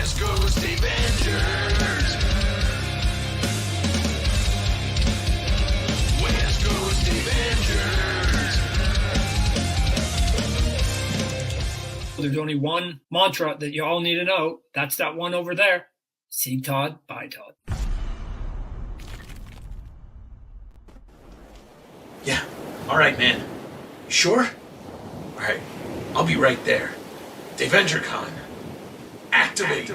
West Coast Davengers. West Coast Davengers. There's only one mantra that you all need to know. That's that one over there. See Todd, bye Todd. Yeah. All right, man. Sure? All right. I'll be right there. Davenger Con. Activate.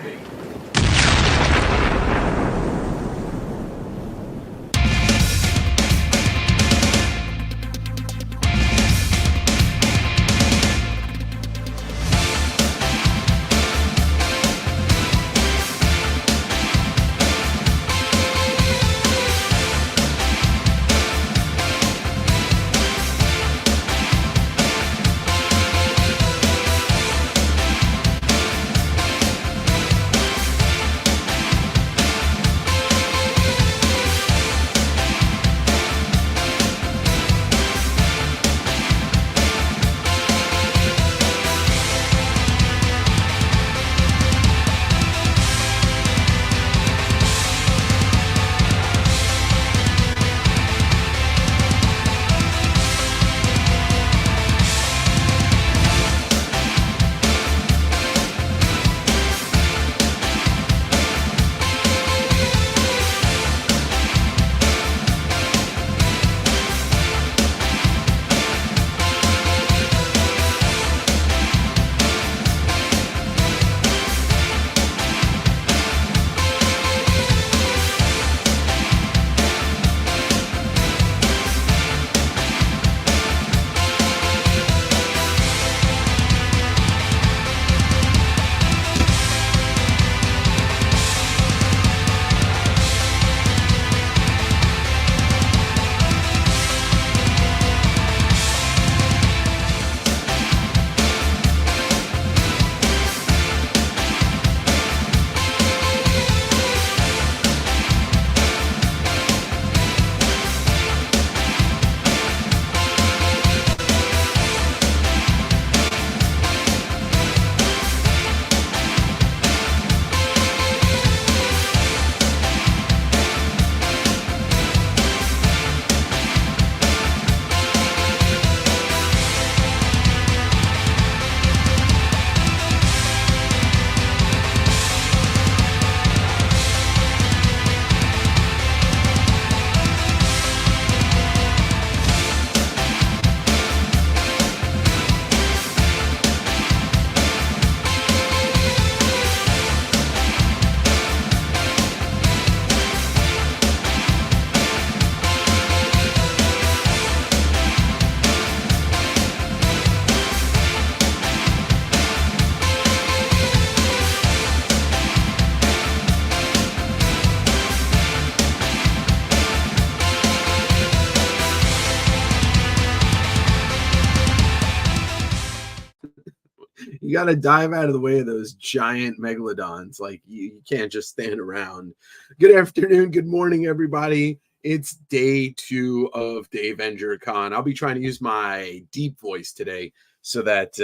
You got to dive out of the way of those giant megalodons. Like you can't just stand around. Good afternoon, good morning, everybody. It's day 2 of Davenger Con. I'll be trying to use my deep voice today so that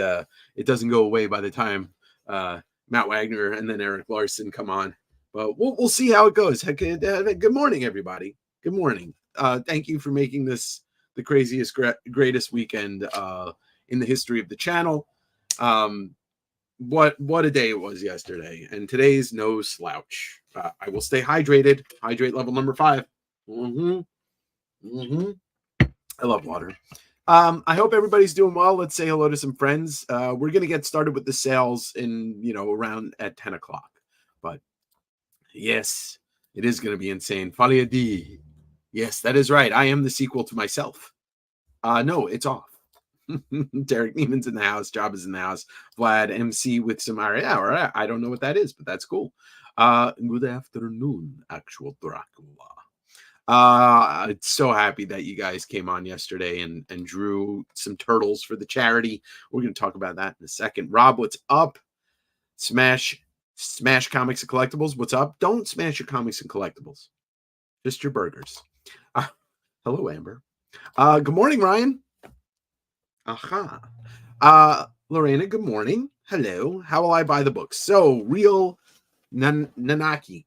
it doesn't go away by the time Matt Wagner and then Eric Larson come on. But we'll see how it goes. Good morning, everybody. Good morning. Thank you for making this the craziest, greatest weekend in the history of the channel. What a day it was yesterday, and today's no slouch. I will stay hydrated. Hydrate level number 5. I love water. I hope everybody's doing well. Let's say hello to some friends. We're gonna get started with the sales in around at 10 o'clock. But yes, it is gonna be insane. Falia D. Yes, that is right. I am the sequel to myself. No, it's off. Derek Neiman's in the house. Job is in the house. Vlad MC with some yeah, all right. I don't know what that is, but that's cool. Good afternoon, actual Dracula. So happy that you guys came on yesterday and drew some turtles for the charity. We're going to talk about that in a second. Rob, what's up? Smash comics and collectibles. What's up? Don't smash your comics and collectibles. Just your burgers. Hello, Amber. Good morning, Ryan. Lorena, good morning. Hello. How will I buy the books? So, real Nanaki.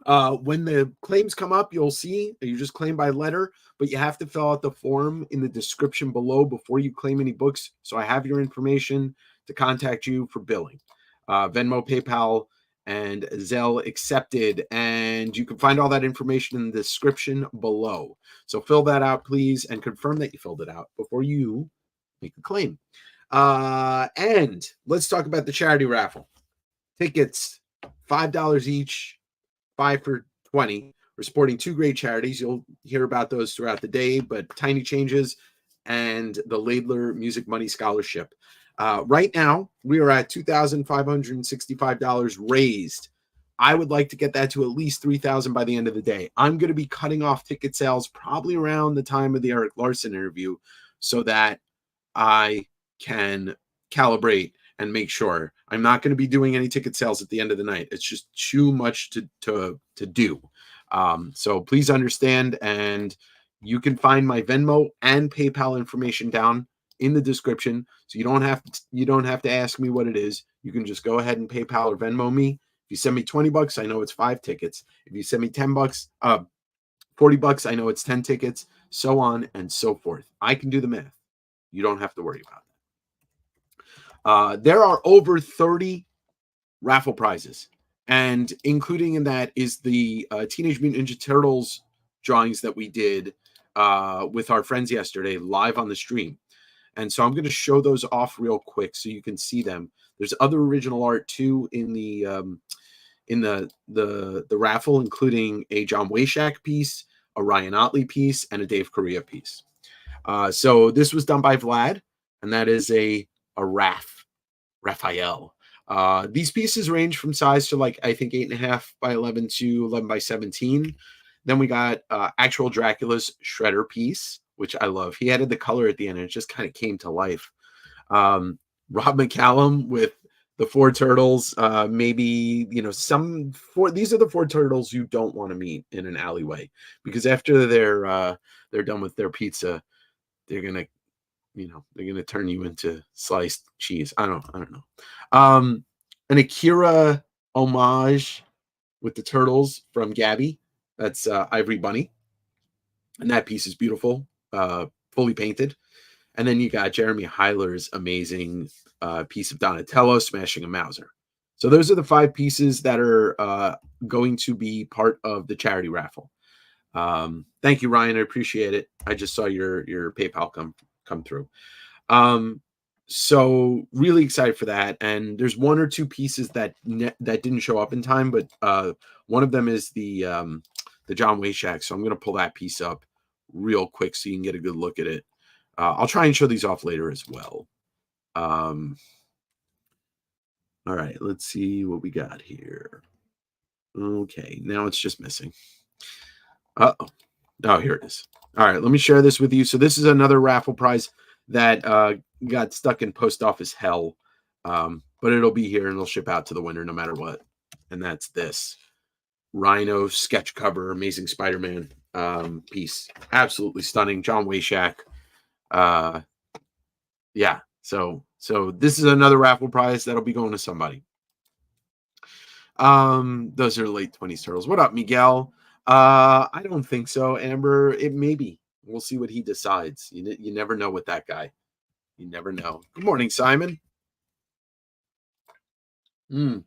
When the claims come up, you'll see you just claim by letter, but you have to fill out the form in the description below before you claim any books. So I have your information to contact you for billing. Venmo, PayPal, and Zelle accepted. And you can find all that information in the description below. So fill that out, please, and confirm that you filled it out before you make the claim. And let's talk about the charity raffle. Tickets, $5 each. 5 for 20. We're supporting 2 great charities. You'll hear about those throughout the day, but Tiny Changes and the Laidler Music Money Scholarship. Right now, we are at $2,565 raised. I would like to get that to at least $3,000 by the end of the day. I'm going to be cutting off ticket sales probably around the time of the Eric Larson interview so that I can calibrate and make sure. I'm not going to be doing any ticket sales at the end of the night. It's just too much to do. So please understand, and you can find my Venmo and PayPal information down in the description. So you don't have to ask me what it is. You can just go ahead and PayPal or Venmo me. If you send me $20, I know it's 5 tickets. If you send me $10, $40, I know it's 10 tickets, so on and so forth. I can do the math. You don't have to worry about it. There are over 30 raffle prizes, and including in that is the Teenage Mutant Ninja Turtles drawings that we did with our friends yesterday live on the stream. And so I'm going to show those off real quick so you can see them. There's other original art too in the raffle, including a John Wayshak piece, a Ryan Otley piece, and a Dave Correa piece. So this was done by Vlad, and that is a Raphael. These pieces range from size to like, I think 8.5 by 11 to 11 by 17. Then we got actual Dracula's Shredder piece, which I love. He added the color at the end and it just kind of came to life. Rob McCallum with the 4 turtles. Maybe, these are the 4 turtles you don't want to meet in an alleyway, because after they're done with their pizza, they're going to turn you into sliced cheese. I don't know. An Akira homage with the turtles from Gabby. That's Ivory Bunny. And that piece is beautiful, fully painted. And then you got Jeremy Heiler's amazing piece of Donatello smashing a Mauser. So those are the 5 pieces that are going to be part of the charity raffle. Thank you, Ryan. I appreciate it. I just saw your PayPal come through. So really excited for that. And there's 1 or 2 pieces that didn't show up in time, but one of them is the John Wayshak. So I'm going to pull that piece up real quick so you can get a good look at it. I'll try and show these off later as well. All right, let's see what we got here. Okay, now it's just missing. Uh-oh. Oh, here it is. All right, let me share this with you. So this is another raffle prize that got stuck in post office hell, but it'll be here and it'll ship out to the winner no matter what. And that's this Rhino sketch cover, Amazing Spider-Man piece. Absolutely stunning. John Wayshak. Yeah. So this is another raffle prize that'll be going to somebody. Those are late 20s turtles. What up, Miguel? I don't think so, Amber. It may be. We'll see what he decides. You never know with that guy. You never know. Good morning, Simon. So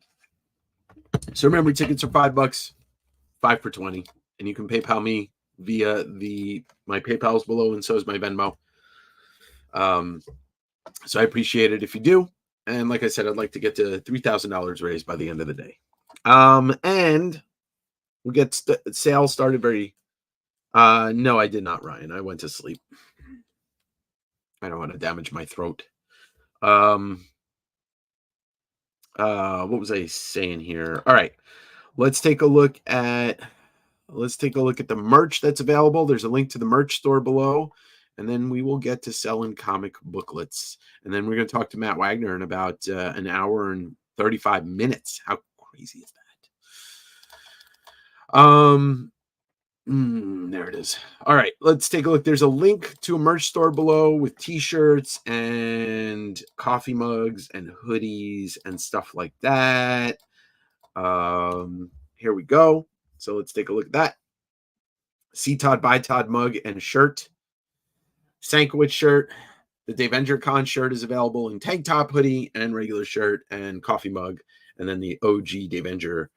remember, tickets are $5, 5 for 20, and you can PayPal me via my PayPal is below, and so is my Venmo. So I appreciate it if you do. And like I said, I'd like to get to $3,000 raised by the end of the day. And we'll get sales started very. No, I did not, Ryan. I went to sleep. I don't want to damage my throat. What was I saying here? All right, let's take a look at the merch that's available. There's a link to the merch store below, and then we will get to selling comic booklets. And then we're going to talk to Matt Wagner in about an hour and 35 minutes. How crazy is that? There it is. All right, let's take a look. There's a link to a merch store below with t-shirts and coffee mugs and hoodies and stuff like that. Here we go. So let's take a look at that. See Todd by Todd mug and shirt. Sankiewicz shirt. The Davenger Con shirt is available in tank top, hoodie, and regular shirt and coffee mug. And then the OG Davenger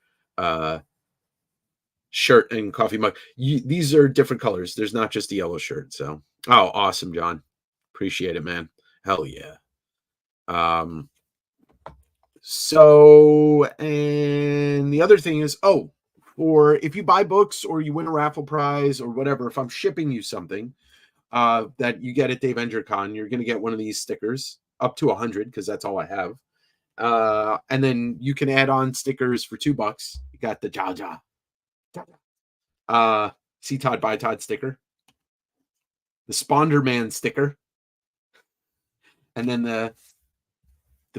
shirt and coffee mug. These are different colors. There's not just the yellow shirt. So, oh, awesome, John. Appreciate it, man. Hell yeah. So, and the other thing is, or if you buy books or you win a raffle prize or whatever, if I'm shipping you something that you get at Davenger Con, you're going to get one of these stickers up to 100 because that's all I have. And then you can add on stickers for $2. You got the Jaja. See Todd by Todd sticker, the Sponderman sticker, and then the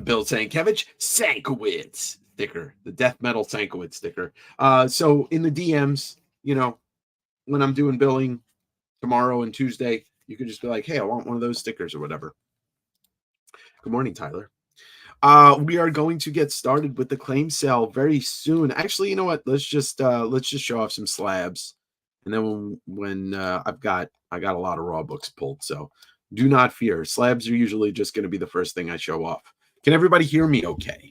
Bill Sankiewicz sticker, the death metal Sankiewicz sticker. So in the DMs, when I'm doing billing tomorrow and Tuesday, you could just be like, hey, I want one of those stickers or whatever. Good morning, Tyler. We are going to get started with the claim sale very soon. Actually, you know what? Let's just show off some slabs, and then when I got a lot of raw books pulled, so do not fear. Slabs are usually just going to be the first thing I show off. Can everybody hear me okay?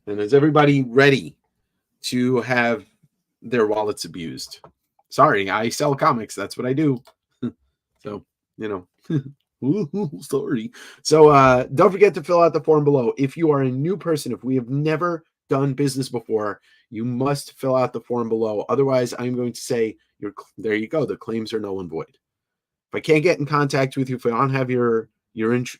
And is everybody ready to have their wallets abused? Sorry, I sell comics. That's what I do. So, sorry. So don't forget to fill out the form below. If you are a new person, if we have never done business before, you must fill out the form below. Otherwise, I'm going to say, there you go. The claims are null and void. If I can't get in contact with you, if I don't have your if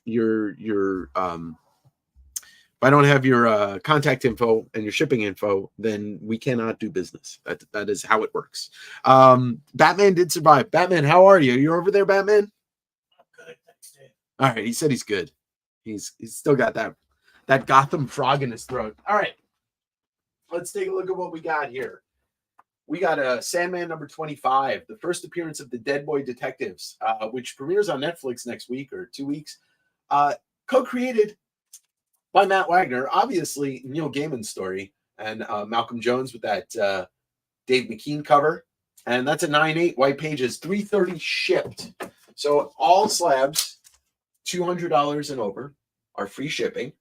I don't have your contact info and your shipping info, then we cannot do business. That is how it works. Batman did survive. Batman, how are you? You're over there, Batman? Good, thanks, Dave. All right, he said he's good. He's still got that Gotham frog in his throat. All right, let's take a look at what we got here. We got a Sandman number 25, the first appearance of the Dead Boy Detectives, which premieres on Netflix next week or 2 weeks. Co-created by Matt Wagner, obviously Neil Gaiman's story, and Malcolm Jones with that Dave McKean cover. And that's a 9.8 white pages, $330 shipped. So all slabs, $200 and over, are free shipping.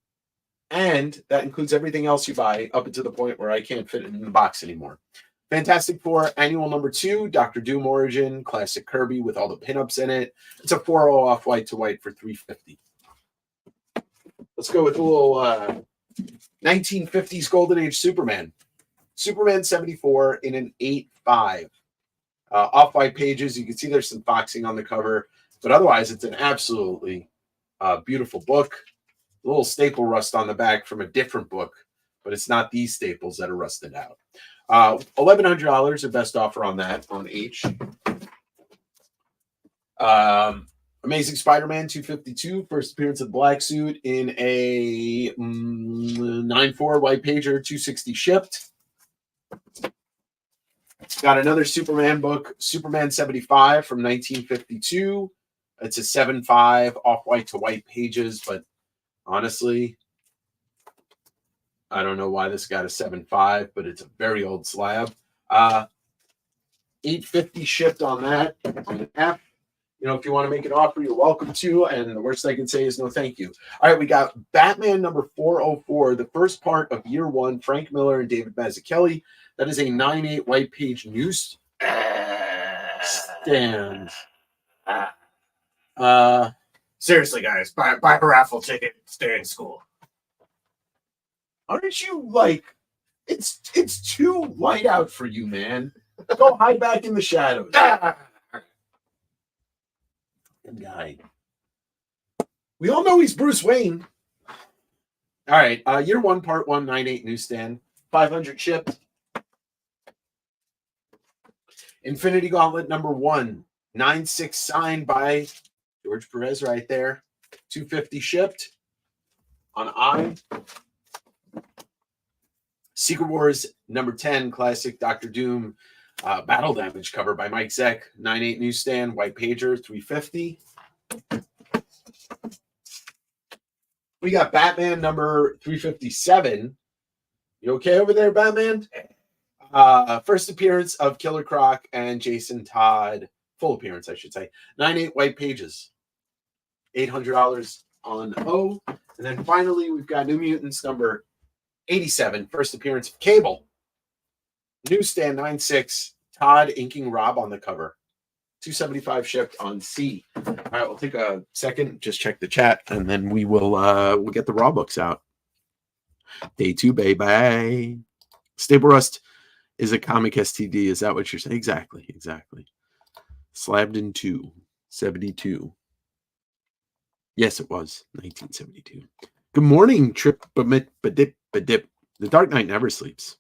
And that includes everything else you buy up until the point where I can't fit it in the box anymore. Fantastic Four Annual number 2, Dr. Doom Origin, classic Kirby with all the pinups in it. It's a 4.0 off white to white for $350. Let's go with a little 1950s Golden Age Superman. Superman 74 in an 8.5. Off-white pages. You can see there's some foxing on the cover, but otherwise it's an absolutely beautiful book. A little staple rust on the back from a different book, but it's not these staples that are rusted out. $1,100, the best offer on that on H. Amazing Spider-Man 252, first appearance of Black Suit in a 9.4 white pager, $260 shipped. Got another Superman book, Superman 75 from 1952. It's a 7.5 off-white to white pages, but honestly, I don't know why this got a 7.5, but it's a very old slab. $850 shipped on that. On an F. If you want to make an offer, you're welcome to. And the worst I can say is no thank you. All right, we got Batman number 404, the first part of year 1, Frank Miller and David Mazzucchelli. That is a 9.8 white page news stand. Seriously, guys, buy a raffle ticket, stay in school. Aren't you it's too light out for you, man. Go hide back in the shadows. Guy. We all know he's Bruce Wayne. All right, year 1, part 1, 9.8 newsstand, 500 shipped. Infinity Gauntlet number 1, 9.6 signed by George Perez right there, $250 shipped on I. Secret Wars number 10, classic Dr. Doom battle damage cover by Mike Zeck, 9.8 newsstand, white pager, $350. We got Batman number 357. You okay over there, Batman? First appearance of Killer Croc and Jason Todd. Full appearance, I should say. 9/8 white pages. $800 on O. And then finally, we've got New Mutants number 87. First appearance of Cable. Newsstand 9/6. Todd inking Rob on the cover. $275 shipped on C. All right, we'll take a second, just check the chat, and then we'll get the raw books out. Day 2, baby. Stable Rust is a comic STD. Is that what you're saying? Exactly. Slabbed in 72. Yes, it was 1972. Good morning, Trip Badip. The Dark Knight never sleeps.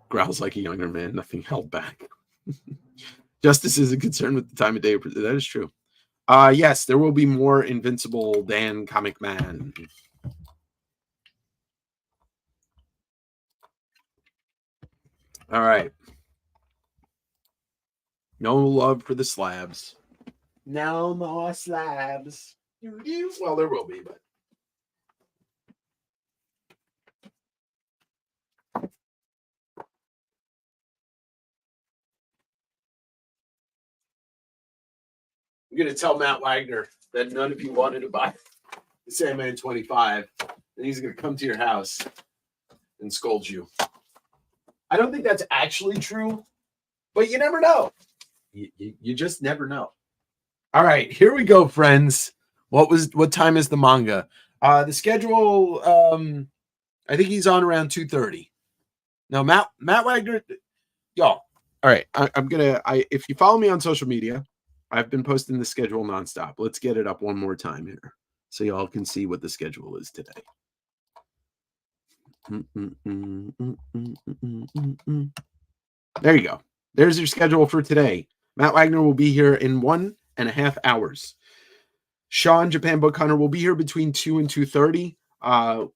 Growls like a younger man, nothing held back. Justice isn't concerned with the time of day. That is true. Yes, there will be more Invincible Dan Comic Man. All right. No love for the slabs. No more slabs. Well, there will be, but. I'm going to tell Matt Wagner that none of you wanted to buy the Sandman 25, and he's going to come to your house and scold you. I don't think that's actually true, but you never know. You just never know. All right, here we go, friends. What time is the manga? The schedule, I think he's on around 2:30. Now, Matt Wagner, y'all. All right, if you follow me on social media, I've been posting the schedule nonstop. Let's get it up one more time here so y'all can see what the schedule is today. There you go. There's your schedule for today. Matt Wagner will be here in 1.5 hours. Sean, Japan Book Hunter, will be here between 2 and 2:30. I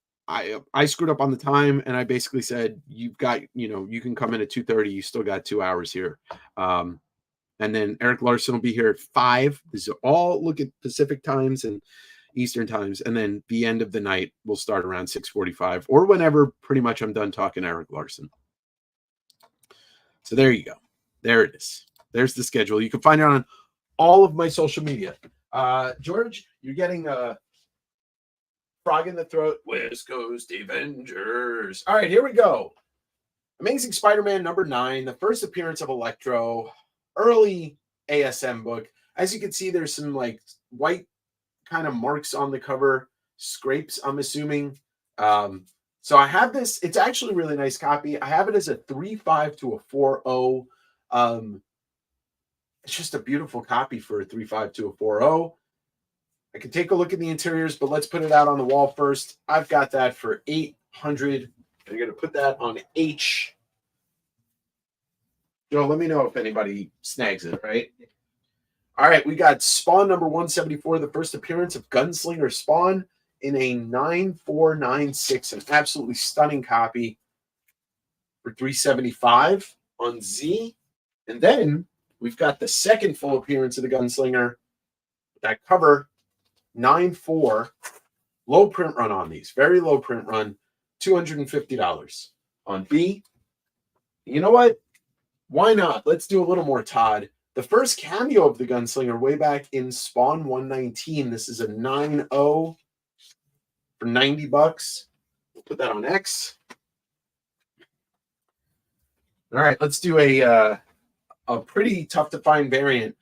screwed up on the time, and I basically said, you can come in at 2:30. You still got 2 hours here. And then Eric Larson will be here at 5. These are all look at Pacific times and Eastern times. And then the end of the night will start around 6:45 or whenever pretty much I'm done talking Eric Larson. So there you go. There it is. There's the schedule. You can find it on all of my social media. George, you're getting a frog in the throat. West Coast Davengers. All right, here we go. Amazing Spider-Man number 9, the first appearance of Electro. Early ASM book. As you can see, there's some like white kind of marks on the cover, scrapes, I'm assuming. So I have this. It's actually a really nice copy. I have it as a 3.5 to a 4.0. It's just a beautiful copy for a 3.5 to a 4.0. I can take a look at the interiors, but let's put it out on the wall first. I've got that for $800. I'm going to put that on H. Joe, let me know if anybody snags it, right? All right, we got Spawn number 174, the first appearance of Gunslinger Spawn in a 9496, an absolutely stunning copy for $375 on Z. And then we've got the second full appearance of the Gunslinger. That cover, 9.4, low print run on these, very low print run, $250 on B. You know what? Why not? Let's do a little more, Todd. The first cameo of the Gunslinger way back in Spawn 119. This is a 9.0 for $90. We'll put that on X. All right, let's do a pretty tough to find variant.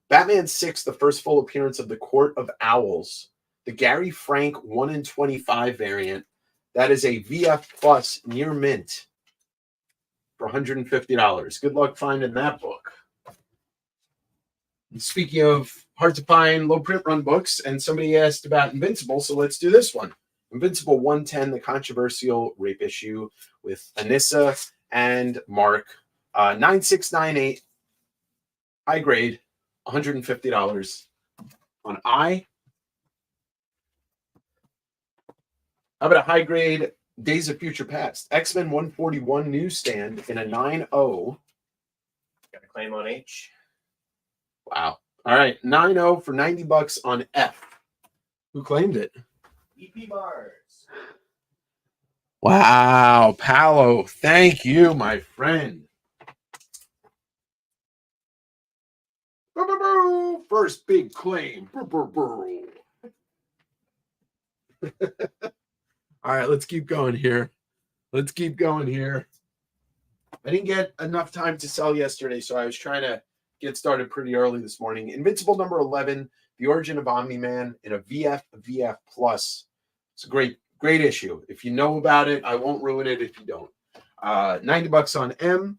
Batman 6, the first full appearance of the Court of Owls. The Gary Frank 1 in 25 variant. That is a VF Plus near mint for $150. Good luck finding that book. And speaking of hard to find low print run books, and somebody asked about Invincible, so let's do this one. Invincible 110, the controversial rape issue with Anissa and Mark. 9698, high grade, $150 on I. How about a high grade Days of Future Past? X-Men 141 newsstand in a 9.0. Got a claim on H. Wow. All right. 9.0 for $90 on F. Who claimed it? EP Mars. Wow, Paolo. Thank you, my friend. First big claim. All right, let's keep going here. I didn't get enough time to sell yesterday, so I was trying to get started pretty early this morning. Invincible number 11, The Origin of Omni-Man in a VF Plus. It's a great issue. If you know about it, I won't ruin it if you don't. $90 on M.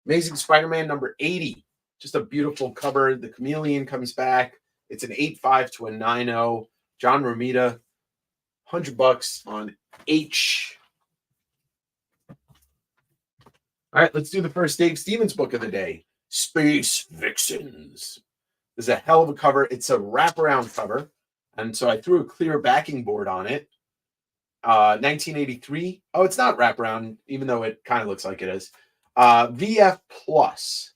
Amazing Spider-Man number 80. Just a beautiful cover. The chameleon comes back. It's an 8.5 to a 9.0. John Romita. $100 on H. All right, let's do the first Dave Stevens book of the day. Space Vixens. There's a hell of a cover. It's a wraparound cover. And so I threw a clear backing board on it. 1983. Oh, it's not wraparound, even though it kind of looks like it is. VF Plus.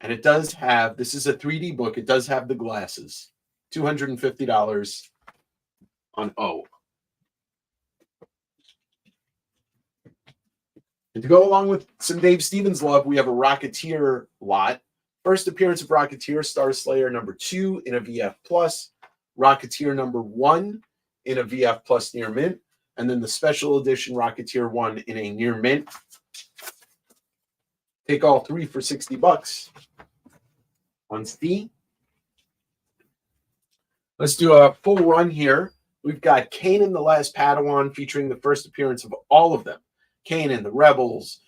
And it does have, this is a 3D book. It does have the glasses. $250 on O. And to go along with some Dave Stevens love, we have a Rocketeer lot. First appearance of Rocketeer, Star Slayer number 2 in a VF Plus. Rocketeer number 1 in a VF Plus near mint. And then the special edition Rocketeer 1 in a near mint. Take all 3 for $60 on Steam. Let's do a full run here. We've got Kanan the Last Padawan featuring the first appearance of all of them. Kanan, the Rebels,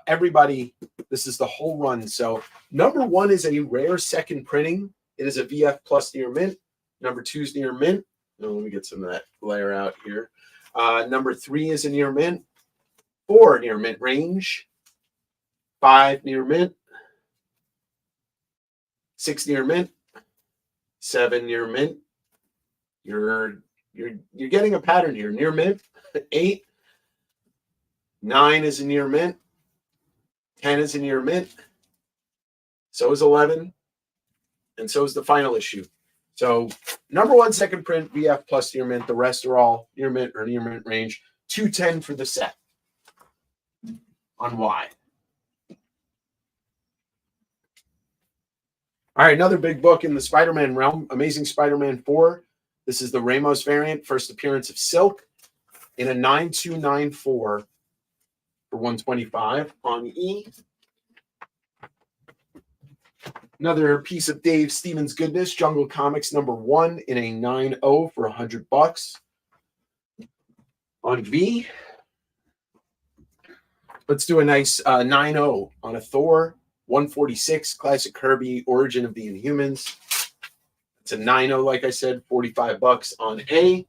everybody. This is the whole run. So number 1 is a rare second printing. It is a VF Plus near mint. Number 2 is near mint. Oh, let me get some of that glare out here. Number 3 is a near mint. 4 near mint range. 5 near mint. 6 near mint. 7 near mint. You're getting a pattern here. Near mint. 8. 9 is a near mint. 10 is a near mint. So is 11. And so is the final issue. So number 1 second print, VF Plus near mint. The rest are all near mint or near mint range. $210 for the set on Y. All right, another big book in the Spider-Man realm, Amazing Spider-Man 4. This is the Ramos variant, first appearance of Silk in a 9294 for $125 on E. Another piece of Dave Stevens goodness, Jungle Comics number 1 in a 9.0 for $100 on V. Let's do a nice 9.0 on a Thor. 146, Classic Kirby, Origin of the Inhumans. It's a 9.0, like I said, $45 on A.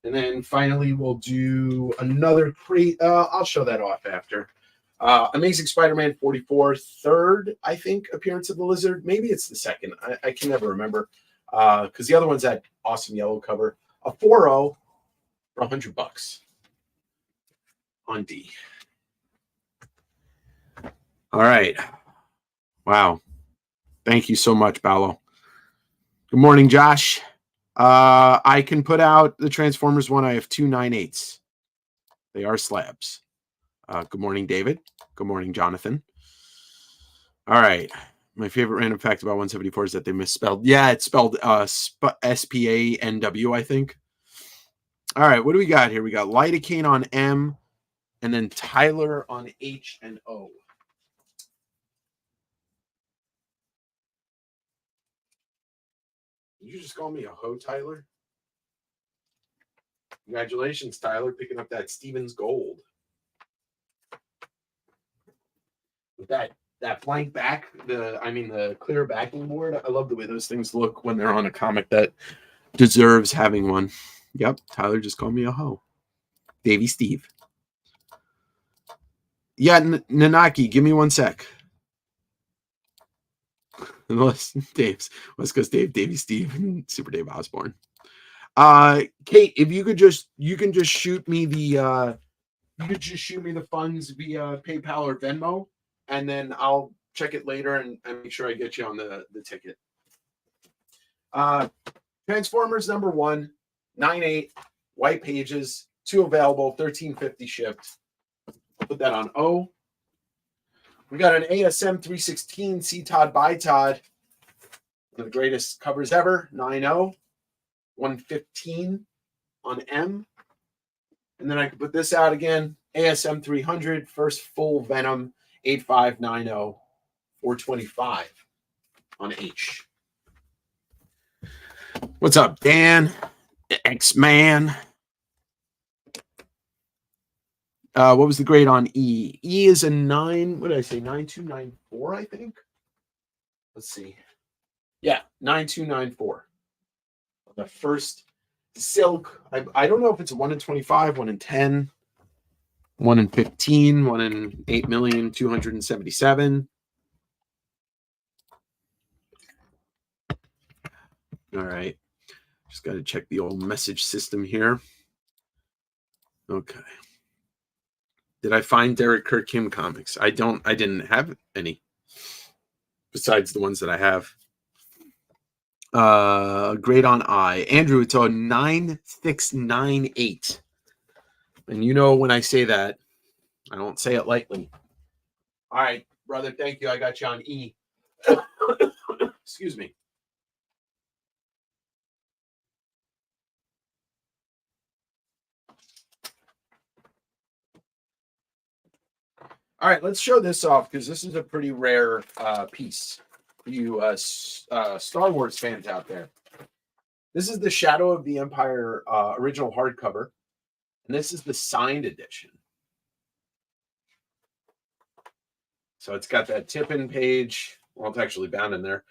And then finally, we'll do another crate. I'll show that off after. Amazing Spider-Man 44, third, I think, appearance of the Lizard. Maybe it's the second. I can never remember. Because the other one's that awesome yellow cover. A 4.0 for $100 on D. All right. Wow. Thank you so much, Paolo. Good morning, Josh. I can put out the Transformers one. I have 2 9/8s. They are slabs. Good morning, David. Good morning, Jonathan. All right. My favorite random fact about 174 is that they misspelled. Yeah, it's spelled SPANW, I think. All right. What do we got here? We got Lidocaine on M and then Tyler on H and O. Did you just call me a hoe, Tyler? Congratulations, Tyler, picking up that Stevens Gold. With that blank back, the clear backing board. I love the way those things look when they're on a comic that deserves having one. Yep, Tyler just called me a hoe. Davey Steve. Yeah, Nanaki, give me 1 sec. Dave's West Coast Dave, Davey Steve, and Super Dave Osborne. Kate, if you can just shoot me the funds via PayPal or Venmo, and then I'll check it later and make sure I get you on the ticket. Transformers number 1, 9.8, white pages, 2 available, $13.50 shipped. I'll put that on O. We got an ASM 316 C Todd by Todd. One of the greatest covers ever, 9.0, 115 on M. And then I can put this out again, ASM 300, first full Venom, 8590, 425 on H. What's up, Dan? X-Man. What was the grade on E? E is a 9, what did I say? 9294, I think. Let's see. Yeah, 9294. The first silk. I don't know if it's a 1 in 25, 1 in 10, 1 in 15, 1 in 8,277,000. All right. Just got to check the old message system here. Okay. Did I find Derek Kirk Kim comics? I didn't have any besides the ones that I have. Grade on I. Andrew, it's a 9698. And you know when I say that, I don't say it lightly. All right, brother, thank you. I got you on E. Excuse me. All right, let's show this off because this is a pretty rare piece for you Star Wars fans out there. This is the Shadow of the Empire original hardcover, and this is the signed edition. So it's got that tip-in page. Well, it's actually bound in there.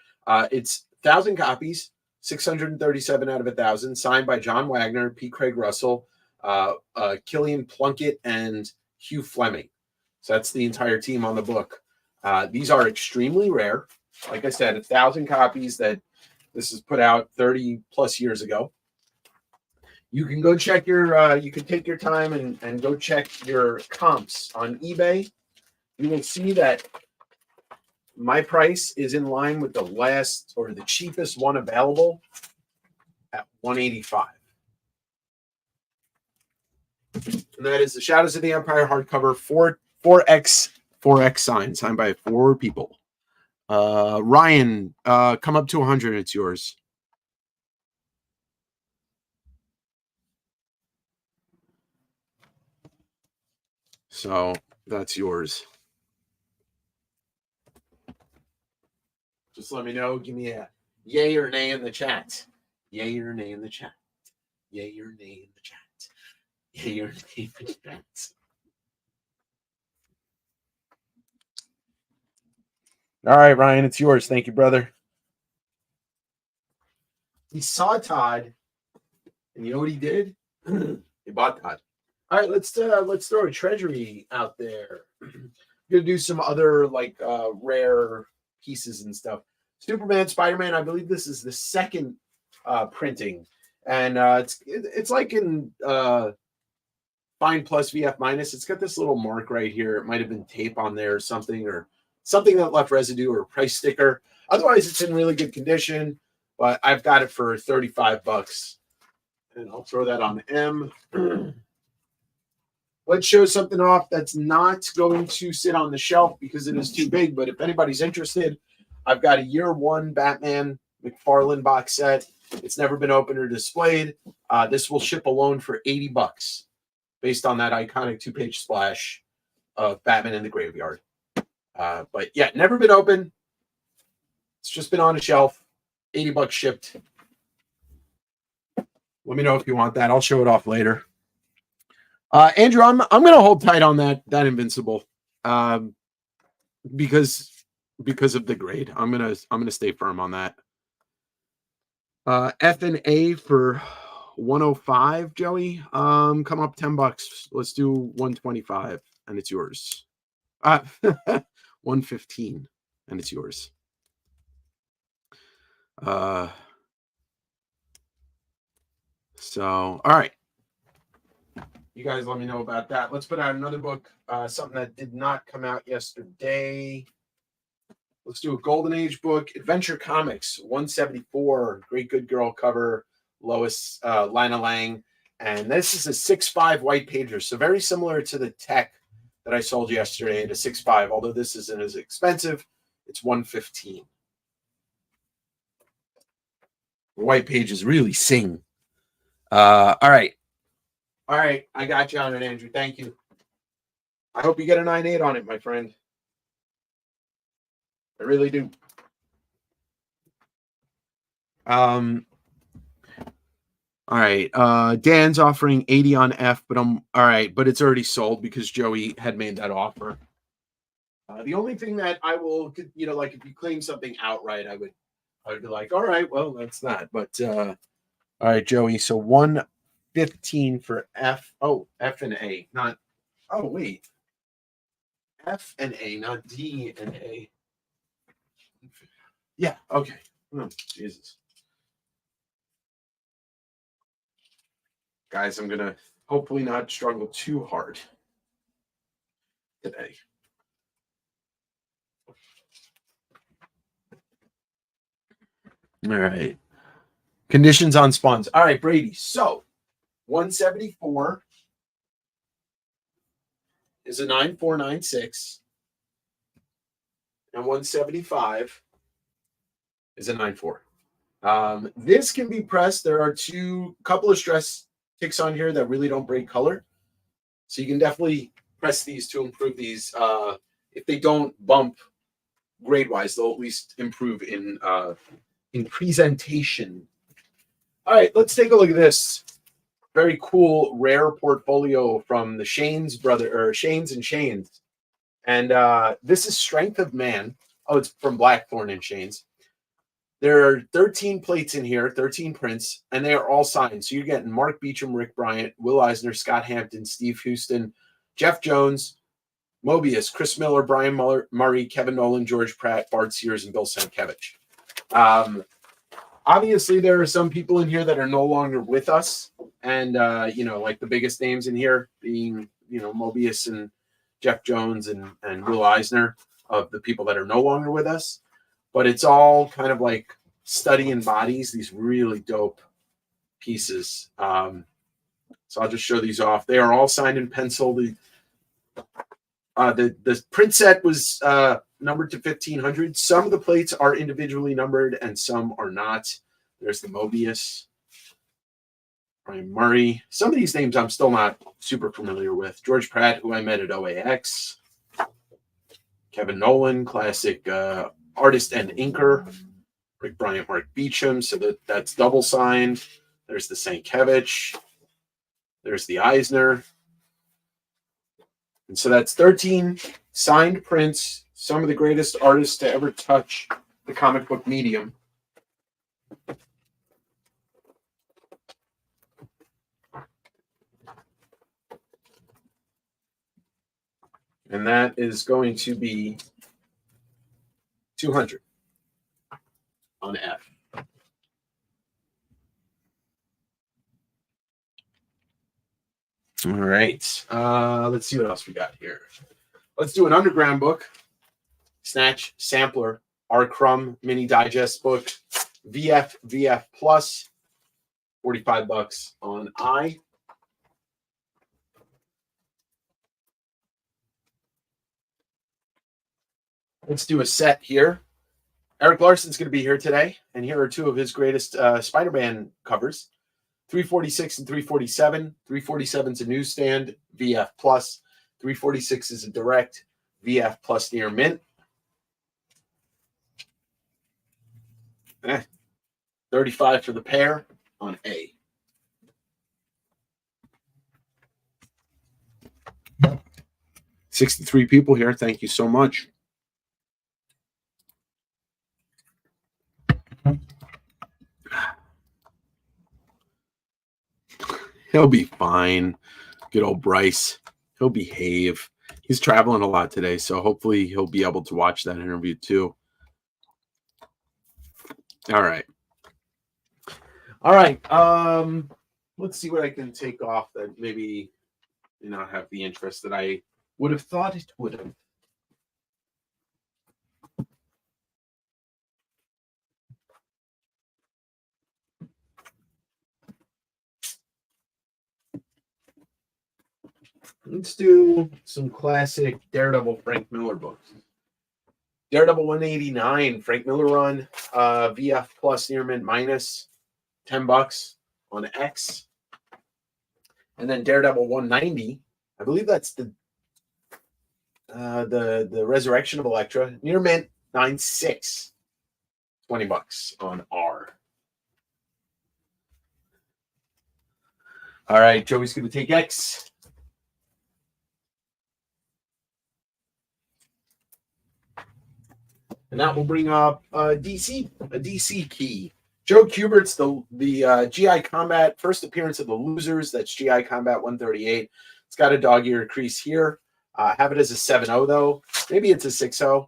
It's 1,000 copies, 637 out of 1,000, signed by John Wagner, P. Craig Russell, Killian Plunkett, and Hugh Fleming. So that's the entire team on the book. These are extremely rare. Like I said, 1,000 copies that this is put out 30 plus years ago. You can go check your, you can take your time and go check your comps on eBay. You will see that my price is in line with the last or the cheapest one available at $185. And that is the Shadows of the Empire hardcover 4X signed by 4 people. Ryan, come up to 100. It's yours. So that's yours. Just let me know. Give me a yay or nay in the chat. Yay or nay in the chat. Yay or nay in the chat. Yay or nay in the chat. All right, Ryan, it's yours. Thank you, brother. He saw Todd, and you know what he did? He bought Todd. All right, let's throw a treasury out there. Gonna do some other like rare pieces and stuff. Superman, Spider-Man. I believe this is the second printing, and it's like in Fine Plus VF minus. It's got this little mark right here. It might have been tape on there or something that left residue or a price sticker. Otherwise, it's in really good condition. But I've got it for $35, and I'll throw that on M. Let's show something off that's not going to sit on the shelf because it is too big. But if anybody's interested, I've got a year 1 Batman McFarlane box set. It's never been opened or displayed. This will ship alone for $80 based on that iconic 2-page splash of Batman in the Graveyard. But yeah, never been open. It's just been on a shelf. $80 shipped. Let me know if you want that. I'll show it off later. Andrew, I'm gonna hold tight on that Invincible, because of the grade. I'm gonna stay firm on that. F and A for 105, Joey. Come up $10. Let's do 125, and it's yours. 115, and it's yours. So all right. You guys let me know about that. Let's put out another book, something that did not come out yesterday. Let's do a Golden Age book, Adventure Comics, 174, Great Good Girl cover, Lois Lana Lang. And this is a 6.5 white pager. So very similar to the Tech that I sold yesterday at a 6.5, although this isn't as expensive. It's $115. The white pages really sing. All right. All right. I got you on it, Andrew. Thank you. I hope you get a 9.8 on it, my friend. I really do. All right. Dan's offering 80 on F, but I'm all right, but it's already sold because Joey had made that offer. The only thing that I will, like if you claim something outright, I would be like, all right, well, that's that. But all right, Joey. So 115 for F. Oh, F and A, not. Oh, wait. F and A, not D and A. Yeah. Okay. Oh, Jesus. Guys, I'm gonna hopefully not struggle too hard today. All right. Conditions on spawns. All right, Brady. So 174 is a 9496, and 175 is a 94. This can be pressed. There are couple of stress ticks on here that really don't break color. So you can definitely press these to improve these. If they don't bump grade-wise, they'll at least improve in presentation. All right, let's take a look at this very cool rare portfolio from the Shanes and Shanes. And this is Strength of Man. Oh, it's from Blackthorn and Shanes. There are 13 plates in here, 13 prints, and they are all signed. So you're getting Mark Beecham, Rick Bryant, Will Eisner, Scott Hampton, Steve Houston, Jeff Jones, Mobius, Chris Miller, Brian Murray, Kevin Nolan, George Pratt, Bart Sears, and Bill Sienkiewicz. Obviously, there are some people in here that are no longer with us. And, like the biggest names in here being, Mobius and Jeff Jones and Will Eisner of the people that are no longer with us. But it's all kind of like studying bodies, these really dope pieces. So I'll just show these off. They are all signed in pencil. The print set was numbered to 1,500. Some of the plates are individually numbered and some are not. There's the Mobius, Brian Murray. Some of these names I'm still not super familiar with. George Pratt, who I met at OAX. Kevin Nolan, classic artist and inker. Rick Bryant, Mark Beecham. So that's double signed. There's the Sienkiewicz. There's the Eisner. And so that's 13 signed prints, some of the greatest artists to ever touch the comic book medium. And that is going to be 200 on F. All right. Let's see what else we got here. Let's do an underground book. Snatch Sampler, R. Crumb mini digest book. VF Plus, $45 on I. Let's do a set here. Eric Larson's going to be here today, and here are two of his greatest Spider-Man covers. 346 and 347. 347 is a newsstand, VF Plus. 346 is a direct, VF Plus near mint. 35 for the pair on A. $63 people here. Thank you so much. He'll be fine. Good old Bryce. He'll behave. He's traveling a lot today, so hopefully he'll be able to watch that interview too. All right. All right. Let's see what I can take off that maybe may not have the interest that I would have thought it would have. Let's do some classic Daredevil Frank Miller books. Daredevil 189, Frank Miller run, VF plus near mint minus, $10 on X. And then Daredevil 190, I believe that's the Resurrection of Elektra, near mint 96, $20 on R. All right, Joey's going to take X. And that will bring up a DC key. Joe Kubert's the GI Combat first appearance of the Losers. That's GI Combat 138. It's got a dog-eared crease here. Have it as a 7-0 though. Maybe it's a 6-0.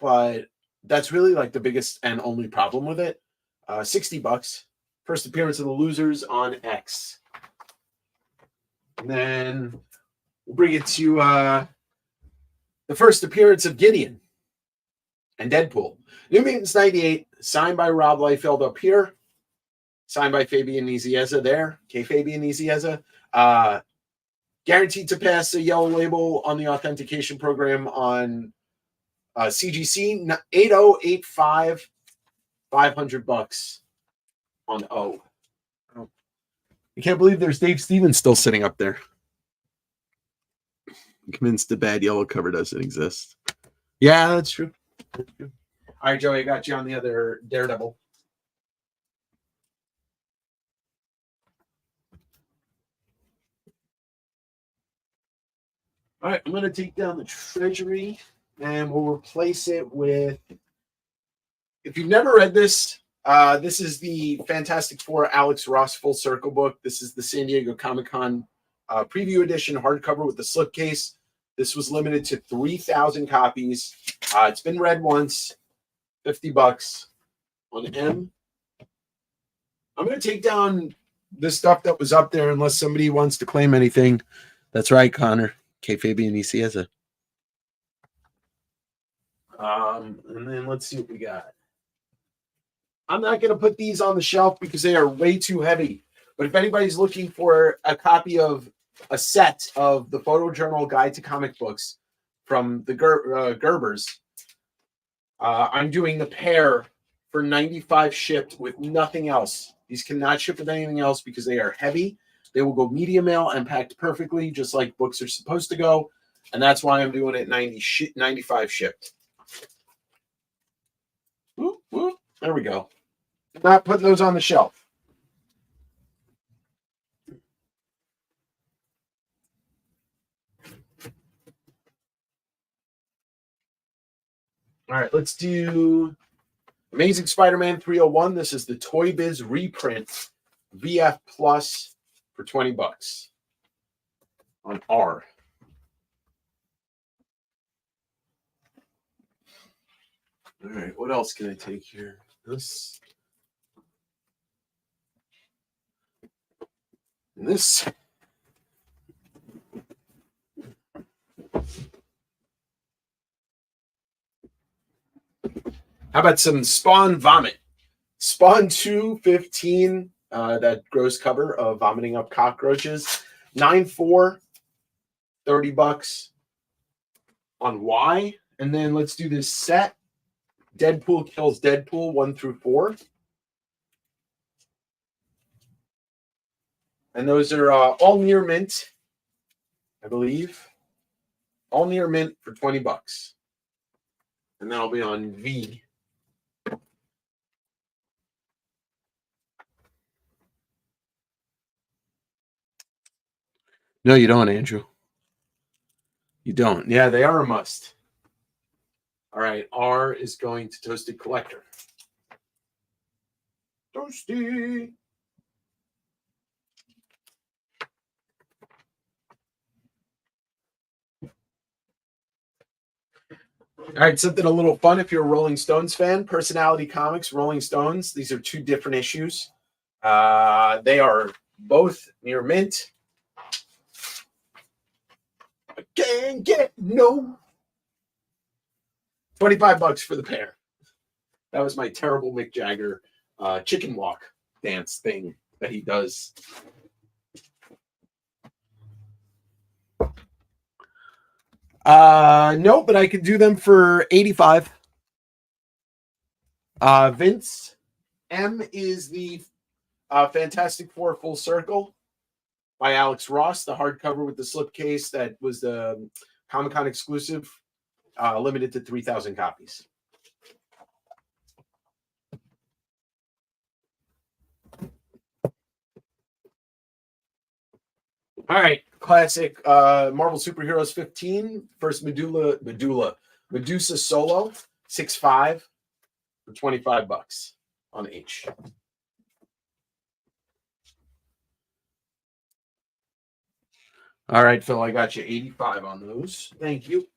But that's really like the biggest and only problem with it. $60. First appearance of the Losers on X. And then we'll bring it to the first appearance of Gideon and Deadpool. New Mutants 98, signed by Rob Liefeld up here. Signed by Fabian Nicieza there. Fabian Nicieza. Guaranteed to pass a yellow label on the authentication program on CGC 8085, $500 on O. I can't believe there's Dave Stevens still sitting up there. I'm convinced the bad yellow cover doesn't exist. Yeah, that's true. That's true. All right, Joey, I got you on the other Daredevil. All right, I'm going to take down the Treasury, and we'll replace it with, if you've never read this, this is the Fantastic Four Alex Ross Full Circle book. This is the San Diego Comic-Con preview edition hardcover with the slipcase. This was limited to 3,000 copies. It's been read once, $50 on M. I'm going to take down the stuff that was up there unless somebody wants to claim anything. That's right, Connor. Fabian Nicieza. And then let's see what we got. I'm not going to put these on the shelf because they are way too heavy. But if anybody's looking for a copy of a set of the Photojournal Guide to Comic Books from the Gerbers, I'm doing the pair for $95 shipped with nothing else. These cannot ship with anything else because they are heavy. They will go media mail and packed perfectly, just like books are supposed to go. And that's why I'm doing it 95 shipped. Whoop, whoop. There we go. Not putting those on the shelf. All right, let's do Amazing Spider-Man 301. This is the Toy Biz reprint VF Plus for $20 on R. All right, what else can I take here? This. And this. How about some Spawn Vomit? Spawn 215, that gross cover of vomiting up cockroaches. 9.4, $30 on Y. And then let's do this set. Deadpool Kills Deadpool 1 through 4. And those are all near mint, I believe. All near mint for $20. And that'll be on V. No, you don't, Andrew. You don't. Yeah, they are a must. All right, R is going to Toasted Collector. Toasty. All right, something a little fun if you're a Rolling Stones fan. Personality Comics, Rolling Stones. These are two different issues. They are both near mint. I can't get no. $25 for the pair. That was my terrible Mick Jagger chicken walk dance thing that he does. No, but I could do them for 85. Vince M is the Fantastic Four Full Circle by Alex Ross, the hardcover with the slipcase that was the Comic-Con exclusive, limited to 3,000 copies. All right, classic Marvel Superheroes 15, first Medusa Solo, 6.5 for $25 on each. All right, Phil, I got you 85 on those. Thank you.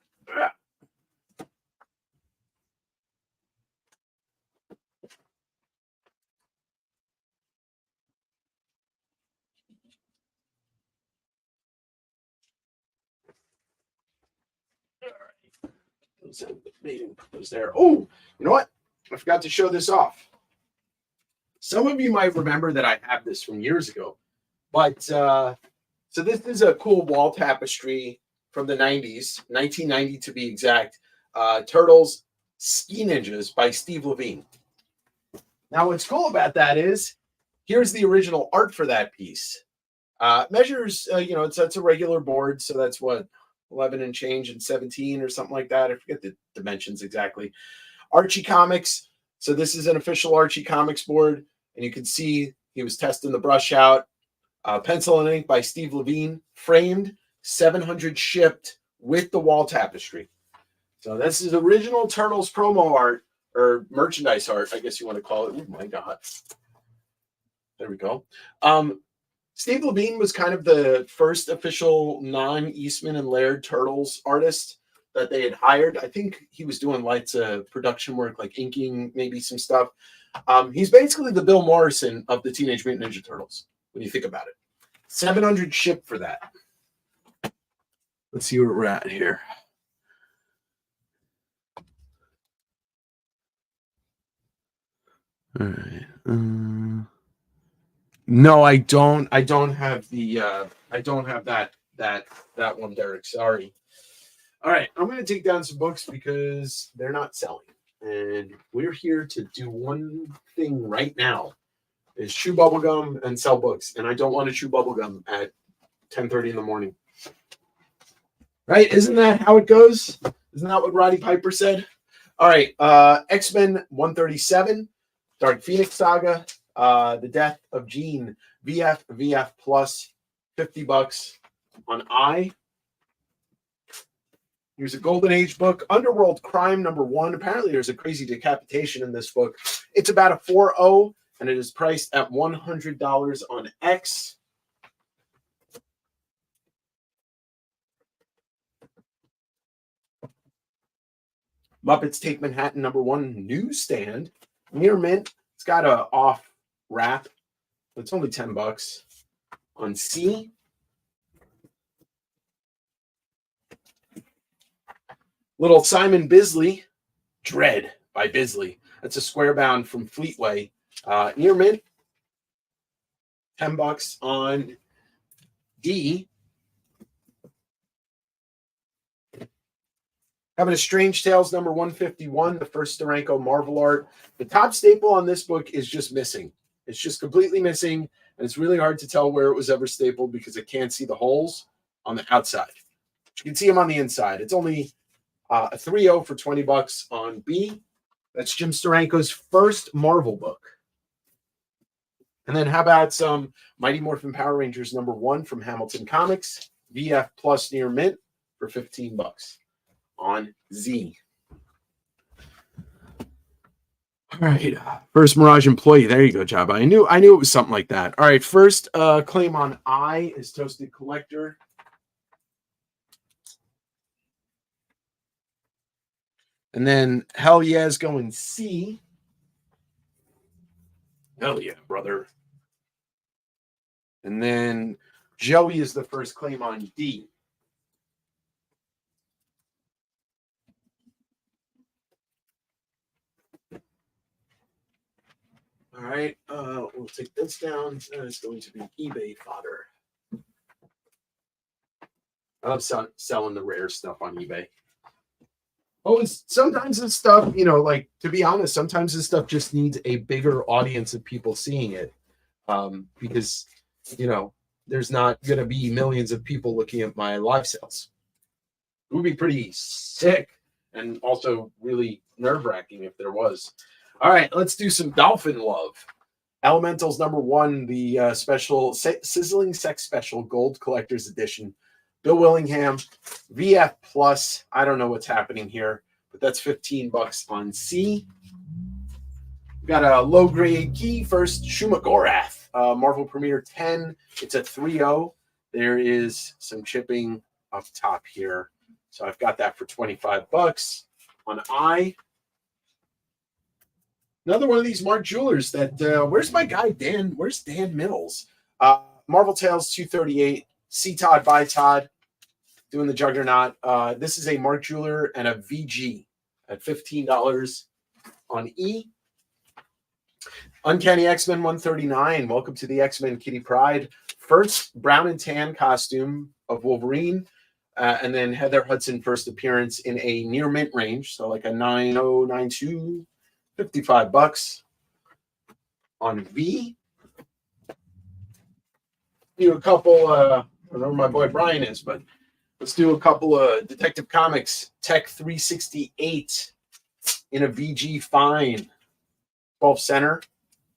Was there? Oh, you know what? I forgot to show this off. Some of you might remember that I have this from years ago, but so this is a cool wall tapestry from the 90s, 1990 to be exact. Turtles Ski Ninjas by Steve Levine. Now, what's cool about that is here's the original art for that piece. Measures, it's a regular board, so that's what 11 and change and 17 or something like that. I forget the dimensions exactly. Archie Comics. So this is an official Archie Comics board, and you can see he was testing the brush out. Pencil and ink by Steve Levine, framed, 700 shipped with the wall tapestry. So this is original Turtles promo art or merchandise art, I guess you want to call it. Oh my God. There we go. Steve Levine was kind of the first official non-Eastman and Laird Turtles artist that they had hired. I think he was doing lights production work, like inking, maybe some stuff. He's basically the Bill Morrison of the Teenage Mutant Ninja Turtles, when you think about it. 700 shipped for that. Let's see where we're at here. All right. No, I don't. I don't have the. I don't have that one, Derek. Sorry. All right, I'm going to take down some books because they're not selling, and we're here to do one thing right now: is chew bubblegum and sell books. And I don't want to chew bubblegum at 10:30 in the morning. Right? Isn't that how it goes? Isn't that what Roddy Piper said? All right, X-Men 137, Dark Phoenix Saga. The Death of Jean, VF plus, $50 on I. Here's a Golden Age book, Underworld Crime #1. Apparently, there's a crazy decapitation in this book. It's about a 4.0, and it is priced at $100 on X. Muppets Take Manhattan #1 newsstand, near mint. It's got a off wrap. It's only $10 on C. Little Simon Bisley, Dread by Bisley. That's a square bound from Fleetway. Near mint, $10 on D. Having a Strange Tales #151, the first Steranko Marvel art. The top staple on this book is just missing. It's just completely missing, and it's really hard to tell where it was ever stapled because I can't see the holes on the outside. You can see them on the inside. It's only a 3.0 for $20 on B. That's Jim Steranko's first Marvel book. And then how about some Mighty Morphin Power Rangers #1 from Hamilton Comics, VF plus near mint for $15 on Z. All right, first Mirage Employee. There you go, Jabba. I knew it was something like that. All right, first claim on I is Toasted Collector. And then Hell Yeah is going C. Hell yeah, brother. And then Joey is the first claim on D. All right, we'll take this down. That is going to be eBay fodder. I love selling the rare stuff on eBay. Oh, sometimes this stuff, you know, like, to be honest, sometimes this stuff just needs a bigger audience of people seeing it. Because, you know, there's not going to be millions of people looking at my live sales. It would be pretty sick and also really nerve-wracking if there was. All right, let's do some dolphin love. Elementals #1, the special Sizzling Sex Special Gold Collector's Edition. Bill Willingham, VF Plus. I don't know what's happening here, but that's $15 on C. We've got a low-grade key first, Shumagorath, Marvel Premiere 10. It's a 3.0. There is some chipping up top here. So I've got that for $25 on I. Another one of these Mark Jewelers that, where's my guy, Dan? Where's Dan Mills? Marvel Tales 238, C Todd by Todd, doing the Juggernaut. This is a Mark Jeweler and a VG at $15 on E. Uncanny X-Men 139. Welcome to the X-Men Kitty Pride. First brown and tan costume of Wolverine. And then Heather Hudson first appearance in a near mint range. So like a 9092, $55 on V. Do a couple, I don't know where my boy Brian is, but let's do a couple of Detective Comics. Tech 368 in a VG fine. 12 center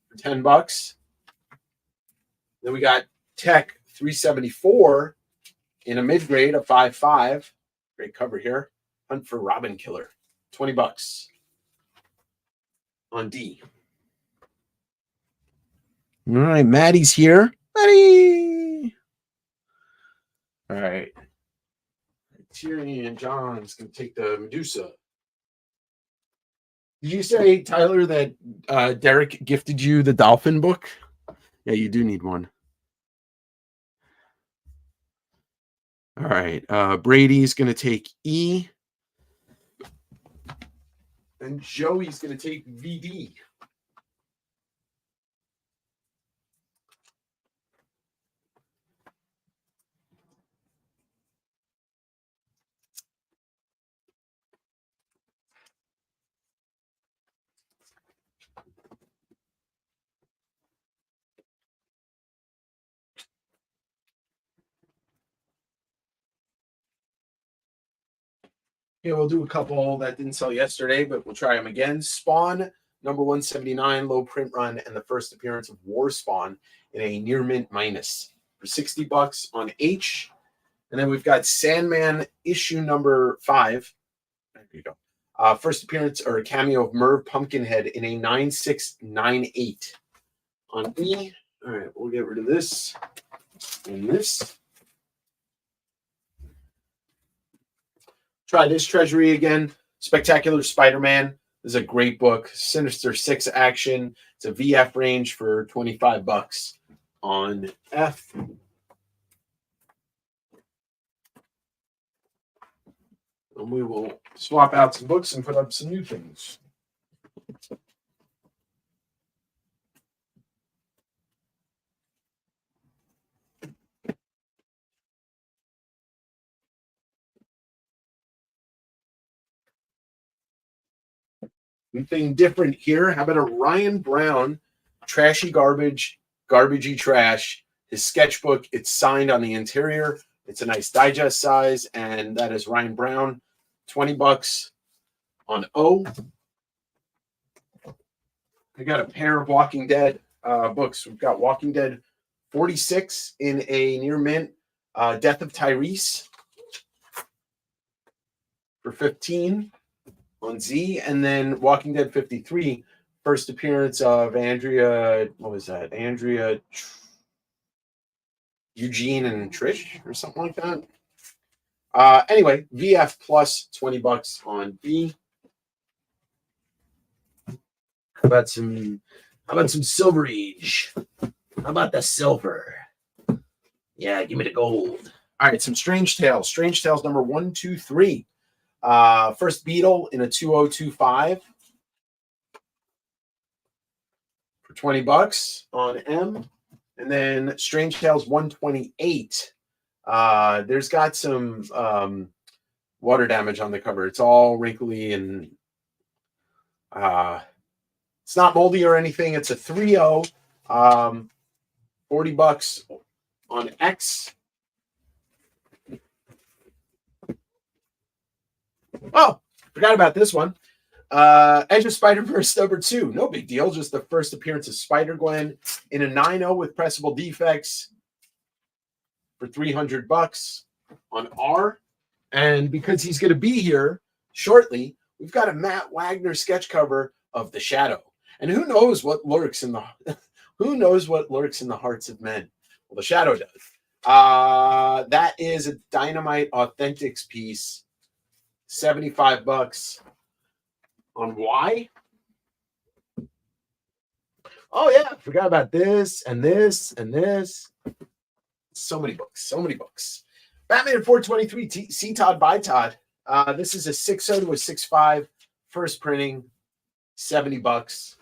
for $10. Then we got Tech 374 in a mid grade, a 5.5. Great cover here. Hunt for Robin Killer. $20 on D. All right, Maddie's here. Maddie. All right. Tyrion John's going to take the Medusa. Did you say, Tyler, that Derek gifted you the Dolphin book? Yeah, you do need one. All right. Brady's going to take E. And Joey's going to take VD. Yeah, we'll do a couple that didn't sell yesterday, but we'll try them again. Spawn, #179, low print run, and the first appearance of War Spawn in a near mint minus for $60 on H. And then we've got Sandman issue #5. There you go. First appearance or a cameo of Merv Pumpkinhead in a 9698 on E. All right, we'll get rid of this and this. Try this treasury again. Spectacular Spider-Man. This is a great book. Sinister Six action. It's a VF range for $25 on F. And we will swap out some books and put up some new things. Anything different here? How about a Ryan Brown, trashy garbage, garbagey trash? His sketchbook, it's signed on the interior. It's a nice digest size, and that is Ryan Brown, $20 on O. I got a pair of Walking Dead books. We've got Walking Dead 46 in a near mint, Death of Tyrese for $15 on Z, and then Walking Dead 53, first appearance of Andrea, what was that? Andrea, Eugene, and Trish, or something like that. Anyway, VF plus $20 on B. How about some Silver Age? How about the silver? Yeah, give me the gold. All right, some Strange Tales. Strange Tales #123. First Beetle in a 2025 for $20 on M. And then Strange Tales 128 There's got some water damage on the cover. It's all wrinkly and it's not moldy or anything. It's a 3.0, $40 on X. Oh, forgot about this one. Edge of Spider-Verse #2. No big deal. Just the first appearance of Spider-Gwen in a 9.0 with pressable defects for $300 on R. And because he's going to be here shortly, we've got a Matt Wagner sketch cover of The Shadow. And who knows what lurks in the hearts of men? Well, The Shadow does. That is a Dynamite Authentics piece. $75 on Y. Oh yeah, forgot about this and this and this. So many books. Batman 423 C Todd by Todd. This is a 6.0 to a 6.5 first printing, $70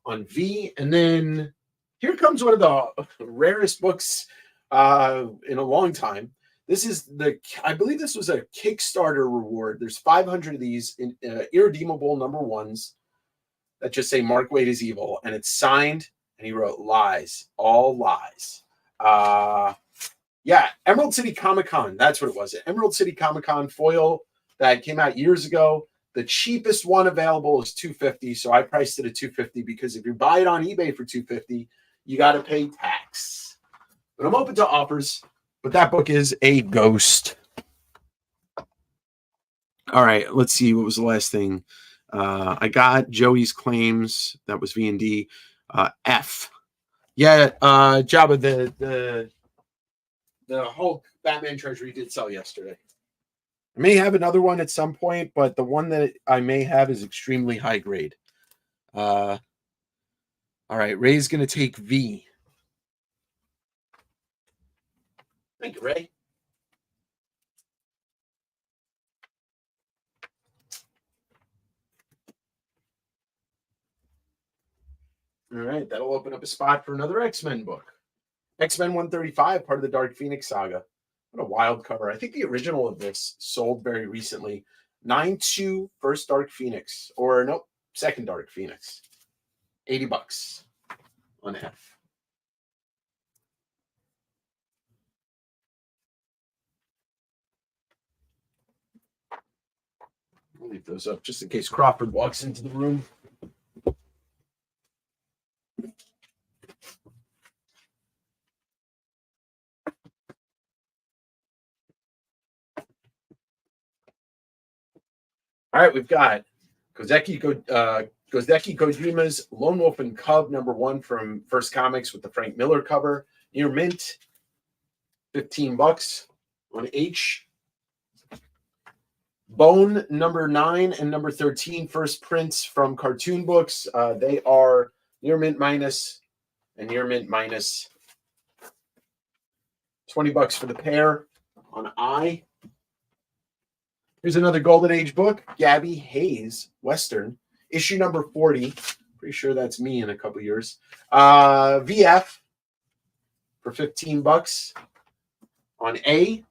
on V. And then here comes one of the rarest books in a long time. This is I believe this was a Kickstarter reward. There's 500 of these in irredeemable #1s that just say Mark Waid is evil, and it's signed, and he wrote lies, all lies. Yeah, Emerald City Comic-Con, that's what it was. Emerald City Comic-Con foil that came out years ago. The cheapest one available is $250, so I priced it at $250 because if you buy it on eBay for $250, you got to pay tax. But I'm open to offers. But that book is a ghost. All right, let's see. What was the last thing? I got Joey's Claims. That was V&D. F. Yeah, Jabba, the Hulk Batman treasury did sell yesterday. I may have another one at some point, but the one that I may have is extremely high grade. All right, Ray's going to take V. Thank you, Ray. All right, that'll open up a spot for another X-Men book. X-Men 135, part of the Dark Phoenix saga. What a wild cover. I think the original of this sold very recently. 9.2 first Dark Phoenix. Or nope, second Dark Phoenix. $80 on F. I'll leave those up just in case Crawford walks into the room. All right, we've got Kozeki Kojima's Lone Wolf and Cub #1 from First Comics with the Frank Miller cover. Near mint, $15 on H. Bone #9 and #13 first prints from Cartoon Books. They are near mint minus and near mint minus. $20 for the pair on I. Here's another Golden Age book, Gabby Hayes Western, issue number 40. Pretty sure that's me in a couple years. VF for $15 on A.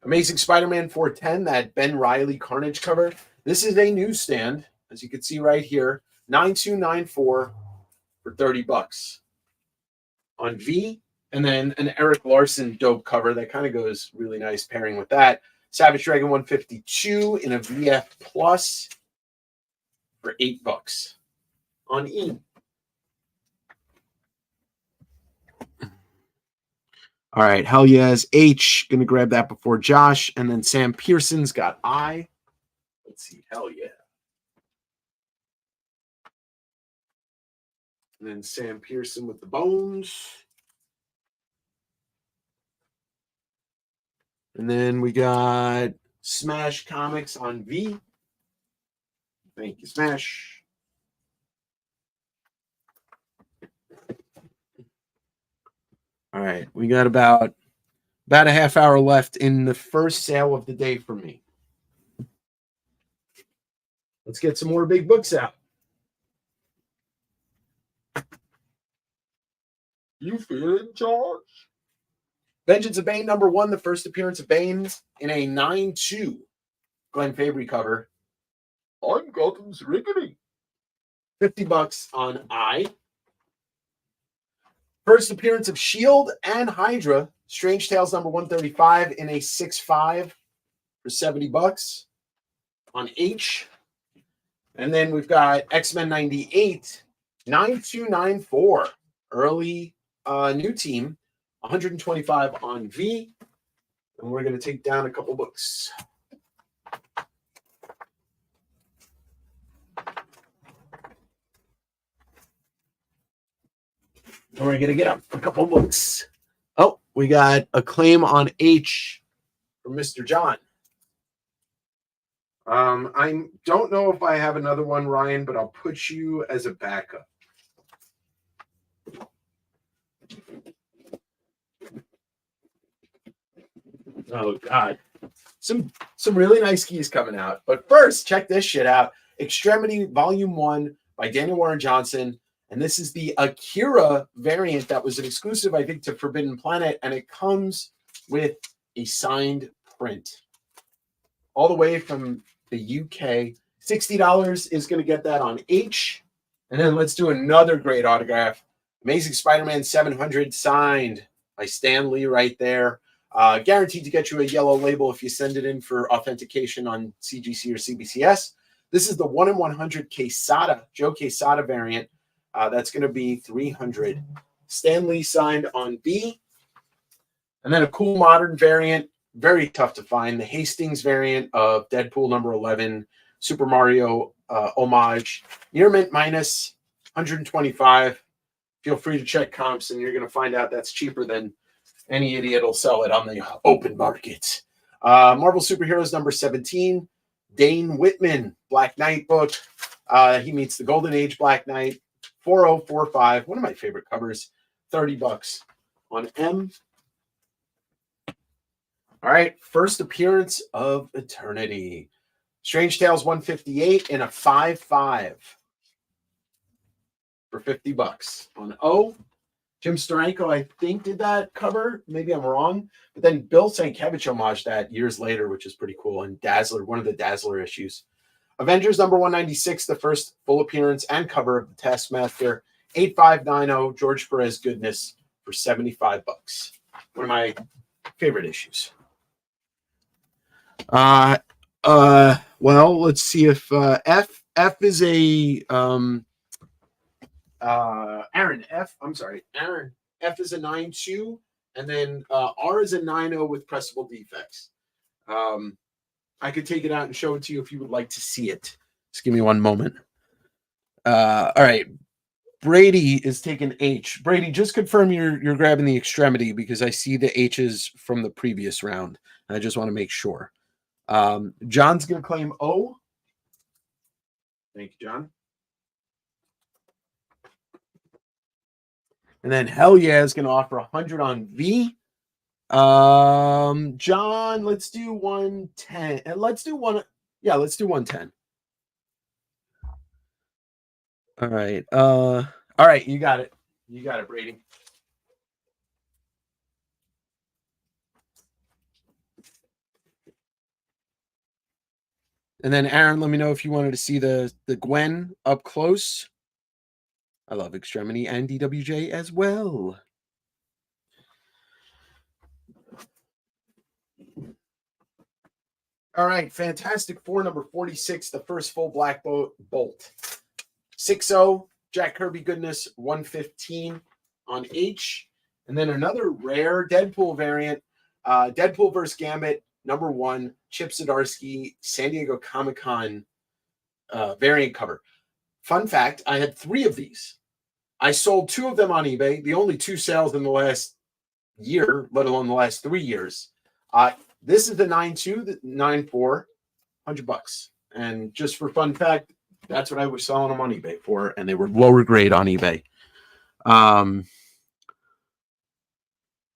Amazing Spider-Man 410, that Ben Reilly Carnage cover. This is a newsstand, as you can see right here, 9294 for $30 on V. And then an Eric Larson dope cover that kind of goes really nice pairing with that. Savage Dragon 152 in a VF Plus for $8 on E. All right, hell yes. H, gonna grab that before Josh, and then Sam Pearson's got I. Let's see, hell yeah. And then Sam Pearson with the bones. And then we got Smash Comics on V. Thank you, Smash. All right, we got about a half hour left in the first sale of the day for me. Let's get some more big books out. You feel in charge? Vengeance of Bane #1, the first appearance of Bane in a 9-2 Glenn Fabry cover. I'm Gotham's Rickety. $50 on I. First appearance of Shield and Hydra, Strange Tales #135 in a 6-5 for $70 on H. And then we've got X-Men 98, 9294, early new team, 125 on V. And we're going to take down a couple books. And we're going to get up a couple books. Oh, we got a claim on H from Mr. John. I don't know if I have another one, Ryan, but I'll put you as a backup. Oh, God. Some really nice keys coming out. But first, check this shit out. Extremity Volume 1 by Daniel Warren Johnson. And this is the Akira variant that was an exclusive, I think, to Forbidden Planet. And it comes with a signed print. All the way from the UK. $60 is going to get that on H. And then let's do another great autograph. Amazing Spider-Man 700 signed by Stan Lee right there. Guaranteed to get you a yellow label if you send it in for authentication on CGC or CBCS. This is the 1-in-100 Quesada, Joe Quesada variant. That's going to be $300. Stan Lee signed on B. And then a cool modern variant, very tough to find. The Hastings variant of Deadpool #11, Super Mario homage. Near mint minus 125. Feel free to check comps, and you're going to find out that's cheaper than any idiot will sell it on the open market. Marvel Superheroes #17, Dane Whitman, Black Knight book. He meets the Golden Age Black Knight, 4045. One of my favorite covers, $30 on M. All right, first appearance of Eternity. Strange Tales 158 in a 5-5 for $50 on O. Jim Steranko, I think, did that cover. Maybe I'm wrong. But then Bill Sienkiewicz homaged that years later, which is pretty cool. And Dazzler, one of the Dazzler issues. Avengers #196, the first full appearance and cover of the Taskmaster. 8590, George Perez goodness for $75. One of my favorite issues. Well, let's see if F is a Aaron F. I'm sorry, Aaron F is a 9-2, and then R is a 9-0 with pressable defects. I could take it out and show it to you if you would like to see it. Just give me one moment. All right. Brady is taking H. Brady, just confirm you're grabbing the extremity because I see the H's from the previous round. I just want to make sure. John's going to claim O. Thank you, John. And then Hell Yeah is going to offer 100 on V. John, let's do 110. And let's do 110. All right. All right, you got it. You got it, Brady. And then Aaron, let me know if you wanted to see the Gwen up close. I love Extremity and DWJ as well. All right, Fantastic Four #46, the first full black bolt. 6-0, Jack Kirby goodness, 115 on H. And then another rare Deadpool variant, Deadpool vs. Gambit #1, Chip Zdarsky, San Diego Comic-Con variant cover. Fun fact, I had 3 of these. I sold 2 of them on eBay, the only 2 sales in the last year, let alone the last 3 years. This is the 9-2, the 9-4, $100. And just for fun fact, that's what I was selling them on eBay for, and they were lower grade on eBay.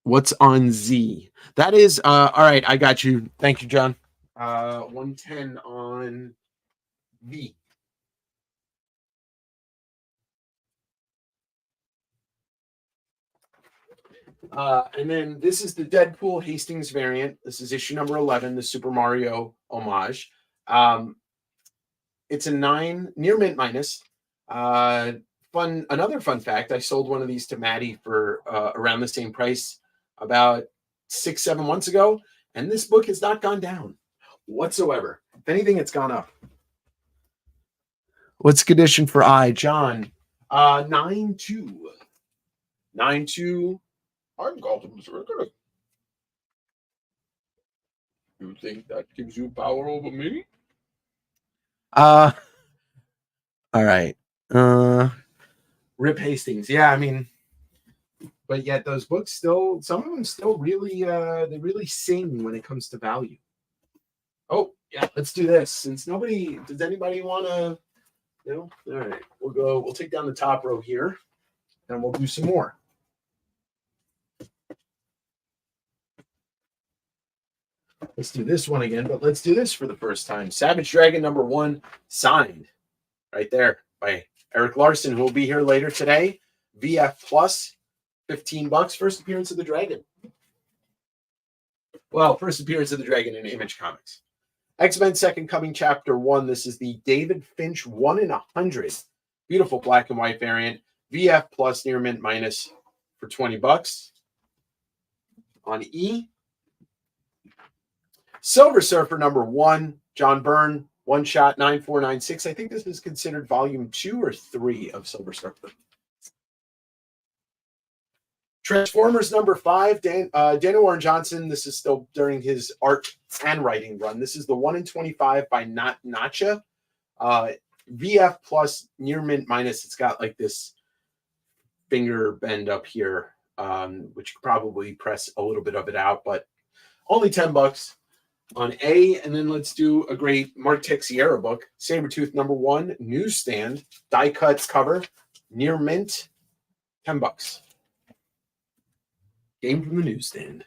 What's on Z? That is, all right, I got you. Thank you, John. 110 on V. And then this is the Deadpool Hastings variant. This is issue number 11, the Super Mario homage. It's a 9, near mint minus. Another fun fact, I sold one of these to Maddie for around the same price about 6-7 months ago, and this book has not gone down whatsoever. If anything, it's gone up. What's condition for I, John? 9-2. 9-2. I'm Gotham's regular. You think that gives you power over me? All right. Rip Hastings. Yeah, I mean, but yet those books still, some of them still really, they really sing when it comes to value. Oh, yeah, let's do this. Since does anybody want to, all right, we'll take down the top row here and we'll do some more. Let's do this one again, but let's do this for the first time. Savage Dragon number 1, signed right there by Eric Larson, who will be here later today. VF Plus, $15. First appearance of the Dragon. Well, first appearance of the Dragon in Image Comics. X-Men Second Coming Chapter 1. This is the David Finch 1 in 100. Beautiful black and white variant. VF Plus, near mint minus for $20. On E. Silver Surfer number 1, John Byrne, one shot 9496. I think this is considered volume 2 or 3 of Silver Surfer. Transformers number 5, Daniel Warren Johnson. This is still during his art and writing run. This is the 1 in 25 by Nacha. VF Plus, near mint minus. It's got like this finger bend up here, which could probably press a little bit of it out, but only $10. On A, and then let's do a great Mark Texiera book, Sabretooth number 1, newsstand, die cuts cover, near mint, $10. Game from the newsstand.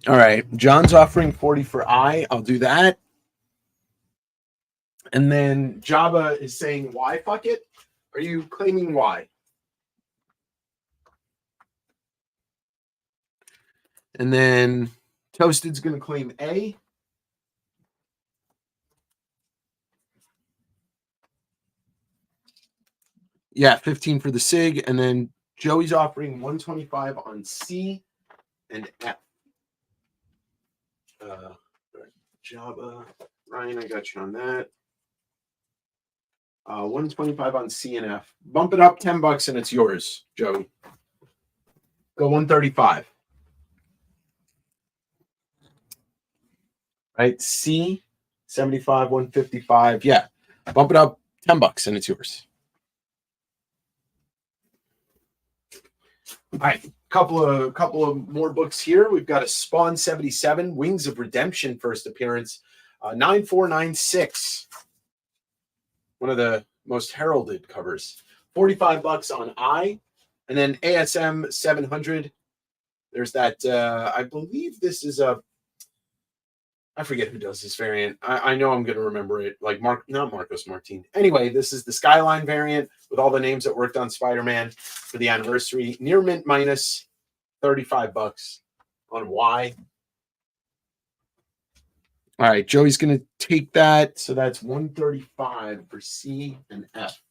All right, John's offering 40 for I. I'll do that. And then Jabba is saying, why fuck it? Are you claiming why? And then Toasted's going to claim A. Yeah, 15 for the SIG. And then Joey's offering 125 on C and F. Jabba. Ryan, I got you on that. 125 on C and F. Bump it up $10 and it's yours, Joey. Go 135. Right, C, 75, 155. Yeah, bump it up $10 and it's yours. All right, couple of more books here. We've got a Spawn 77, Wings of Redemption first appearance, 9496. One of the most heralded covers. $45 on I, and then ASM 700. There's that. I believe this is a. I forget who does this variant. I know I'm going to remember it. Like not Marcos Martin. Anyway, this is the Skyline variant with all the names that worked on Spider-Man for the anniversary. Near mint minus, $35 on Y. All right, Joey's going to take that. So that's 135 for C and F.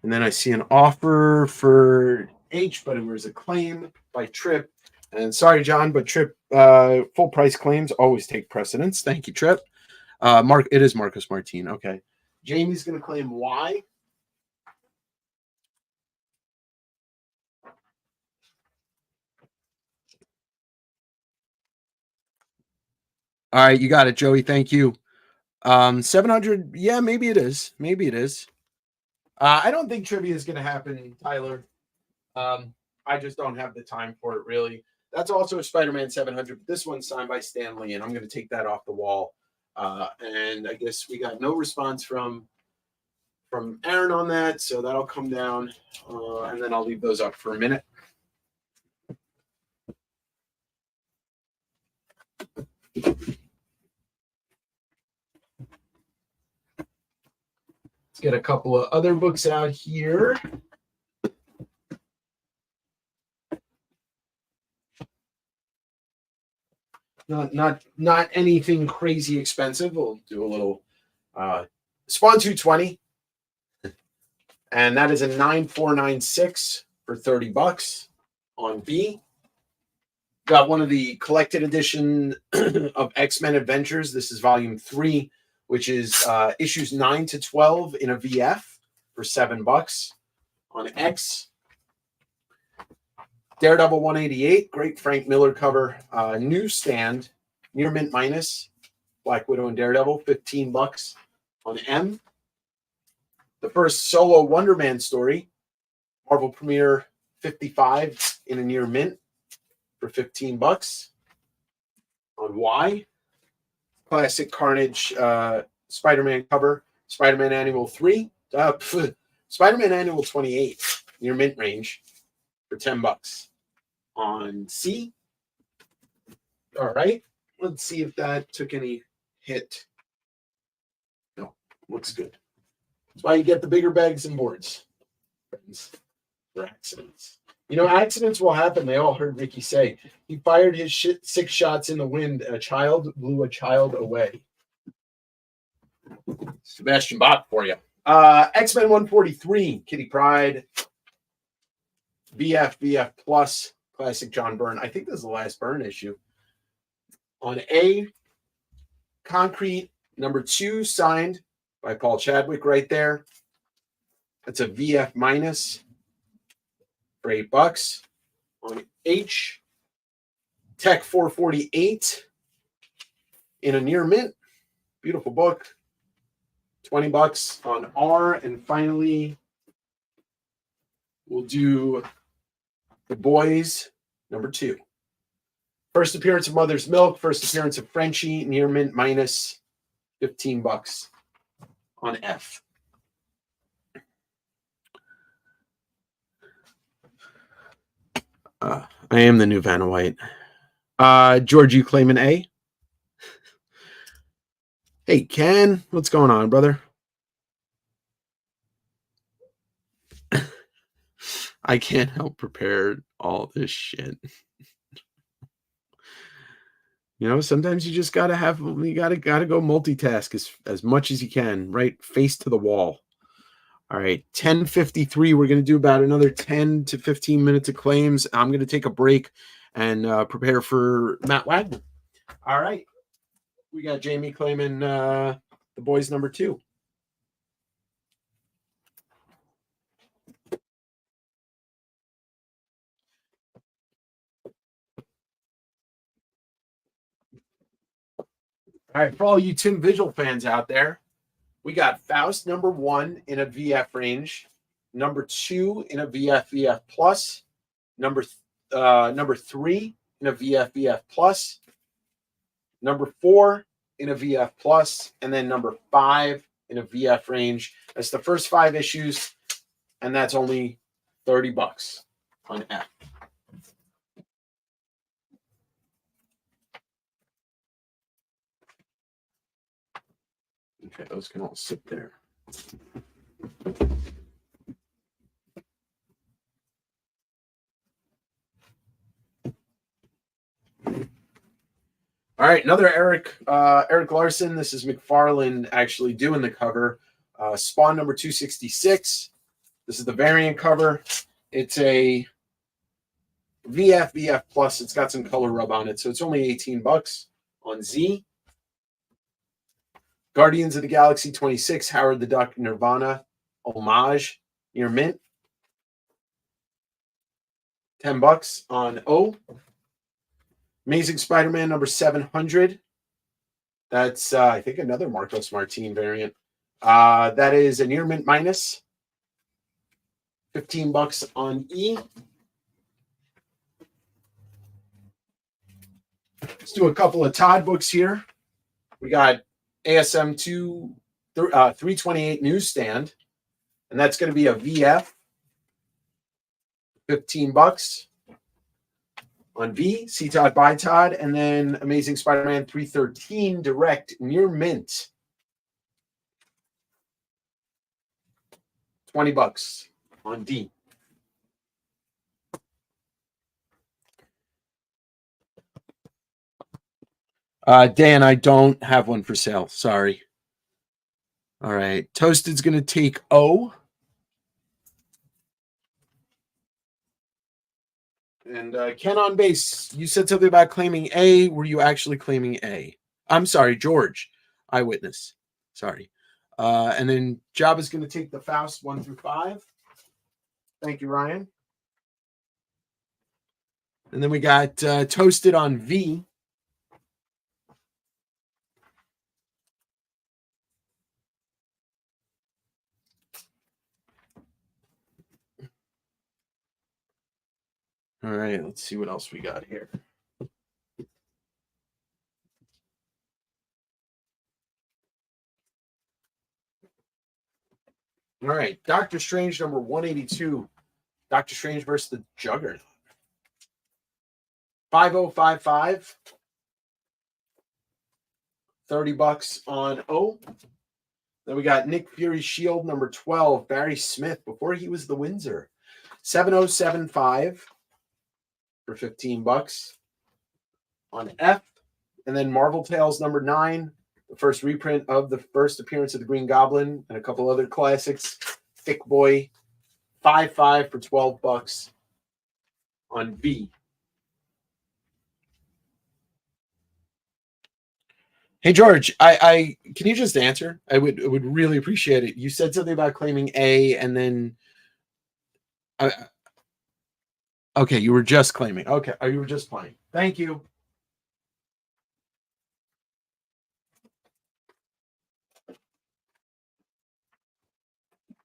And then I see an offer for H, but it was a claim by Trip. And sorry, John, but Trip, full price claims always take precedence. Thank you, Trip. It is Marcos Martin. Okay. Jamie's going to claim Y. All right, you got it, Joey. Thank you. 700. Yeah, maybe it is. Maybe it is. I don't think trivia is going to happen, Tyler. I just don't have the time for it, really. That's also a Spider-Man 700. This one's signed by Stan Lee, and I'm going to take that off the wall. And I guess we got no response from from Aaron on that, so that'll come down, and then I'll leave those up for a minute. Let's get a couple of other books out here. Not anything crazy expensive. We'll do a little Spawn 220. And that is a 9496 for $30 on B. Got one of the collected edition of X-Men Adventures. This is volume 3, which is issues 9 to 12 in a VF for $7 on X. Daredevil 188, great Frank Miller cover. Newsstand, near mint minus, Black Widow and Daredevil, $15 on M. The first solo Wonder Man story, Marvel Premiere 55 in a near mint for $15 on Y. Classic Carnage Spider-Man cover, Spider-Man Annual 3, Spider-Man Annual 28 near mint range for $10 on C. All right, let's see if that took any hit. No, looks good. That's why you get the bigger bags and boards, friends, for accidents. You know, accidents will happen. They all heard Ricky say. He fired his 6 shots in the wind. A child blew a child away. Sebastian Bach for you. X-Men 143, Kitty Pryde. VF Plus, classic John Byrne. I think this is the last Byrne issue. On A, Concrete number 2, signed by Paul Chadwick right there. That's a VF minus for $8. On H, Tech 448 in a near mint. Beautiful book. $20 on R. And finally, we'll do The Boys number 2. First appearance of Mother's Milk, first appearance of Frenchie, near mint minus $15 on F. I am the new Vanna White. George, you claiming A? Hey, Ken, what's going on, brother? I can't help prepare all this shit. You know, sometimes you just gotta go multitask as much as you can, right? Face to the wall. All right, 10:53. We're gonna do about another 10 to 15 minutes of claims. I'm gonna take a break and prepare for Matt Wagner. All right, we got Jamie claiming The Boys number 2. All right, for all you Tim Vigil fans out there, we got Faust number 1 in a VF range, number 2 in a VF plus, number 3 in a VF plus, number 4 in a VF plus, and then number 5 in a VF range. That's the first 5 issues, and that's only $30 on F. Okay, those can all sit there. All right, another Eric Larson. This is McFarlane actually doing the cover. Spawn number 266. This is the variant cover. It's a VF plus. It's got some color rub on it, so it's only $18 on Z. Guardians of the Galaxy 26, Howard the Duck, Nirvana, homage, near mint. $10 on O. Amazing Spider-Man number 700. That's, I think, another Marcos Martin variant. That is a near mint minus. $15 on E. Let's do a couple of Todd books here. We got ASM 328 Newsstand. And that's going to be a VF, $15 on V, C Todd by Todd, and then Amazing Spider-Man 313 direct near mint, $20 on D. Dan, I don't have one for sale. Sorry. All right. Toasted's going to take O. And Ken on base, you said something about claiming A. Were you actually claiming A? I'm sorry, George. Eyewitness. Sorry. And then Job is going to take the Faust 1 through 5. Thank you, Ryan. And then we got Toasted on V. All right, let's see what else we got here. All right, Doctor Strange number 182. Doctor Strange versus the Juggernaut. 5055. $30 on O. Then we got Nick Fury Shield number 12, Barry Smith, before he was the Windsor. 7075 for $15 on F. And then Marvel Tales number 9, the first reprint of the first appearance of the Green Goblin and a couple other classics. Thick Boy, 5.5 for $12 on V. Hey George, I can you just answer? I would really appreciate it. You said something about claiming A, and then okay, you were just claiming. Okay, you were just playing. Thank you.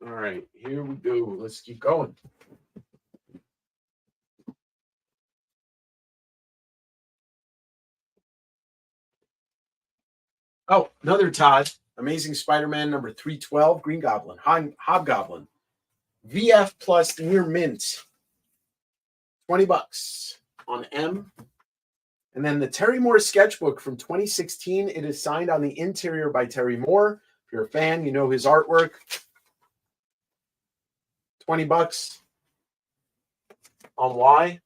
All right, here we go. Let's keep going. Oh, another Todd. Amazing Spider-Man number 312, Green Goblin, Hobgoblin. VF plus near mint. $20 on M. And then the Terry Moore sketchbook from 2016. It is signed on the interior by Terry Moore. If you're a fan, you know his artwork. $20 on Y.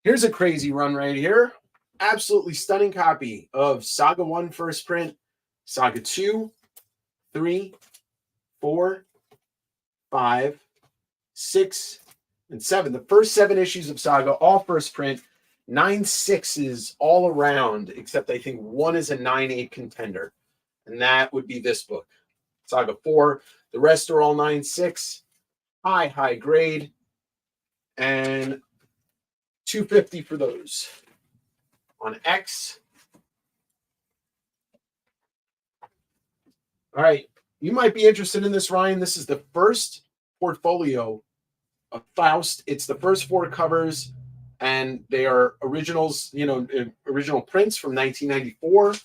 Here's a crazy run right here. Absolutely stunning copy of Saga 1 first print, Saga 2, 3, 4, 5, 6, and 7. The first 7 issues of Saga, all first print, 9 6s all around, except I think one is a 9-8 contender. And that would be this book, Saga 4. The rest are all 9-6, high grade, and $250 for those. On X. All right, you might be interested in this, Ryan. This is the first portfolio of Faust. It's the first 4 covers, and they are originals, original prints from 1994.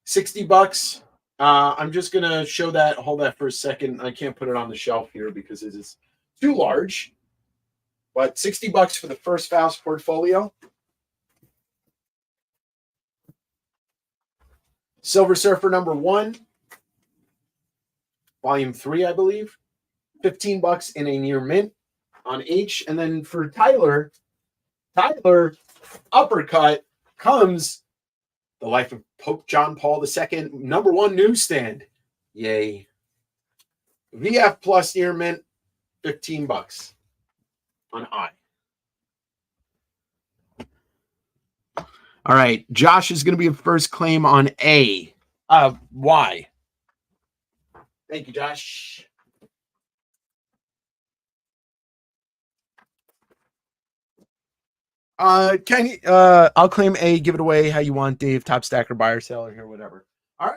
$60. I'm just gonna hold that for a second. I can't put it on the shelf here because it is too large. But $60 for the first Faust portfolio. Silver Surfer number 1, volume 3, I believe. $15 in a near mint on H. And then for Tyler Uppercut comes The Life of Pope John Paul II, number 1 newsstand. Yay. VF plus near mint, $15 on I. All right. Josh is going to be a first claim on A. Y. Thank you, Josh. I'll claim A, give it away how you want, Dave. Top stacker, buyer, seller here, whatever. All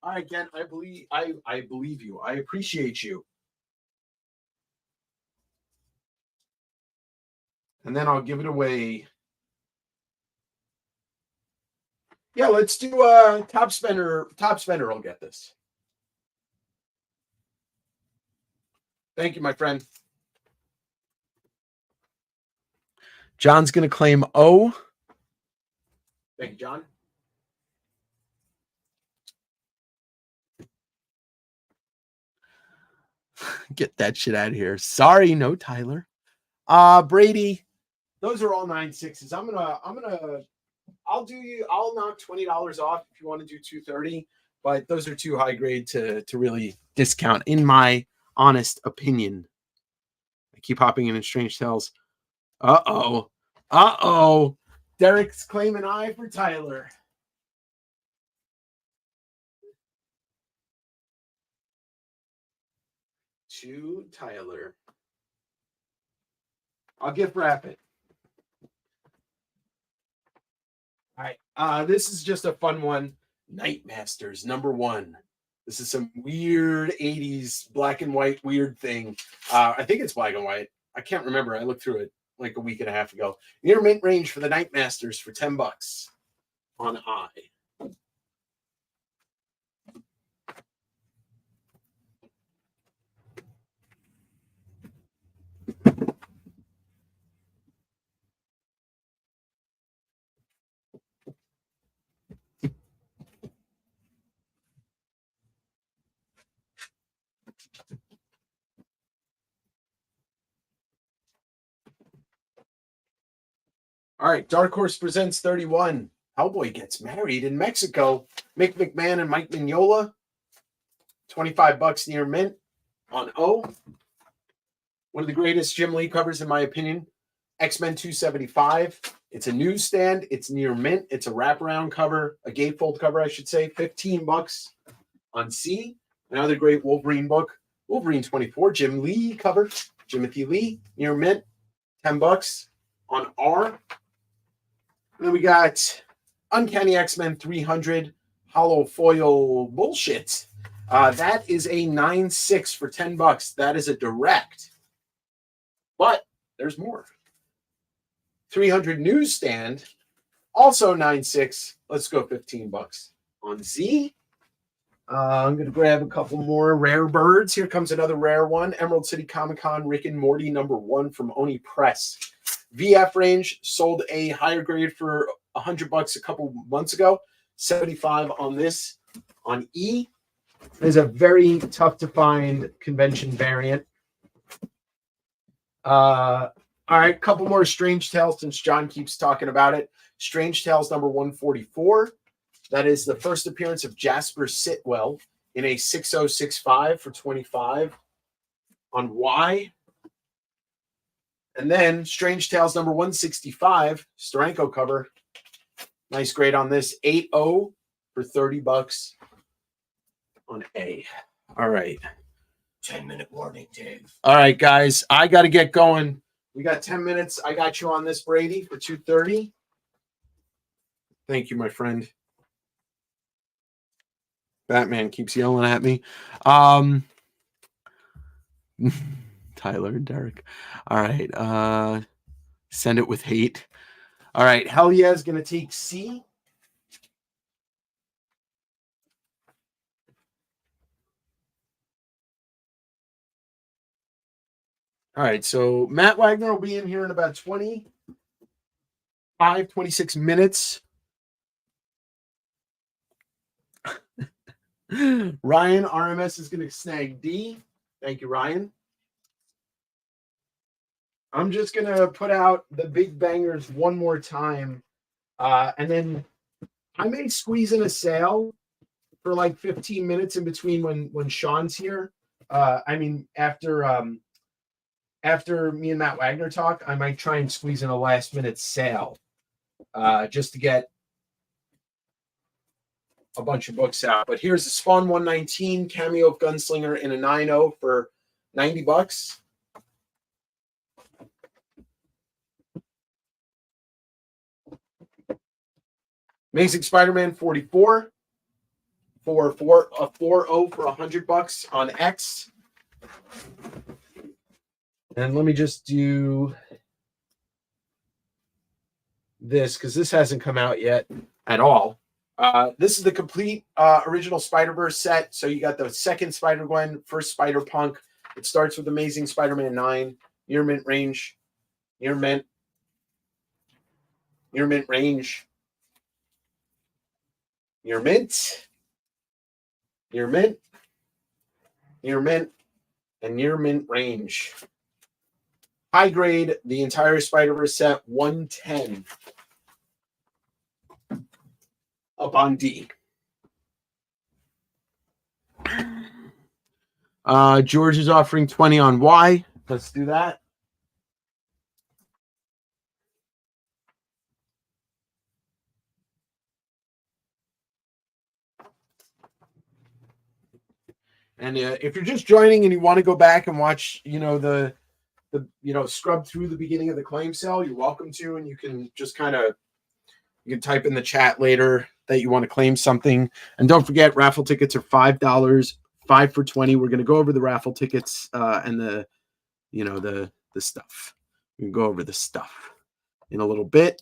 right, Ken. I believe you. I appreciate you. And then I'll give it away Yeah, let's do top spender. Top spender will get this. Thank you, my friend. John's going to claim O. Thank you, John. Get that shit out of here. Sorry, no Tyler. Brady, those are all 9.6s. I'll knock $20 off if you want to do 230, but those are too high grade to really discount, in my honest opinion. I keep hopping in Strange Tales. Uh-oh. Derek's claiming I for Tyler. To Tyler. I'll gift wrap it. All right. This is just a fun one. Nightmasters #1. This is some weird 80s black and white weird thing. I think it's black and white. I can't remember. I looked through it like a week and a half ago. Near mint range for the Nightmasters for $10 on I. All right, Dark Horse presents 31. Hellboy gets married in Mexico. Mick McMahon and Mike Mignola. $25 near mint on O. One of the greatest Jim Lee covers, in my opinion. X-Men 275. It's a newsstand. It's near mint. It's a wraparound cover, a gatefold cover, I should say. $15 on C. Another great Wolverine book. Wolverine 24. Jim Lee cover. Timothy Lee near mint. $10 on R. And then we got Uncanny X-Men 300 hollow foil bullshit. That is a 9.6 for $10. That is a direct. But there's more. 300 newsstand, also 9.6. Let's go $15 on Z. I'm going to grab a couple more rare birds. Here comes another rare one. Emerald City Comic Con Rick and Morty #1 from Oni Press. VF range, sold a higher grade for $100 a couple months ago. 75 on this. On E, there's a very tough to find convention variant. All right, couple more Strange Tales since John keeps talking about it. Strange Tales #144. That is the first appearance of Jasper Sitwell in a 6065 for 25 on Y. And then Strange Tales #165, Steranko cover. Nice grade on this. 8.0 for $30 on A. All right. 10-minute warning, Dave. All right, guys. I got to get going. We got 10 minutes. I got you on this, Brady, for 230. Thank you, my friend. Batman keeps yelling at me. Tyler and Derek. All right. Send it with hate. All right. Hell yeah is going to take C. All right. So Matt Wagner will be in here in about 26 minutes. Ryan RMS is going to snag D. Thank you, Ryan. I'm just going to put out the big bangers one more time. And then I may squeeze in a sale for like 15 minutes in between when Sean's here. After me and Matt Wagner talk, I might try and squeeze in a last minute sale just to get a bunch of books out. But here's the Spawn 119 cameo of Gunslinger in a 9.0 for $90. Amazing Spider-Man 44 for a 4.0 for $100 on X. And let me just do this because this hasn't come out yet at all. This is the complete original Spider-Verse set. So you got the second Spider-Gwen, first Spider-Punk. It starts with Amazing Spider-Man 9, near mint range, near mint range, near mint, near mint, near mint, and near mint range. High grade, the entire Spider-Verse set, 110. Up on D. George is offering 20 on Y. Let's do that. And if you're just joining and you want to go back and watch, the scrub through the beginning of the claim sale, you're welcome to, and you can just you can type in the chat later that you want to claim something. And don't forget, raffle tickets are $5, 5 for 20. We're going to go over the raffle tickets and the stuff. We can go over the stuff in a little bit.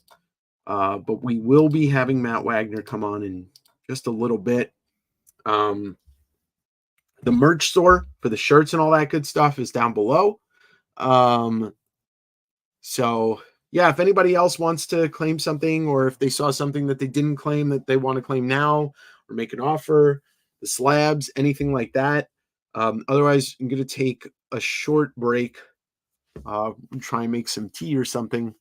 But we will be having Matt Wagner come on in just a little bit. The merch store for the shirts and all that good stuff is down below. So yeah, if anybody else wants to claim something, or if they saw something that they didn't claim that they want to claim now, or make an offer, the slabs, anything like that. Otherwise, I'm going to take a short break, try and make some tea or something,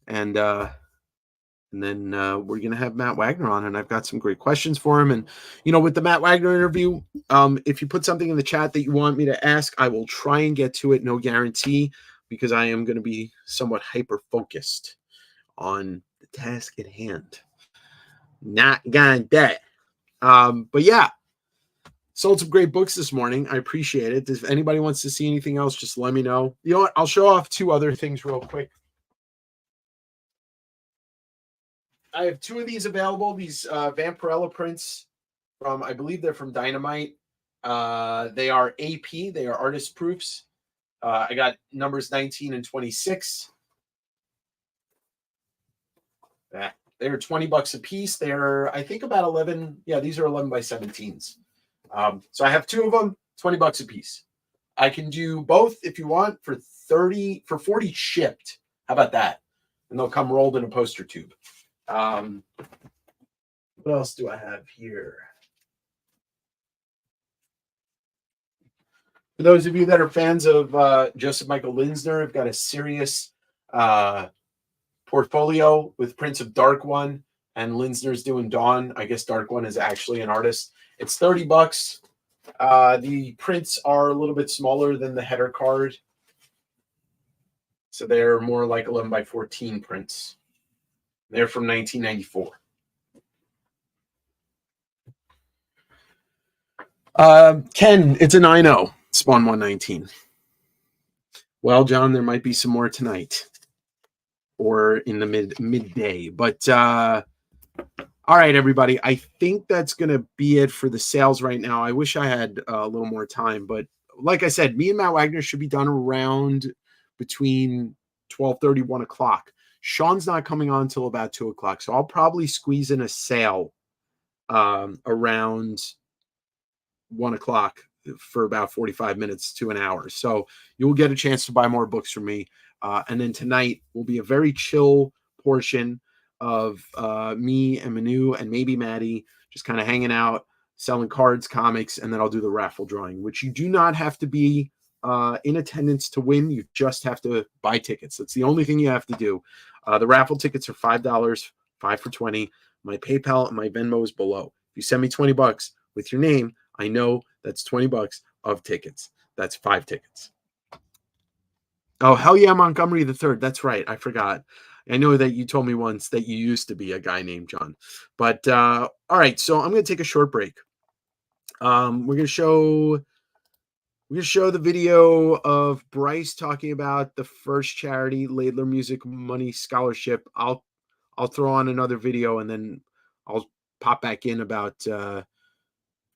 and then we're going to have Matt Wagner on, and I've got some great questions for him. And, with the Matt Wagner interview, if you put something in the chat that you want me to ask, I will try and get to it. No guarantee, because I am going to be somewhat hyper-focused on the task at hand. Not gonna that. But yeah, sold some great books this morning. I appreciate it. If anybody wants to see anything else, just let me know. You know what? I'll show off 2 other things real quick. I have 2 of these available. These Vampirella prints I believe they're from Dynamite. They are AP. They are artist proofs. I got numbers 19 and 26. They're $20 a piece. They're, I think, about 11. Yeah, these are 11 by 17s. So I have 2 of them, $20 a piece. I can do both if you want for 40 shipped. How about that? And they'll come rolled in a poster tube. What else do I have here? For those of you that are fans of Joseph Michael Linsner, I've got a serious portfolio with prints of Dark One, and Linsner's doing Dawn. I guess Dark One is actually an artist. It's $30. The prints are a little bit smaller than the header card, so they're more like 11 by 14 prints. They're from 1994. Ken, it's a 9-0. Spawn 119. Well, John, there might be some more tonight or in the midday. But all right, everybody. I think that's going to be it for the sales right now. I wish I had a little more time, but like I said, me and Matt Wagner should be done around between 12:30, 1 o'clock. Sean's not coming on until about 2 o'clock, so I'll probably squeeze in a sale around 1 o'clock for about 45 minutes to an hour. So you'll get a chance to buy more books from me. And then tonight will be a very chill portion of me and Manu and maybe Maddie just kind of hanging out, selling cards, comics, and then I'll do the raffle drawing, which you do not have to be in attendance to win. You just have to buy tickets. That's the only thing you have to do. The raffle tickets are $5, 5 for 20. My PayPal and my Venmo is below. If you send me $20 with your name, I know that's $20 of tickets. That's 5 tickets. Oh, hell yeah, Montgomery the Third. That's right. I forgot. I know that you told me once that you used to be a guy named John. But all right, so I'm going to take a short break. We're going to show the video of Bryce talking about the first charity, Laidler Music Money Scholarship. I'll throw on another video and then I'll pop back in about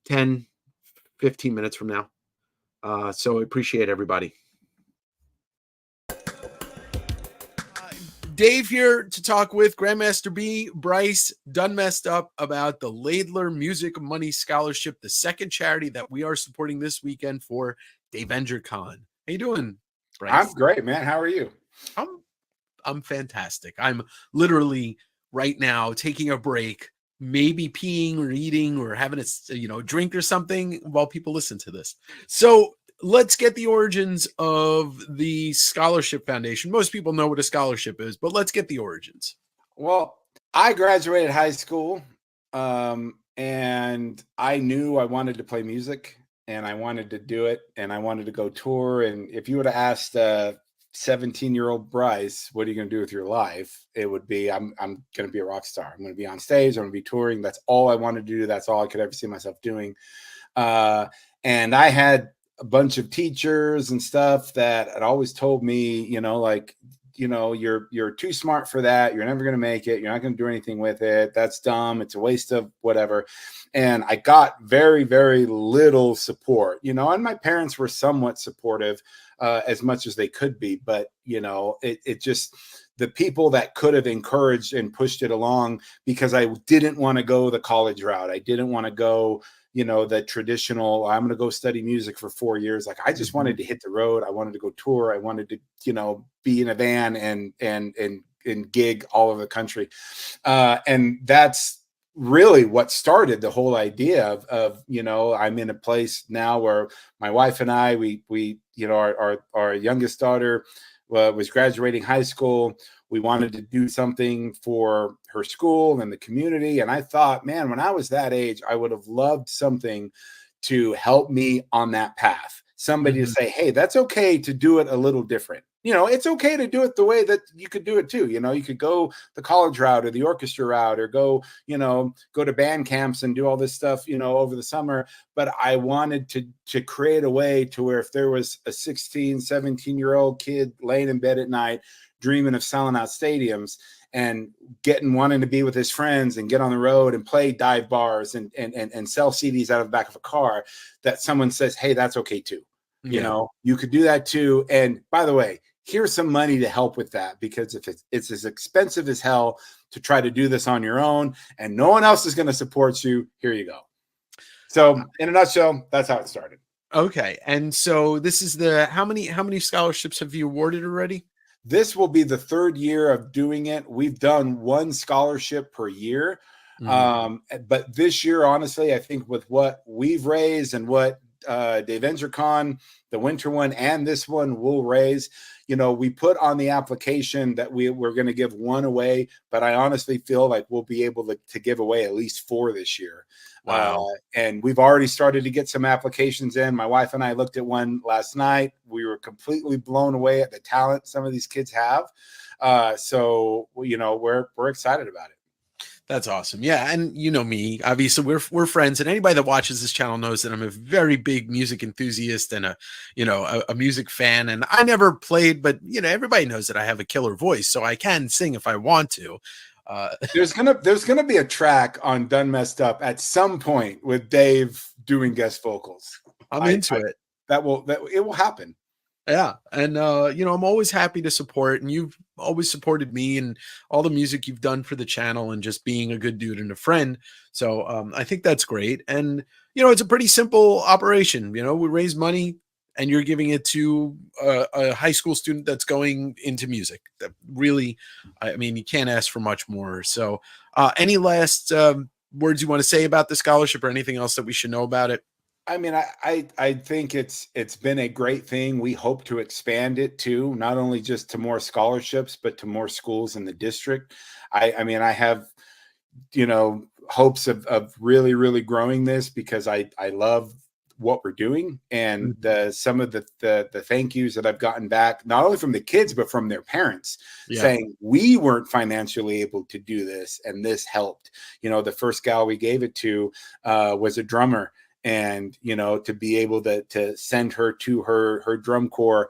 10, 15 minutes from now. So I appreciate everybody. Dave here to talk with Grandmaster B, Bryce, done messed up about the Laidler Music Money Scholarship, the second charity that we are supporting this weekend for Davenger Con. How you doing, Bryce? I'm great, man. How are you? I'm fantastic. I'm literally right now taking a break, maybe peeing or eating or having a drink or something while people listen to this. So let's get the origins of the Scholarship Foundation. Most people know what a scholarship is, but let's get the origins. Well, I graduated high school, and I knew I wanted to play music, and I wanted to do it, and I wanted to go tour. And if you would have asked 17-year-old Bryce, what are you going to do with your life? It would be, I'm going to be a rock star. I'm going to be on stage. I'm going to be touring. That's all I wanted to do. That's all I could ever see myself doing. And I had a bunch of teachers and stuff that had always told me, you're too smart for that. You're never going to make it. You're not going to do anything with it. That's dumb. It's a waste of whatever. And I got very, very little support, and my parents were somewhat supportive as much as they could be. But, it just, the people that could have encouraged and pushed it along, because I didn't want to go the college route. I didn't want to go, the traditional, I'm going to go study music for 4 years. Like, I just wanted to hit the road. I wanted to go tour. I wanted to, be in a van and gig all over the country. And that's really what started the whole idea of I'm in a place now where my wife and I, our youngest daughter was graduating high school. We wanted to do something for her school and the community. And I thought, man, when I was that age, I would have loved something to help me on that path. Somebody to say, hey, that's okay to do it a little different. It's okay to do it the way that you could do it too. You could go the college route or the orchestra route, or go to band camps and do all this stuff, over the summer. But I wanted to create a way to where if there was a 16, 17-year-old kid laying in bed at night, dreaming of selling out stadiums and wanting to be with his friends and get on the road and play dive bars and sell CDs out of the back of a car, that someone says, hey, that's okay too. You could do that too. And by the way, here's some money to help with that, because if it's as expensive as hell to try to do this on your own and no one else is going to support you, here you go. So in a nutshell, that's how it started. Okay. And so this is how many scholarships have you awarded already? This will be the third year of doing it. We've done one scholarship per year. But this year, honestly, I think with what we've raised and what Davenger Con, the winter one, and this one will raise, we put on the application that we're going to give one away, but I honestly feel like we'll be able to give away at least 4 this year. Wow. And we've already started to get some applications in. My wife and I looked at one last night. We were completely blown away at the talent some of these kids have. So we're excited about it. That's awesome. Yeah. And me, obviously we're friends, and anybody that watches this channel knows that I'm a very big music enthusiast and a music fan. And I never played, but everybody knows that I have a killer voice, so I can sing if I want to. There's gonna be a track on Done Messed Up at some point with Dave doing guest vocals. I'm into it. It will happen. Yeah. And, I'm always happy to support, and you've always supported me and all the music you've done for the channel and just being a good dude and a friend. So I think that's great. And, it's a pretty simple operation. We raise money and you're giving it to a high school student that's going into music. That really, you can't ask for much more. So any last words you want to say about the scholarship or anything else that we should know about it? I think it's been a great thing. We hope to expand it too, not only just to more scholarships, but to more schools in the district. I have, hopes of really, really growing this, because I love what we're doing, and some of the thank yous that I've gotten back, not only from the kids, but from their parents, saying we weren't financially able to do this, and this helped. The first gal we gave it to was a drummer. And, to be able to send her to her drum corps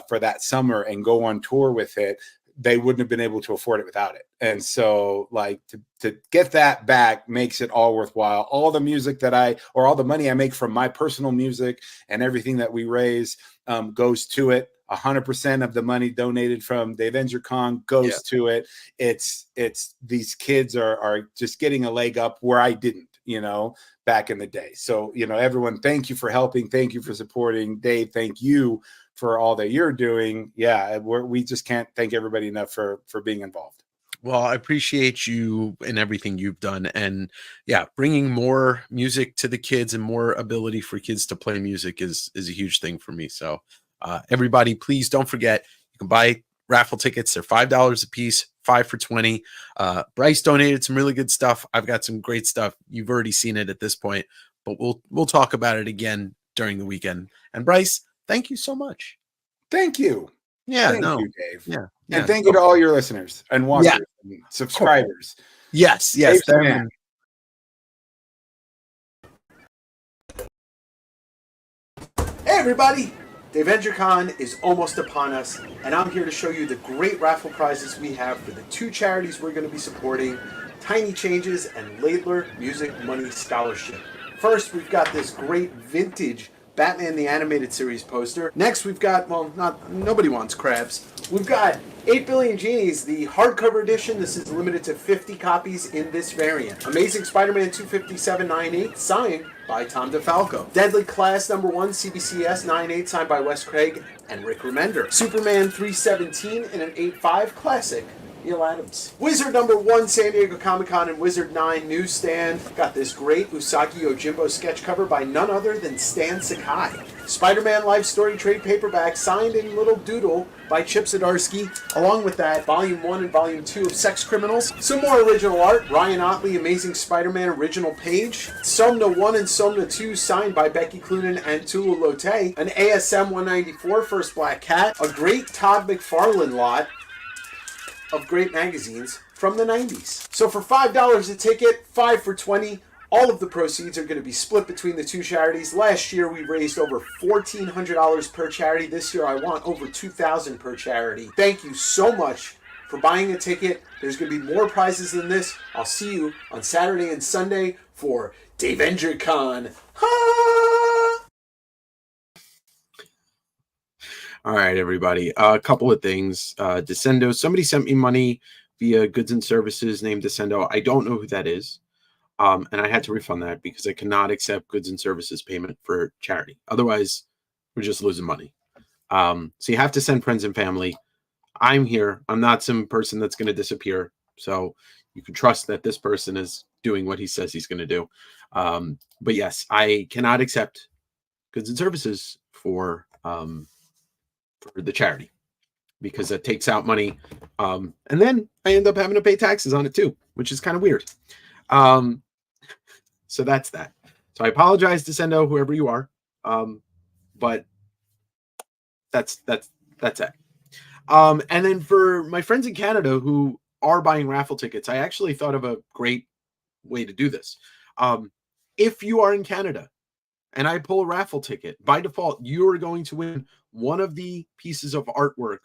for that summer and go on tour with it, they wouldn't have been able to afford it without it. And so, like, to get that back makes it all worthwhile. All the music all the money I make from my personal music and everything that we raise goes to it. 100% of the money donated from Davenger Con goes to it. It's these kids are just getting a leg up where I didn't, back in the day. So, everyone, thank you for helping. Thank you for supporting. Dave, thank you for all that you're doing. Yeah, we just can't thank everybody enough for being involved. Well, I appreciate you and everything you've done. And yeah, bringing more music to the kids and more ability for kids to play music is a huge thing for me. So everybody, please don't forget, you can buy raffle tickets. They're $5 a piece, 5 for 20. Bryce donated some really good stuff. I've got some great stuff. You've already seen it at this point, but we'll talk about it again during the weekend. And Bryce, thank you so much. Thank you. Yeah, thank you, Dave. Yeah. And thank you to all your listeners and watchers and subscribers. Yes. Hey, everybody. Davenger Con is almost upon us, and I'm here to show you the great raffle prizes we have for the 2 charities we're going to be supporting, Tiny Changes and Laidler Music Money Scholarship. First, we've got this great vintage Batman the Animated Series poster. Next, we've got, nobody wants crabs. We've got 8 Billion Genies, the hardcover edition. This is limited to 50 copies in this variant. Amazing Spider-Man 25798, signed by Tom DeFalco. Deadly Class #1 CBCS 98, signed by Wes Craig and Rick Remender. Superman 317 in an 8.5 classic, Neil Adams. Wizard #1 San Diego Comic-Con and Wizard 9 newsstand. Got this great Usagi Yojimbo sketch cover by none other than Stan Sakai. Spider-Man Life Story trade paperback signed in little doodle by Chip Zdarsky. Along with that, Volume 1 and Volume 2 of Sex Criminals. Some more original art. Ryan Otley, Amazing Spider-Man original page. Somna 1 and Somna 2 signed by Becky Cloonan and Tulu Lotte. An ASM 194 First Black Cat. A great Todd McFarlane lot of great magazines from the 90s. So for $5 a ticket, 5 for 20, all of the proceeds are going to be split between the 2 charities. Last year we raised over $1,400 per charity. This year I want over $2,000 per charity. Thank you so much for buying a ticket. There's going to be more prizes than this. I'll see you on Saturday and Sunday for Davenger Con. Ha! All right, everybody. A couple of things. Descendo. Somebody sent me money via Goods and Services named Descendo. I don't know who that is. And I had to refund that because I cannot accept Goods and Services payment for charity. Otherwise, we're just losing money. So you have to send friends and family. I'm here. I'm not some person that's going to disappear. So you can trust that this person is doing what he says he's going to do. But yes, I cannot accept Goods and Services for the charity because that takes out money. And then I end up having to pay taxes on it too, which is kind of weird. So that's that. So I apologize to Sendo, whoever you are. But that's it. And then for my friends in Canada who are buying raffle tickets, I actually thought of a great way to do this. If you are in Canada and I pull a raffle ticket, by default, you are going to win one of the pieces of artwork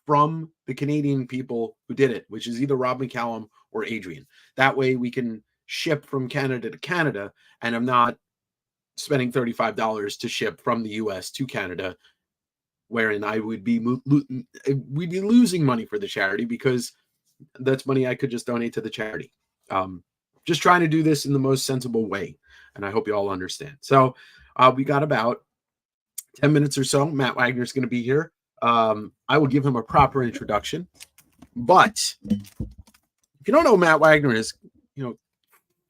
from the Canadian people who did it, which is either Rob McCallum or Adrian. That way we can ship from Canada to Canada, and I'm not spending $35 to ship from the US to Canada, wherein I would be we'd be losing money for the charity because that's money I could just donate to the charity. Just trying to do this in the most sensible way, and I hope you all understand. So we got about 10 minutes or so. Matt Wagner is going to be here. I will give him a proper introduction, but if you don't know who Matt Wagner is,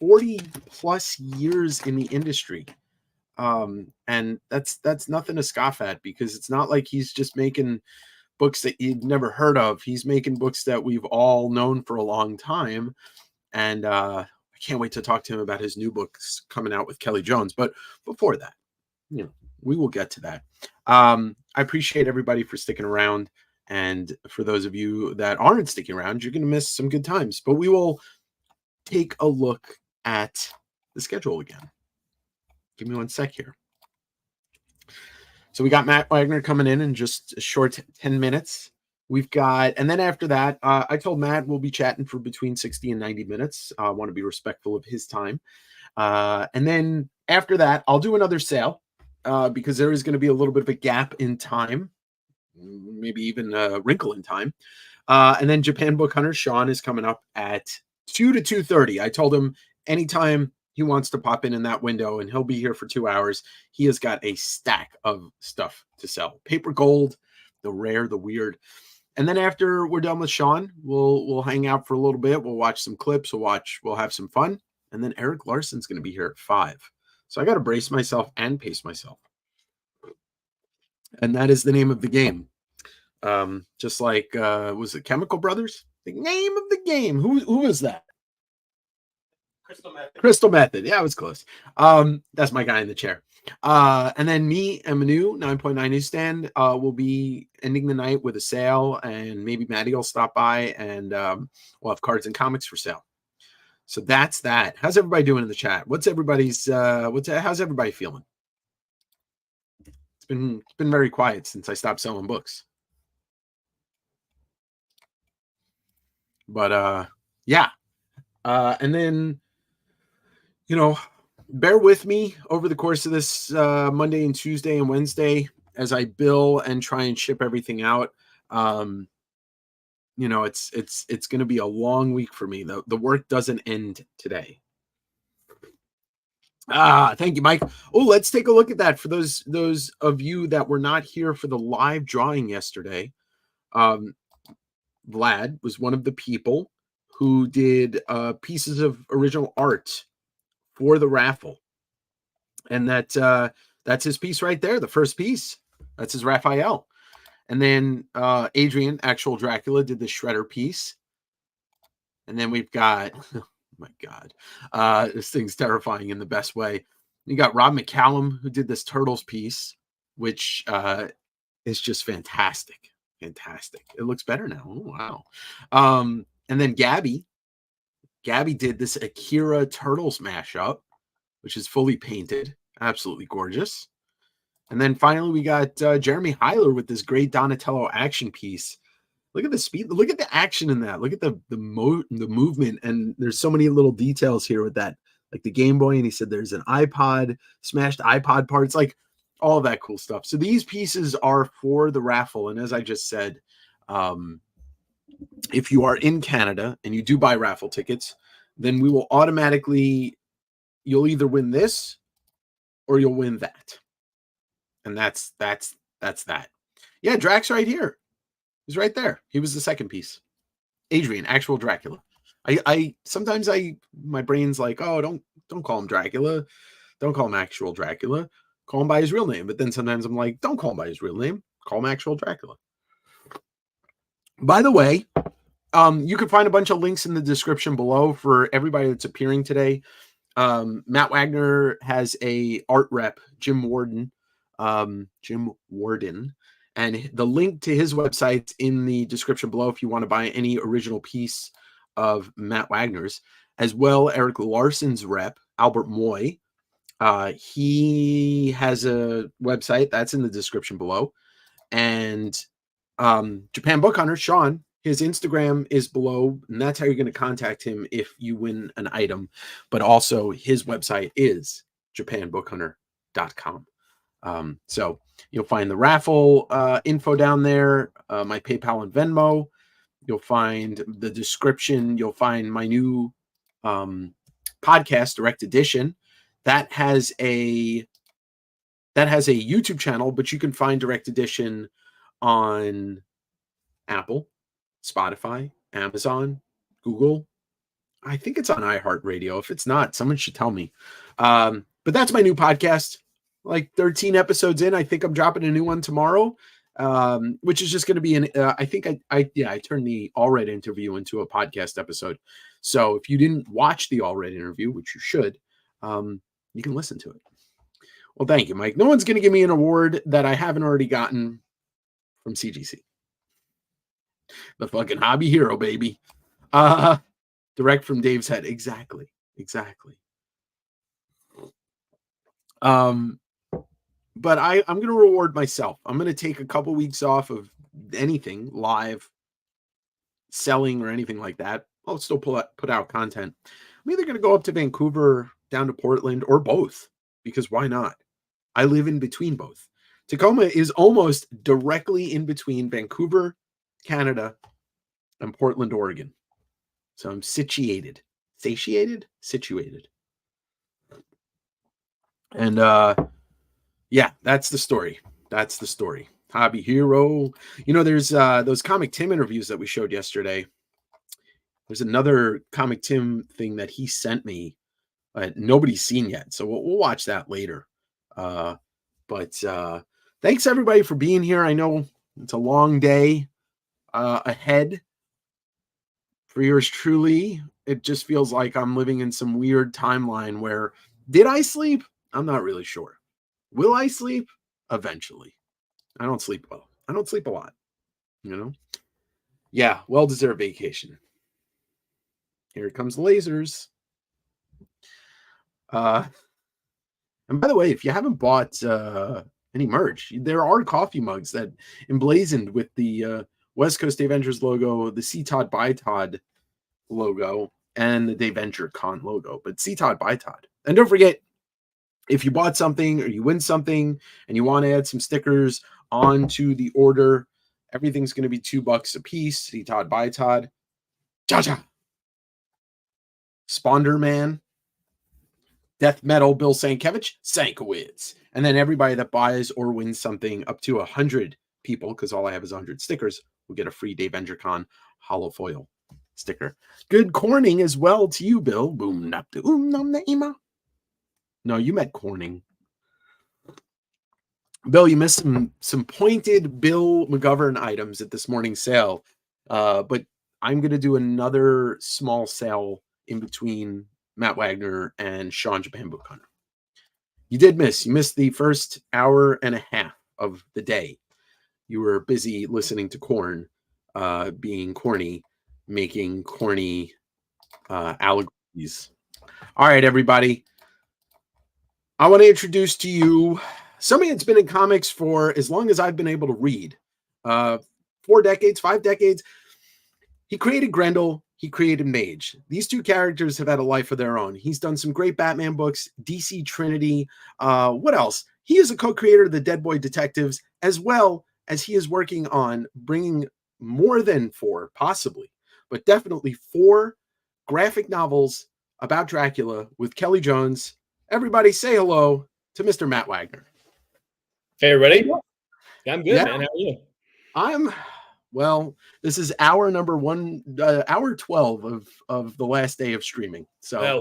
40 plus years in the industry. And that's nothing to scoff at because it's not like he's just making books that you've never heard of. He's making books that we've all known for a long time. And I can't wait to talk to him about his new books coming out with Kelly Jones. But before that, we will get to that. I appreciate everybody for sticking around. And for those of you that aren't sticking around, you're going to miss some good times. But we will take a look at the schedule again. Give me one sec here. So we got Matt Wagner coming in just a short 10 minutes. We've got, and then after that, I told Matt we'll be chatting for between 60 and 90 minutes. I want to be respectful of his time. And then after that, I'll do another sale because there is going to be a little bit of a gap in time maybe even a wrinkle in time. And then Japan Book Hunter Sean is coming up at 2 to 2:30. I told him anytime he wants to pop in that window, and he'll be here for 2 hours. He has got a stack of stuff to sell: paper gold, the rare, the weird. And then after we're done with Sean, we'll hang out for a little bit. We'll watch some clips. We'll have some fun. And then Eric Larson's going to be here at 5. So I got to brace myself and pace myself. And that is the name of the game. Just like, was it Chemical Brothers? The name of the game. Who was that? Crystal Method. Crystal Method. Yeah, it was close. That's my guy in the chair. And then me and Manu, 9.9 Newsstand, will be ending the night with a sale, and maybe Maddie will stop by, and we'll have cards and comics for sale. So that's that. How's everybody doing in the chat? How's everybody feeling? It's been very quiet since I stopped selling books. But yeah. And then, bear with me over the course of this Monday and Tuesday and Wednesday as I bill and try and ship everything out. It's going to be a long week for me. The work doesn't end today. Thank you, Mike. Oh, let's take a look at that for those of you that were not here for the live drawing yesterday. Vlad was one of the people who did pieces of original art for the raffle, and that's his piece right there. The first piece, that's his Raphael. And then Adrian, actual Dracula, did the shredder piece. And then we've got, oh my God, this thing's terrifying in the best way. You got Rob McCallum, who did this Turtles piece, which is just fantastic. Fantastic. It looks better now. Oh, wow. And then Gabby did this Akira Turtles mashup, which is fully painted. Absolutely gorgeous. And then finally, we got Jeremy Heiler with this great Donatello action piece. Look at the speed. Look at the action in that. Look at the movement. And there's so many little details here with that, like the Game Boy. And he said there's an iPod, smashed iPod parts, like all of that cool stuff. So these pieces are for the raffle. And as I just said, if you are in Canada and you do buy raffle tickets, then we will automatically, you'll either win this or you'll win that. And that's that. Yeah, Drax right here. He's right there. He was the second piece. Adrian, actual Dracula. I sometimes my brain's like, oh, don't call him Dracula. Don't call him actual Dracula. Call him by his real name. But then sometimes I'm like, don't call him by his real name. Call him actual Dracula. By the way, you can find a bunch of links in the description below for everybody that's appearing today. Matt Wagner has a art rep, Jim Warden, and the link to his website's in the description below if you want to buy any original piece of Matt Wagner's, as well. Eric Larson's rep, Albert Moy, he has a website that's in the description below, and Japan Book Hunter Sean, his Instagram is below, and that's how you're going to contact him if you win an item. But also his website is japanbookhunter.com. So you'll find the raffle info down there, my PayPal and Venmo. You'll find the description. You'll find my new podcast, Direct Edition, that has a YouTube channel, but you can find Direct Edition on Apple, Spotify, Amazon, Google. I think it's on iHeartRadio. If it's not, someone should tell me. But that's my new podcast. Like 13 episodes in, I think I'm dropping a new one tomorrow, which is just going to be I think I turned the All Red interview into a podcast episode. So if you didn't watch the All Red interview, which you should, you can listen to it. Well, thank you, Mike. No one's going to give me an award that I haven't already gotten from CGC. The fucking hobby hero, baby. Direct from Dave's head. Exactly. But I'm going to reward myself. I'm going to take a couple weeks off of anything live, selling, or anything like that. I'll still put out content. I'm either going to go up to Vancouver, down to Portland, or both, because why not? I live in between both. Tacoma is almost directly in between Vancouver, Canada, and Portland, Oregon. So I'm situated. And yeah, that's the story. Hobby hero. There's those Comic Tim interviews that we showed yesterday. There's another Comic Tim thing that he sent me. Nobody's seen yet, so we'll watch that later. But thanks everybody for being here. I know it's a long day ahead for yours truly. It just feels like I'm living in some weird timeline where, did I sleep? I'm not really sure. Will I sleep? Eventually. I don't sleep well. I don't sleep a lot. Yeah, well-deserved vacation. Here comes the lasers. And by the way, if you haven't bought any merch, there are coffee mugs that emblazoned with the West Coast Davengers logo, the C. Todd by Todd logo, and the Davenger Con logo. But C. Todd by Todd. And don't forget, if you bought something or you win something and you want to add some stickers onto the order, everything's going to be $2 a piece. C. Todd by Todd. Cha-cha. Sponder Man. Death Metal Bill Sankowitz. And then everybody that buys or wins something up to 100 people, because all I have is 100 stickers, will get a free Davenger Con hollow foil sticker. Good corning as well to you, Bill. Boom nap de nom na ima. No, you meant corning. Bill, you missed some pointed Bill McGovern items at this morning's sale. But I'm going to do another small sale in between Matt Wagner and Sean Japan Book Hunter. You missed the first hour and a half of the day. You were busy listening to Korn, being corny, making corny allegories. All right, everybody. I want to introduce to you somebody that's been in comics for as long as I've been able to read. 4 decades, 5 decades. He created Grendel. He created Mage. These two characters have had a life of their own. He's done some great Batman books, DC Trinity. What else? He is a co-creator of the Dead Boy Detectives, as well as he is working on bringing more than 4, possibly, but definitely 4 graphic novels about Dracula with Kelly Jones. Everybody say hello to Mr. Matt Wagner. Hey, everybody. I'm good, Yeah. man. How are you? Well, this is hour number 12 of the last day of streaming. So,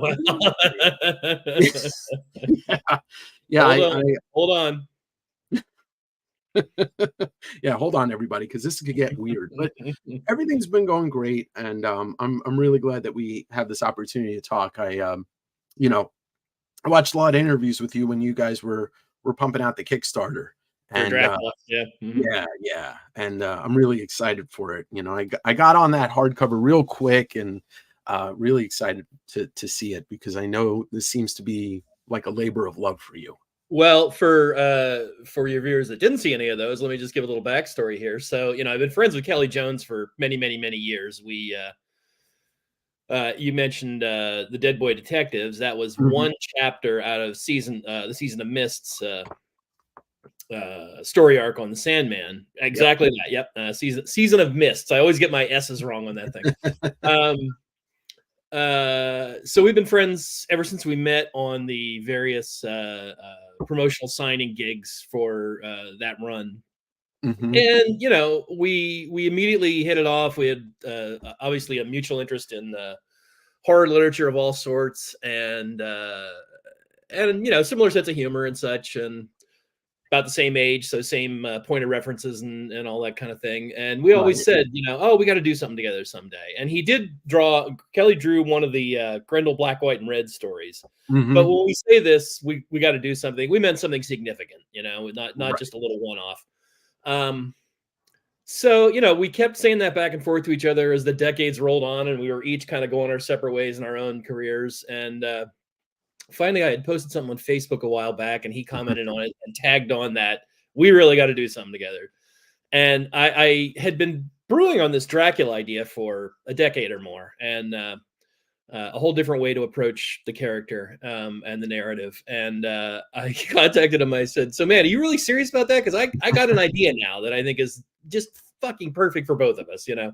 Hold on. Yeah, hold on, everybody, because this could get weird. But everything's been going great, and I'm really glad that we have this opportunity to talk. I watched a lot of interviews with you when you guys were pumping out the Kickstarter. And yeah. And I'm really excited for it. I got on that hardcover real quick and really excited to see it, because I know this seems to be like a labor of love for you. Well, for your viewers that didn't see any of those, let me just give a little backstory here. So, I've been friends with Kelly Jones for many, many, many years. We you mentioned the Dead Boy Detectives. That was one chapter out of the Season of Mists story arc on the Sandman. Exactly that. Yep. Season of Mists. I always get my S's wrong on that thing. So we've been friends ever since we met on the various promotional signing gigs for that run. And we immediately hit it off. We had obviously a mutual interest in horror literature of all sorts, and similar sense of humor and such, and about the same age, so same point of references and all that kind of thing. And we always said, we got to do something together someday. And Kelly drew one of the Grendel Black, White, and Red stories. But when we say this, we got to do something. We meant something significant, not just a little one-off. So, we kept saying that back and forth to each other as the decades rolled on, and we were each kind of going our separate ways in our own careers. And finally, I had posted something on Facebook a while back, and he commented on it and tagged on that we really got to do something together. And I had been brewing on this Dracula idea for a decade or more. And a whole different way to approach the character and the narrative. And I contacted him. I said, so man, are you really serious about that? Because I got an idea now that I think is just fucking perfect for both of us, you know?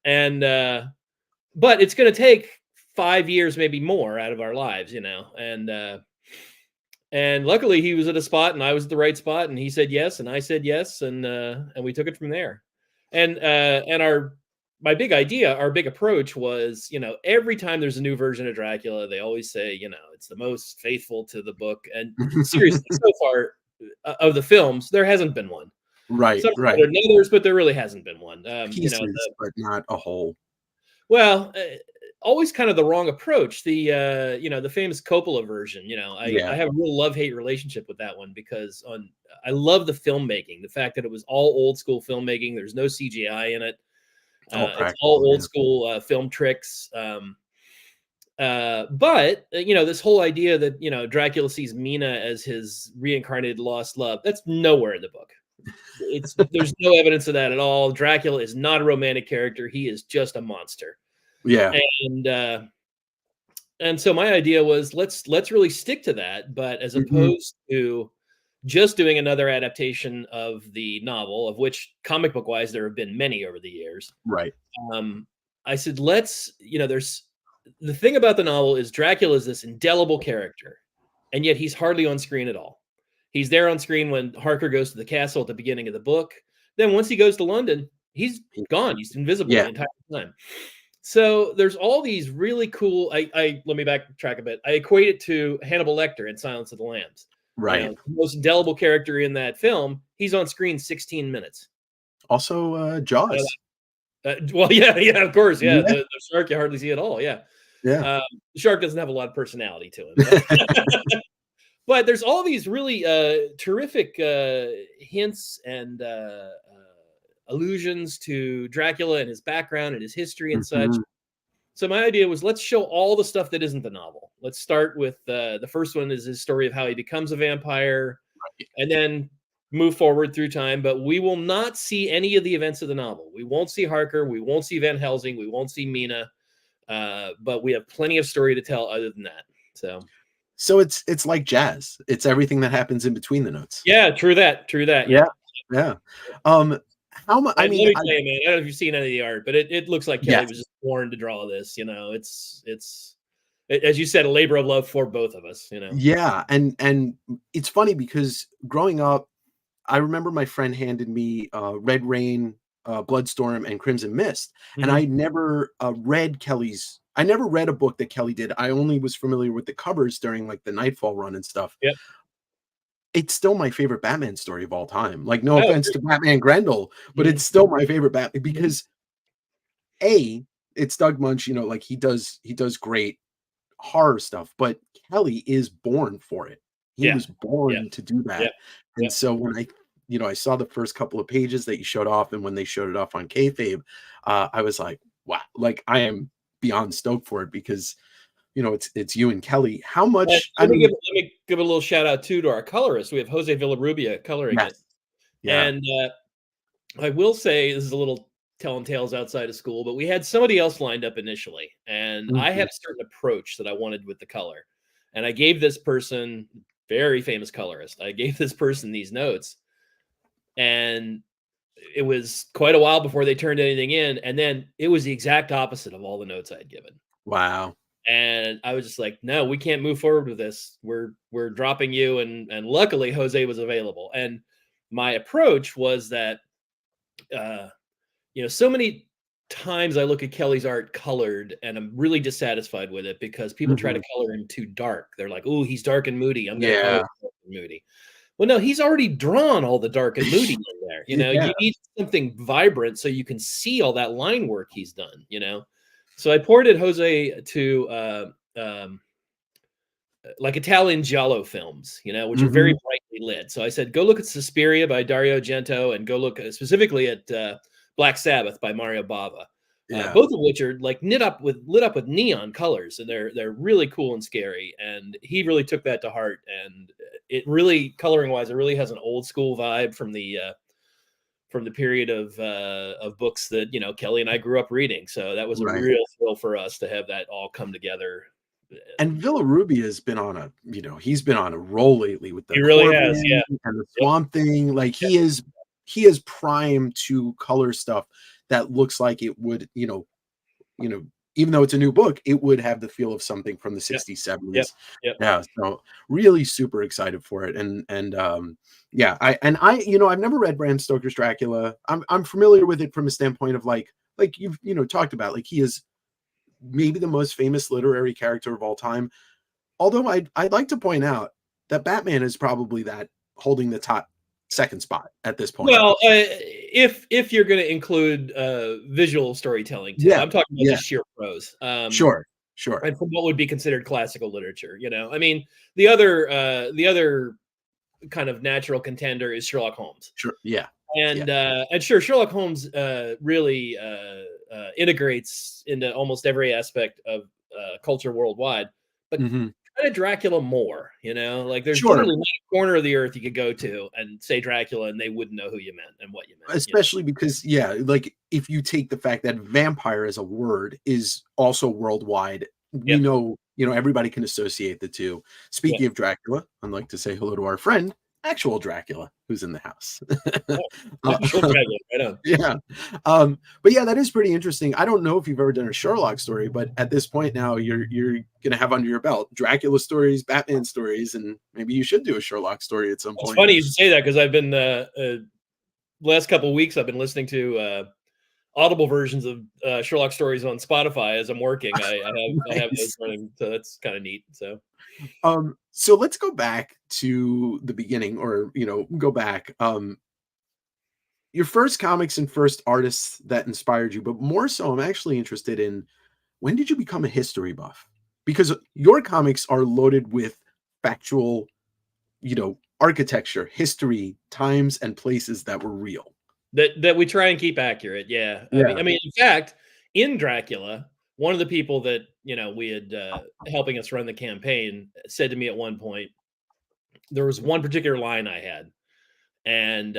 And, but it's going to take 5 years, maybe more out of our lives, you know? And luckily he was at a spot and I was at the right spot and he said yes. And I said yes. And we took it from there. And my big idea, our big approach was, you know, every time there's a new version of Dracula, they always say, you know, it's the most faithful to the book. And seriously, so far of the films, there hasn't been one. Right, Some right. better than others, but there really hasn't been one. Pieces, you know, but not a whole. well, always kind of the wrong approach. The you know, the famous Coppola version. You know, I have a real love-hate relationship with that one because I love the filmmaking, the fact that it was all old school filmmaking. There's no CGI in it. It's all old school film tricks. But you know, this whole idea that, you know, Dracula sees Mina as his reincarnated lost love, that's nowhere in the book. There's no evidence of that at all. Dracula is not a romantic character. He is just a monster. Yeah. And so my idea was let's really stick to that, but as opposed to just doing another adaptation of the novel, of which comic book wise there have been many over the years. Right. I said, you know, there's the thing about the novel is Dracula is this indelible character, and yet he's hardly on screen at all. He's there on screen when Harker goes to the castle at the beginning of the book. Then once he goes to London, he's gone. He's invisible the entire time. So there's all these really cool. I let me backtrack a bit. I equate it to Hannibal Lecter in Silence of the Lambs. Right. You know, the most indelible character in that film. He's on screen 16 minutes. Also, Jaws. Well, yeah, of course. Yeah. The shark you hardly see at all. Yeah. Yeah. The shark doesn't have a lot of personality to him. But there's all these really terrific hints and allusions to Dracula and his background and his history and such. So my idea was, let's show all the stuff that isn't the novel. Let's start with the first one is his story of how he becomes a vampire, and then move forward through time. But we will not see any of the events of the novel. We won't see Harker. We won't see Van Helsing. We won't see Mina. But we have plenty of story to tell other than that. So it's like jazz. It's everything that happens in between the notes. Yeah, true that. Yeah. How much? I mean, man, I don't know if you've seen any of the art, but it looks like Kelly was just born to draw this. You know, it's as you said, a labor of love for both of us. You know. Yeah, and it's funny because growing up, I remember my friend handed me Red Rain, Bloodstorm, and Crimson Mist, and I never read Kelly's. I never read a book that Kelly did. I only was familiar with the covers during like the Nightfall run and stuff. Yep. It's still my favorite Batman story of all time. Like, no offense to Batman Grendel, but it's still my favorite Batman because it's Doug Munch, you know, like he does great horror stuff, but Kelly is born for it. He was born to do that. And so when I saw the first couple of pages that you showed off, and when they showed it off on Kayfabe, I was like, wow, like I am beyond stoked for it because, you know, it's you and Kelly. How much? Let me give a little shout out to our colorist. We have Jose Villarrubia coloring it. Yeah. And I will say this is a little telling tales outside of school, but we had somebody else lined up initially, and I had a certain approach that I wanted with the color, and I gave this person, very famous colorist, I gave this person these notes, and it was quite a while before they turned anything in, and then it was the exact opposite of all the notes I had given. Wow. And I was just like, no, we can't move forward with this. We're dropping you. And luckily Jose was available. And my approach was that, you know, so many times I look at Kelly's art colored and I'm really dissatisfied with it because people try to color him too dark. They're like, oh, he's dark and moody. I'm going to color dark and moody. Well, no, he's already drawn all the dark and moody in there. You know, you need something vibrant so you can see all that line work he's done, you know? So I ported Jose to like Italian giallo films, you know, which are very brightly lit. So I said, go look at Suspiria by Dario Argento and go look specifically at Black Sabbath by Mario Bava. Both of which are like lit up with neon colors, and they're really cool and scary. And he really took that to heart. And it really, coloring wise, it really has an old school vibe from the from the period of books that, you know, Kelly and I grew up reading. So that was a Right. real thrill for us to have that all come together. And Villarubia has been on a, you know, he's been on a roll lately with the He really Corbin has, yeah. and the Swamp Thing. Like he is primed to color stuff that looks like it would, you know, even though it's a new book, it would have the feel of something from the 60s, 70s. Yep. Yeah. So really super excited for it. Yeah, I, you know, I've never read Bram Stoker's Dracula. I'm familiar with it from a standpoint of like you've, you know, talked about, like he is maybe the most famous literary character of all time. Although I'd like to point out that Batman is probably that holding the top second spot at this point. Well, if you're going to include visual storytelling too, Yeah, I'm talking about yeah. just sheer prose. Sure. And from what would be considered classical literature, you know, I mean, the other kind of natural contender is Sherlock Holmes. Sure. Yeah. And sure, Sherlock Holmes really integrates into almost every aspect of culture worldwide, but kind of Dracula more, you know, like there's literally not a corner of the earth you could go to and say Dracula and they wouldn't know who you meant and what you meant. Especially because, like if you take the fact that vampire as a word is also worldwide, we know, you know, everybody can associate the two. Speaking of Dracula, I'd like to say hello to our friend, actual Dracula, who's in the house. Actual Dracula, right on. Yeah. But yeah, that is pretty interesting. I don't know if you've ever done a Sherlock story, but at this point now you're gonna have under your belt Dracula stories, Batman stories, and maybe you should do a Sherlock story at some point. It's funny you should say that because I've been last couple of weeks I've been listening to audible versions of Sherlock stories on Spotify as I'm working. I have those running, so that's kind of neat. So let's go back to the beginning, or you know, go back. Your first comics and first artists that inspired you, but more so, I'm actually interested in when did you become a history buff? Because your comics are loaded with factual, you know, architecture, history, times, and places that were real. That we try and keep accurate. Yeah. I mean, in fact, in Dracula, one of the people that, you know, we had helping us run the campaign said to me at one point, there was one particular line I had, and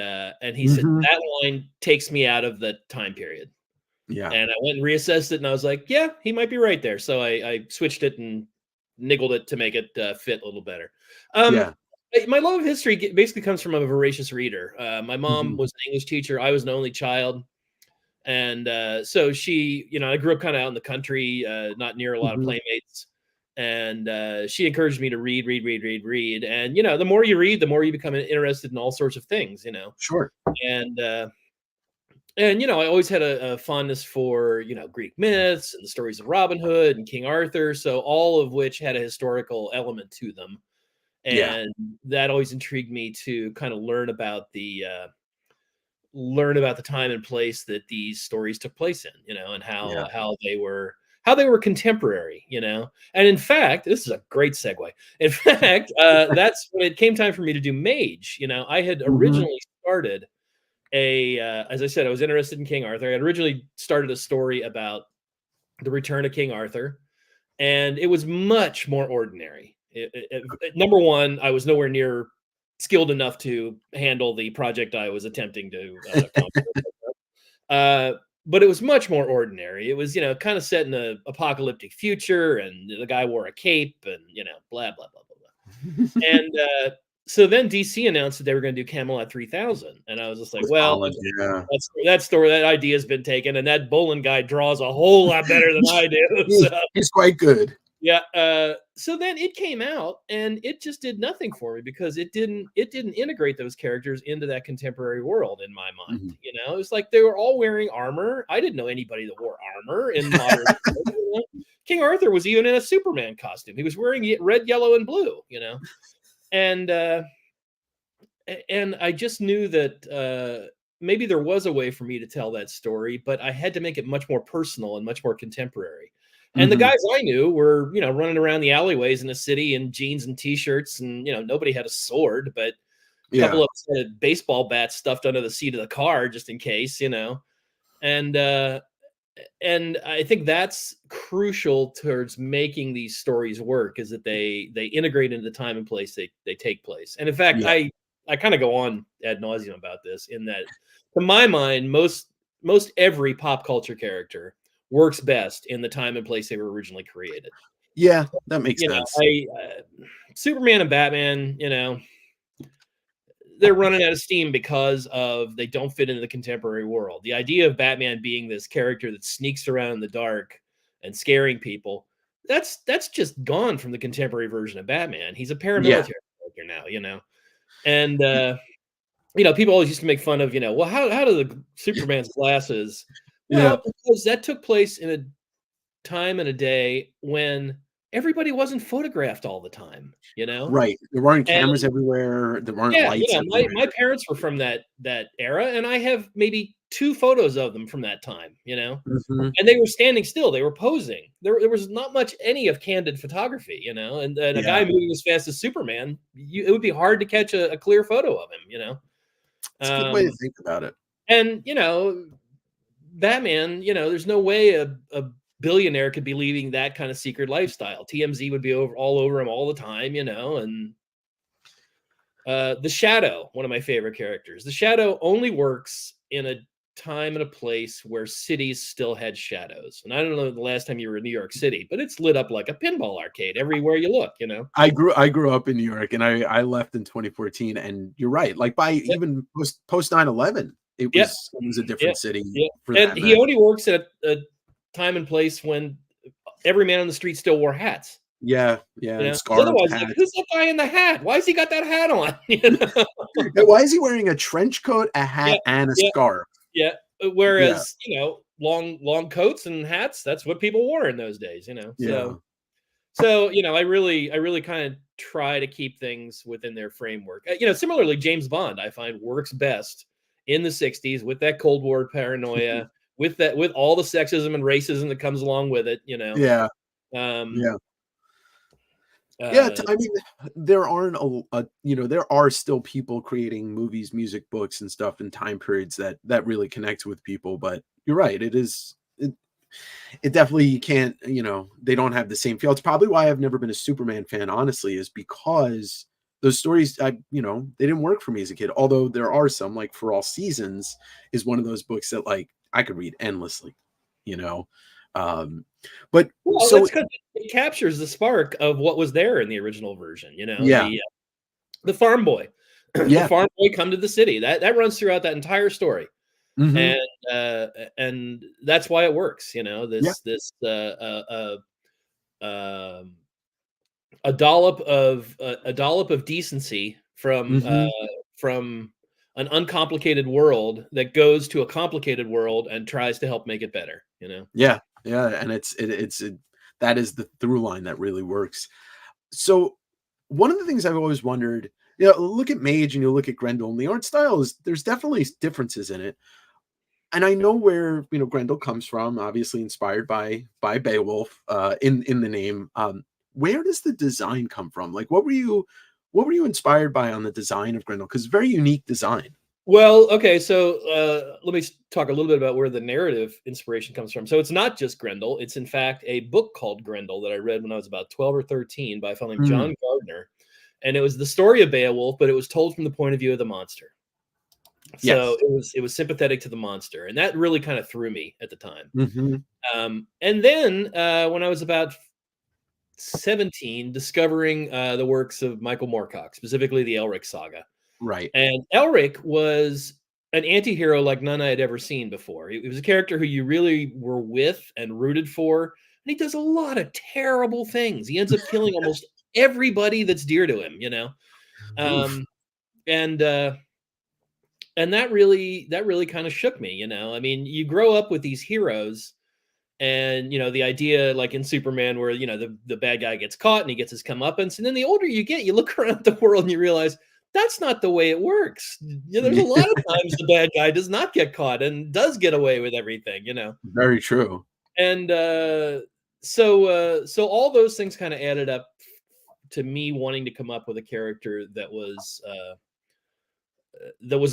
he said that line takes me out of the time period. Yeah. And I went and reassessed it, and I was like, yeah, he might be right there. So I switched it and niggled it to make it fit a little better. My love of history basically comes from a voracious reader. My mom was an English teacher. I was an only child. And so she, you know, I grew up kind of out in the country, not near a lot of playmates. And she encouraged me to read. And, you know, the more you read, the more you become interested in all sorts of things, you know. Sure. And you know, I always had a fondness for, you know, Greek myths and the stories of Robin Hood and King Arthur. So all of which had a historical element to them. And that always intrigued me to kind of learn about the time and place that these stories took place in, you know, and how they were contemporary, you know. And in fact, this is a great segue. In fact, that's when it came time for me to do Mage. You know, I had originally started as I said, I was interested in King Arthur. I had originally started a story about the return of King Arthur, and it was much more ordinary. Number one, I was nowhere near skilled enough to handle the project I was attempting to accomplish. But it was much more ordinary. It was, you know, kind of set in an apocalyptic future, and the guy wore a cape, and, you know, blah, blah, blah, blah, blah. And so then DC announced that they were going to do Camelot 3000. And I was just like, well, that idea has been taken, and that Bolin guy draws a whole lot better than I do. So. He's quite good. Yeah. So then it came out, and it just did nothing for me because it didn't integrate those characters into that contemporary world in my mind. You know, it was like they were all wearing armor. I didn't know anybody that wore armor in modern. You know? King Arthur was even in a Superman costume. He was wearing red, yellow, and blue. You know, and I just knew that maybe there was a way for me to tell that story, but I had to make it much more personal and much more contemporary. And the guys I knew were, you know, running around the alleyways in the city in jeans and t-shirts, and, you know, nobody had a sword, but a couple of us had baseball bats stuffed under the seat of the car just in case, you know. And I think that's crucial towards making these stories work, is that they integrate into the time and place they take place. And in fact, I kind of go on ad nauseum about this, in that to my mind, most every pop culture character works best in the time and place they were originally created. Yeah, that makes You sense. know, Superman and Batman, you know, they're running out of steam because of they don't fit into the contemporary world. The idea of Batman being this character that sneaks around in the dark and scaring people, that's just gone from the contemporary version of Batman. He's a paramilitary character now, you know. And you know, people always used to make fun of, you know, well, how do the Superman's glasses? Well, because that took place in a time and a day when everybody wasn't photographed all the time, you know? Right. There weren't And cameras everywhere. There weren't yeah, you lights know, everywhere. my parents were from that era, and I have maybe 2 photos of them from that time, you know? Mhm. And they were standing still, they were posing. There was not much any of candid photography, you know? And a guy Yeah. moving as fast as Superman, it would be hard to catch a clear photo of him, you know? It's a good way to think about it. And, you know, Batman, you know, there's no way a billionaire could be leading that kind of secret lifestyle. TMZ would be all over him all the time, you know, and the Shadow, one of my favorite characters. The Shadow only works in a time and a place where cities still had shadows. And I don't know the last time you were in New York City, but it's lit up like a pinball arcade everywhere you look, you know. I grew up in New York, and I left in 2014, and you're right. Like by even post 9/11, it was a different city for And that he matter. only works at a time and place when every man on the street still wore hats. Yeah, You and know, scarves, otherwise, like, hats. who's that guy in the hat? Why has he got that hat on? You know? Yeah, why is he wearing a trench coat, a hat, and a yeah. scarf? Yeah. Whereas, you know, long coats and hats, that's what people wore in those days, you know. Yeah. So, you know, I really kind of try to keep things within their framework. You know, similarly, James Bond, I find works best in the 60s with that Cold War paranoia, with all the sexism and racism that comes along with it, you know. Yeah. Um, I mean, there aren't there are still people creating movies, music, books, and stuff in time periods that really connect with people. But you're right, it definitely you can't, they don't have the same feel. It's probably why I've never been a Superman fan, honestly, is because those stories, they didn't work for me as a kid. Although there are some, like For All Seasons is one of those books that like I could read endlessly, you know. But well, so that's because it captures the spark of what was there in the original version, you know. Yeah. The farm boy, Yeah. the farm boy come to the city. That runs throughout that entire story. Mhm. And that's why it works, you know. A dollop of decency from Mhm. from an uncomplicated world that goes to a complicated world and tries to help make it better, you know. Yeah, and that is the through line that really works. So one of the things I've always wondered, look at Mage and you look at Grendel, and the art style there's definitely differences in it. And I know where Grendel comes from, obviously inspired by Beowulf in the name. Where does the design come from? Like, what were you inspired by on the design of Grendel? Because very unique design. Well, okay, so let me talk a little bit about where the narrative inspiration comes from. So it's not just Grendel. It's in fact a book called Grendel that I read when I was about 12 or 13 by a fellow named John Gardner. And it was the story of Beowulf, but it was told from the point of view of the monster. So it was sympathetic to the monster. And that really kind of threw me at the time. Mm-hmm. And then when I was about 17, discovering the works of Michael Moorcock, specifically the Elric saga. Right. And Elric was an anti-hero like none I had ever seen before. He was a character who you really were with and rooted for. And he does a lot of terrible things. He ends up killing almost everybody that's dear to him, you know? And that really kind of shook me, you know? I mean, you grow up with these heroes and, the idea like in Superman where, the bad guy gets caught and he gets his comeuppance. And then the older you get, you look around the world and you realize, that's not the way it works. There's a lot of times the bad guy does not get caught and does get away with everything, you know. Very true. And so all those things kind of added up to me wanting to come up with a character that was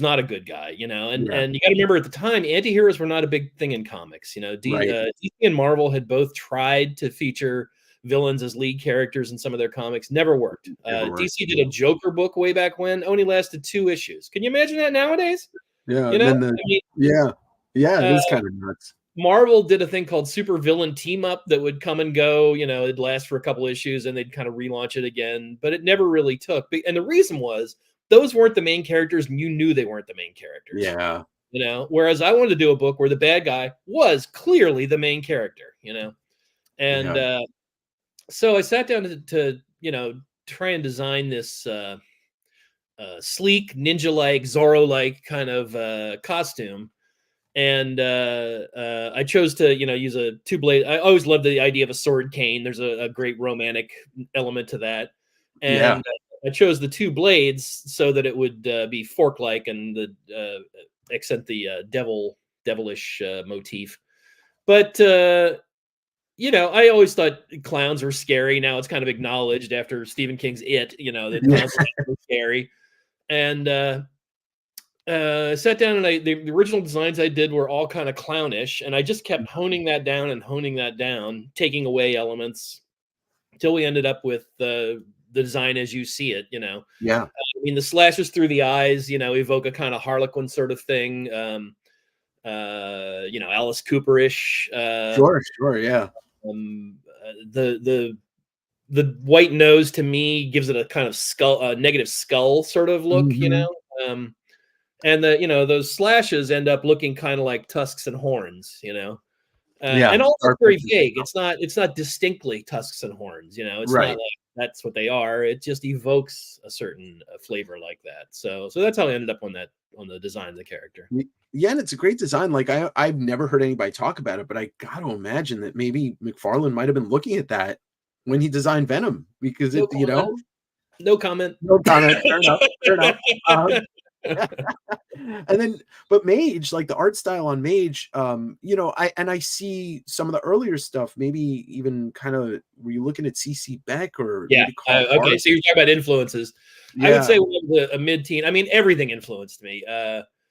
not a good guy, you know. And you got to remember at the time, anti-heroes were not a big thing in comics, you know. DC and Marvel had both tried to feature villains as lead characters in some of their comics. Never worked. DC did a Joker book way back when, only lasted 2 issues. Can you imagine that nowadays? Yeah, You and know, then the yeah, it is uh, kind of nuts. Marvel did a thing called Super Villain Team Up that would come and go. You know, it'd last for a couple issues and they'd kind of relaunch it again, but it never really took. And the reason was those weren't the main characters, and you knew they weren't the main characters. Yeah, You know, whereas I wanted to do a book where the bad guy was clearly the main character. You know, and yeah. so I sat down to try and design this sleek ninja-like Zorro-like kind of costume. And I chose to use a two-blade. I always loved the idea of a sword cane. There's a great romantic element to that. Yeah. And I chose the two blades so that it would be fork-like and the accent the devilish motif. But I always thought clowns were scary. Now it's kind of acknowledged after Stephen King's It, that clowns are scary. And sat down and the original designs I did were all kind of clownish, and I just kept honing that down, taking away elements until we ended up with the design as you see it. Yeah. I mean, the slashes through the eyes, evoke a kind of Harlequin sort of thing. Alice Cooper-ish. Sure, yeah. The white nose to me gives it a kind of skull, negative skull sort of look, and those slashes end up looking kind of like tusks and horns, and all that's very vague. It's not distinctly tusks and horns, it's right. not like that's what they are. It just evokes a certain flavor like that. So that's how I ended up on the design of the character. Yeah, and it's a great design. Like I've never heard anybody talk about it, but I got to imagine that maybe McFarlane might have been looking at that when he designed Venom, because No comment. No comment. Fair enough. And then, but Mage, like the art style on Mage, I see some of the earlier stuff, maybe even kind of, were you looking at CC Beck or okay, so you're talking about influences. Yeah. I would say a mid-teen. I mean, everything influenced me.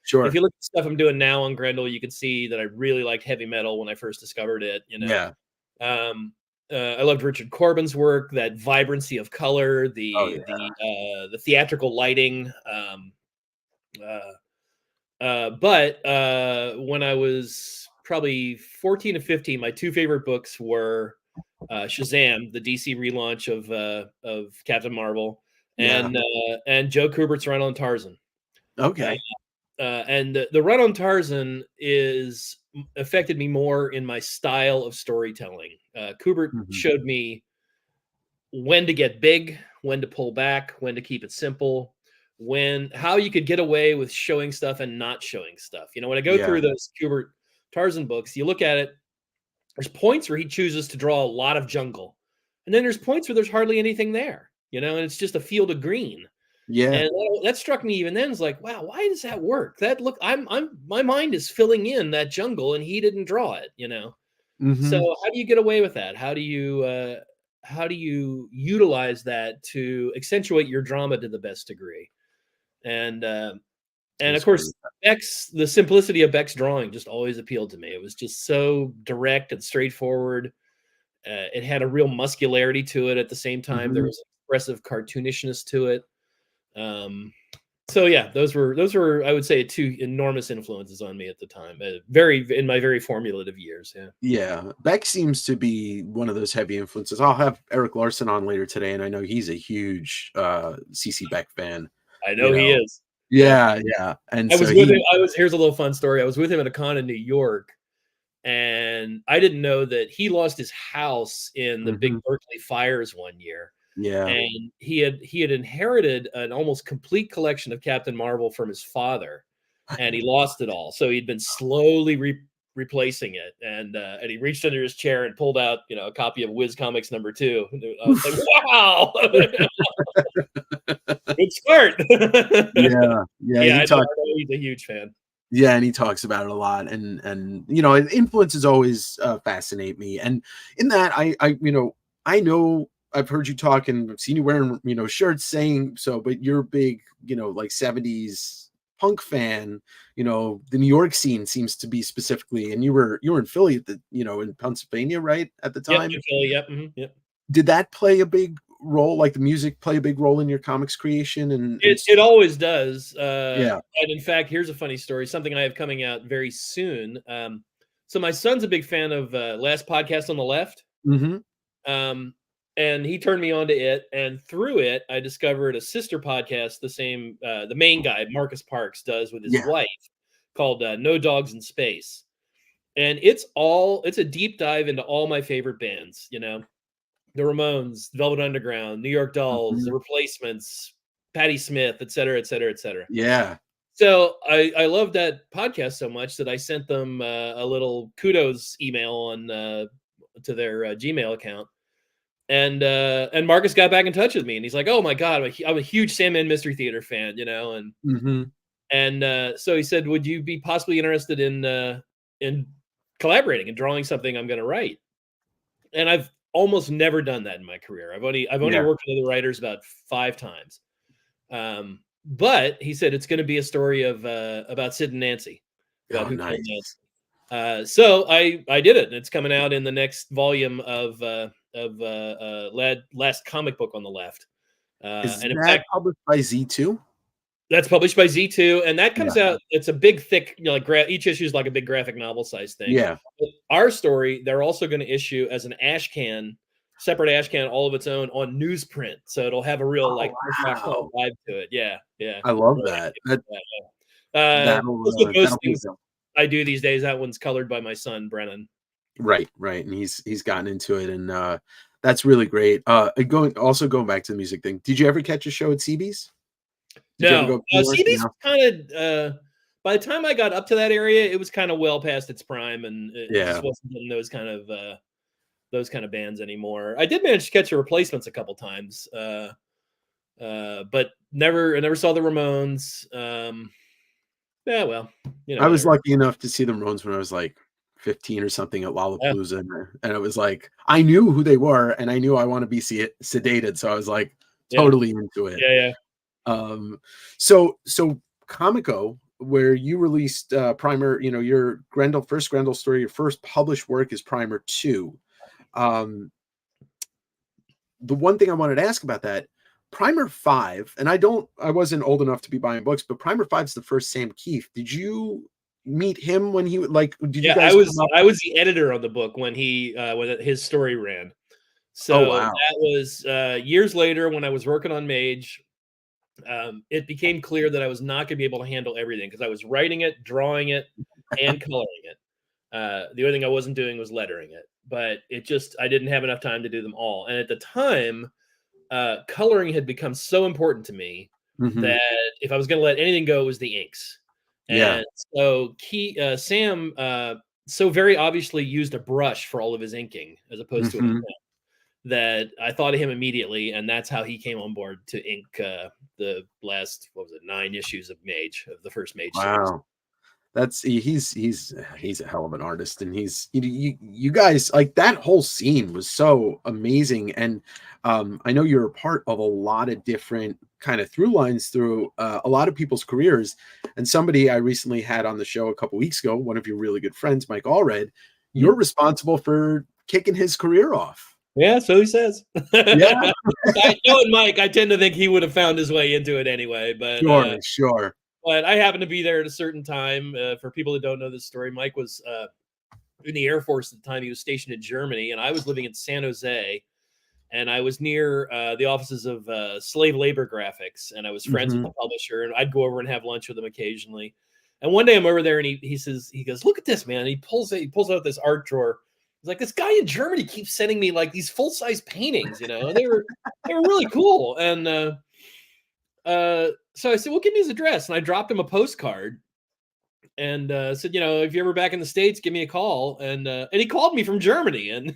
Sure. If you look at the stuff I'm doing now on Grendel, you can see that I really liked heavy metal when I first discovered it. Yeah. I loved Richard Corbin's work, that vibrancy of color, the theatrical lighting. But when I was probably 14 to 15, my two favorite books were Shazam, the DC relaunch of Captain Marvel, and Joe Kubert's run on Tarzan. Okay. And the run on Tarzan is affected me more in my style of storytelling. Kubert showed me when to get big, when to pull back, when to keep it simple, how you could get away with showing stuff and not showing stuff. When I go through those Kubert Tarzan books, you look at it, there's points where he chooses to draw a lot of jungle. And then there's points where there's hardly anything there, and it's just a field of green. Yeah. And that struck me even then. It's like, wow, why does that work? My mind is filling in that jungle and he didn't draw it, So how do you get away with that? How do you utilize that to accentuate your drama to the best degree? And of course, the simplicity of Beck's drawing just always appealed to me. It was just so direct and straightforward. It had a real muscularity to it. At the same time, there was expressive cartoonishness to it. So yeah, those were I would say two enormous influences on me at the time. In my very formative years. Yeah. Beck seems to be one of those heavy influences. I'll have Eric Larson on later today, and I know he's a huge CC Beck fan. I know he is. Yeah. And I was with him. Here's a little fun story. I was with him at a con in New York, and I didn't know that he lost his house in the big Berkeley fires one year. Yeah. And he had inherited an almost complete collection of Captain Marvel from his father, and he lost it all. So he'd been slowly replacing it, and he reached under his chair and pulled out a copy of Wiz Comics #2. I was like, wow. Good start. Yeah. He's a huge fan. Yeah, and he talks about it a lot, and influences always fascinate me. And in that, I know I've heard you talk and I've seen you wearing shirts saying so, but you're a big like 70s punk fan. The New York scene seems to be specifically, and you were in Philly at the in Pennsylvania, right, at the time. Yep. Did that play a big role, like the music play a big role in your comics creation? And It always does. Yeah. And in fact, here's a funny story, something I have coming out very soon. So my son's a big fan of Last Podcast on the Left. Mm-hmm. And he turned me on to it. And through it, I discovered a sister podcast, the main guy, Marcus Parks, does with his wife, called No Dogs in Space. And it's a deep dive into all my favorite bands, you know, the Ramones, Velvet Underground, New York Dolls, the Replacements, Patti Smith, et cetera, et cetera, et cetera. Yeah. So I love that podcast so much that I sent them a little kudos email on to their Gmail account. And Marcus got back in touch with me, and he's like, "Oh my God, I'm a huge Sandman Mystery Theater fan, you know." And so he said, "Would you be possibly interested in collaborating and drawing something I'm going to write?" And I've almost never done that in my career. I've only worked with other writers about 5 times. But he said it's going to be a story of about Sid and Nancy. Oh, nice. Nancy. So I did it, and it's coming out in the next volume of Last Comic Book on the Left. Is and in that fact, published by Z2? That's published by Z2, and that comes out. It's a big, thick, you know, like each issue is like a big graphic novel size thing. Yeah. But our story, they're also going to issue as an separate ash can, all of its own on newsprint. So it'll have a real vibe to it. Yeah, yeah. I love that. Most of those things I do these days, that one's colored by my son Brennan. Right, and he's gotten into it, and that's really great. Going back to the music thing. Did you ever catch a show at CB's? No, CB's kind of. By the time I got up to that area, it was kind of well past its prime, and it just wasn't in those kind of bands anymore. I did manage to catch the Replacements a couple times, but never saw the Ramones. Yeah, well, you know, I was lucky enough to see the Ramones when I was like 15 or something at Lollapalooza, and it was like I knew who they were, and I knew I want to be sedated, so I was like totally into it. Yeah. So Comico, where you released Primer, you know, your first Grendel story, your first published work is Primer 2. The one thing I wanted to ask about that, Primer 5, and I wasn't old enough to be buying books, but Primer 5 is the first Sam Keefe. Did you meet him when he did you guys I was the editor on the book when his story ran. So that was years later when I was working on Mage. It became clear that I was not going to be able to handle everything because I was writing it, drawing it, and coloring it. The only thing I wasn't doing was lettering it, but I didn't have enough time to do them all. And at the time, coloring had become so important to me that if I was going to let anything go, it was the inks. And so Sam so very obviously used a brush for all of his inking as opposed to an ink pen, that I thought of him immediately, and that's how he came on board to ink the last 9 issues of the first Mage series. That's he's a hell of an artist, and you guys, like, that whole scene was so amazing. And I know you're a part of a lot of different kind of through lines through a lot of people's careers. And somebody I recently had on the show a couple weeks ago, one of your really good friends, Mike Allred, you're responsible for kicking his career off. Yeah, so he says. Yeah. Knowing Mike, I tend to think he would have found his way into it anyway. But sure. But I happened to be there at a certain time. For people that don't know this story, Mike was in the Air Force at the time. He was stationed in Germany, and I was living in San Jose, and I was near the offices of Slave Labor Graphics, and I was friends with the publisher, and I'd go over and have lunch with him occasionally. And one day I'm over there, and he goes, "Look at this, man!" And he pulls out this art drawer. He's like, "This guy in Germany keeps sending me like these full size paintings, you know, and they were really cool." And so I said, "Well, give me his address," and I dropped him a postcard, and said, "You know, if you're ever back in the States, give me a call." And he called me from Germany, and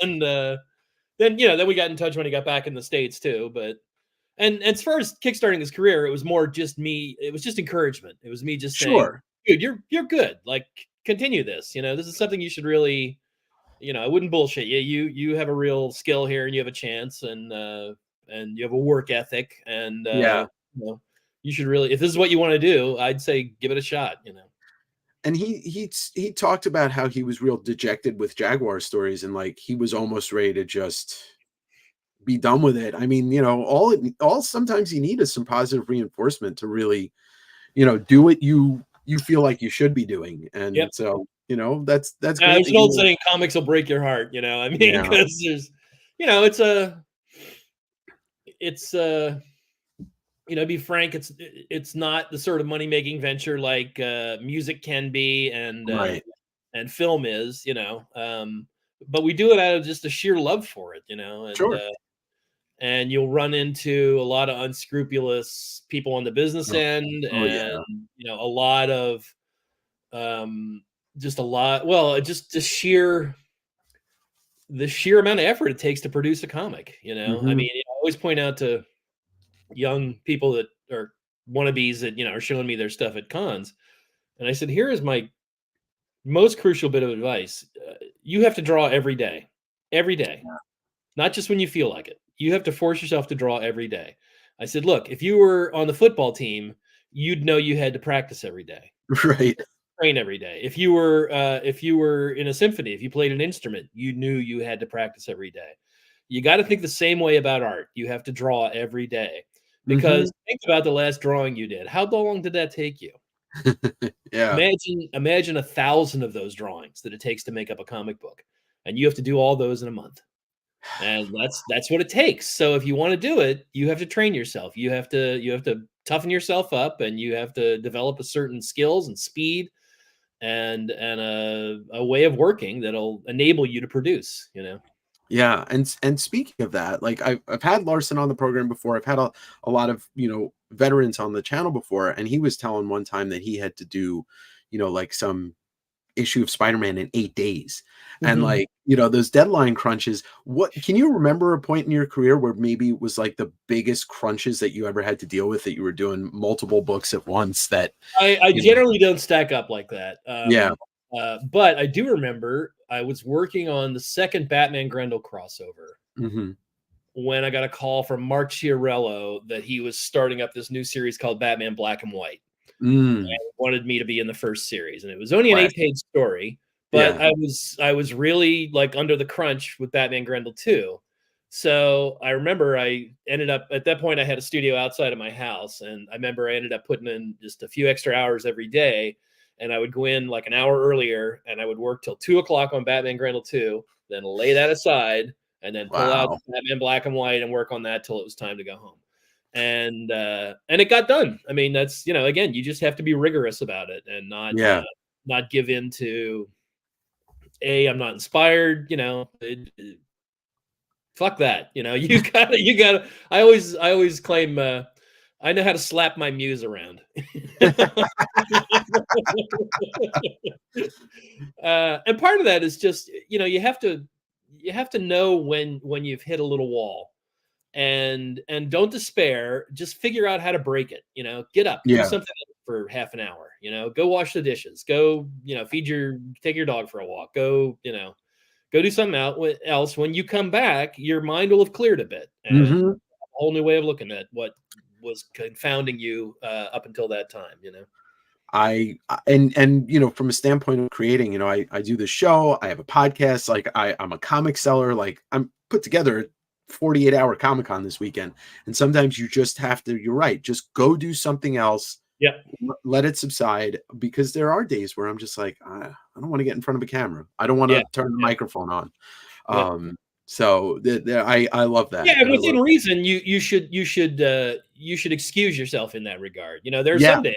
then we got in touch when he got back in the States too. But and as far as kickstarting his career, it was more just me. It was just encouragement. It was me just saying, "Dude, you're good. Like, continue this. You know, this is something you should really." You know, I wouldn't bullshit you. You have a real skill here, and you have a chance, and you have a work ethic, and you know, you should really, if this is what you want to do, I'd say give it a shot. You know. And he talked about how he was real dejected with Jaguar stories, and like he was almost ready to just be done with it. I mean, all sometimes you need is some positive reinforcement to really, do what you feel like you should be doing. And Yep. so, that's great. There's an old saying, comics will break your heart, I mean, because there's, to be frank, it's not the sort of money-making venture like music can be and Right. and film is, but we do it out of just a sheer love for it, and Sure. And you'll run into a lot of unscrupulous people on the business end, and a lot of just the sheer amount of effort it takes to produce a comic. I mean, I always point out to young people that are wannabes that are showing me their stuff at cons, and I said, here is my most crucial bit of advice. You have to draw every day, not just when you feel like it. You have to force yourself to draw every day. I said, look, if you were on the football team, you'd know you had to practice every day. Right. Train every day. If you were in a symphony, if you played an instrument, you knew you had to practice every day. You got to think the same way about art. You have to draw every day, because think about the last drawing you did. How long did that take you? Yeah. Imagine 1,000 of those drawings that it takes to make up a comic book, and you have to do all those in a month. And that's what it takes. So if you want to do it, you have to train yourself. You have to toughen yourself up, and you have to develop a certain skills and speed and a way of working that'll enable you to produce. Yeah, and speaking of that, like I've had Larson on the program before. I've had a lot of veterans on the channel before, and he was telling one time that he had to do like some issue of Spider-Man in 8 days, and like those deadline crunches. What can you remember a point in your career where maybe it was like the biggest crunches that you ever had to deal with, that you were doing multiple books at once? That I generally don't stack up like that. Yeah. But I do remember I was working on the second Batman Grendel crossover when I got a call from Mark Chiarello that he was starting up this new series called Batman Black and White. And wanted me to be in the first series, and it was only an 8-page story, but I was really like under the crunch with Batman Grendel 2. So I remember I ended up, at that point I had a studio outside of my house, and I remember I ended up putting in just a few extra hours every day, and I would go in like an hour earlier, and I would work till 2:00 on Batman Grendel 2, then lay that aside, and then pull out Batman Black and White and work on that till it was time to go home. And it got done. I mean, that's, again, you just have to be rigorous about it and not give in to I'm not inspired, fuck that. You gotta, I always claim, I know how to slap my muse around. And part of that is just, you have to know when you've hit a little wall. And don't despair. Just figure out how to break it. Get up, do something for half an hour. Go wash the dishes. Go, take your dog for a walk. Go, go do something else. When you come back, your mind will have cleared a bit, and a whole new way of looking at what was confounding you up until that time. And from a standpoint of creating, I do the show. I have a podcast. Like I'm a comic seller. Like I'm put together 48-hour Comic-Con this weekend, and sometimes you just have to, you're right, just go do something else. Let it subside, because there are days where I'm just like, I don't want to get in front of a camera. I don't want to turn the microphone on. So I love that. And within reason, you should excuse yourself in that regard. There are some days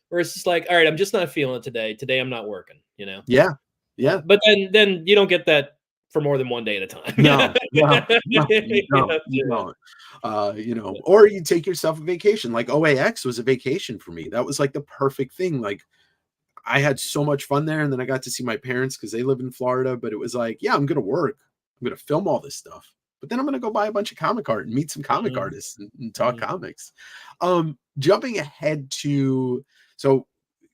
where it's just like, all right, I'm just not feeling it today. Today I'm not working, But then you don't get that for more than one day at a time. No. Or you take yourself a vacation. Like OAX was a vacation for me. That was like the perfect thing. Like I had so much fun there, and then I got to see my parents because they live in Florida. But it was like, I'm going to work. I'm going to film all this stuff, but then I'm going to go buy a bunch of comic art and meet some comic artists and talk comics. Jumping ahead to, so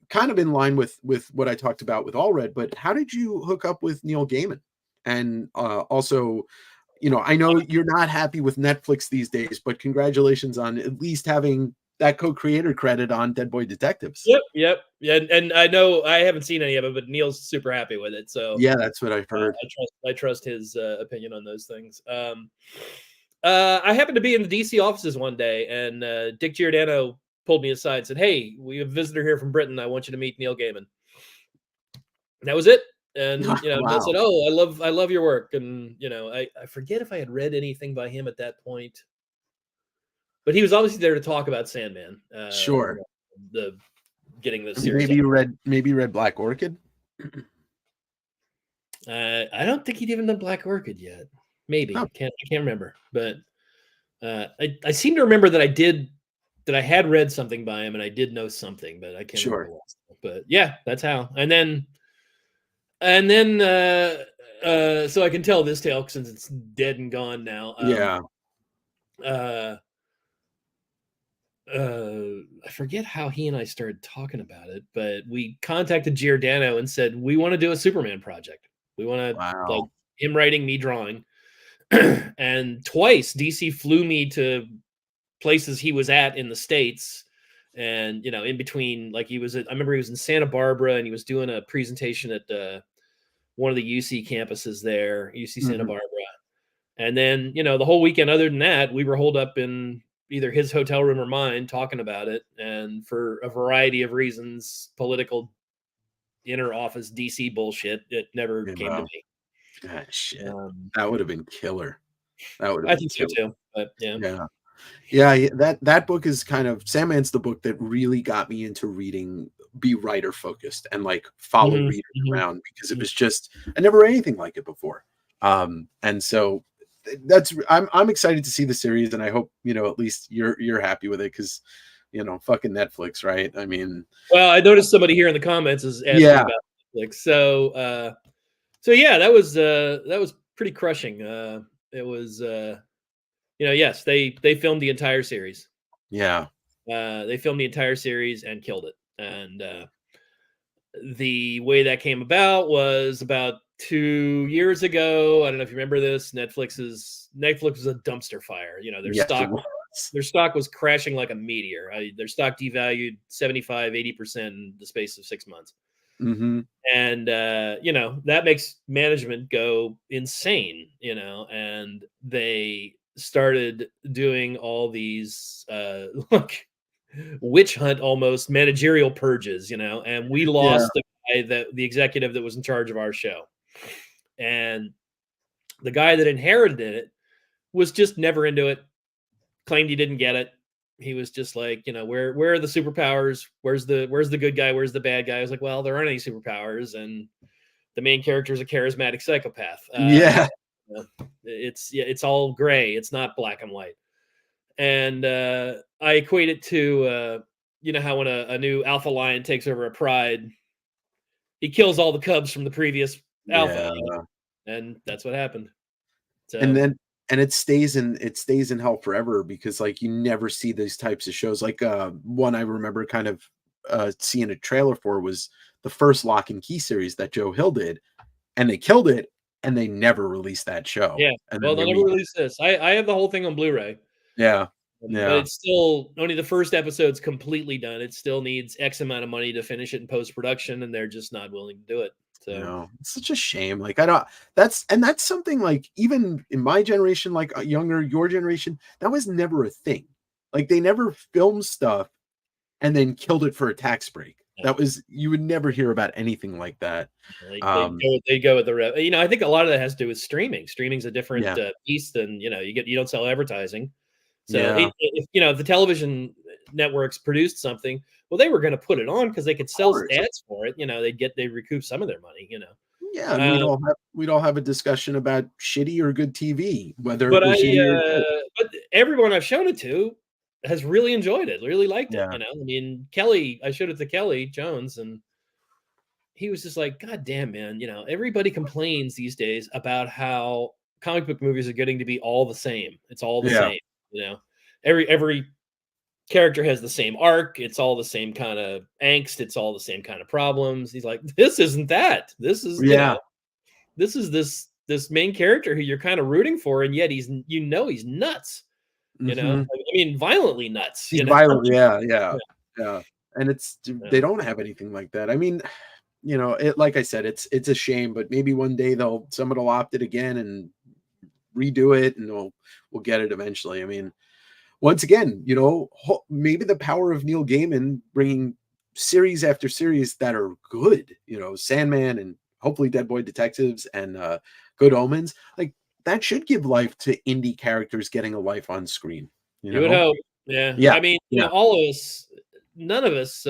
kind of in line with what I talked about with All Red, but how did you hook up with Neil Gaiman? And also, I know you're not happy with Netflix these days, but congratulations on at least having that co-creator credit on Dead Boy Detectives. Yep. Yeah, and I know I haven't seen any of it, but Neil's super happy with it. So yeah, that's what I've heard. I trust his opinion on those things. I happened to be in the DC offices one day, and Dick Giordano pulled me aside and said, "Hey, we have a visitor here from Britain. I want you to meet Neil Gaiman." That was it. And Neil said, Wow. "Oh, I love your work." And I forget if I had read anything by him at that point, but he was obviously there to talk about Sandman. Sure. The getting the series. Maybe you read Black Orchid. I don't think he'd even done Black Orchid yet. Maybe I can't remember, but I seem to remember that I had read something by him and I did know something, but I can't remember what. But yeah, that's how. And then so I can tell this tale since it's dead and gone now. I forget how he and I started talking about it, but we contacted Giordano and said, we want to do a Superman project. We want to like him writing, me drawing. And twice DC flew me to places he was at in the States. And, in between, like I remember he was in Santa Barbara and he was doing a presentation at one of the UC campuses there, UC Santa Barbara. And then, the whole weekend, other than that, we were holed up in either his hotel room or mine talking about it. And for a variety of reasons, political inner office DC bullshit, it never came to me. Ah, shit. That would have been killer. I think so too. But yeah. Yeah, that book is kind of Sandman's the book that really got me into reading, be writer focused and like follow readers around, because it was just I never read anything like it before. And so I'm excited to see the series, and I hope at least you're happy with it, because fucking Netflix, right? I mean, well, I noticed somebody here in the comments is asking about Netflix. So yeah, that was pretty crushing. It was yes, they filmed the entire series. Yeah. They filmed the entire series and killed it. And the way that came about was about 2 years ago. I don't know if you remember this. Netflix was a dumpster fire. Their stock was crashing like a meteor. Their stock devalued 75-80% in the space of 6 months. And that makes management go insane. And they started doing all these like witch hunt almost managerial purges, and we lost the guy the executive that was in charge of our show. And the guy that inherited it was just never into it, claimed he didn't get it. He was just like, where are the superpowers? Where's the good guy? Where's the bad guy? I was like, well, there aren't any superpowers, and the main character is a charismatic psychopath. It's all gray. It's not black and white. And I equate it to how when a new alpha lion takes over a pride, he kills all the cubs from the previous alpha, and that's what happened. So, and it stays in hell forever, because like you never see these types of shows. Like one I remember kind of seeing a trailer for was the first Lock and Key series that Joe Hill did, and they killed it, and they never released that show. Yeah, well, they'll never release this. I have the whole thing on Blu-ray. Yeah. But it's still only the first episode's completely done. It still needs X amount of money to finish it in post-production, and they're just not willing to do it. So it's such a shame. Like that's something like even in my generation, like your generation, that was never a thing. Like they never filmed stuff and then killed it for a tax break. That was, you would never hear about anything like that. They go with the I think a lot of that has to do with streaming. Streaming's a different beast than you don't sell advertising. So if the television networks produced something, well, they were going to put it on because they could sell ads for it. They recoup some of their money. Yeah, and we'd all have a discussion about shitty or good TV, whether. But but everyone I've shown it to has really enjoyed it, really liked it. I mean, Kelly, I showed it to Kelly Jones, and he was just like, "God damn, man! Everybody complains these days about how comic book movies are getting to be all the same. It's all the same." Every character has the same arc. It's all the same kind of angst. It's all the same kind of problems. He's like, this isn't that. This is this is this main character who you're kind of rooting for, and yet he's nuts. I mean, violently nuts. Violent, yeah. And they don't have anything like that. I mean, like I said, it's a shame, but maybe one day someone will opt it again, and redo it, and we'll get it eventually. I mean, once again, you know, maybe the power of Neil Gaiman bringing series after series that are good, you know, Sandman and hopefully Dead Boy Detectives and Good Omens, like that should give life to indie characters getting a life on screen. You would hope. Yeah. Yeah. I mean, you know, all of us, none of us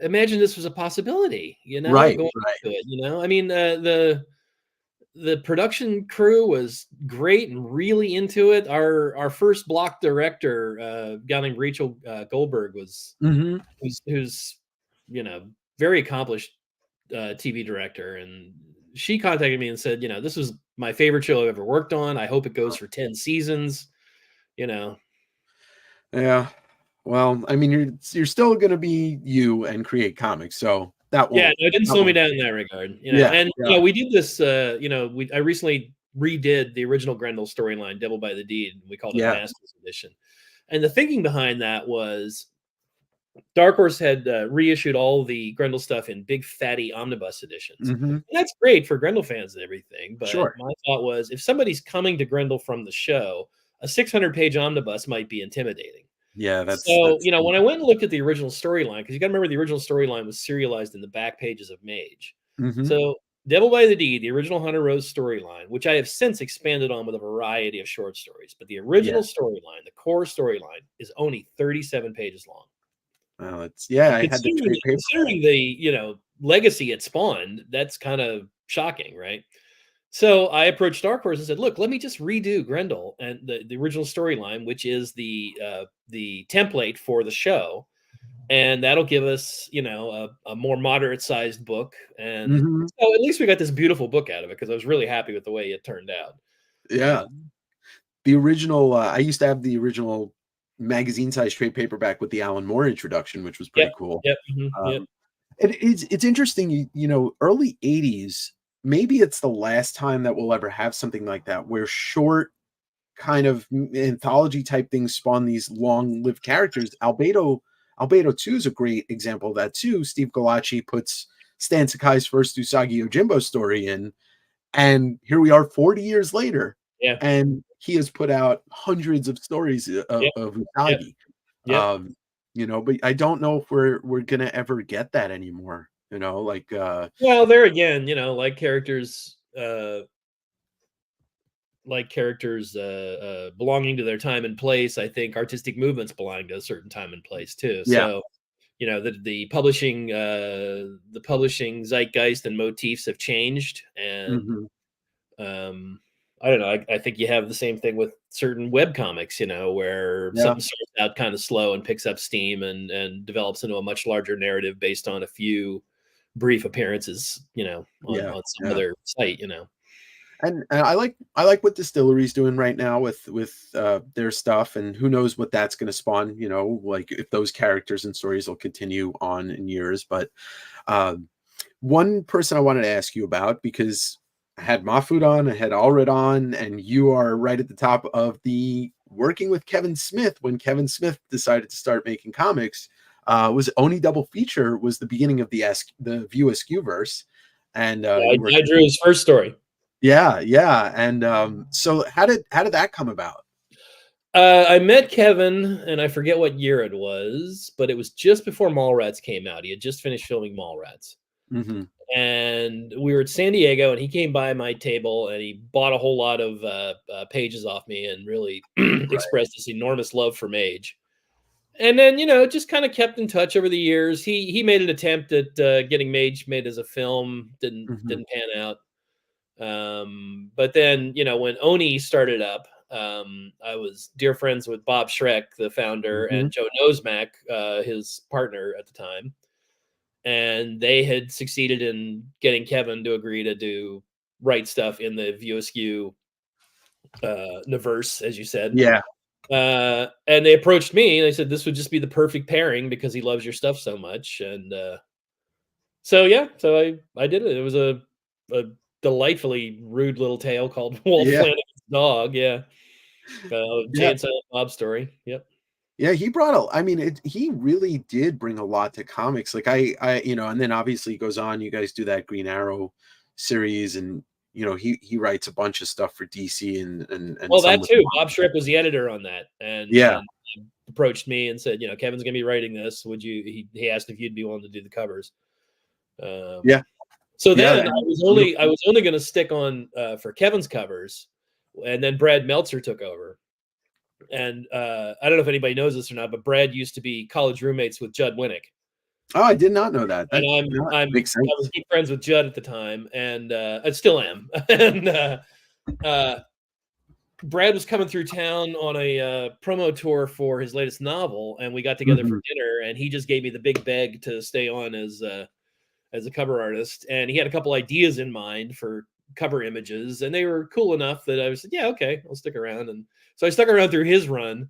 imagine this was a possibility, you know, Right. going into it, you know. I mean, the production crew was great and really into it. Our first block director, a guy named Rachel Goldberg, was who's you know, very accomplished TV director, and she contacted me and said, you know, this was my favorite show I've ever worked on. I hope it goes for 10 seasons. You know. Yeah. Well, I mean, you're still going to be you and create comics, so that won't. Yeah, no, it didn't slow me down in that regard. You know, and you know, we did this. You know, I recently redid the original Grendel storyline, Devil by the Deed. We called it Masters Edition, and the thinking behind that was Dark Horse had reissued all the Grendel stuff in big fatty omnibus editions. And that's great for Grendel fans and everything. But my thought was, if somebody's coming to Grendel from the show, a 600-page omnibus might be intimidating. Yeah, that's you know, when I went and looked at the original storyline, because you got to remember the original storyline was serialized in the back pages of Mage. So Devil by the Deed, the original Hunter Rose storyline, which I have since expanded on with a variety of short stories, but the original storyline, the core storyline, is only 37 pages long. Well, it's I had considering the, you know, legacy it spawned, that's kind of shocking, right? So I approached Dark Horse and said, "Look, let me just redo Grendel and the original storyline, which is the template for the show, and that'll give us, you know, a more moderate sized book, and so at least we got this beautiful book out of it because I was really happy with the way it turned out." Yeah, the original. I used to have the original magazine size trade paperback with the Alan Moore introduction, which was pretty cool. It's interesting, you know, early 80s. Maybe it's the last time that we'll ever have something like that, where short kind of anthology type things spawn these long-lived characters. Albedo 2 is a great example of that too. Steve Galacci puts Stan Sakai's first Usagi Yojimbo story in, and here we are 40 years later. Yeah. And he has put out hundreds of stories of Usagi. You know, but I don't know if we're gonna ever get that anymore. You know, like well, there again, you know, like characters belonging to their time and place. I think artistic movements belong to a certain time and place too. So, you know, the publishing zeitgeist and motifs have changed, and I don't know. I think you have the same thing with certain web comics, you know, where something starts out kind of slow and picks up steam and develops into a much larger narrative based on a few brief appearances, you know, on some other site, you know. And I like what Distillery's doing right now with their stuff, and who knows what that's going to spawn, you know, like if those characters and stories will continue on in years. But one person I wanted to ask you about, because I had Mahfoud on, I had Allred on, and you are right at the top of the working with Kevin Smith when Kevin Smith decided to start making comics. Was Oni Double Feature was the beginning of the View Askew verse, and I drew his first story. Yeah, and so how did that come about? I met Kevin, and I forget what year it was, but it was just before Mallrats came out. He had just finished filming Mallrats. And we were at San Diego, and he came by my table, and he bought a whole lot of pages off me and really expressed this enormous love for Mage. And then, you know, just kind of kept in touch over the years. He made an attempt at getting Mage made as a film, didn't pan out. But then, you know, when Oni started up, I was dear friends with Bob Schreck, the founder, and Joe Nosemack, his partner at the time. And they had succeeded in getting Kevin to agree to write stuff in the View Askew universe, as you said. Yeah. And they approached me, and they said this would just be the perfect pairing because he loves your stuff so much. And so I did it. It was a delightfully rude little tale called Wolf Flanagan's Dog. Jay and Silent Bob story. Yep. Yeah, he brought he really did bring a lot to comics. Like I, you know, and then obviously he goes on, you guys do that Green Arrow series, and he writes a bunch of stuff for DC and Well, some that with too. Marvel. Bob Schreck was the editor on that, and Yeah. and approached me and said, Kevin's gonna be writing this. Would you? He asked if you'd be willing to do the covers. Yeah. So Yeah, then and I was only going to stick on for Kevin's covers, and then Brad Meltzer took over. And I don't know if anybody knows this or not, but Brad used to be college roommates with Judd Winnick. Oh, I did not know that. And I was deep friends with Judd at the time, and I still am. And Brad was coming through town on a promo tour for his latest novel, and we got together for dinner, and he just gave me the big bag to stay on as a cover artist. And he had a couple ideas in mind for cover images, and they were cool enough that I was, yeah, okay, I'll stick around. And so I stuck around through his run.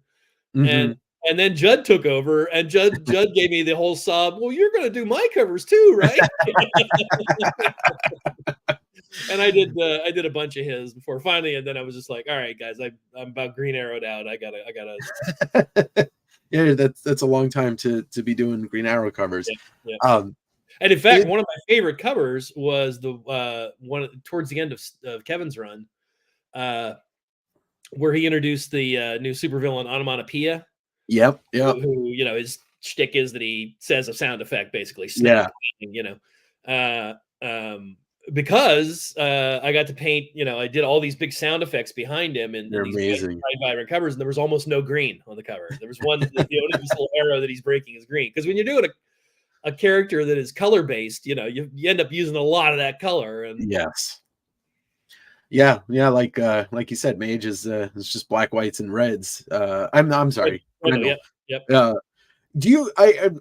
And then Judd took over, and Judd gave me the whole sob. Well, you're going to do my covers too, right? And I did a bunch of his before finally, and then I was just like, all right, guys, I'm about Green Arrowed out. I gotta. Yeah, that's a long time to be doing Green Arrow covers. Yeah. And in fact, one of my favorite covers was the one towards the end of Kevin's run, where he introduced the new supervillain Onomatopoeia. Yep. Who his shtick is that he says a sound effect, basically. Snap, because I got to paint, I did all these big sound effects behind him, and they're these amazing, vibrant covers, and there was almost no green on the cover. There was one, this little arrow that he's breaking is green, because when you're doing a character that is color based, you end up using a lot of that color. And yes, yeah, like you said, Mage is just black, whites, and reds. I'm sorry. Yep. Do you?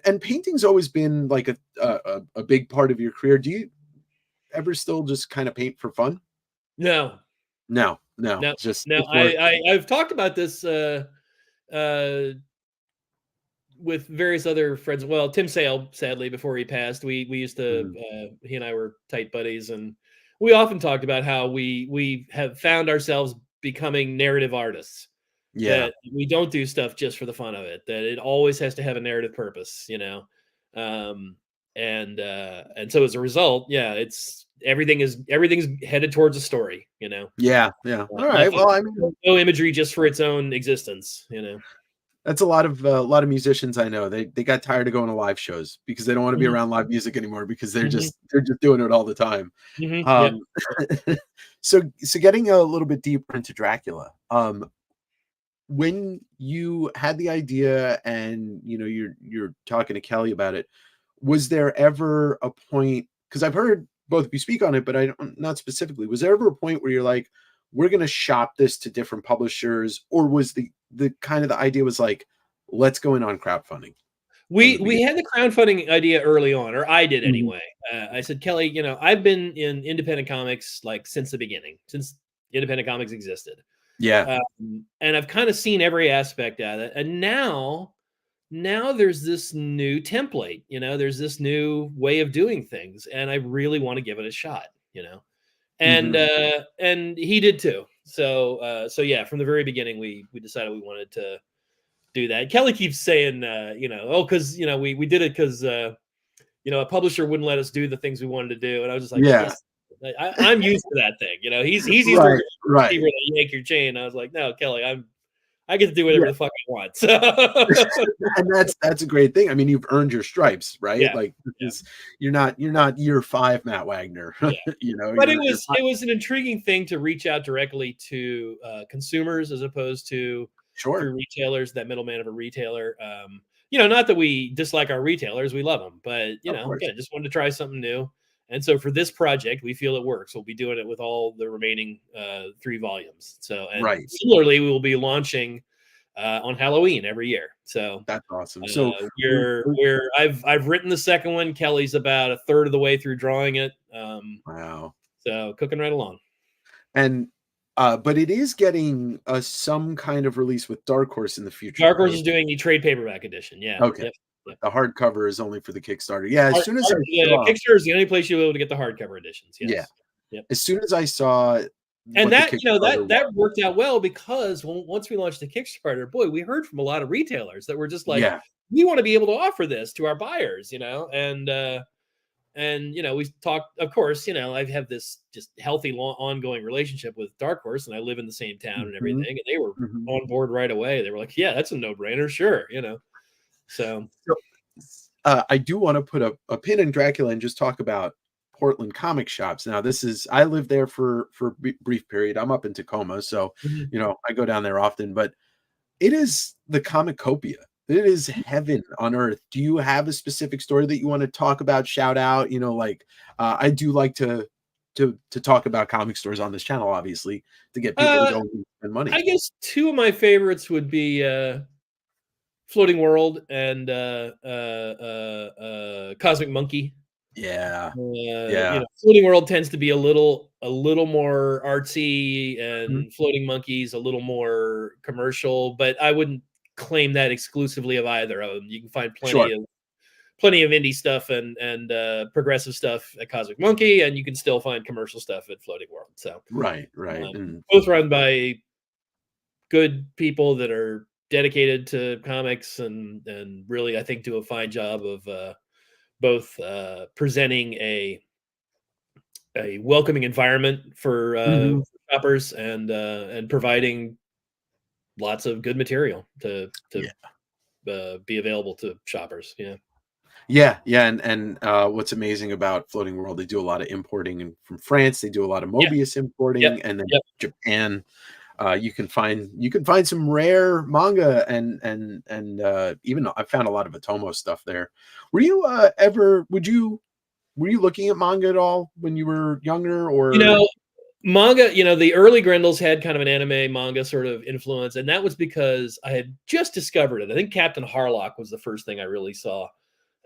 And painting's always been like a big part of your career. Do you ever still just kind of paint for fun? No. Just no. I've talked about this with various other friends. Well, Tim Sale, sadly, before he passed, we used to he and I were tight buddies, and we often talked about how we have found ourselves becoming narrative artists. Yeah, that we don't do stuff just for the fun of it, that it always has to have a narrative purpose, and so as a result, it's everything's headed towards a story, yeah. All right. Well, I mean, no imagery just for its own existence, That's a lot of musicians I know. They got tired of going to live shows because they don't want to be around live music anymore, because they're just doing it all the time. So getting a little bit deeper into Dracula, when you had the idea and you're talking to Kelly about it, was there ever a point, because I've heard both of you speak on it, but not specifically, was there ever a point where you're like, we're going to shop this to different publishers, or was the kind of the idea was like, let's go in on crowdfunding? We had the crowdfunding idea early on, or I did anyway. I said, Kelly, I've been in independent comics like since the beginning, since independent comics existed. Yeah. And I've kind of seen every aspect of it. And now there's this new template, there's this new way of doing things. And I really want to give it a shot, and he did too. So yeah, from the very beginning, we decided we wanted to do that. Kelly keeps saying, because, we did it because, a publisher wouldn't let us do the things we wanted to do. And I was just like, yes. I'm used to that thing. He's easier to yank your chain. I was like, no, Kelly, I get to do whatever the fuck I want. So. And that's a great thing. I mean, you've earned your stripes, right? Yeah. You're not year 5 Matt Wagner. Yeah. But it was an intriguing thing to reach out directly to consumers as opposed to through retailers, that middleman of a retailer. Not that we dislike our retailers, we love them, but just wanted to try something new. And so for this project, we feel it works. We'll be doing it with all the remaining 3 volumes. So, and similarly, we will be launching on Halloween every year. So that's awesome. So I've written the second one. Kelly's about a third of the way through drawing it. Wow. So cooking right along. And but it is getting some kind of release with Dark Horse in the future. Dark Horse is doing the trade paperback edition. Yeah. Okay. Yep. The hardcover is only for the Kickstarter. Yeah, as soon as Kickstarter is the only place you'll be able to get the hardcover editions. Yes. Yeah. Yep. As soon as I saw, and that that worked out well, because once we launched the Kickstarter, boy, we heard from a lot of retailers that were just like, we want to be able to offer this to our buyers, and and we talked. Of course, I have this just healthy, long, ongoing relationship with Dark Horse, and I live in the same town and everything. And they were on board right away. They were like, "Yeah, that's a no-brainer, sure." So I do want to put a pin in Dracula and just talk about Portland comic shops. Now, I live there for a brief period. I'm up in Tacoma, so I go down there often. But it is the Comicopia. It is heaven on earth. Do you have a specific story that you want to talk about? Shout out, I do like to talk about comic stores on this channel, obviously, to get people to go and spend money. I guess two of my favorites would be Floating World and Cosmic Monkey. Yeah. Floating World tends to be a little more artsy, and Floating Monkey's a little more commercial, but I wouldn't claim that exclusively of either of them. You can find plenty of indie stuff and progressive stuff at Cosmic Monkey, and you can still find commercial stuff at Floating World. So right. Both run by good people that are dedicated to comics and really, I think, do a fine job of both presenting a welcoming environment for shoppers and providing lots of good material to be available to shoppers. Yeah, and what's amazing about Floating World, they do a lot of importing from France. They do a lot of Mobius importing, and then Japan. You can find some rare manga and even I found a lot of Atomo stuff there. Were you were you looking at manga at all when you were younger, or manga? The early Grendels had kind of an anime manga sort of influence, and that was because I had just discovered it. I think Captain Harlock was the first thing I really saw.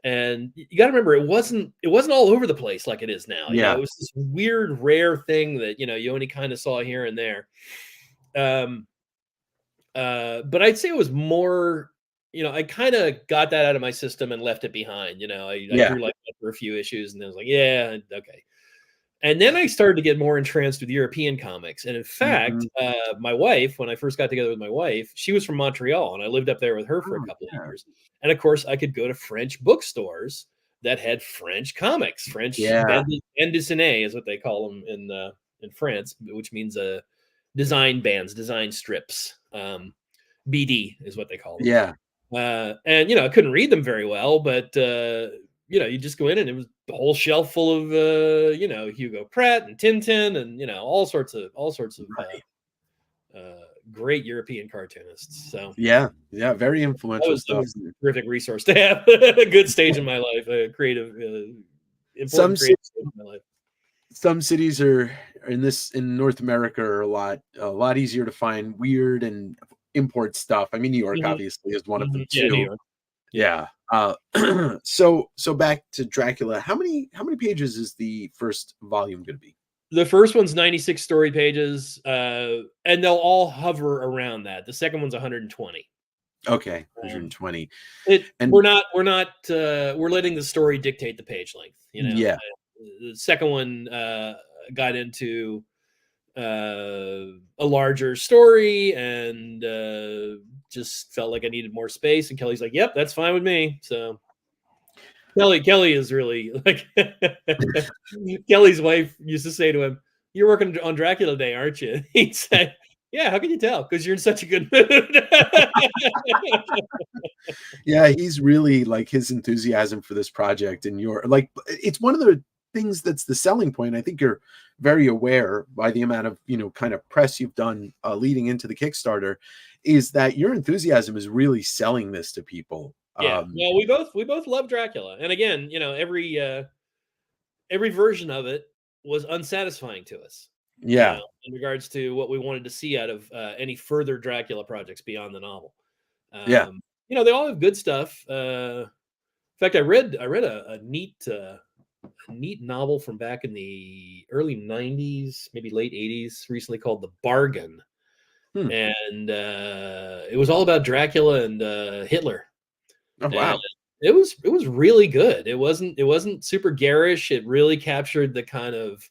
And you got to remember, it wasn't all over the place like it is now. It was this weird, rare thing that you only kind of saw here and there. But I'd say it was more, I kind of got that out of my system and left it behind. I drew like that for a few issues, and then I was like, yeah, okay. And then I started to get more entranced with European comics. And in fact, my wife, when I first got together with my wife, she was from Montreal, and I lived up there with her for a couple of years. And of course, I could go to French bookstores that had French comics. French bande dessinée is what they call them in France, which means design bands, design strips. BD is what they call them. Yeah. And I couldn't read them very well, but you just go in and it was the whole shelf full of Hugo Pratt and Tintin and all sorts of great European cartoonists. So very influential stuff. That was a terrific resource to have. A good stage in my life, a creative important stage in my life. Some cities are in North America are a lot easier to find weird and import stuff. I mean, New York obviously is one of them too. New York. Yeah. So back to Dracula. How many pages is the first volume going to be? The first one's 96 story pages, and they'll all hover around that. The second one's 120. Okay, 120. We're letting the story dictate the page length. Yeah. The second one got into a larger story and just felt like I needed more space. And Kelly's like, "Yep, that's fine with me." So Kelly is really like Kelly's wife used to say to him, "You're working on Dracula today, aren't you?" He'd say, "Yeah, how can you tell? Because you're in such a good mood." Yeah, he's really like his enthusiasm for this project, and it's one of the things that's the selling point. I think you're very aware by the amount of kind of press you've done leading into the Kickstarter, is that your enthusiasm is really selling this to people. Yeah, we both love Dracula, and again, every version of it was unsatisfying to us. Yeah, in regards to what we wanted to see out of any further Dracula projects beyond the novel. They all have good stuff. In fact, I read a neat novel from back in the early 90s, maybe late 80s, recently called The Bargain. And it was all about Dracula and Hitler. Oh, wow. And it was really good. It wasn't super garish. It really captured the kind of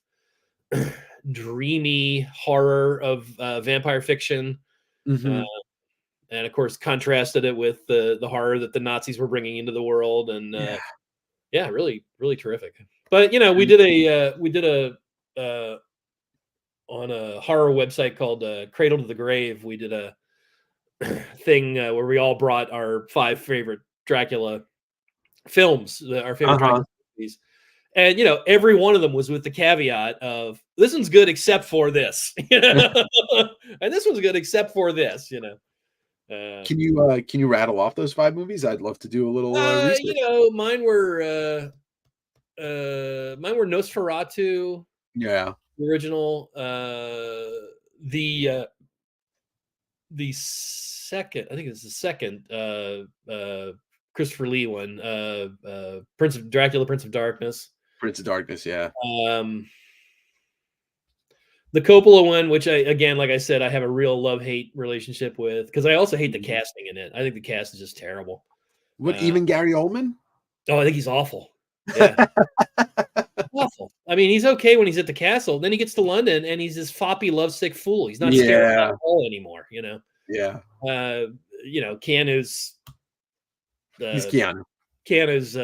dreamy horror of vampire fiction. And of course contrasted it with the horror that the Nazis were bringing into the world. And really, really terrific. But we did a on a horror website called Cradle to the Grave. We did a thing where we all brought our 5 favorite Dracula films, our favorite Dracula movies. And every one of them was with the caveat of this one's good except for this, and this one's good except for this. Can you rattle off those 5 movies? I'd love to do a little research. Mine were Nosferatu, Yeah, the original, the second, I think it's the second Christopher Lee one, Prince of Darkness. Prince of Darkness. Yeah. The Coppola one, which like I said, I have a real love-hate relationship with, because I also hate the casting in it. I think the cast is just terrible. What, even Gary Oldman? Oh, I think he's awful. Yeah. Awful. I mean, he's okay when he's at the castle. Then he gets to London and he's this foppy, lovesick fool. He's not scared at all anymore, Yeah. Keanu's He's Keanu. Keanu's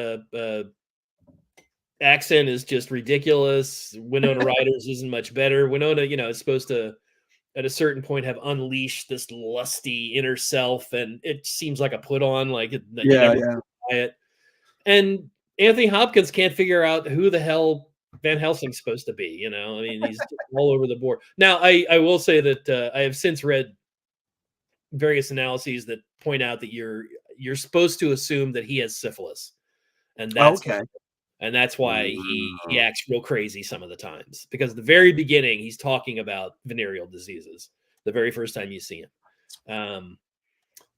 accent is just ridiculous. Winona Ryder's isn't much better. Winona, is supposed to, at a certain point, have unleashed this lusty inner self, and it seems like a put on. It. And Anthony Hopkins can't figure out who the hell Van Helsing's supposed to be. I mean, he's just all over the board. Now, I will say that I have since read various analyses that point out that you're supposed to assume that he has syphilis, and that's okay. And that's why he acts real crazy some of the times, because at the very beginning he's talking about venereal diseases the very first time you see him.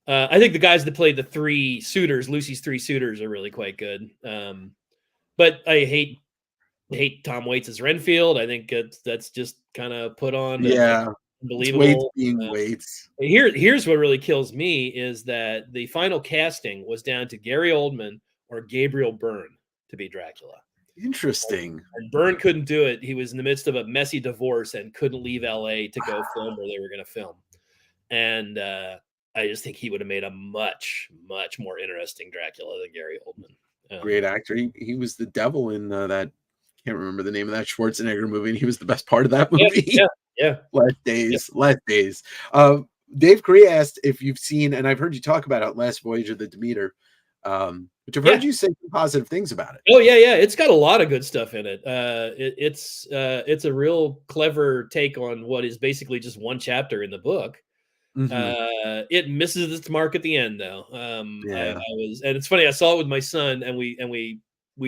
I think the guys that played the 3 suitors, Lucy's 3 suitors, are really quite good. But I hate Tom Waits as Renfield. I think that's just kind of put on. Yeah, unbelievable. Waits being Waits. Here's what really kills me is that the final casting was down to Gary Oldman or Gabriel Byrne to be Dracula. Interesting. And Byrne couldn't do it. He was in the midst of a messy divorce and couldn't leave LA to go film where they were going to film. And I just think he would have made a much, much more interesting Dracula than Gary Oldman. Great actor. He was the devil in that. Can't remember the name of that Schwarzenegger movie, and he was the best part of that movie. Yeah. Last Days. Dave Korea asked if you've seen, and I've heard you talk about it, Last Voyage of the Demeter. Which I've heard you say some positive things about it. Oh yeah, it's got a lot of good stuff in it. It's a real clever take on what is basically just one chapter in the book. Mm-hmm. It misses its mark at the end, though. And it's funny. I saw it with my son, and we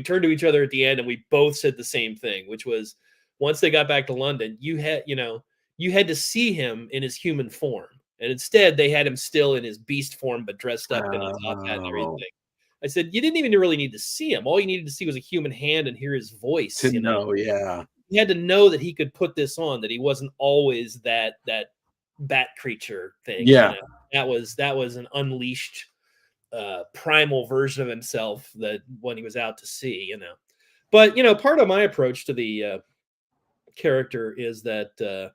turned to each other at the end, and we both said the same thing, which was, once they got back to London, you had to see him in his human form, and instead they had him still in his beast form, but dressed up in his top hat and everything. I said, you didn't even really need to see him. All you needed to see was a human hand and hear his voice. You had to know that he could put this on, that he wasn't always that bat creature thing. Yeah. That was an unleashed primal version of himself that when he was out to sea, But part of my approach to the character is that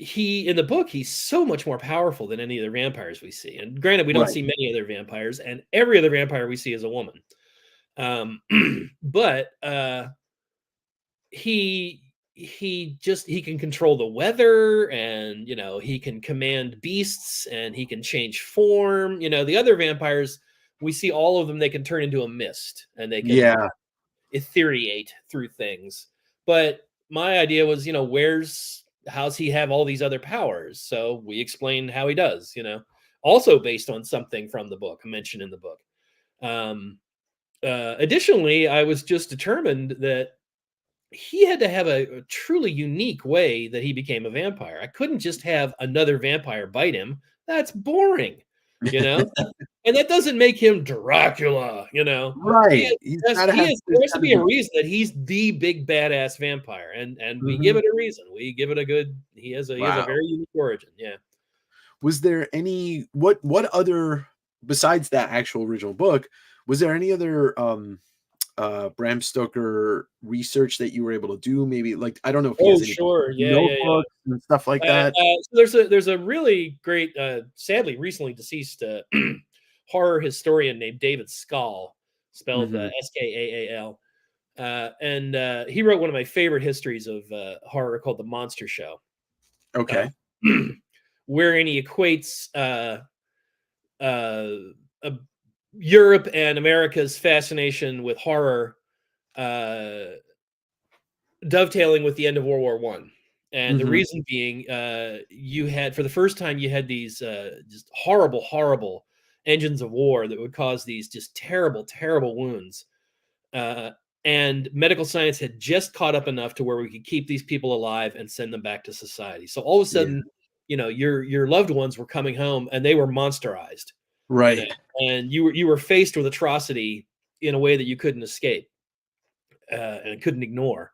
he, in the book, he's so much more powerful than any other vampires we see. And granted, we don't see many other vampires, and every other vampire we see is a woman. But he can control the weather, and he can command beasts, and he can change form. The other vampires, we see all of them, they can turn into a mist, and they can ethereate through things. But my idea was, how's he have all these other powers? So we explain how he does, also based on something from the book, mentioned in the book. Additionally, I was just determined that he had to have a truly unique way that he became a vampire. I couldn't just have another vampire bite him. That's boring, and that doesn't make him Dracula, Right. There has to be a reason that he's the big badass vampire, and we give it a reason. We give it a good. He has a very unique origin. Yeah. Was there any what other, besides that actual original book, was there any other Bram Stoker research that you were able to do? Maybe, like, I don't know if he has any notebooks and stuff like that. So there's a really great, sadly recently deceased horror historian named David Scull. spelled Skaal. And he wrote one of my favorite histories of horror called The Monster Show. Okay. Wherein he equates Europe and America's fascination with horror dovetailing with the end of World War One. And the reason being, you had, for the first time, you had these just horrible, horrible engines of war that would cause these just terrible, terrible wounds. And medical science had just caught up enough to where we could keep these people alive and send them back to society. So all of a sudden, you know, your loved ones were coming home and they were monsterized. Right. You know, and you were faced with atrocity in a way that you couldn't escape and couldn't ignore.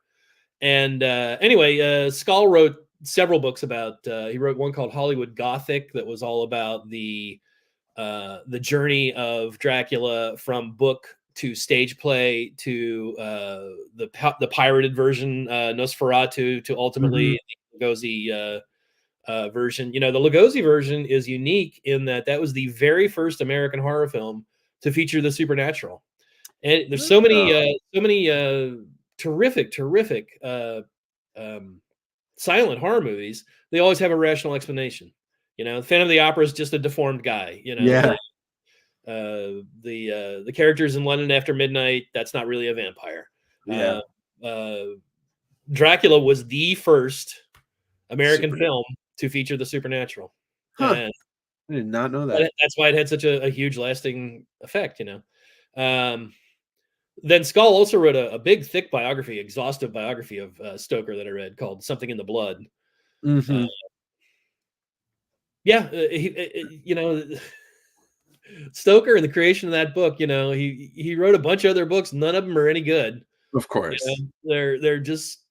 And anyway, Skull wrote several books about. He wrote one called Hollywood Gothic that was all about the journey of Dracula from book to stage play to the pirated version, Nosferatu, to ultimately the Lugosi version. You know, the Lugosi version is unique in that was the very first American horror film to feature the supernatural, and there's so many terrific silent horror movies. They always have a rational explanation. You know, Phantom of the Opera is just a deformed guy. You know, the characters in London After Midnight, that's not really a vampire. Dracula was the first American film to feature the supernatural. I did not know that. That's why it had such a huge lasting effect, you know. Then Skull also wrote a big, thick biography, exhaustive biography of Stoker that I read called Something in the Blood. You know, Stoker and the creation of that book, you know, he wrote a bunch of other books. None of them are any good. Of course. You know,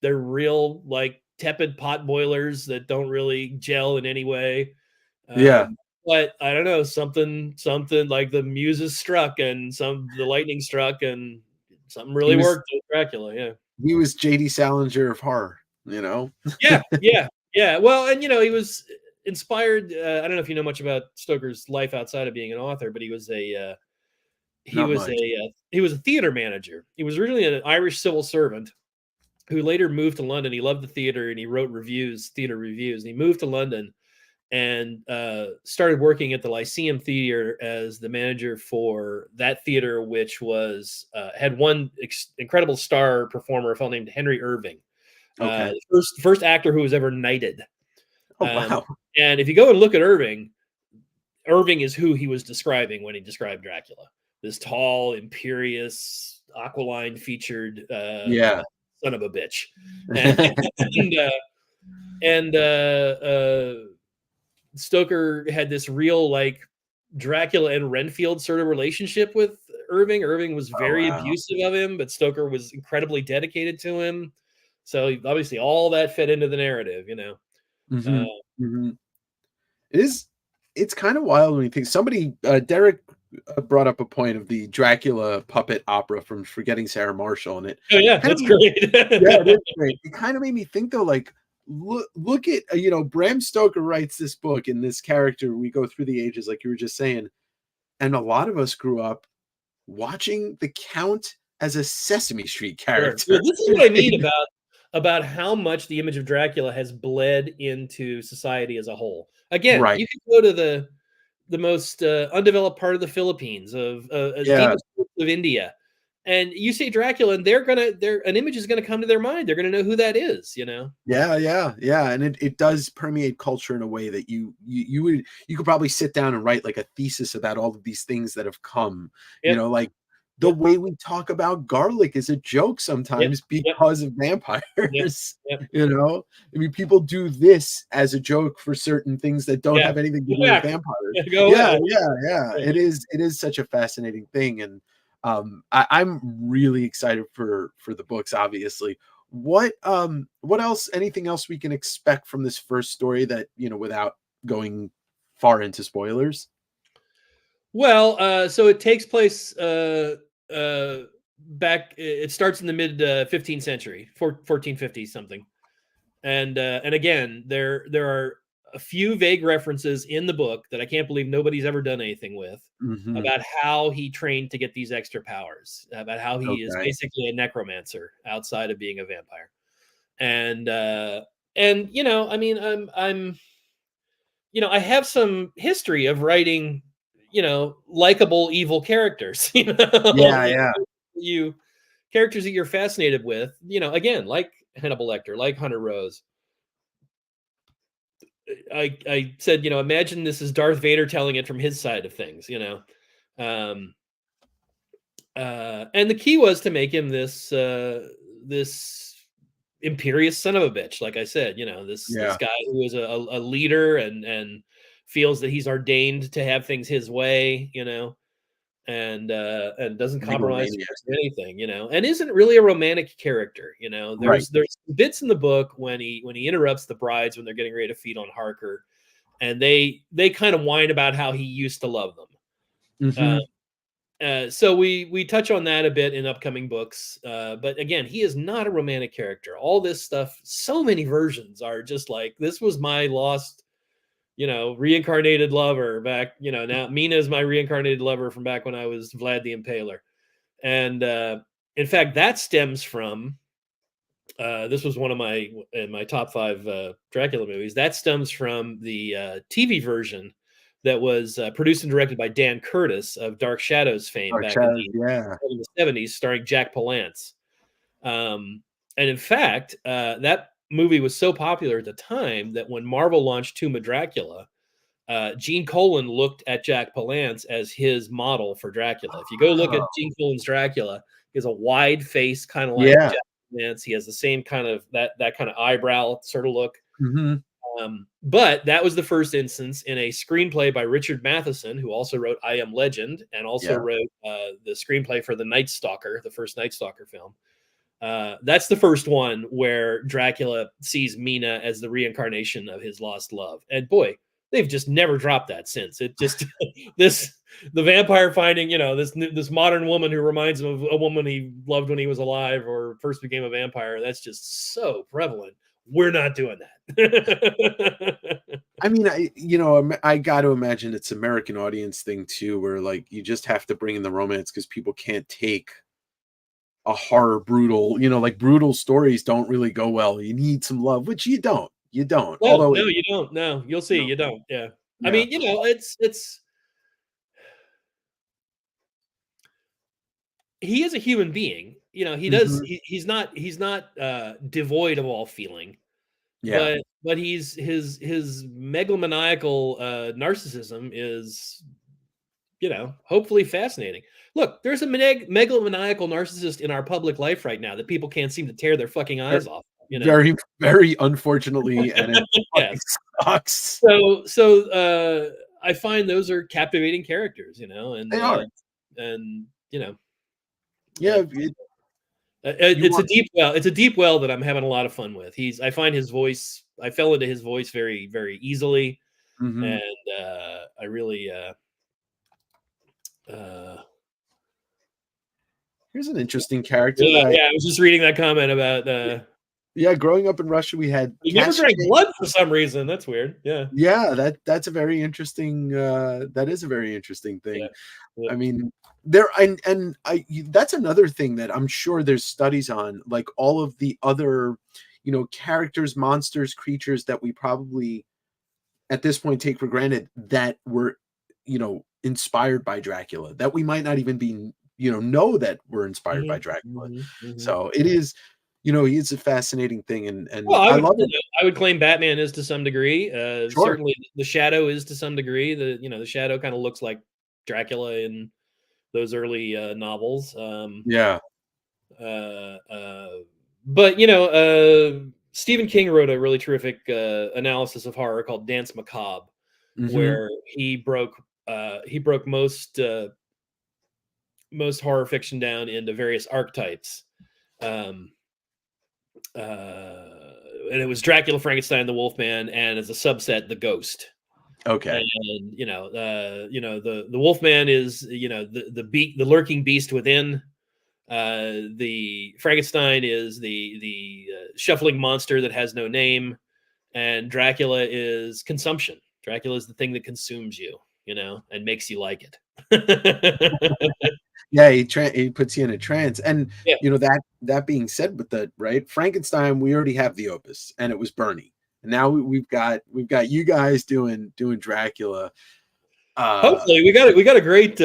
they're real, like, tepid pot boilers that don't really gel in any way. But I don't know, something like the muses struck and the lightning struck and something really worked with Dracula. Yeah. He was J.D. Salinger of horror, you know? Yeah. Well, and, you know, he was inspired. I don't know if you know much about Stoker's life outside of being an author, but he was a theater manager. He was originally an Irish civil servant who later moved to London. He loved the theater and he wrote theater reviews. And he moved to London and started working at the Lyceum Theater as the manager for that theater, which was had one incredible star performer, a fellow named Henry Irving, first actor who was ever knighted. Wow! And if you go and look at Irving is who he was describing when he described Dracula. This tall, imperious, aquiline-featured son of a bitch, and Stoker had this real, like, Dracula and Renfield sort of relationship with Irving. Irving was very abusive of him, but Stoker was incredibly dedicated to him. So obviously all that fed into the narrative, you know. It's kind of wild when you think somebody, Derek brought up a point of the Dracula puppet opera from Forgetting Sarah Marshall, and that's great. It is great. It kind of made me think though, like, look at, you know, Bram Stoker writes this book and this character, we go through the ages like you were just saying, and a lot of us grew up watching the Count as a Sesame Street character. Well, this is what I mean about how much the image of Dracula has bled into society as a whole. Again, you can go to the most undeveloped part of the Philippines, of India, and you say Dracula, and an image is gonna come to their mind. They're gonna know who that is, you know. And it does permeate culture in a way that you could probably sit down and write like a thesis about all of these things that have come. You know, like the way we talk about garlic is a joke sometimes because of vampires. You know, I mean, people do this as a joke for certain things that don't have anything to do with vampires. It is such a fascinating thing, and I'm really excited for the books. Obviously, what else? Anything else we can expect from this first story that, you know, without going far into spoilers? Well, so it takes place back. It starts in the mid 15th century, 1450 something, and again, there are a few vague references in the book that I can't believe nobody's ever done anything with Mhm. about how he trained to get these extra powers, about how he is Okay. basically a necromancer outside of being a vampire. And you know, I mean, I'm you know, I have some history of writing, you know, likable evil characters, you know, Yeah, yeah. you characters that you're fascinated with, you know, again, like Hannibal Lecter, like Hunter Rose. I said, you know, imagine this is Darth Vader telling it from his side of things, you know. Um, and the key was to make him this imperious son of a bitch, like I said, you know, this Yeah. guy who is a leader and feels that he's ordained to have things his way, you know, and doesn't compromise Megalomaniac. for anything, you know, and isn't really a romantic character, you know. Right. There's bits in the book when he interrupts the brides when they're getting ready to feed on Harker, and they kind of whine about how he used to love them. Mhm. So we touch on that a bit in upcoming books, but again, he is not a romantic character. All this stuff, so many versions are just like, this was my lost, you know, reincarnated lover back, you know, now Mina is my reincarnated lover from back when I was Vlad the Impaler. And in fact, that stems from this was one of my top 5 Dracula movies. That stems from the TV version that was produced and directed by Dan Curtis of Dark Shadows fame Dark back Shadows, yeah. in the 70s, starring Jack Palance. And in fact, that movie was so popular at the time that when Marvel launched Tomb of Dracula, Gene Colan looked at Jack Palance as his model for Dracula. If you go look at Oh, Gene Colan's Dracula, he has a wide face, kind of like yeah. Jack Palance. He has the same kind of that kind of eyebrow sort of look. Mhm. But that was the first instance in a screenplay by Richard Matheson, who also wrote I Am Legend and also Yeah. wrote the screenplay for the Night Stalker, the first Night Stalker film. That's the first one where Dracula sees Mina as the reincarnation of his lost love. And boy, they've just never dropped that since. It just the vampire finding, you know, this modern woman who reminds him of a woman he loved when he was alive or first became a vampire. That's just so prevalent. We're not doing that. I mean, I got to imagine it's American audience thing too, where like you just have to bring in the romance because people can't take a horror brutal, like brutal stories don't really go well. You need some love, which you don't. You don't. No, Although, no, you don't. No, you'll see. no, You don't. Yeah. I yeah, mean, you know, it's he is a human being. You know, he does. mhm, He's not devoid of all feeling, yeah, but his megalomaniacal narcissism is, you know, hopefully fascinating. Look, there's a megalomaniacal narcissist in our public life right now that people can't seem to tear their fucking eyes off. You know, very, very unfortunately, and it fucking yes. sucks. So I find those are captivating characters. You know, They are. and you know. Yeah, you It's a want, deep well. It's a deep well that I'm having a lot of fun with. I find his voice. I fell into his voice very, very easily, mhm. and I really. Here's an interesting character Yeah, that yeah. I was just reading that comment about. yeah, growing up in Russia, we had He never drank Cache. blood for some reason. That's weird. Yeah, Yeah, that's a very interesting. That is a very interesting yeah. thing. Yeah. I mean, there and that's another thing that I'm sure there's studies on, like all of the other, characters, monsters, creatures that we probably at this point take for granted that were, inspired by Dracula, that we might not even be, know that were inspired by Mhm, Dracula. mhm, mhm. So it is, he is a fascinating thing, and Well, I love it. I would claim Batman is to some degree. Sure. Certainly, the Shadow is to some degree. The Shadow kind of looks like Dracula in those early novels. Yeah. Uh, uh, but Stephen King wrote a really terrific analysis of horror called Dance Macabre, Hmm. where he broke most horror fiction down into various archetypes. Um, and it was Dracula, Frankenstein, the Wolfman, and as a subset, the Ghost. Okay. And the Wolfman is the lurking beast within. The Frankenstein is the shuffling monster that has no name, and Dracula is consumption. Dracula is the thing that consumes you, and makes you like it. Yeah, he puts you in a trance. And Yeah. that being said, with the right Frankenstein, we already have the opus, and it was Bernie. And now we've got you guys doing Dracula. Hopefully, we got a great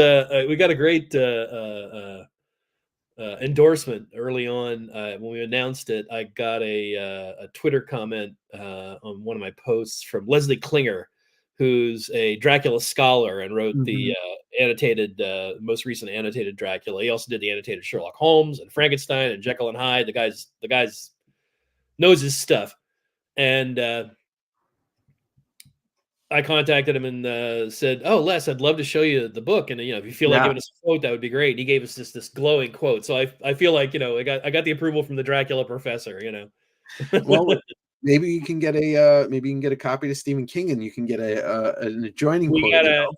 endorsement early on when we announced it. I got a Twitter comment on one of my posts from Leslie Klinger, who's a Dracula scholar and wrote the annotated, most recent annotated Dracula. He also did the annotated Sherlock Holmes and Frankenstein and Jekyll and Hyde. The guy's knows his stuff. And I contacted him and said, "Oh, Les, I'd love to show you the book, and if you feel like giving us a quote, that would be great." And he gave us this glowing quote. So I feel like I got the approval from the Dracula professor. Well, maybe you can get a copy to Stephen King, and you can get an adjoining We quote. got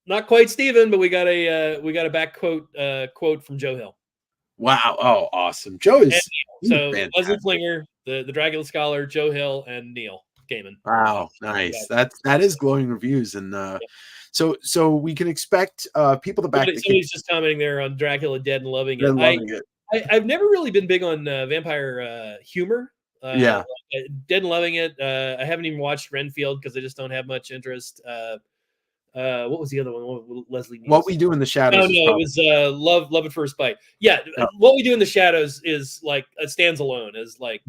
not quite Stephen, but we got a back quote from Joe Hill. Wow! Oh, awesome! Joe is so fantastic. Leslie Klinger, the Dracula scholar, Joe Hill, and Neil Gaiman. Wow, nice. That is glowing reviews, and so we can expect people to back. Somebody's just commenting there on Dracula Dead and loving it. I've never really been big on vampire humor. Dead and loving it. I haven't even watched Renfield because I just don't have much interest. What was the other one? Leslie Nielsen. What We Do in the Shadows. No, it was Love at First Bite. Yeah, What We Do in the Shadows is like it stands alone as like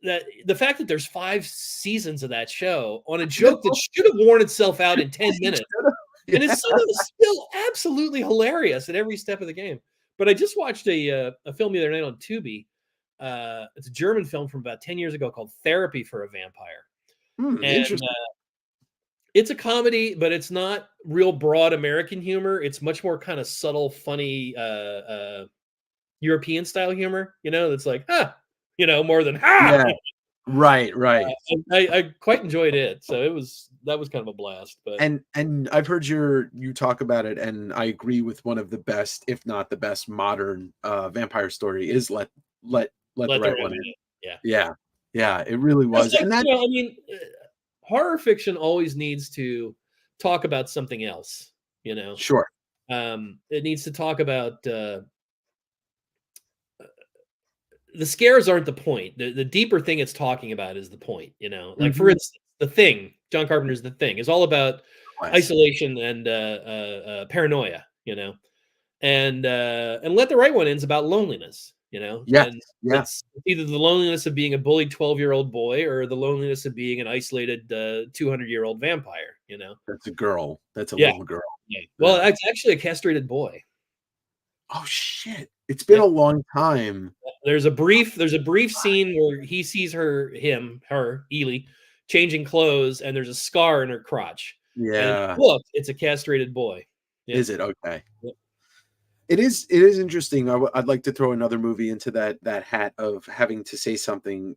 that the fact that there's 5 seasons of that show on a joke that should have worn itself out in 10 minutes. And it's still absolutely hilarious at every step of the game. But I just watched a film the other night on Tubi. It's a German film from about 10 years ago called Therapy for a Vampire. Interesting. It's a comedy, but it's not real broad American humor. It's much more kind of subtle, funny European style humor, that's like, more than Yeah. Right. I quite enjoyed it. So that was kind of a blast. But and I've heard you talk about it, and I agree with one of the best, if not the best, modern vampire story is Let the Right One In. Yeah, it really was. Like, and that horror fiction always needs to talk about something else, Sure. It needs to talk about the scares aren't the point. The deeper thing it's talking about is the point, like for instance, The Thing, John Carpenter's The Thing is all about isolation and paranoia, and Let the Right One In's about loneliness, It's either the loneliness of being a bullied 12-year-old boy or the loneliness of being an isolated 200-year-old vampire, That's a girl. That's a little girl. Yeah. Well, it's actually a castrated boy. Oh shit. It's been a long time. There's a brief scene where he sees her, Ely, changing clothes, and there's a scar in her crotch. Yeah. Look, it's a castrated boy. Yeah. Is it? Okay. Yeah. It is interesting. I'd like to throw another movie into that hat of having to say something,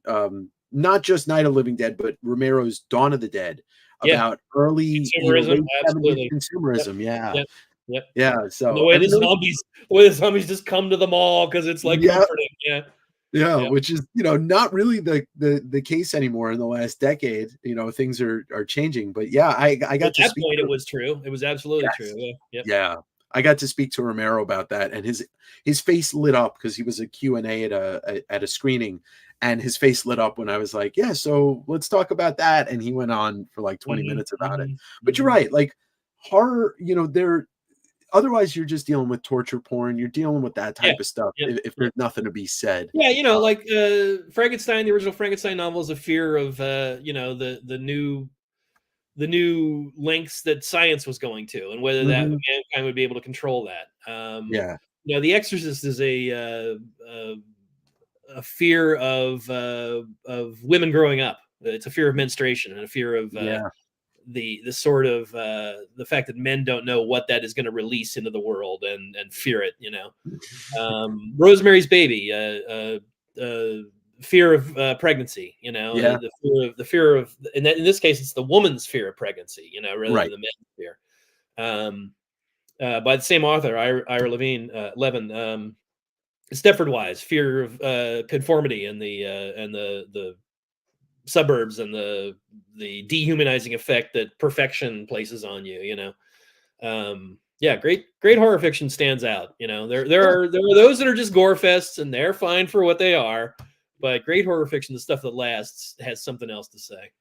not just Night of the Living Dead, but Romero's Dawn of the Dead, about early consumerism. Absolutely. Consumerism. Yep. Yep. Yeah. So the way the zombies just come to the mall because it's like comforting. Yeah. Which is not really the case anymore in the last decade. Things are changing. But I got at that point it was true. It was absolutely true. Yeah. I got to speak to Romero about that, and his face lit up because he was a Q&A at a screening, and his face lit up when I was like, so let's talk about that. And he went on for like 20 minutes about it. But you're right, like horror, otherwise you're just dealing with torture porn. You're dealing with that type of stuff if there's nothing to be said. Yeah, like Frankenstein, the original Frankenstein novel is a fear of the new lengths that science was going to, and whether that mankind would be able to control that. The Exorcist is a fear of women growing up. It's a fear of menstruation and a fear of the sort of the fact that men don't know what that is going to release into the world and fear it. Rosemary's Baby, fear of pregnancy. The fear of, in this case, it's the woman's fear of pregnancy. Rather than the men's fear. By the same author, Ira Levin. Stepford Wives, fear of conformity and the suburbs and the dehumanizing effect that perfection places on you. Yeah, great horror fiction stands out. There are those that are just gore fests, and they're fine for what they are. But great horror fiction, the stuff that lasts, has something else to say.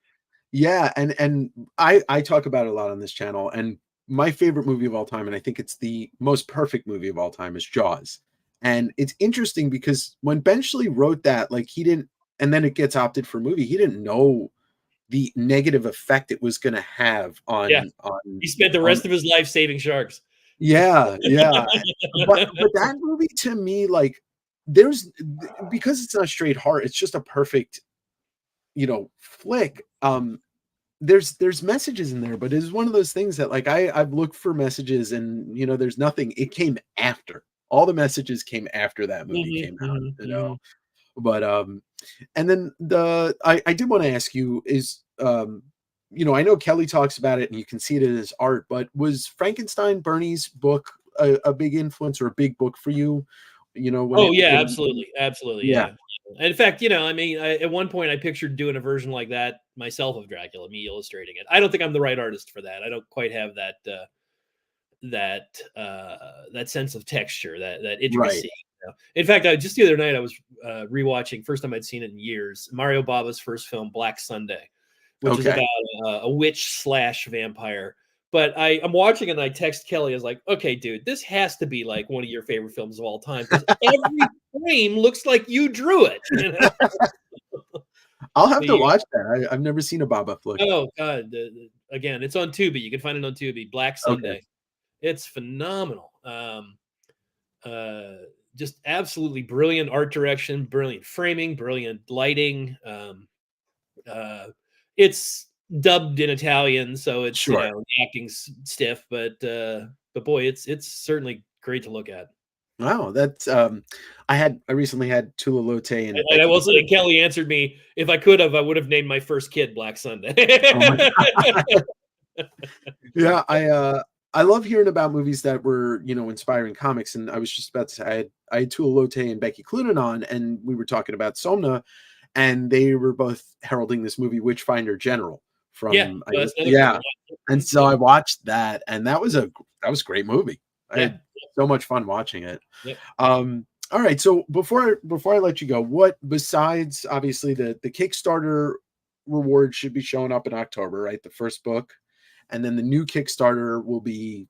Yeah, and I talk about it a lot on this channel, and my favorite movie of all time, and I think it's the most perfect movie of all time, is Jaws. And it's interesting because when Benchley wrote that, like he didn't, and then it gets opted for movie, he didn't know the negative effect it was going to have on. He spent the rest of his life saving sharks. Yeah. but that movie to me, like, because it's not straight horror, it's just a perfect, flick. There's messages in there, but it's one of those things that, like, I've looked for messages, and there's nothing. It came after. All the messages came after that movie came out, But and then I did want to ask you is I know Kelly talks about it and you can see it in his art, but was Frankenstein Bernie's book a big influence or a big book for you? Absolutely. Yeah. And in fact, at one point I pictured doing a version like that myself of Dracula, me illustrating it. I don't think I'm the right artist for that. I don't quite have that sense of texture, that intricacy. Right. In fact, just the other night I was rewatching, first time I'd seen it in years, Mario Bava's first film, Black Sunday, which is about a witch / vampire. But I'm watching and I text Kelly. I was like, okay, dude, this has to be like one of your favorite films of all time because every frame looks like you drew it. I'll have to watch that. I've never seen a Baba flick. Oh, God. Again, it's on Tubi. You can find it on Tubi. Black Sunday. Okay. It's phenomenal. Just absolutely brilliant art direction, brilliant framing, brilliant lighting. It's dubbed in Italian, so it's the acting's stiff, but boy, it's certainly great to look at. Wow, that's I recently had Tula Lotte and I will say, Kelly answered me, if I could have, I would have named my first kid Black Sunday. Yeah, I love hearing about movies that were, inspiring comics. And I was just about to say, I had Tula Lotte and Becky Cloonan on, and we were talking about Somna, and they were both heralding this movie, Witchfinder General. And so I watched that, and that was a great movie. I had so much fun watching it. Yep. All right, so before I let you go, what besides obviously the Kickstarter reward should be showing up in October, right? The first book, and then the new Kickstarter will be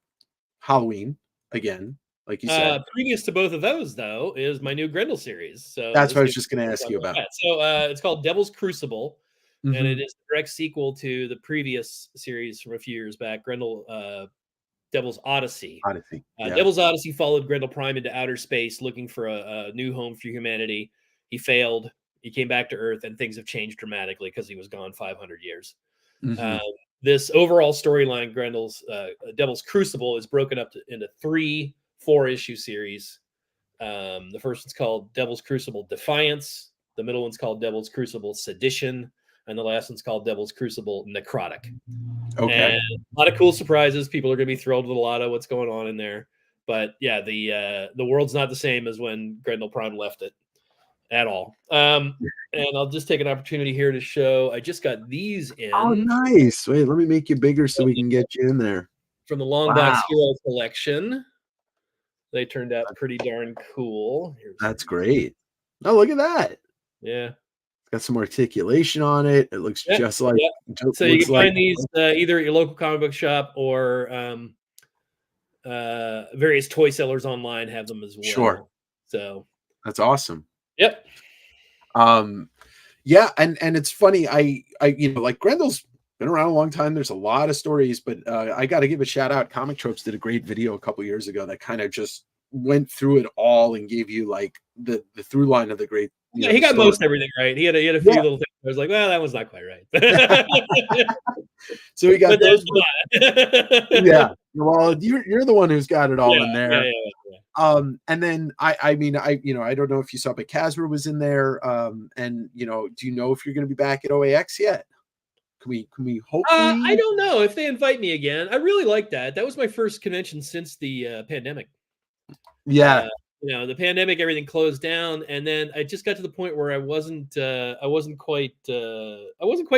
Halloween again, like you said. Previous to both of those, though, is my new Grendel series. So that's what I was just going to ask you about. So it's called Devil's Crucible. Mm-hmm. And it is the direct sequel to the previous series from a few years back, Devil's Odyssey. Devil's Odyssey followed Grendel Prime into outer space looking for a new home for humanity. He failed. He came back to Earth, and things have changed dramatically because he was gone 500 years. Mm-hmm. This overall storyline, Devil's Crucible, is broken up into 3 4-issue series. The first one's called Devil's Crucible Defiance. The middle one's called Devil's Crucible Sedition. And the last one's called Devil's Crucible Necrotic. Okay. And a lot of cool surprises. People are going to be thrilled with a lot of what's going on in there. But yeah, the world's not the same as when Grendel Prime left it at all. And I'll just take an opportunity here to show. I just got these in. Oh, nice. Wait, let me make you bigger so we can get you in there. From the Long Box Hero collection. They turned out pretty darn cool. That's great. Oh, look at that. Yeah. Got some articulation on it. It looks just like. So you can find these either at your local comic book shop or various toy sellers online have them as well. Sure. So that's awesome. Yep. Yeah, and it's funny. I like Grendel's been around a long time. There's a lot of stories, but I got to give a shout out. Comic Tropes did a great video a couple years ago that kind of just went through it all and gave you like the through line of the great. He got most everything right. He had a few little things. I was like, well, that was not quite right. So we got those. Yeah. Well, you're the one who's got it all in there. Yeah. And then I don't know if you saw, but Casper was in there. And do you know if you're going to be back at OAX yet? Can we hopefully? I don't know if they invite me again. I really like that. That was my first convention since the pandemic. Yeah. the pandemic, everything closed down, and then I just got to the point where I wasn't quite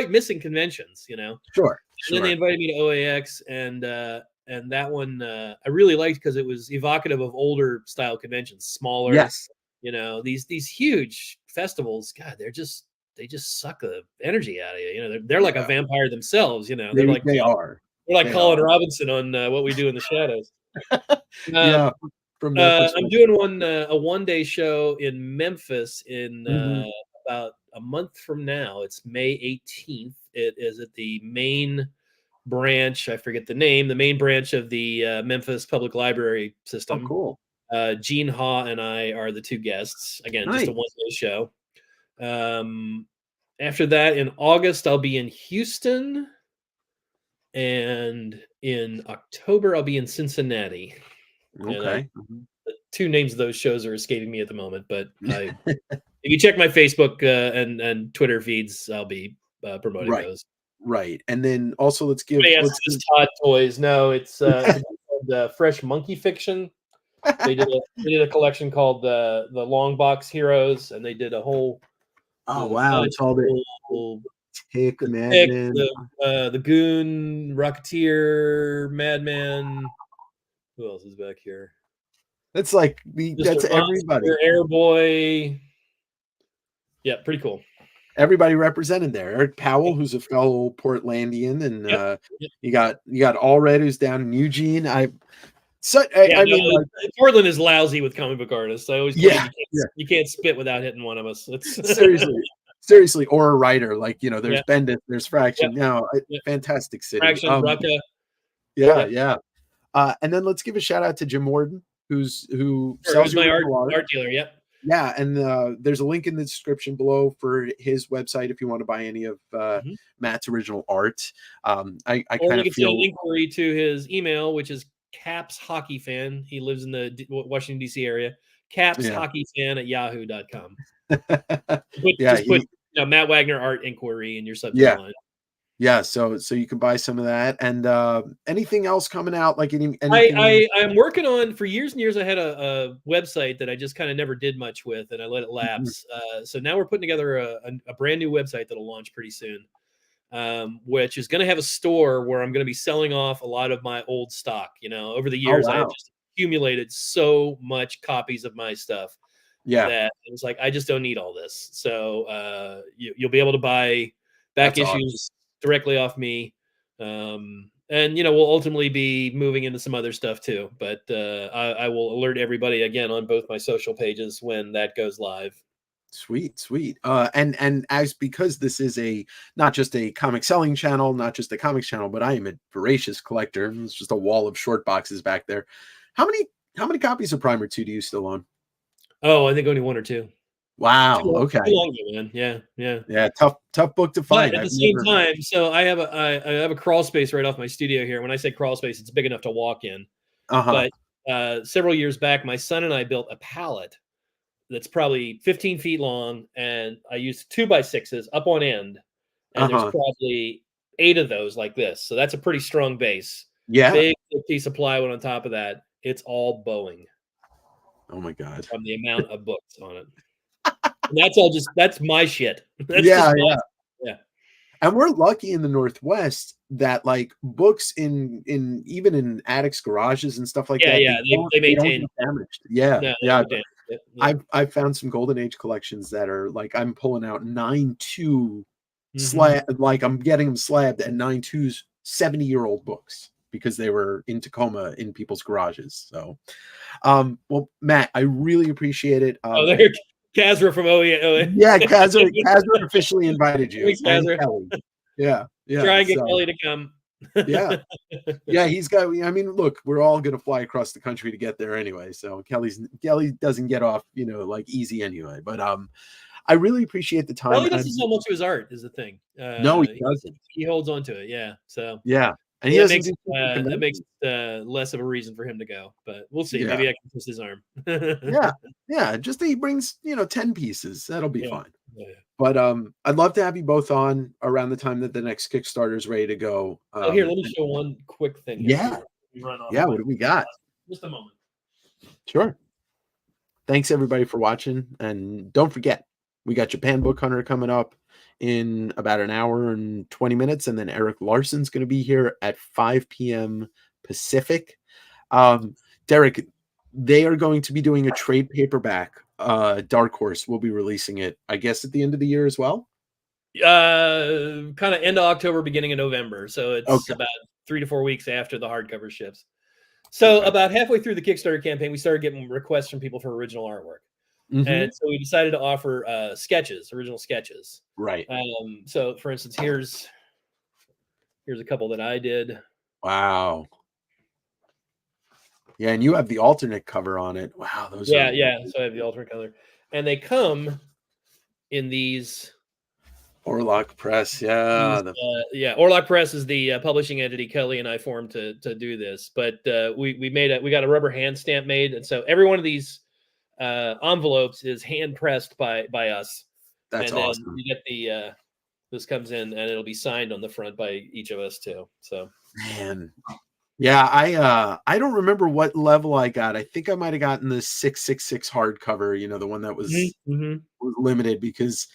missing conventions, Sure. And then they invited me to OAX, and that one I really liked because it was evocative of older style conventions, smaller. Yes. These huge festivals. God, they just suck the energy out of you. They're like a vampire themselves. They're like They are. They're like They Colin are. Robinson on What We Do in the Shadows. Yeah. From that I'm doing a one-day show in Memphis in about a month from now. It's May 18th. It is at the main branch. I forget the name. The main branch of the Memphis Public Library system. Oh, cool. Gene Haw and I are the two guests. Again, just a one-day show. After that, in August, I'll be in Houston. And in October, I'll be in Cincinnati. Okay. The two names of those shows are escaping me at the moment, but if you check my Facebook and Twitter feeds, I'll be promoting those. Right. And then also let's give Todd Toys. No, it's called Fresh Monkey Fiction. They did a collection called the Long Box Heroes, and they did a whole it's all the Tick, Madman, the Goon, Rocketeer, Madman. Who else is back here? That's like that's everybody. Airboy. Yeah, pretty cool. Everybody represented there. Eric Powell, who's a fellow Portlandian, and you got All Red, who's down in Eugene. Portland is lousy with comic book artists. I always you can't spit without hitting one of us. Seriously, or a writer there's Bendit, there's Fraction. Fantastic city. Fraction, Rucka. Yeah. And then let's give a shout out to Jim Warden, who sells my art dealer. Yep. Yeah, and there's a link in the description below for his website if you want to buy any of Matt's original art. I kind of feel send an inquiry to his email, which is Caps Hockey Fan. He lives in the Washington D.C. area. Caps Hockey Fan at yahoo.com. Put Matt Wagner art inquiry in your subject line. Yeah, so you can buy some of that, and anything else coming out? Like anything? I'm working on for years and years. I had a website that I just kind of never did much with, and I let it lapse. So now we're putting together a brand new website that'll launch pretty soon, which is going to have a store where I'm going to be selling off a lot of my old stock. Over the years, I have just accumulated so much copies of my stuff. Yeah, that it was like I just don't need all this. So you'll be able to buy back issues directly off me, and we'll ultimately be moving into some other stuff too. But I will alert everybody again on both my social pages when that goes live. Sweet. And because this is not just a comic selling channel, not just a comics channel, but I am a voracious collector. It's just a wall of short boxes back there. How many copies of Primer 2 do you still own? Oh, I think only one or two. Wow. Okay. Too long ago, man. Yeah. Tough book to find. But at the same time, so I have a crawl space right off my studio here. When I say crawl space, it's big enough to walk in. But several years back, my son and I built a pallet that's probably 15 feet long, and I used 2x6s up on end, and there's probably 8 of those like this. So that's a pretty strong base. Yeah. Big piece of plywood on top of that. It's all Boeing. Oh my God. From the amount of books on it. And that's my shit. Yeah. And we're lucky in the Northwest that like books in even in attics, garages and stuff like that. They maintain. Don't get damaged. Yeah. I've found some Golden Age collections that are like I'm pulling out 9.2 slab, like I'm getting them slabbed at 9.2s 70-year-old books because they were in Tacoma in people's garages. So, well, Matt, I really appreciate it. There, Kazra from OE. Yeah, Kazra officially invited you. Yeah. Try and get Kelly to come. Yeah, he's got. I mean, look, we're all gonna fly across the country to get there anyway. So Kelly doesn't get off, like easy anyway. But I really appreciate the time. Kelly doesn't so much to his art is the thing. No, he doesn't. He holds on to it. Yeah. So and he that makes less of a reason for him to go. But we'll see. Maybe I can twist his arm. Just he brings 10 pieces. That'll be fine. Yeah. But I'd love to have you both on around the time that the next Kickstarter is ready to go. Here, let me show one quick thing. What do we got? Just a moment. Sure. thanks everybody for watching. And don't forget, we got Japan Book Hunter coming up in about an hour and 20 minutes. And then Eric Larson's going to be here at 5 p.m. Pacific. Derek, they are going to be doing a trade paperback. Dark Horse will be releasing it, I guess, at the end of the year as well. Kind of end of October, beginning of November. So it's about 3 to 4 weeks after the hardcover ships. So about halfway through the Kickstarter campaign, we started getting requests from people for original artwork. And so we decided to offer original sketches. Right. So for instance, here's a couple that I did. Wow. Yeah, and you have the alternate cover on it. Wow, those are so I have the alternate color. And they come in these Orlock Press, Orlock Press is the publishing entity Kelly and I formed to do this. But we got a rubber hand stamp made, and so every one of these envelopes is hand pressed by us. That's awesome. Then you get the this comes in, and it'll be signed on the front by each of us too. So man, yeah, I don't remember what level I got. I think I might have gotten the 666 hardcover. You know, the one that was was limited because.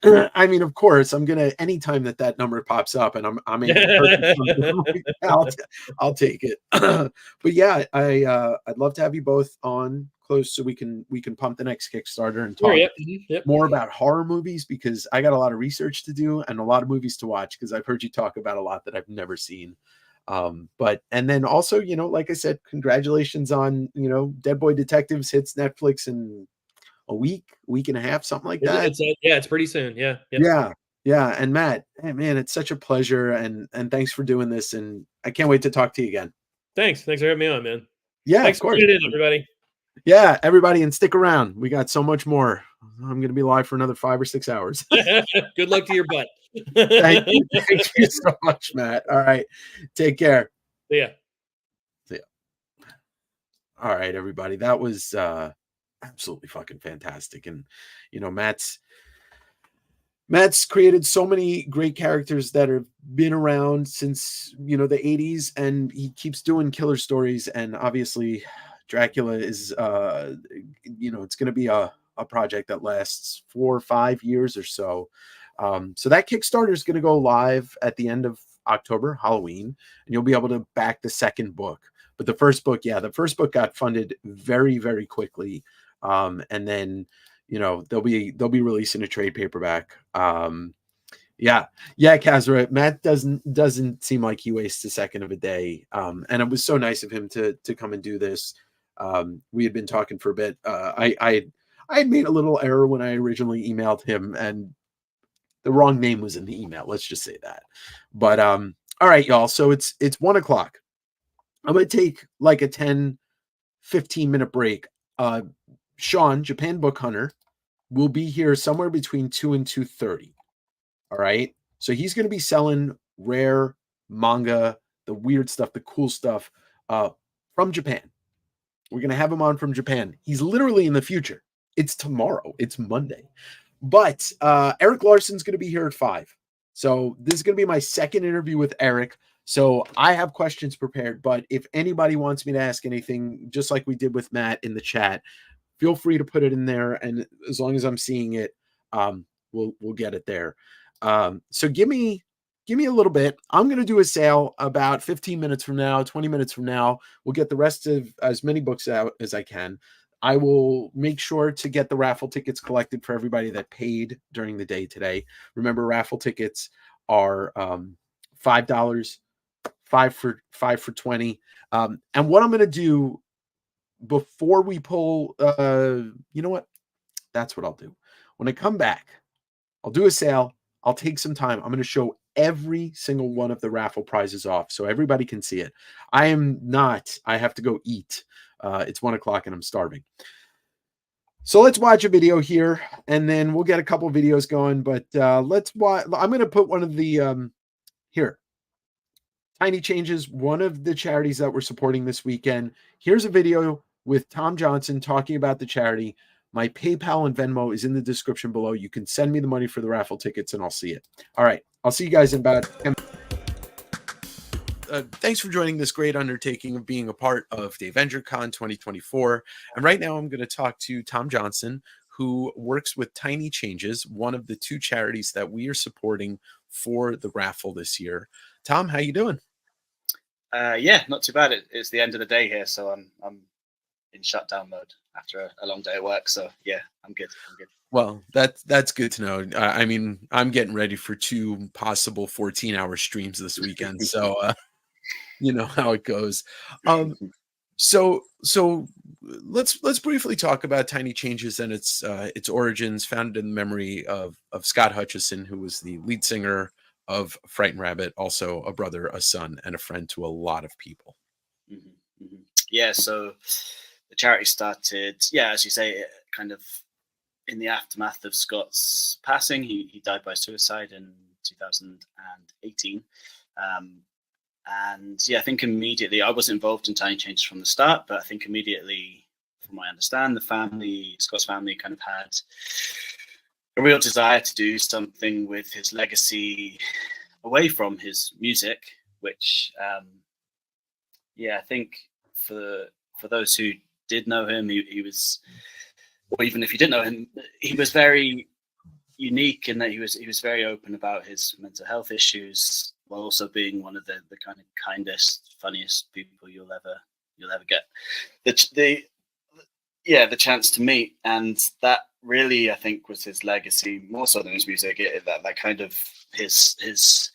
I mean, of course, I'm gonna anytime that number pops up and I'm in I'll take it. But yeah, I'd love to have you both on close so we can pump the next Kickstarter and talk more about horror movies, because I got a lot of research to do and a lot of movies to watch, because I've heard you talk about a lot that I've never seen. But and then also, you know, like I said, congratulations on, you know, Dead Boy Detectives hits Netflix and a week and a half, something like that. It's pretty soon. Yeah. And Matt, hey, man, it's such a pleasure, and thanks for doing this, and I can't wait to talk to you again. Thanks for having me on, man. Yeah, thanks of course. For tuning in, everybody. Yeah, everybody, and stick around. We got so much more. I'm going to be live for another 5 or 6 hours. Good luck to your butt. Thank you so much, Matt. All right, take care. See ya. All right, everybody, that was absolutely fucking fantastic. And you know, Matt's created so many great characters that have been around since, you know, the 80s, and he keeps doing killer stories. And obviously Dracula is you know, it's going to be a project that lasts 4 or 5 years or so. So that Kickstarter is going to go live at the end of October, Halloween, and you'll be able to back the second book. But the first book got funded very, very quickly. And then, you know, they'll be releasing a trade paperback. Kazra, Matt doesn't seem like he wastes a second of a day. And it was so nice of him to come and do this. We had been talking for a bit. I had made a little error when I originally emailed him, and the wrong name was in the email. Let's just say that. But all right, y'all. So it's 1 o'clock. I'm going to take like a 10-15 minute break. Sean, Japan Book Hunter, will be here somewhere between 2 and 2:30. All right. So he's going to be selling rare manga, the weird stuff, the cool stuff from Japan. We're going to have him on from Japan. He's literally in the future. It's tomorrow. It's Monday. But Eric Larson's going to be here at 5. So this is going to be my second interview with Eric. So I have questions prepared. But if anybody wants me to ask anything, just like we did with Matt in the chat, feel free to put it in there, and as long as I'm seeing it, we'll get it there. So give me a little bit. I'm going to do a sale about 15 minutes from now, 20 minutes from now. We'll get the rest of as many books out as I can. I will make sure to get the raffle tickets collected for everybody that paid during the day today. Remember, raffle tickets are $5, 5 for 20. And what I'm going to do before we pull, you know what? That's what I'll do. When I come back, I'll do a sale. I'll take some time. I'm going to show every single one of the raffle prizes off so everybody can see it. I have to go eat. It's 1 o'clock and I'm starving. So let's watch a video here, and then we'll get a couple videos going. But let's watch. I'm going to put one of the here. Tiny Changes, one of the charities that we're supporting this weekend. Here's a video with Tom Johnson talking about the charity. My PayPal and Venmo is in the description below. You can send me the money for the raffle tickets and I'll see it. All right. I'll see you guys in about 10 minutes. thanks for joining this great undertaking of being a part of Davenger Con 2024. And right now I'm going to talk to Tom Johnson, who works with Tiny Changes, one of the 2 charities that we are supporting for the raffle this year. Tom, how you doing? Yeah, not too bad. It's the end of the day here, so I'm in shutdown mode after a long day at work. So yeah, I'm good. Well, that's good to know. I mean, I'm getting ready for 2 possible 14-hour streams this weekend, so you know how it goes. So let's briefly talk about Tiny Changes and its origins, founded in the memory of Scott Hutchison, who was the lead singer of Frightened Rabbit, also a brother, a son, and a friend to a lot of people. Yeah, so the charity started, as you say, kind of in the aftermath of Scott's passing. He died by suicide in 2018. And yeah, I think immediately, I wasn't involved in Tiny Changes from the start, but I think immediately, from what I understand, Scott's family kind of had a real desire to do something with his legacy away from his music, which, I think for those who did know him, he was, or even if you didn't know him, he was very unique in that he was very open about his mental health issues, while also being one of the kind of kindest, funniest people you'll ever get the chance to meet. And that really, I think, was his legacy more so than his music. That kind of his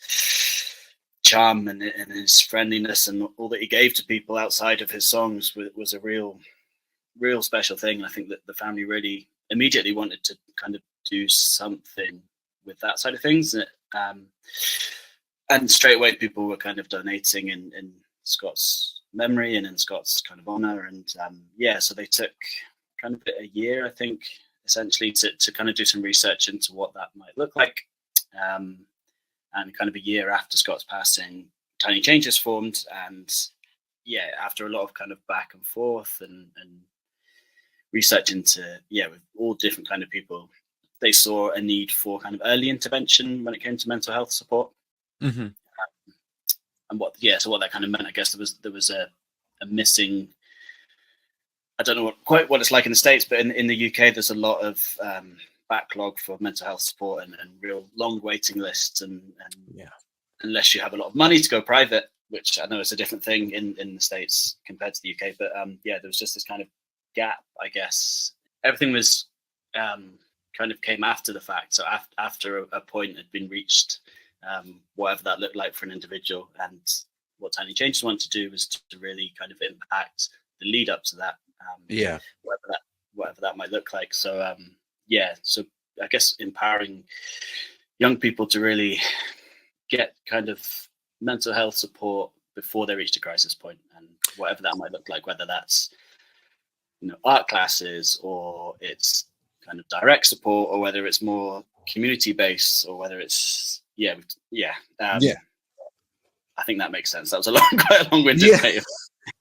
charm and his friendliness and all that he gave to people outside of his songs was a real special thing. And I think that the family really immediately wanted to kind of do something with that side of things. And straight away, people were kind of donating in Scott's memory and in Scott's kind of honor. And so they took kind of a year, I think, essentially to kind of do some research into what that might look like. And kind of a year after Scott's passing, Tiny Changes formed. And after a lot of kind of back and forth and research into, with all different kind of people, they saw a need for kind of early intervention when it came to mental health support. Mm-hmm. And what that kind of meant, I guess there was a missing. I don't know quite what it's like in the States, but in the UK, there's a lot of backlog for mental health support and real long waiting lists. And unless you have a lot of money to go private, which I know is a different thing in the States compared to the UK, but there was just this kind of gap, I guess. Everything was kind of came after the fact. So after a point had been reached, whatever that looked like for an individual, and what Tiny Changes wanted to do was to really kind of impact the lead up to that. Whatever that might look like. So so I guess empowering young people to really get kind of mental health support before they reach the crisis point, and whatever that might look like, whether that's art classes, or it's kind of direct support, or whether it's more community based, or whether it's I think that makes sense. That was quite a long-winded statement.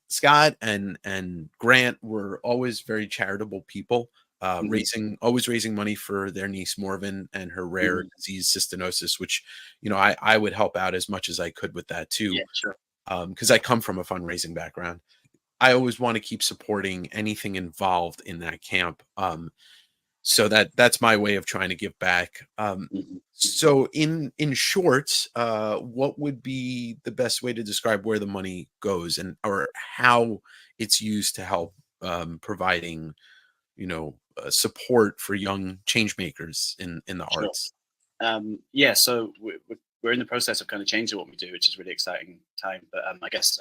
Scott and Grant were always very charitable people, always raising money for their niece Morven and her rare disease cystinosis, which I would help out as much as I could with that too. Yeah, sure. Because I come from a fundraising background. I always want to keep supporting anything involved in that camp. So that's my way of trying to give back. So in short, what would be the best way to describe where the money goes or how it's used to help providing, support for young change makers in the arts? So we're in the process of kind of changing what we do, which is really exciting time. But I guess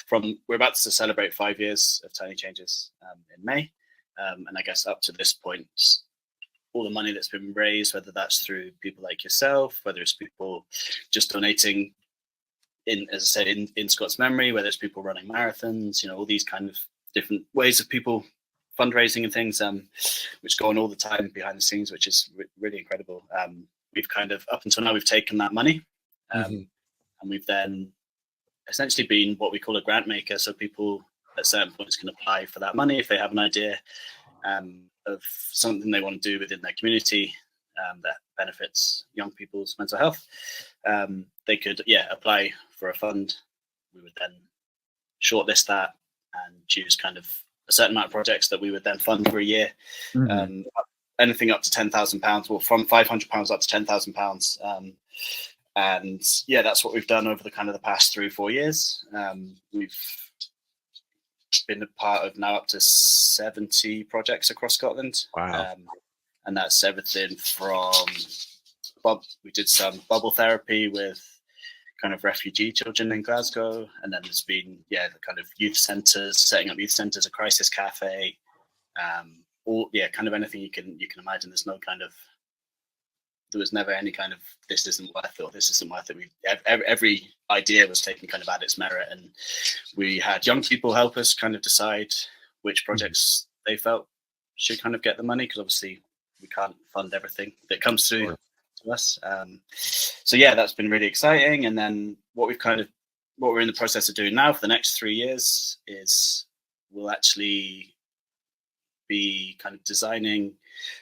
we're about to celebrate 5 years of Tiny Changes in May. And I guess up to this point, all the money that's been raised, whether that's through people like yourself, whether it's people just donating as I said, in Scott's memory, whether it's people running marathons, all these kind of different ways of people fundraising and things, which go on all the time behind the scenes, which is really incredible. We've kind of, up until now, we've taken that money and we've then essentially been what we call a grant maker. So people at certain points can apply for that money if they have an idea of something they want to do within their community that benefits young people's mental health. They could, apply for a fund we would then shortlist that and choose kind of a certain amount of projects that we would then fund for a year. Anything up to £10,000, well, from £500 up to £10,000. And yeah, that's what we've done over the kind of the past 3 or 4 years. We've been a part of now up to 70 projects across Scotland. Wow. And that's everything from we did some bubble therapy with kind of refugee children in Glasgow, and then there's been the kind of youth centres, setting up youth centres, a crisis cafe, all kind of anything you can imagine. There was never any kind of this isn't worth it or this isn't worth it. Every idea was taken kind of at its merit, and we had young people help us kind of decide which projects they felt should kind of get the money, because obviously we can't fund everything that comes through to us. So yeah, that's been really exciting. And then what we're in the process of doing now for the next 3 years is we'll actually be kind of designing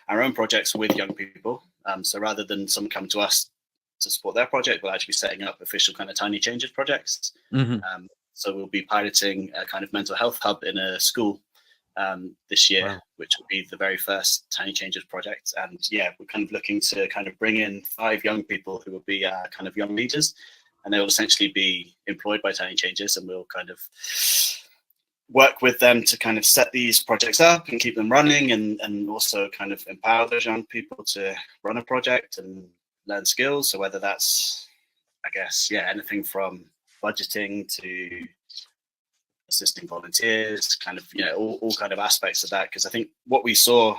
our own projects with young people. So rather than someone come to us to support their project, we'll actually be setting up official kind of Tiny Changes projects. So we'll be piloting a kind of mental health hub in a school this year, which will be the very first Tiny Changes project. And yeah, we're kind of looking to kind of bring in 5 young people who will be kind of young leaders, and they will essentially be employed by Tiny Changes, and we'll kind of work with them to kind of set these projects up and keep them running, and also kind of empower those young people to run a project and learn skills. So whether that's, I guess, anything from budgeting to assisting volunteers, kind of, all kind of aspects of that. Because I think what we saw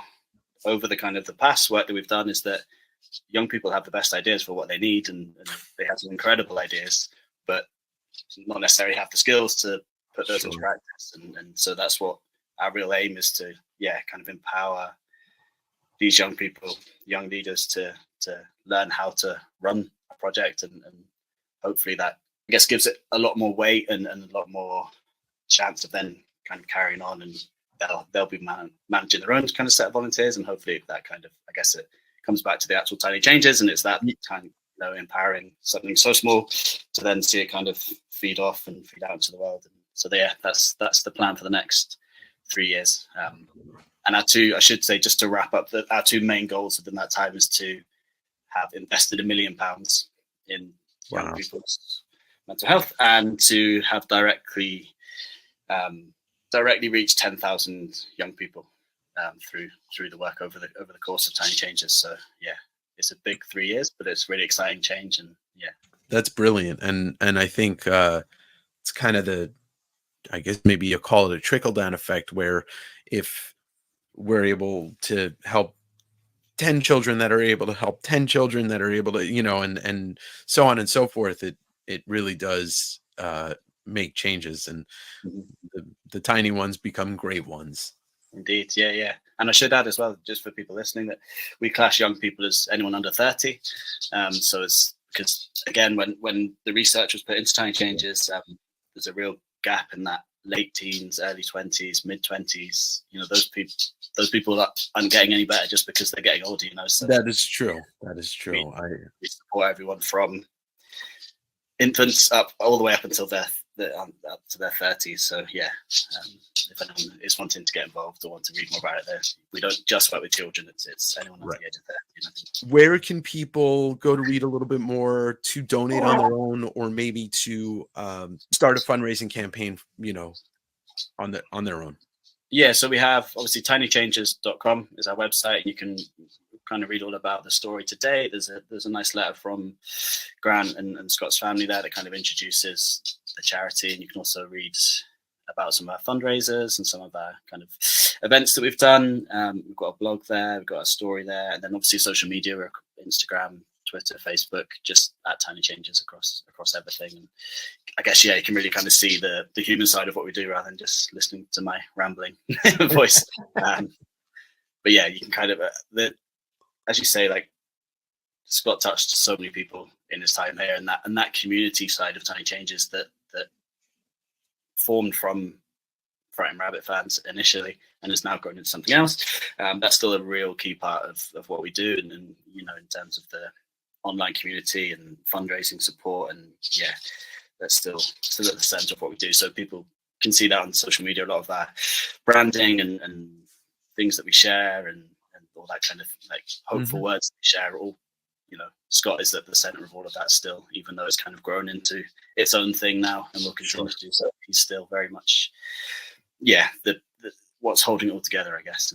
over the kind of the past work that we've done is that young people have the best ideas for what they need, and they have some incredible ideas, but not necessarily have the skills to put those into practice. And so that's what our real aim is, to kind of empower these young people, young leaders, to learn how to run a project, and hopefully that, I guess, gives it a lot more weight and a lot more chance of then kind of carrying on, and they'll be managing their own kind of set of volunteers, and hopefully that kind of, I guess, it comes back to the actual Tiny Changes, and it's that kind of empowering something so small to then see it kind of feed off and feed out into the world. And so that's the plan for the next 3 years. And I should say, just to wrap up, that our 2 main goals within that time is to have invested £1 million in young people's mental health, and to have directly reach 10,000 young people through the work over the course of Tiny Changes. So yeah, it's a big 3 years, but it's really exciting change, and that's brilliant. And I think it's kind of I guess maybe you call it a trickle down effect, where if we're able to help 10 children that are able to help 10 children that are able to, and so on and so forth, it really does make changes, and the tiny ones become great ones. Indeed. Yeah. And I should add as well, just for people listening, that we class young people as anyone under 30. So it's because, again, when the research was put into Tiny Changes, there's a real gap in that late teens, early 20s, mid 20s. Those people aren't getting any better just because they're getting older. So that is true. We support everyone from infants all the way up until up to their 30s. So yeah, if anyone is wanting to get involved or want to read more about it, we don't just work with children. It's anyone under the age of 30. Where can people go to read a little bit more, to donate on their own, or maybe to start a fundraising campaign, on their own? Yeah, so we have, obviously, tinychanges.com is our website, and you can kind of read all about the story today. There's a nice letter from Grant and Scott's family there that kind of introduces the charity, and you can also read about some of our fundraisers and some of our kind of events that we've done. We've got a blog there, we've got a story there, and then obviously social media, we're Instagram, Twitter, Facebook, just at Tiny Changes across everything. And I guess, you can really kind of see the human side of what we do, rather than just listening to my rambling voice. But yeah, you can kind of, as you say, like Scott touched so many people in his time here, and that community side of Tiny Changes that formed from Frightened Rabbit fans initially and has now grown into something else. That's still a real key part of what we do, and in terms of the online community and fundraising support, and that's still at the center of what we do. So people can see that on social media, a lot of our branding and things that we share and all that kind of like hopeful words that we share. All, you know, Scott is at the center of all of that still, even though it's kind of grown into its own thing now, and will continue to do so. He's still very much, the what's holding it all together, I guess.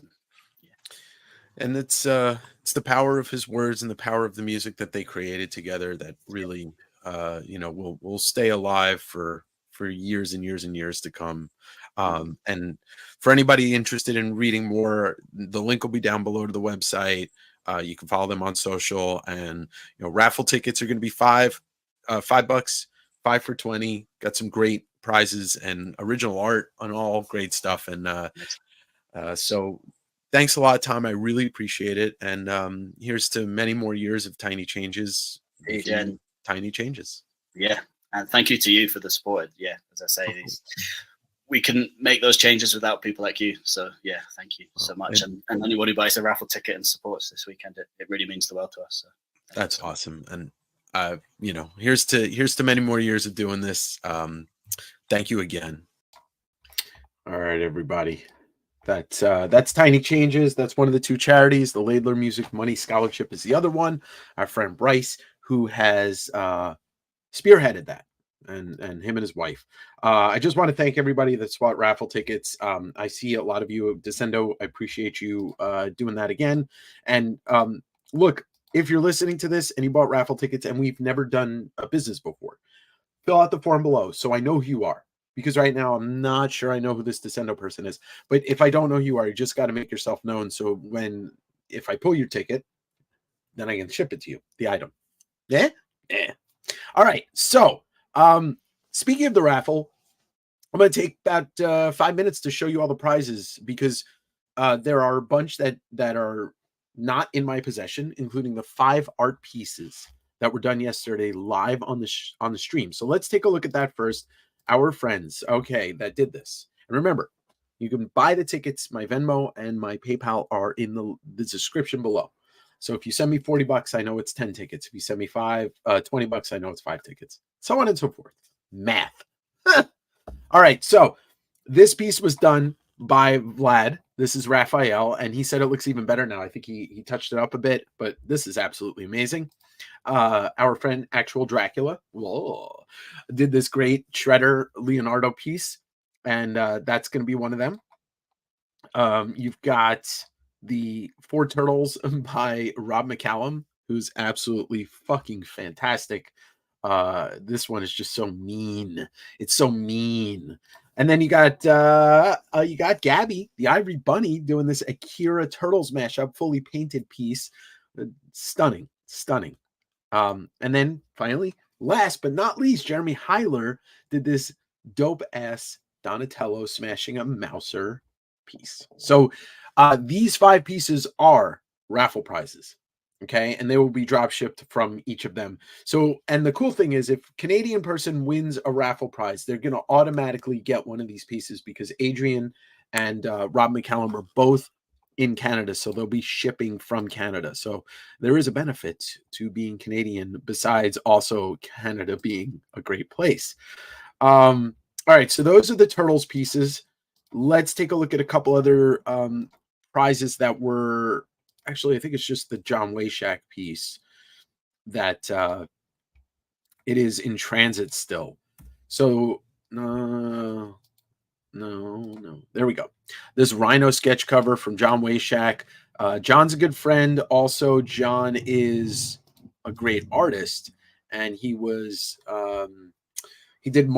And it's the power of his words and the power of the music that they created together that really will stay alive for years and years and years to come. And for anybody interested in reading more, the link will be down below to the website. You can follow them on social, and raffle tickets are going to be $5, $5, 5 for 20. Got some great prizes and original art on all great stuff. And so thanks a lot, Tom. I really appreciate it. And here's to many more years of tiny changes. Again, tiny changes. Yeah. And thank you to you for the support. Yeah. As I say, we couldn't make those changes without people like you. So yeah, thank you so much. And anyone who buys a raffle ticket and supports this weekend, it really means the world to us. So that's awesome. And here's to many more years of doing this. Thank you again. All right, everybody. That's Tiny Changes. That's one of the two charities. The Laidler Music Money Scholarship is the other one. Our friend Bryce, who has spearheaded that, and him and his wife. I just want to thank everybody that bought raffle tickets. I see a lot of you. Descendo, I appreciate you doing that again. And look, if you're listening to this and you bought raffle tickets and we've never done a business before, fill out the form below so I know who you are. Because right now I'm not sure I know who this Descendo person is. But if I don't know who you are, you just got to make yourself known. So if I pull your ticket, then I can ship it to you, the item. Yeah? Yeah. All right. So speaking of the raffle, I'm going to take about 5 minutes to show you all the prizes, because there are a bunch that are not in my possession, including the 5 art pieces that were done yesterday live on the stream. So let's take a look at that first. Our friends, okay, that did this. And remember, you can buy the tickets. My Venmo and my PayPal are in the description below. So if you send me $40, I know it's 10 tickets. If you send me $20, I know it's 5 tickets. So on and so forth. Math. All right, so this piece was done by Vlad. This is Raphael, and he said it looks even better now. I think he touched it up a bit, but this is absolutely amazing. Our friend Actual Dracula did this great Shredder Leonardo piece, and that's going to be one of them. You've got the 4 Turtles by Rob McCallum, who's absolutely fucking fantastic. This one is just so mean. It's so mean. And then you got Gabby, the Ivory Bunny, doing this Akira Turtles mashup, fully painted piece. Stunning. And then finally, last but not least, Jeremy Heiler did this dope ass Donatello smashing a Mouser piece. So these 5 pieces are raffle prizes. Okay, and they will be drop shipped from each of them. So, and the cool thing is, if Canadian person wins a raffle prize, they're going to automatically get one of these pieces, because Adrian and Rob McCallum are both in Canada, so they'll be shipping from Canada. So there is a benefit to being Canadian, besides also Canada being a great place. All right, so those are the Turtles pieces. Let's take a look at a couple other prizes that were... Actually, I think it's just the John Wayshak piece that it is in transit still. So, no. There we go. This Rhino sketch cover from John Wayshak. John's a good friend. Also, John is a great artist, and he was... he did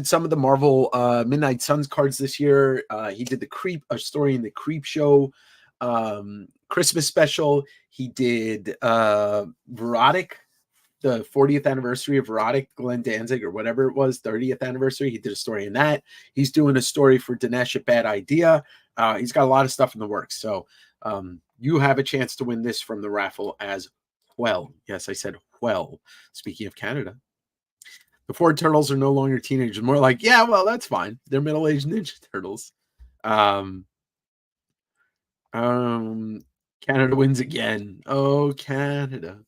some of the Marvel Midnight Suns cards this year. He did a story in the Creep Show Christmas special. He did Verotic, the 40th anniversary of Verotic, Glenn Danzig, or whatever it was, 30th anniversary. He did a story in that. He's doing a story for Dinesh at Bad Idea. He's got a lot of stuff in the works. So you have a chance to win this from the raffle as well. Yes, I said well. Speaking of Canada, the Ford Turtles are no longer teenagers. More like, yeah, well, that's fine. They're middle-aged Ninja Turtles. Canada wins again. Oh, Canada.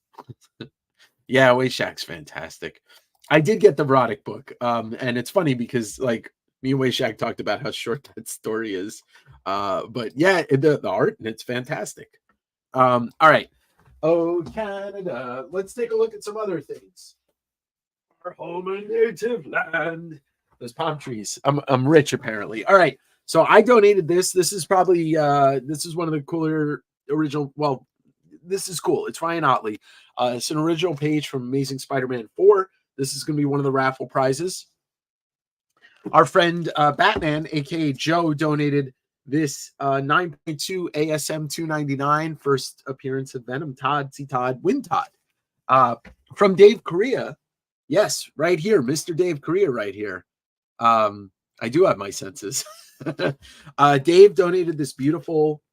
Yeah, Wayshak's fantastic. I did get the Roddick book. And it's funny because like me and Wayshak talked about how short that story is. But yeah, the art, and it's fantastic. All right. Oh, Canada. Let's take a look at some other things. Our home and native land. Those palm trees. I'm rich apparently. All right. So I donated this. This is probably this is one of the cooler original. Well, this is cool. It's Ryan Otley. It's an original page from Amazing Spider-Man 4. This is going to be one of the raffle prizes. Our friend Batman, aka Joe, donated this 9.2 ASM 299 first appearance of Venom. Todd, see Todd, win Todd. From Dave Correa. Yes, right here, Mr. Dave Correa, right here. I do have my senses. Dave donated this beautiful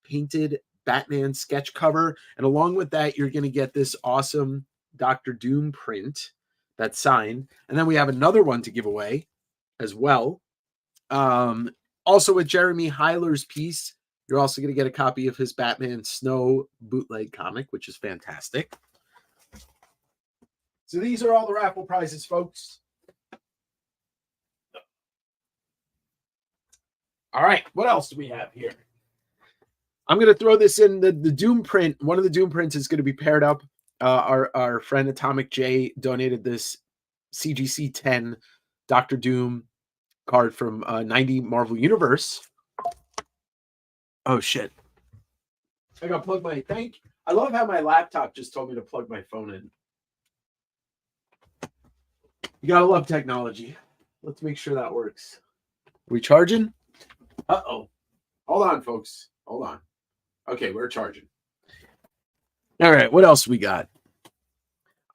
painted Batman sketch cover, and along with that, you're going to get this awesome Dr. Doom print that's signed, and then we have another one to give away as well. Also with Jeremy Heiler's piece, you're also going to get a copy of his Batman Snow bootleg comic, which is fantastic. So these are all the raffle prizes, folks. All right, what else do we have here? I'm going to throw this in the Doom print. One of the Doom prints is going to be paired up. Our friend Atomic J donated this CGC 10 Dr. Doom card from 90 Marvel Universe. Oh, shit. I got to plug my... I love how my laptop just told me to plug my phone in. You got to love technology. Let's make sure that works. Are we charging? Uh-oh. Hold on, folks. Hold on. Okay, we're charging. All right, what else we got?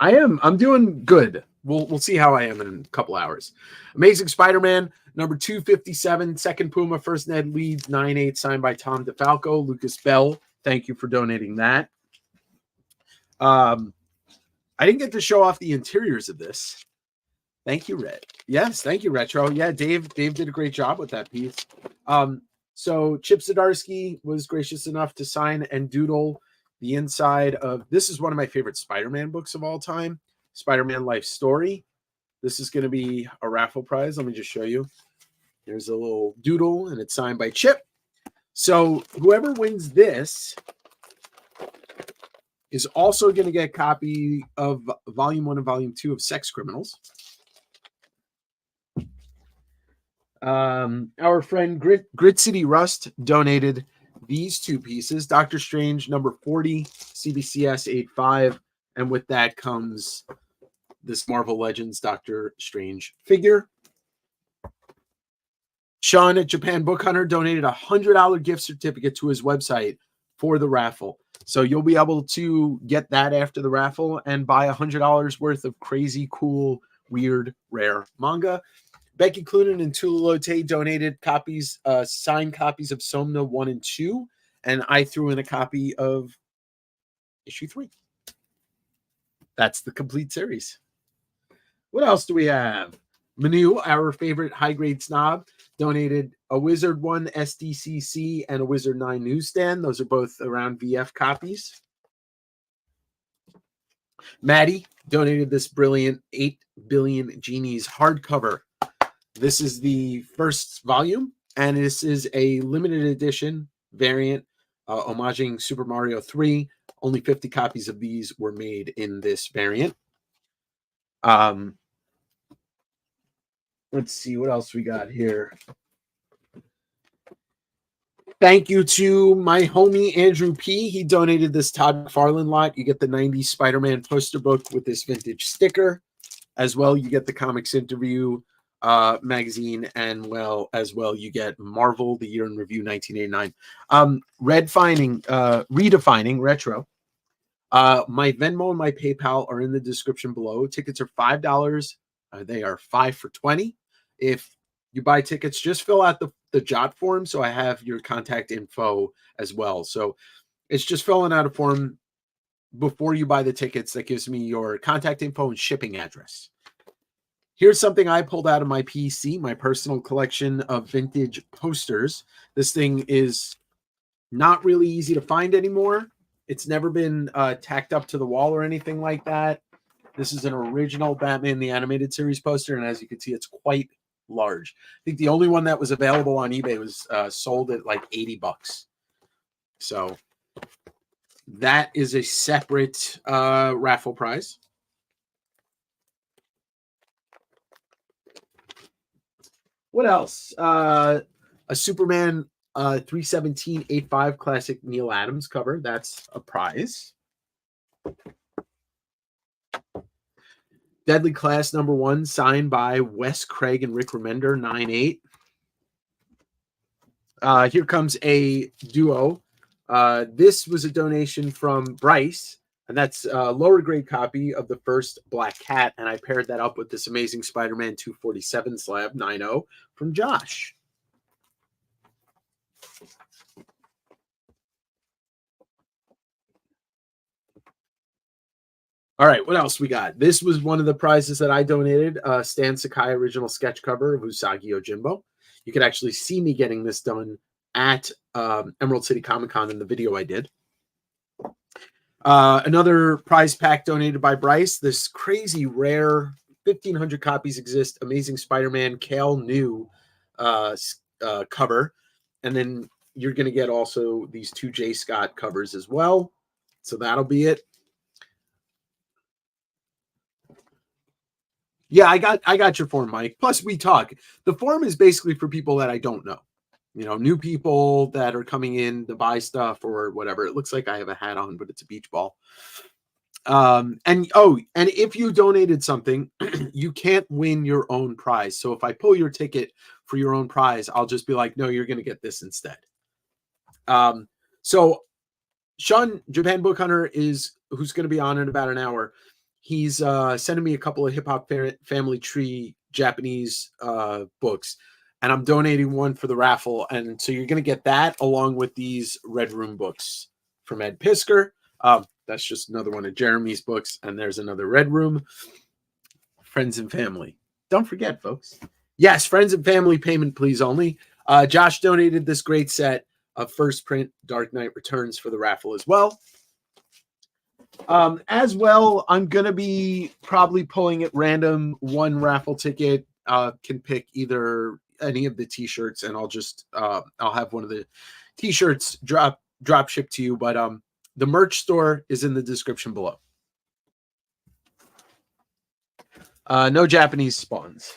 I'm doing good. We'll see how I am in a couple hours. Amazing Spider-Man, number 257, second Puma, first Ned Leeds, 9/8, signed by Tom DeFalco, Lucas Bell. Thank you for donating that. I didn't get to show off the interiors of this. Thank you, Red. Yes, thank you, Retro. Yeah, Dave did a great job with that piece. So Chip Zdarsky was gracious enough to sign and doodle the inside of, this is one of my favorite Spider-Man books of all time, Spider-Man Life Story. This is going to be a raffle prize. Let me just show you. There's a little doodle, and it's signed by Chip. So whoever wins this is also going to get a copy of Volume 1 and Volume 2 of Sex Criminals. Our friend Grit City Rust donated these two pieces, Doctor Strange number 40, CBCS 85, and with that comes this Marvel Legends Doctor Strange figure. Sean at Japan Book Hunter donated a $100 gift certificate to his website for the raffle. So you'll be able to get that after the raffle and buy $100 worth of crazy, cool, weird, rare manga. Becky Clunan and Tula Lotte donated copies, signed copies of Somna 1 and 2, and I threw in a copy of issue 3. That's the complete series. What else do we have? Manu, our favorite high-grade snob, donated a Wizard 1 SDCC and a Wizard 9 newsstand. Those are both around VF copies. Maddie donated this brilliant 8 Billion Genies hardcover. This is the first volume, and this is a limited edition variant homaging Super Mario 3. Only 50 copies of these were made in this variant. Let's see what else we got here. Thank you to my homie Andrew P. He donated this Todd McFarlane lot. You get the 90s Spider-Man poster book with this vintage sticker. As well, you get the Comics Interview magazine, and as well you get Marvel the Year in Review 1989. Redefining retro. My Venmo and my PayPal are in the description below. Tickets are $5. They are 5 for $20. If you buy tickets, just fill out the jot form, so I have your contact info as well. So it's just filling out a form before you buy the tickets that gives me your contact info and shipping address. Here's something I pulled out of my PC, my personal collection of vintage posters. This thing is not really easy to find anymore. It's never been tacked up to the wall or anything like that. This is an original Batman the Animated Series poster, and as you can see, it's quite large. I think the only one that was available on eBay was sold at like $80. So that is a separate raffle prize. What else? A Superman 317/85 classic Neil Adams cover. That's a prize. Deadly Class #1, signed by Wes Craig and Rick Remender, 9/8. Here comes a duo. This was a donation from Bryce, and that's a lower grade copy of the first Black Cat, and I paired that up with this Amazing Spider-Man 247 slab, 9/0, from Josh. All right, what else we got? This was one of the prizes that I donated. Stan Sakai original sketch cover of Usagi Yojimbo. You could actually see me getting this done at Emerald City Comic Con in the video I did. Another prize pack donated by Bryce. This crazy rare 1,500 copies exist. Amazing Spider-Man Kale New cover. And then you're going to get also these 2 J. Scott covers as well. So that'll be it. Yeah, I got your form, Mike. Plus, we talk. The form is basically for people that I don't know. You know, new people that are coming in to buy stuff or whatever. It looks like I have a hat on, but it's a beach ball. And if you donated something, you can't win your own prize. So if I pull your ticket for your own prize, I'll just be like, no, you're going to get this instead. So Sean, Japan Book Hunter, who's going to be on in about an hour. He's sending me a couple of Hip Hop Family Tree Japanese books, and I'm donating one for the raffle. And so you're going to get that along with these Red Room books from Ed Pisker. That's just another one of Jeremy's books. And there's another Red Room. Friends and family. Don't forget, folks. Yes, friends and family, payment please only. Josh donated this great set of first print Dark Knight Returns for the raffle as well. As well, I'm going to be probably pulling at random one raffle ticket. Can pick either any of the t-shirts, and I'll have one of the t-shirts drop shipped to you. But the merch store is in the description below. No Japanese spawns.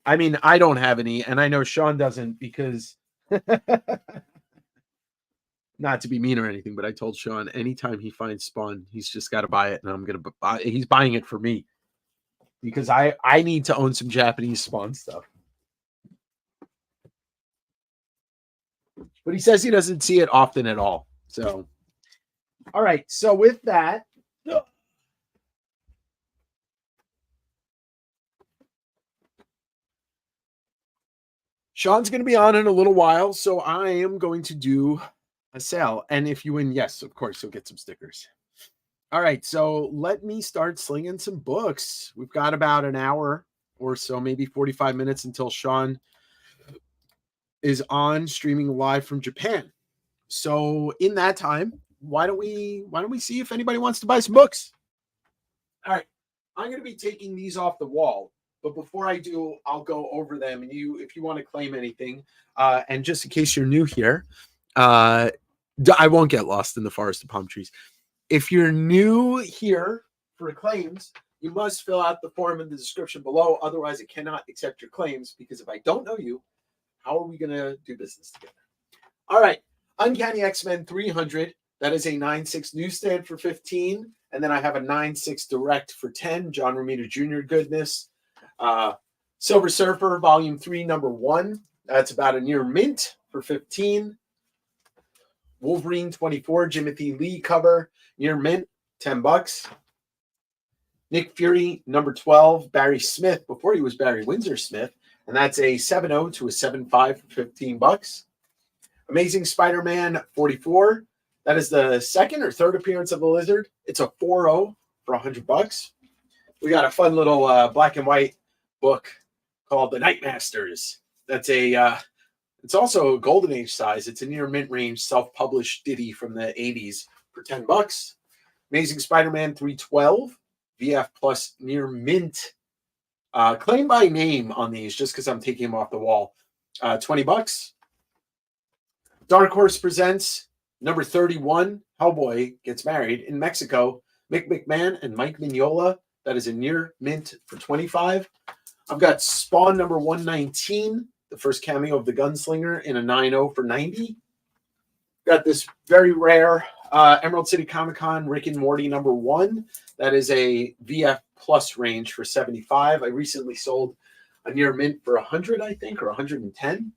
I mean, I don't have any, and I know Sean doesn't because not to be mean or anything, but I told Sean anytime he finds Spawn, he's just got to buy it, and I'm going to buy it. He's buying it for me because I need to own some Japanese Spawn stuff. But he says he doesn't see it often at all. So, all right. So with that, Sean's going to be on in a little while, so I am going to do a sale. And if you win, yes, of course, you'll get some stickers. All right, so let me start slinging some books. We've got about an hour or so, maybe 45 minutes until Sean is on streaming live from Japan. So in that time, why don't we see if anybody wants to buy some books? All right, I'm going to be taking these off the wall. But before I do, I'll go over them. And if you want to claim anything, and just in case you're new here, I won't get lost in the forest of palm trees. If you're new here for claims, you must fill out the form in the description below. Otherwise, it cannot accept your claims because if I don't know you, how are we going to do business together? All right. Uncanny X-Men 300. That is a 9.6 newsstand for 15. And then I have a 9.6 direct for 10. John Romita Jr. goodness. Silver Surfer Volume 3, number 1. That's about a near mint for 15. Wolverine 24, Timothy Lee cover, near mint, $10. Nick Fury, number 12, Barry Smith, before he was Barry Windsor Smith, and that's a 7.0 to a 7.5 for $15. Amazing Spider-Man 44, that is the second or third appearance of the Lizard. It's a 4.0 for $100. We got a fun little black and white book called The Nightmasters. That's it's also a Golden Age size. It's a near mint range self-published ditty from the 80s for $10. Amazing Spider-Man 312, VF Plus near mint. Claim by name on these, just because I'm taking them off the wall. $20. Dark Horse presents number 31, Hellboy Gets Married in Mexico. Mick McMahon and Mike Mignola. That is a near mint for $25. I've got Spawn number 119, the first cameo of the Gunslinger in a 9.0 for $90. Got this very rare Emerald City Comic Con Rick and Morty number 1. That is a VF Plus range for $75. I recently sold a near mint for $100, I think, or $110.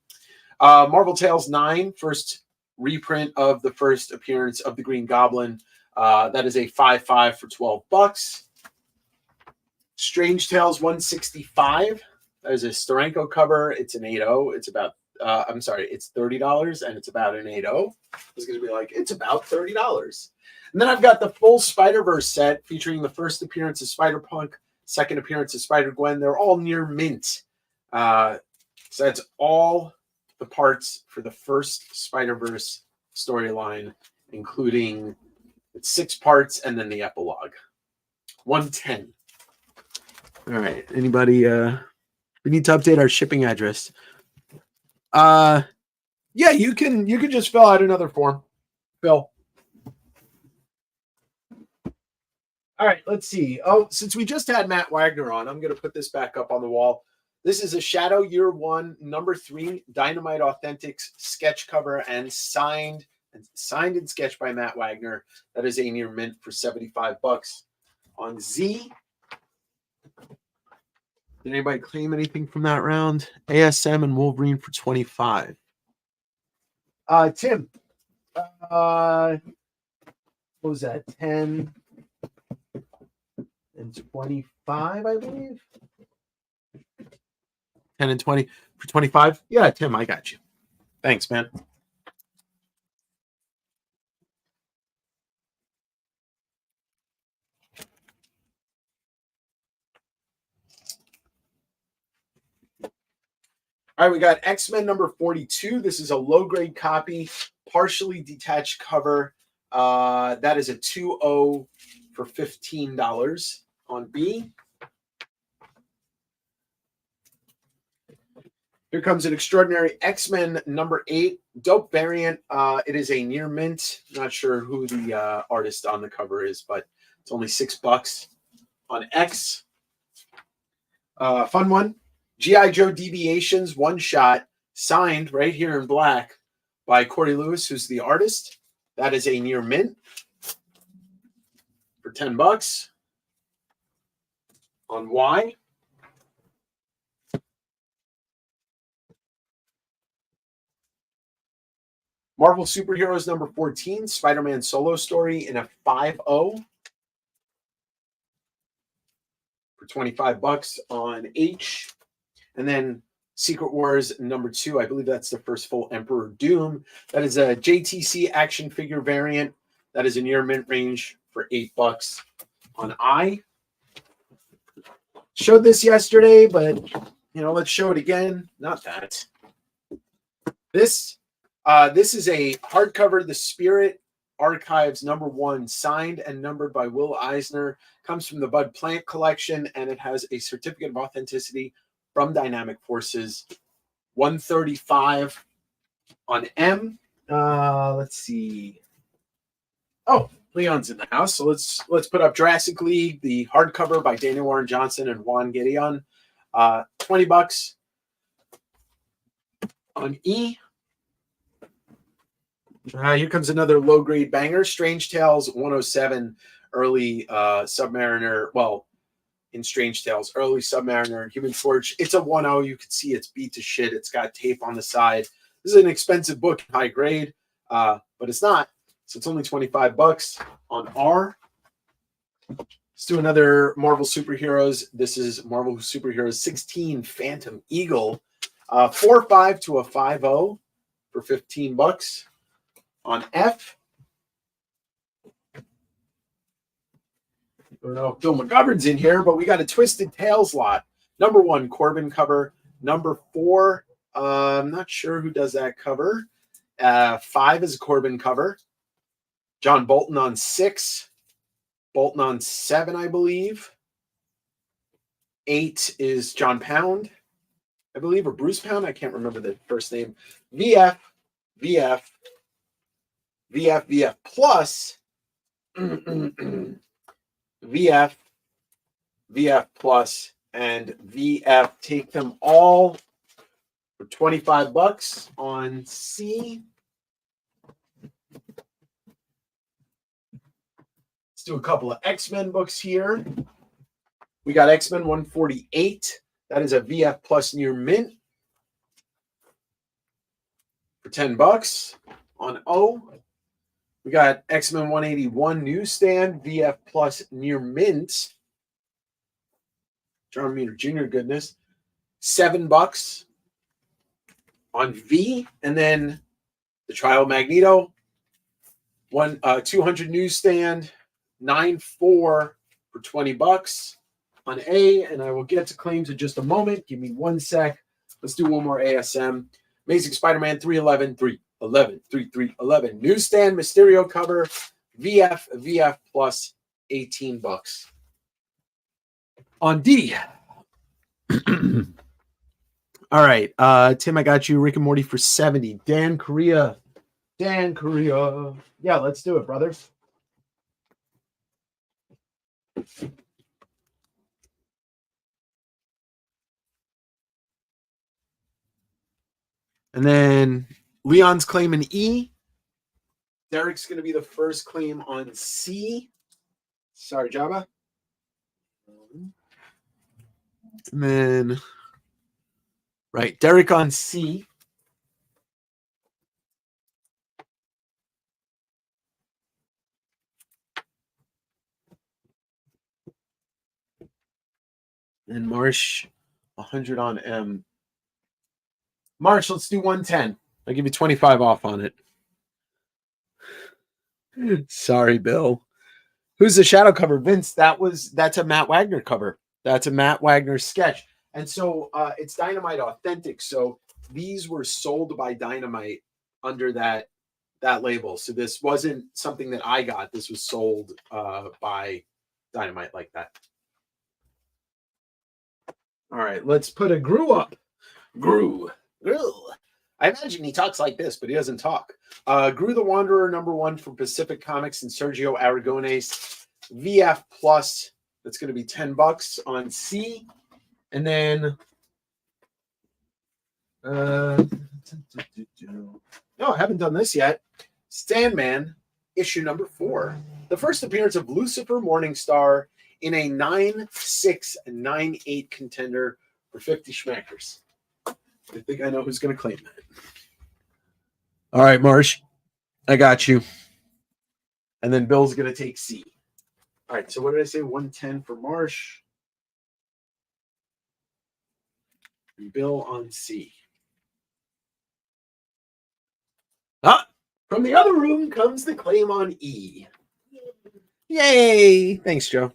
Marvel Tales 9, first reprint of the first appearance of the Green Goblin. That is a 5.5 for $12. Strange Tales 165. That is a Steranko cover. It's an 8.0. It's about, it's $30 and it's about an 8.0. I was going to be like, it's about $30. And then I've got the full Spider-Verse set featuring the first appearance of Spider-Punk, second appearance of Spider-Gwen. They're all near mint. So that's all the parts for the first Spider-Verse storyline, including 6 parts and then the epilogue. 110. All right. Anybody? We need to update our shipping address. Yeah, you can just fill out another form. Phil. All right, let's see. Oh, since we just had Matt Wagner on, I'm going to put this back up on the wall. This is a Shadow Year 1, number 3, Dynamite Authentics sketch cover and signed and sketched by Matt Wagner. That is a near mint for $75. On Z. Did anybody claim anything from that round? ASM and Wolverine for $25. Tim. What was that? 10 and 25, I believe. 10 and 20 for 25. Yeah, Tim, I got you. Thanks, man. All right, we got X-Men number 42. This is a low-grade copy, partially detached cover. That is a 2.0 for $15 on B. Here comes an Extraordinary X-Men number 8, dope variant. It is a near mint. Not sure who the artist on the cover is, but it's only $6 on X. Fun one. G.I. Joe Deviations one shot, signed right here in black by Corey Lewis, who's the artist. That is a near mint for $10 on Y. Marvel Superheroes number 14, Spider-Man solo story in a 5.0 for $25 on H. And then Secret Wars number 2, I believe that's the first full Emperor Doom. That is a JTC action figure variant. That is a near mint range for $8 on I. Showed this yesterday, but let's show it again. Not that. This is a hardcover, The Spirit Archives number 1, signed and numbered by Will Eisner. Comes from the Bud Plant collection, and it has a certificate of authenticity from Dynamic Forces. $135 on M. Let's see. Oh, Leon's in the house, so let's put up Jurassic League, the hardcover by Daniel Warren Johnson and Juan Gideon. $20 on E. Here comes another low-grade banger. Strange Tales 107, early Submariner. Well, in Strange Tales, early Submariner and Human Torch. It's a 1.0. You can see it's beat to shit. It's got tape on the side. This is an expensive book, high grade, but it's not. So it's only $25 on R. Let's do another Marvel Superheroes. This is Marvel Superheroes 16 Phantom Eagle. 4.5 to a 5.0 for $15 on F. I don't know if Bill McGovern's in here, but we got a Twisted Tales lot. Number 1, Corbin cover. Number 4, I'm not sure who does that cover. 5 is a Corbin cover. John Bolton on 6. Bolton on 7, I believe. 8 is John Pound, I believe, or Bruce Pound. I can't remember the first name. VF, VF, VF, VF plus, VF, VF plus, and VF. Take them all for $25 on C. Let's do a couple of X-Men books here. We got X-Men 148. That is a VF plus near mint for $10 on O. We got X-Men 181 newsstand, VF plus near mint. John Meter Jr. goodness. $7 on V. And then the Trial Magneto, 200 newsstand, 9.4 for $20 on A. And I will get to claims in just a moment. Give me 1 sec. Let's do one more ASM. Amazing Spider-Man 311, 311, 3311. Newsstand Mysterio cover, VF plus $18. On D. All right. Tim, I got you Rick and Morty for 70. Dan Korea. Yeah, let's do it, brothers. And then Leon's claim in E. Derek's going to be the first claim on C. Sorry, Jabba. And then, right, Derek on C. And Marsh, 100 on M. Marsh, let's do 110. I'll give you 25 off on it. Sorry, Bill. Who's the shadow cover? Vince, that's a Matt Wagner cover. That's a Matt Wagner sketch. And so it's Dynamite Authentic. So these were sold by Dynamite under that label. So this wasn't something that I got. This was sold by Dynamite like that. All right, let's put a Gru up. Gru. I imagine he talks like this, but he doesn't talk. Gru the Wanderer, #1 from Pacific Comics, and Sergio Aragones. VF plus, that's going to be $10 on C. And then, no, I haven't done this yet. Sandman, issue #4. The first appearance of Lucifer Morningstar in a 9.6 and 9.8 contender for 50 schmackers. I think I know who's going to claim that. All right, Marsh, I got you. And then Bill's going to take C. All right, so what did I say? 110 for Marsh. And Bill on C. From the other room comes the claim on E. Yay! Thanks, Joe.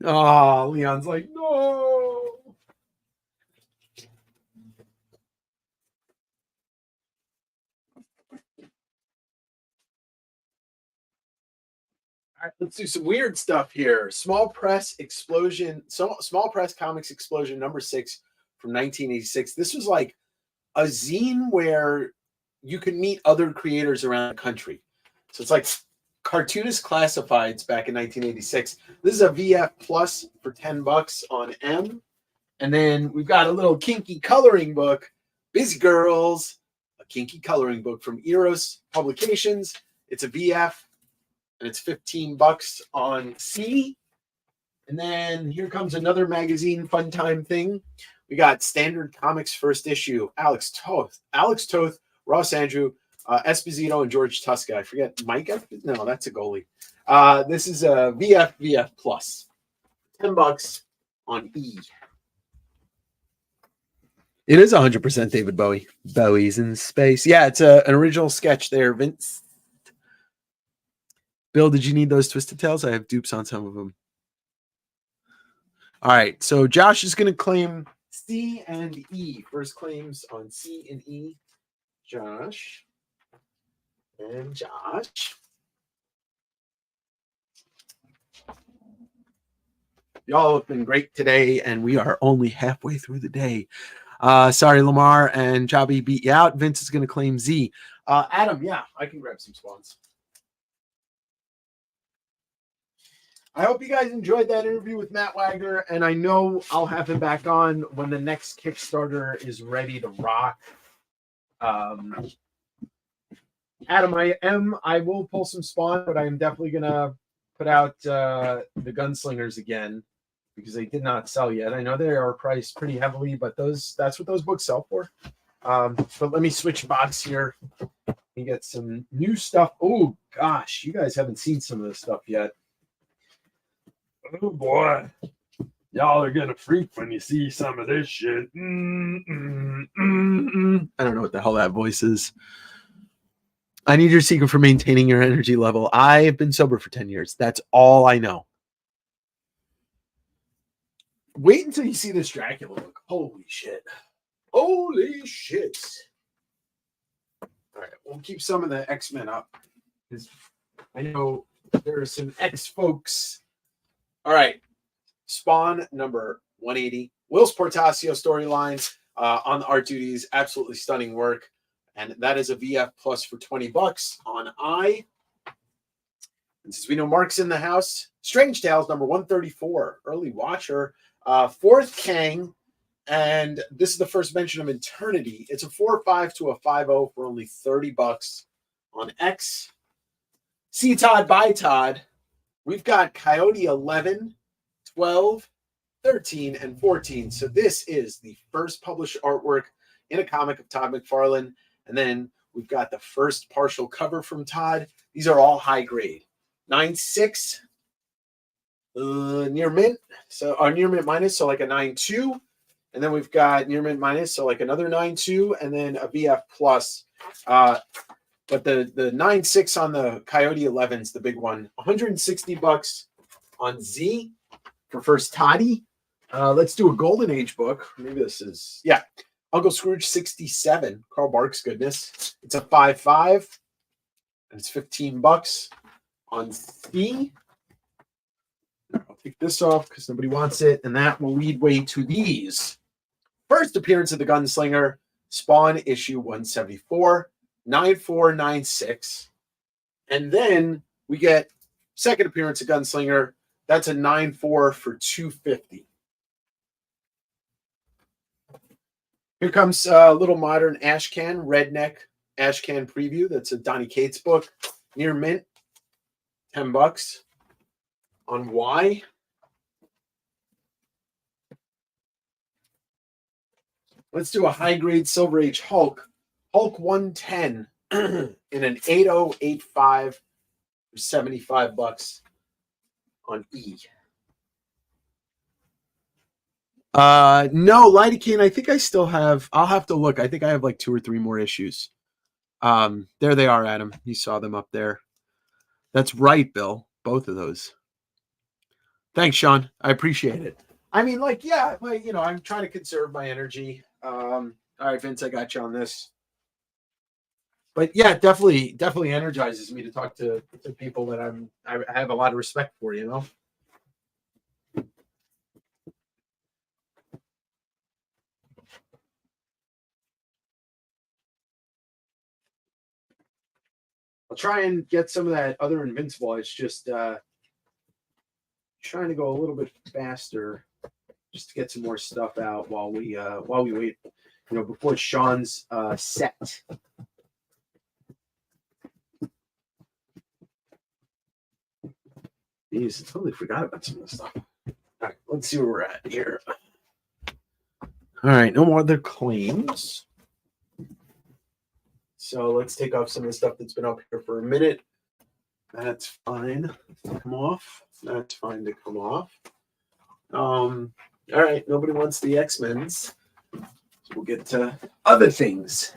Oh, Leon's like, no. All right, let's do some weird stuff here. Small Press Explosion, Small Press Comics Explosion #6 from 1986. This was like a zine where you could meet other creators around the country. So it's like cartoonist classifieds back in 1986. This is a VF plus for $10 on M. And then we've got a little kinky coloring book, Busy Girls, a kinky coloring book from Eros Publications. It's a VF and it's $15 on C. And then here comes another magazine fun time thing. We got Standard Comics first issue, Alex Toth, Ross Andrew, Esposito, and George Tuska. I forget Mike. No, that's a goalie. This is a VF plus, $10 on E. It is 100% David Bowie. Bowie's in space. Yeah, it's an original sketch there, Vince. Bill, did you need those Twisted Tales? I have dupes on some of them. All right, so Josh is going to claim C and E. First claims on C and E. Josh. And Josh. Y'all have been great today, and we are only halfway through the day. Sorry, Lamar and Jobby beat you out. Vince is going to claim Z. Adam, yeah, I can grab some spawns. I hope you guys enjoyed that interview with Matt Wagner, and I know I'll have him back on when the next Kickstarter is ready to rock. Adam, I will pull some spawn, but I am definitely gonna put out the Gunslingers again because they did not sell yet. I know they are priced pretty heavily, but that's what those books sell for. But let me switch box here and get some new stuff. Oh gosh, you guys haven't seen some of this stuff yet. Oh boy, y'all are gonna freak when you see some of this shit. I don't know what the hell that voice is. I need your secret for maintaining your energy level. I've been sober for 10 years. That's all I know. Wait until you see this Dracula look. Holy shit. Holy shit. All right, we'll keep some of the X-Men up because I know there are some X folks. All right, Spawn number 180. Will's Portasio storylines on the art duties. Absolutely stunning work. And that is a VF plus for $20 on I. And since we know Mark's in the house, Strange Tales number 134, early watcher, fourth Kang, and this is the first mention of Eternity. It's a 4.5 to a 5.0 for only $30 on X. See Todd by Todd. We've got Coyote 11, 12, 13, and 14. So this is the first published artwork in a comic of Todd McFarlane. And then we've got the first partial cover from Todd. These are all high grade. 9.6, near mint. So our near mint minus, so like a 9.2. And then we've got near mint minus, so like another 9.2, and then a VF plus. But the 9.6 on the Coyote 11 is the big one. $160 on Z for first Toddy. Let's do a Golden Age book. Maybe this is, yeah. Uncle Scrooge 67, Carl Barks goodness. It's a 5.5, and it's $15 on C. I'll take this off because nobody wants it, and that will lead way to these. First appearance of the Gunslinger, Spawn issue 174, 9496. And then we get second appearance of Gunslinger. That's a 9.4 for $250. Here comes a little modern Ashcan, Redneck Ashcan preview. That's a Donny Cates book. Near mint, $10 on Y. Let's do a high-grade Silver Age Hulk. Hulk 110 in an 8085 for $75 on E. No, Lidocaine, I think I still have, I'll have to look. I think I have like 2 or 3 more issues. There they are, Adam. You saw them up there. That's right, Bill. Both of those. Thanks, Sean. I appreciate it. I mean, like, yeah, like, you know, I'm trying to conserve my energy. All right, Vince, I got you on this. But yeah, it definitely energizes me to talk to people that I have a lot of respect for, you know. I'll try and get some of that other Invincible. It's just trying to go a little bit faster just to get some more stuff out while we wait, you know, before Sean's set. Jeez, I totally forgot about some of this stuff. All right, let's see where we're at here. All right, no more other claims. So let's take off some of the stuff that's been up here for a minute. That's fine to come off. That's fine to come off. All right, nobody wants the X-Men's. So we'll get to other things.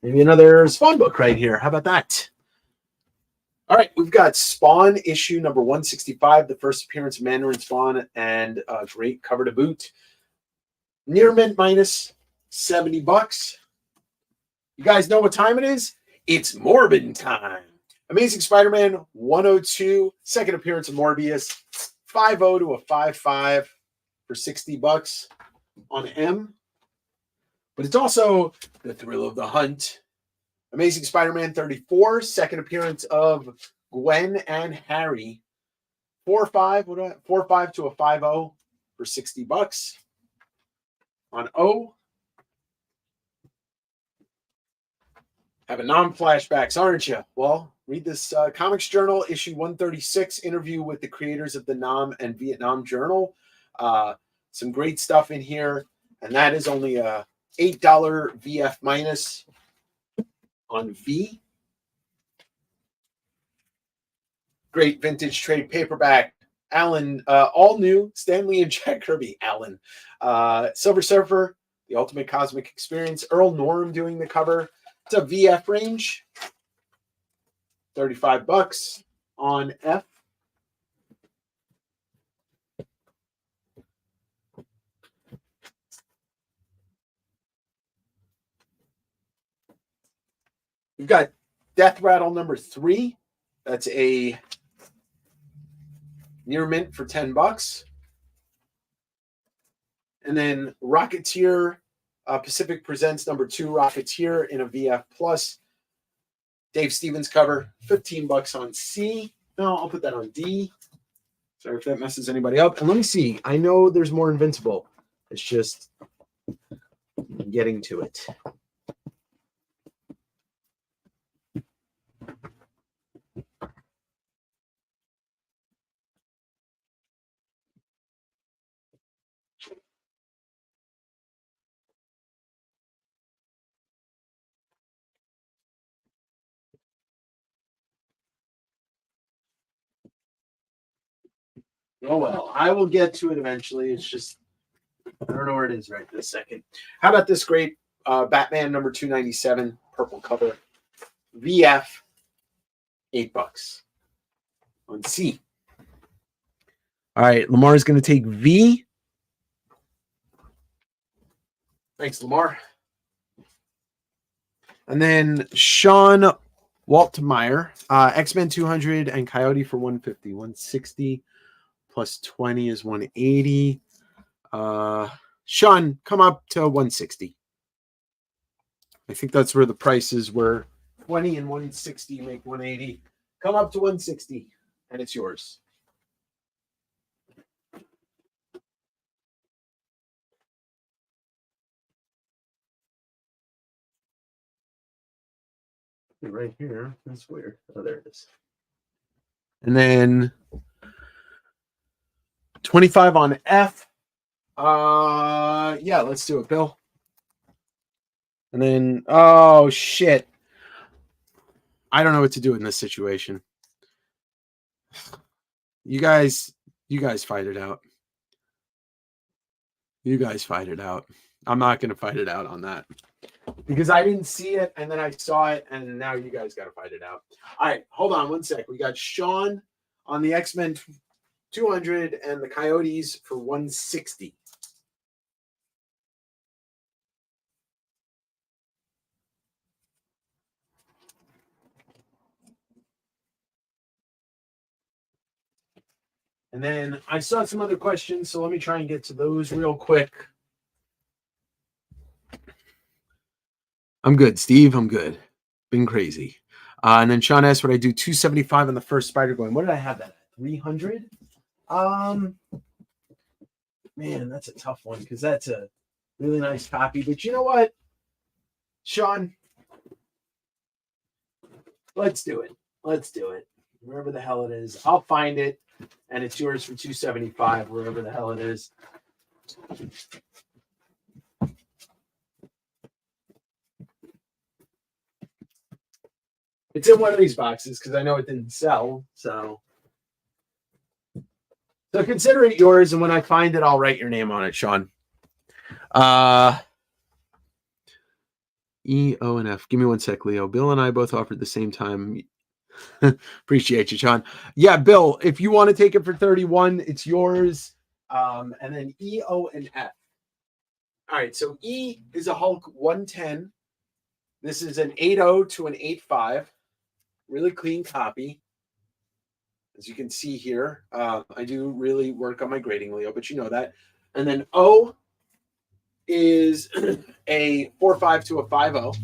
Maybe another Spawn book right here. How about that? All right, we've got Spawn issue number 165, the first appearance of Mandarin Spawn, and a great cover to boot. Near mint minus $70. You guys know what time it is? It's Morbin time. Amazing Spider-Man 102, second appearance of Morbius, 5-0 to a 5-5 for $60 on M. But it's also the thrill of the hunt. Amazing Spider-Man 34, second appearance of Gwen and Harry. 4-5, 4-5 to a 5-0 for $60 on O. Having non-flashbacks, aren't you? Well, read this Comics Journal, issue 136, interview with the creators of the Nam and Vietnam Journal. Some great stuff in here, and that is only a $8 VF minus on V. Great vintage trade paperback. Alan, all new, Stan Lee and Jack Kirby. Alan. Silver Surfer, The Ultimate Cosmic Experience. Earl Norm doing the cover. It's a VF range. $35 on F. We've got Death Rattle number 3. That's a near mint for $10. And then Rocketeer Pacific Presents number 2 Rocketeer in a VF plus. Dave Stevens cover, $15 on C. No, I'll put that on D. Sorry if that messes anybody up. And let me see. I know there's more Invincible. It's just getting to it. Oh, well, I will get to it eventually. It's just, I don't know where it is right this second. How about this great Batman number 297, purple cover, VF, $8 on C. All right, Lamar is going to take V. Thanks, Lamar. And then Sean Waltmeyer, X-Men 200 and Coyote for 150, 160. Plus 20 is 180. Sean, come up to 160. I think that's where the prices were. 20 and 160 make 180. Come up to 160, and it's yours. Right here. That's weird. Oh, there it is. And then 25 on F. Yeah, let's do it, Bill. And then, oh shit. I don't know what to do in this situation. You guys fight it out. You guys fight it out. I'm not going to fight it out on that. Because I didn't see it, and then I saw it, and now you guys got to fight it out. All right, hold on one sec. We got Sean on the X-Men 200 and the Coyotes for 160. And then I saw some other questions, so let me try and get to those real quick. I'm good, Steve. I'm good. Been crazy. And then Sean asked, would I do 275 on the first Spider going? What did I have that at? 300? Man, that's a tough one because that's a really nice copy. But you know what, Sean? Let's do it. Let's do it. Wherever the hell it is. I'll find it, and it's yours for 275, wherever the hell it is. It's in one of these boxes because I know it didn't sell. So consider it yours, and when I find it, I'll write your name on it, Sean. E, O, and F. Give me one sec, Leo. Bill and I both offered the same time. Appreciate you, Sean. Yeah, Bill, if you want to take it for 31, it's yours. And then E, O, and F. All right, so E is a Hulk 110. This is an 8.0 to an 8.5. Really clean copy. As you can see here, I do really work on my grading, Leo, but you know that. And then O is a 4.5 to a 5.0.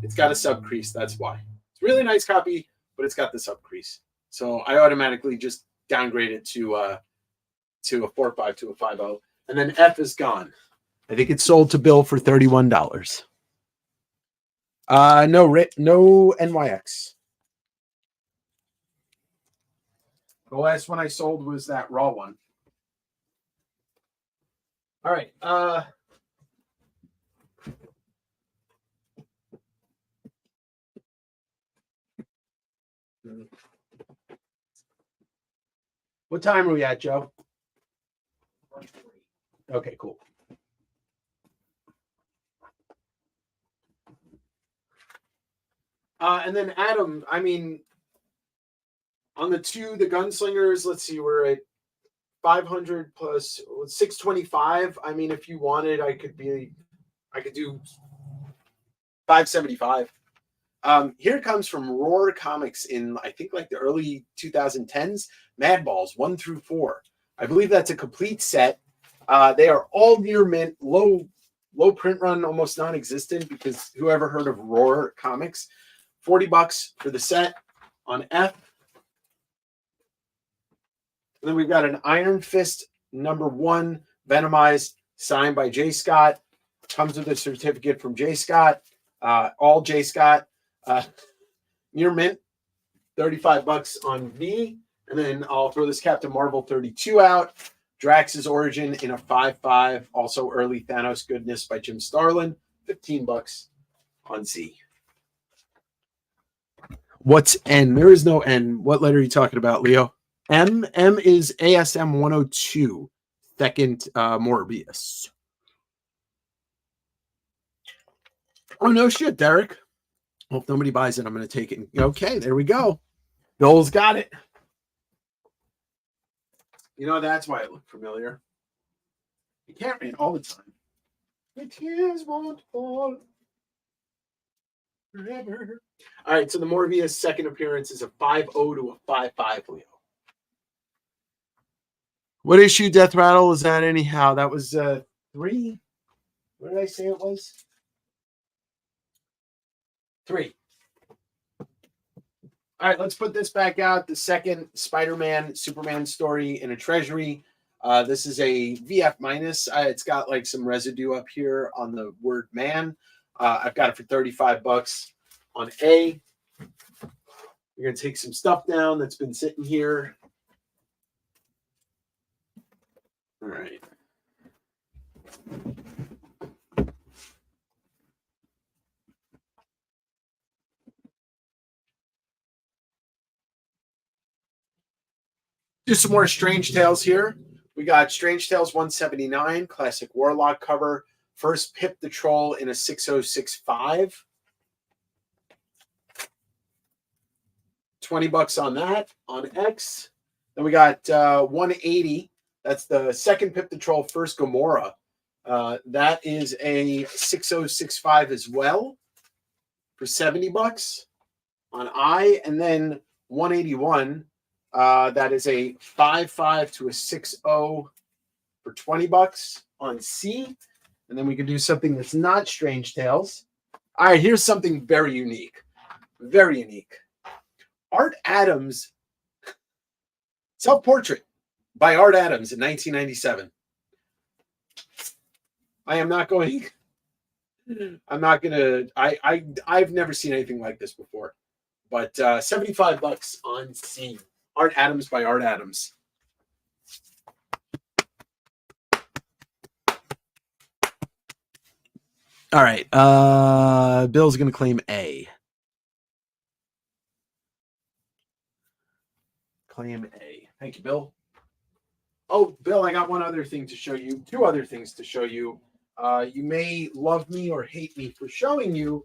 It's got a sub crease. That's why. It's a really nice copy, but it's got the sub crease. So I automatically just downgrade it to a 4.5 to a 5.0. And then F is gone. I think it's sold to Bill for $31. No NYX. The last one I sold was that raw one. All right. What time are we at, Joe? Okay, cool. And then Adam, I mean, on the gunslingers, let's see, we're at 500 plus 625. I mean, if you wanted, I could do 575. Here it comes from Roar Comics in, I think, like the early 2010s. Mad Balls 1 through 4. I believe that's a complete set. They are all near mint, low print run, almost non-existent, because whoever heard of Roar Comics? $40 for the set on F. And then we've got an Iron Fist #1 Venomized, signed by J. Scott. Comes with a certificate from J. Scott. All J. Scott. Near mint, $35 on V. And then I'll throw this Captain Marvel 32 out. Drax's Origin in a 5.5. Also early Thanos Goodness by Jim Starlin. $15 on Z. What's N? There is no N. What letter are you talking about, Leo? M is ASM 102. Second Morbius. Oh, no shit, Derek. Well, if nobody buys it, I'm going to take it. Okay, there we go. Bill's got it. You know, that's why it looked familiar. You can't read all the time. The tears won't fall forever. All right, so the Morbius second appearance is a 5.0 to a 5.5, Leo. What issue, Death Rattle, is that anyhow? That was 3. What did I say it was? 3. All right, let's put this back out. The second Spider-Man, Superman story in a treasury. This is a VF minus. It's got like some residue up here on the word man. I've got it for $35 on A. We're going to take some stuff down that's been sitting here. All right. Do some more Strange Tales here. We got Strange Tales 179, classic Warlock cover. First Pip the Troll in a 6065. $20 on that, on X. Then we got 180. That's the second Pip the Troll, first Gamora. That is a 6065 as well for $70 on I. And then 181. That is a 5.5 to a 6.0 for $20 on C. And then we can do something that's not Strange Tales. All right, here's something very unique. Very unique. Art Adams, self-portrait by Art Adams in 1997. I've never seen anything like this before. But $75 on C. Art Adams by Art Adams. All right. Bill's going to claim A. Claim A. Thank you, Bill. Oh, Bill, I got one other thing to show you. 2 other things to show you. You may love me or hate me for showing you.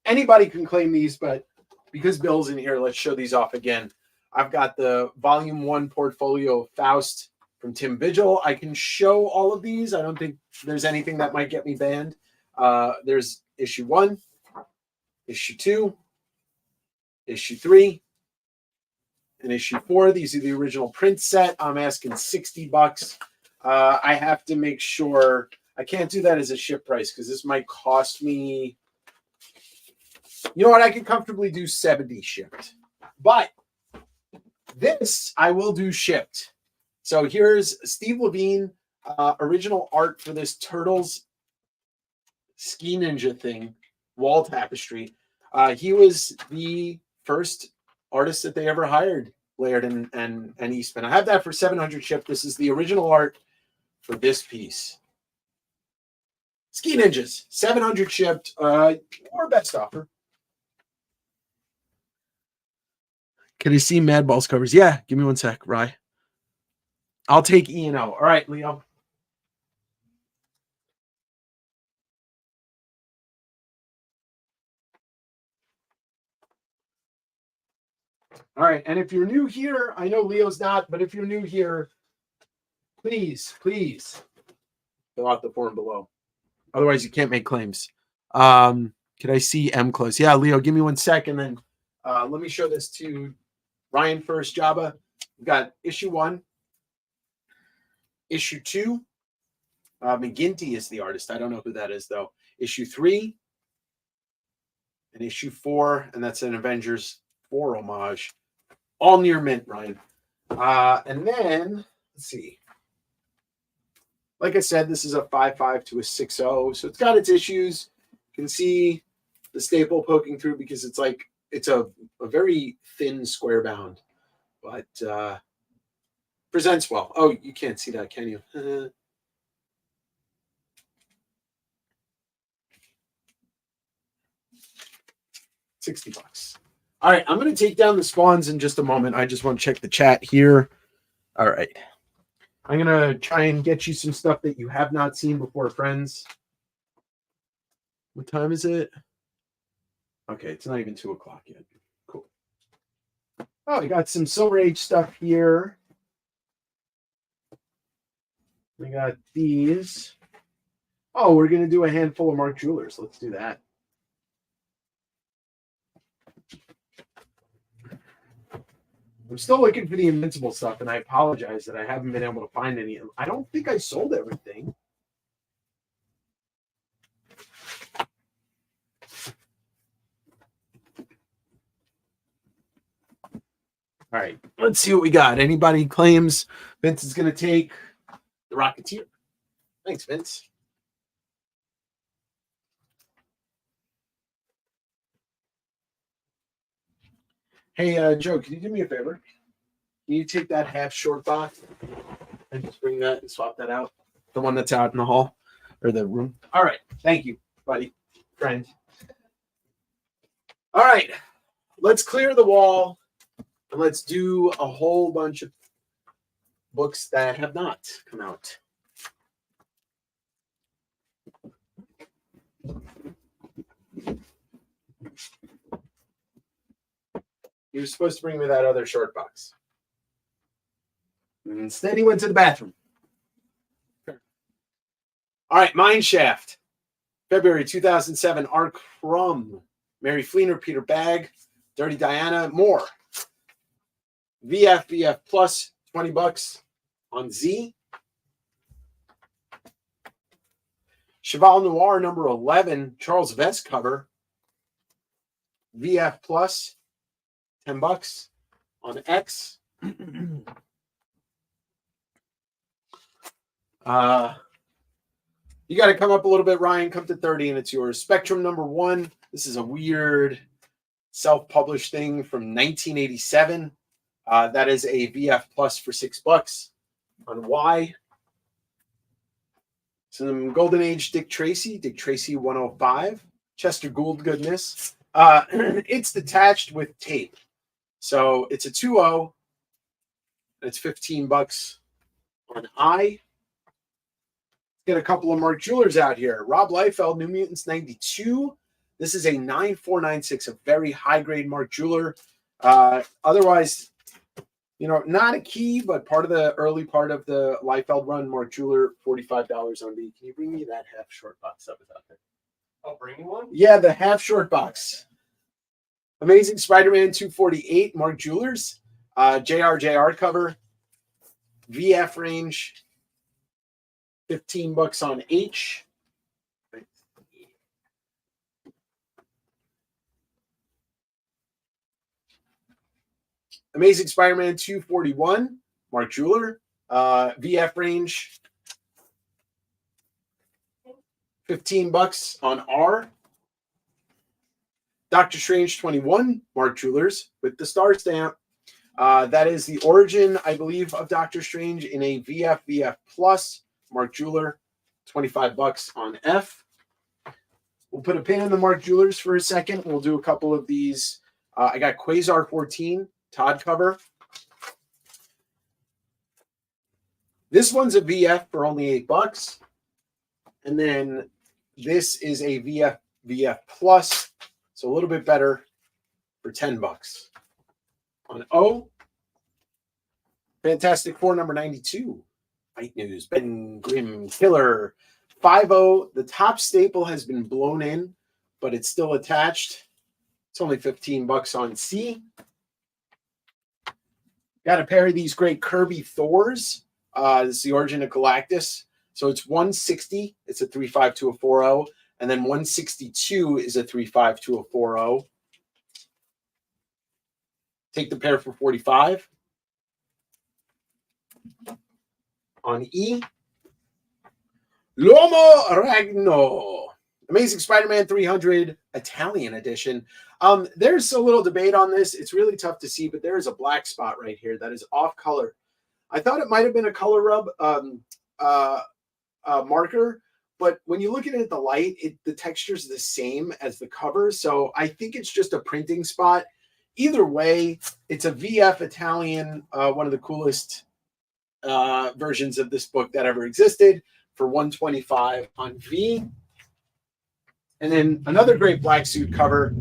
Anybody can claim these, but because Bill's in here, let's show these off again. I've got the Volume 1 portfolio of Faust from Tim Vigil. I can show all of these. I don't think there's anything that might get me banned. There's issue 1, issue 2, issue 3, and issue 4. These are the original print set. I'm asking $60. I have to make sure I can't do that as a ship price because this might cost me. You know what? I can comfortably do 70 shipped, but this I will do shipped. So here's Steve Levine, original art for this Turtles Ski Ninja thing, wall tapestry. He was the first artist that they ever hired, Laird and Eastman. I have that for 700 shipped. This is the original art for this piece. Ski Ninjas, 700 shipped, or best offer. Can you see Madballs covers? Yeah, give me one sec, Rye. I'll take E&O. All right, Leo. All right, and if you're new here, I know Leo's not, but if you're new here, please fill out the form below. Otherwise, you can't make claims. Can I see M close? Yeah, Leo, give me 1 second, then let me show this to Ryan first. Jabba, we've got issue 1, issue 2. McGinty is the artist. I don't know who that is though. Issue 3 and issue 4, and that's an Avengers 4 homage. All near mint, Ryan. And then let's see. Like I said, this is a 5.5 to a 6.0, so it's got its issues. You can see the staple poking through because it's like it's a very thin square bound, but presents well. Oh, you can't see that, can you? $60. All right, I'm going to take down the spawns in just a moment. I just want to check the chat here. All right. I'm going to try and get you some stuff that you have not seen before, friends. What time is it? Okay, it's not even 2 o'clock yet. Cool. Oh, we got some Silver Age stuff here. We got these. Oh, we're going to do a handful of Mark Jewelers. Let's do that. I'm still looking for the Invincible stuff, and I apologize that I haven't been able to find any. I don't think I sold everything. All right, let's see what we got. Anybody claims Vince is going to take the Rocketeer? Thanks, Vince. Hey, Joe, can you do me a favor? Can you take that half short box and just bring that and swap that out? The one that's out in the hall or the room. All right. Thank you, buddy, friend. All right. Let's clear the wall and let's do a whole bunch of books that have not come out. He was supposed to bring me that other short box. Instead, he went to the bathroom. All right, Mine Shaft. February 2007. Art Crumb. Mary Fleener, Peter Bagg, Dirty Diana, more. VF Plus, $20 on Z. Cheval Noir number 11, Charles Vest cover. VF Plus, $10 on X. You got to come up a little bit, Ryan. Come to 30 and it's yours. Spectrum number 1. This is a weird self-published thing from 1987. That is a VF Plus for $6 on Y. Some Golden Age Dick Tracy 105. Chester Gould goodness. It's detached with tape. So it's a 2.0. It's $15 on I. Get a couple of Mark Jewelers out here. Rob Liefeld, New Mutants 92. This is a 9496, a very high-grade Mark Jeweler. Otherwise, not a key, but part of the early part of the Liefeld run, Mark Jeweler, $45 on B. Can you bring me that half short box that was out there? I'll bring you one? Yeah, the half short box. Amazing Spider-Man 248, Mark Jewelers. JRJR cover, VF range, $15 on H. Amazing Spider-Man 241, Mark Jeweler, VF range, $15 on R. Doctor Strange 21, Mark Jewelers, with the star stamp. That is the origin, I believe, of Doctor Strange in a VF Plus, Mark Jeweler, $25 on F. We'll put a pin in the Mark Jewelers for a second. We'll do a couple of these. I got Quasar 14, Todd cover. This one's a VF for only $8. And then this is a VF Plus, so a little bit better for $10. On O, Fantastic Four number 92. Fight News, Ben Grimm, Killer. 5-0. The top staple has been blown in, but it's still attached. It's only $15 on C. Got a pair of these great Kirby Thors. This is the origin of Galactus. So it's 160. It's a 3.5 to a 4.0. And then 162 is a 3.5 to a 4.0. Take the pair for 45. On E, L'Uomo Ragno. Amazing Spider-Man 300 Italian edition. There's a little debate on this. It's really tough to see, but there is a black spot right here that is off color. I thought it might have been a color rub marker, but when you look at it at the light, the texture is the same as the cover. So I think it's just a printing spot. Either way, it's a VF Italian, one of the coolest versions of this book that ever existed, for $125 on V. And then another great black suit cover,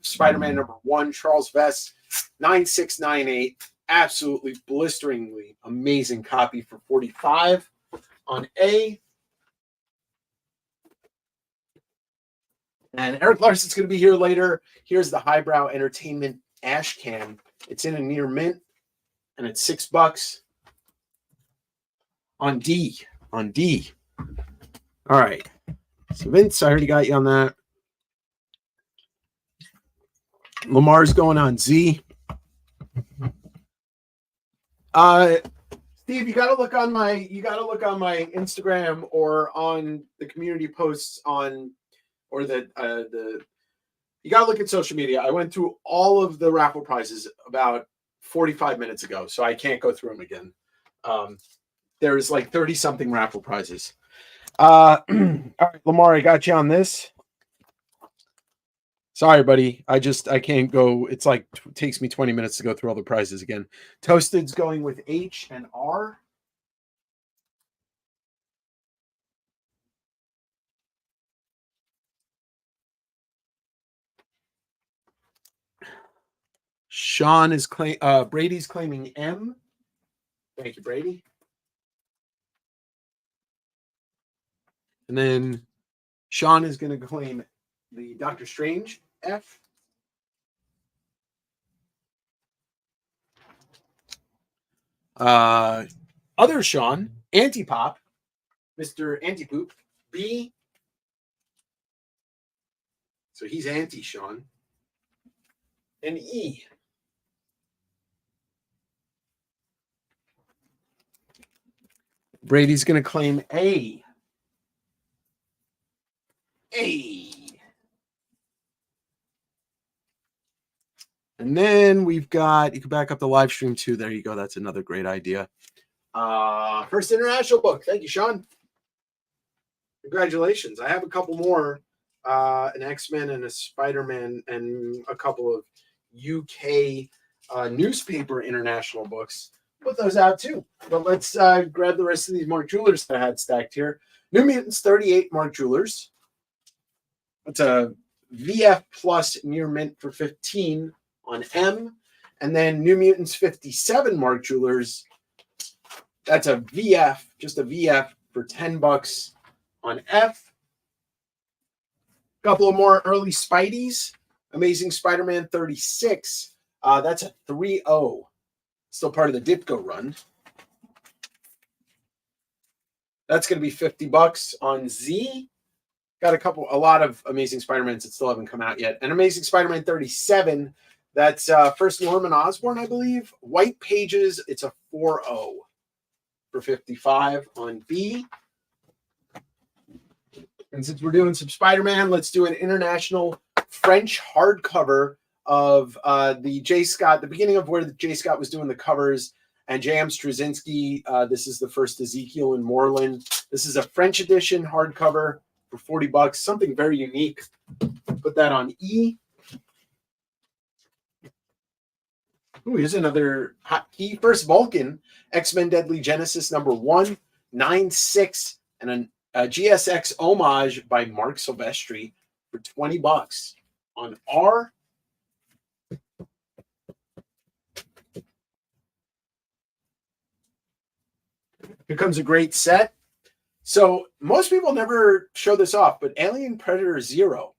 Spider-Man number 1, Charles Vess, 9698. Absolutely blisteringly amazing copy for $45 on A. And Eric Larson's going to be here later. Here's the Highbrow Entertainment Ash Can. It's in a near mint, and it's $6 on D. On D. All right. So Vince, I already got you on that. Lamar's going on Z. Steve, you gotta look on my Instagram or on the community posts on, or you gotta look at social media. I went through all of the raffle prizes about 45 minutes ago, so I can't go through them again. There's like 30 something raffle prizes. All right, Lamar, I got you on this. Sorry, buddy. I can't go. It's like takes me 20 minutes to go through all the prizes again. Toasted's going with H and R. Sean is Brady's claiming M. Thank you, Brady. And then Sean is going to claim the Doctor Strange F. Other Sean, Antipop, Mr. Antipoop, B. So he's anti-Sean. And E. Brady's going to claim A. A. And then we've got, you can back up the live stream too. There you go. That's another great idea. First international book. Thank you, Sean. Congratulations. I have a couple more, an X-Men and a Spider-Man and a couple of UK newspaper international books. Put those out too. But let's grab the rest of these Mark Jewelers that I had stacked here. New Mutants 38 Mark Jewelers. That's a VF Plus near mint for 15 on M. And then New Mutants 57 Mark Jewelers. That's a VF, just a VF for $10 on F. Couple of more early Spideys. Amazing Spider-Man 36. That's a 3.0 Still part of the Ditko run. That's going to be $50 on Z. Got a lot of Amazing Spider-Mans that still haven't come out yet. And Amazing Spider-Man 37, that's first Norman Osborn, I believe. White pages, it's a 4.0 for 55 on B. And since we're doing some Spider-Man, let's do an international French hardcover of the J. Scott, the beginning of where J. Scott was doing the covers, and J.M. Straczynski. This is the first Ezekiel and Moreland. This is a French edition hardcover for $40, something very unique. Put that on E. Ooh, here's another hot key. First Vulcan, X-Men Deadly Genesis number 196, and a GSX homage by Mark Silvestri for $20 on R. Here comes a great set. So most people never show this off, but Alien Predator Zero,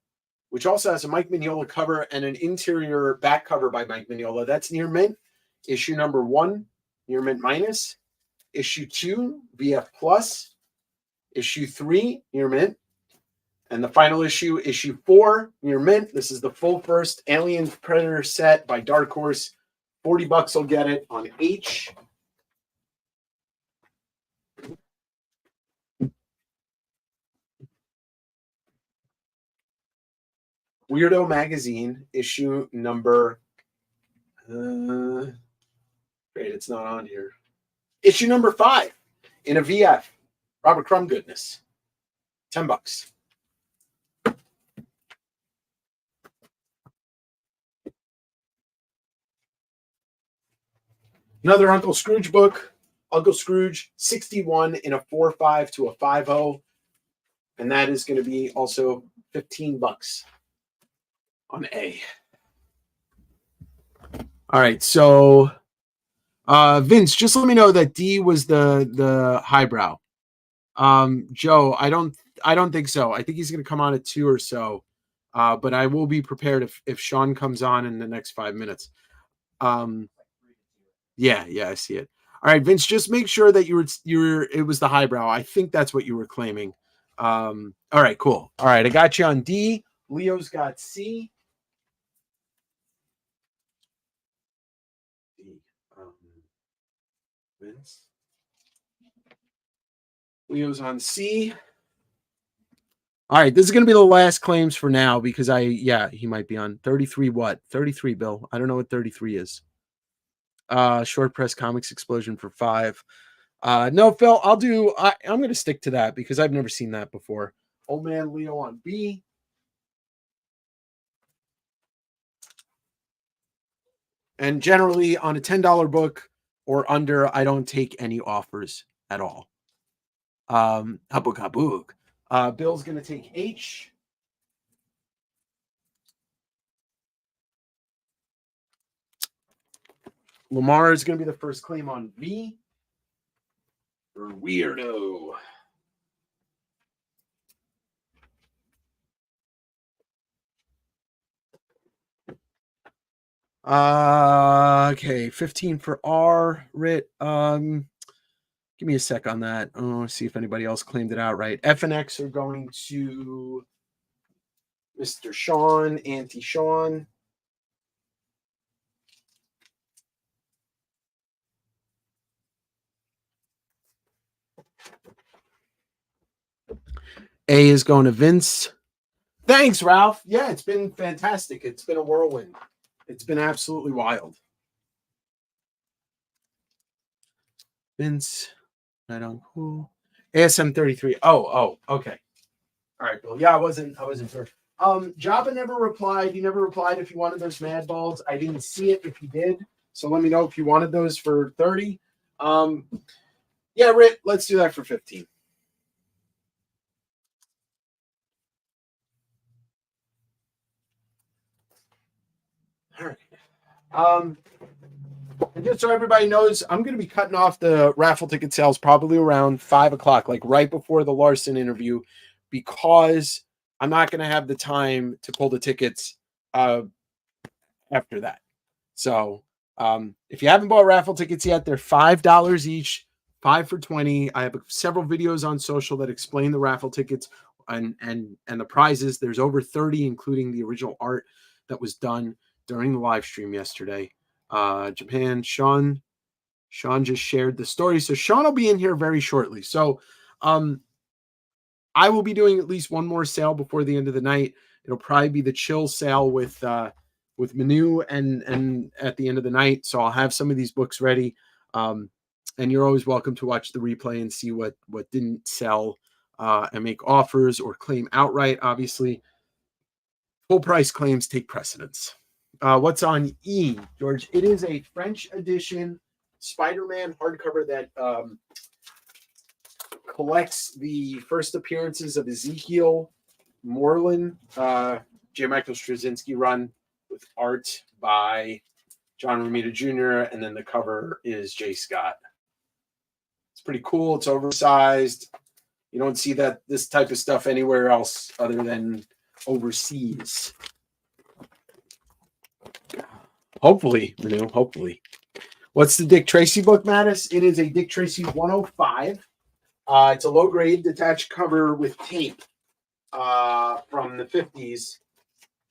which also has a Mike Mignola cover and an interior back cover by Mike Mignola. That's near mint. Issue number 1, near mint minus. Issue 2, VF plus. Issue 3, near mint. And the final issue, issue 4, near mint. This is the full first Alien Predator set by Dark Horse. $40 will get it on H. Weirdo Magazine, issue number... great, it's not on here. Issue number 5 in a VF. Robert Crumb goodness. $10. Another Uncle Scrooge book. Uncle Scrooge 61 in a 4.5 to a 5.0. And that is going to be also $15 on A. All right, so Vince, just let me know that D was the highbrow. Joe, I don't think so. I think he's going to come on at 2 or so. But I will be prepared if Sean comes on in the next 5 minutes. Yeah, I see it. All right, Vince, just make sure that it was the highbrow. I think that's what you were claiming. All right, cool. All right, I got you on D. Leo's got C. Vince. Leo's on C. All right, this is going to be the last claims for now because he might be on 33 what? 33, Bill. I don't know what 33 is. Short press comics explosion for 5. No, Phil, I'm going to stick to that because I've never seen that before. Old Man Leo on B. And generally on a $10 book or under, I don't take any offers at all. Habuk. Bill's going to take H. Lamar is going to be the first claim on V. For Weirdo. Okay, 15 for R. Rit. Give me a sec on that. Oh, see if anybody else claimed it outright. F and X are going to Mr. Sean, Auntie Sean. A is going to Vince. Thanks, Ralph. Yeah, it's been fantastic. It's been a whirlwind. It's been absolutely wild. Vince, right on, cool. ASM 33. Oh, okay. All right, Bill. Yeah, I wasn't sure. Jabba never replied. He never replied if you wanted those Mad Balls. I didn't see it if he did. So let me know if you wanted those for 30. Yeah, Rit, let's do that for 15. All right. And just so everybody knows, I'm going to be cutting off the raffle ticket sales probably around 5 o'clock, like right before the Larson interview, because I'm not going to have the time to pull the tickets after that. So If you haven't bought raffle tickets yet, they're $5 each, 5 for 20. I have several videos on social that explain the raffle tickets and the prizes. There's over 30, including the original art that was done during the live stream yesterday. Japan, Sean just shared the story. So Sean will be in here very shortly. So I will be doing at least one more sale before the end of the night. It'll probably be the chill sale with Manu and at the end of the night. So I'll have some of these books ready. And you're always welcome to watch the replay and see what didn't sell and make offers or claim outright. Obviously, full price claims take precedence. What's on E, George? It is a French edition Spider-Man hardcover that collects the first appearances of Ezekiel Moreland, J. Michael Straczynski run with art by John Romita Jr. And then the cover is Jay Scott. It's pretty cool. It's oversized. You don't see this type of stuff anywhere else other than overseas. Hopefully, Manu, hopefully. What's the Dick Tracy book, Mattis? It is a Dick Tracy 105. It's a low-grade detached cover with tape from the 50s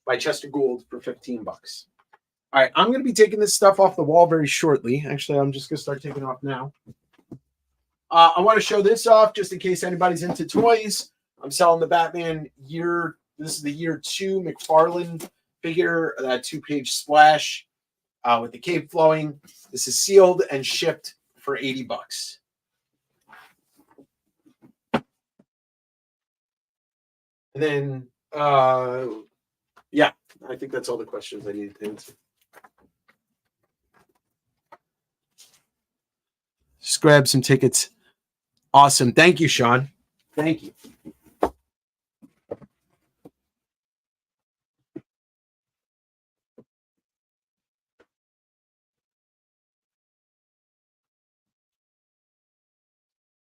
by Chester Gould for $15. All right, I'm going to be taking this stuff off the wall very shortly. Actually, I'm just going to start taking it off now. I want to show this off just in case anybody's into toys. I'm selling the Batman year. This is the year 2 McFarlane figure, that 2-page splash with the cape flowing. This is sealed and shipped for $80. And then, yeah, I think that's all the questions I needed to answer. Just grab some tickets. Awesome. Thank you, Sean. Thank you.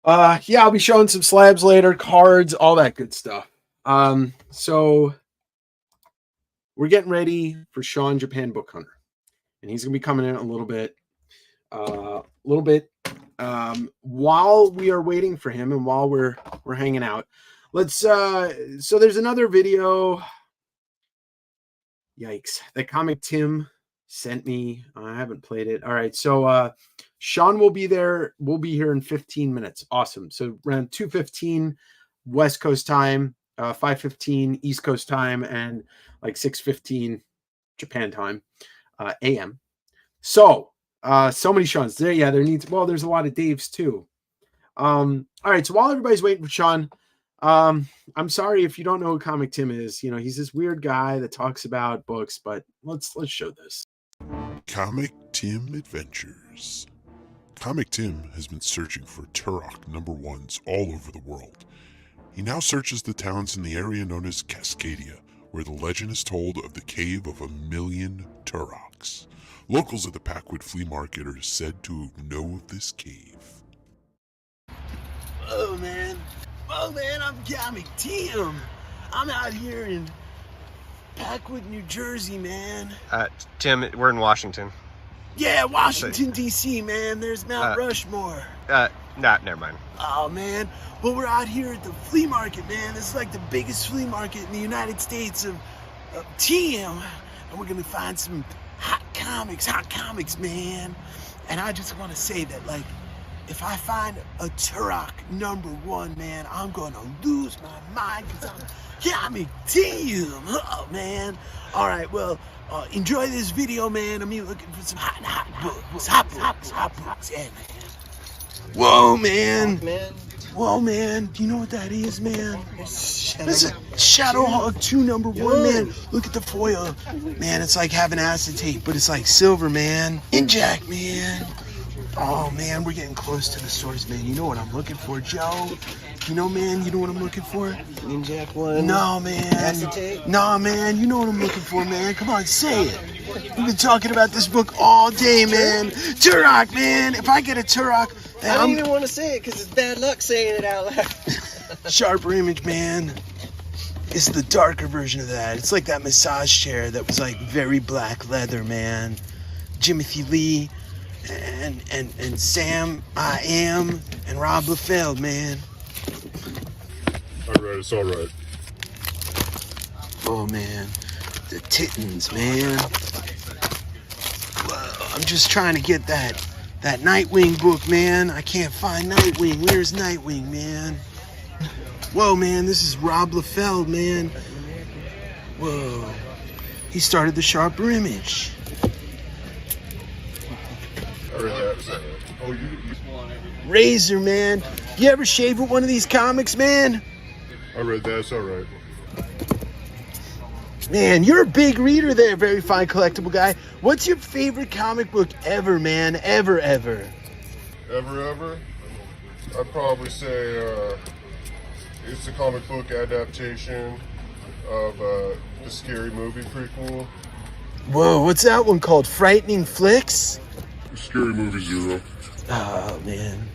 Yeah, I'll be showing some slabs later, cards, all that good stuff. So we're getting ready for Sean Japan Book Hunter, and he's gonna be coming in a little bit. While we are waiting for him and while we're hanging out, let's so there's another video. Yikes, that Comic Tim sent me. I haven't played it. All right, so Sean will be there. We'll be here in 15 minutes. Awesome. So around 2:15 West Coast time, 5:15 East Coast time, and like 6:15 Japan time, AM. So many Sean's there. Yeah, there's a lot of Daves too. All right, so while everybody's waiting for Sean, I'm sorry if you don't know who Comic Tim is. You know, he's this weird guy that talks about books, but let's show this. Comic Tim Adventures. Comic Tim has been searching for Turok #1s all over the world. He now searches the towns in the area known as Cascadia, where the legend is told of the cave of 1,000,000 Turoks. Locals at the Packwood Flea Market are said to know of this cave. Oh man, I'm Comic Tim. I'm out here in Packwood, New Jersey, man. Tim, we're in Washington. Yeah, Washington, D.C., man. There's Mount Rushmore. Never mind. Oh, man. Well, we're out here at the flea market, man. This is like the biggest flea market in the United States of TM. And we're going to find some hot comics, man. And I just want to say that, like, if I find a Turok #1, man, I'm going to lose my mind because I'm Comic Tim. Oh, man. All right, well, enjoy this video, man. I'm here looking for some hot books. Yeah, man. Whoa, man. Whoa, man. Do you know what that is, man? That's a Shadowhawk 2 #1, man. Look at the foil. Man, it's like having acetate, but it's like silver, man. Injack, man. Oh, man, we're getting close to the source, man. You know what I'm looking for, Joe? You know what I'm looking for? Injack 1. No, man. Acetate? No, man. You know what I'm looking for, man. Come on, say it. We've been talking about this book all day, man. Turok, man. If I get a Turok, I don't even want to say it because it's bad luck saying it out loud. Sharper Image, man. It's the darker version of that. It's like that massage chair that was like very black leather, man. Jimothy Lee, and Sam I Am, and Rob Liefeld, man. All right, it's all right. Oh man, the Titans, man. Whoa, I'm just trying to get that Nightwing book, man. I can't find Nightwing. Where's Nightwing, man? Whoa, man, this is Rob Liefeld, man. Whoa, he started the Sharper Image. Razor, man. You ever shave with one of these comics, man? I read that, it's all right. Man, you're a big reader there, Very Fine Collectible Guy. What's your favorite comic book ever, man? Ever? Ever? I'd probably say it's a comic book adaptation of the Scary Movie prequel. Whoa, what's that one called? Frightening Flicks? Scary Movie 0. Oh, man.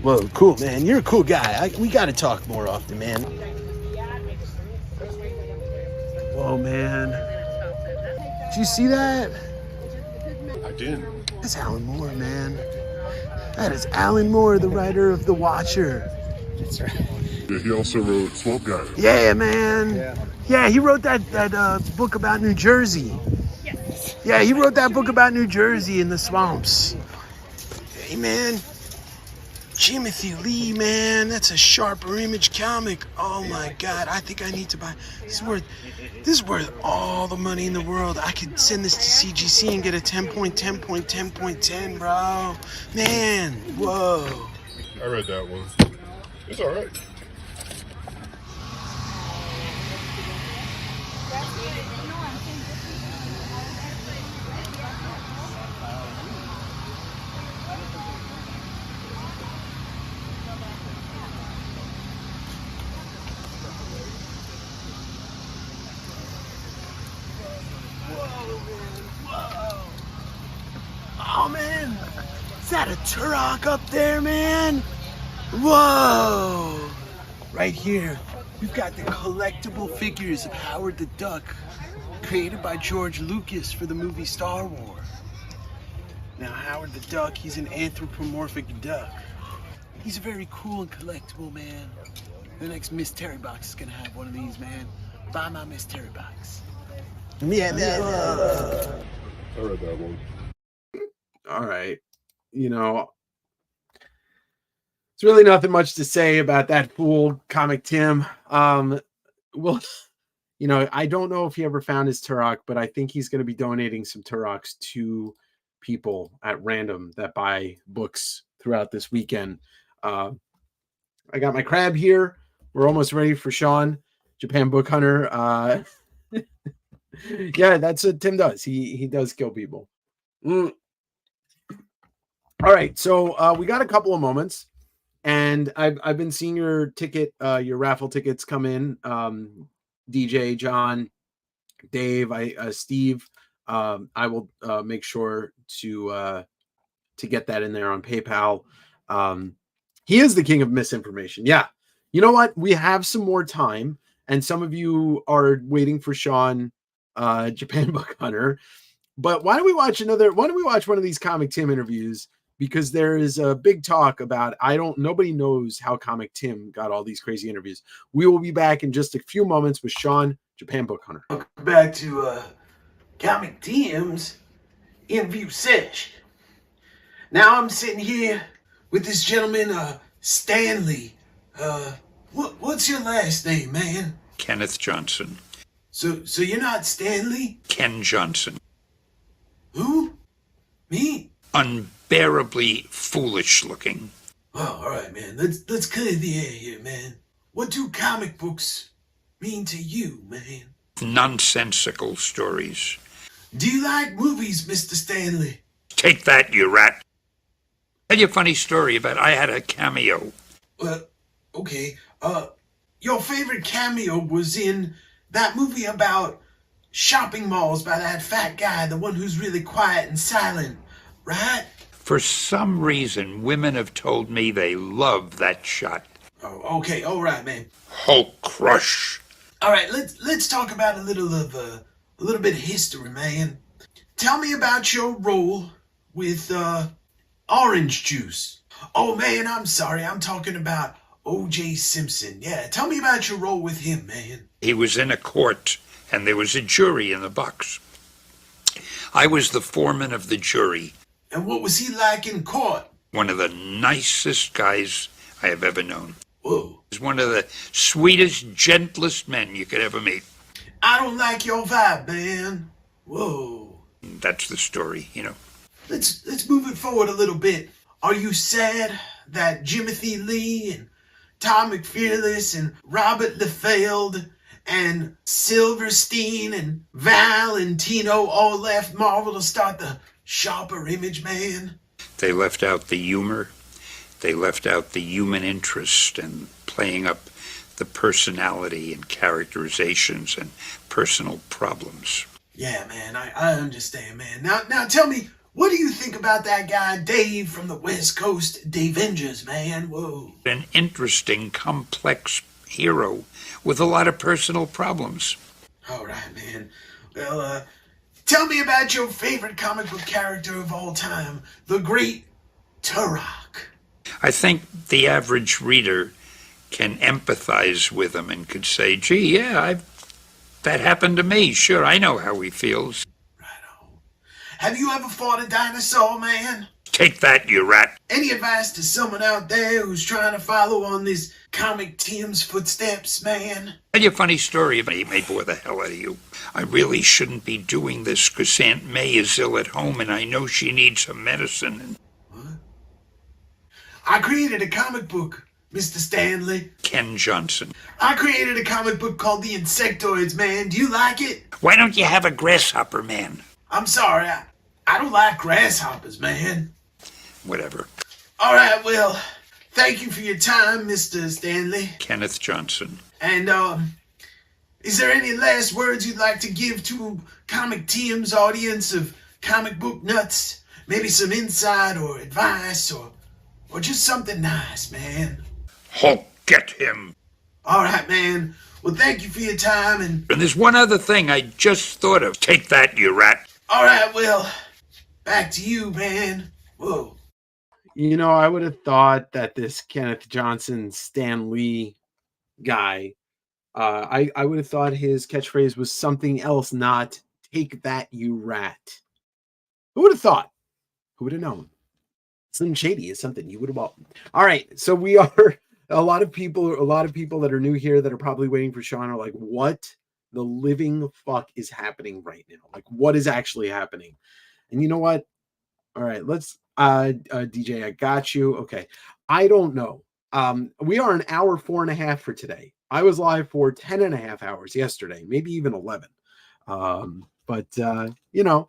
Whoa, cool, man. You're a cool guy. We got to talk more often, man. Whoa, man. Did you see that? I did. That's Alan Moore, man. That is Alan Moore, the writer of The Watcher. That's right. Yeah, he also wrote Swamp Guy. Yeah, man. Yeah, he wrote that book about New Jersey. Yeah, he wrote that book about New Jersey and the swamps. Hey, man. Jimothy Lee, man. That's a Sharper Image comic. Oh, my God. I think I need to buy... This is worth all the money in the world. I could send this to CGC and get a 10.10.10.10, bro. Man, whoa. I read that one. It's all right. Oh, man. Is that a Turok up there, man? Whoa. Right here, we've got the collectible figures of Howard the Duck, created by George Lucas for the movie Star Wars. Now, Howard the Duck, he's an anthropomorphic duck. He's a very cool and collectible, man. The next Miss Terry box is gonna have one of these, man. Buy my Miss Terry box. Yeah. I read that one. All right. You know, it's really nothing much to say about that fool Comic Tim. Well, you know, I don't know if he ever found his Turok, but I think he's going to be donating some Turoks to people at random that buy books throughout this weekend. I got my crab here. We're almost ready for Sean, Japan Book Hunter. Yeah, that's what Tim does. He does kill people. All right, so we got a couple of moments, and I've been seeing your your raffle tickets come in. DJ, John, Dave, Steve. I will make sure to get that in there on PayPal. He is the king of misinformation. Yeah, you know what? We have some more time, and some of you are waiting for Sean, Japan Book Hunter. But why don't we watch one of these Comic Tim interviews? Because there is a big talk about nobody knows how Comic Tim got all these crazy interviews. We will be back in just a few moments with Sean, Japan Book Hunter. Welcome back to Comic Tim's interview Sesh. Now I'm sitting here with this gentleman, Stanley. What's your last name, man? Kenneth Johnson. So you're not Stanley? Ken Johnson. Who? Me? Unbearably foolish looking. Oh, all right, man. Let's clear the air here, man. What do comic books mean to you, man? Nonsensical stories. Do you like movies, Mr. Stanley? Take that, you rat. Tell you a funny story about I had a cameo. Well, okay. Your favorite cameo was in that movie about shopping malls by that fat guy, the one who's really quiet and silent, right? For some reason, women have told me they love that shot. Oh, okay. All right, man. Hulk crush. All right, let's talk about a little bit of history, man. tell me about your role with orange juice. Oh man, I'm sorry. I'm talking about O.J. Simpson. Yeah, tell me about your role with him, man. He was in a court, and there was a jury in the box. I was the foreman of the jury. And what was he like in court? One of the nicest guys I have ever known. Whoa. He's one of the sweetest, gentlest men you could ever meet. I don't like your vibe, man. Whoa. That's the story, you know. Let's move it forward a little bit. Are you sad that Jimothy Lee and Tom McFearless and Robert LaFeld and Silverstein and Valentino all left Marvel to start the Sharper Image, man? They left out the humor. They left out the human interest and playing up the personality and characterizations and personal problems. Yeah, man, I understand, man. Now tell me, what do you think about that guy Dave from the West Coast, Davengers, man? Whoa. An interesting, complex hero with a lot of personal problems. All right, man. Well, tell me about your favorite comic book character of all time, the great Turok. I think the average reader can empathize with him and could say, gee, yeah, that happened to me. Sure, I know how he feels. Have you ever fought a dinosaur, man? Take that, you rat. Any advice to someone out there who's trying to follow on this comic Tim's footsteps, man? Tell you a funny story about he may bore the hell out of you. I really shouldn't be doing this because Aunt May is ill at home and I know she needs some medicine. What? I created a comic book, Mr. Stanley. Ken Johnson. I created a comic book called The Insectoids, man. Do you like it? Why don't you have a grasshopper man? I'm sorry, I don't like grasshoppers, man. Whatever. All right, well, thank you for your time, Mr. Stanley. Kenneth Johnson. And, is there any last words you'd like to give to Comic Tim's audience of comic book nuts? Maybe some insight or advice or just something nice, man. Hulk, get him. All right, man. Well, thank you for your time and there's one other thing I just thought of. Take that, you rat. All right, well, back to you, man. Whoa. You know, I would have thought that this Kenneth Johnson, Stan Lee guy, I would have thought his catchphrase was something else, not take that, you rat. Who would have thought? Who would have known? Slim Shady is something you would have bought. All right, so we are a lot of people that are new here that are probably waiting for Sean are like, what the living fuck is happening right now? Like, what is actually happening? And you know what? All right, let's DJ, I got you. Okay. I don't know. We are an hour 4.5 for today. I was live for 10.5 hours yesterday, maybe even 11. But you know,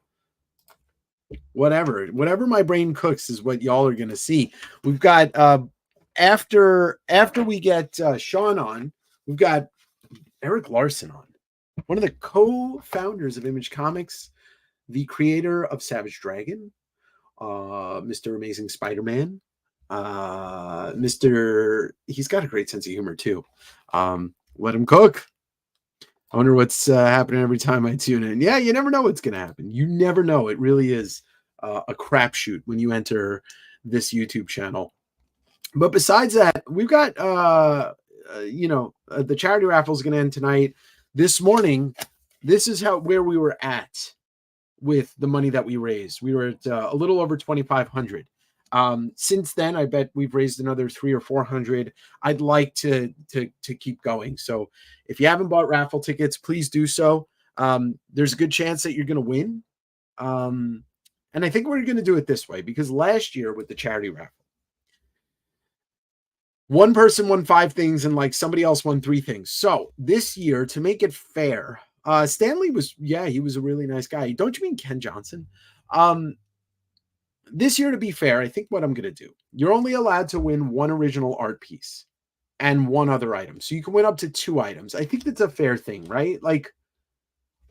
whatever my brain cooks is what y'all are gonna see. We've got after we get Sean on, we've got Eric Larson on, one of the co-founders of Image Comics, the creator of Savage Dragon, Mr. Amazing Spider-Man, he's got a great sense of humor too. Let him cook. I wonder what's happening every time I tune in. Yeah, you never know what's going to happen. You never know. It really is a crapshoot when you enter this YouTube channel. But besides that, we've got, the charity raffle is going to end tonight. This morning, this is where we were at with the money that we raised. We were at a little over 2,500. Since then, I bet we've raised another 300 or 400. I'd like to keep going. So if you haven't bought raffle tickets, please do so. There's a good chance that you're going to win. And I think we're going to do it this way because last year with the charity raffle, one person won 5 things and like somebody else won 3 things. So this year, to make it fair, Stanley he was a really nice guy. Don't you mean Ken Johnson? This year, to be fair, I think what I'm going to do, you're only allowed to win 1 original art piece and 1 other item. So you can win up to 2 items. I think that's a fair thing, right? Like,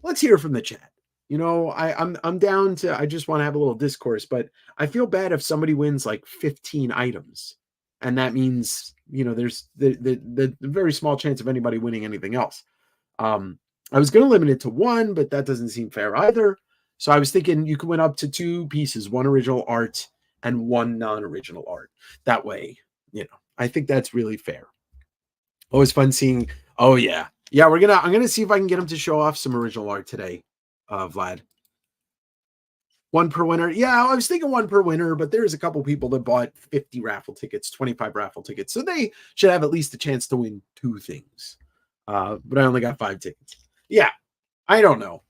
let's hear from the chat. You know, I'm down to, I just want to have a little discourse, but I feel bad if somebody wins like 15 items. And that means, you know, there's the very small chance of anybody winning anything else. I was going to limit it to 1, but that doesn't seem fair either. So I was thinking you could win up to 2 pieces, 1 original art and 1 non-original art. That way, I think that's really fair. Always fun seeing. Oh yeah. Yeah, I'm gonna see if I can get him to show off some original art today, Vlad. 1 per winner. Yeah, I was thinking 1 per winner, but there's a couple people that bought 50 raffle tickets, 25 raffle tickets. So they should have at least a chance to win 2 things. But I only got 5 tickets. Yeah, I don't know.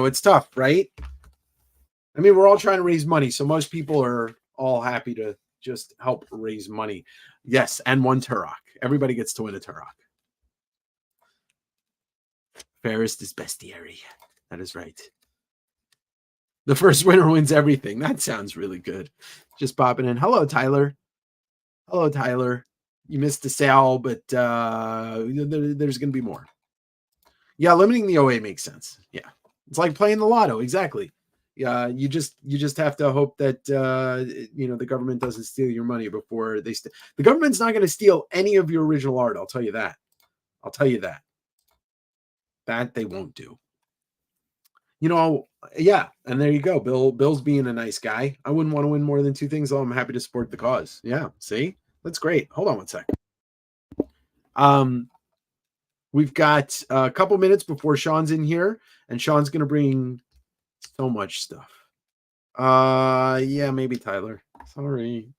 It's tough, right? I mean, we're all trying to raise money. So most people are all happy to just help raise money. Yes, and 1 Turok. Everybody gets to win a Turok. Fairest is bestiary. That is right. The first winner wins everything. That sounds really good. Just popping in. Hello, Tyler. Hello, Tyler. You missed the sale, but there's going to be more. Yeah, limiting the OA makes sense. Yeah, it's like playing the lotto. Exactly. Yeah, you just have to hope that the government doesn't steal your money before they. The government's not going to steal any of your original art. I'll tell you that. That they won't do. Yeah, and there you go. Bill's being a nice guy. I wouldn't want to win more than 2 things, though. I'm happy to support the cause. Yeah, see? That's great. Hold on one sec. We've got a couple minutes before Sean's in here, and Sean's going to bring so much stuff. Yeah, maybe Tyler. Sorry.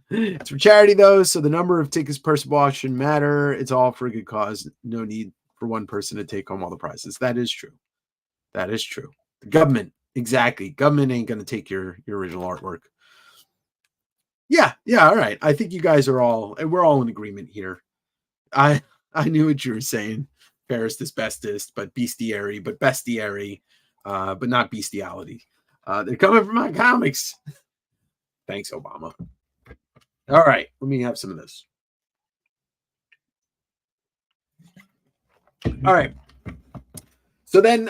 It's for charity, though, so the number of tickets per bought shouldn't matter. It's all for a good cause. No need for one person to take home all the prizes. That is true. The government, exactly. Government ain't going to take your original artwork. Yeah, all right. I think you guys we're all in agreement here. I knew what you were saying. Fairest is bestest, but bestiary, but not bestiality. They're coming from my comics. Thanks, Obama. All right, let me have some of this. All right. So then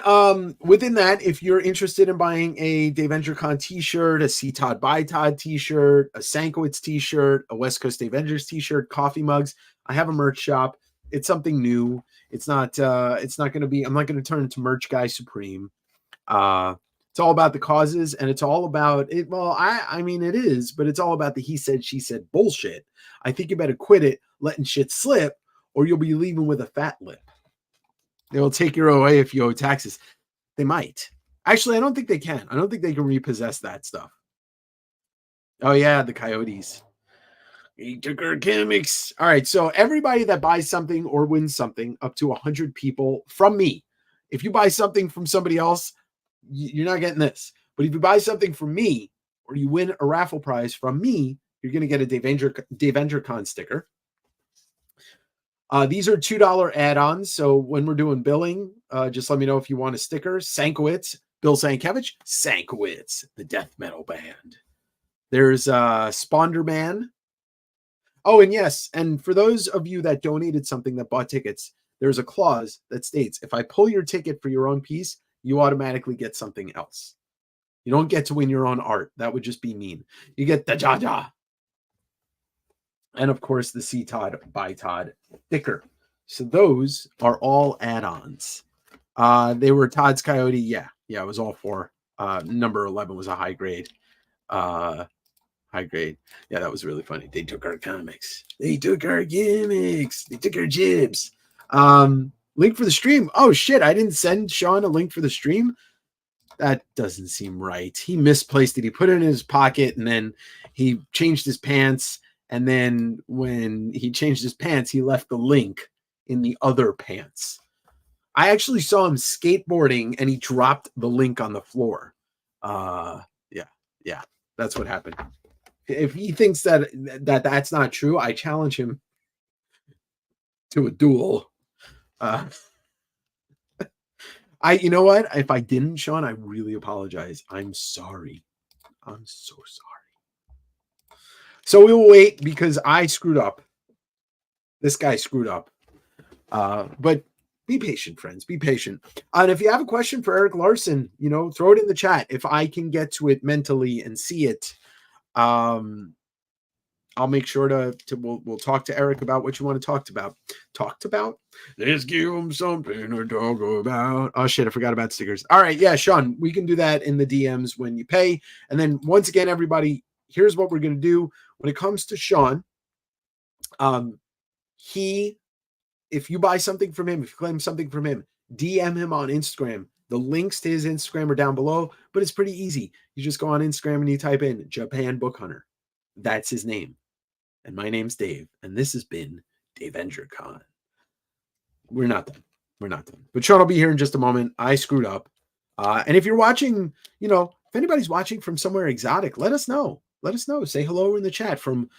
within that, if you're interested in buying a Davenger Con t-shirt, a See Todd Buy Todd t-shirt, a Sankowitz t-shirt, a West Coast Davengers t-shirt, coffee mugs, I have a merch shop. It's something new. It's not going to be, I'm not going to turn into Merch Guy Supreme. It's all about the causes, and it's all about it. Well, I mean, it is, but it's all about the he said, she said bullshit. I think you better quit it, letting shit slip, or you'll be leaving with a fat lip. They will take your OA if you owe taxes. They might. Actually, I don't think they can. I don't think they can repossess that stuff. Oh, yeah, the coyotes. He took our gimmicks. All right, so everybody that buys something or wins something, up to 100 people from me. If you buy something from somebody else, you're not getting this. But if you buy something from me or you win a raffle prize from me, you're going to get a Davenger Con sticker. These are $2 add-ons. So when we're doing billing, just let me know if you want a sticker. Sankowitz, Bill Sankevich, Sankowitz, the death metal band. There's Sponderman. Oh, and yes, and for those of you that donated something that bought tickets, there's a clause that states if I pull your ticket for your own piece, you automatically get something else. You don't get to win your own art. That would just be mean. You get the Jaja. And of course, the See Todd Buy Todd sticker. So those are all add-ons. They were Todd's Coyote. Yeah, it was all 4. Number 11 was a high grade. High grade. Yeah, that was really funny. They took our comics. They took our gimmicks. They took our jibs. Link for the stream. Oh, shit. I didn't send Sean a link for the stream. That doesn't seem right. He misplaced it. He put it in his pocket, and then he changed his pants. And then when he changed his pants, he left the link in the other pants. I actually saw him skateboarding, and he dropped the link on the floor. Yeah, that's what happened. If he thinks that's not true, I challenge him to a duel. You know what? If I didn't, Sean, I really apologize. I'm sorry. I'm so sorry. So we will wait because I screwed up. This guy screwed up. But be patient, friends. Be patient. And if you have a question for Eric Larson, throw it in the chat. If I can get to it mentally and see it, I'll make sure we'll talk to Eric about what you want to talk about. Talked about? Let's give him something to talk about. Oh shit, I forgot about stickers. All right, yeah, Sean, we can do that in the DMs when you pay. And then once again, everybody, here's what we're gonna do when it comes to Sean. If you buy something from him, if you claim something from him, DM him on Instagram. The links to his Instagram are down below, but it's pretty easy. You just go on Instagram and you type in Japan Book Hunter. That's his name. And my name's Dave. And this has been Davenger Con. We're not done. We're not done. But Sean will be here in just a moment. I screwed up. And if you're watching, if anybody's watching from somewhere exotic, let us know. Let us know. Say hello in the chat from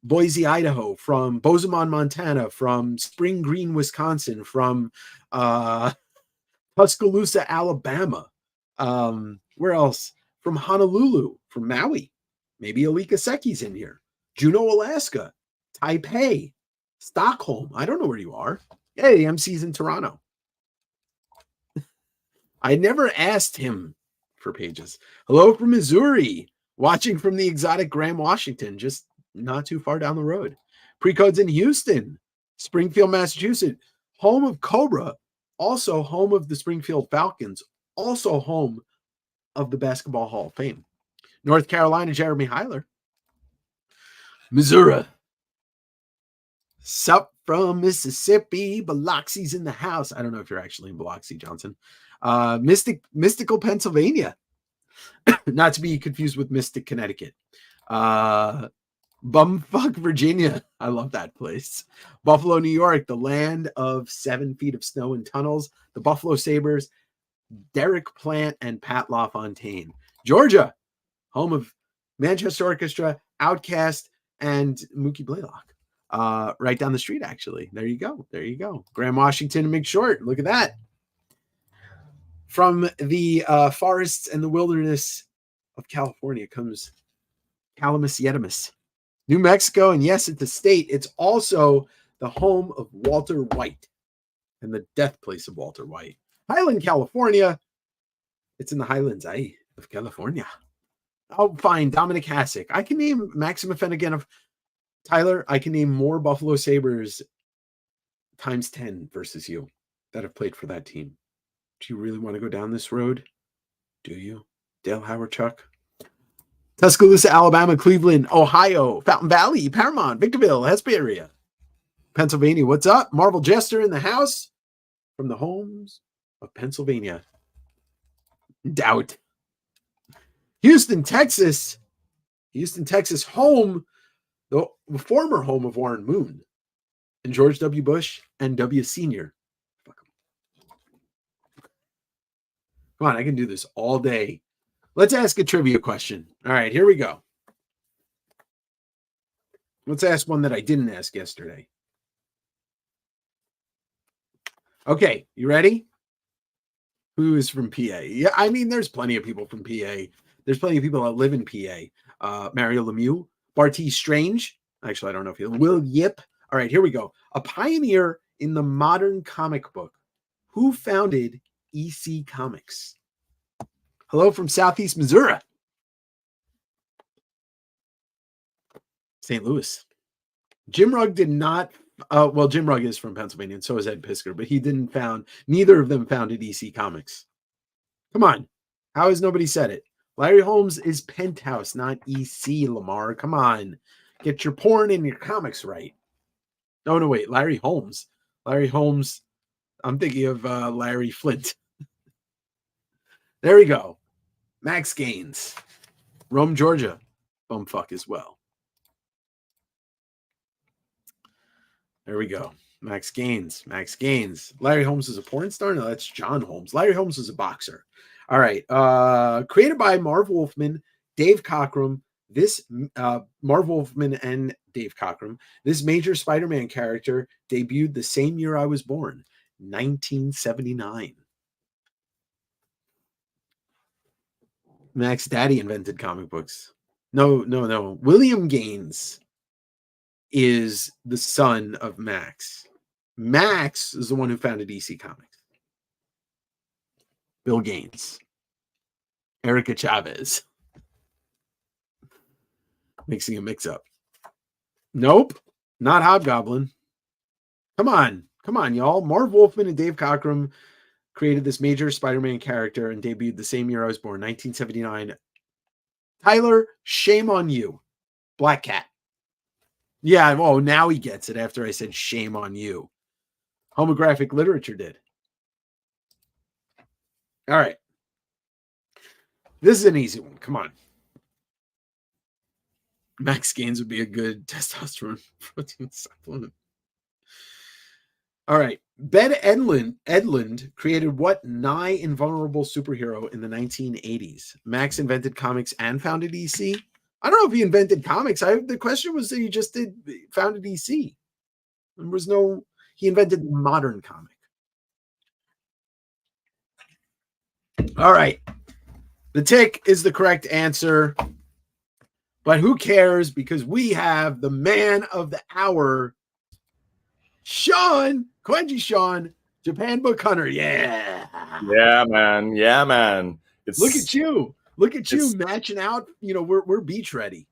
Boise, Idaho, from Bozeman, Montana, from Spring Green, Wisconsin, from Tuscaloosa, Alabama. Where else? From Honolulu, from Maui. Maybe Alika Seki's in here. Juneau, Alaska. Taipei. Stockholm. I don't know where you are. Hey, MC's in Toronto. I never asked him for pages. Hello from Missouri. Watching from the exotic Graham, Washington. Just not too far down the road. Precode's in Houston. Springfield, Massachusetts. Home of Cobra. Also home of the Springfield Falcons. Also home of the Basketball Hall of Fame. North Carolina, Jeremy Heiler. Missouri. Sup from Mississippi. Biloxi's in the house. I don't know if you're actually in Biloxi, Johnson. Mystical, Pennsylvania. Not to be confused with Mystic, Connecticut. Bumfuck, Virginia. I love that place. Buffalo, New York, the land of 7 feet of snow and tunnels. The Buffalo Sabres, Derek Plant and Pat LaFontaine. Georgia, home of Manchester Orchestra, Outcast, and Mookie Blaylock. Right down the street, actually. There you go. There you go. Graham, Washington, and McShort. Look at that. From the forests and the wilderness of California comes Calamus Yetimus. New Mexico, and yes, it's a state. It's also the home of Walter White and the death place of Walter White. Highland, California. It's in the Highlands of California. Oh, fine. Dominic Hasek. I can name Maxim Finnegan of Tyler. I can name more Buffalo Sabres times 10 versus you that have played for that team. Do you really want to go down this road? Do you? Dale Howard Chuck. Tuscaloosa, Alabama, Cleveland, Ohio, Fountain Valley, Paramount, Victorville, Hesperia, Pennsylvania. What's up? Marvel Jester in the house from the homes of Pennsylvania. Doubt. Houston, Texas. Houston, Texas, home, the former home of Warren Moon and George W. Bush and W. Sr. Come on, I can do this all day. Let's ask a trivia question. All right, here we go. Let's ask one that I didn't ask yesterday. Okay, you ready? Who is from PA? Yeah, I mean, there's plenty of people from PA. There's plenty of people that live in PA. Mario Lemieux, Barty Strange. Actually, I don't know if you Will Yip. All right, here we go. A pioneer in the modern comic book. Who founded EC Comics? Hello from Southeast Missouri. St. Louis. Jim Rugg did not. Jim Rugg is from Pennsylvania, and so is Ed Pisker, but neither of them founded EC Comics. Come on. How has nobody said it? Larry Holmes is Penthouse, not EC, Lamar. Come on. Get your porn and your comics right. No, wait. Larry Holmes. Larry Holmes. I'm thinking of Larry Flint. There we go. Max Gaines. Rome, Georgia. Bumfuck as well. There we go. Max Gaines. Larry Holmes is a porn star? No, that's John Holmes. Larry Holmes is a boxer. All right. Created by Marv Wolfman, Dave Cockrum. Marv Wolfman and Dave Cockrum. This major Spider-Man character debuted the same year I was born, 1979. Max Daddy invented comic books. No. William Gaines is the son of Max. Max is the one who founded EC Comics. Bill Gaines. Erica Chavez. mixing a mix-up. Nope, not Hobgoblin. Come on, y'all. Marv Wolfman and Dave Cockrum created this major Spider-Man character and debuted the same year I was born, 1979. Tyler, shame on you. Black Cat. Yeah, oh, now he gets it after I said shame on you. Homographic Literature did. All right. This is an easy one. Come on. Max Gaines would be a good testosterone protein supplement. All right. Ben Edlund created what nigh invulnerable superhero in the 1980s? Max invented comics and founded EC. I don't know if he invented comics. The question was that he just founded EC. There was no, he invented the modern comic. All right. The Tick is the correct answer. But who cares? Because we have the man of the hour, Sean, Quenji Sean, Japan Book Hunter. Yeah. Yeah, man. Yeah, man. Look at you. Look at you matching out. You know, we're beach ready.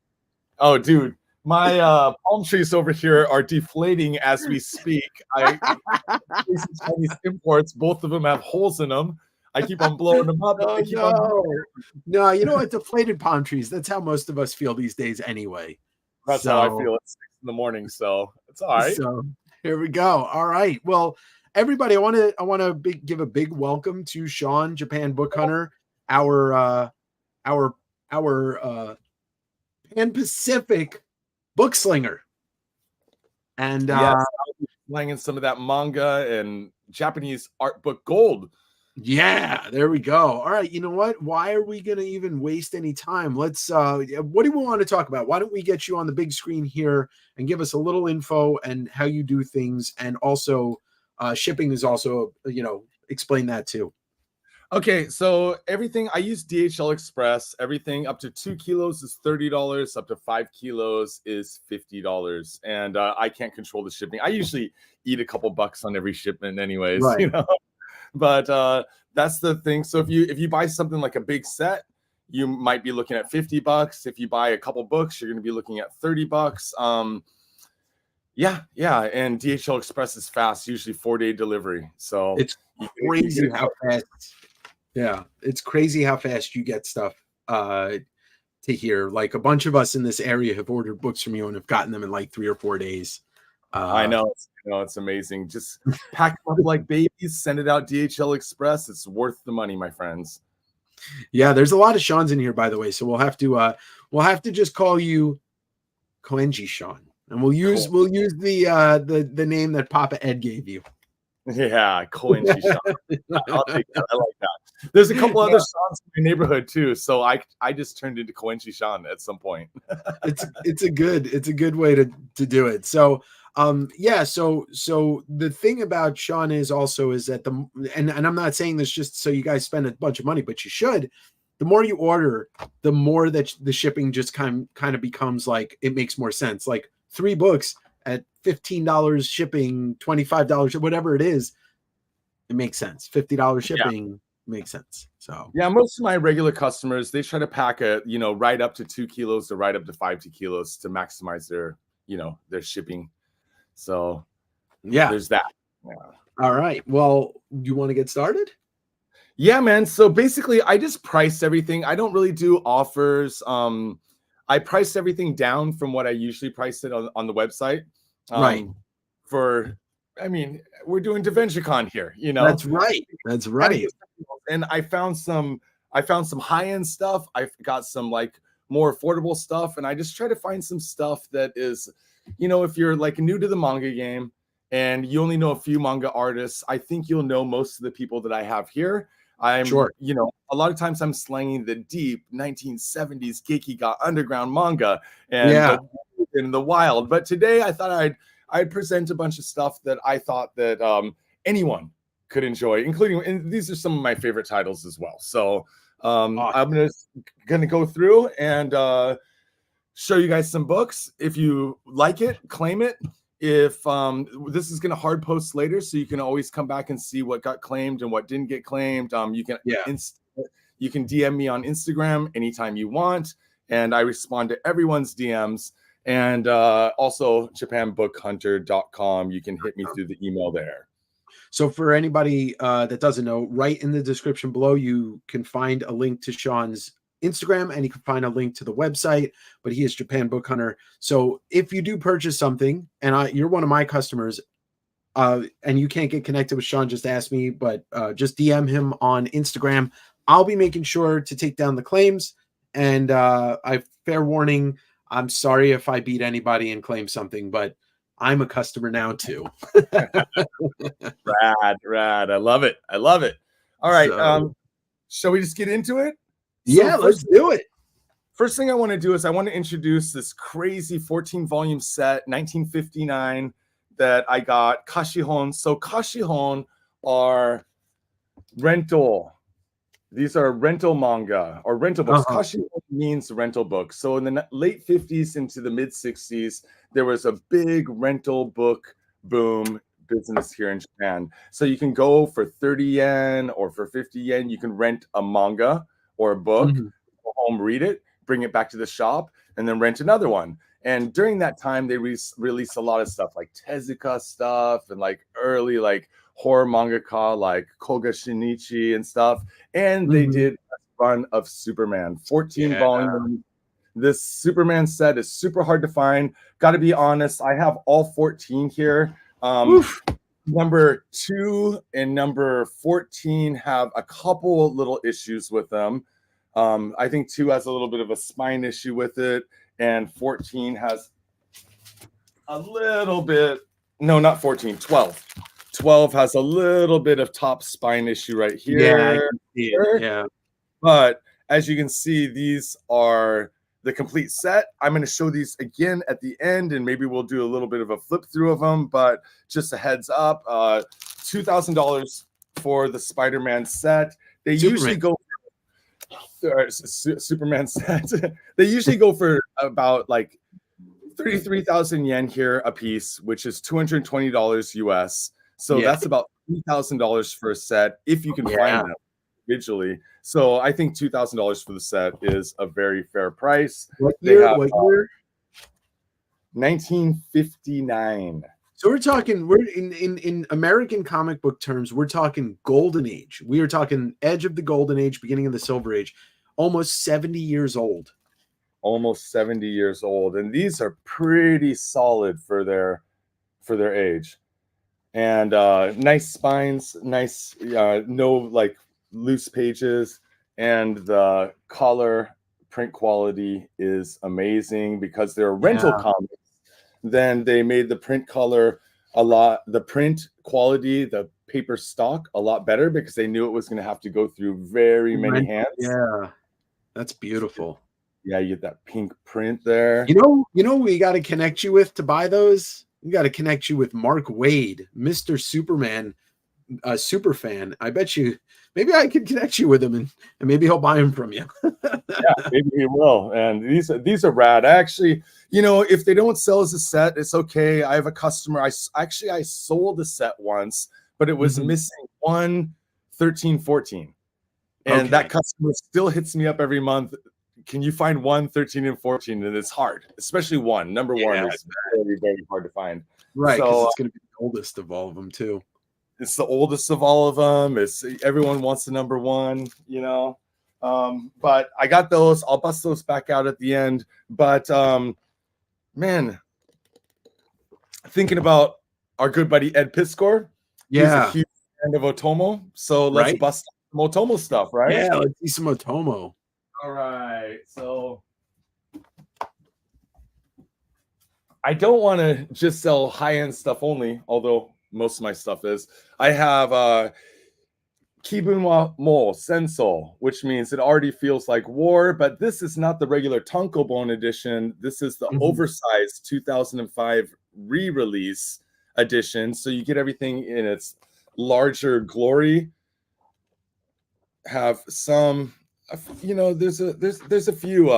Oh, dude. My palm trees over here are deflating as we speak. Chinese imports, both of them have holes in them. I keep on blowing them up. No, you know what? Deflated palm trees. That's how most of us feel these days anyway. That's how I feel at 6 in the morning. So it's all right. So here we go. All right. Well, everybody, I want to give a big welcome to Sean, Japan Book Hunter, our Pan-Pacific book slinger. And slanging some of that manga and Japanese art book gold. Yeah, there we go. All right, you know what? Why are we going to even waste any time? Let's what do we want to talk about? Why don't we get you on the big screen here and give us a little info and how you do things, and also shipping is also, explain that too. Okay, so everything, I use DHL Express. Everything up to 2 kilos is $30. Up to 5 kilos is $50. And I can't control the shipping. I usually eat a couple bucks on every shipment anyways, right. But that's the thing. So if you buy something like a big set, you might be looking at $50. If you buy a couple books, you're going to be looking at $30. Yeah. And DHL Express is fast, usually 4-day delivery. So it's crazy how fast. Yeah, it's crazy how fast you get stuff to here. Like a bunch of us in this area have ordered books from you and have gotten them in like 3 or 4 days. I know, it's amazing. Just pack them up like babies, send it out DHL Express. It's worth the money, my friends. Yeah, there's a lot of Sean's in here, by the way. So we'll have to just call you Koenji Sean, and we'll use the name that Papa Ed gave you. Yeah, Koenji Sean. I'll take that. I like that. There's a couple other Sean's in my neighborhood too, so I just turned into Koenji Sean at some point. it's a good way to do it. So so the thing about Sean is that and I'm not saying this just so you guys spend a bunch of money, but you should. The more you order, the more that the shipping just kind of becomes like, it makes more sense. Like 3 books at $15 shipping, $25, whatever it is, it makes sense. $50 shipping makes sense. So yeah, most of my regular customers, they try to pack right up to 2 kilos to right up to 5 kilos to maximize their shipping. So yeah, there's that. Yeah. All right. Well, you want to get started? Yeah, man. So basically, I just price everything. I don't really do offers. I priced everything down from what I usually price it on the website. Right. We're doing Davenger Con here, That's right. That's right. And I found some high-end stuff. I've got some like more affordable stuff, and I just try to find some stuff that is, if you're like new to the manga game and you only know a few manga artists, I think you'll know most of the people that I have here. I'm sure, a lot of times I'm slanging the deep 1970s Gekiga underground manga and in the wild. But today I thought I'd present a bunch of stuff that I thought that anyone could enjoy, including, and these are some of my favorite titles as well. So I'm gonna go through and show you guys some books. If you like it, claim it. If this is going to hard post later, so you can always come back and see what got claimed and what didn't get claimed. You can DM me on Instagram anytime you want. and I respond to everyone's DMs. And also japanbookhunter.com. You can hit me through the email there. So for anybody that doesn't know, right in the description below, you can find a link to Sean's Instagram, and you can find a link to the website, but he is Japan Book Hunter. So if you do purchase something and you're one of my customers, and you can't get connected with Sean, just ask me, but just DM him on Instagram. I'll be making sure to take down the claims. And fair warning, I'm sorry if I beat anybody and claim something, but I'm a customer now too. Rad. I love it. All right. So, shall we just get into it? Yeah, let's do it. First thing I want to do is I want to introduce this crazy 14-volume set, 1959, that I got, Kashihon. So Kashihon are rental. These are rental manga or rental books. Kashihon means rental books. So in the late 50s into the mid 60s, there was a big rental book boom business here in Japan. So you can go for 30 yen or for 50 yen. You can rent a manga or a book, go home, read it, bring it back to the shop, and then rent another one. And during that time, they released a lot of stuff like Tezuka stuff and like early like horror mangaka like Koga Shinichi and stuff. And they did a run of Superman, 14 volumes. This Superman set is super hard to find. Got to be honest, I have all 14 here. Number 2 and number 14 have a couple little issues with them. I think 2 has a little bit of a spine issue with it, and 14 has a little bit, no, not 14, 12. 12 has a little bit of top spine issue right here. Yeah, I can see it. Yeah. But as you can see, these are the complete set. I'm going to show these again at the end, and maybe we'll do a little bit of a flip through of them, but just a heads up, $2,000 for the Spider-Man set. They usually go Superman set. They usually go for about like 33,000 yen here a piece, which is $220 US. So that's about $3,000 for a set if you can find them individually. So I think $2,000 for the set is a very fair price. What year? 1959. So we're in American comic book terms, we're talking golden age. We are talking edge of the golden age, beginning of the silver age, almost 70 years old. Almost 70 years old. And these are pretty solid for their age. And nice spines, nice, no like loose pages, and the color print quality is amazing because they're rental comics. Then they made the print color the print quality, the paper stock a lot better because they knew it was going to have to go through very many hands. Yeah, that's beautiful. Yeah, you get that pink print there. You know, we got to connect you with to buy those. We got to connect you with Mark Wade, Mr. Superman, super fan. I bet you, maybe I could connect you with him, and maybe he'll buy them from you. Yeah, maybe he will. And these are rad. Actually, you know, if they don't sell as a set, it's okay. I have a customer. I sold a set once, but it was missing 1, 13, 14. And that customer still hits me up every month. Can you find 1, 13, and 14? And it's hard, especially 1. Number 1 is very, very hard to find. Right, because so, it's going to be the oldest of all of them, too. It's the oldest of all of them. Everyone wants the number 1, you know. But I got those. I'll bust those back out at the end. But man, thinking about our good buddy Ed Piscor. He's a huge fan of Otomo. So let's bust some Otomo stuff, right? Yeah, let's see some Otomo. All right. So I don't want to just sell high-end stuff only, although most of my stuff is. I have Kibun wa mo senso, which means it already feels like war, but this is not the regular tankobon edition. This is the oversized 2005 re-release edition. So you get everything in its larger glory. Have some, you know, there's a few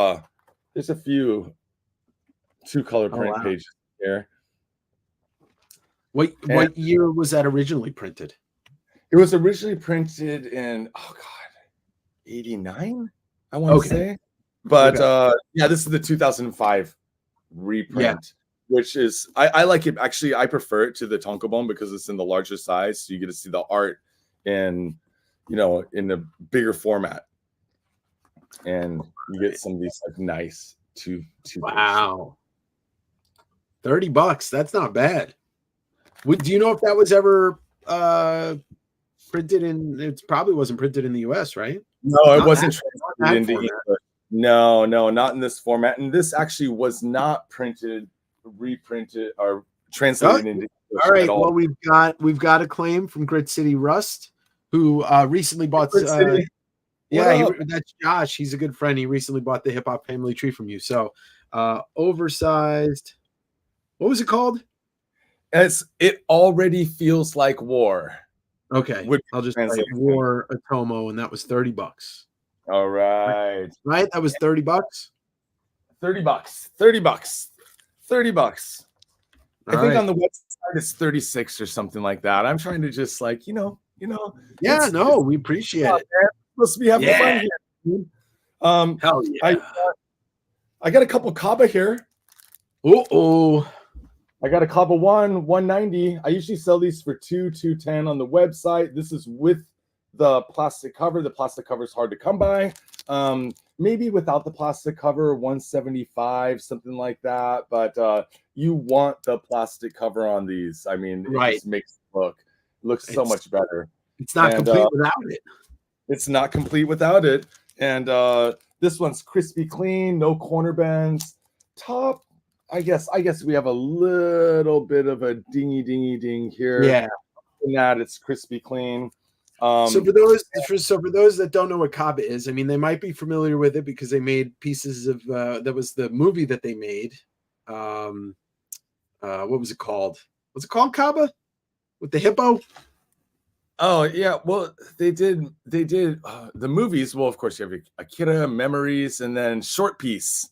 2-color print pages here. What year was that originally printed? It was originally printed in 89, I want to say. But Okay. yeah, this is the 2005 reprint, which is I like it. Actually, I prefer it to the Tonkobon because it's in the larger size, so you get to see the art in, you know, in the bigger format, and you get some of these like nice two. Wow. $30. That's not bad. Do you know if that was ever printed in? It probably wasn't printed in the US, right? No, it Not wasn't that translated into format. English. No, not in this format. And this actually was not printed, reprinted, or translated into English All right. at all. Well, we've got a claim from Grit City Rust, who recently bought. Grit City. That's Josh. He's a good friend. He recently bought the Hip Hop Family Tree from you. So, oversized. What was it called? It already feels like war. Okay, I'll just say War Atomo, and that was $30. All right, that was $30. $30. I think right. on the website it's 36 or something like that. I'm trying to just like, you know. Yeah, no, we appreciate it. Supposed to be having fun here. Hell yeah. I got a couple Kaba here. I got a Kaba 190. I usually sell these for $210 on the website. This is with the plastic cover. The plastic cover is hard to come by. Maybe without the plastic cover, 175, something like that. But you want the plastic cover on these. I mean, it just makes it look so much better. It's not complete without it. It's not complete without it. And this one's crispy clean, no corner bends. Top, I guess we have a little bit of a ding here. Yeah. In that it's crispy clean. So for those that don't know what Kaba is, I mean, they might be familiar with it because they made pieces of that was the movie that they made. What was it called? Was it called Kaba with the hippo? Oh yeah, well they did the movies. Well, of course you have Akira, Memories, and then Short Piece.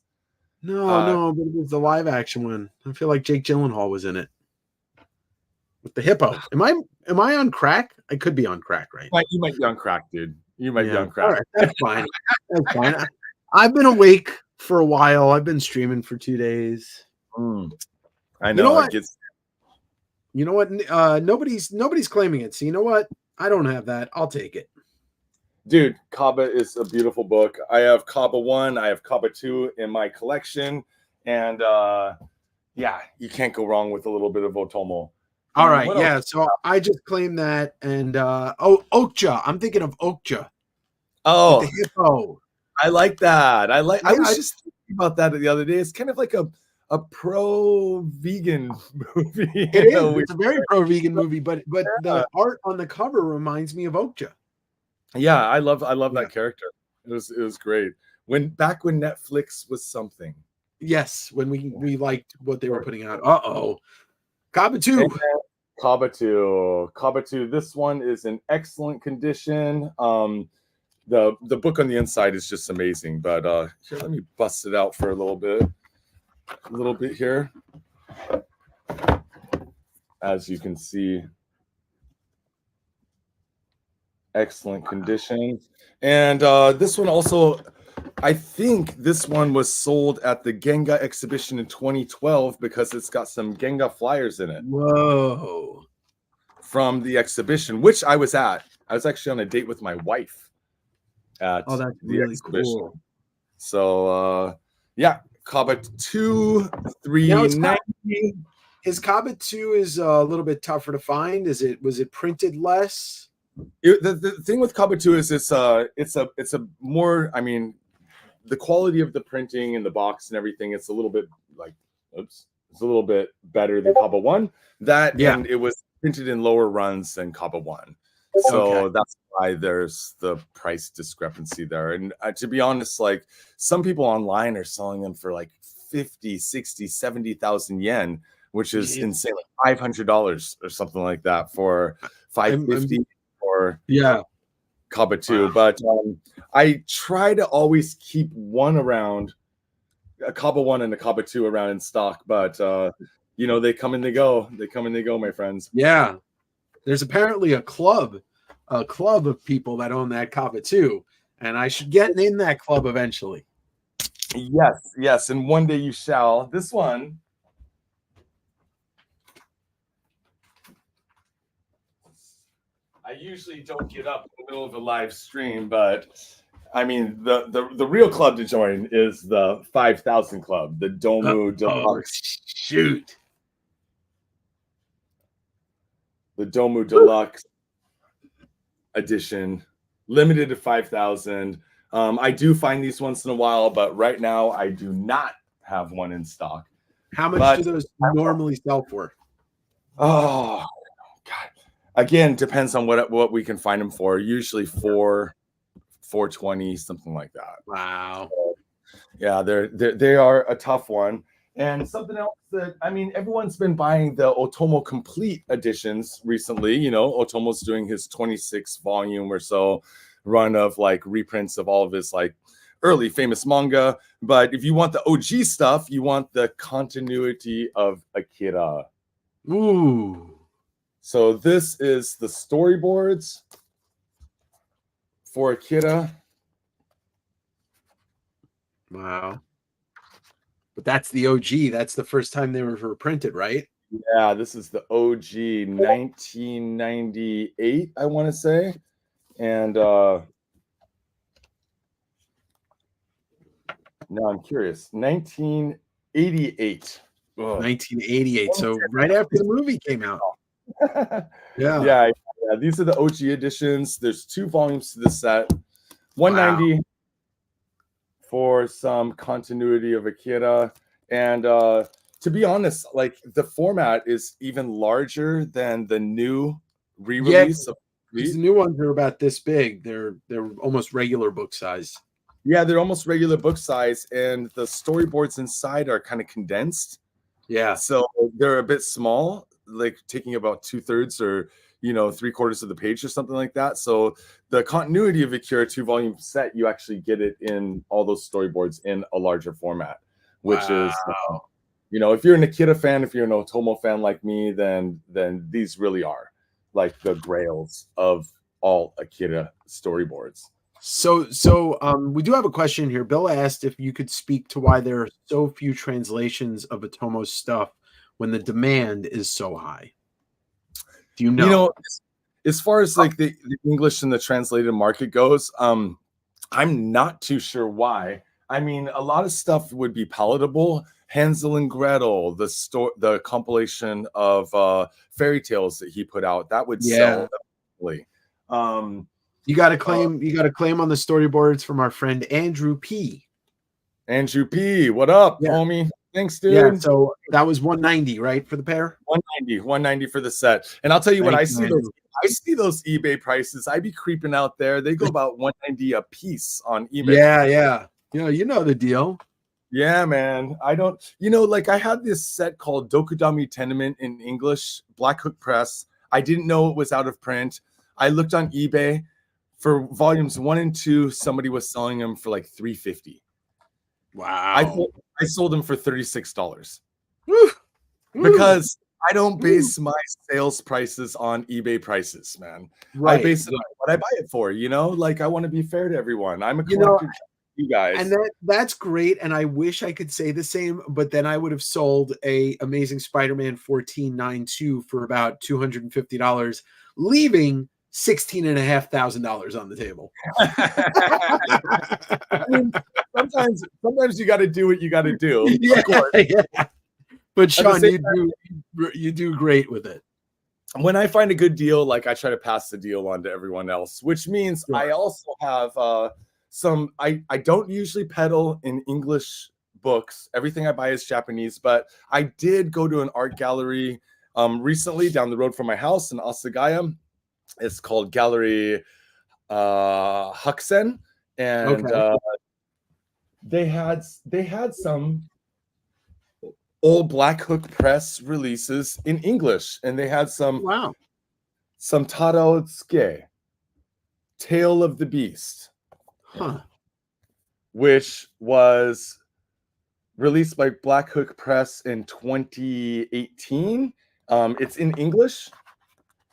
No, but it was the live action one. I feel like Jake Gyllenhaal was in it with the hippo. Am I on crack? I could be on crack, right? You might be on crack, dude. You might be on crack. All right, that's fine. That's fine. I've been awake for a while. I've been streaming for 2 days. I know. You know what? Nobody's claiming it. So you know what? I don't have that. I'll take it. Dude, Kaba is a beautiful book. I have Kaba 1, I have Kaba 2 in my collection. And yeah, you can't go wrong with a little bit of Otomo. All right, yeah. So I just claimed that. And Okja. I'm thinking of Okja. Oh, the hippo. I like that. I was just thinking about that the other day. It's kind of like a pro-vegan movie. It's a very pro-vegan movie, but the art on the cover reminds me of Okja. Yeah, I love that character. It was great. Back when Netflix was something. Yes, when we liked what they were putting out. Kaba 2. Kaba 2. This one is in excellent condition. The book on the inside is just amazing. But here, let me bust it out for a little bit here. As you can see, excellent condition. And this one also, I think this one was sold at the Genga exhibition in 2012 because it's got some Genga flyers in it. Whoa. From the exhibition, which I was at. I was actually on a date with my wife at that's the really exhibition. Cool. So yeah, Kaba 2, 390. Is Kaba 2 is a little bit tougher to find? Was it printed less? The thing with Kaba 2 is it's a more, I mean, the quality of the printing and the box and everything, it's a little bit it's a little bit better than Kaba 1. And it was printed in lower runs than Kaba 1. So that's why there's the price discrepancy there. And to be honest, like some people online are selling them for like 50, 60, 70,000 yen, which is insane, like $500 or something like that for 550 or Kaba 2. Wow. But I try to always keep one around, a Kaba 1 and a Kaba 2 around in stock. But they come and they go. They come and they go, my friends. Yeah. There's apparently a club of people that own that Kaba 2, and I should get in that club eventually. Yes, and one day you shall. This one. I usually don't get up in the middle of a live stream, but I mean the real club to join is the 5,000 club, the Domu Deluxe. Shoot. The Domu Deluxe edition, limited to 5,000. I do find these once in a while, but right now I do not have one in stock. How much do those normally sell for? Oh God! Again, depends on what we can find them for. Usually $420, something like that. Wow. So, yeah, they are a tough one. And something else that, I mean, everyone's been buying the Otomo Complete editions recently. You know, Otomo's doing his 26 volume or so run of like reprints of all of his like early famous manga. But if you want the OG stuff, you want the continuity of Akira. Ooh. So this is the storyboards for Akira. Wow. But that's the OG. That's the first time they were reprinted, right? Yeah, this is the OG 1998, I want to say. And now I'm curious. 1988. Ugh. 1988. So right after the movie came out. Yeah. These are the OG editions. There's 2 volumes to the set. 190 for some continuity of Akira. And to be honest, like the format is even larger than the new re-release. These new ones are about this big. They're almost regular book size. Yeah, they're almost regular book size, and the storyboards inside are kind of condensed. Yeah. So they're a bit small, like taking about 2/3 or 3/4 of the page or something like that. So the continuity of Akira 2-volume set, you actually get it in all those storyboards in a larger format, which is, if you're an Akira fan, if you're an Otomo fan like me, then these really are like the grails of all Akira storyboards. So we do have a question here. Bill asked if you could speak to why there are so few translations of Otomo's stuff when the demand is so high. Do you know? As far as like the English and the translated market goes, I'm not too sure why. I mean, a lot of stuff would be palatable. Hansel and Gretel, the compilation of fairy tales that he put out, that would sell. You got to claim. You got to claim on the storyboards from our friend Andrew P. Andrew P. What up, homie? Thanks, dude. Yeah. So that was 190, right, for the pair? 190 for the set. And I'll tell you what, I see those eBay prices. I be creeping out there. They go about 190 a piece on eBay. Yeah. You know the deal. Yeah, man. I don't. Like I had this set called Dokudami Tenement in English, Black Hook Press. I didn't know it was out of print. I looked on eBay. For volumes 1 and 2, somebody was selling them for like $350. Wow! I sold them for $36 because I don't base my sales prices on eBay prices, man. Right. I base it on what I buy it for. Like I want to be fair to everyone. I'm a collector. You guys, and that's great. And I wish I could say the same, but then I would have sold a Amazing Spider-Man 1492 for about $250, leaving $16,500 on the table. I mean, sometimes you got to do what you got to do. Yeah. But Sean, you do great with it. When I find a good deal, like I try to pass the deal on to everyone else, which means I also have some. I don't usually peddle in English books. Everything I buy is Japanese, but I did go to an art gallery recently down the road from my house in Asagaya. It's called Gallery Huxen, and they had some old Black Hook Press releases in English, and they had some Taro Tsuke, Tale of the Beast, which was released by Black Hook Press in 2018. It's in English.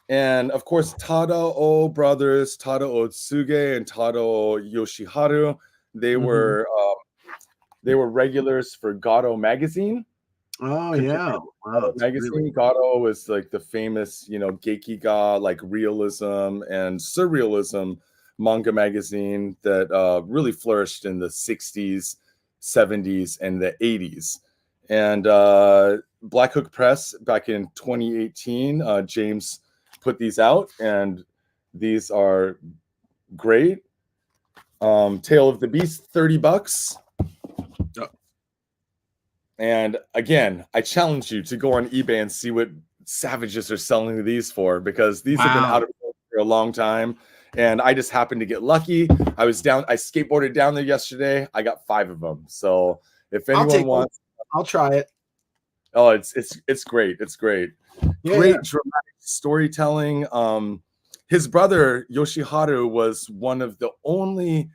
And of course, Tadao brothers, Tadao Otsuge and Tadao Yoshiharu, they were They were regulars for Gato magazine. Oh yeah, wow, magazine. really... Gato was like the famous, Gekiga, like realism and surrealism manga magazine that really flourished in the 60s, 70s, and the 80s. And Black Hook Press back in 2018, James put these out, and these are great. Tale of the Beast, $30. And again, I challenge you to go on eBay and see what savages are selling these for, because these have been out of print for a long time. And I just happened to get lucky. I skateboarded down there yesterday. I got 5 of them. So if anyone wants, I'll try it. Oh, it's great. It's great. Yeah, Great dramatic storytelling. His brother Yoshiharu was one of the only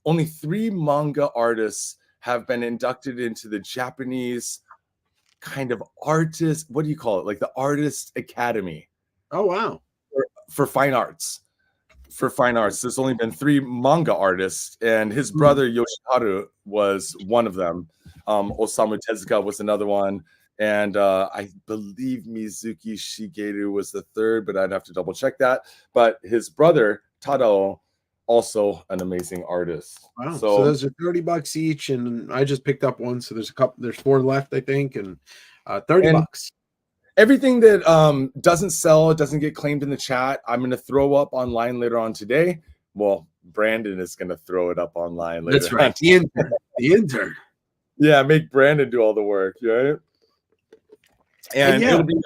3 manga artists have been inducted into the Japanese kind of artist, what do you call it? Like the Artist Academy. Oh, wow. For fine arts. For fine arts. There's only been 3 manga artists, and his brother Yoshiharu was one of them. Osamu Tezuka was another one. And I believe Mizuki Shigeru was the 3rd, but I'd have to double check that. But his brother, Tadao, also an amazing artist. Wow. So those are $30 each, and I just picked up one. So there's 4 left, I think, and $30. Everything that doesn't sell, doesn't get claimed in the chat, I'm going to throw up online later on today. Well, Brandon is going to throw it up online later. That's right. The intern. Yeah, make Brandon do all the work, right? And yeah, it'll be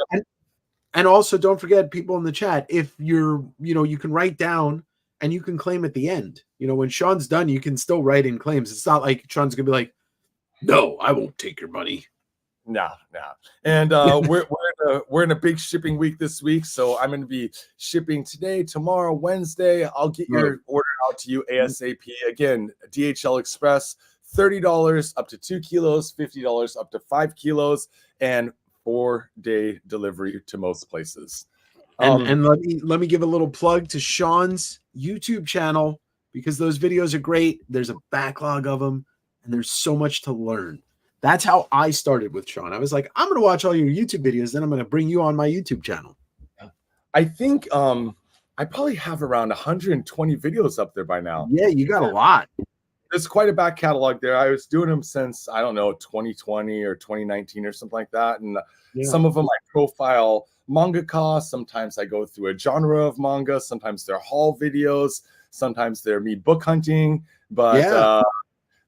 and also don't forget, people in the chat, if you're, you can write down and you can claim at the end. When Sean's done, you can still write in claims. It's not like Sean's gonna be like, no, I won't take your money. No. And we're in a big shipping week this week, so I'm going to be shipping today, tomorrow, Wednesday. I'll get your order out to you ASAP. Again, DHL Express, $30 up to 2 kilos, $50 up to 5 kilos, and 4-day delivery to most places. And let me give a little plug to Sean's YouTube channel, because those videos are great. There's a backlog of them, and there's so much to learn. That's how I started with Sean. I was like, I'm going to watch all your YouTube videos, then I'm going to bring you on my YouTube channel. I think I probably have around 120 videos up there by now. Yeah, you got a lot. There's quite a back catalog there. I was doing them since, I don't know, 2020 or 2019 or something like that. And some of them I profile mangaka. Sometimes I go through a genre of manga. Sometimes they're haul videos. Sometimes they're me book hunting. But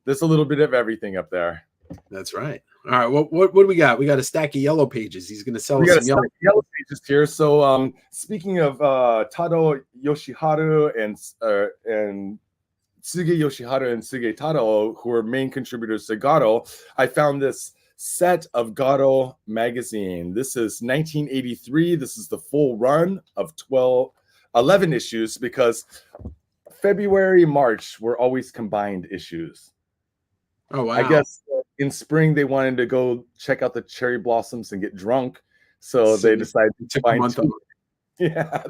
there's a little bit of everything up there. That's right. All right. What do we got? We got a stack of yellow pages. He's going to sell us some yellow pages here. So speaking of Tado Yoshiharu and Tsuge Yoshiharu and Tsuge Tadao, who are main contributors to Gato, I found this set of Gato magazine. This is 1983. This is the full run of 11 issues, because February, March were always combined issues. Oh, wow. I guess in spring they wanted to go check out the cherry blossoms and get drunk, so they decided to take a month off. Yeah,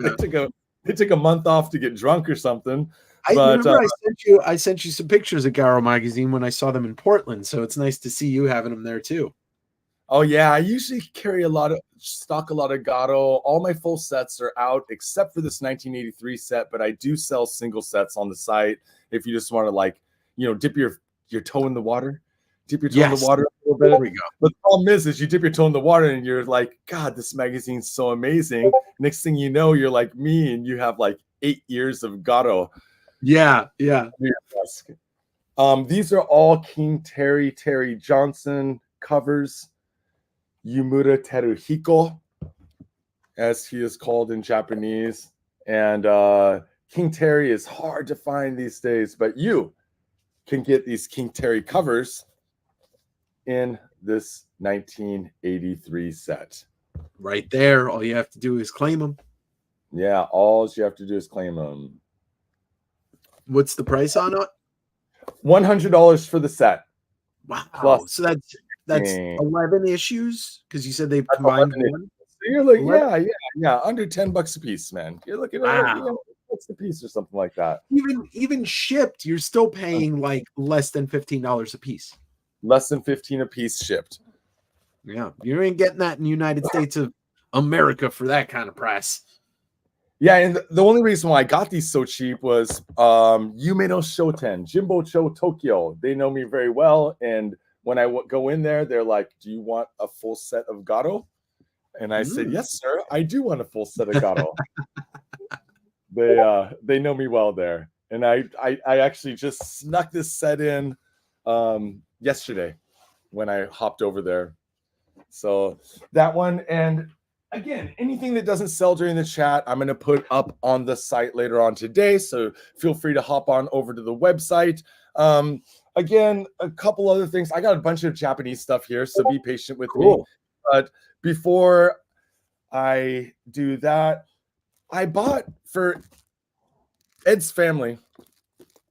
they took a month off to get drunk or something. I sent you some pictures of Garo magazine when I saw them in Portland, so it's nice to see you having them there too. Oh yeah, I usually carry a lot of Gato. All my full sets are out except for this 1983 set, but I do sell single sets on the site if you just want to dip your toe in the water. Dip your toe in the water a little bit. There we go. But the problem is you dip your toe in the water and you're like, God, this magazine's so amazing. Next thing you know, you're like me and you have like 8 years of Gato. Yeah. These are all King Terry Johnson covers. Yumura Teruhiko, as he is called in Japanese. And King Terry is hard to find these days, but you can get these King Terry covers in this 1983 set. Right there. All you have to do is claim them. Yeah, all you have to do is claim them. What's the price on it? $100 for the set. Wow. Plus so that's 11 issues, because you said they combined one. So you're like, yeah, under $10 a piece, man. You're looking at what's the piece or something like that. Even shipped, you're still paying like less than $15 a piece. less than 15 a piece shipped. Yeah, you ain't getting that in the United States of America for that kind of price. Yeah, and the only reason why I got these so cheap was Yume no Shoten, Jimbo Cho Tokyo. They know me very well, and when I go in there, they're like, "Do you want a full set of Gato?" And I said, "Yes, sir, I do want a full set of Gato." They know me well there, and I actually just snuck this set in yesterday when I hopped over there. So that one, and again, anything that doesn't sell during the chat, I'm going to put up on the site later on today. So feel free to hop on over to the website. Again, a couple other things. I got a bunch of Japanese stuff here, so be patient with me. But before I do that, I bought for Ed's family.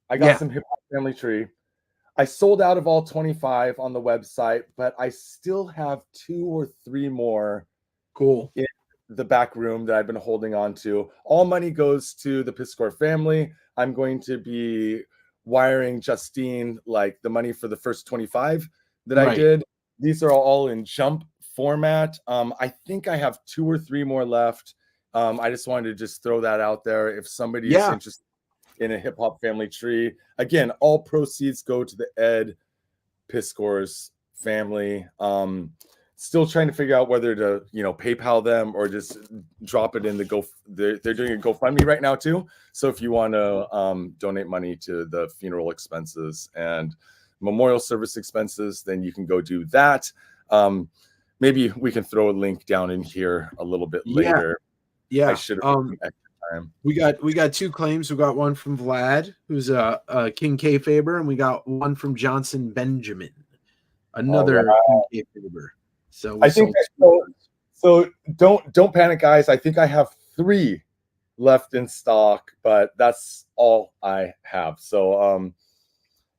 I got some hip hop family tree. I sold out of all 25 on the website, but I still have 2 or 3 more in the back room that I've been holding on to. All money goes to the Piscor family. I'm going to be wiring Justine like the money for the first 25 that I did. These are all in jump format. I think I have 2 or 3 more left. I just wanted to just throw that out there. If somebody is interested in a hip hop family tree, again, all proceeds go to the Ed Piscor's family. Still trying to figure out whether to, PayPal them or just drop it in the they're doing a GoFundMe right now too. So if you want to donate money to the funeral expenses and memorial service expenses, then you can go do that. Maybe we can throw a link down in here a little bit later. Yeah. I should have extra time. We got 2 claims. We got one from Vlad, who's a King K-Faber, and we got one from Johnson Benjamin, another King K-Faber. So I think so. Don't panic, guys. I think I have 3 left in stock, but that's all I have. So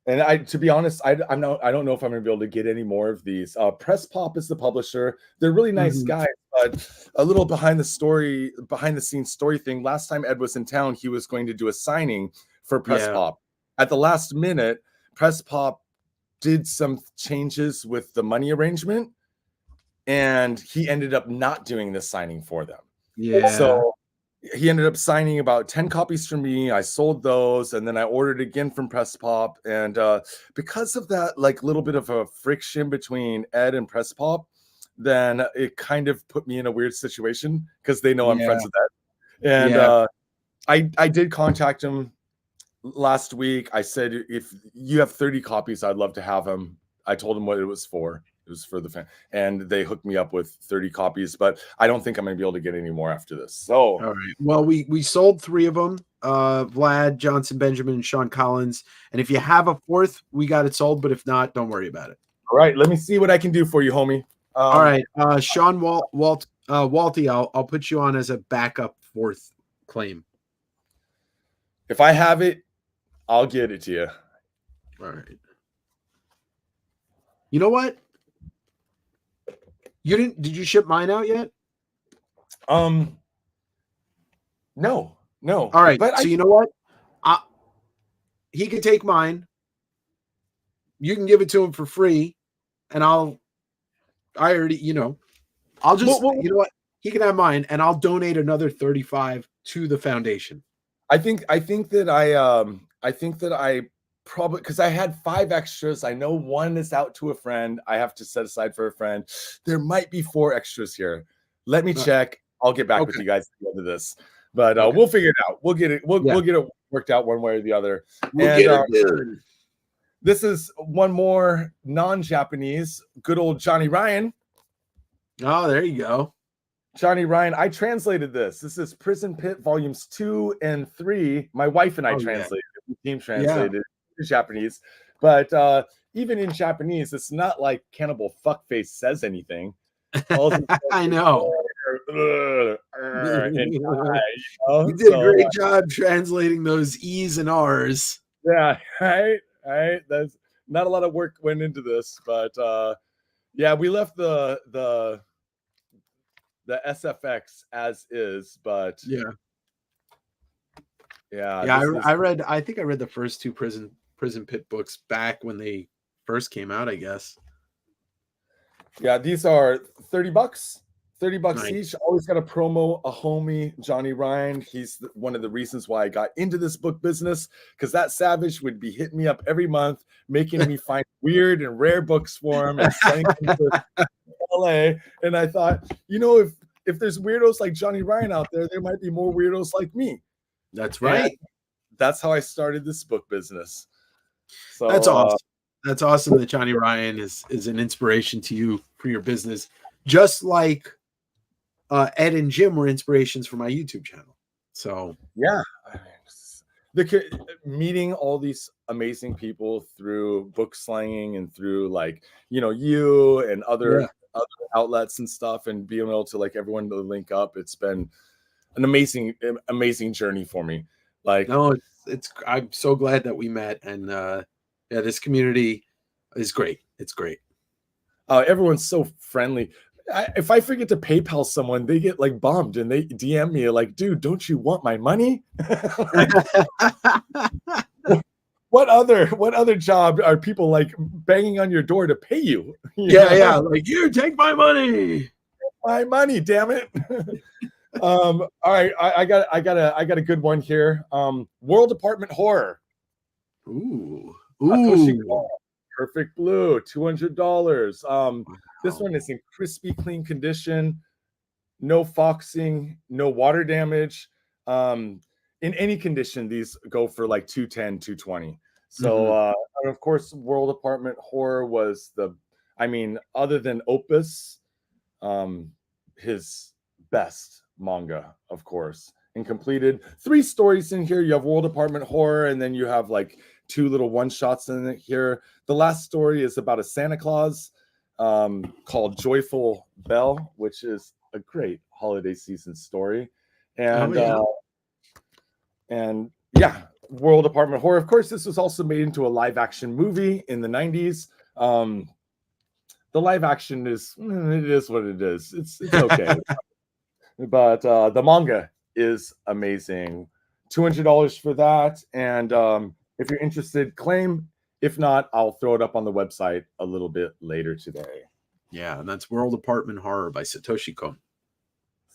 and to be honest, I don't know if I'm going to be able to get any more of these. Press Pop is the publisher. They're really nice guys, but a little behind the scenes story thing. Last time Ed was in town, he was going to do a signing for Press Pop. At the last minute, Press Pop did some changes with the money arrangement, and he ended up not doing this signing for them. So he ended up signing about 10 copies for me. I sold those, and then I ordered again from Press Pop. And because of that, like little bit of a friction between Ed and Press Pop, then it kind of put me in a weird situation because they know I'm friends with Ed. And I did contact him last week. I said, if you have 30 copies, I'd love to have them. I told him what it was for. It was for the fan, and they hooked me up with 30 copies, but I don't think I'm going to be able to get any more after this. So, all right. Well, we sold 3 of them, Vlad, Johnson, Benjamin, and Sean Collins. And if you have a 4th, we got it sold, but if not, don't worry about it. All right. Let me see what I can do for you, homie. All right. Sean Walty, I'll put you on as a backup 4th claim. If I have it, I'll get it to you. All right. You know what? Did you ship mine out yet? No. All right. But so you know what? He can take mine. You can give it to him for free, and I'll just, you know what? He can have mine, and I'll donate another 35 to the foundation. I think that I probably, because I had 5 extras. I know 1 is out to a friend. I have to set aside for a friend. There might be 4 extras here. Let me check. I'll get back with you guys at the end of this. But we'll figure it out. We'll get it. We'll get it worked out one way or the other. This is one more non-Japanese. Good old Johnny Ryan. Oh, there you go. Johnny Ryan. I translated this. This is Prison Pit Volumes 2 and 3. My wife and I translated it. The team translated it to Japanese. But even in Japanese, it's not like Cannibal Fuckface says anything. I know. You did a great job translating those E's and R's. Yeah, right. That's not a lot of work went into this, but we left the SFX as is, but I think I read the first 2 prison pit books back when they first came out, I guess. Yeah, these are $30. $30 Nice. each. Always got to promo a homie, Johnny Ryan. He's one of the reasons why I got into this book business, because that savage would be hitting me up every month, making me find weird and rare books for him and sending them to LA. And I thought, if there's weirdos like Johnny Ryan out there, there might be more weirdos like me. That's right. And that's how I started this book business. So that's awesome. That's awesome that Johnny Ryan is an inspiration to you for your business, just like Ed and Jim were inspirations for my YouTube channel. So yeah, meeting all these amazing people through book slanging and through you and other outlets and stuff, and being able to everyone to link up. It's been an amazing journey for me. I'm so glad that we met, and this community is great. It's great. Everyone's so friendly. If I forget to PayPal someone, they get bummed and they DM me dude, don't you want my money? What other job are people banging on your door to pay you? Yeah. You take my money. My money, damn it. All right, I got a good one here. World Apartment Horror. Ooh. Perfect Blue, $200. This one is in crispy clean condition, no foxing, no water damage. In any condition, these go for $210, $220. So and of course, World Apartment Horror was other than Opus, his best manga, of course, and completed 3 stories in here. You have World Apartment Horror, and then you have 2 little one-shots in it here. The last story is about a Santa Claus called Joyful Bell, which is a great holiday season story. And World Apartment Horror. Of course, this was also made into a live-action movie in the 90s. The live action it is what it is. It's okay. But the manga is amazing. $200 for that. And if you're interested, claim. If not, I'll throw it up on the website a little bit later today. Yeah, and that's World Apartment Horror by Satoshi Kon.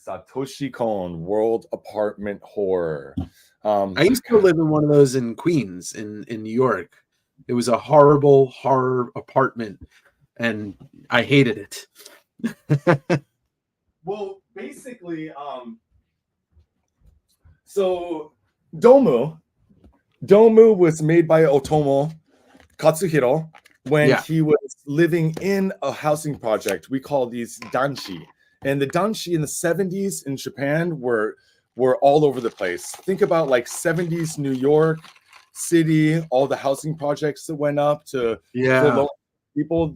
Satoshi Kon, World Apartment Horror. I used to live in one of those in Queens, in New York. It was a horrible horror apartment, and I hated it. Well, basically, so Domu was made by Otomo Katsuhiro when he was living in a housing project. We call these danshi. And the danshi in the 70s in Japan were all over the place. Think about 70s New York City, all the housing projects that went up to for people.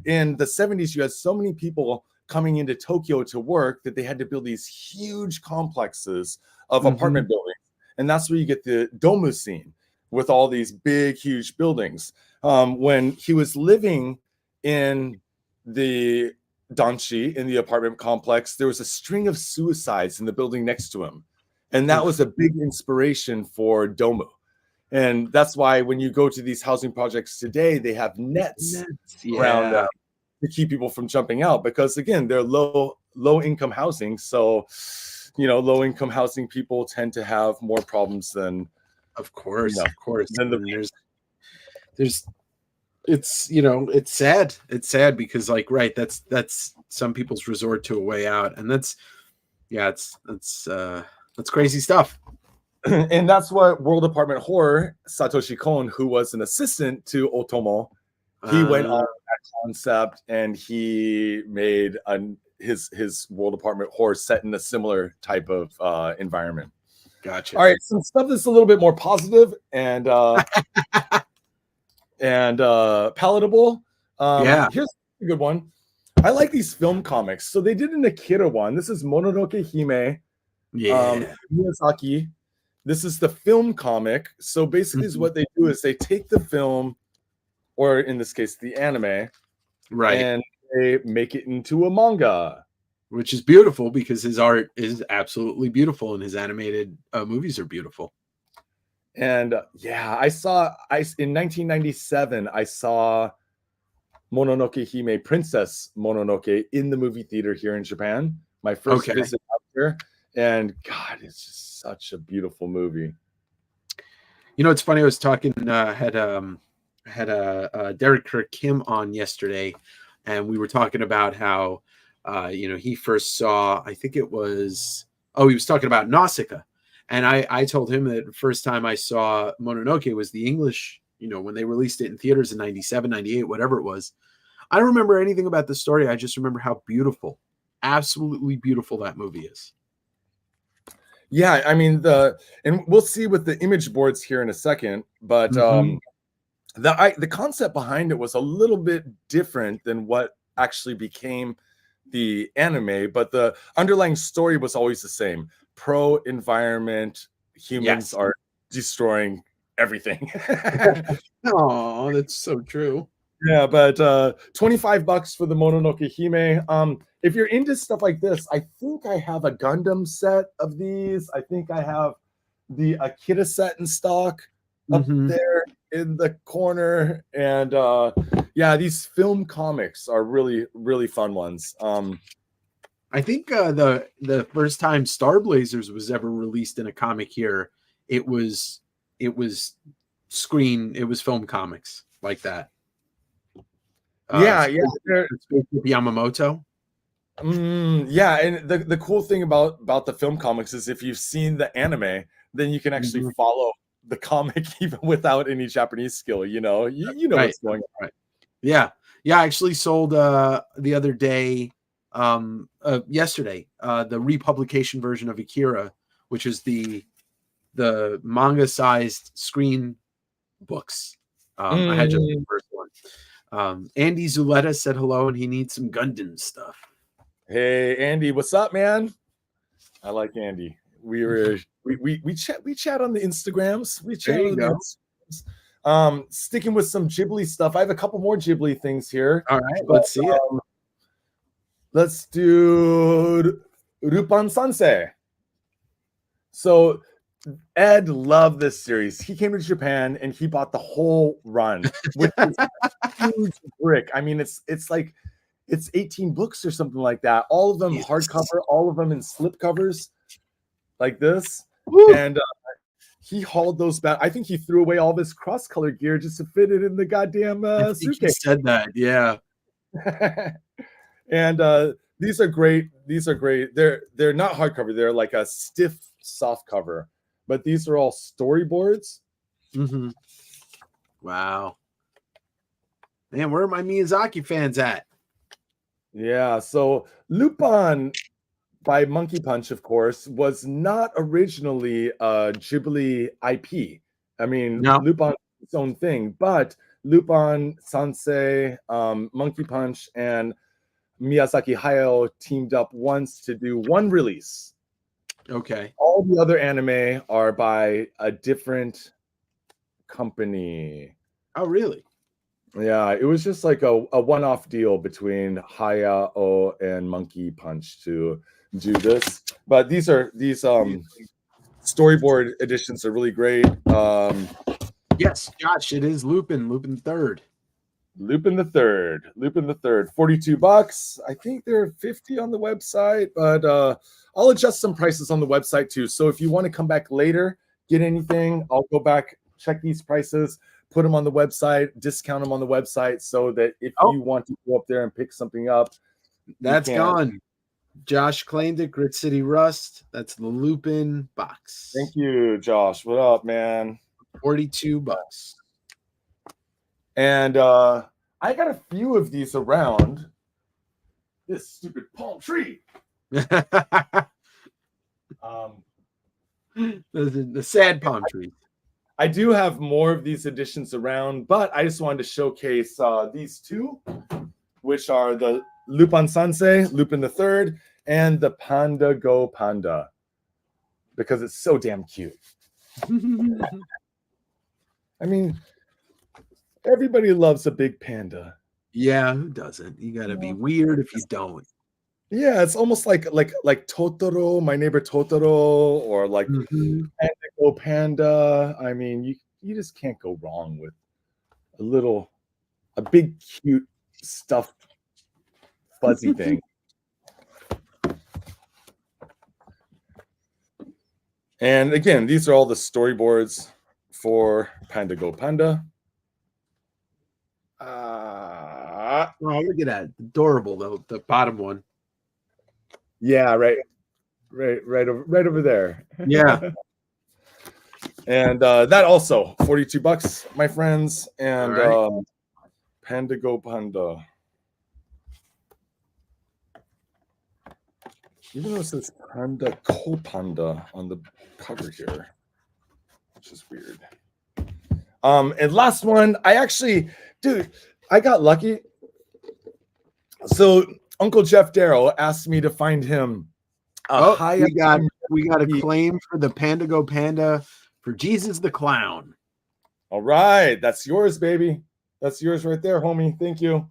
In the 70s, you had so many people coming into Tokyo to work that they had to build these huge complexes of apartment buildings. And that's where you get the domu scene with all these big, huge buildings. When he was living in the danshi, in the apartment complex, there was a string of suicides in the building next to him. And that was a big inspiration for Domu. And that's why when you go to these housing projects today, they have nets around them to keep people from jumping out, because again, they're low income housing. So, low income housing people tend to have more problems than, of course. Than there's it's sad. It's sad because that's some people's resort to a way out, and that's crazy stuff. And that's what World Apartment Horror, Satoshi Kon, who was an assistant to Otomo, he went on that concept and he made his World Apartment Horror set in a similar type of environment. Gotcha. All right, some stuff that's a little bit more positive and palatable. Here's a good one. I like these film comics. So they did an Akira one. This is Mononoke Hime. Miyazaki. This is the film comic. So basically, is what they do is they take the film, or in this case, the anime, and they make it into a manga, which is beautiful because his art is absolutely beautiful and his animated movies are beautiful. And in 1997, I saw Mononoke Hime, Princess Mononoke, in the movie theater here in Japan. My first visit out here, and God, it's just such a beautiful movie. You know, it's funny. I was talking, had Derek Kirk Kim on yesterday, and we were talking about how, he first saw, I think it was, he was talking about Nausicaa. And I told him that the first time I saw Mononoke was the English, when they released it in theaters in 97, 98, whatever it was. I don't remember anything about the story. I just remember how beautiful, absolutely beautiful that movie is. Yeah, I mean, and we'll see with the image boards here in a second, but the concept behind it was a little bit different than what actually became the anime, but the underlying story was always the same. Pro-environment, humans are destroying everything. Oh, that's so true. Yeah, but $25 for the Mononoke Hime. If you're into stuff like this, I think I have a Gundam set of these. I think I have the Akira set in stock up there in the corner. And yeah, these film comics are really, really fun ones. I think the first time Star Blazers was ever released in a comic here, it was film comics like that. Yamamoto. Yeah, and the cool thing about the film comics is if you've seen the anime, then you can actually follow the comic even without any Japanese skill. You know what's going on. Right. Yeah. I actually sold the other day, yesterday, the republication version of Akira, which is the manga-sized screen books. I had just the first one. Andy Zuleta said hello, and he needs some Gundam stuff. Hey, Andy, what's up, man? I like Andy. We chat on the Instagrams. We chat on the Instagrams. Sticking with some Ghibli stuff. I have a couple more Ghibli things here. All right, let's see it. Let's do Rupan Sansei. So Ed loved this series. He came to Japan and he bought the whole run, which is a huge brick. I mean, it's like it's 18 books or something like that. All of them hardcover, all of them in slip covers like this. Woo! And he hauled those back. I think he threw away all of his cross-color gear just to fit it in the goddamn suitcase. He said that, yeah. And these are great. These are great. They're not hardcover. They're like a stiff soft cover. But these are all storyboards. Wow. Man, where are my Miyazaki fans at? Yeah, so Lupin by Monkey Punch, of course, was not originally a Ghibli IP. I mean, Lupin is its own thing, but Lupin, Sansei, Monkey Punch, and Miyazaki Hayao teamed up once to do one release. Okay. All the other anime are by a different company. Oh, really? Yeah, it was just like a one-off deal between Hayao and Monkey Punch to do this. But these storyboard editions are really great. Yes, Josh, it is Lupin Third. Lupin the Third, $42. I think they're 50 on the website, but I'll adjust some prices on the website too. So if you want to come back later, get anything, I'll go back, check these prices, put them on the website, discount them on the website, so that if you want to go up there and pick something up, that's gone. Josh claimed it. Grit City Rust. That's the Lupin box. Thank you, Josh. What up, man? $42. And I got a few of these around. This stupid palm tree. The sad palm tree. I do have more of these editions around, but I just wanted to showcase these two, which are the Lupin Sansei, Lupin the Third, and the Panda Go Panda, because it's so damn cute. I mean, everybody loves a big panda. Yeah, who doesn't? You got to be weird if you don't. Yeah, it's almost like Totoro, My Neighbor Totoro, or like Panda Go Panda. I mean, you just can't go wrong with a big cute stuffed fuzzy thing. And again, these are all the storyboards for Panda Go Panda. Oh, look at that. Adorable, though. The bottom one. Yeah, right over there. Yeah. And that also $42, my friends. And right. Panda Go Panda. Even though it says Panda Go Panda on the cover here, which is weird. And last one, dude, I got lucky. So Uncle Jeff Darrow asked me to find him we got a claim for the Panda Go Panda for Jesus the Clown. All right, that's yours, baby. That's yours right there, homie. Thank you.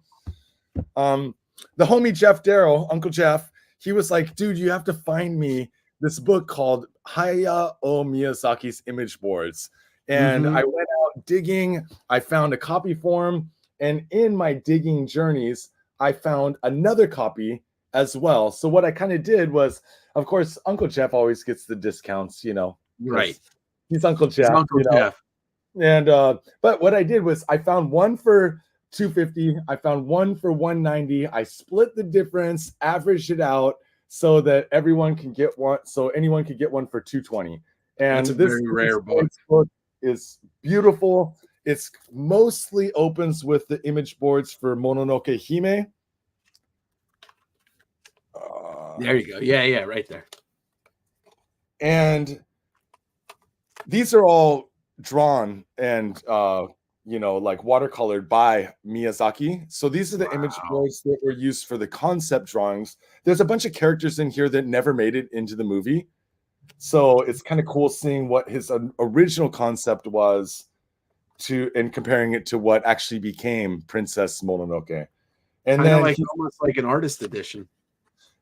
The homie Jeff Darrow, Uncle Jeff, he was like, dude, you have to find me this book called Hayao Miyazaki's Image Boards. And I went out digging. I found a copy for him. And in my digging journeys, I found another copy as well. So what I kind of did was, of course, Uncle Jeff always gets the discounts, you know. Right. He's Uncle Jeff. It's Uncle Jeff. And but what I did was I found one for $250. I found one for $190. I split the difference, averaged it out so that everyone can get one. So anyone could get one for $220. And this very rare book is beautiful. It's mostly opens with the image boards for Mononoke Hime. There you go. Yeah, right there. And these are all drawn and like watercolored by Miyazaki. So these are the image boards that were used for the concept drawings. There's a bunch of characters in here that never made it into the movie. So it's kind of cool seeing what his original concept was and comparing it to what actually became Princess Mononoke. And then almost like an artist edition.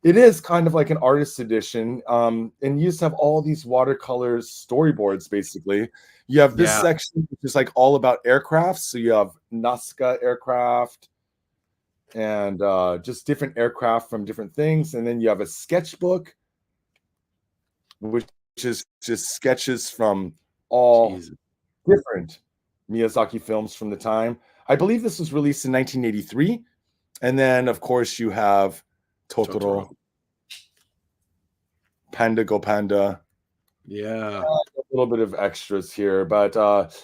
It is kind of like an artist edition. And you used to have all these watercolor storyboards, basically. You have this section, which is like all about aircraft. So you have Nazca aircraft and just different aircraft from different things. And then you have a sketchbook, which is just sketches from all different Miyazaki films from the time. I believe this was released in 1983. And then, of course, you have Totoro. Panda Go Panda. Yeah. A little bit of extras here. But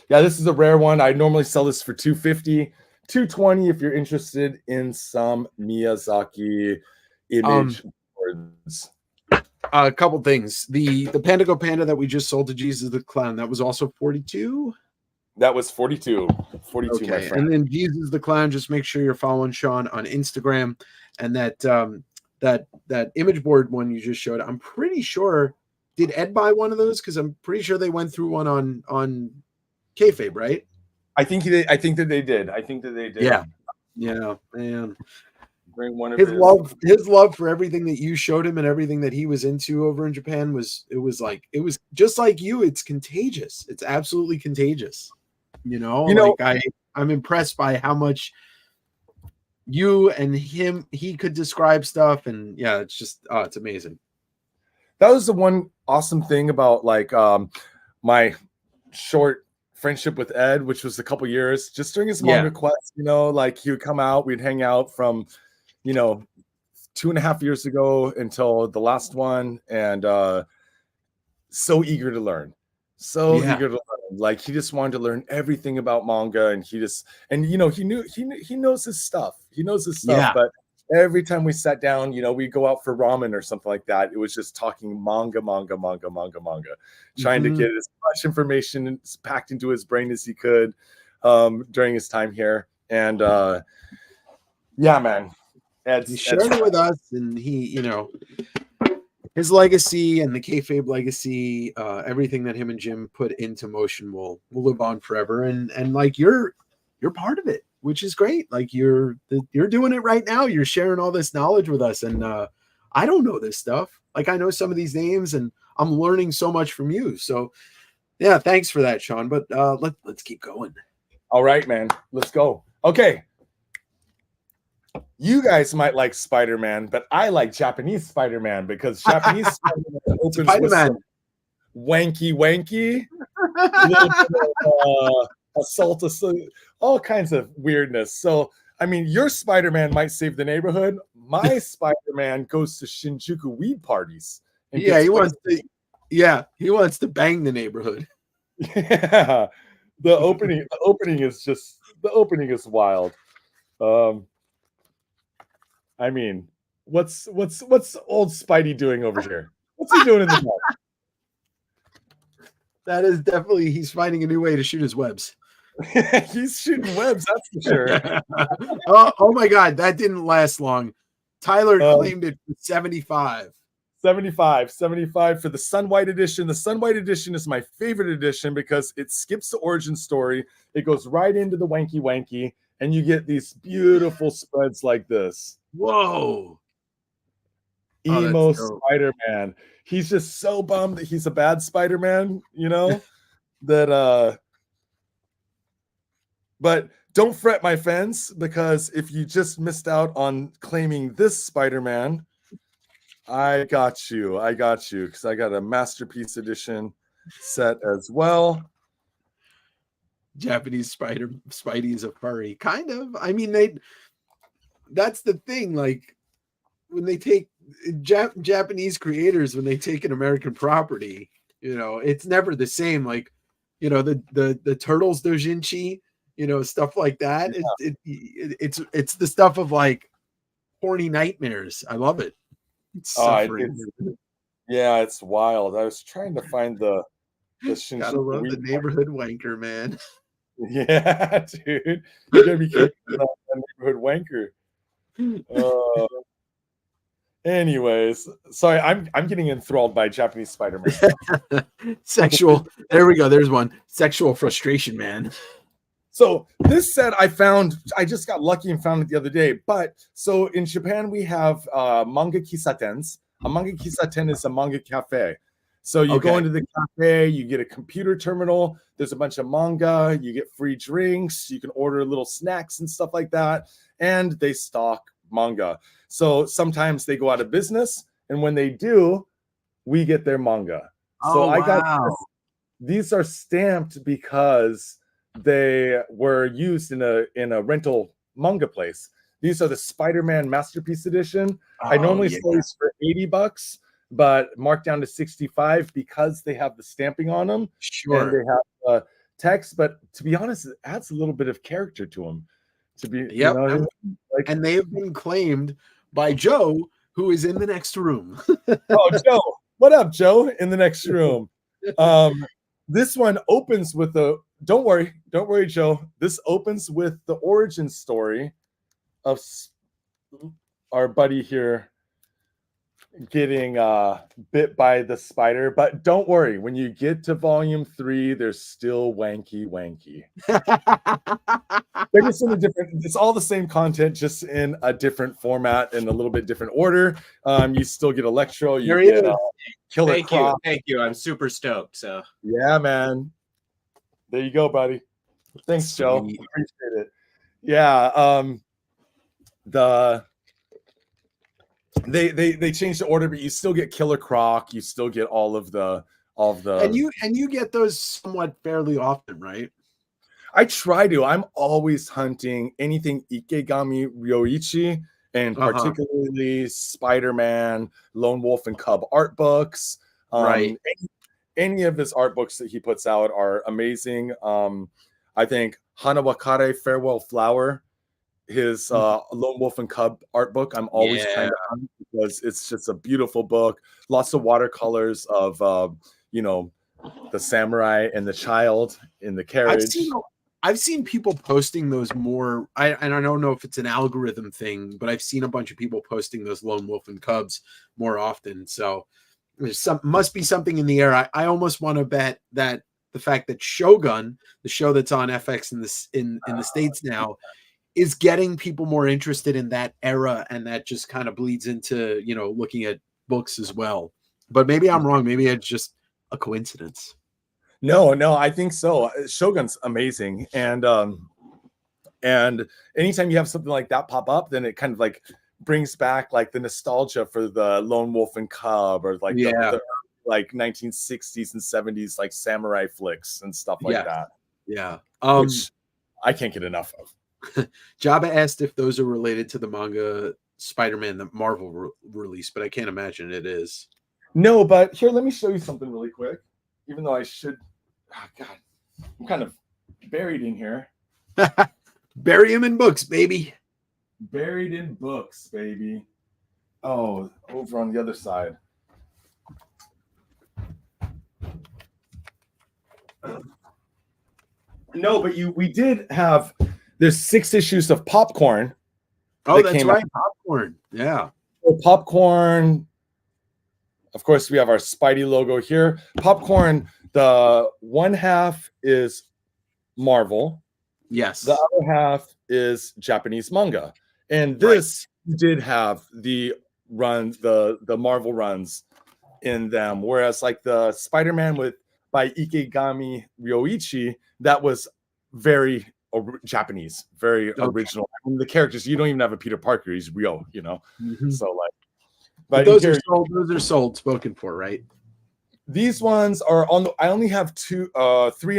yeah, this is a rare one. I normally sell this for $250, $220 if you're interested in some Miyazaki image boards. A couple things. The Panda Go Panda that we just sold to Jesus the Clown, that was also 42. That was 42. 42, okay. My friend. And then Jesus the Clown, just make sure you're following Sean on Instagram. And that image board one you just showed, I'm pretty sure, did Ed buy one of those? Because I'm pretty sure they went through one on Kayfabe, right? I think that they did. Yeah, man. Bring one of his love for everything that you showed him and everything that he was into over in Japan was just like you. It's contagious. It's absolutely contagious. I'm impressed by how much you and he could describe stuff, and yeah, it's just it's amazing. That was the one awesome thing about my short friendship with Ed, which was a couple years, just during his manga quest. He would come out, we'd hang out from 2.5 years ago until the last one, and so eager to learn. Eager to learn. Like, he just wanted to learn everything about manga, and he knows his stuff. But every time we sat down, we'd go out for ramen or something like that. It was just talking manga, trying to get as much information packed into his brain as he could during his time here. And yeah, man, he shared it with us, and he, his legacy and the kayfabe legacy, everything that him and Jim put into motion will live on forever. And like you're part of it, which is great. Like you're doing it right now. You're sharing all this knowledge with us, and I don't know this stuff. Like, I know some of these names, and I'm learning so much from you. So yeah, thanks for that, Sean. But let's keep going. All right, man, let's go. Okay. You guys might like Spider-Man, but I like Japanese Spider-Man because Japanese Spider-Man opens with some wanky, a little bit of, assault, all kinds of weirdness. So, I mean, your Spider-Man might save the neighborhood. My Spider-Man goes to Shinjuku weed parties. And Yeah, he wants to bang the neighborhood. Yeah, the opening is wild. I mean, what's old Spidey doing over here? What's he doing in the back? That is definitely, he's finding a new way to shoot his webs. He's shooting webs, that's for sure. Oh my God, that didn't last long. Tyler claimed it for 75. 75 for the Sun White edition. The Sun White edition is my favorite edition because it skips the origin story. It goes right into the wanky, and you get these beautiful spreads like this. Whoa. Emo Spider-Man. He's just so bummed that he's a bad Spider-Man, that but don't fret, my friends, because if you just missed out on claiming this Spider-Man, I got you because I got a masterpiece edition set as well. Japanese Spidey is a furry, kind of. I mean, that's the thing, like when they take Japanese creators, when they take an American property, it's never the same. Like, the Turtles doujinshi, stuff like that. Yeah. It's the stuff of like horny nightmares. I love it. Yeah, it's wild. I was trying to find the Gotta love the neighborhood wanker, man. Yeah, dude. You gotta be careful about that neighborhood wanker. Anyways, sorry, I'm getting enthralled by Japanese Spider-Man. Sexual. There we go. There's one. Sexual frustration, man. So this set I just got lucky and found it the other day. But so in Japan, we have manga kisatens. A manga kisaten is a manga cafe. So you go into the cafe, you get a computer terminal. There's a bunch of manga. You get free drinks. You can order little snacks and stuff like that. And they stock manga. So sometimes they go out of business. And when they do, we get their manga. So I got these are stamped because they were used in a rental manga place. These are the Spider-Man Masterpiece Edition. I normally sell these for $80, but marked down to 65 because they have the stamping on them. Sure. And they have text, but to be honest, it adds a little bit of character to them. And they have been claimed by Joe, who is in the next room. Oh, Joe. What up, Joe? In the next room. This one opens with don't worry, Joe. This opens with the origin story of our buddy here getting bit by the spider. But don't worry, when you get to volume 3, there's still wanky. They're just in a different, it's all the same content, just in a different format and a little bit different order. You still get Electro, you get Killer Croc. Thank you. I'm super stoked. So yeah, man. There you go, buddy. Thanks, Joe. Appreciate it. Yeah. They changed the order, but you still get Killer Croc. You still get all of the and you get those somewhat fairly often, right? I try to. I'm always hunting anything Ikegami Ryoichi, and particularly Spider-Man, Lone Wolf and Cub art books. Right. Any of his art books that he puts out are amazing. I think Hanawakare Farewell Flower, his Lone Wolf and Cub art book, I'm always trying to hunt because it's just a beautiful book. Lots of watercolors of the samurai and the child in the carriage. I've seen people posting those more. I don't know if it's an algorithm thing, but I've seen a bunch of people posting those Lone Wolf and Cubs more often. So there's must be something in the air. I almost want to bet that the fact that Shogun, the show that's on FX in the States now, is getting people more interested in that era, and that just kind of bleeds into looking at books as well. But maybe I'm wrong. Maybe it's just a coincidence. No, I think so. Shogun's amazing, and And anytime you have something like that pop up, then it kind of like brings back like the nostalgia for the Lone Wolf and Cub, or like the like 1960s and 70s like samurai flicks and stuff like that. Yeah. Which I can't get enough of. Jabba asked if those are related to the manga Spider-Man that Marvel released, but I can't imagine it is. No, but here, let me show you something really quick. Even though I should, oh God, I'm kind of buried in here. Bury him in books, baby. Buried in books, baby. Oh, over on the other side. No, but we did have, there's 6 issues of Popcorn. Oh, that's right. Popcorn. Yeah. So Popcorn. Of course, we have our Spidey logo here. Popcorn, the one half is Marvel. Yes. The other half is Japanese manga. And this did have the Marvel runs in them. Whereas like the Spider-Man by Ikegami Ryoichi, that was very Japanese, very original. I mean, the characters, you don't even have a Peter Parker, he's Ryo, you know. So like, but those are sold spoken for, right? These ones are on the, I only have 3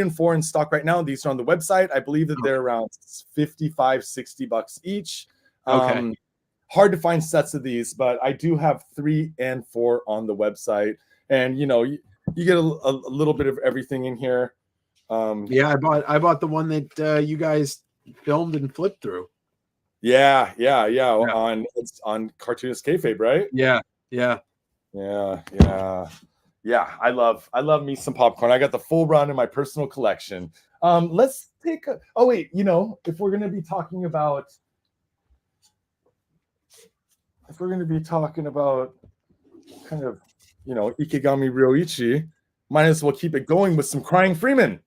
and 4 in stock right now. These are on the website. I believe that they're around $55-$60 each. Hard to find sets of these, but I do have 3 and 4 on the website. And you know, you get a little bit of everything in here. Yeah, I bought the one that you guys filmed and flipped through. Yeah. It's on Cartoonist Kayfabe, right? Yeah. I love me some Popcorn. I got the full run in my personal collection. Let's take a, oh wait, you know, if we're gonna be talking about kind of, you know, Ikegami Ryoichi, might as well keep it going with some Crying Freeman.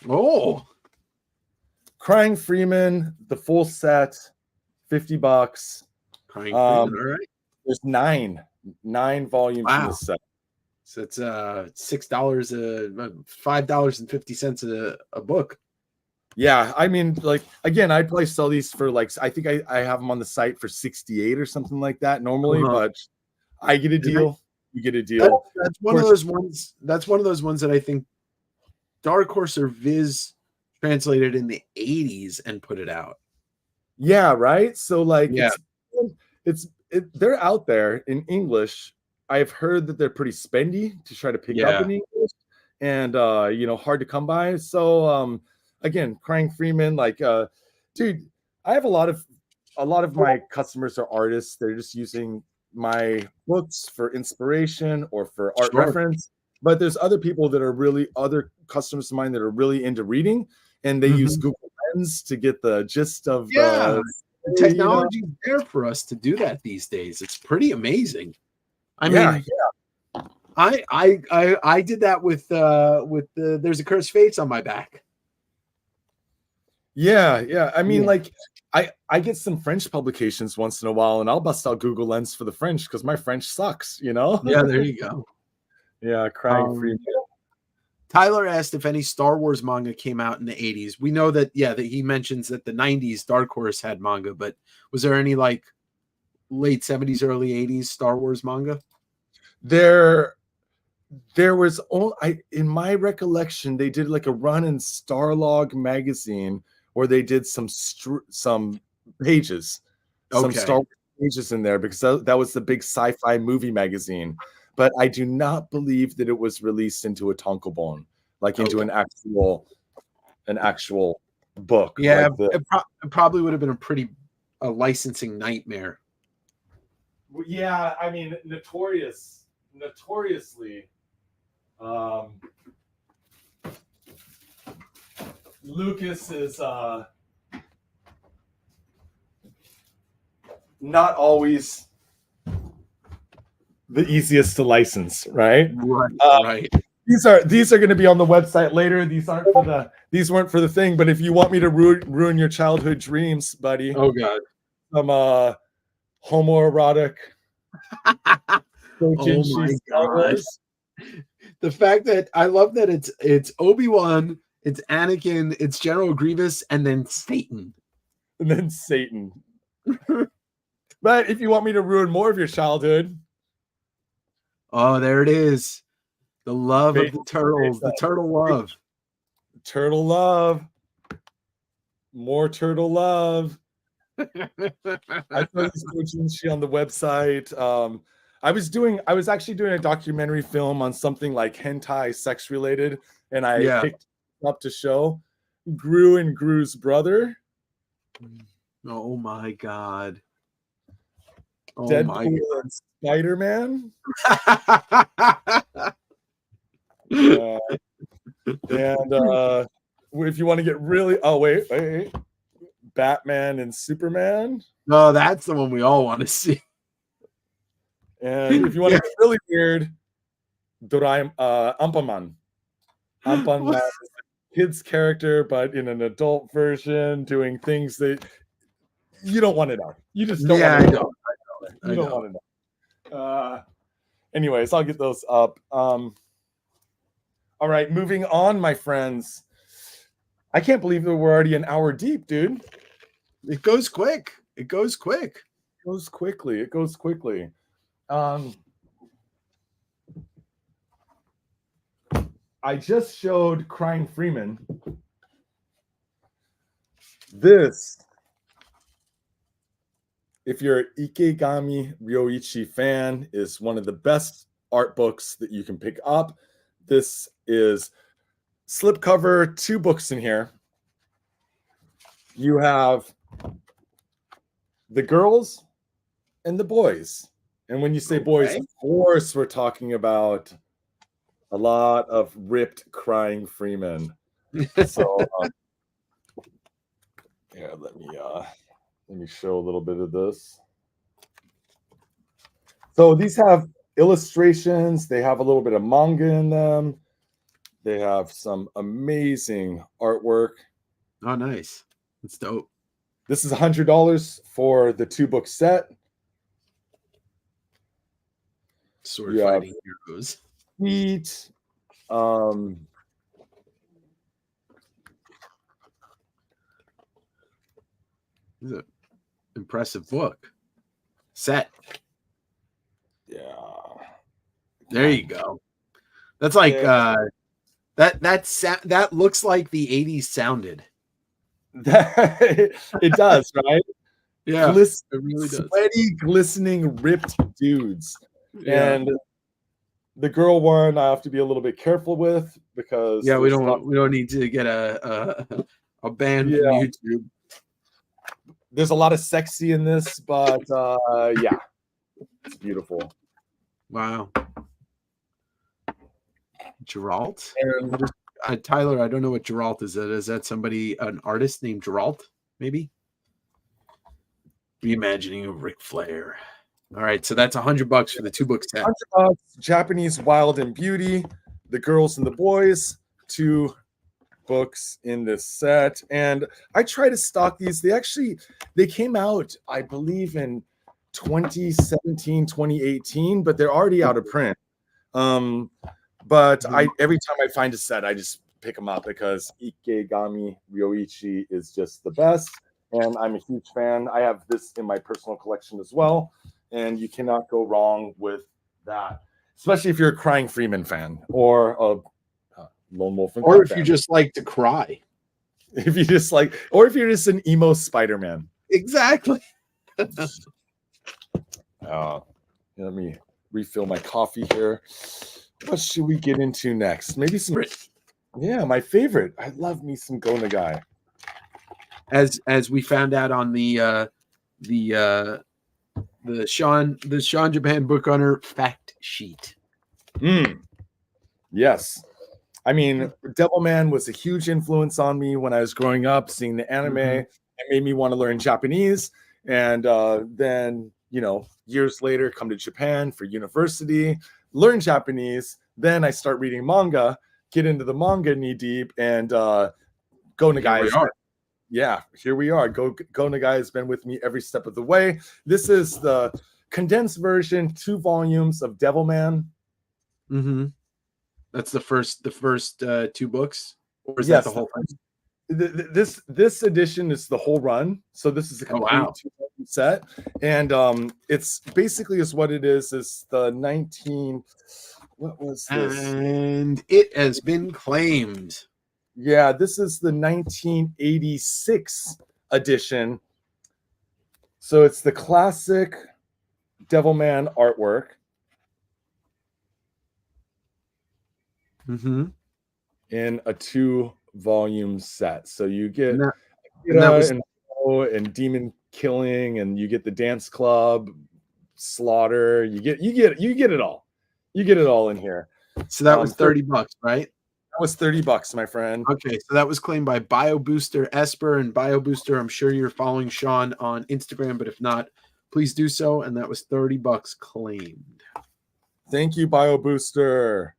Oh, Crying Freeman, the full set, $50. Crying Freeman, all right. There's 9 volumes in this set. So it's $6, $5.50 a book. Yeah, I mean, like again, I'd probably sell these for like, I think I have them on the site for 68 or something like that normally, but I get a deal. You get a deal. That's one of those ones. That's one of those ones that I think Dark Horse or Viz translated in the 80s and put it out. Yeah, right. So like, they're out there in English. I've heard that they're pretty spendy to try to pick up in English, and you know, hard to come by. So again, Crying Freeman, like dude, I have a lot of my customers are artists. They're just using my books for inspiration or for art reference. But there's other people that are other customers of mine that are really into reading, and they use Google Lens to get the gist of the technology there for us to do that these days. It's pretty amazing. I mean, I did that with the There's a Cursed Fates on my back. Yeah. I mean, like I get some French publications once in a while, and I'll bust out Google Lens for the French because my French sucks, you know? Yeah, there you go. Yeah, Crying Freeman. Tyler asked if any Star Wars manga came out in the 80s. We know that, that he mentions that the 90s Dark Horse had manga, but was there any like late 70s, early 80s Star Wars manga? There was in my recollection, they did like a run in Starlog magazine where they did some pages, some Star Wars pages in there, because that was the big sci-fi movie magazine. But I do not believe that it was released into a tankobon, like into an actual book. Yeah, like it probably would have been a licensing nightmare. Yeah, I mean, notoriously, Lucas is not always the easiest to license, right? Right. These are going to be on the website later. These weren't for the thing, but if you want me to ruin your childhood dreams, buddy. Oh God. Some homoerotic. Oh my God. The fact that I love that it's Obi-Wan, it's Anakin, it's General Grievous, and then Satan and then Satan. But if you want me to ruin more of your childhood, oh, there it is. The love of the turtles, the turtle love. Turtle love. More turtle love. I saw these cartoons on the website. I was actually doing a documentary film on something like hentai sex related, and I picked up to show Gru and Gru's brother. Oh my god. Oh Deadpool my god. and Spider-Man. And if you want to get really wait. Batman and Superman. No, that's the one we all want to see. And if you want to get really weird, Ampaman. Ampaman is a kid's character, but in an adult version, doing things that you don't want to know. You just don't want to know. You don't want to know. Anyways, I'll get those up. All right, moving on, my friends. I can't believe that we're already an hour deep, dude. It goes quick. It goes quick. It goes quickly. It goes quickly. I just showed Crying Freeman this. If you're an Ikegami Ryoichi fan, is one of the best art books that you can pick up. This is slipcover, 2 books in here. You have the girls and the boys. And when you say boys, of course, we're talking about a lot of ripped Crying Freeman. So yeah, let me show a little bit of this. So these have illustrations. They have a little bit of manga in them. They have some amazing artwork. Oh, nice. That's dope. This is $100 for the 2-book set. Sword fighting heroes. Feet. This is an impressive book. Set. Yeah. There you go. That's like that looks like the 80s sounded. It does, right? Yeah, it really does. Sweaty, glistening, ripped dudes. Yeah. And the girl one I have to be a little bit careful with because we don't need to get a ban from YouTube. There's a lot of sexy in this, but yeah, it's beautiful. Wow. Geralt? Tyler, I don't know what Geralt is. Is that somebody, an artist named Geralt, maybe? Reimagining of Ric Flair. All right, so that's $100 for the 2-book set. $100, Japanese Wild and Beauty, The Girls and the Boys, 2 books in this set. And I try to stock these. They came out, I believe, in 2017, 2018, but they're already out of print. But every time I find a set, I just pick them up because Ikegami Ryoichi is just the best. And I'm a huge fan. I have this in my personal collection as well. And you cannot go wrong with that, especially if you're a Crying Freeman fan or a Lone Wolf and or if you just like to cry. If you just like, or if you're just an emo Spider-Man. Exactly. Let me refill my coffee here. What should we get into next? Maybe some. Yeah, my favorite. I love me some Go Nagai. As we found out on the Sean Japan Book Runner fact sheet. Yes. I mean, Devilman was a huge influence on me when I was growing up, seeing the anime. It made me want to learn Japanese. And then, years later, come to Japan for university, learn Japanese. Then I start reading manga, get into the manga knee deep, and Go Nagai. Yeah, here we are. Go Nagai has been with me every step of the way. This is the condensed version, 2 volumes of Devilman. That's the first 2 books, or is that the whole thing? This edition is the whole run, so this is a complete wow. 2 set, and it's basically is what it is the 19. What was this? And it has been claimed. Yeah, this is the 1986 edition. So it's the classic Devilman artwork. Mm-hmm. In a 2-volume set. So you get and demon killing, and you get the dance club, slaughter. You get it all. You get it all in here. So that was $30, right? That was $30, my friend. Okay, so that was claimed by BioBooster Esper, and BioBooster, I'm sure you're following Sean on Instagram, but if not, please do so. And that was $30 claimed. Thank you, BioBooster.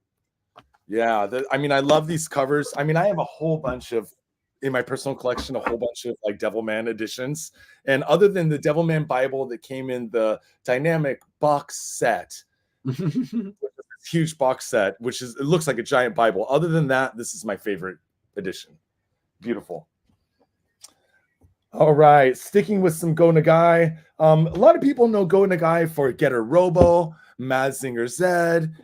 Yeah, I mean, I love these covers. I mean, I have a whole bunch of, in my personal collection, a whole bunch of like Devilman editions. And other than the Devilman Bible that came in the dynamic box set, huge box set, which is, it looks like a giant Bible. Other than that, this is my favorite edition. Beautiful. All right, sticking with some Go Nagai. A lot of people know Go Nagai for Getter Robo, Mazinger Zed,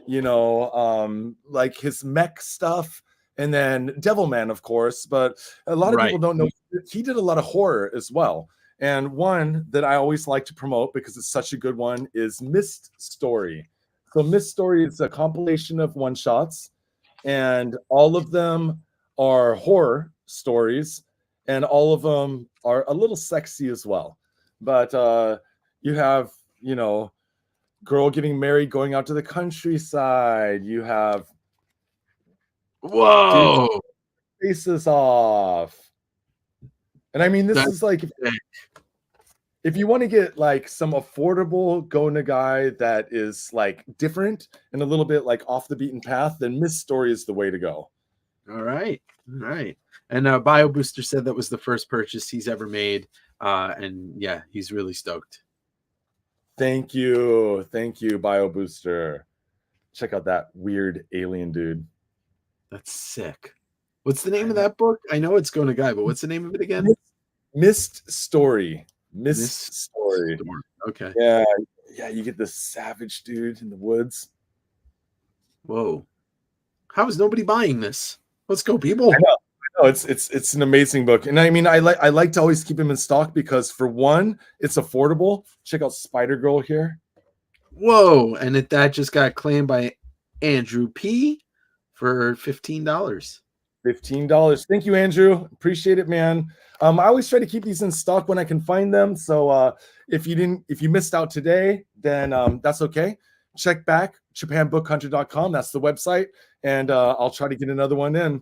like his mech stuff, and then Devilman, of course. But a lot of people don't know he did a lot of horror as well. And one that I always like to promote because it's such a good one is Mist Story. So Mist Story is a compilation of one-shots, and all of them are horror stories, and all of them are a little sexy as well. But you have, girl getting married, going out to the countryside. You have faces off. And I mean, this is like, if you want to get like some affordable Go Nagai that is like different and a little bit like off the beaten path, then Mist Story is the way to go. All right. And BioBooster said that was the first purchase he's ever made. And yeah, he's really stoked. Thank you, BioBooster. Check out that weird alien dude. That's sick. What's the name of that book? I know it's Go Nagai, but what's the name of it again? Mist Story. Mist Story. Okay. Yeah, you get this savage dude in the woods. Whoa. How is nobody buying this? Let's go, people. I know. It's an amazing book. And I mean, I like to always keep him in stock because, for one, it's affordable. Check out Spider Girl here. Whoa. And that just got claimed by Andrew P for $15. $15. Thank you, Andrew. Appreciate it, man. I always try to keep these in stock when I can find them. So if you missed out today, then that's okay. Check back japanbookhunter.com. That's the website, and I'll try to get another one in.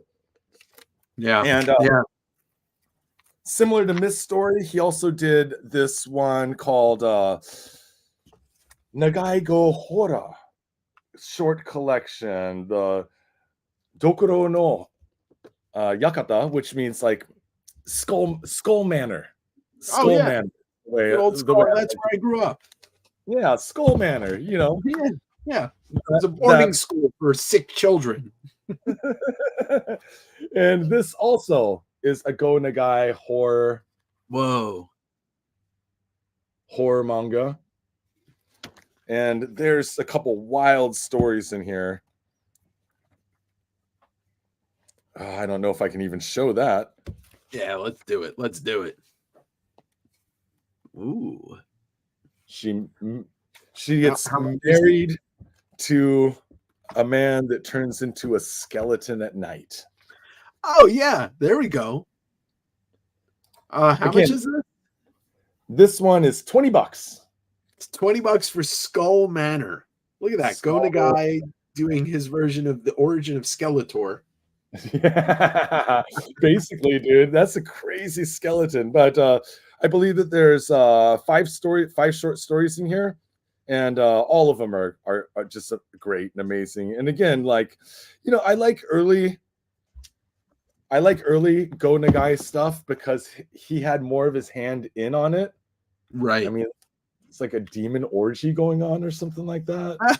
Yeah. And similar to Mist Story, he also did this one called Nagai Go Hora short collection, the Dokuro no Yakata, which means like Skull Manor. Skull Manor. That's where I grew up. Yeah, Skull Manor, Yeah. It was a boarding school for sick children. And this also is a Go Nagai horror. Whoa. Horror manga. And there's a couple wild stories in here. I don't know if I can even show that. Yeah, let's do it. Ooh. She gets married to a man that turns into a skeleton at night. Oh yeah, there we go. How much is this? This one is $20. It's $20 for Skull Manor. Look at that. Go Nagai doing his version of the origin of Skeletor. Yeah, basically, dude, that's a crazy skeleton. But I believe that there's 5 short stories in here, and all of them are just great and amazing. And again, I like early Go Nagai stuff because he had more of his hand in on it. Right. I mean, it's like a demon orgy going on or something like that.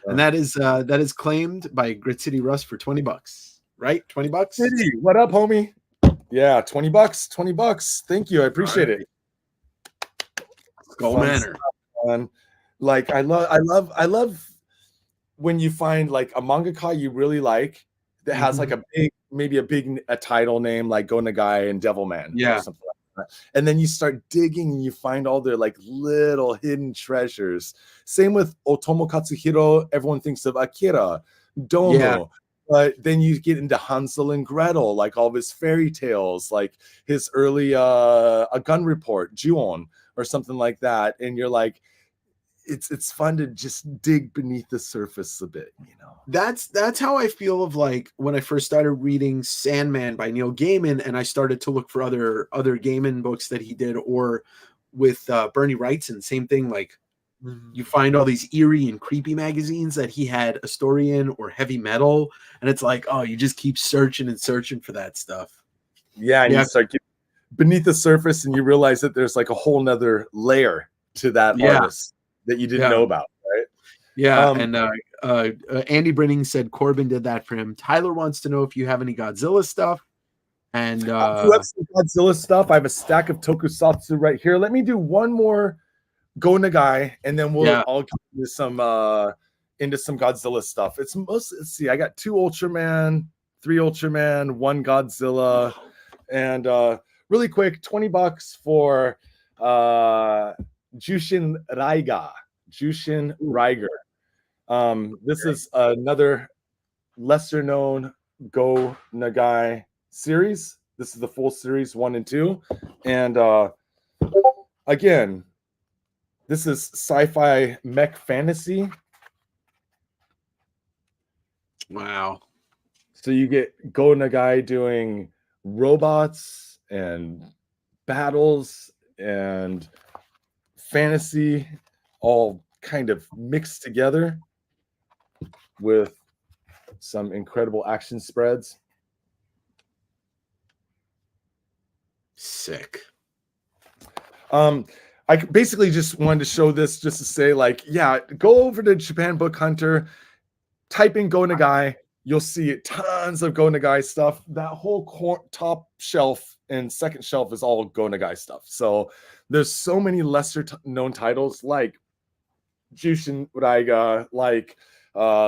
And that is claimed by Grit City Russ for $20. Right? $20? City, what up, homie? Yeah, $20. $20. Thank you. I appreciate it. Skull Fun Manor. stuff, man. Like I love when you find like a mangaka you really like that has like a big, maybe a title name like Go Nagai and Devilman or something like that. And then you start digging and you find all their like little hidden treasures. Same with Otomo Katsuhiro. Everyone thinks of Akira, Domo. Yeah. But then you get into Hansel and Gretel, like all of his fairy tales, like his early A Gun Report, Ju-on, or something like that. And you're like, it's fun to just dig beneath the surface a bit, you know. That's how I feel of like when I first started reading Sandman by Neil Gaiman, and I started to look for other Gaiman books that he did, or with Bernie Wrightson, same thing. Like you find all these eerie and creepy magazines that he had a story in, or heavy metal, and it's like, oh, you just keep searching and searching for that stuff. Yeah, and you start getting beneath the surface, and you realize that there's like a whole nother layer to that artist that you didn't know about, right? Yeah, and Andy Brinning said Corbin did that for him. Tyler wants to know if you have any Godzilla stuff. And I have some Godzilla stuff. I have a stack of tokusatsu right here. Let me do one more Go Nagai, and then I'll get into some Godzilla stuff. It's mostly, let's see, I got 2 Ultraman, 3 Ultraman, 1 Godzilla, and really quick, $20 for Jushin Raiga. Jushin Riger. This is another lesser known Go Nagai series. This is the full series 1 and 2. And again, this is sci-fi mech fantasy. Wow. So you get Go Nagai doing robots and battles and fantasy all kind of mixed together with some incredible action spreads. Sick. I basically just wanted to show this just to say, like, yeah, go over to Japan Book Hunter, type in Go Nagai, you'll see tons of Go Nagai stuff. That whole top shelf and second shelf is all Go Nagai stuff. So there's so many lesser known titles like Jushin Raiga, like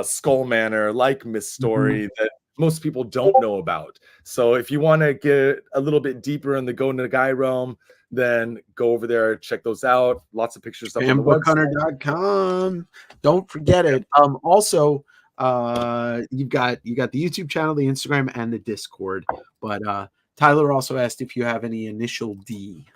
Skull Manor, like Miss Story that most people don't know about. So if you want to get a little bit deeper in the Go Nagai realm, then go over there, check those out. Lots of pictures up on the website. BookHunter.com. Don't forget it. Also, you've got the YouTube channel, the Instagram, and the Discord. But Tyler also asked if you have any Initial D.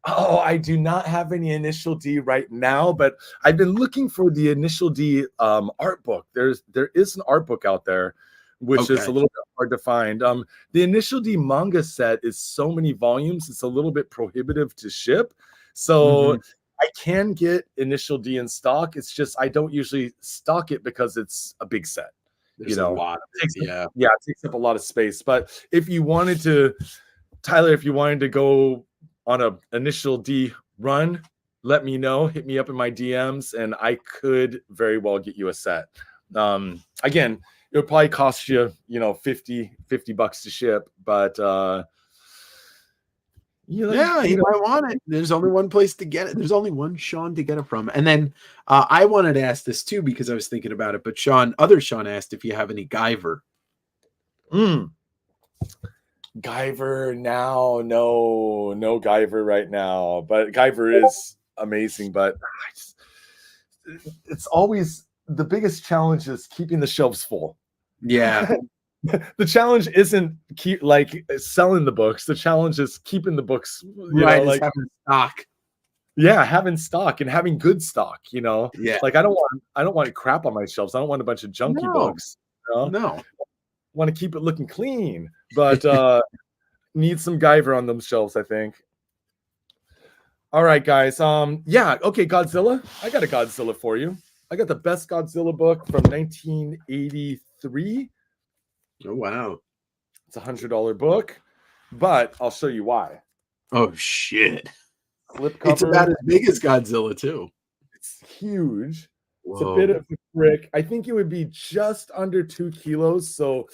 Oh, I do not have any Initial D right now, but I've been looking for the Initial D art book. There is an art book out there, which is a little bit hard to find. The Initial D manga set is so many volumes, it's a little bit prohibitive to ship. So I can get Initial D in stock. It's just I don't usually stock it because it's a big set. There's a lot of it, it takes up a lot of space. But if you wanted to, Tyler, if you wanted to go on a Initial D run, let me know. Hit me up in my DMs, and I could very well get you a set. Again, it'll probably cost you, $50 to ship, but you might want it. There's only one place to get it. There's only one Sean to get it from. And then I wanted to ask this too because I was thinking about it, but other Sean asked if you have any Guyver. Guyver now, no Guyver right now, but Guyver is amazing. But it's always the biggest challenge is keeping the shelves full. Yeah. The challenge isn't selling the books. The challenge is keeping the books, having stock. Yeah, having stock and having good stock. Yeah. Like I don't want crap on my shelves. I don't want a bunch of junky books. No. Want to keep it looking clean, but need some Guyver on those shelves, I think. All right, guys. Okay, Godzilla. I got a Godzilla for you. I got the best Godzilla book from 1983. Oh, wow. It's a $100 book, but I'll show you why. Oh, shit. Slipcover. It's about as big as Godzilla, too. It's huge. Whoa. It's a bit of a brick. I think it would be just under 2 kilos, so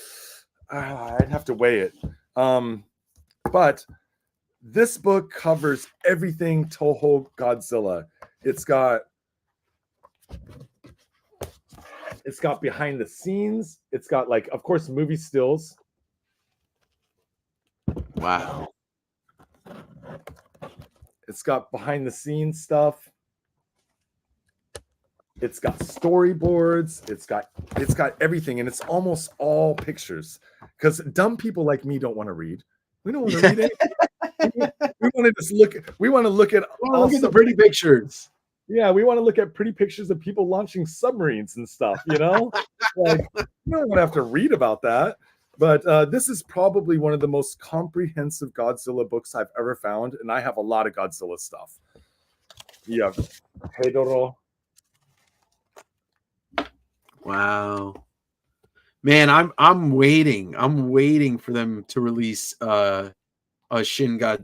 I'd have to weigh it. But this book covers everything Toho Godzilla. It's got behind the scenes. It's got, like, of course, movie stills. Wow. It's got behind the scenes stuff. It's got storyboards. It's got everything, and it's almost all pictures. Because dumb people like me don't want to read. We don't want to read anything. We want to just look. We want to look at the pretty pictures. Yeah, we want to look at pretty pictures of people launching submarines and stuff. You know, like, you don't want to have to read about that. But this is probably one of the most comprehensive Godzilla books I've ever found, and I have a lot of Godzilla stuff. Yeah, Hedoro. Wow, man, I'm waiting. I'm waiting for them to release a Godzilla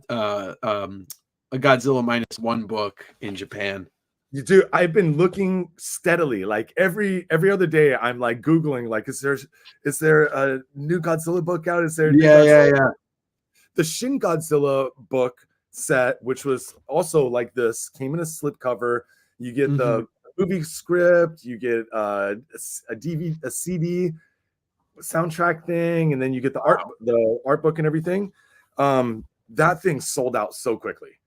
-1 book in Japan. You do. I've been looking steadily, like every other day. I'm like Googling, like, is there a new Godzilla book out? Is there? A new Godzilla? The Shin Godzilla book set, which was also like this, came in a slipcover. You get the movie script, you get a DVD, a CD soundtrack thing, and then you get the art book and everything. That thing sold out so quickly.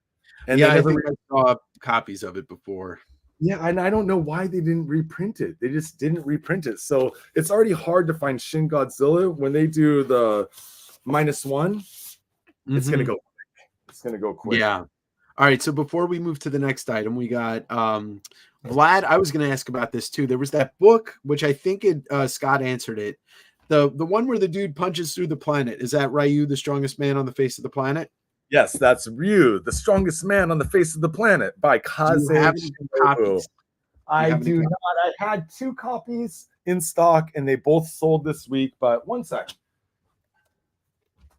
And yeah, I think I saw copies of it before. Yeah, and I don't know why they didn't reprint it. They just didn't reprint it. So it's already hard to find Shin Godzilla. When they do the -1, it's gonna go quick. It's gonna go quick. Yeah. All right. So before we move to the next item, we got Vlad. I was going to ask about this too. There was that book, which I think Scott answered it. The one where the dude punches through the planet. Is that Ryu, the strongest man on the face of the planet? Yes, that's Ryu, the strongest man on the face of the planet, by Kaze Shinobu. I do not. I had 2 copies in stock, and they both sold this week. But one sec.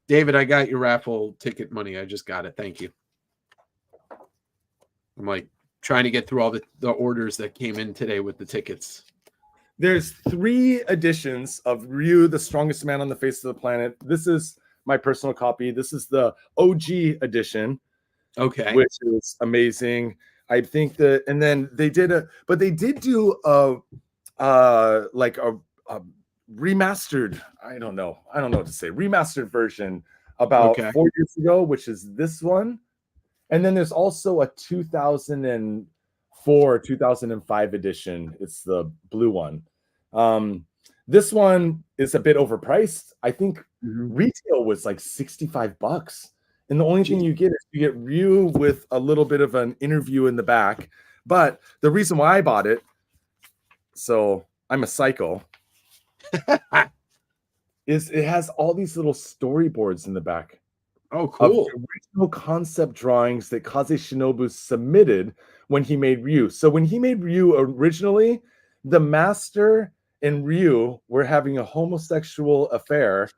David, I got your raffle ticket money. I just got it. Thank you. I'm like trying to get through all the orders that came in today with the tickets. There's 3 editions of Ryu, the strongest man on the face of the planet. This is my personal copy. This is the OG edition. Okay. Which is amazing. I think that, and then they did do a remastered, I don't know what to say, remastered version about 4 years ago, which is this one. And then there's also a 2004, 2005 edition. It's the blue one. This one is a bit overpriced. I think retail was like $65. And the only thing you get is you get Ryu with a little bit of an interview in the back. But the reason why I bought it, so I'm a psycho, is it has all these little storyboards in the back. Oh, cool. Of original concept drawings that Kaze Shinobu submitted when he made Ryu. So when he made Ryu originally, the master and Ryu were having a homosexual affair.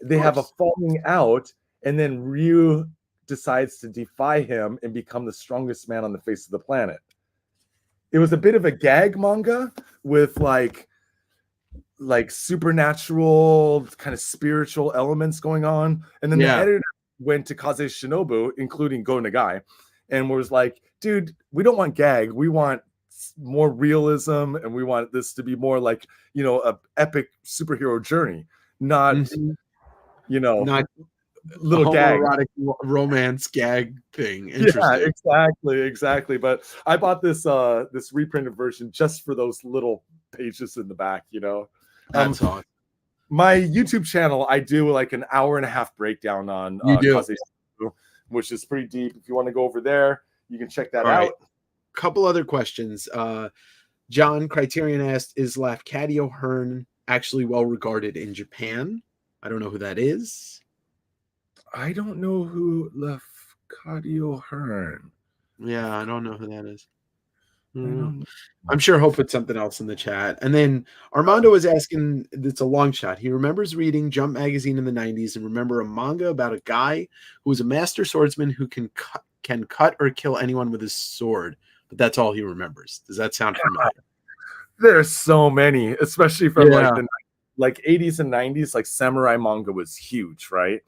They have a falling out, and then Ryu decides to defy him and become the strongest man on the face of the planet. It was a bit of a gag manga with like supernatural kind of spiritual elements going on. And then the editor went to Kaze Shinobu, including Go Nagai, and was like, dude, we don't want gag. We want more realism, and we want this to be more like, a epic superhero journey, not, not little gag, erotic romance gag thing. Yeah, exactly. But I bought this this reprinted version just for those little pages in the back. That's awesome. My YouTube channel, I do like an hour and a half breakdown on Kaze, which is pretty deep. If you want to go over there, you can check that out. Couple other questions. John Criterion asked, is Lafcadio Hearn actually well regarded in Japan? I don't know who that is. I don't know who Lafcadio Hearn. Yeah, I don't know who that is. I'm sure he'll put something else in the chat. And then Armando was asking, it's a long shot. He remembers reading Jump magazine in the 90s and remember a manga about a guy who was a master swordsman who can cut or kill anyone with his sword. But that's all he remembers. Does that sound familiar? There's so many, especially from like 80s and 90s. Like samurai manga was huge, right?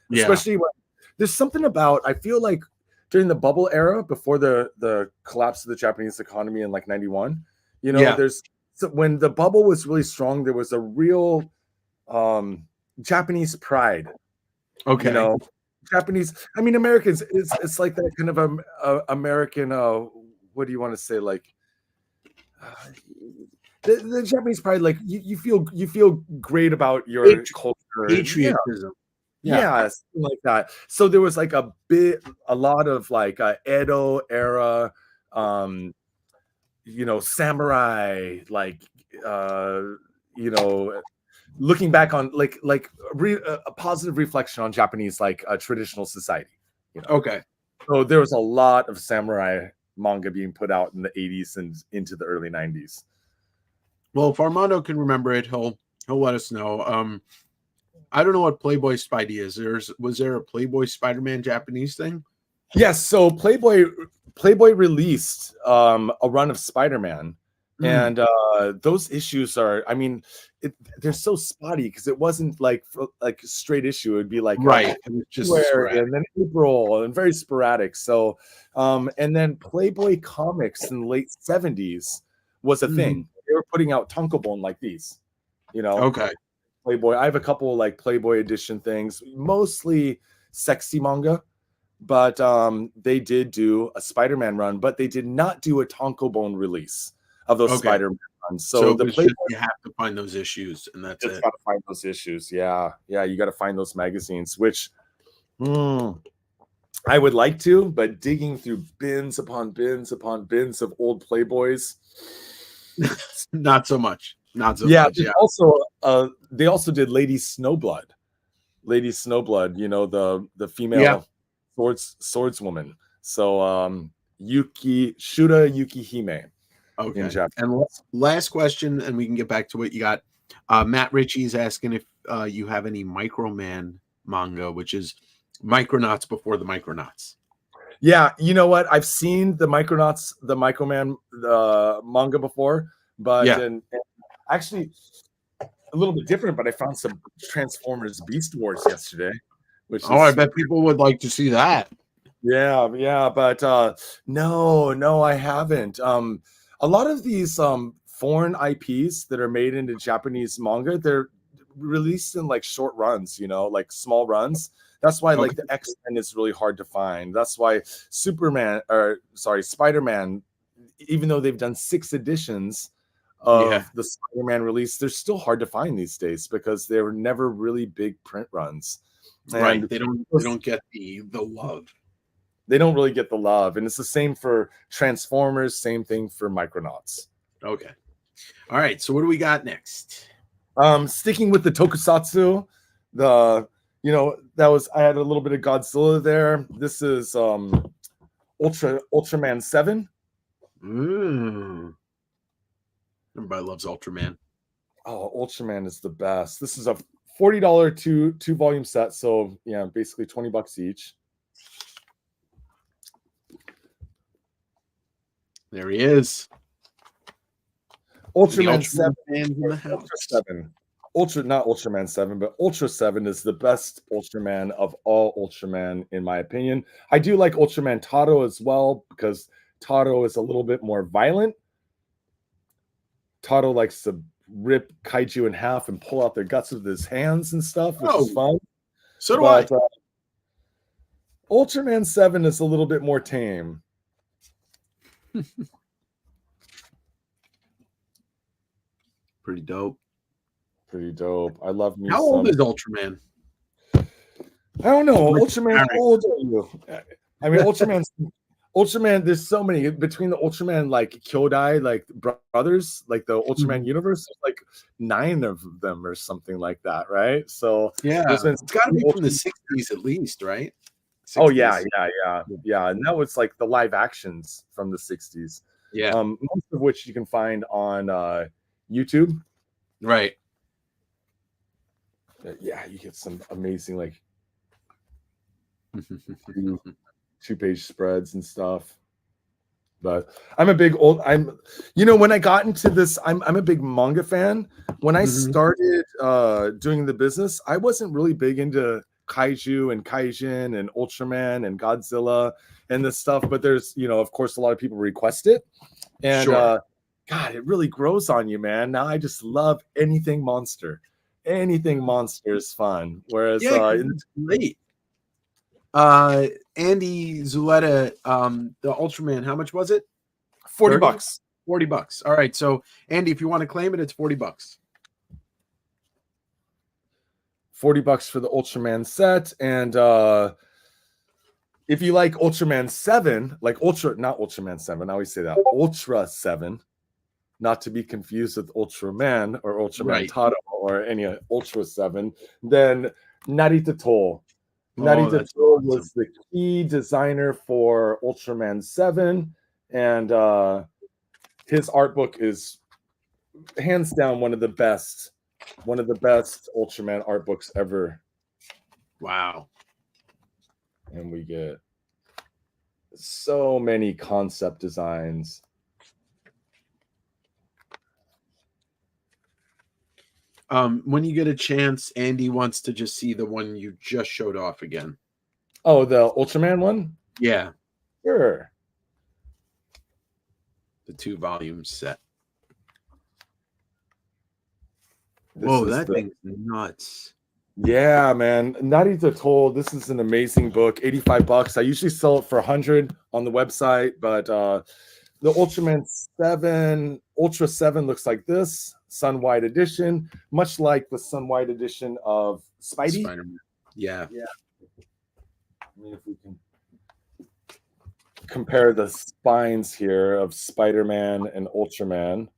Yeah. Especially when there's something about, I feel like during the bubble era before the collapse of the Japanese economy in like 91, you know, there's when the bubble was really strong, there was a real Japanese pride. Okay. You know, Japanese, I mean, Americans, it's like that kind of American, what do you want to say? Like the Japanese pride, like you feel great about your culture. Patriotism. Yeah, something like that. So there was like a lot of like Edo era, you know, samurai, like you know, looking back on a positive reflection on Japanese like traditional society. You know? Okay. So there was a lot of samurai manga being put out in the 80s and into the early 90s. Well, if Armando can remember it, he'll let us know. I don't know what Playboy Spidey is. Was there a Playboy Spider-Man Japanese thing? Yes. So Playboy released a run of Spider-Man, and those issues are, I mean, they're so spotty because it wasn't like straight issue. It'd be like right, it was just and then April and very sporadic. So, and then Playboy Comics in the late 70s was a thing. They were putting out tankobon like these, you know. Okay. Playboy. I have a couple like Playboy edition things, mostly sexy manga, but they did do a Spider-Man run, but they did not do a tankobon release of those Spider-Man runs. So the Playboy, you have to find those issues, and that's it. Got to find those issues. Yeah, you got to find those magazines, which I would like to, but digging through bins upon bins upon bins of old Playboys, not so much. Not so yeah, much. Yeah. Also, they also did Lady Snowblood. Lady Snowblood, you know, the female swordswoman. So Shura Yukihime. Okay. In Japan. And last question, and we can get back to what you got. Matt Ritchie's asking if you have any Microman manga, which is Micronauts before the Micronauts. Yeah, you know what? I've seen the Micronauts, the Microman manga before, but and actually a little bit different, but I found some Transformers Beast Wars yesterday. Which I bet people would like to see that. Yeah, but no, I haven't. A lot of these foreign IPs that are made into Japanese manga, they're released in like short runs, you know, like small runs. That's why like the X-Men is really hard to find. That's why Spider-Man, even though they've done 6 editions of the Spider-Man release, they're still hard to find these days because they were never really big print runs. Right. They don't get the love. They don't really get the love. And it's the same for Transformers, same thing for Micronauts. Okay. All right. So what do we got next? Sticking with the tokusatsu, I had a little bit of Godzilla there. This is Ultraman 7. Everybody loves Ultraman. Oh, Ultraman is the best. This is a $40 two volume set, so yeah, basically $20 each. There he is. Ultraman 7. Not Ultraman 7, but Ultra 7 is the best Ultraman of all Ultraman, in my opinion. I do like Ultraman Taro as well, because Taro is a little bit more violent. Taro likes to rip kaiju in half and pull out their guts with his hands and stuff, which is fun. So do I. Ultraman 7 is a little bit more tame. Pretty dope. I love me. How old is Ultraman? I don't know. Ultraman, how old are you? I mean, Ultraman, there's so many between the Ultraman like Kyodai, like brothers, like the Ultraman universe, like 9 of them or something like that, right? So yeah, it's got to be from the 60s at least, right? 60s. Oh yeah. And that was like the live actions from the 60s. Yeah, most of which you can find on YouTube. Right. Yeah, you get some amazing like 2-page spreads and stuff. But when I got into this, I'm a big manga fan. When I started doing the business, I wasn't really big into kaiju and kaijin and Ultraman and Godzilla and this stuff. But there's, of course, a lot of people request it. And Sure. God, it really grows on you, man. Now I just love anything monster. Anything monster is fun. Whereas it's great. Andy Zuleta, the Ultraman, how much was it? $40. $40. All right. So Andy, if you want to claim it, it's $40. $40 for the Ultraman set. And if you like Ultraman 7, like not Ultraman 7, I always say that, Ultra 7, not to be confused with Ultraman or Ultraman Taro or any Ultra 7, then Narita Toll. Narita Toll was the key designer for Ultraman 7, and his art book is hands down one of the best Ultraman art books ever. Wow. And we get so many concept designs. When you get a chance, Andy wants to just see the one you just showed off again. Oh, the Ultraman one? Yeah. Sure. The 2-volume set. This Whoa, is that thing's nuts. Yeah, man. Narita Toll, this is an amazing book. $85. I usually sell it for $100 on the website, but the Ultraman 7, Ultra 7 looks like this. Sun White edition, much like the Sun White edition of Spidey. Spider-Man. Yeah. I mean, if we can compare the spines here of Spider-Man and Ultraman.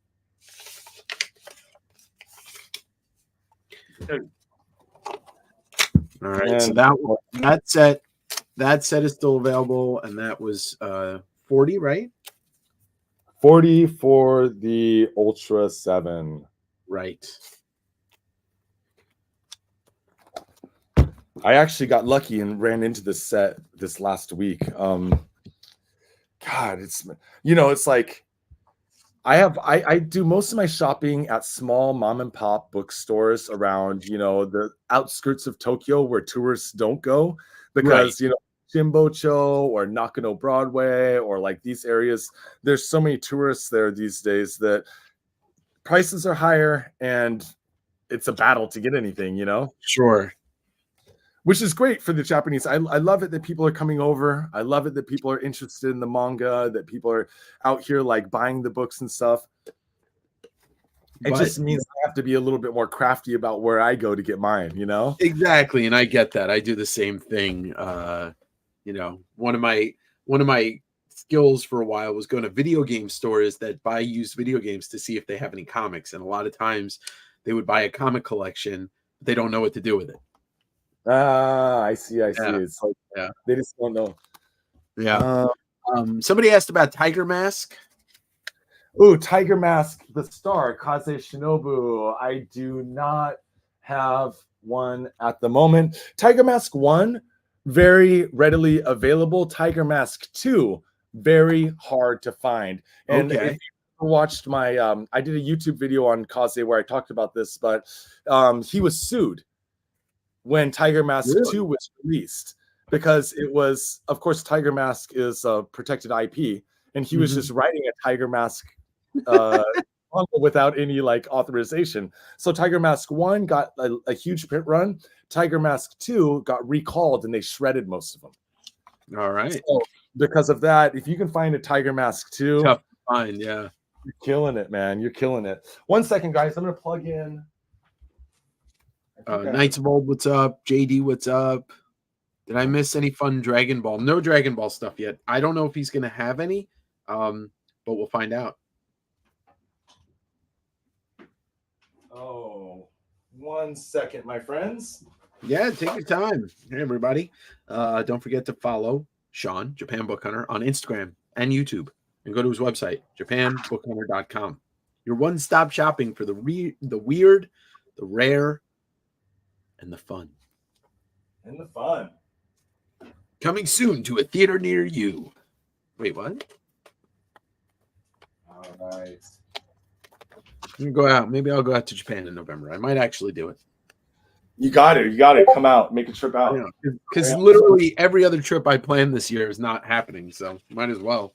All right. And so that set is still available, and that was 40, right? 40 for the Ultra 7. Right. I actually got lucky and ran into this set this last week. God, it's like I do most of my shopping at small mom and pop bookstores around, the outskirts of Tokyo where tourists don't go because, Shimbocho or Nakano Broadway or like these areas, there's so many tourists there these days that prices are higher and it's a battle to get anything, Sure. Which is great for the Japanese. I love it that people are coming over. I love it that people are interested in the manga, that people are out here like buying the books and stuff. It just means I have to be a little bit more crafty about where I go to get mine, Exactly. And I get that. I do the same thing. One of my skills for a while was going to video game stores that buy used video games to see if they have any comics. And a lot of times they would buy a comic collection, but they don't know what to do with it. I see. It's like they just don't know. Yeah. Somebody asked about Tiger Mask. Oh, Tiger Mask, the star, Kaze Shinobu. I do not have one at the moment. Tiger Mask 1, very readily available. Tiger Mask 2, very hard to find. And if you watched my, I did a YouTube video on Kaze where I talked about this, but he was sued when Tiger Mask 2 was released because it was, of course, Tiger Mask is a protected IP, and he was just writing a Tiger Mask without any like authorization. So Tiger Mask 1 got a huge print run. Tiger Mask 2 got recalled and they shredded most of them. All right. So because of that, if you can find a Tiger Mask 2, tough to find, yeah. You're killing it, man. You're killing it. 1 second, guys. I'm gonna plug in. Knights of Old, what's up? JD, what's up? Did I miss any fun Dragon Ball? No Dragon Ball stuff yet. I don't know if he's gonna have any, but we'll find out. Oh, 1 second, my friends. Yeah, take your time. Hey, everybody. Don't forget to follow Sean, Japan Book Hunter, on Instagram and YouTube, and go to his website, japanbookhunter.com. Your one-stop shopping for the weird, the rare, and the fun. Coming soon to a theater near you. Wait, what? All right. I'm gonna go out. Maybe I'll go out to Japan in November. I might actually do it. You got to come out, make a trip out. Because literally every other trip I plan this year is not happening, so might as well.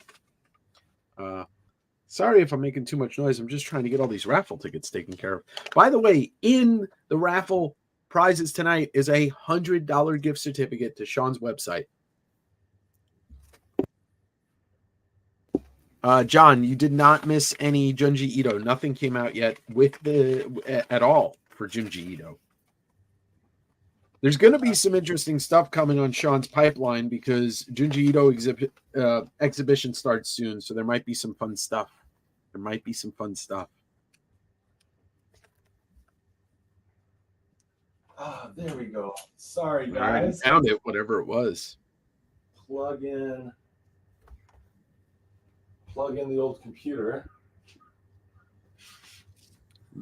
Sorry if I'm making too much noise. I'm just trying to get all these raffle tickets taken care of. By the way, in the raffle prizes tonight is a $100 gift certificate to Sean's website. John, you did not miss any Junji Ito. Nothing came out yet at all for Junji Ito. There's going to be some interesting stuff coming on Sean's pipeline because Junji Ito exhibition starts soon, so there might be some fun stuff. There we go. Sorry, I already guys. found it, whatever it was. Plug in the old computer.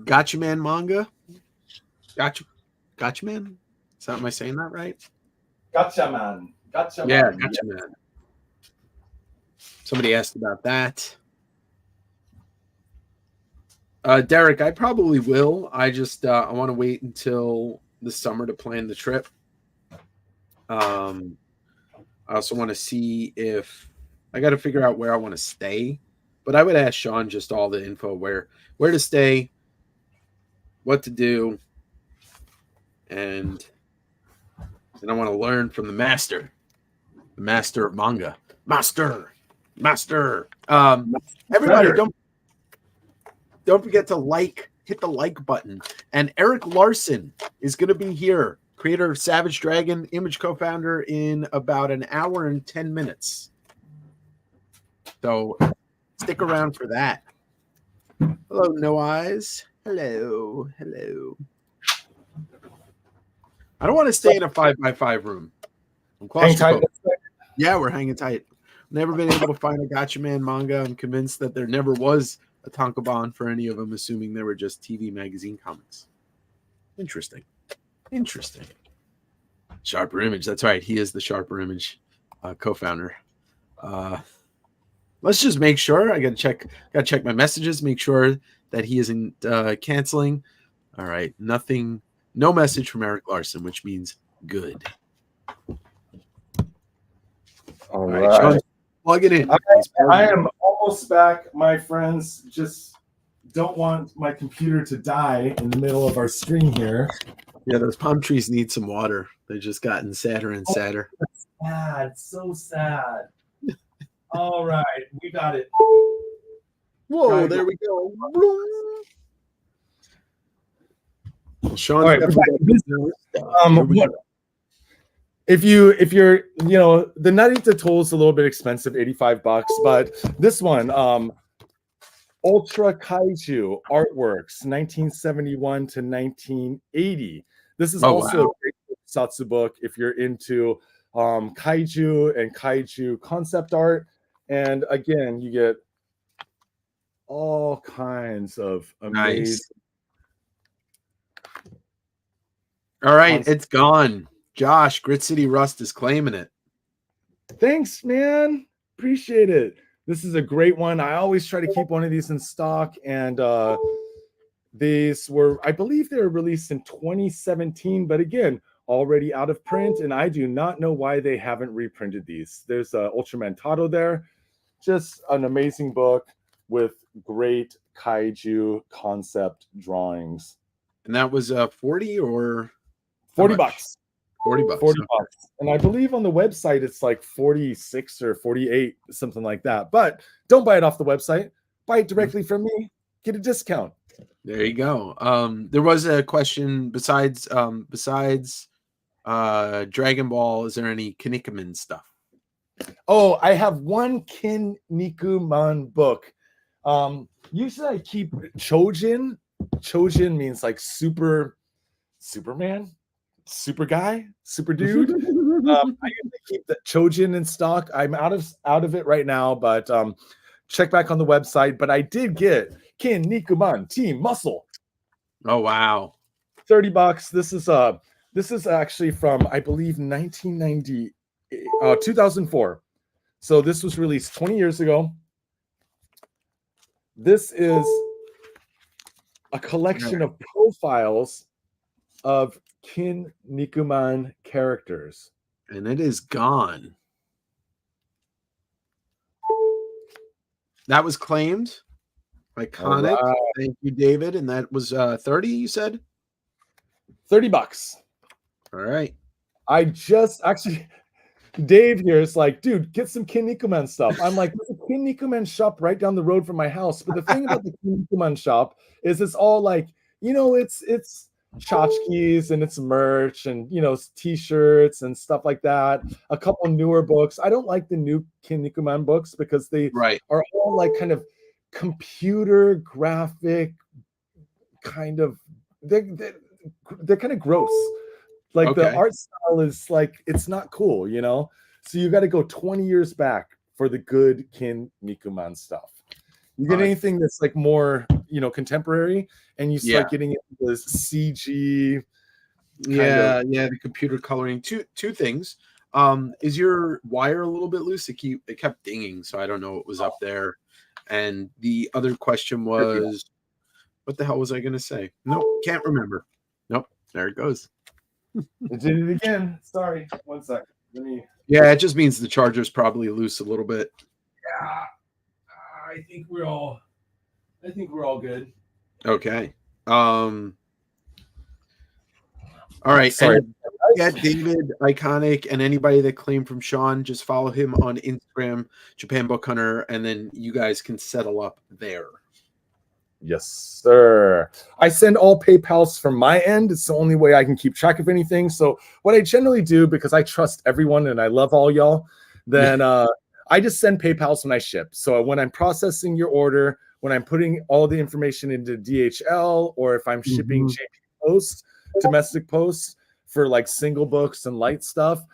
Gotcha Man manga? Gotcha Man? Am I saying that right? Gotcha Man. Gotcha Man. Somebody asked about that. Derek, I probably will. I just I want to wait until the summer to plan the trip. I also want to see if I got to figure out where I want to stay. But I would ask Sean just all the info where to stay, what to do, and I want to learn from the master of manga. Master. Everybody, don't forget to hit the like button. And Eric Larson is going to be here, creator of Savage Dragon, Image co-founder, in about an hour and 10 minutes. So stick around for that. Hello, No Eyes. Hello. I don't want to stay in a 5x5 room. I'm claustrophobic. Yeah, we're hanging tight. Never been able to find a Gotcha Man manga. I'm convinced that there never was a tankobon for any of them, assuming they were just TV magazine comics. Interesting. Sharper Image. That's right. He is the Sharper Image co-founder. Let's just make sure. I gotta check my messages, make sure that he isn't canceling. All right. Nothing. No message from Eric Larson, which means good. All right. Sean, plug it in. I am almost back, my friends. Just don't want my computer to die in the middle of our screen here. Yeah, those palm trees need some water. They've just gotten sadder and sadder. That's sad. So sad. All right. We got it. Whoa, there we go. Well, Sean's right, if you're the Narita tool is a little bit expensive, $85, but this one, Ultra Kaiju Artworks, 1971 to 1980. This is also a great Satsu book if you're into kaiju and kaiju concept art. And again, you get all kinds of amazing. Nice. All right, it's gone. Josh, Grit City Rust is claiming it. Thanks, man. Appreciate it. This is a great one. I always try to keep one of these in stock. And these were, I believe they were released in 2017, but again, already out of print. And I do not know why they haven't reprinted these. There's Ultraman Tato there. Just an amazing book with great kaiju concept drawings. And that was 40 or $40. $40. $40. And I believe on the website it's like 46 or 48, something like that. But don't buy it off the website. Buy it directly from me. Get a discount. There you go. There was a question besides Dragon Ball, is there any Kinnikuman stuff? Oh, I have one Kinnikuman book. Usually I keep Chojin. Chojin means like Superman, super guy, super dude. I usually keep the Chojin in stock. I'm out of it right now, but check back on the website. But I did get Kinnikuman Team Muscle. Oh wow, $30. This is actually from, I believe, 2004. So this was released 20 years ago. This is a collection of profiles of Kin Nikuman characters. And it is gone. That was claimed. Iconic. All right. Thank you, David. And that was 30, you said? $30. All right. I just actually, Dave here is like, dude, get some Kin Nikuman stuff. I'm like, there's a Kin Nikuman shop right down the road from my house. But the thing about the Kin Nikuman shop is it's all like, it's tchotchkes and it's merch and t-shirts and stuff like that. A couple newer books. I don't like the new Kin Nikuman books because they are all like kind of computer graphic kind of they're kind of gross. Like the art style is like, it's not cool, so you got to go 20 years back for the good Kin Nikuman stuff. You get anything that's like more contemporary, and you start getting into this CG the computer coloring. Two things. Is your wire a little bit loose? It kept dinging, so I don't know what was up there. And the other question was, what the hell was I going to say? Nope, can't remember. Nope, there it goes. I did it again. Sorry, 1 second. Yeah, it just means the charger's probably loose a little bit. Yeah, I think we're all good. Okay. All right. Sorry. And David, Iconic, and anybody that claimed from Sean, just follow him on Instagram, Japan Book Hunter, and then you guys can settle up there. Yes, sir. I send all PayPals from my end. It's the only way I can keep track of anything. So what I generally do, because I trust everyone and I love all y'all, then I just send PayPals when I ship. So when I'm processing your order, when I'm putting all the information into DHL, or if I'm shipping JP Post, domestic posts for like single books and light stuff,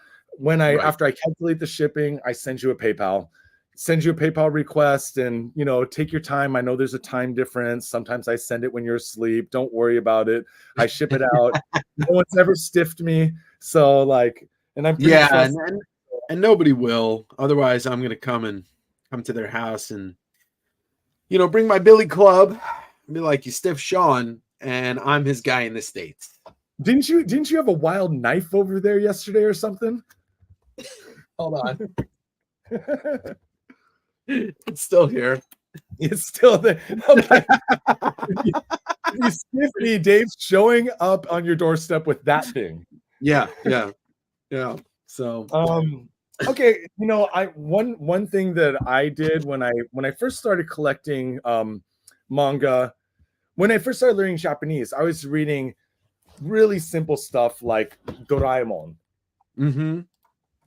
after I calculate the shipping, I send you a PayPal. Send you a PayPal request, and take your time. I know there's a time difference. Sometimes I send it when you're asleep. Don't worry about it. I ship it out. No one's ever stiffed me. So and I'm pretty and nobody will. Otherwise, I'm gonna come to their house and bring my billy club and be like, you stiff Sean, and I'm his guy in the States. Didn't you have a wild knife over there yesterday or something? Hold on. It's still here. It's still there. Okay. You stiff me, Dave's showing up on your doorstep with that thing. Yeah. So okay, one thing that I did when I first started collecting manga, when I first started learning Japanese, I was reading really simple stuff like Doraemon.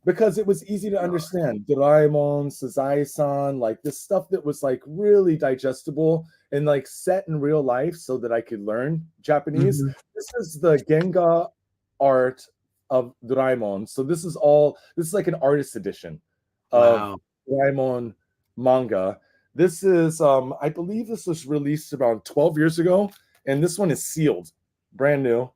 Because it was easy to understand. Doraemon, Sazai-san, like this stuff that was like really digestible and like set in real life so that I could learn Japanese. This is the Genga art of Doraemon. So this is like an artist edition of Doraemon manga. This is, I believe this was released around 12 years ago, and this one is sealed, brand new.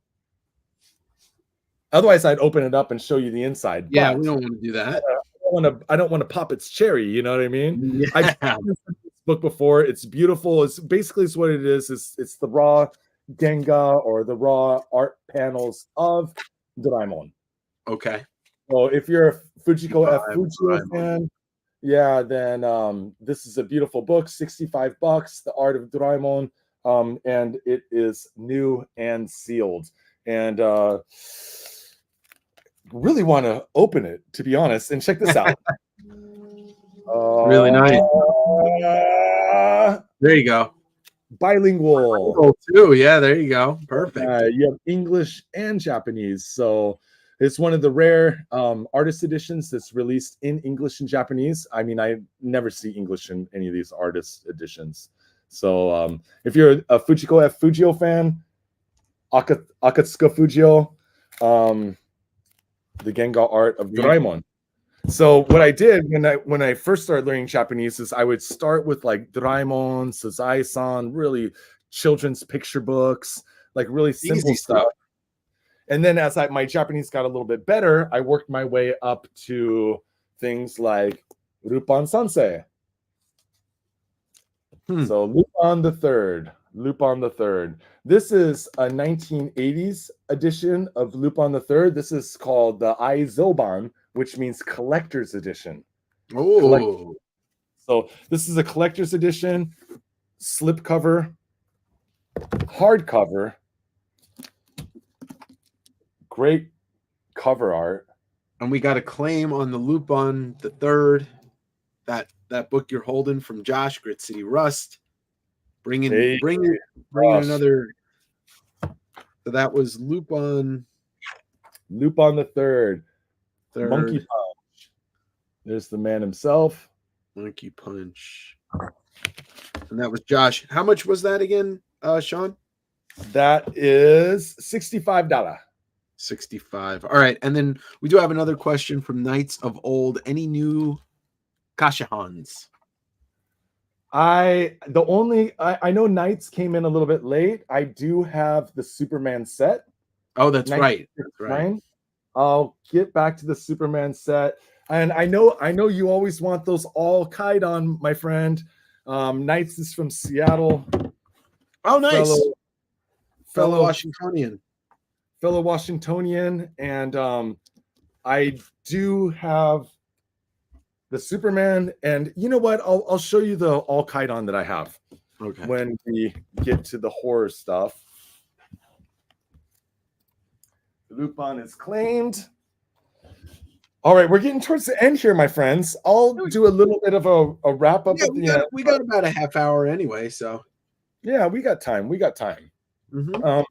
Otherwise, I'd open it up and show you the inside. Yeah, but we don't want to do that. I don't want to pop its cherry. You know what I mean? Yeah. I've seen this book before. It's beautiful. It's what it is. It's the raw Genga or the raw art panels of Doraemon. Okay. So if you're a Fujiko F. Fujio fan, then this is a beautiful book. $65. The Art of Doraemon, and it is new and sealed. And really want to open it, to be honest, and check this out. Really nice. There you go. Bilingual too. Yeah, there you go. Perfect. You have English and Japanese. So it's one of the rare artist editions that's released in English and Japanese. I mean, I never see English in any of these artist editions. So if you're a Fujiko F. Fujio fan, Akatsuka Fujio, the Genga art of Doraemon. So what I did when I first started learning Japanese is I would start with like Doraemon, Sazai-san, really children's picture books, like really simple stuff. And then as my Japanese got a little bit better, I worked my way up to things like Rupan Sansei. So Lupin the Third, Lupin the Third. This is a 1980s edition of Lupin the Third. This is called the Aizoban, which means collector's edition. Oh, so this is a collector's edition, slipcover, hardcover, great cover art. And we got a claim on the Lupin the Third. That book you're holding from Josh, Grit City Rust. Bringing another. So that was Lupin the Third. Third. Monkey Punch. There's the man himself. Monkey Punch. And that was Josh. How much was that again, Sean? That is $65. 65. All right. And then we do have another question from Knights of Old. Any new Kashahans? I know Knights came in a little bit late. I do have the Superman set. Oh, that's right. That's right. I'll get back to the Superman set. And I know you always want those all Kaidan, my friend. Knights is from Seattle. Oh, nice. Fellow Washingtonian. Fellow Washingtonian. And I do have the Superman. And you know what? I'll show you the all Kaidan that I have. Okay. When we get to the horror stuff. Lupin is claimed. All right, we're getting towards the end here, my friends. I'll do a little bit of a wrap up at the end. We got about a half hour anyway, so yeah, we got time. Mm-hmm.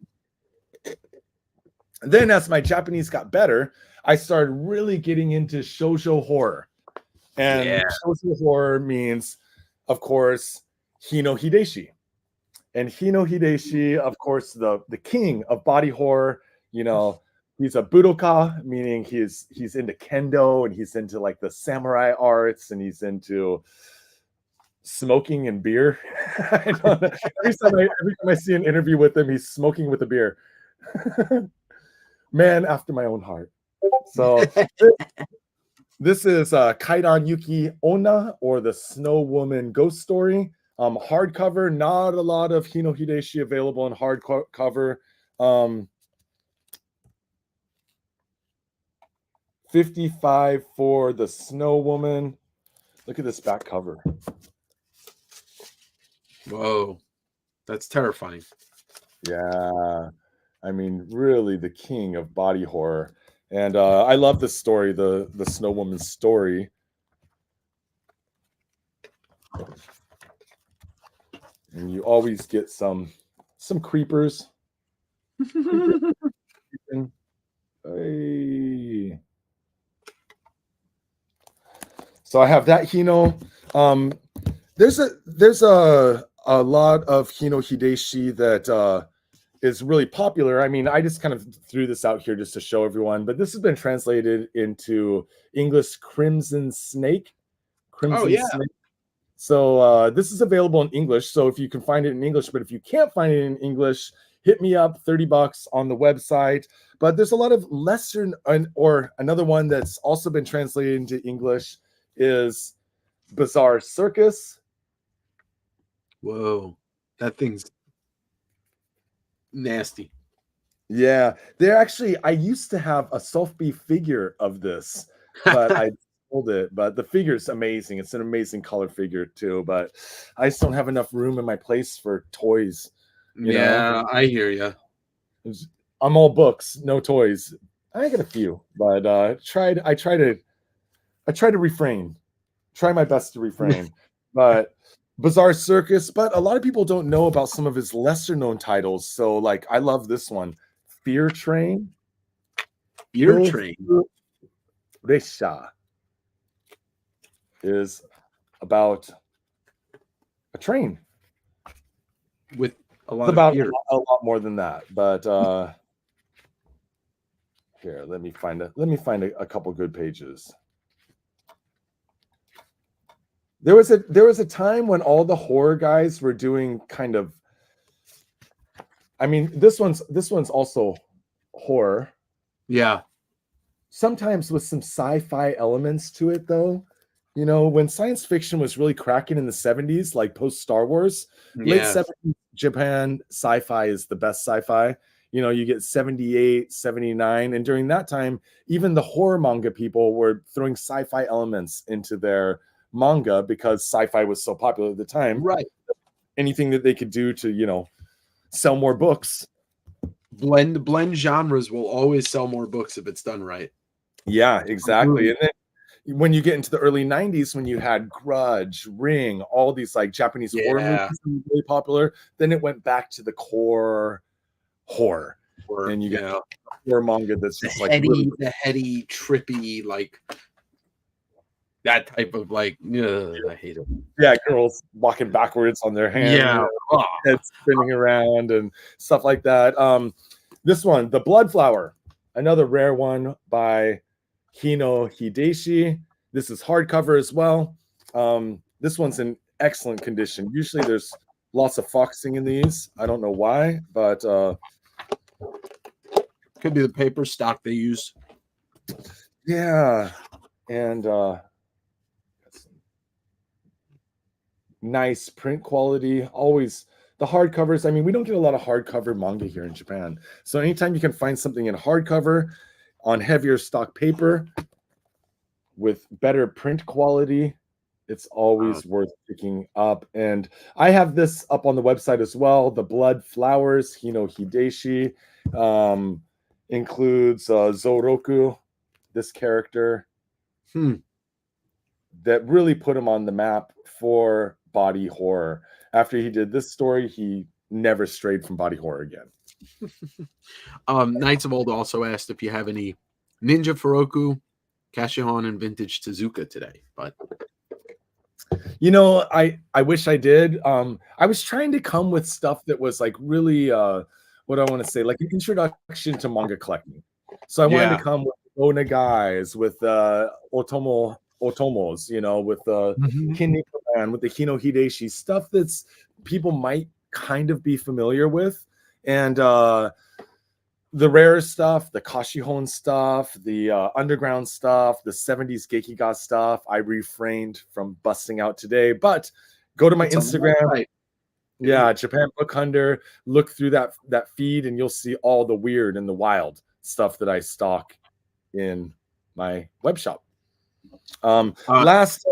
Then, as my Japanese got better, I started really getting into shoujo horror, and shoujo horror means, of course, Hino Hideshi, and Hino Hideshi, of course, the king of body horror. You know. He's a budoka, meaning he's into kendo and he's into like the samurai arts and he's into smoking and beer. Every time I see an interview with him, he's smoking with a beer. Man after my own heart. So this is Kaidan Yuki Onna, or the Snow Woman Ghost Story. Hardcover, not a lot of Hino Hideshi available in hardcover. 55 for the Snow Woman. Look at this back cover. Whoa, that's terrifying. Yeah, I mean, really the king of body horror. And I love this story, the Snow Woman's story. And you always get some creepers. Hey. So I have that Hino. There's a lot of Hino Hideshi that is really popular. I mean, I just kind of threw this out here just to show everyone, but this has been translated into English. Crimson Snake. Snake. So this is available in English. So if you can find it in English, but if you can't find it in English, hit me up, $30 on the website. But there's a lot of lesser, or another one that's also been translated into English is Bizarre Circus. Whoa, that thing's nasty. Yeah, they're actually, I used to have a Softbee figure of this, but I sold it. But the figure's amazing. It's an amazing color figure too, but I just don't have enough room in my place for toys. You know? I hear you. I'm all books, no toys. I got a few, but I try to refrain. Try my best to refrain. But Bizarre Circus, but a lot of people don't know about some of his lesser known titles. So like I love this one. Fear Train. Fear Train. Resha is about a train. With a lot about of fear. a lot more than that. But here, let me find a couple good pages. There was a time when all the horror guys were doing kind of, I mean, this one's also horror. Yeah. Sometimes with some sci-fi elements to it though. when science fiction was really cracking in the 70s, like post Star Wars, late Yeah. 70s Japan sci-fi is the best sci-fi. You get 78, 79, and during that time, even the horror manga people were throwing sci-fi elements into their manga because sci-fi was so popular at the time. Right. Anything that they could do to, sell more books. Blend genres will always sell more books if it's done right. Yeah, exactly. And then when you get into the early 90s, when you had Grudge, Ring, all these like Japanese horror movies that were really popular, then it went back to the core horror. And you get horror manga that's just like the heady, trippy, like that type of like, I hate it. Yeah, girls walking backwards on their hands, heads spinning around and stuff like that. This one, The Blood Flower, another rare one by Hino Hideshi. This is hardcover as well. This one's in excellent condition. Usually there's lots of foxing in these. I don't know why, but could be the paper stock they use. Yeah. And nice print quality. Always the hardcovers. I mean, we don't get a lot of hardcover manga here in Japan. So anytime you can find something in hardcover on heavier stock paper with better print quality, it's always worth picking up. And I have this up on the website as well. The Blood Flowers, Hino Hideshi, includes Zoroku, this character that really put him on the map for body horror. After he did this story, he never strayed from body horror again. Knights of Old also asked if you have any Ninja Furoku, Kashihon, and Vintage Tezuka today, but I wish I did. I was trying to come with stuff that was like really what I want to say, like an introduction to manga collecting. So I wanted to come with Onagais, with Otomos, with Kinniko Man, with the Hino Hideshi, stuff that's people might kind of be familiar with. And the rare stuff, the Kashihon stuff, the underground stuff, the 70s Gekiga stuff, I refrained from busting out today. But go to my Instagram. Yeah, Japan Book Hunter. Look through that feed, and you'll see all the weird and the wild stuff that I stock in my web shop. Last,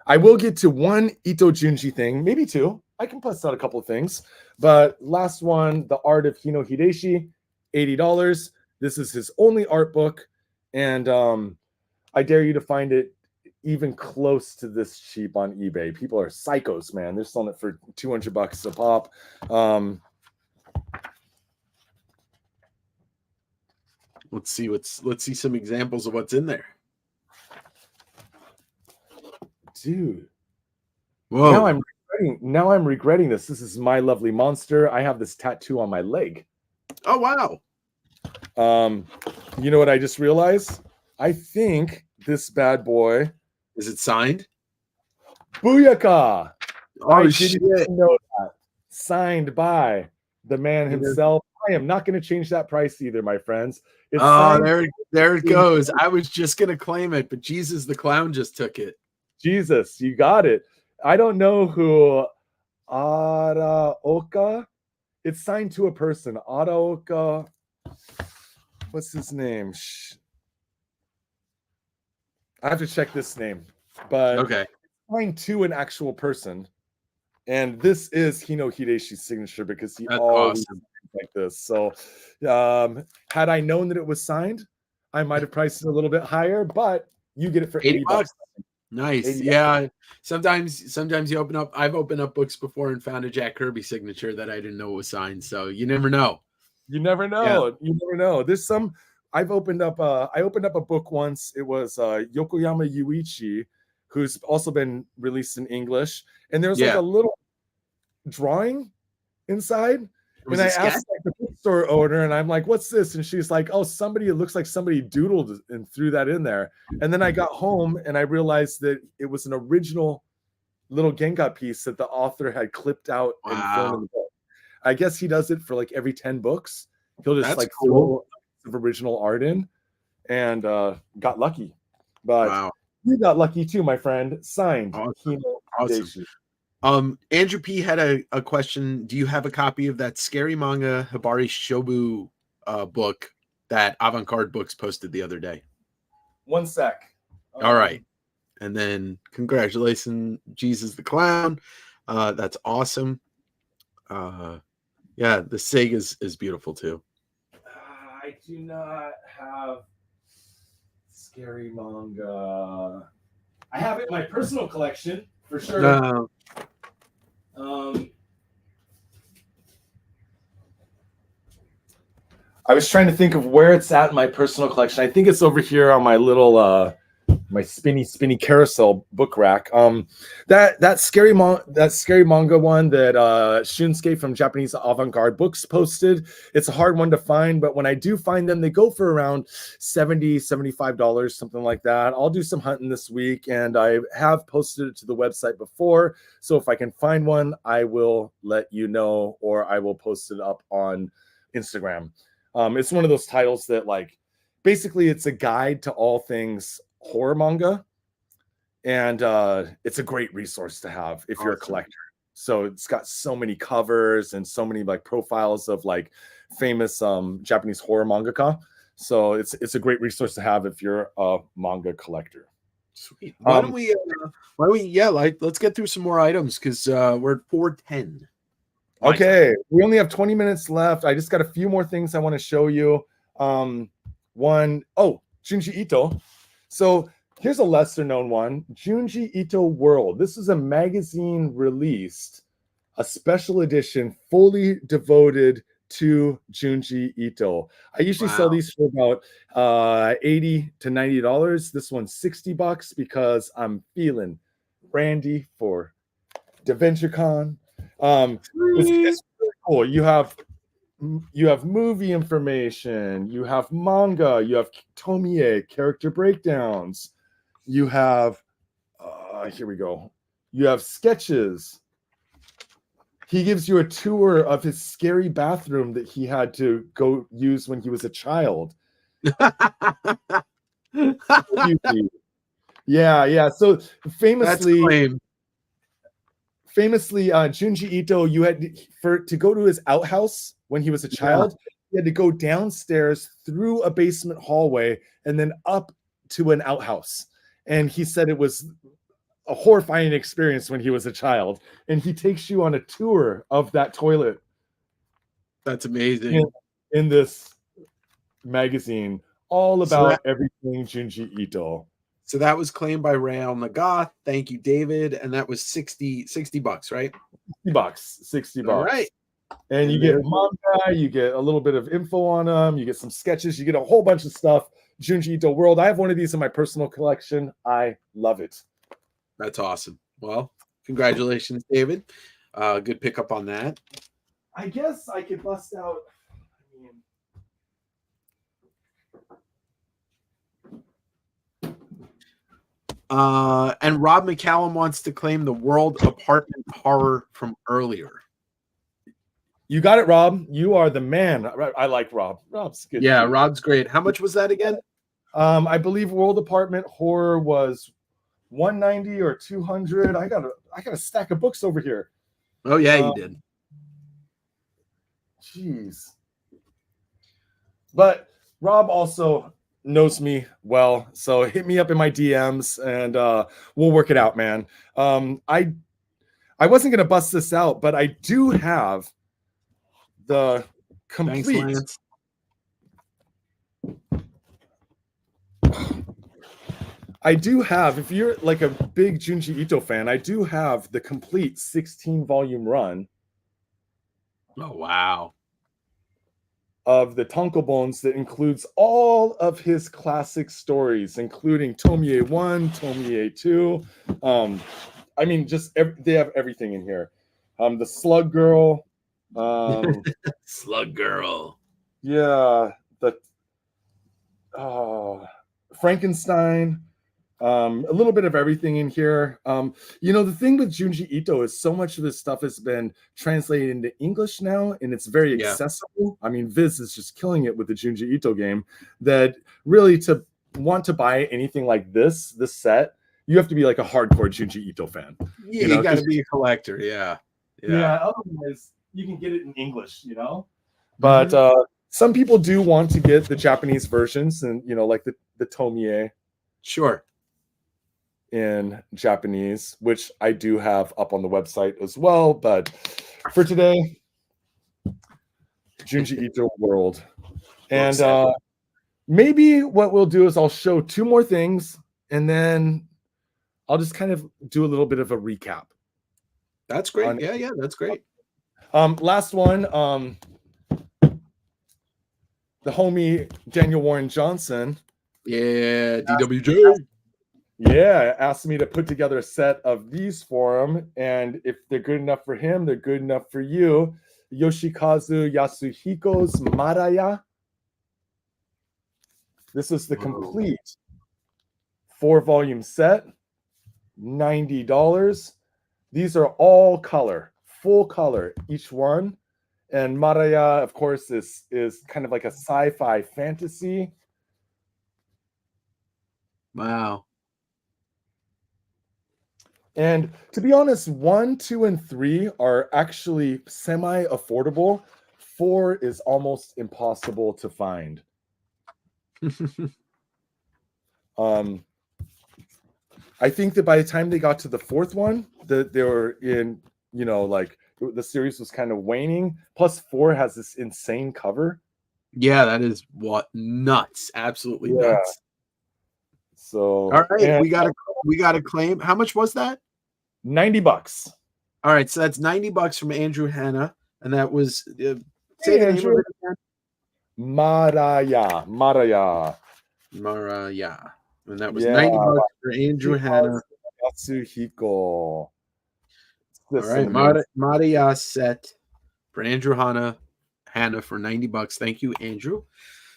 I will get to one Ito Junji thing, maybe two. I can bust out a couple of things, but last one, The Art of Hino Hideshi, $80. This is his only art book, and I dare you to find it even close to this cheap on eBay. People are psychos, man. They're selling it for $200 a pop. Let's see some examples of what's in there. Dude. Whoa. Now I'm regretting this. This is My Lovely Monster. I have this tattoo on my leg. Oh wow. You know what I just realized? I think this bad boy, is it signed? Booyaka! Oh shit! Know that. Signed by the man himself. I am not going to change that price either, my friends. It's there it goes. I was just going to claim it, but Jesus the Clown just took it. Jesus, you got it. I don't know who Araoka. It's signed to a person. Araoka. What's his name? I have to check this name, but okay, signed to an actual person, and this is Hino Hideshi's signature because he That's always awesome. like this. So, had I known that it was signed, I might have priced it a little bit higher, but you get it for $80. Nice. Yeah. Sometimes you open up. I've opened up books before and found a Jack Kirby signature that I didn't know was signed. So you never know. You never know. Yeah. You never know. There's some. I opened up a book once. It was Yokoyama Yuichi, who's also been released in English, and there was like a little drawing inside. And I asked like, the bookstore owner, and I'm like, "What's this?" And she's like, "Oh, it looks like somebody doodled and threw that in there." And then I got home and I realized that it was an original little Genga piece that the author had clipped out and thrown in the book. I guess he does it for like every 10 books. He'll just like throw of original art in, and got lucky. But You got lucky too, my friend. Signed. Awesome. Hino Awesome. Deishi. Andrew P had a question. Do you have a copy of that scary manga Hibari Shobu book that Avant Garde Books posted the other day? One sec. All right. And then congratulations, Jesus the Clown. That's awesome. Yeah, the Sig is beautiful too. I do not have scary manga. I have it in my personal collection for sure. No. I was trying to think of where it's at in my personal collection. I think it's over here on my little my spinny carousel book rack. That scary manga one that Shunsuke from Japanese Avant-Garde Books posted. It's a hard one to find, but when I do find them, they go for around $75, something like that. I'll do some hunting this week, and I have posted it to the website before. So if I can find one, I will let you know, or I will post it up on Instagram. It's one of those titles that, like, basically it's a guide to all things horror manga, and it's a great resource to have if you're a collector. So it's got so many covers and so many like profiles of like famous Japanese horror mangaka. So it's a great resource to have if you're a manga collector. Sweet. Why don't we let's get through some more items, because we're at 4:10. Okay, we only have 20 minutes left. I just got a few more things I want to show you. Junji Ito. So here's a lesser known one, Junji Ito World. This is a magazine released, a special edition fully devoted to Junji Ito. I usually sell these for about $80 to $90. This one's $60 because I'm feeling brandy for Davenger Con. It's really cool. You have movie information, you have manga, you have Tomie character breakdowns, you have here we go, you have sketches. He gives you a tour of his scary bathroom that he had to go use when he was a child. Yeah. So famously, Junji Ito, you had to go to his outhouse when he was a child. He had to go downstairs through a basement hallway and then up to an outhouse. And he said it was a horrifying experience when he was a child. And he takes you on a tour of that toilet. That's amazing. In this magazine, all about everything Junji Ito. So that was claimed by Rael Nagath. Thank you, David. And that was $60, right? $60. All right. And you get manga, you get a little bit of info on them, you get some sketches, you get a whole bunch of stuff. Junji Ito World. I have one of these in my personal collection. I love it. That's awesome. Well, congratulations, David. Good pickup on that. I guess I could bust out. And Rob McCallum wants to claim the World Apartment Horror from earlier. You got it, Rob. You are the man. I like Rob. Rob's good. Yeah, Rob's great. How much was that again? I believe World Apartment Horror was $190 or $200. I got a stack of books over here. Oh yeah, you did. Jeez. But Rob also knows me well, so hit me up in my DMs and we'll work it out, man. I wasn't gonna bust this out, but I do have the complete. Thanks, Lance. I do have, if you're like a big Junji Ito fan, I do have the complete 16-volume run. Oh, wow. Of the Tankobons that includes all of his classic stories, including Tomie 1, Tomie 2. I mean, they have everything in here. The Slug Girl. Slug Girl. Yeah. Frankenstein. A little bit of everything in here. The thing with Junji Ito is so much of this stuff has been translated into English now, and it's very accessible. I mean, Viz is just killing it with the Junji Ito game. That really, to want to buy anything like this set, you have to be like a hardcore Junji Ito fan. Yeah, you got to be a collector. Yeah. Yeah. Otherwise, you can get it in English, But some people do want to get the Japanese versions, and like the Tomie. Sure. In Japanese, which I do have up on the website as well. But for today, Junji Ito World. And maybe what we'll do is I'll show 2 more things, and then I'll just kind of do a little bit of a recap. That's great. Yeah, that's great. Last one, the homie Daniel Warren Johnson. Yeah, DWJ. Yeah, asked me to put together a set of these for him, and if they're good enough for him, they're good enough for you. Yoshikazu Yasuhiko's Maraya. This is the complete 4-volume set, $90. These are all color, full color, each one. And Maraya, of course, is kind of like a sci-fi fantasy. Wow. And to be honest, 1, 2, and 3 are actually semi-affordable. 4 is almost impossible to find. I think that by the time they got to the 4th one, they were in, like the series was kind of waning. Plus 4 has this insane cover. Yeah, that is nuts. Absolutely nuts. So all right, we got a claim. How much was that? $90. All right, so that's $90 from Andrew Hanna, and that was say hey, the name of it again. Maraya. And that was $90 for Andrew Hanna. Yatsuhiko. All right, Maraya set for Andrew Hanna for $90. Thank you, Andrew.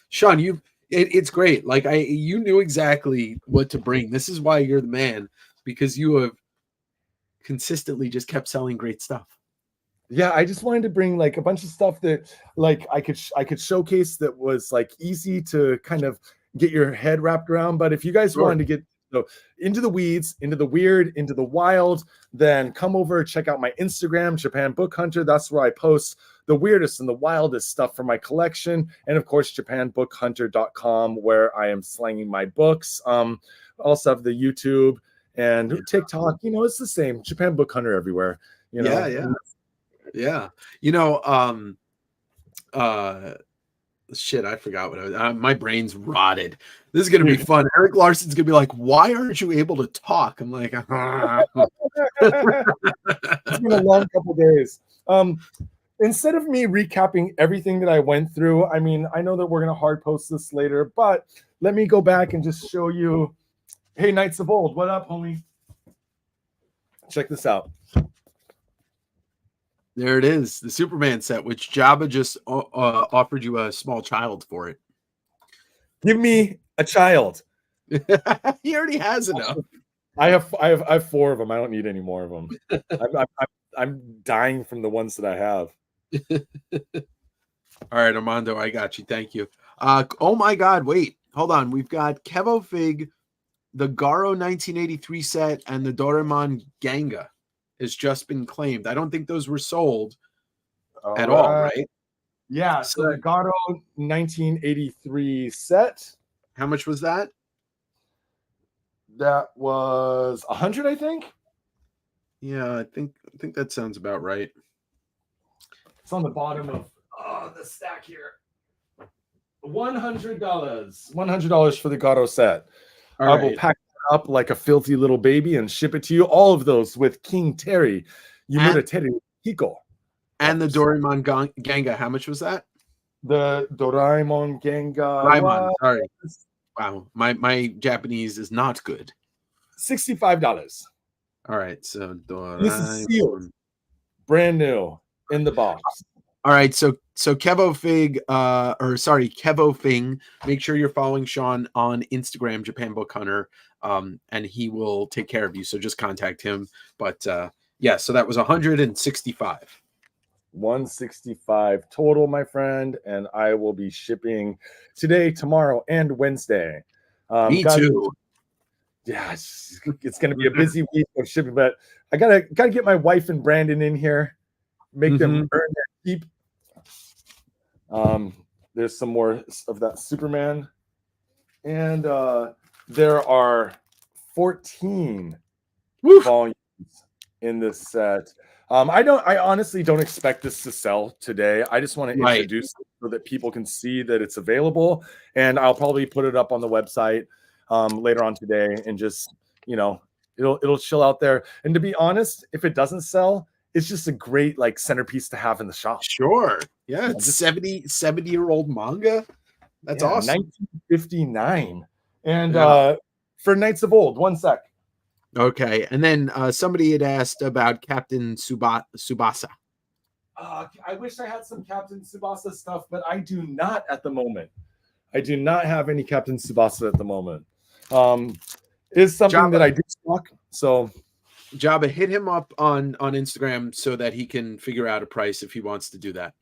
Sean, it's great. Like you knew exactly what to bring. This is why you're the man, because you have consistently just kept selling great stuff. Yeah, I just wanted to bring like a bunch of stuff that like I could showcase that was like easy to kind of get your head wrapped around. But if you guys wanted to get into the weeds, into the weird, into the wild, then come over, check out my Instagram, Japan Book Hunter. That's where I post the weirdest and the wildest stuff from my collection. And of course, japanbookhunter.com, where I am slanging my books. Also have the YouTube and TikTok. It's the same. Japan Book Hunter everywhere. Yeah. Shit, I forgot what my brain's rotted. This is gonna be fun. Eric Larson's gonna be like, "Why aren't you able to talk?" I'm like, It's been a long couple days. Instead of me recapping everything that I went through, I mean, I know that we're gonna hard post this later, but let me go back and just show you. Hey, Knights of Old, what up, homie? Check this out. There it is, the Superman set, which Jabba just offered you a small child for it. Give me a child. He already has enough. I have 4 of them. I don't need any more of them. I'm dying from the ones that I have. All right, Armando, I got you. Thank you. Oh my God, wait, hold on. We've got Kevo Fig, the Garo 1983 set, and the Doraemon Ganga has just been claimed. I don't think those were sold at all, right? Yeah, so the Garo 1983 set. How much was that? That was 100, I think. Yeah, I think that sounds about right. It's on the bottom of the stack here. $100. $100 for the Garo set. I will pack it up like a filthy little baby and ship it to you. All of those with King Terry, Yumura Terry Hiko. And the Doraemon Ganga, how much was that? The Doraemon Ganga. Doraemon, sorry. Wow, my Japanese is not good. $65. All right, so Doraemon. This is sealed, brand new in the box. All right, so Kevo Fig, Kevo Fing. Make sure you're following Sean on Instagram, Japan Book Hunter, and he will take care of you. So just contact him. But yeah, so that was 165. 165 total, my friend, and I will be shipping today, tomorrow, and Wednesday. Me too. Yeah, it's going to be a busy week of shipping, but I gotta get my wife and Brandon in here, make them earn their keep. There's some more of that Superman, and there are 14 volumes in this set. I honestly don't expect this to sell today. I just want to introduce it so that people can see that it's available, and I'll probably put it up on the website later on today, and just, it'll chill out there. And to be honest, if it doesn't sell, it's just a great like centerpiece to have in the shop. Sure. Yeah, it's 70-year-old manga. That's awesome. 1959. And for Knights of Old, one sec. Okay, and then somebody had asked about Captain Tsubasa. I wish I had some Captain Tsubasa stuff, but I do not at the moment. I do not have any Captain Tsubasa at the moment. Is something Jabba, that I do stock. So Jabba, hit him up on Instagram so that he can figure out a price if he wants to do that.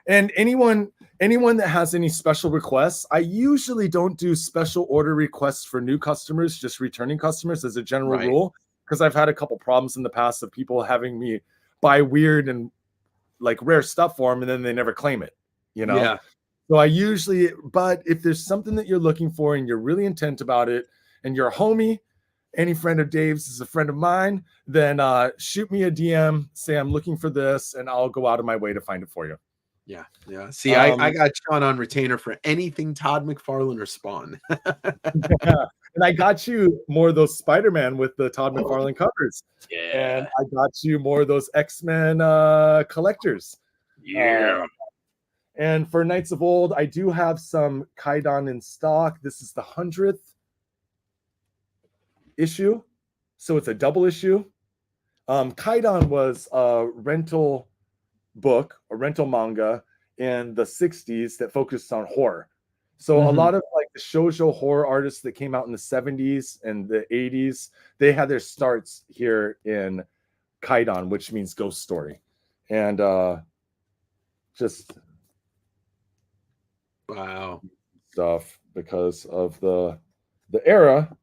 And anyone that has any special requests, I usually don't do special order requests for new customers, just returning customers as a general rule, because I've had a couple problems in the past of people having me buy weird and like rare stuff for them, and then they never claim it, Yeah. So I usually, but if there's something that you're looking for and you're really intent about it, and you're a homie, any friend of Dave's is a friend of mine, then shoot me a DM, say I'm looking for this, and I'll go out of my way to find it for you. Yeah. See, I got Sean on retainer for anything Todd McFarlane or Spawn. And I got you more of those Spider-Man with the Todd McFarlane covers. Yeah. And I got you more of those X-Men collectors. Yeah. And for Knights of Old, I do have some Kaidan in stock. This is the 100th issue, so it's a double issue. Kaidan was a rental book, a rental manga in the 60s that focused on horror. So a lot of like the shoujo horror artists that came out in the 70s and the 80s, they had their starts here in Kaidan, which means ghost story. And just wow stuff because of the era.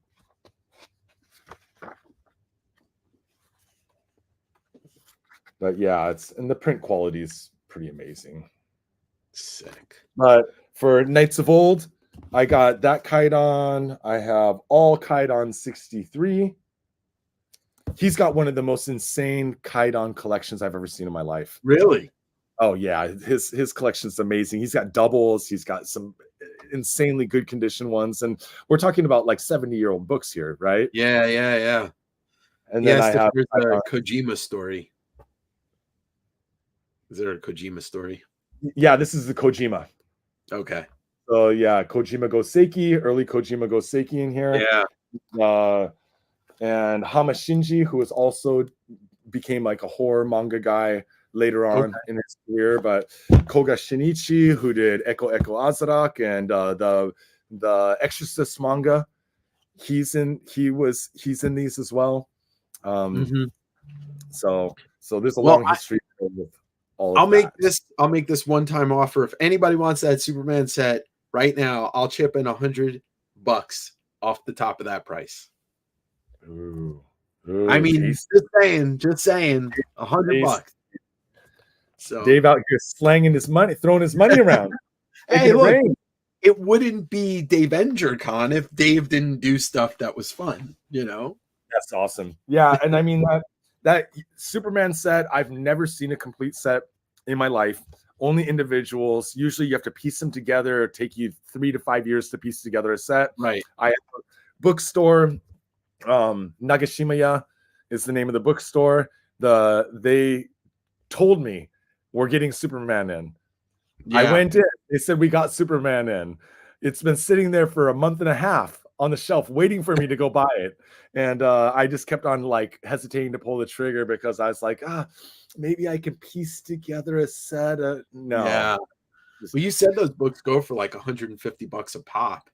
But yeah, and the print quality is pretty amazing. Sick. But for Knights of Old, I got that Kaidan. I have all Kaidan 63. He's got one of the most insane Kaidan collections I've ever seen in my life. Really? Oh yeah, his collection is amazing. He's got doubles. He's got some insanely good condition ones, and we're talking about like 70-year-old books here, right? Yeah. And then I have there's a Kojima story. Is there a Kojima story? Yeah, this is the Kojima. Okay. So yeah, Kojima Goseki, early Kojima Goseki in here. Yeah. And Hama Shinji, who was also became like a horror manga guy later on in his career, but Koga Shinichi, who did Eko Azarak and the Exorcist manga, he's in these as well. So there's a long history with all of I'll make this one-time offer. If anybody wants that Superman set right now, I'll chip in $100 off the top of that price. Ooh, I mean, just saying, $100. So Dave out here slanging his money, throwing his money around. Hey, look, it wouldn't be Davenger Con if Dave didn't do stuff that was fun, That's awesome. Yeah, and I mean that Superman set, I've never seen a complete set in my life. Only individuals. Usually you have to piece them together. It'll take you 3 to 5 years to piece together a set. Right. I have a bookstore. Nagashimaya is the name of the bookstore. They told me we're getting Superman in. Yeah. I went in. They said we got Superman in. It's been sitting there for a month and a half on the shelf waiting for me to go buy it. And I just kept on like hesitating to pull the trigger because I was like, maybe I can piece together a set. No. Yeah. Well, you said those books go for like $150 a pop.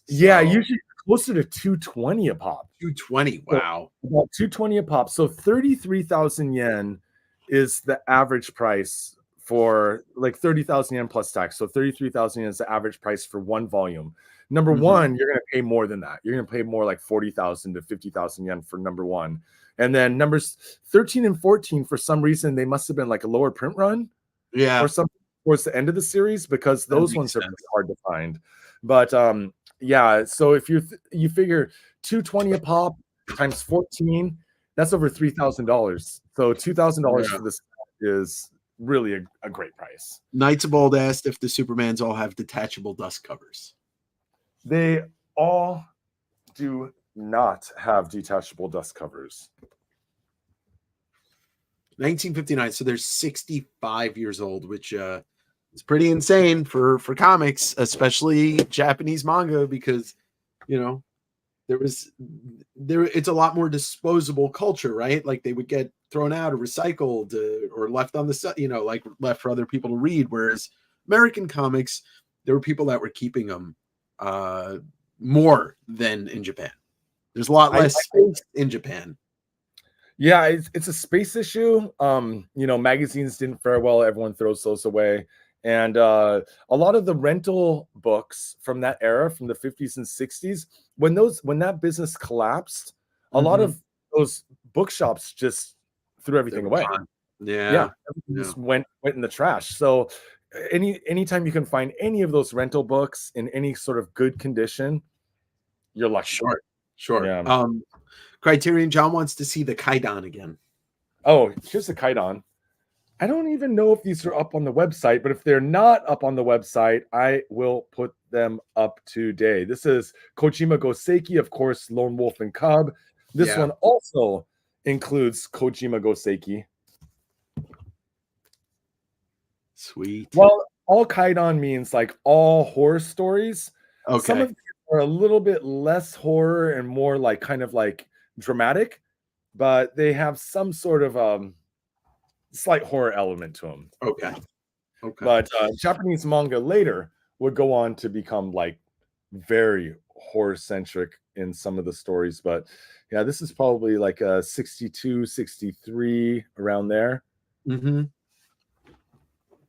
So. Yeah, usually closer to $220 a pop. $220. Wow. So about $220 a pop. So 33,000 yen is the average price for like 30,000 yen plus tax. So 33,000 yen is the average price for one volume. Number Mhm. one, you're going to pay more than that. You're going to pay more like 40,000 to 50,000 yen for number one. And then numbers 13 and 14, for some reason, they must have been like a lower print run Yeah. or something towards the end of the series, because That those makes ones are sense. pretty hard to find. But yeah, so if you figure 220 a pop times 14, that's over $3,000. So $2,000 Yeah. for this is really a great price. Knights of Old asked if the Supermans all have detachable dust covers. They all do not have detachable dust covers. 1959, so they're 65 years old, which is pretty insane for comics, especially Japanese manga, because you know it's a lot more disposable culture, right? Like they would get thrown out or recycled or left on the like left for other people to read, whereas American comics, there were people that were keeping them more than in Japan. There's a lot less space in Japan. Yeah, it's a space issue. Magazines didn't fare well. Everyone throws those away. And a lot of the rental books from that era, from the 50s and 60s, when that business collapsed, a lot of those bookshops just threw everything away. Yeah. Everything just went in the trash. So anytime you can find any of those rental books in any sort of good condition, you're lucky. Sure. Yeah. Criterion John wants to see the Kaidan again. Oh, here's the Kaidan. I don't even know if these are up on the website, but if they're not up on the website, I will put them up today. This is Kojima Goseki, of course, Lone Wolf and Cub. This one also includes Kojima Goseki. Sweet. Well, all Kaidan means like all horror stories. Okay. Some of them are a little bit less horror and more like kind of like dramatic, but they have some sort of slight horror element to them. Okay. But Japanese manga later would go on to become like very horror centric in some of the stories. But yeah, this is probably like a 62, 63 around there. Mm-hmm.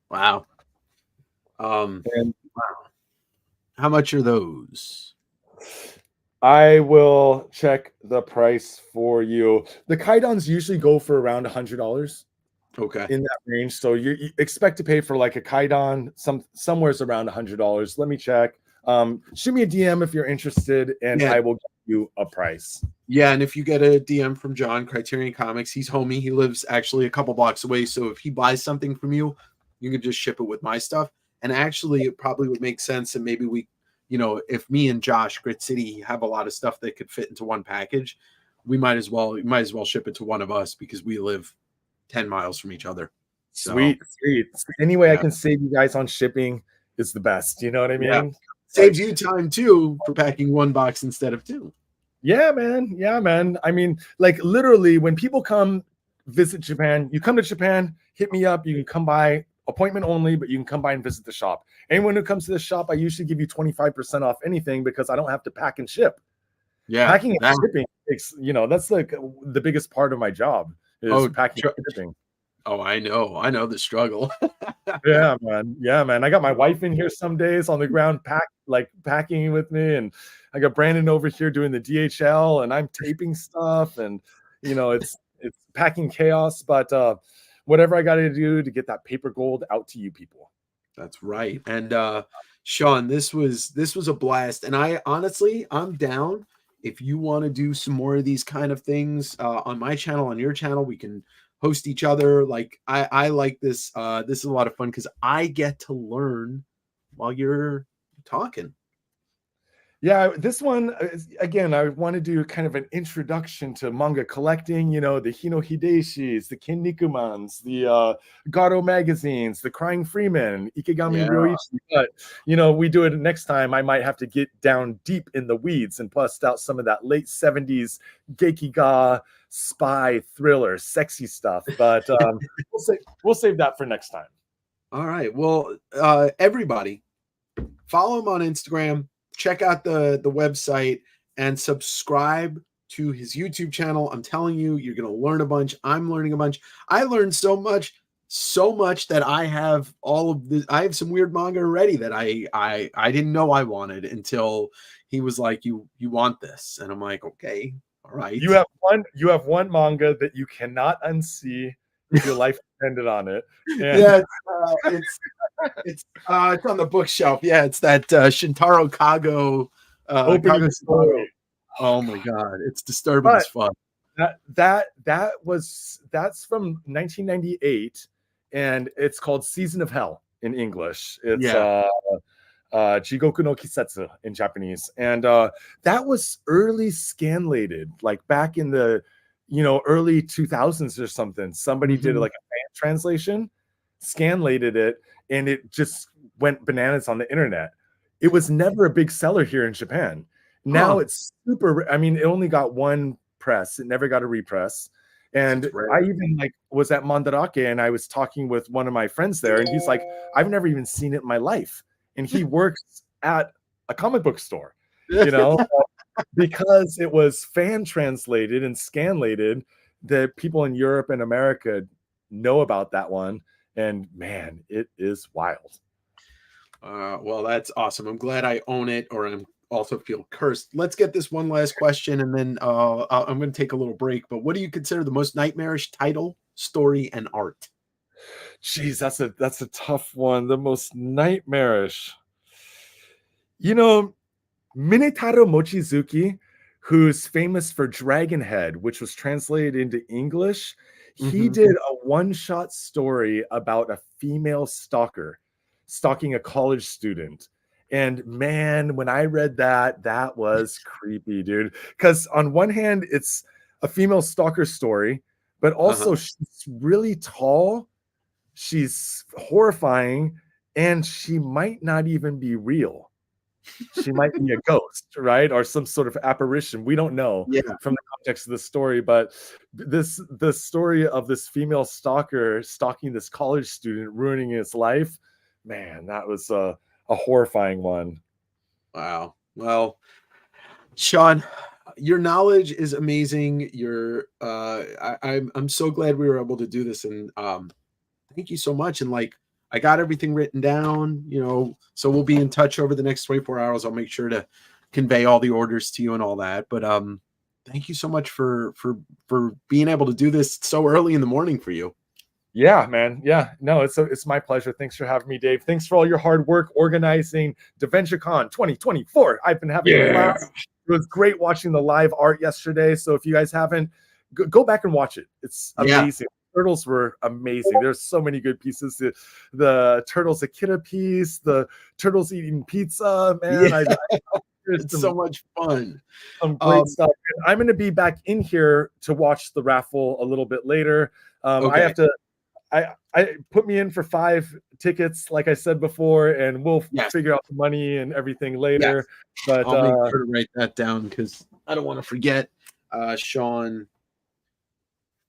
Wow. Wow. How much are those? I will check the price for you. The Kaidans usually go for around $100. Okay. In that range. So you expect to pay for like a Kaidan somewhere's around $100. Let me check. Shoot me a DM if you're interested, and I will give you a price. Yeah, and if you get a DM from John, Criterion Comics, he's homie. He lives actually a couple blocks away. So if he buys something from you, you can just ship it with my stuff. And actually, it probably would make sense. And maybe we, if me and Josh, Grit City, have a lot of stuff that could fit into one package, we might as well ship it to one of us because we live 10 miles from each other. Sweet. Any way I can save you guys on shipping is the best. You know what I mean? Yeah. Saves you time too for packing one box instead of two. Yeah, man. I mean, like literally when people come visit Japan, you come to Japan, hit me up. You can come by, appointment only, but you can come by and visit the shop. Anyone who comes to the shop, I usually give you 25% off anything because I don't have to pack and ship. Yeah. Packing and shipping takes, that's like the biggest part of my job. Packing and shipping. Oh, I know the struggle. Yeah, man. I got my wife in here some days on the ground, packing with me, and I got Brandon over here doing the DHL, and I'm taping stuff, and it's packing chaos. But whatever I got to do to get that paper gold out to you people. That's right. And Sean, this was a blast, and I'm down. If you want to do some more of these kind of things on my channel, on your channel, we can host each other. Like I like this. This is a lot of fun because I get to learn while you're talking. Yeah, this one, again, I want to do kind of an introduction to manga collecting, the Hino Hideshis, the Kinnikuman's, the Garo magazines, the Crying Freeman, Ikegami Ryoichi. But, we do it next time. I might have to get down deep in the weeds and bust out some of that late 70s Gekiga spy thriller, sexy stuff. But we'll save that for next time. All right. Well, everybody, follow him on Instagram. Check out the website and subscribe to his YouTube channel. I'm telling you, you're going to learn a bunch. I'm learning a bunch. I learned so much so much that I have all of the. I have some weird manga already that I didn't know I wanted until he was like, "You want this?" And I'm like, "Okay, all right." You have one manga that you cannot unsee if your life depended on it. And Yeah, it's on the bookshelf. Yeah, it's that Shintaro Kago opening Kago story. Shintaro. Oh my god, it's disturbing as fuck. That's from 1998, and it's called Season of Hell in English. It's Jigoku no Kisetsu in Japanese, and that was early scanlated, like back in the early 2000s or something. Somebody did like a fan translation, scanlated it, and it just went bananas on the internet. It was never a big seller here in Japan. Now it's super. I mean, it only got one press. It never got a repress. And I even was at Mandarake, and I was talking with one of my friends there, and he's like, I've never even seen it in my life. And he works at a comic book store, because it was fan translated and scanlated, that people in Europe and America know about that one. And man, it is wild. Well, that's awesome. I'm glad I own it, or I'm also feel cursed. Let's get this one last question, and then I'm going to take a little break. But what do you consider the most nightmarish title, story, and art? Jeez, that's a tough one. The most nightmarish. Minetaro Mochizuki, who's famous for Dragonhead, which was translated into English, he did a one-shot story about a female stalker stalking a college student. And man, when I read that, that was creepy, dude. Because on one hand, it's a female stalker story, but also she's really tall, she's horrifying, and she might not even be real. She might be a ghost, right? Or some sort of apparition. We don't know from the context of the story, but the story of this female stalker stalking this college student, ruining his life, man, that was a horrifying one. Wow. Well, Sean, your knowledge is amazing. I'm so glad we were able to do this, and thank you so much. And I got everything written down, so we'll be in touch over the next 24 hours. I'll make sure to convey all the orders to you and all that. But thank you so much for being able to do this so early in the morning for you. Yeah, man. Yeah, no, it's my pleasure. Thanks for having me, Dave. Thanks for all your hard work organizing Davenger Con 2024. I've been having a blast. It was great watching the live art yesterday. So if you guys haven't, go back and watch it. It's amazing. Turtles were amazing. There's so many good pieces. The turtles Akira piece, the turtles eating pizza, man. It's so much fun. Some great stuff. And I'm going to be back in here to watch the raffle a little bit later. I have to. I put me in for 5 tickets, like I said before, and we'll figure out the money and everything later. But I'll make sure to write that down because I don't want to forget. Sean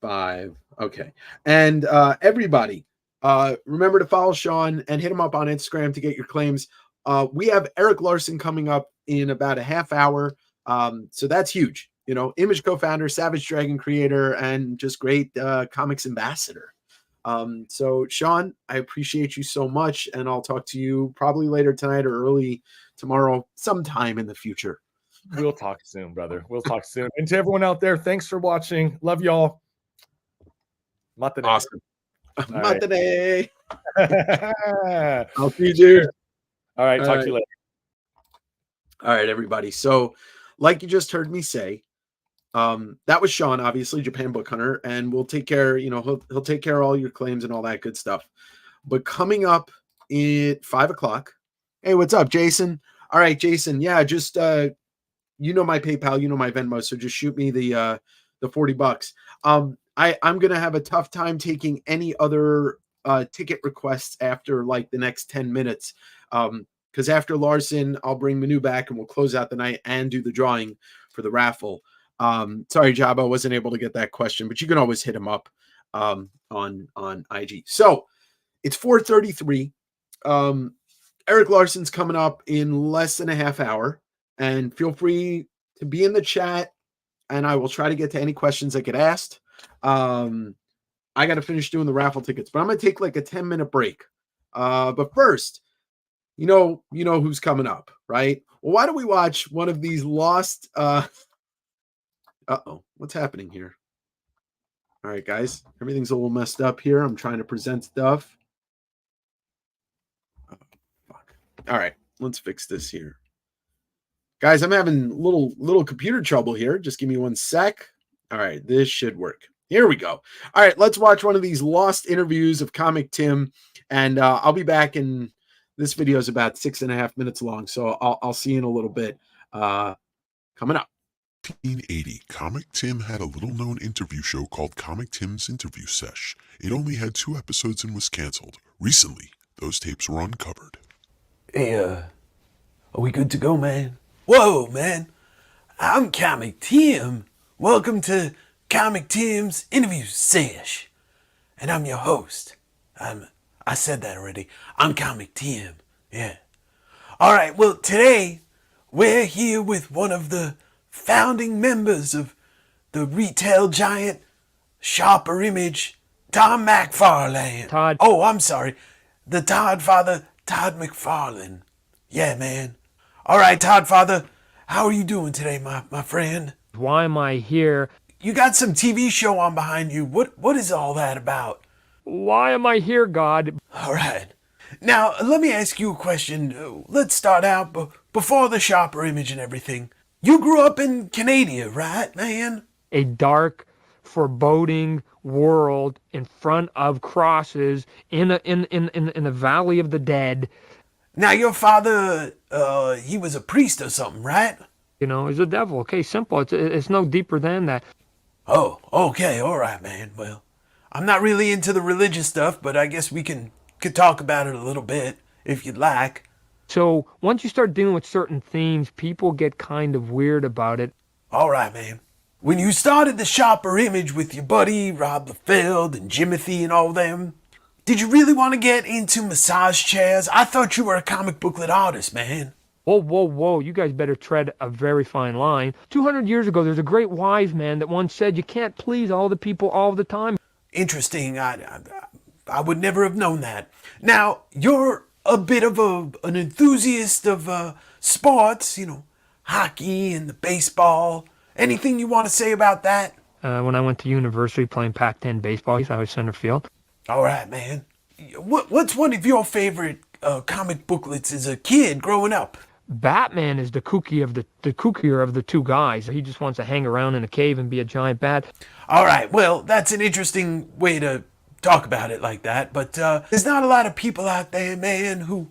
5. Okay. And everybody, remember to follow Sean and hit him up on Instagram to get your claims. We have Eric Larson coming up in about a half hour. So that's huge. Image co-founder, Savage Dragon creator, and just great comics ambassador. So Sean, I appreciate you so much, and I'll talk to you probably later tonight or early tomorrow, sometime in the future. We'll talk soon, brother. We'll talk soon. And to everyone out there, thanks for watching. Love y'all. Matane. Awesome. Matane. Right. I'll see you, dude. All right. Talk to you later. All right, everybody. So, like you just heard me say, that was Sean, obviously, Japan Book Hunter, and we'll take care, he'll take care of all your claims and all that good stuff. But coming up at 5 o'clock, hey, what's up, Jason? All right, Jason. Yeah, just my PayPal, my Venmo, so just shoot me the $40. I'm gonna have a tough time taking any other ticket requests after the next 10 minutes. Because after Larson, I'll bring Manu back and we'll close out the night and do the drawing for the raffle. Sorry, Jabba, I wasn't able to get that question, but you can always hit him up on IG. So it's 4:33. Eric Larson's coming up in less than a half hour, and feel free to be in the chat, and I will try to get to any questions that get asked. I got to finish doing the raffle tickets, but I'm going to take like a 10-minute break. But first, you know who's coming up, right? Well, why don't we watch one of these lost uh-oh, what's happening here? All right, guys, everything's a little messed up here. I'm trying to present stuff. Oh, fuck. All right, let's fix this here. Guys, I'm having little computer trouble here. Just give me one sec. All right, this should work. Here we go. All right, let's watch one of these lost interviews of Comic Tim, and I'll be back in. This video is about 6.5 minutes long, so I'll see you in a little bit. Coming up. 1980, Comic Tim had a little-known interview show called Comic Tim's Interview Sesh. It only had 2 episodes and was canceled. Recently, those tapes were uncovered. Hey, are we good to go, man? Whoa, man. I'm Comic Tim. Welcome to Comic Tim's Interview Sesh. And I'm your host. I said that already. I'm Comic Tim. Yeah. All right, well, today we're here with one of the founding members of the retail giant Sharper Image, Tom McFarlane. Todd. Oh, I'm sorry. The Todd Father, Todd McFarlane. Yeah, man. All right, Todd Father, how are you doing today, my friend? Why am I here? You got some TV show on behind you. What is all that about? Why am I here, God? All right. Now, let me ask you a question. Let's start out before the Sharper Image and everything. You grew up in Canada, right, man? A dark, foreboding world in front of crosses in a valley of the dead. Now, your father, he was a priest or something, right? You know, he's a devil. Okay, simple. It's no deeper than that. Oh, okay, all right, man. Well, I'm not really into the religious stuff, but I guess we could talk about it a little bit, if you'd like. So once you start dealing with certain themes, people get kind of weird about it. All right, man. When you started the Sharper Image with your buddy Rob LaFeld and Jimothy and all them, did you really want to get into massage chairs? I thought you were a comic booklet artist, man. Whoa, whoa, whoa, you guys better tread a very fine line. 200 years ago, there's a great wise man that once said you can't please all the people all the time. Interesting. I would never have known that. Now, you're a bit of an enthusiast of sports, you know, hockey and the baseball. Anything you want to say about that? When I went to university playing Pac-10 baseball, I was center field. All right, man. What's one of your favorite comic booklets as a kid growing up? Batman is the kookier of the two guys. He just wants to hang around in a cave and be a giant bat. All right, well, that's an interesting way to talk about it like that, but there's not a lot of people out there, man, who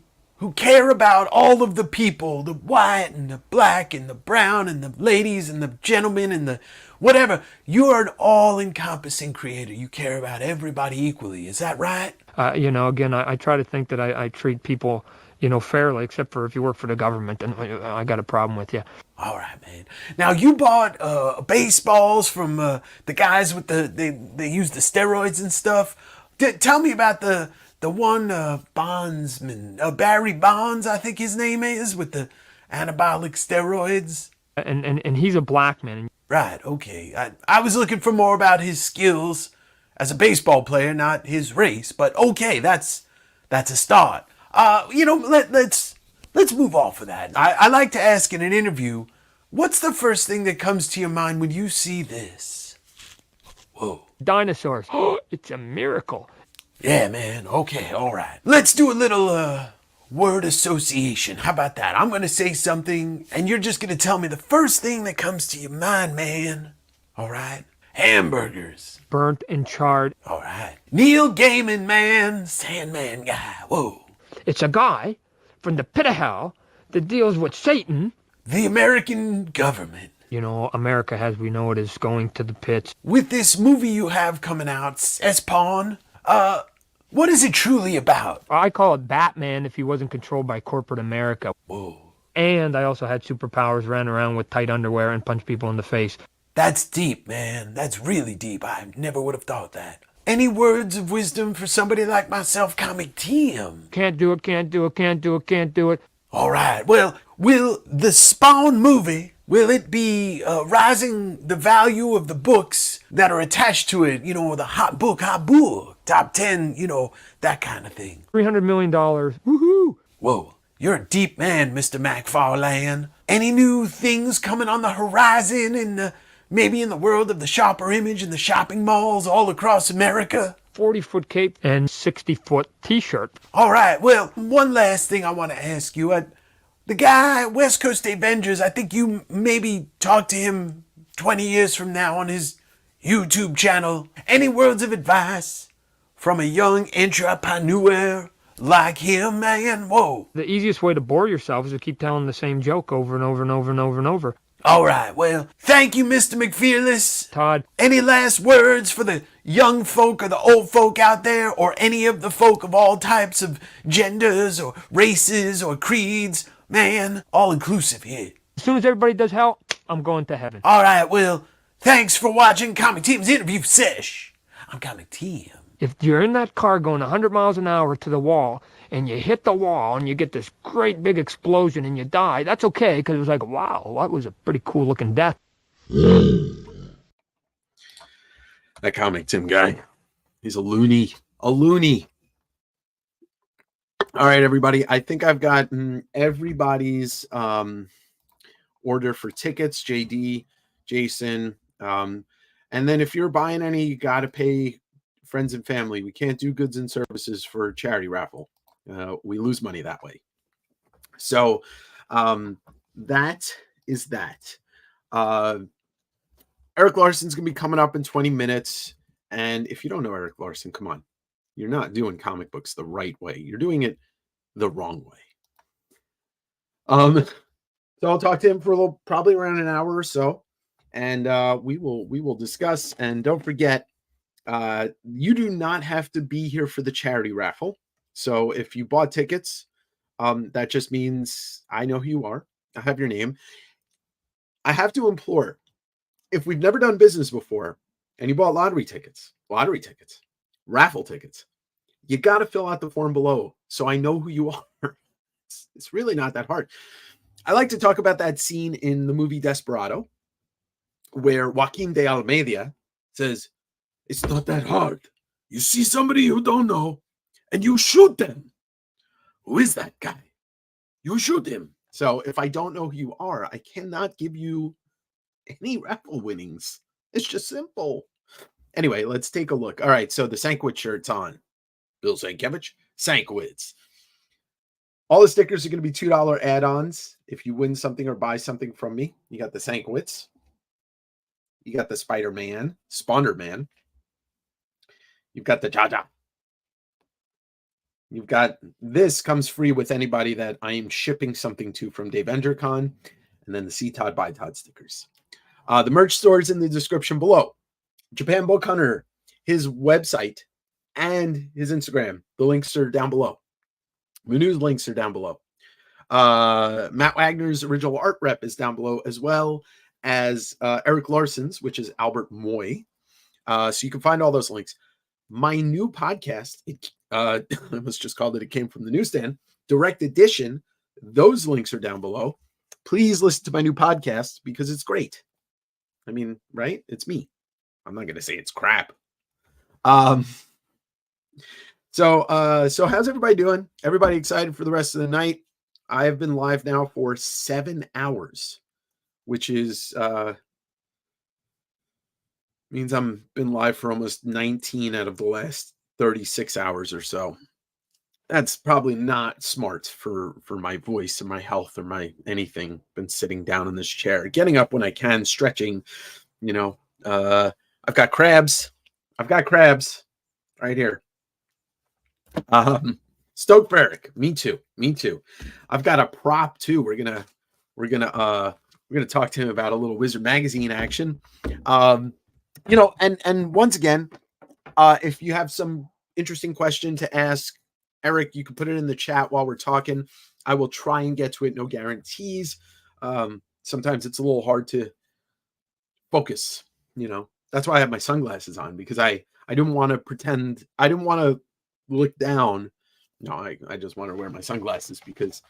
care about all of the people, the white and the black and the brown and the ladies and the gentlemen and the whatever. You are an all-encompassing creator. You care about everybody equally. Is that right? You know, again, I try to think that I treat people, you know, fairly, except for if you work for the government, then I got a problem with you. All right, man. Now, you bought baseballs from the guys with they use the steroids and stuff. Tell me about the one bondsman, Barry Bonds, I think his name is, with the anabolic steroids. And he's a black man. Right, okay. I was looking for more about his skills as a baseball player, not his race. But okay, that's a start. You know, let's move off of that. I like to ask in an interview, what's the first thing that comes to your mind when you see this? Whoa. Dinosaurs. It's a miracle. Yeah, man. Okay, all right. Let's do a little word association. How about that? I'm going to say something, and you're just going to tell me the first thing that comes to your mind, man. All right? Hamburgers. Burnt and charred. All right. Neil Gaiman, man. Sandman guy. Whoa. It's a guy from the pit of hell that deals with Satan. The American government. You know, America, as we know it, is going to the pits. With this movie you have coming out, S-Pawn, what is it truly about? I call it Batman if he wasn't controlled by corporate America. Whoa. And I also had superpowers, ran around with tight underwear and punched people in the face. That's deep, man. That's really deep. I never would have thought that. Any words of wisdom for somebody like myself, Comic Tim? Can't do it, can't do it, can't do it, can't do it. All right. Well, will the Spawn movie Will it be rising the value of the books that are attached to it? You know, the hot book, top 10, you know, that kind of thing. $300 million. Woohoo! Whoa, you're a deep man, Mr. McFarlane. Any new things coming on the horizon in maybe in the world of the shopper image and the shopping malls all across America? 40-foot cape and 60-foot t-shirt. All right, well, one last thing I want to ask you. The guy, West Coast Davengers, I think you maybe talk to him 20 years from now on his YouTube channel. Any words of advice from a young entrepreneur like him, man? Whoa. The easiest way to bore yourself is to keep telling the same joke over and over and over and over and over. All right, well, thank you, Mr. McFearless. Todd. Any last words for the young folk or the old folk out there, or any of the folk of all types of genders or races or creeds? Man, all inclusive here. As soon as everybody does hell, I'm going to heaven. All right, well, thanks for watching Comic Team's interview sesh. I'm Comic Team. If you're in that car going 100 miles an hour to the wall, and you hit the wall, and you get this great big explosion, and you die, that's okay, because it was like, wow, that was a pretty cool looking death. That Comic Tim guy, he's a loony. A loony. All right, everybody. I think I've gotten everybody's order for tickets, JD, Jason. And then if you're buying any, you got to pay friends and family. We can't do goods and services for charity raffle. We lose money that way. So that is that. Eric Larson's going to be coming up in 20 minutes. And if you don't know Eric Larson, come on. You're not doing comic books the right way. You're doing it the wrong way. So I'll talk to him for a little, probably around an hour or so, and we will discuss. And don't forget, you do not have to be here for the charity raffle. So if you bought tickets, that just means I know who you are. I have your name. I have to implore, if we've never done business before, and you bought lottery tickets, raffle tickets, you got to fill out the form below so I know who you are. It's really not that hard. I like to talk about that scene in the movie Desperado where Joaquin de Almeida says, "It's not that hard. You see somebody you don't know and you shoot them. Who is that guy? You shoot him." So if I don't know who you are, I cannot give you any raffle winnings. It's just simple. Anyway, let's take a look. All right, so the Sankwitz shirt's on. Bill Sankiewicz, Sankwitz. All the stickers are going to be $2 add-ons. If you win something or buy something from me, you got the Sankwitz. You got the Spider-Man, Spawner-Man. You've got the Jaja. You've got, this comes free with anybody that I am shipping something to from Davenger Con. And then the See Todd, Buy Todd stickers. The merch store is in the description below. Japan Book Hunter, his website, and his Instagram. The links are down below. The news links are down below. Matt Wagner's original art rep is down below, as well as Eric Larson's, which is Albert Moy. So you can find all those links. My new podcast, I almost just called it, It Came From the Newsstand, Direct Edition. Those links are down below. Please listen to my new podcast because it's great. I mean, right? It's me. I'm not going to say it's crap. So how's everybody doing? Everybody excited for the rest of the night? I have been live now for 7 hours, which is means I'm been live for almost 19 out of the last 36 hours or so. That's probably not smart for my voice or my health or my anything. Been sitting down in this chair, getting up when I can, stretching, you know. I've got crabs. Right here. Stoke Barrick. Me too. I've got a prop too. We're gonna talk to him about a little Wizard Magazine action. You know, and once again, if you have some interesting question to ask Eric, you can put it in the chat while we're talking. I will try and get to it. No guarantees. Sometimes it's a little hard to focus, you know. That's why I have my sunglasses on, because I didn't want to pretend. I didn't want to look down. No, I just want to wear my sunglasses because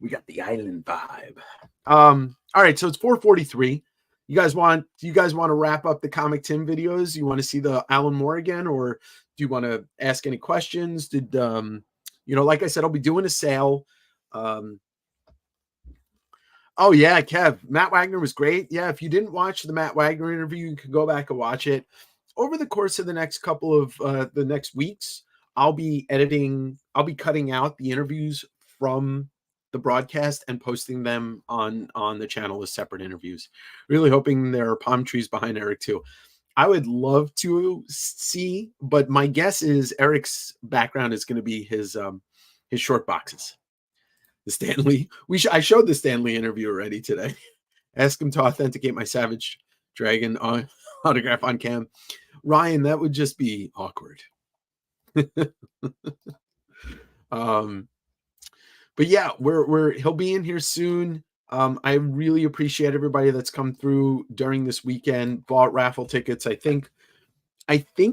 We got the island vibe. All right, so it's 4:43. You guys want to wrap up the Comic Tim videos? You want to see the Alan Moore again, or do you want to ask any questions? Did like I said, I'll be doing a sale. Oh yeah, Kev, Matt Wagner was great. Yeah, if you didn't watch the Matt Wagner interview, you can go back and watch it. Over the course of the next couple of the next weeks, I'll be cutting out the interviews from the broadcast and posting them on the channel as separate interviews. Really hoping there are palm trees behind Eric too. I would love to see, but my guess is Eric's background is going to be his short boxes. The Stanley. I showed the Stanley interview already today. Ask him to authenticate my Savage Dragon autograph on cam. Ryan, that would just be awkward. But yeah, he'll be in here soon. I really appreciate everybody that's come through during this weekend, bought raffle tickets. I think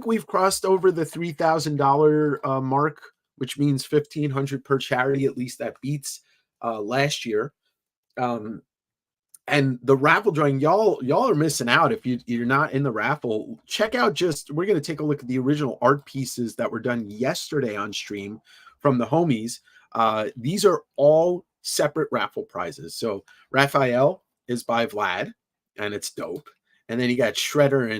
we've crossed over the $3,000 mark, which means $1,500 per charity. At least that beats last year. And the raffle drawing, y'all are missing out if you're not in the raffle. Check out we're going to take a look at the original art pieces that were done yesterday on stream from the homies. These are all separate raffle prizes. So Raphael is by Vlad, and it's dope. And then you got Shredder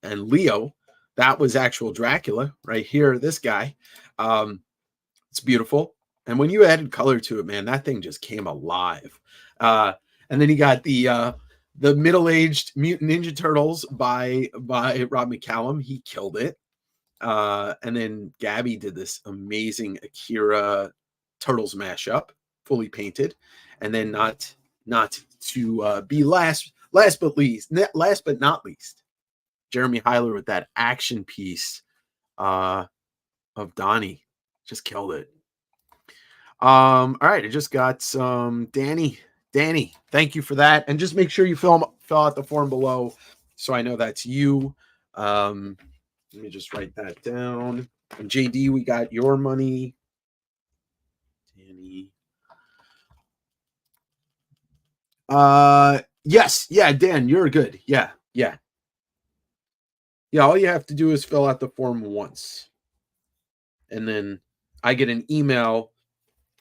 and Leo. That was actual Dracula right here. This guy, it's beautiful. And when you added color to it, man, that thing just came alive. And then you got the middle-aged Mutant Ninja Turtles by Rob McCallum. He killed it. And then Gabby did this amazing Akira Turtles mashup, fully painted. And then not to be last but not least, Jeremy Heiler with that action piece of Donnie. Just killed it. All right, I just got some Danny, thank you for that. And just make sure you fill out the form below so I know that's you. Let me just write that down. And JD, we got your money. Danny. Yes, yeah, Dan, you're good. Yeah. All you have to do is fill out the form once. And then I get an email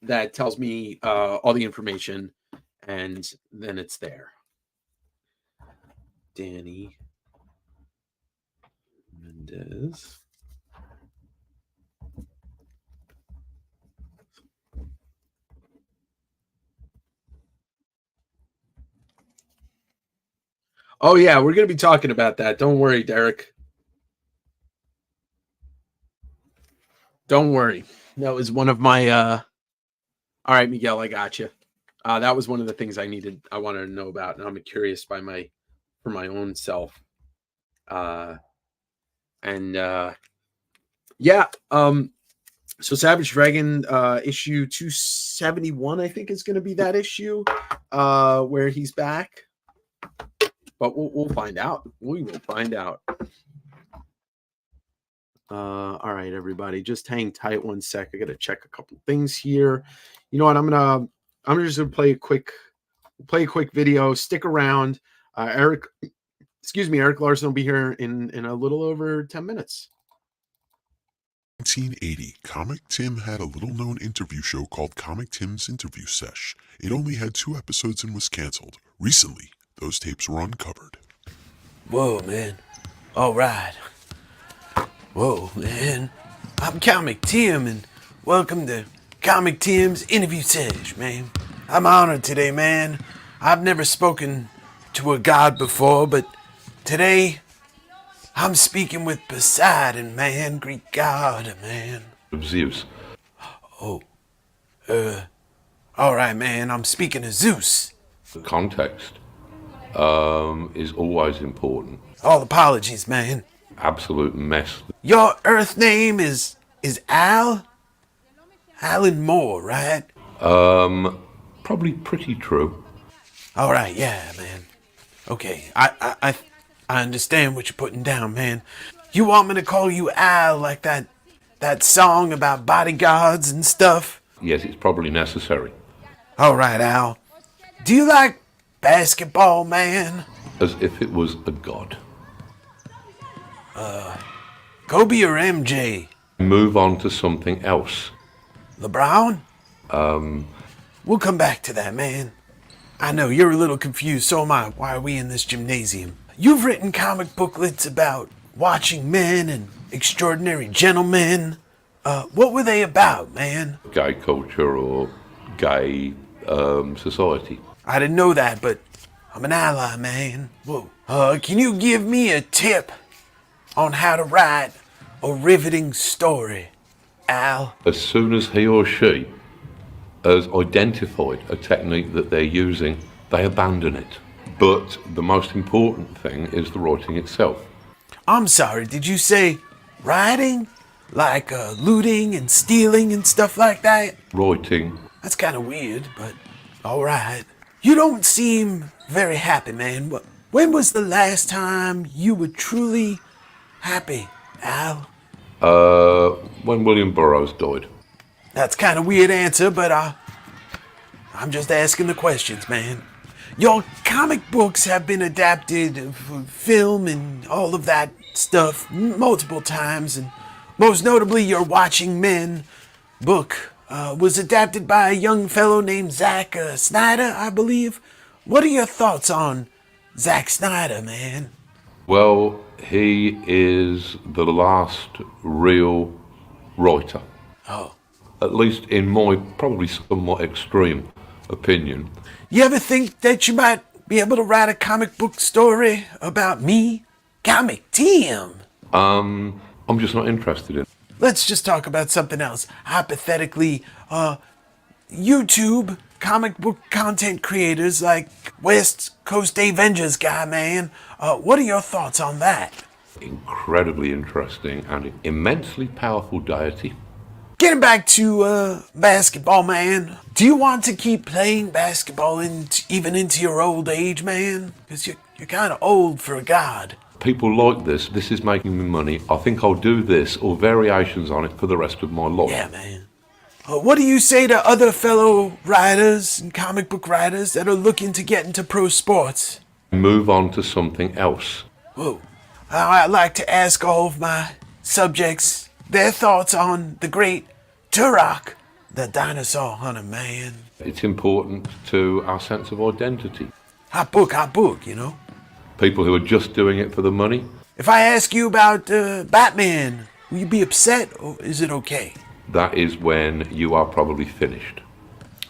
that tells me all the information, and then it's there. Danny Mendez. Oh yeah, we're going to be talking about that. Don't worry, Derek. Don't worry. That was one of my all right, Miguel, I got you. That was one of the things I wanted to know about, and I'm curious for my own self. So Savage Dragon issue 271, I think, is going to be that issue where he's back. But we'll find out. We will find out. All right, everybody, just hang tight one sec. I got to check a couple things here. You know what? I'm just gonna play a quick video. Stick around. Eric Larson will be here in a little over 10 minutes. 1980, Comic Tim had a little-known interview show called Comic Tim's Interview Sesh. It only had 2 episodes and was canceled. Recently, those tapes were uncovered. Whoa, man. All right. Whoa, man. I'm Comic Tim, and welcome to Comic Tim's Interview Sesh, man. I'm honored today, man. I've never spoken to a god before, but today I'm speaking with Poseidon, man. Greek god, man. Zeus. Oh. All right, man. I'm speaking of Zeus. The context is always important. All apologies, man. Absolute mess. Your Earth name is Al? Alan Moore, right? Probably pretty true. All right, yeah, man. Okay, I understand what you're putting down, man. You want me to call you Al like that song about bodyguards and stuff? Yes, it's probably necessary. All right, Al. Do you like basketball, man? As if it was a god. Kobe or MJ? Move on to something else. LeBron? We'll come back to that, man. I know, you're a little confused, so am I. Why are we in this gymnasium? You've written comic booklets about watching men and extraordinary gentlemen. What were they about, man? Gay culture or gay society. I didn't know that, but I'm an ally, man. Whoa. Can you give me a tip on how to write a riveting story, Al? As soon as he or she has identified a technique that they're using, they abandon it. But the most important thing is the writing itself. I'm sorry, did you say writing? Like looting and stealing and stuff like that? Writing. That's kind of weird, but alright. You don't seem very happy, man. When was the last time you were truly happy, Al? When William Burroughs died. That's kind of weird answer, but I'm just asking the questions, man. Your comic books have been adapted for film and all of that stuff multiple times, and most notably your Watching Men book was adapted by a young fellow named Zack Snyder, I believe. What are your thoughts on Zack Snyder, man? Well, he is the last real writer. Oh. At least in my probably somewhat extreme opinion. You ever think that you might be able to write a comic book story about me? Comic Tim! I'm just not interested in. Let's just talk about something else. Hypothetically, YouTube comic book content creators like West Coast Davenger's guy, man. What are your thoughts on that? Incredibly interesting and immensely powerful deity. Getting back to basketball, man. Do you want to keep playing basketball even into your old age, man? Because you're kind of old for a god. People like this. This is making me money. I think I'll do this or variations on it for the rest of my life. Yeah, man. What do you say to other fellow writers and comic book writers that are looking to get into pro sports? Move on to something else. Whoa. I'd like to ask all of my subjects their thoughts on the great Turok, the dinosaur hunter, man. It's important to our sense of identity. Hot book, you know. People who are just doing it for the money. If I ask you about Batman, will you be upset or is it okay? That is when you are probably finished.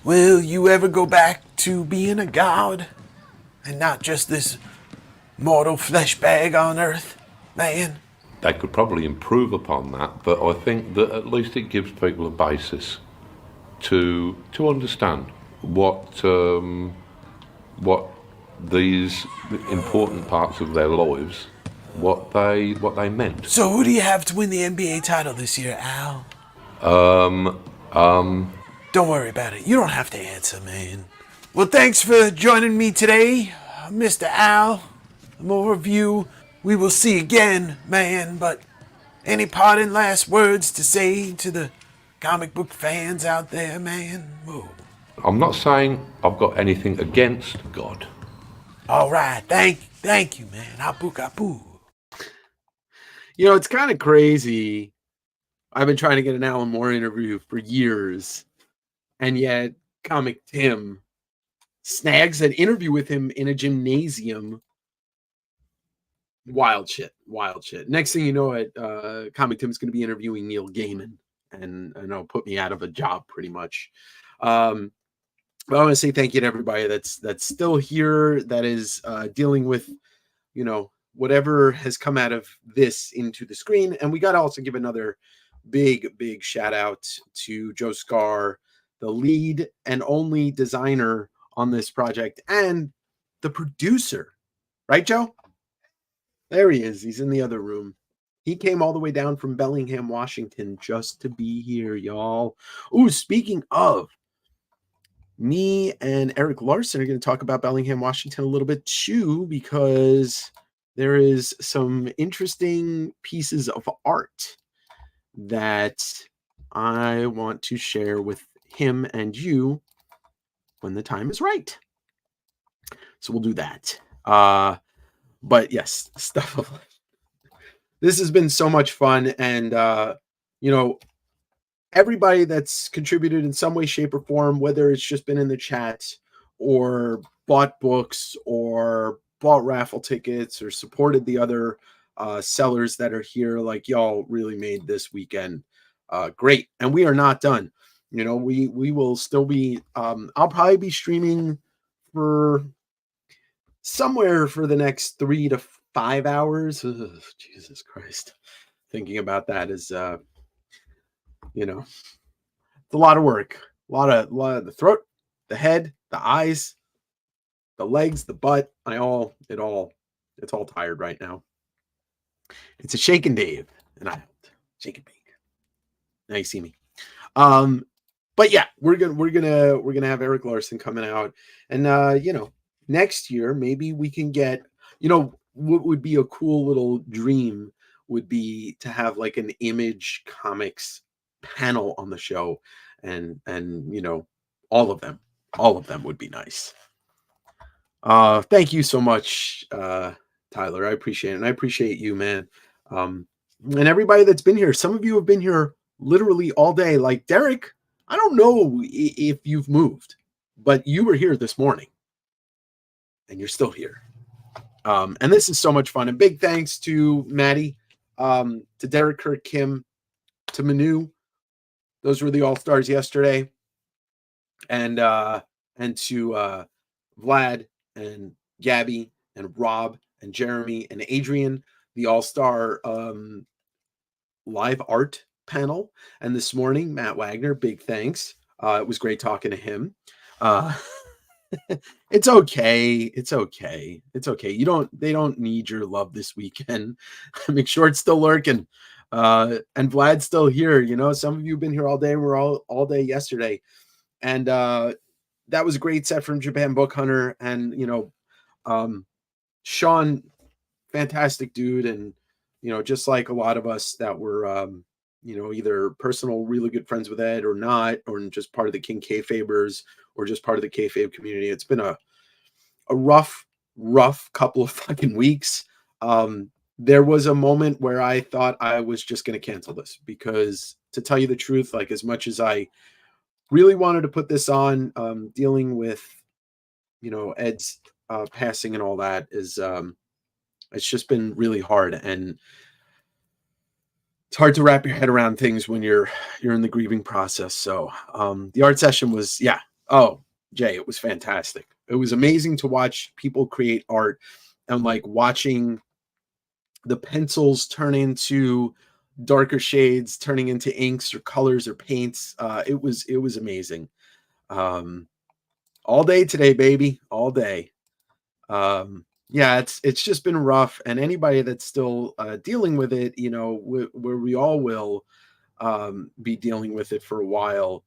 Will you ever go back to being a god and not just this mortal flesh bag on Earth, man? They could probably improve upon that, but I think that at least it gives people a basis to understand what these important parts of their lives, what they meant. So who do you have to win the NBA title this year, Al? Don't worry about it. You don't have to answer, man. Well, thanks for joining me today, Mr. Al. More of you we will see again, man, but any parting last words to say to the comic book fans out there, man? Whoa. I'm not saying I've got anything against God. All right, thank you, man. Apu. You know, it's kind of crazy. I've been trying to get an Alan Moore interview for years, and yet Comic Tim snags an interview with him in a gymnasium. Wild shit. Next thing you know, Comic Tim's going to be interviewing Neil Gaiman, and it'll put me out of a job pretty much. But I want to say thank you to everybody that's still here, that is dealing with, you know, whatever has come out of this into the screen. And we got to also give another big shout out to Joe Scar, the lead and only designer on this project and the producer. Right, Joe? There he is. He's in the other room. He came all the way down from Bellingham, Washington, just to be here, y'all. Ooh, speaking of, me and Eric Larson are going to talk about Bellingham, Washington a little bit too, because there is some interesting pieces of art that I want to share with him and you when the time is right. So we'll do that. But yes, stuff of life. This has been so much fun, and everybody that's contributed in some way, shape, or form, whether it's just been in the chat or bought books or bought raffle tickets or supported the other sellers that are here, like y'all really made this weekend great. And we are not done. We will still be I'll probably be streaming for somewhere for the next 3 to 5 hours. Ugh, Jesus Christ. Thinking about that is it's a lot of work. A lot of the throat, the head, the eyes, the legs, the butt. It's all tired right now. It's a shaking Dave, and I shake and bake. Now you see me. But yeah, we're gonna have Eric Larson coming out, and next year maybe we can get, what would be a cool little dream would be to have like an Image Comics panel on the show, and all of them would be nice. Thank you so much, Tyler. I appreciate it, and I appreciate you, man. And everybody that's been here. Some of you have been here literally all day. Like Derek, I don't know if you've moved, but you were here this morning, and you're still here. And this is so much fun. And big thanks to Maddie, to Derek, Kurt, Kim, to Manu. Those were the all-stars yesterday. And to Vlad and Gabby and Rob and Jeremy and Adrian, the all-star live art panel. And this morning, Matt Wagner, big thanks. It was great talking to him. It's okay. They don't need your love this weekend. Make sure it's still lurking. And Vlad's still here. Some of you have been here all day. We're all day yesterday. And that was a great set from Japan Book Hunter. And Sean, fantastic dude. And just like a lot of us that were either personal really good friends with Ed or not, or just part of the King Kayfabers, or just part of the kayfabe community. It's been a rough couple of fucking weeks. There was a moment where I thought I was just going to cancel this, because to tell you the truth, like, as much as I really wanted to put this on, dealing with, Ed's passing and all that is, it's just been really hard. And it's hard to wrap your head around things when you're in the grieving process. So the art session was, Jay, it was fantastic. It was amazing to watch people create art, and like watching the pencils turn into darker shades, turning into inks or colors or paints. It was amazing. All day today, baby, all day. It's just been rough, and anybody that's still dealing with it, where we all will be dealing with it for a while.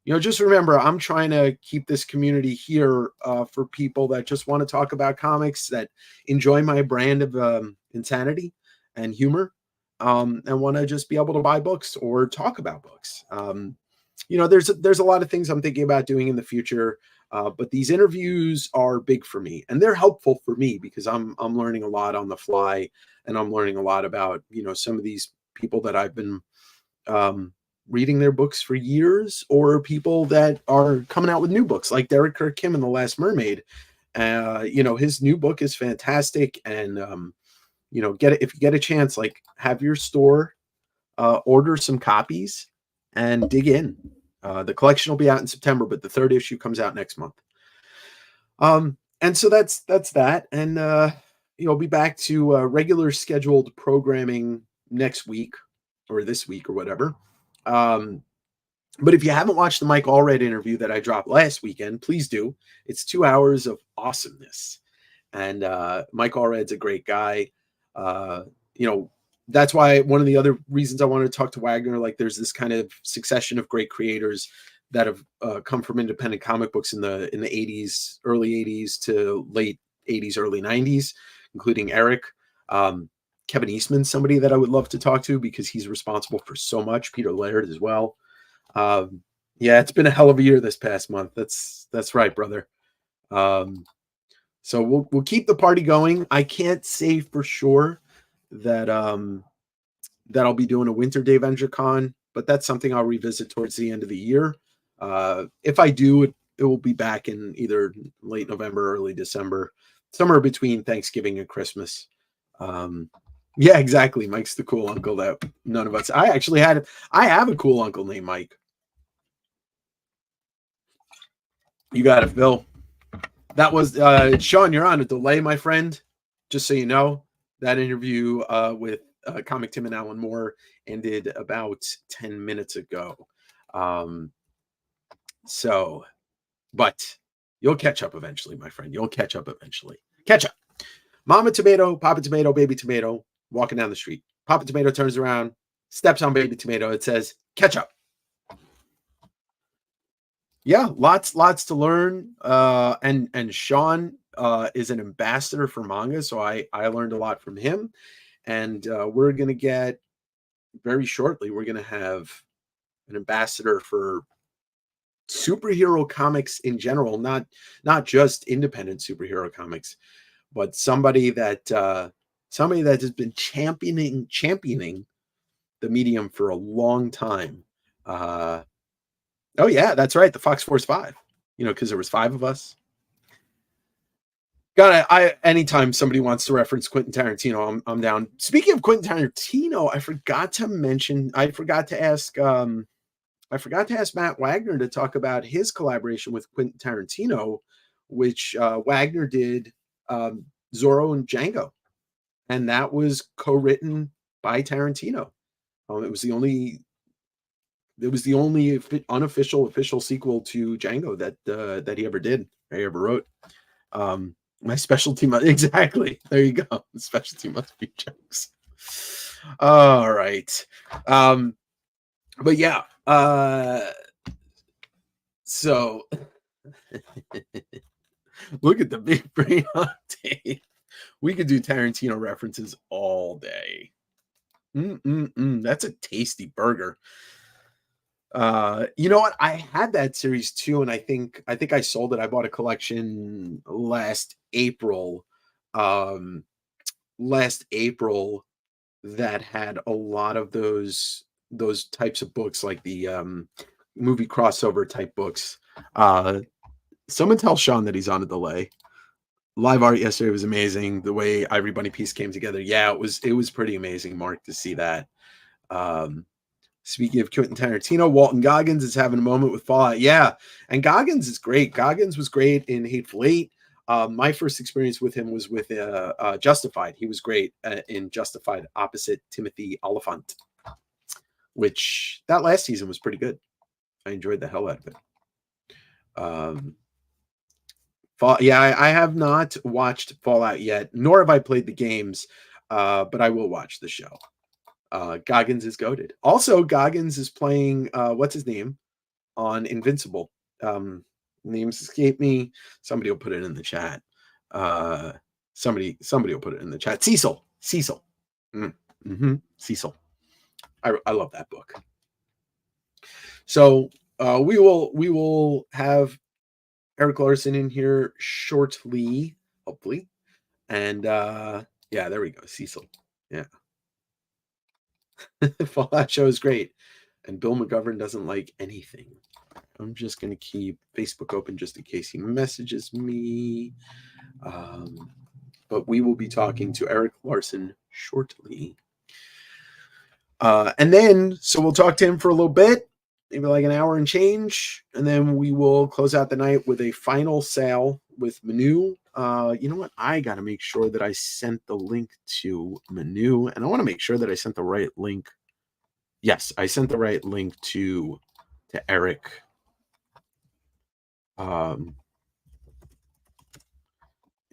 Just remember, I'm trying to keep this community here for people that just want to talk about comics, that enjoy my brand of insanity and humor, and want to just be able to buy books or talk about books. There's a lot of things I'm thinking about doing in the future, but these interviews are big for me, and they're helpful for me because I'm learning a lot on the fly, and I'm learning a lot about some of these people that I've been reading their books for years, or people that are coming out with new books, like Derek Kirk Kim in The Last Mermaid. His new book is fantastic, and if you get a chance, like, have your store order some copies and dig in. The collection will be out in September, but the third issue comes out next month. And so that's that, and I'll be back to regular scheduled programming next week or this week or whatever. But if you haven't watched the Mike Allred interview that I dropped last weekend, please do. It's 2 hours of awesomeness. And Mike Allred's a great guy. That's why one of the other reasons I wanted to talk to Wagner, like, there's this kind of succession of great creators that have come from independent comic books in the 80s, early 80s to late 80s, early 90s, including Eric. Kevin Eastman, somebody that I would love to talk to because he's responsible for so much. Peter Laird as well. Yeah, it's been a hell of a year this past month. That's right, brother. So we'll keep the party going. I can't say for sure that that I'll be doing a winter Davenger con, but that's something I'll revisit towards the end of the year. If I do, it will be back in either late November, early December, somewhere between Thanksgiving and Christmas. Yeah, exactly. Mike's the cool uncle that none of us. I have a cool uncle named Mike. You got it, Phil. That was Sean. You're on a delay, my friend. Just so you know, that interview with Comic Tim and Alan Moore ended about 10 minutes ago. But you'll catch up eventually, my friend. You'll catch up eventually. Catch up. Mama Tomato, Papa Tomato, Baby Tomato, walking down the street. Papa Tomato turns around, steps on Baby Tomato. It says, catch up. Yeah, lots to learn. And Sean is an ambassador for manga, so I learned a lot from him. And we're gonna get very shortly. We're gonna have an ambassador for superhero comics in general, not just independent superhero comics, but somebody that has been championing the medium for a long time. Oh yeah, that's right. The Fox Force 5, because there was 5 of us. Anytime somebody wants to reference Quentin Tarantino, I'm down. Speaking of Quentin Tarantino, I forgot to ask Matt Wagner to talk about his collaboration with Quentin Tarantino, which Wagner did Zorro and Django, and that was co-written by Tarantino. It was the only unofficial official sequel to Django that he ever wrote. My specialty exactly. There you go. The specialty must be jokes. All right. But yeah. So look at the big brain on Dave. We could do Tarantino references all day. That's a tasty burger. You know what? I had that series too, and I think I sold it. I bought a collection last April. Last April that had a lot of those types of books, like the movie crossover type books. Someone tell Sean that he's on a delay. Live art yesterday was amazing. The way Ivory Bunny Piece came together. Yeah, it was pretty amazing, Mark, to see that. Speaking of Quentin Tarantino, Walton Goggins is having a moment with Fallout. Yeah, and Goggins is great. Goggins was great in Hateful Eight. My first experience with him was with Justified. He was great in Justified opposite Timothy Oliphant, which that last season was pretty good. I enjoyed the hell out of it. I have not watched Fallout yet, nor have I played the games, but I will watch the show. Goggins is goated. Also, Goggins is playing what's his name on Invincible. Names escape me. Somebody will put it in the chat. Somebody will put it in the chat. Cecil. Cecil. I love that book. So we will have Eric Larson in here shortly, hopefully. And yeah, there we go. Cecil. Yeah. Fallout show is great. And Bill McGovern doesn't like anything. I'm just going to keep Facebook open just in case he messages me. But we will be talking to Eric Larson shortly. And then, so we'll talk to him for a little bit, maybe like an hour and change. And then we will close out the night with a final sale with Manu. You know what? I got to make sure that I sent the link to Manu. And I want to make sure that I sent the right link. Yes, I sent the right link to Eric.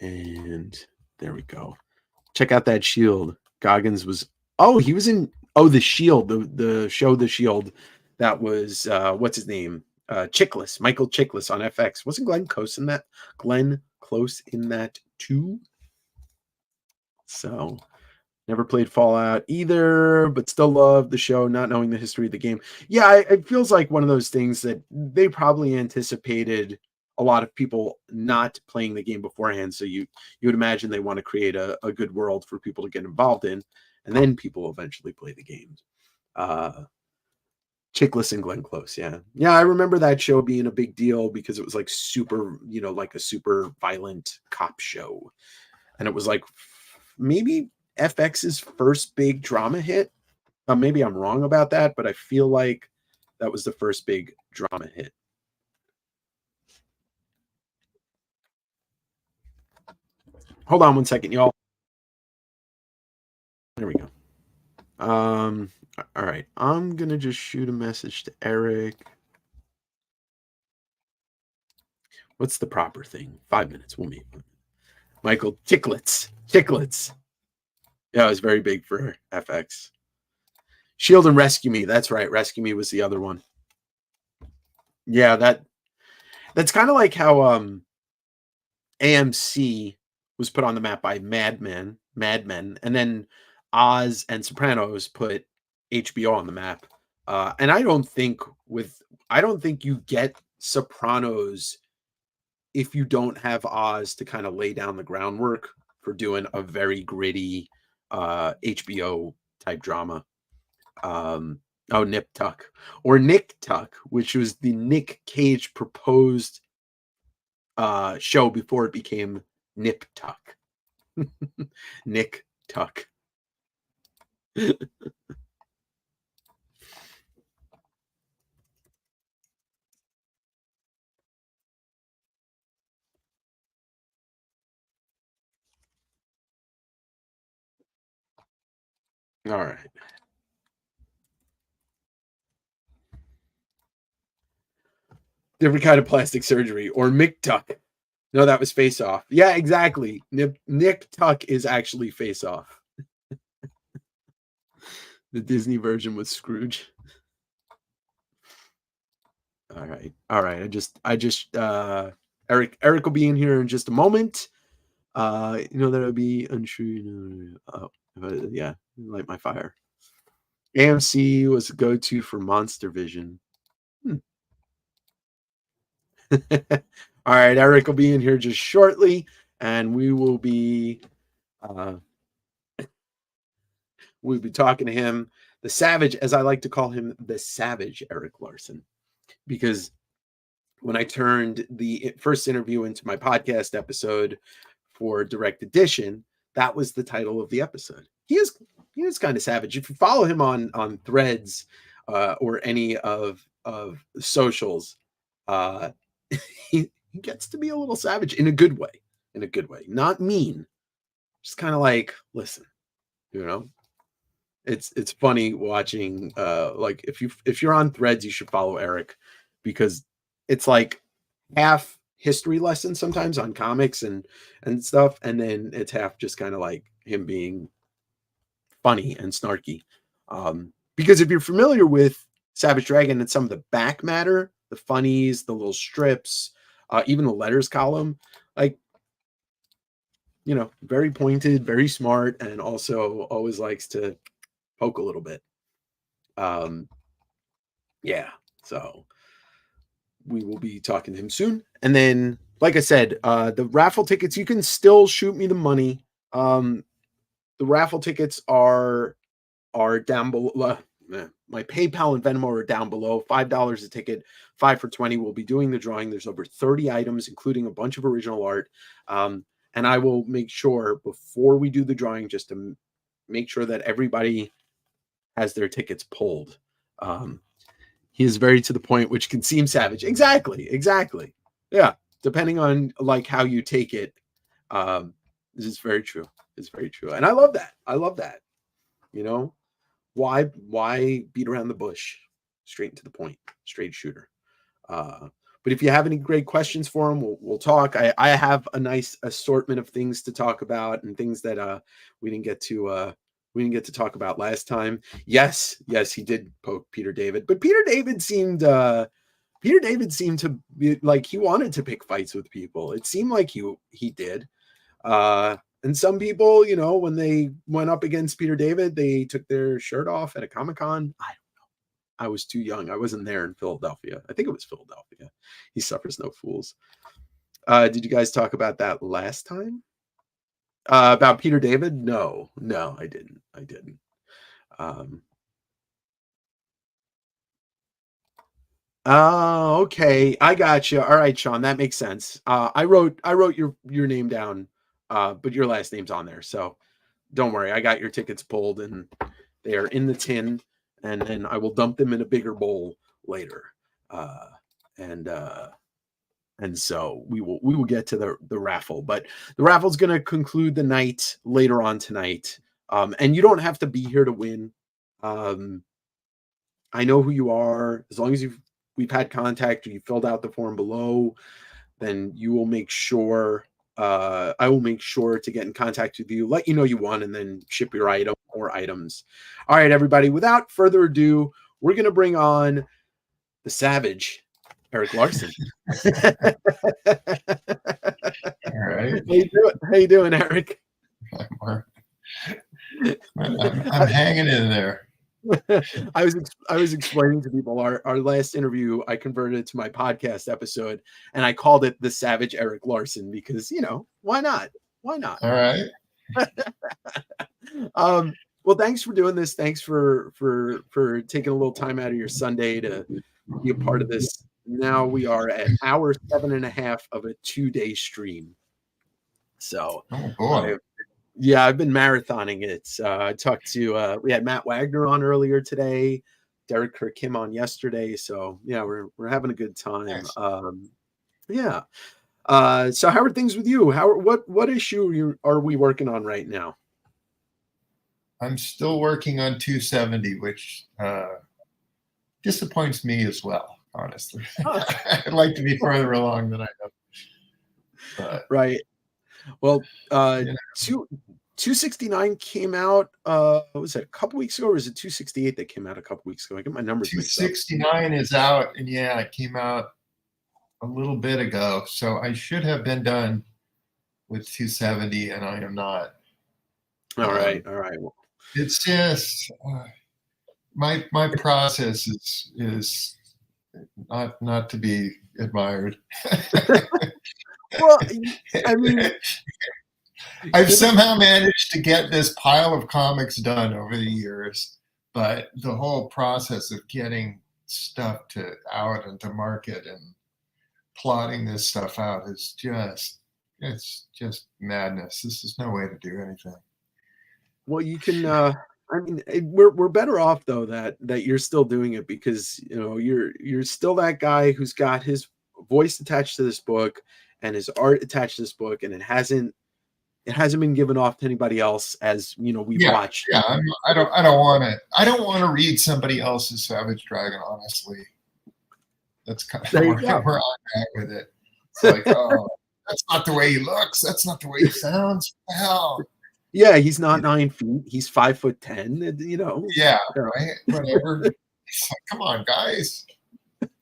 And there we go. Check out that Shield. Goggins was, he was in, The Shield, the show The Shield. That was, what's his name? Chiklis, Michael Chiklis on FX. Wasn't Glenn Close in that? Glenn Close in that too? So Never played Fallout either, but still love the show, not knowing the history of the game. Yeah, it feels like one of those things that they probably anticipated a lot of people not playing the game beforehand. So you would imagine they want to create a good world for people to get involved in, and then people eventually play the games. Chickless and Glenn Close, yeah. I remember that show being a big deal because it was like super, like a super violent cop show, and it was like maybe FX's first big drama hit. Maybe I'm wrong about that, but I feel like that was the first big drama hit. Hold on one second, y'all. There we go. All right, I'm gonna just shoot a message to Eric. What's the proper thing? 5 minutes. We'll meet. Michael, Chicklets. Yeah, it was very big for FX. Shield and Rescue Me. That's right. Rescue Me was the other one. Yeah, that's kind of like how AMC was put on the map by Mad Men, and then Oz and Sopranos put HBO on the map. And I don't think you get Sopranos if you don't have Oz to kind of lay down the groundwork for doing a very gritty HBO type drama. Nip Tuck, or Nick Tuck, which was the Nick Cage proposed show before it became Nip Tuck. Nick Tuck. All right. Different kind of plastic surgery, or Mick Tuck. No, that was Face Off. Yeah, exactly. Nick Tuck is actually Face Off. The Disney version was Scrooge. All right. Eric will be in here in just a moment. That'll be untrue. Yeah, light my fire. AMC was a go-to for Monster Vision. All right, Eric will be in here just shortly, and we'll be talking to him, the Savage, as I like to call him, the Savage Eric Larson, because when I turned the first interview into my podcast episode for Direct Edition, that was the title of the episode. He is kind of savage. If you follow him on Threads or any of socials, he gets to be a little savage in a good way. Not mean. Just kind of like, listen, it's funny watching like if you're on Threads, you should follow Eric, because it's like half history lessons sometimes on comics and stuff, and then it's half just kind of like him being funny and snarky. Because if you're familiar with Savage Dragon and some of the back matter, the funnies, the little strips, even the letters column, like, very pointed, very smart, and also always likes to poke a little bit. Yeah, so we will be talking to him soon. And then, like I said, the raffle tickets, you can still shoot me the money. The raffle tickets are down below. My PayPal and Venmo are down below. $5 a ticket, 5 for 20. We'll be doing the drawing. There's over 30 items, including a bunch of original art. And I will make sure before we do the drawing, just to make sure that everybody has their tickets pulled. He is very to the point, which can seem savage. Exactly. Yeah. Depending on like how you take it. This is very true. It's very true. And I love that. Why beat around the bush? Straight to the point, straight shooter. But if you have any great questions for him, we'll talk. I have a nice assortment of things to talk about, and things that we didn't get to talk about last time. Yes, he did poke Peter David, but Peter David seemed to be like he wanted to pick fights with people. It seemed like he did. And some people, you know, when they went up against Peter David, they took their shirt off at a Comic-Con. I don't know. I was too young. I wasn't there in Philadelphia. I think it was Philadelphia. He suffers no fools. Did you guys talk about that last time? About Peter David? No, I didn't. Okay. I got you. All right, Sean, that makes sense. I wrote your name down, but your last name's on there. So don't worry. I got your tickets pulled and they are in the tin, and then I will dump them in a bigger bowl later. And so we will get to the raffle, but the raffle is going to conclude the night later on tonight. And you don't have to be here to win. I know who you are. As long as we've had contact or you filled out the form below, then you will make sure I will make sure to get in contact with you, let you know you won, and then ship your item or items. All right, everybody, without further ado, we're going to bring on the Savage, Eric Larson. All right. How you doing, Eric? I'm hanging in there. I was explaining to people our last interview. I converted it to my podcast episode, and I called it the Savage Eric Larson because, you know, why not? All right. Well, thanks for doing this. Thanks for taking a little time out of your Sunday to be a part of this. Now we are at hour 7.5 of a 2-day stream. So, oh boy. I've been marathoning it. I talked to we had Matt Wagner on earlier today, Derek Kim on yesterday. So yeah, we're having a good time. Nice. So how are things with you? What issue are we working on right now? I'm still working on 270, which disappoints me as well, honestly. I'd like to be further along than I am. But, right. Well, 269 came out. Was it a couple weeks ago, or was it 268 that came out a couple weeks ago? I get my numbers mixed up. 269 is out, and yeah, it came out a little bit ago. So I should have been done with 270, and I am not. All right. Well, it's just my process is not to be admired. Well, I mean, I've somehow managed to get this pile of comics done over the years, but the whole process of getting stuff out and to market and plotting this stuff out is it's just madness. This is no way to do anything. Well, you can. I mean, we're better off though that you're still doing it, because you know you're still that guy who's got his voice attached to this book and his art attached to this book, and it hasn't been given off to anybody else, as you know we've watched. Yeah, I don't want to read somebody else's Savage Dragon. Honestly, that's kind of where I'm at with it. It's like, oh, that's not the way he looks. That's not the way he sounds. Hell. Yeah, he's not 9 feet. He's 5'10". You know. Yeah, right. Whatever. Come on, guys,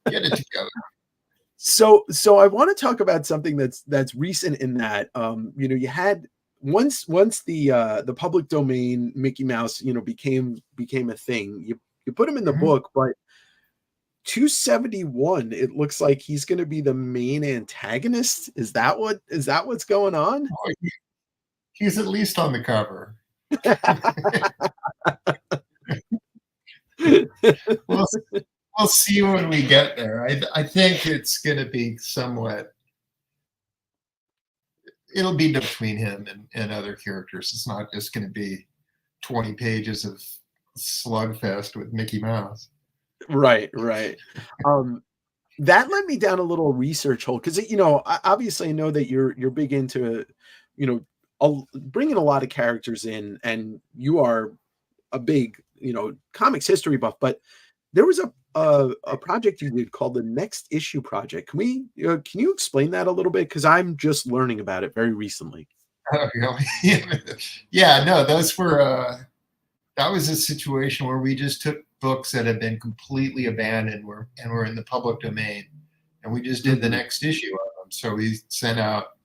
get it together. So I want to talk about something that's recent in that, you know, you had once the public domain Mickey Mouse, you know, became a thing. You put him in the book, but 271, it looks like he's going to be the main antagonist. Is that what's going on? Oh, he's at least on the cover. We'll see when we get there. I think it's going to be somewhat. It'll be between him and other characters. It's not just going to be 20 pages of slugfest with Mickey Mouse. Right. That led me down a little research hole, because you know, obviously I know that you're big into, you know, bringing a lot of characters in, and you are a big, you know, comics history buff, but there was a project you did called the Next Issue Project. Can you explain that a little bit? Because I'm just learning about it very recently. Oh, really? Yeah, no, those were that was a situation where we just took books that had been completely abandoned and were in the public domain, and we just did the next issue of them. So we sent out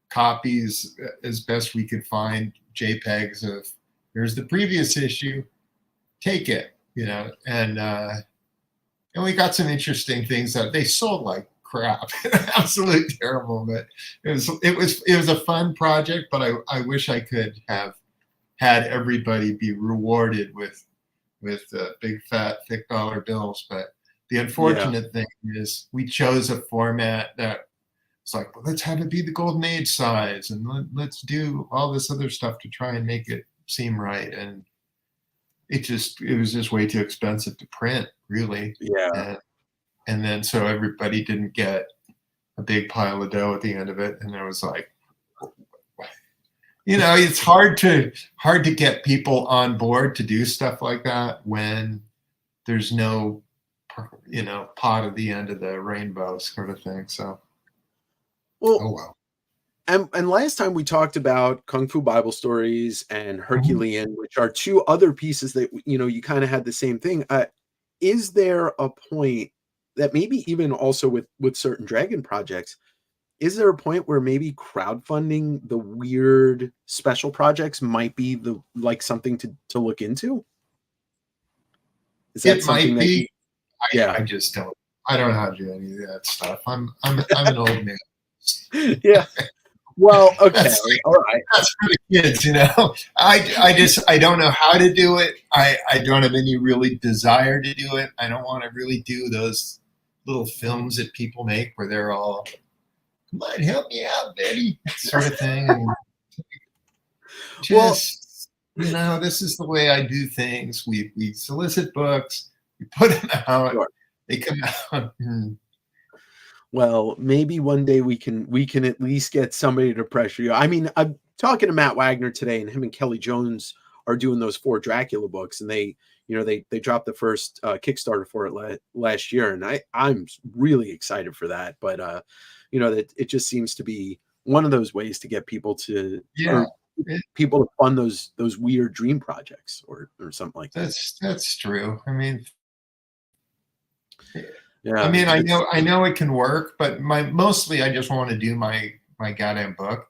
copies as best we could find, JPEGs of here's the previous issue, take it, and we got some interesting things that they sold like crap, absolutely terrible. But it was a fun project. But I wish I could have had everybody be rewarded with big fat thick dollar bills. But the unfortunate thing is we chose a format that it's like, well, let's have it be the Golden Age size, and let's do all this other stuff to try and make it seem right. And it was just way too expensive to print, really. Yeah. And then so everybody didn't get a big pile of dough at the end of it. And I was like, it's hard to get people on board to do stuff like that when there's no, pot at the end of the rainbow sort of thing. So, well, oh well. And last time we talked about Kung Fu Bible Stories and Herculean, which are two other pieces that, you kind of had the same thing. Is there a point that maybe even also with certain Dragon projects, is there a point where maybe crowdfunding the weird special projects might be something to look into? Is that something might be. I just don't. I don't know how to do any of that stuff. I'm an old man. Yeah. Well, okay, all right. That's for the kids, I don't know how to do it. I don't have any really desire to do it. I don't want to really do those little films that people make where they're all, come on, help me out, Betty, sort of thing. And this is the way I do things. We solicit books, we put them out, they come out. Well, maybe one day we can at least get somebody to pressure you. I mean, I'm talking to Matt Wagner today, and him and Kelly Jones are doing those 4 Dracula books, and they dropped the first Kickstarter for it last year, and I'm really excited for that. But that it just seems to be one of those ways to get people to people to fund those weird dream projects or something like that. That's true. I mean. Yeah, I mean, I know it can work, but mostly I just want to do my goddamn book.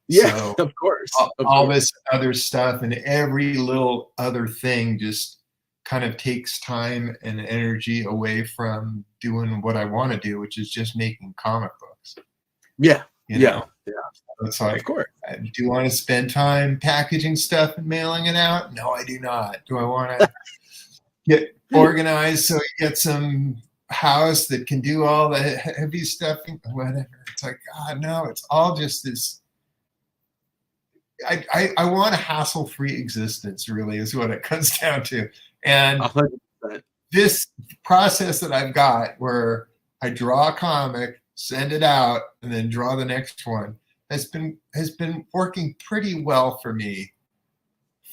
Yeah, so of course. All this other stuff and every little other thing just kind of takes time and energy away from doing what I want to do, which is just making comic books. Yeah, yeah. So it's like, of course. Do you want to spend time packaging stuff and mailing it out? No, I do not. Do I want to get organized so you get some house that can do all the heavy stuff, whatever? It's like, God, no, it's all just this. I want a hassle-free existence, really, is what it comes down to. And 100%. This process that I've got where I draw a comic, send it out, and then draw the next one has been working pretty well for me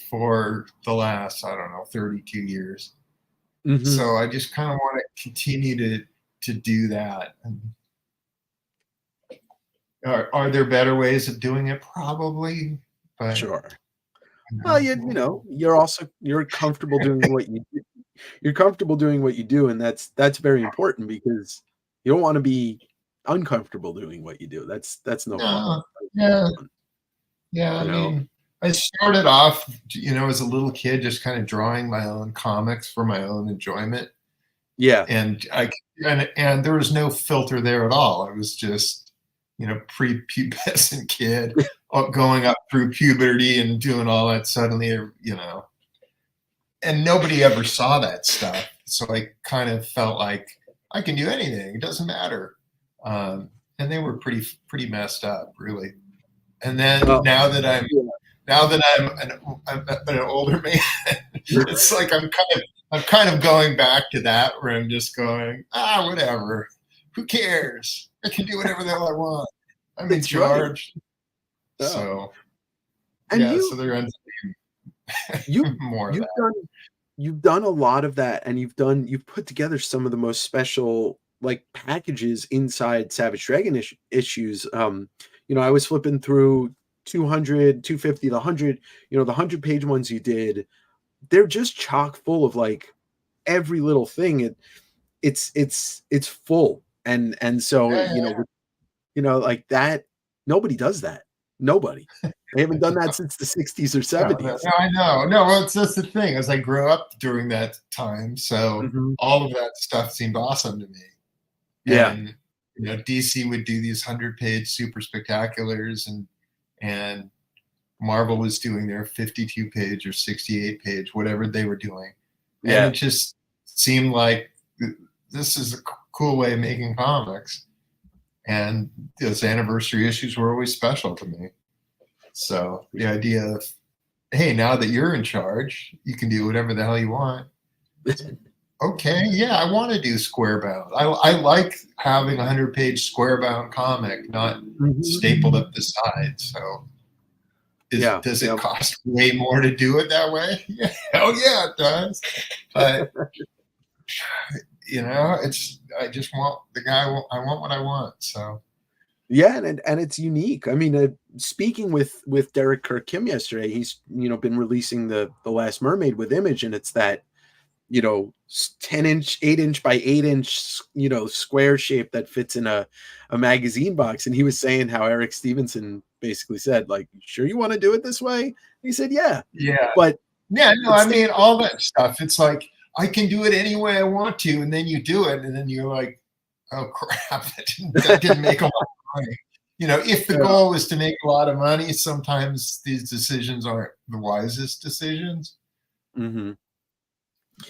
for the last, 32 years. Mm-hmm. So I just kind of want to continue to do that. And are there better ways of doing it? Probably, but sure. Well, you're comfortable doing what you do. You're comfortable doing what you do, and that's very important because you don't want to be uncomfortable doing what you do. That's no fun. Yeah. I mean, I started off, as a little kid, just kind of drawing my own comics for my own enjoyment. Yeah. And and there was no filter there at all. I was just, prepubescent kid going up through puberty and doing all that suddenly, and nobody ever saw that stuff. So I kind of felt like I can do anything. It doesn't matter. And they were pretty messed up, really. And then now that I'm an older man, it's like I'm kind of going back to that where I'm just going, whatever. Who cares? I can do whatever the hell I want. I'm in charge. Right. So, and so there ends up being more of that. You've done a lot of that, and you've put together some of the most special packages inside Savage Dragon issues. I was flipping through 200, 250, the 100, the 100-page ones you did. They're just chock full of every little thing. It's full. And so, like that, nobody does that. Nobody. They haven't done that since the 60s or 70s. No, I know. No, well, that's the thing. As I grew up during that time, so all of that stuff seemed awesome to me. Yeah. And, you know, DC would do these 100-page super spectaculars, and Marvel was doing their 52-page or 68-page, whatever they were doing. And it just seemed like this is a cool way of making comics. And those anniversary issues were always special to me. So the idea of, hey, now that you're in charge, you can do whatever the hell you want. Okay, yeah, I want to do square bound. I like having a 100-page square bound comic, not stapled up the side. So does it cost way more to do it that way? Yeah, hell yeah, it does. But you know, I just want I want what I want. So yeah, and it's unique. I mean, speaking with Derek Kirk Kim yesterday, he's been releasing the Last Mermaid with Image, and it's that 10-inch, 8-inch by 8-inch square shape that fits in a magazine box. And he was saying how Eric Stevenson basically said, like, sure you want to do it this way? And he said, yeah, but yeah, no, I mean all that stuff. It's like I can do it any way I want to, and then you do it, and then you're like, oh crap, that didn't make a lot of money. If the goal is to make a lot of money, sometimes these decisions aren't the wisest decisions. Mm-hmm.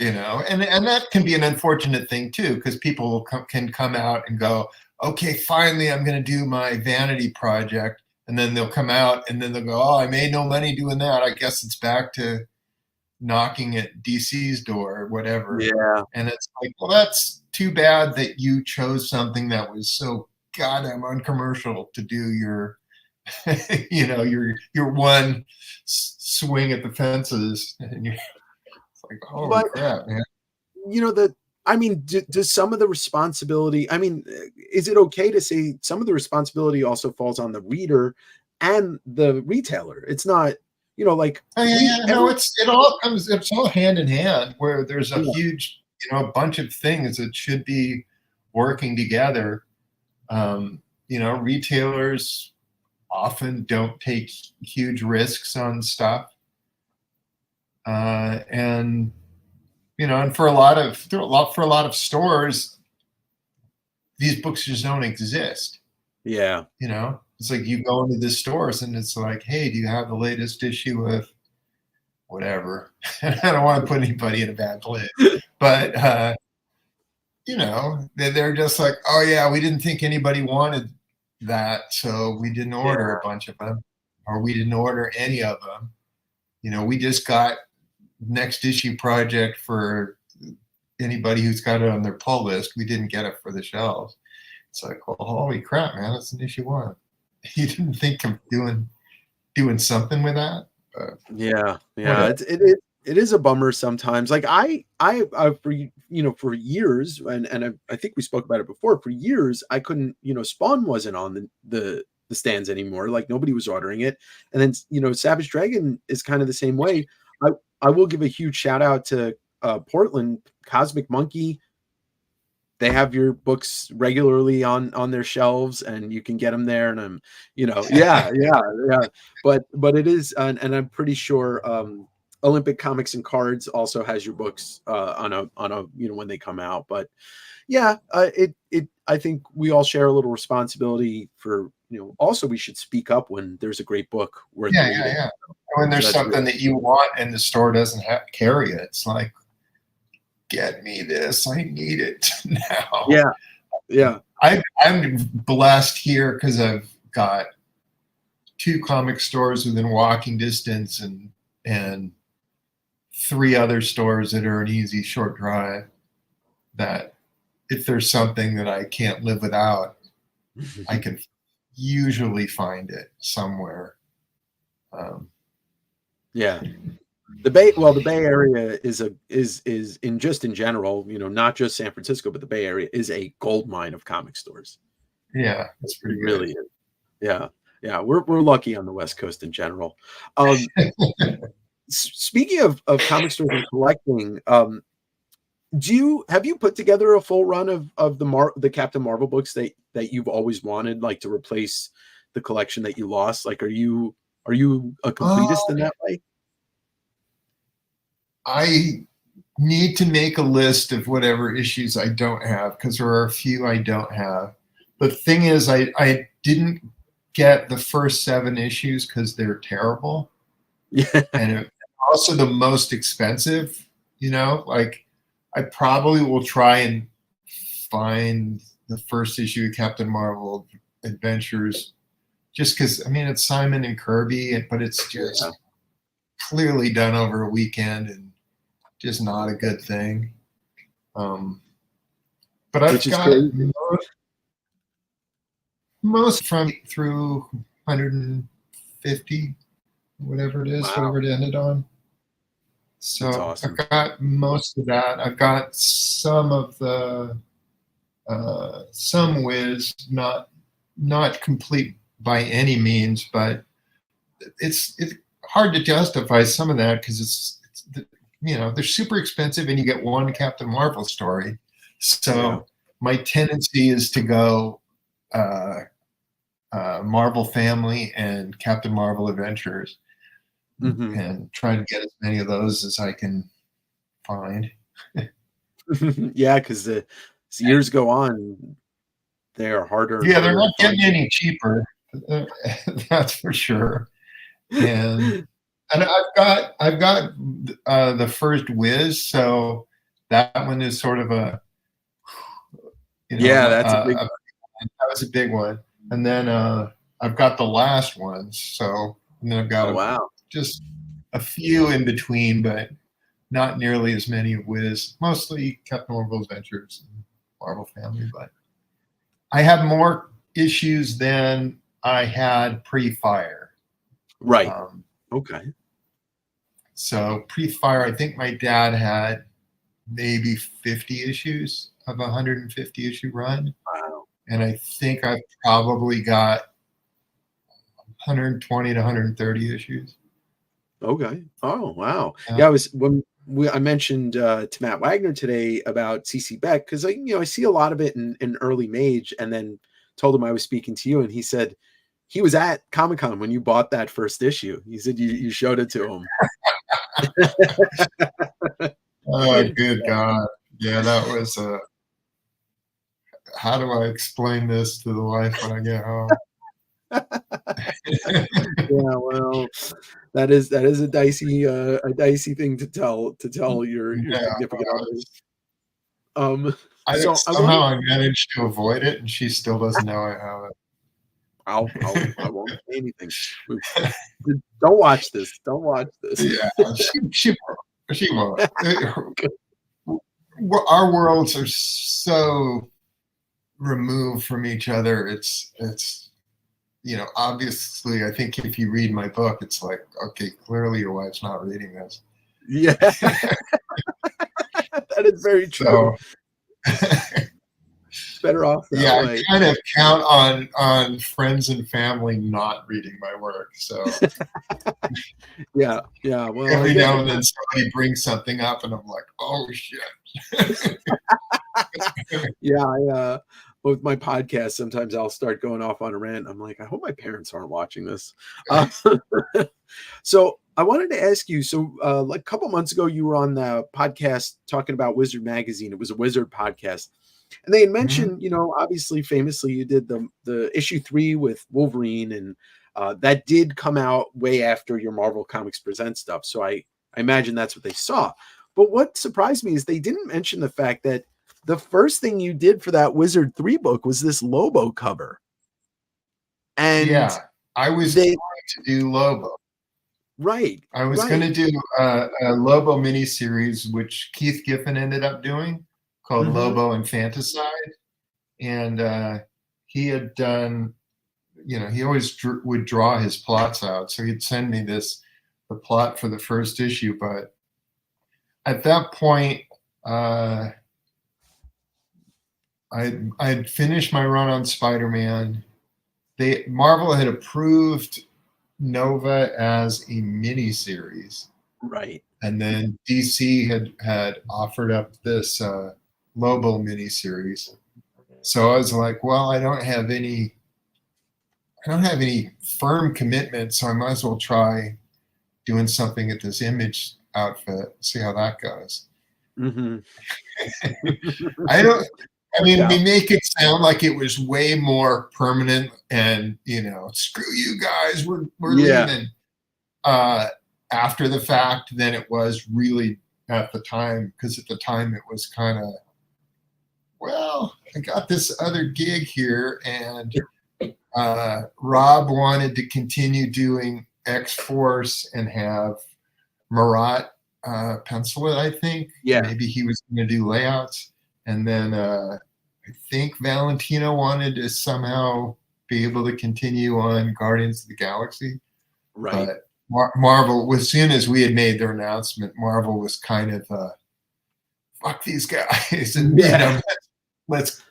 And that can be an unfortunate thing too, because people can come out and go, okay, finally I'm going to do my vanity project, and then they'll come out and then they'll go, oh, I made no money doing that. I guess it's back to knocking at DC's door or whatever. Yeah. And it's like, well, that's too bad that you chose something that was so goddamn uncommercial to do your your one swing at the fences, and you're like, holy crap, man. Does some of the responsibility, is it okay to say some of the responsibility also falls on the reader and the retailer? It's not, it's all hand in hand, where there's a huge, a bunch of things that should be working together. Retailers often don't take huge risks on stuff. And for a lot of stores, these books just don't exist. Yeah. It's like you go into the stores and it's like, hey, do you have the latest issue of whatever? I don't want to put anybody in a bad place, but they're just like, oh yeah, we didn't think anybody wanted that, so we didn't order a bunch of them, or we didn't order any of them. We just got next issue project for anybody who's got it on their pull list. We didn't get it for the shelves. It's like, well, holy crap, man, that's an issue 1. You didn't think of doing something with that? Yeah. It is a bummer sometimes. Like I for years, and I think we spoke about it before. For years, I couldn't, Spawn wasn't on the stands anymore. Like nobody was ordering it. And then Savage Dragon is kind of the same way. I will give a huge shout out to Portland, Cosmic Monkey. They have your books regularly on their shelves, and you can get them there. And yeah. But it is, and I'm pretty sure Olympic Comics and Cards also has your books on a when they come out. But yeah, I think we all share a little responsibility for also we should speak up when there's a great book worth reading. Yeah. When there's something that you want and the store doesn't carry it, it's like, get me this, I need it now. Yeah. I'm blessed here because I've got 2 comic stores within walking distance and 3 other stores that are an easy short drive, that if there's something that I can't live without, I can usually find it somewhere. Yeah. The Bay Area is in general, not just San Francisco, but the Bay Area is a gold mine of comic stores. Yeah, that's pretty good. Really is. Yeah. We're lucky on the West Coast in general. Speaking of comic stores and collecting, have you put together a full run of the Captain Marvel books that you've always wanted, like to replace the collection that you lost? Like, are you a completist in that way? I need to make a list of whatever issues I don't have, because there are a few I don't have. The thing is, I didn't get the first 7 issues because they're terrible. Yeah. And also the most expensive, like I probably will try and find the first issue of Captain Marvel Adventures, just because, I mean, it's Simon and Kirby, but it's just clearly done over a weekend and just not a good thing. But I've got most from through 150, whatever it is, whatever it ended on. So awesome. I've got most of that. I've got some of the some Wiz, not complete by any means, but it's hard to justify some of that because it's they're super expensive and you get one Captain Marvel story. So my tendency is to go Marvel Family and Captain Marvel Adventures, and try to get as many of those as I can find. Yeah, because as years go on, they are harder. Yeah, they're not getting any cheaper. That's for sure. And I've got the first Wiz, so that one is sort of a that's a big that was a big one. And then I've got the last ones, so and then I've got just a few in between, but not nearly as many of Wiz. Mostly Captain Marvel Adventures and Marvel Family, but I had more issues than I had pre-fire. Right. Okay. So pre-fire, I think my dad had maybe 50 issues of a 150 issue run. Wow. And I think I've probably got 120 to 130 issues. Okay. Oh, wow. Yeah, I was I mentioned to Matt Wagner today about CC Beck because I see a lot of it in early Mage, and then told him I was speaking to you, and he said he was at Comic-Con when you bought that first issue. He said you showed it to him. Oh, good God. Yeah, that was how do I explain this to the wife when I get home? Yeah, well, that is a dicey thing to tell your significant other. I managed to avoid it, and she still doesn't know I have it. I won't say anything. Don't watch this. Don't watch this. Yeah, she won't. Our worlds are so removed from each other. It's obviously, I think if you read my book, it's like, okay, clearly your wife's not reading this. Yeah. That is very true. Better off that way. I kind of count on friends and family not reading my work. So yeah. Well, every now and then somebody brings something up, and I'm like, oh shit. Yeah, with my podcast, sometimes I'll start going off on a rant. I'm like, I hope my parents aren't watching this. So I wanted to ask you, like a couple months ago, you were on the podcast talking about Wizard Magazine. It was a Wizard podcast. And they had mentioned, obviously, famously, you did the issue 3 with Wolverine, and that did come out way after your Marvel Comics Present stuff. So I imagine that's what they saw. But what surprised me is they didn't mention the fact that the first thing you did for that Wizard 3 book was this Lobo cover. And I was going to do Lobo. Right. I was going to do a Lobo miniseries, which Keith Giffen ended up doing, called Lobo Infanticide. And he had done, he always would draw his plots out. So he'd send me the plot for the first issue. But at that point, I'd finished my run on Spider-Man. Marvel had approved Nova as a miniseries. Right. And then DC had offered up this Lobo miniseries. So I was like, well, I don't have any I don't have any firm commitment, so I might as well try doing something at this Image outfit, see how that goes. Mm-hmm. I mean, we make it sound like it was way more permanent and, screw you guys, we're leaving after the fact than it was really at the time. Because at the time it was kind of, well, I got this other gig here, and Rob wanted to continue doing X-Force and have Marat pencil it, I think. Yeah. Maybe he was going to do layouts. And then I think Valentino wanted to somehow be able to continue on Guardians of the Galaxy. Right. But Marvel, as soon as we had made their announcement, Marvel was kind of, fuck these guys. And, let's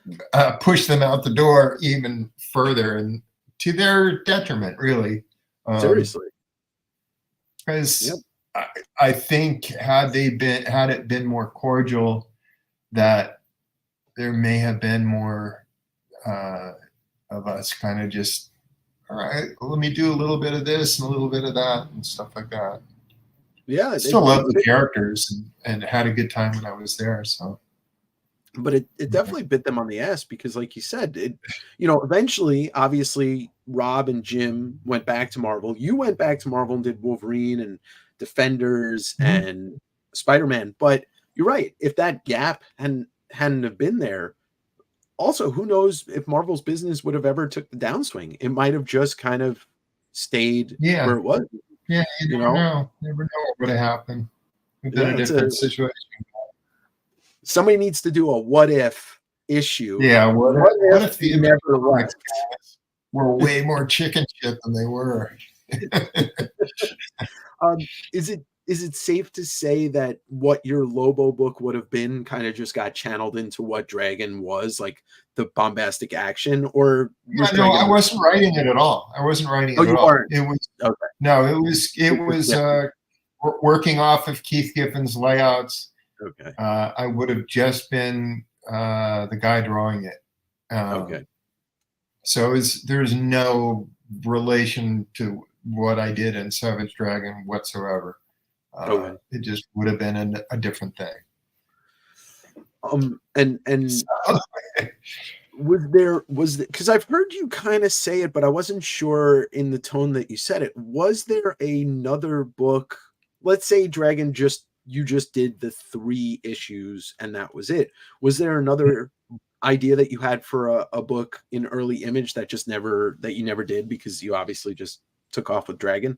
push them out the door even further, and to their detriment, really. Seriously. Because I think had it been more cordial, that there may have been more of us kind of just, all right, let me do a little bit of this and a little bit of that and stuff like that. Yeah, I still love the characters and had a good time when I was there. So, but it definitely bit them on the ass because, like you said, eventually, obviously, Rob and Jim went back to Marvel. You went back to Marvel and did Wolverine and Defenders and Spider-Man. But you're right. If that gap hadn't have been there, also, who knows if Marvel's business would have ever took the downswing? It might have just kind of stayed where it was. Yeah, you never know. Never know what would have happened. We've been a different situation. Somebody needs to do a what if issue. Yeah, what if the never left were way more chicken shit than they were? Is it safe to say that what your Lobo book would have been kind of just got channeled into what Dragon was, like the bombastic action? Or I wasn't writing it at all. I wasn't writing it at all. It was it was working off of Keith Giffen's layouts. Okay. I would have just been the guy drawing it. Okay. So there's no relation to what I did in Savage Dragon whatsoever. It just would have been a different thing. Was because I've heard you kind of say it, but I wasn't sure in the tone that you said it. Was there another book? Let's say Dragon you just did the 3 issues and that was it. Was there another idea that you had for a book in early Image that you never did because you obviously just took off with Dragon?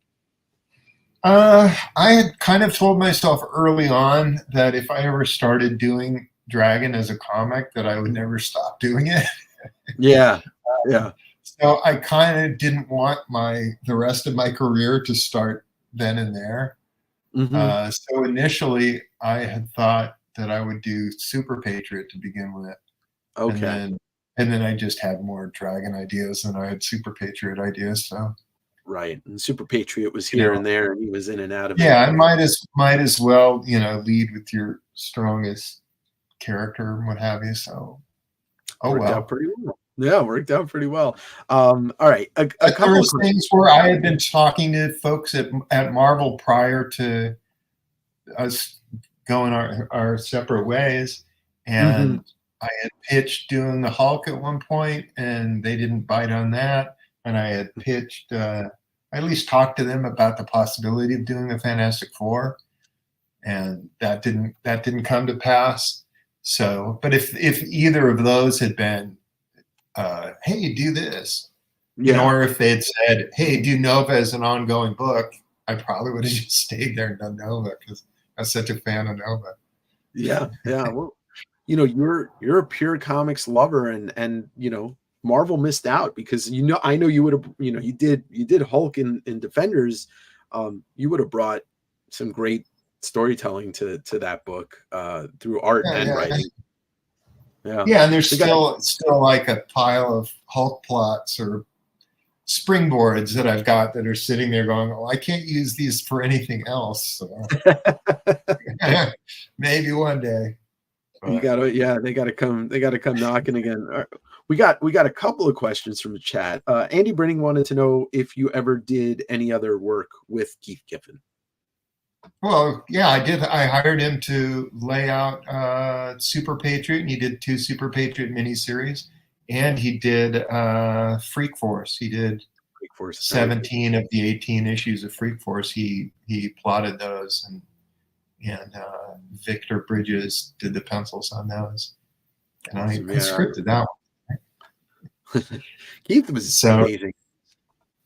I had kind of told myself early on that if I ever started doing Dragon as a comic, that I would never stop doing it. Yeah. So I kind of didn't want the rest of my career to start then and there. So initially I had thought that I would do Super Patriot to begin with. Okay. And then I just had more Dragon ideas than I had Super Patriot ideas. So. Right, and Super Patriot was here and there, and he was in and out of it. Yeah, I might as well, lead with your strongest character and what have you. So, worked out pretty well. Yeah, worked out pretty well. All right, a couple of things where I had been talking to folks at Marvel prior to us going our separate ways, and I had pitched doing the Hulk at one point, and they didn't bite on that. And I had pitched, I at least talked to them about the possibility of doing the Fantastic Four, and that didn't come to pass. So, but if either of those had been, hey, do this, or if they had said, hey, do Nova as an ongoing book, I probably would have just stayed there and done Nova because I'm such a fan of Nova. Yeah. Well, you're a pure comics lover, and Marvel missed out because I know you would have you did Hulk in Defenders. You would have brought some great storytelling to that book through art and writing. Yeah, and there's still like a pile of Hulk plots or springboards that I've got that are sitting there going, oh, I can't use these for anything else. So. Maybe one day. You gotta, they gotta come knocking again. We got a couple of questions from the chat. Andy Brinning wanted to know if you ever did any other work with Keith Giffen. Well, yeah, I did. I hired him to lay out Super Patriot, and he did 2 Super Patriot miniseries, and he did Freak Force. He did Freak Force 17 of the 18 issues of Freak Force. He plotted those, and Victor Bridges did the pencils on those, and I scripted that one. Keith was amazing.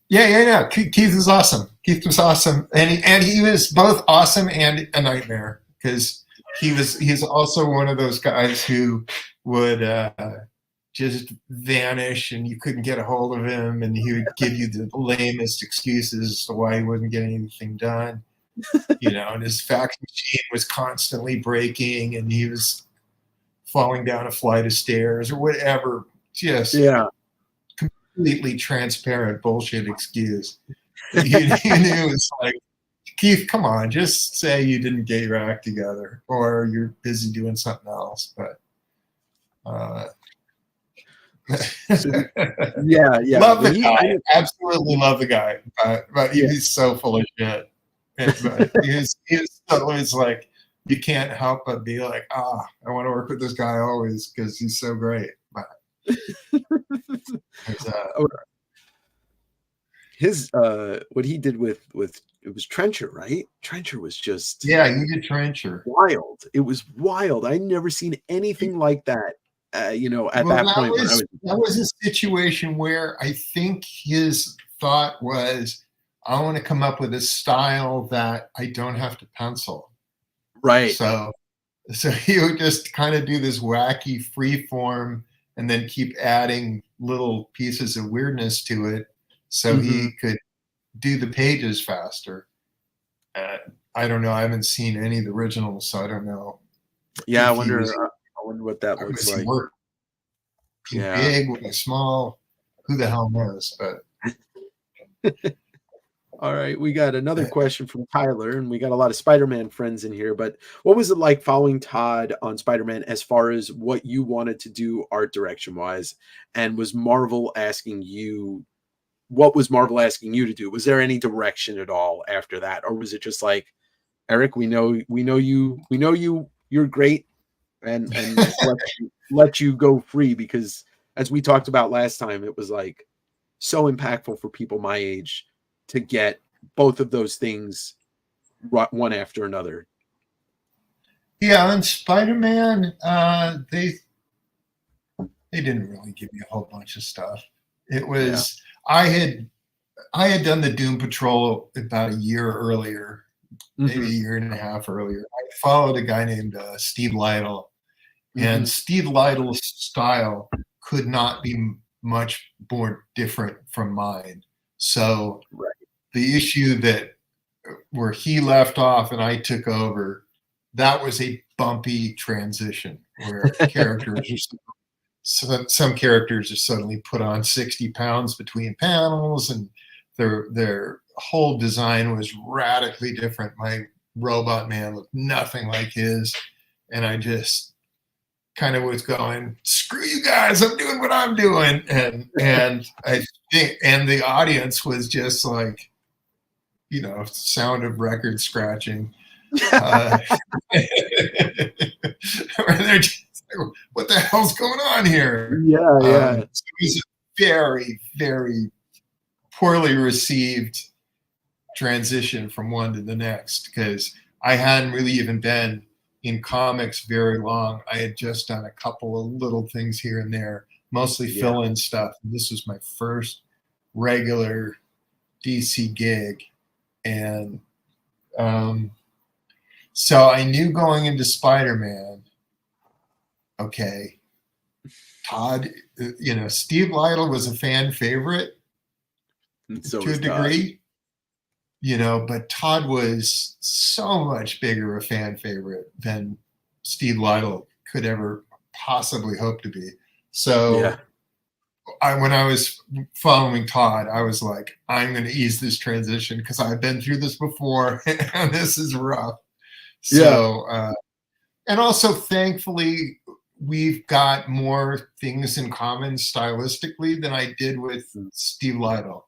Yeah. Keith is awesome. Keith was awesome, and he was both awesome and a nightmare, because he's also one of those guys who would just vanish, and you couldn't get a hold of him, and he would give you the lamest excuses as to why he wasn't getting anything done. And his fax machine was constantly breaking, and he was falling down a flight of stairs or whatever. Just completely transparent bullshit excuse. You knew it was like, Keith, come on, just say you didn't get your act together or you're busy doing something else. But yeah. Love the guy. Absolutely love the guy. But he's so full of shit. But he's always like, you can't help but be like, I want to work with this guy always because he's so great. But his what he did with it was Trencher, right? Trencher was just he did Trencher. Wild. It was wild. I'd never seen anything like that. At that point, that was a situation where I think his thought was, I want to come up with a style that I don't have to pencil. Right. So he would just kind of do this wacky free form and then keep adding little pieces of weirdness to it so he could do the pages faster. I don't know. I haven't seen any of the originals, so I don't know. Yeah, I wonder what that looks like. Big, with a small, who the hell knows? But all right, we got another question from Tyler, and we got a lot of Spider-Man friends in here. But what was it like following Todd on Spider-Man as far as what you wanted to do art direction-wise? And was Marvel asking you, what was Marvel asking you to do? Was there any direction at all after that, or was it just like, Eric, we know you're great, and let you go free? Because as we talked about last time, it was like so impactful for people my age to get both of those things one after another. Yeah, on Spider-Man, they didn't really give me a whole bunch of stuff. It was I had done the Doom Patrol about a year earlier, maybe a year and a half earlier. I followed a guy named Steve Lytle, and Steve Lytle's style could not be much more different from mine. So the issue where he left off and I took over, that was a bumpy transition where characters some characters are suddenly put on 60 pounds between panels, and their whole design was radically different. My Robot Man looked nothing like his, and I just kind of was going, screw you guys, I'm doing what I'm doing. And I think, and the audience was just like, sound of record scratching. They're just like, what the hell's going on here? So it was a very, very poorly received transition from one to the next, because I hadn't really even been in comics very long. I had just done a couple of little things here and there, mostly fill-in stuff. And this was my first regular DC gig. And so I knew going into Spider-Man, okay, Todd, Steve Lytle was a fan favorite to a degree, but Todd was so much bigger a fan favorite than Steve Lytle could ever possibly hope to be. So when I was following Todd, I was like, I'm going to ease this transition because I've been through this before and this is rough. So, and also thankfully we've got more things in common stylistically than I did with Steve Lytle.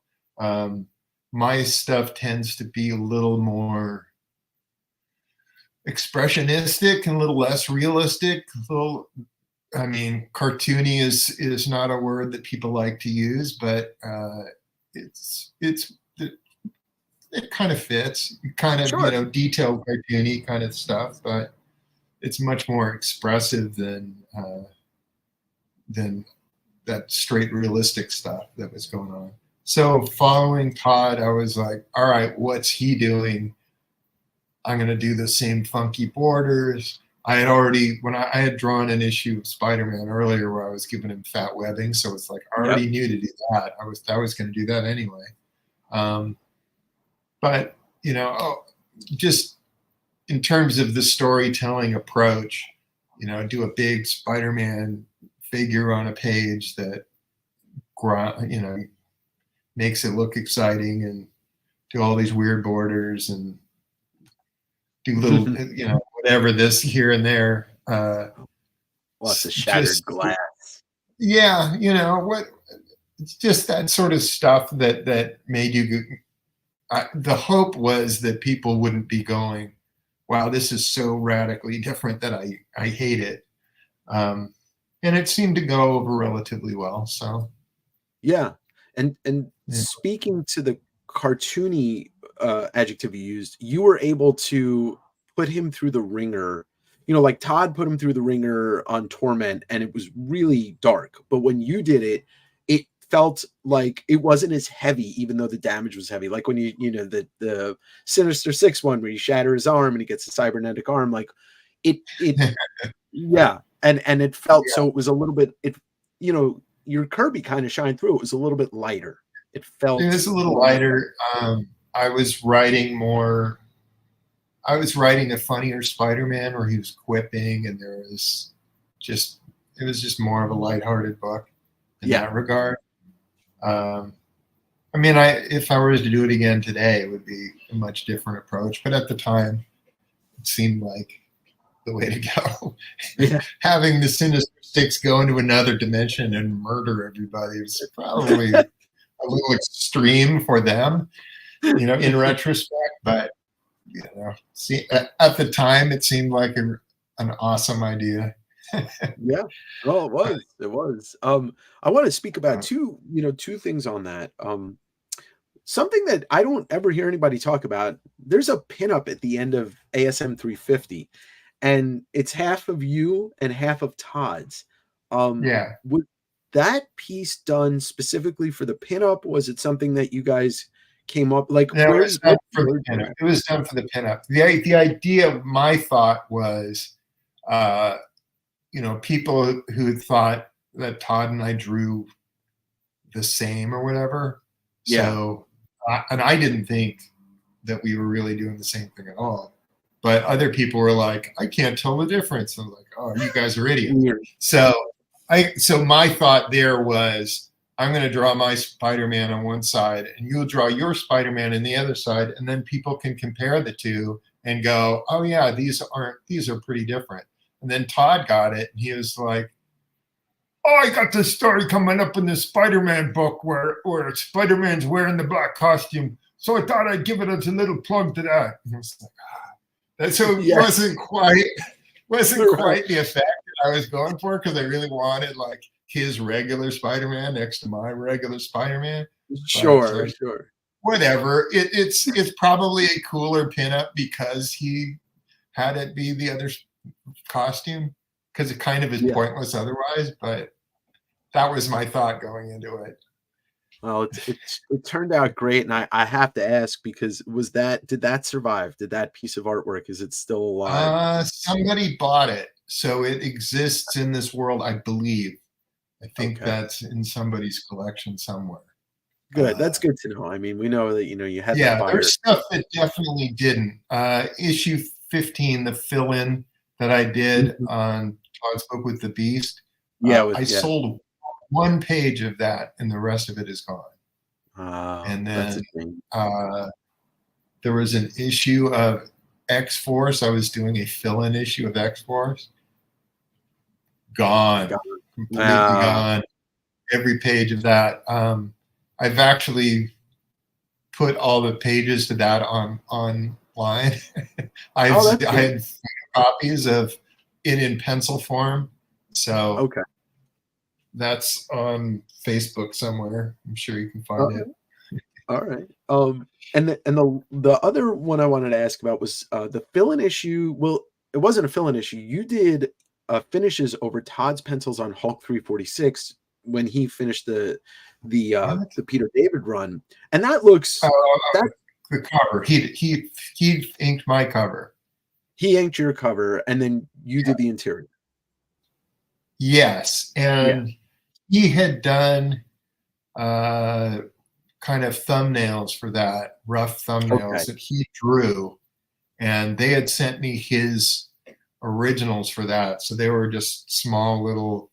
My stuff tends to be a little more expressionistic and a little less realistic. I mean, cartoony is not a word that people like to use, but it kind of fits. Kind of, Sure. detailed cartoony kind of stuff, but it's much more expressive than that straight realistic stuff that was going on. So following Todd, I was like, all right, what's he doing? I'm going to do the same funky borders. I had already, when I had drawn an issue of Spider-Man earlier where I was giving him fat webbing, so it's like I already knew to do that. I was going to do that anyway. But just in terms of the storytelling approach, do a big Spider-Man figure on a page that makes it look exciting, and do all these weird borders and do little whatever this here and there. Lots of shattered glass. Yeah, it's just that sort of stuff that made you the hope was that people wouldn't be going, wow, this is so radically different that I hate it. And it seemed to go over relatively well. So yeah. And speaking to the cartoony adjective you used, you were able to put him through the ringer. Like Todd put him through the ringer on Torment, and it was really dark. But when you did it, it felt like it wasn't as heavy, even though the damage was heavy. Like when the Sinister Six one where you shatter his arm and he gets a cybernetic arm, like it yeah. And it felt so it was a little bit your Kirby kind of shined through. It was a little bit lighter. It was a little lighter. I was writing a funnier Spider-Man where he was quipping, and it was just more of a lighthearted book in that regard. If I were to do it again today, it would be a much different approach. But at the time, it seemed like the way to go. Yeah. Having the Sinister Six go into another dimension and murder everybody was probably a little extreme for them, in retrospect. But at the time, it seemed like an awesome idea. Yeah. Well, it was. I want to speak about two things on that. Something that I don't ever hear anybody talk about. There's a pinup at the end of ASM 350, and it's half of you and half of Todd's. Was that piece done specifically for the pinup? Was it something that you guys came up like? No, it was done for the pinup. It was done for the pinup. The idea, my thought was, people who thought that Todd and I drew the same or whatever. Yeah. So, and I didn't think that we were really doing the same thing at all. But other people were like, I can't tell the difference. I'm like, oh, you guys are idiots. So my thought there was, I'm going to draw my Spider-Man on one side, and you'll draw your Spider-Man on the other side, and then people can compare the two and go, oh yeah, these are pretty different. And then Todd got it, and he was like, oh, I got this story coming up in the Spider-Man book where Spider-Man's wearing the black costume, so I thought I'd give it as a little plug to that. And I was like, and so it wasn't quite the effect that I was going for, because I really wanted like his regular Spider-Man next to my regular Spider-Man. Sure. Whatever. It's probably a cooler pinup because he had it be the other costume, because it kind of is pointless otherwise. But that was my thought going into it. Well, it turned out great, and I have to ask, because did that survive? Did that piece of artwork, is it still alive? Somebody bought it, so it exists in this world, I believe. I think that's in somebody's collection somewhere. Good, that's good to know. I mean, we know that you had there's stuff that definitely didn't. Issue 15, the fill-in that I did on Todd's book with the Beast. I sold one page of that, and the rest of it is gone. And then there was an issue of X-Force. I was doing a fill-in issue of X-Force. gone, completely gone. Every page of that. I've actually put all the pages to that online. I had copies of it in pencil form. So that's on Facebook somewhere. I'm sure you can find it. All right. And the other one I wanted to ask about was the fill-in issue. Well, it wasn't a fill-in issue. You did finishes over Todd's pencils on Hulk 346 when he finished the Peter David run, and that looks the cover. He inked my cover. He inked your cover, and then you did the interior. Yes, and he had done kind of thumbnails for that, rough thumbnails that he drew, and they had sent me his originals for that. So they were just small little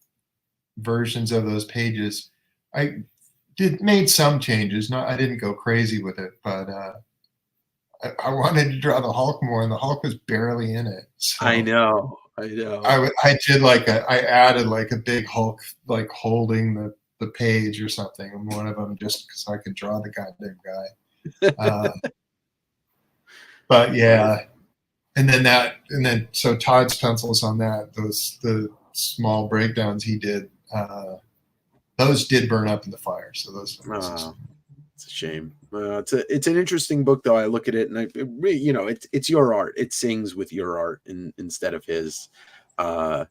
versions of those pages. I made some changes. I didn't go crazy with it, but I wanted to draw the Hulk more, and the Hulk was barely in it. So I know. I did I added like a big Hulk like holding the page or something, and one of them just because I could draw the goddamn guy. But yeah, and then so Todd's pencils on that, the small breakdowns he did, those did burn up in the fire. So those. It's a shame. It's an interesting book, though. I look at it and it's your art. It sings with your art instead of his. All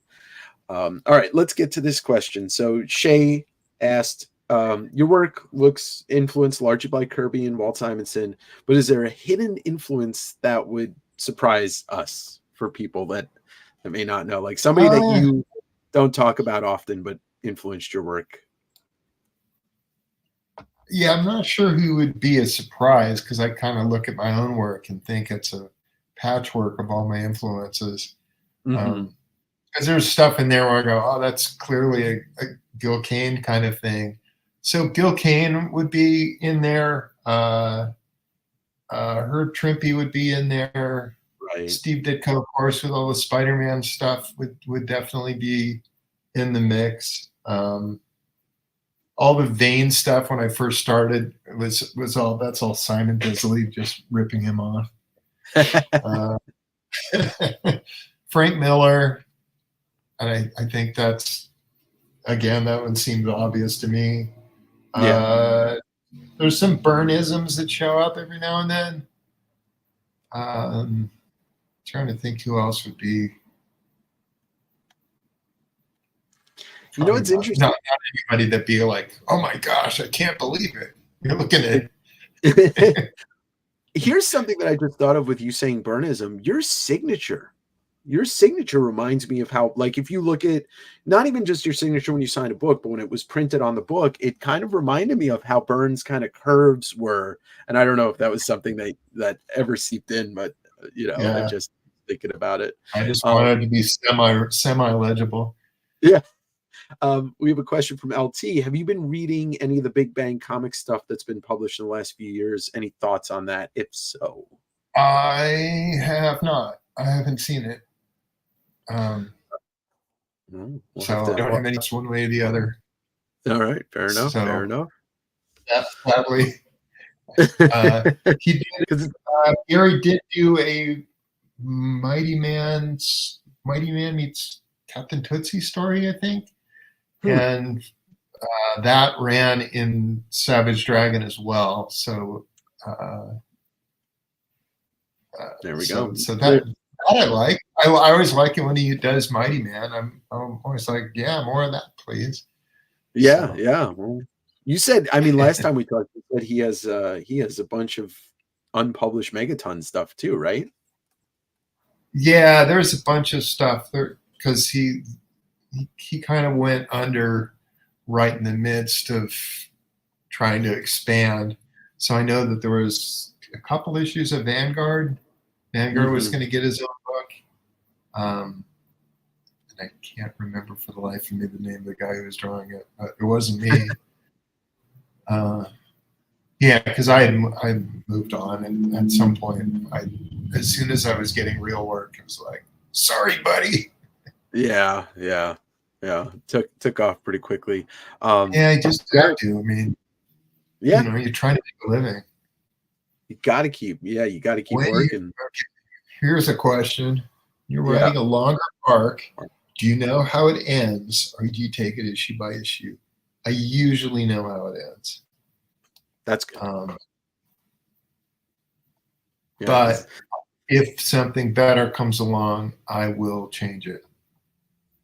right, let's get to this question. So Shay asked, your work looks influenced largely by Kirby and Walt Simonson, but is there a hidden influence that would surprise us for people that may not know, like somebody that you don't talk about often but influenced your work? Yeah, I'm not sure who would be a surprise because I kind of look at my own work and think it's a patchwork of all my influences. Because there's stuff in there where I go, oh, that's clearly a Gil Kane kind of thing. So Gil Kane would be in there. Herb Trimpe would be in there. Right. Steve Ditko, of course, with all the Spider-Man stuff would definitely be in the mix. All the Vane stuff when I first started was all Simon Bisley, just ripping him off. Frank Miller, and I think that's, again, that one seemed obvious to me. There's some Byrne-isms that show up every now and then. Trying to think who else would be. You know, it's interesting. Not anybody that'd be like, oh my gosh, I can't believe it. You're looking at it. Here's something that I just thought of with you saying Byrneism. Your signature reminds me of how, like, if you look at not even just your signature when you signed a book, but when it was printed on the book, it kind of reminded me of how Byrne's kind of curves were. And I don't know if that was something that ever seeped in, but I just thinking about it. I just wanted to be semi-legible. Yeah. We have a question from LT. Have you been reading any of the Big Bang comic stuff that's been published in the last few years? Any thoughts on that? If so, I have not. I haven't seen it. So I don't have any one way or the other. All right, fair enough. So, fair enough. Sadly, Gary did do a Mighty Man meets Captain Tootsie story, I think. And that ran in Savage Dragon as well. So there we go. So that I like. I always like it when he does Mighty Man. I'm always like, yeah, more of that, please. Yeah, yeah. Well, you said, I mean, last time we talked, you said he has a bunch of unpublished Megaton stuff too, right? Yeah, there's a bunch of stuff there because he kind of went under right in the midst of trying to expand. So I know that there was a couple issues of Vanguard. Vanguard was going to get his own book. And I can't remember for the life of me the name of the guy who was drawing it. But it wasn't me. Yeah, because I moved on, and at some point, as soon as I was getting real work, it was like, sorry, buddy. Yeah, yeah. Yeah, took off pretty quickly. Yeah, I just have to. I mean, yeah, you're trying to make a living. You got to keep working. Here's a question: you're writing a longer arc. Do you know how it ends, or do you take it issue by issue? I usually know how it ends. That's good. But if something better comes along, I will change it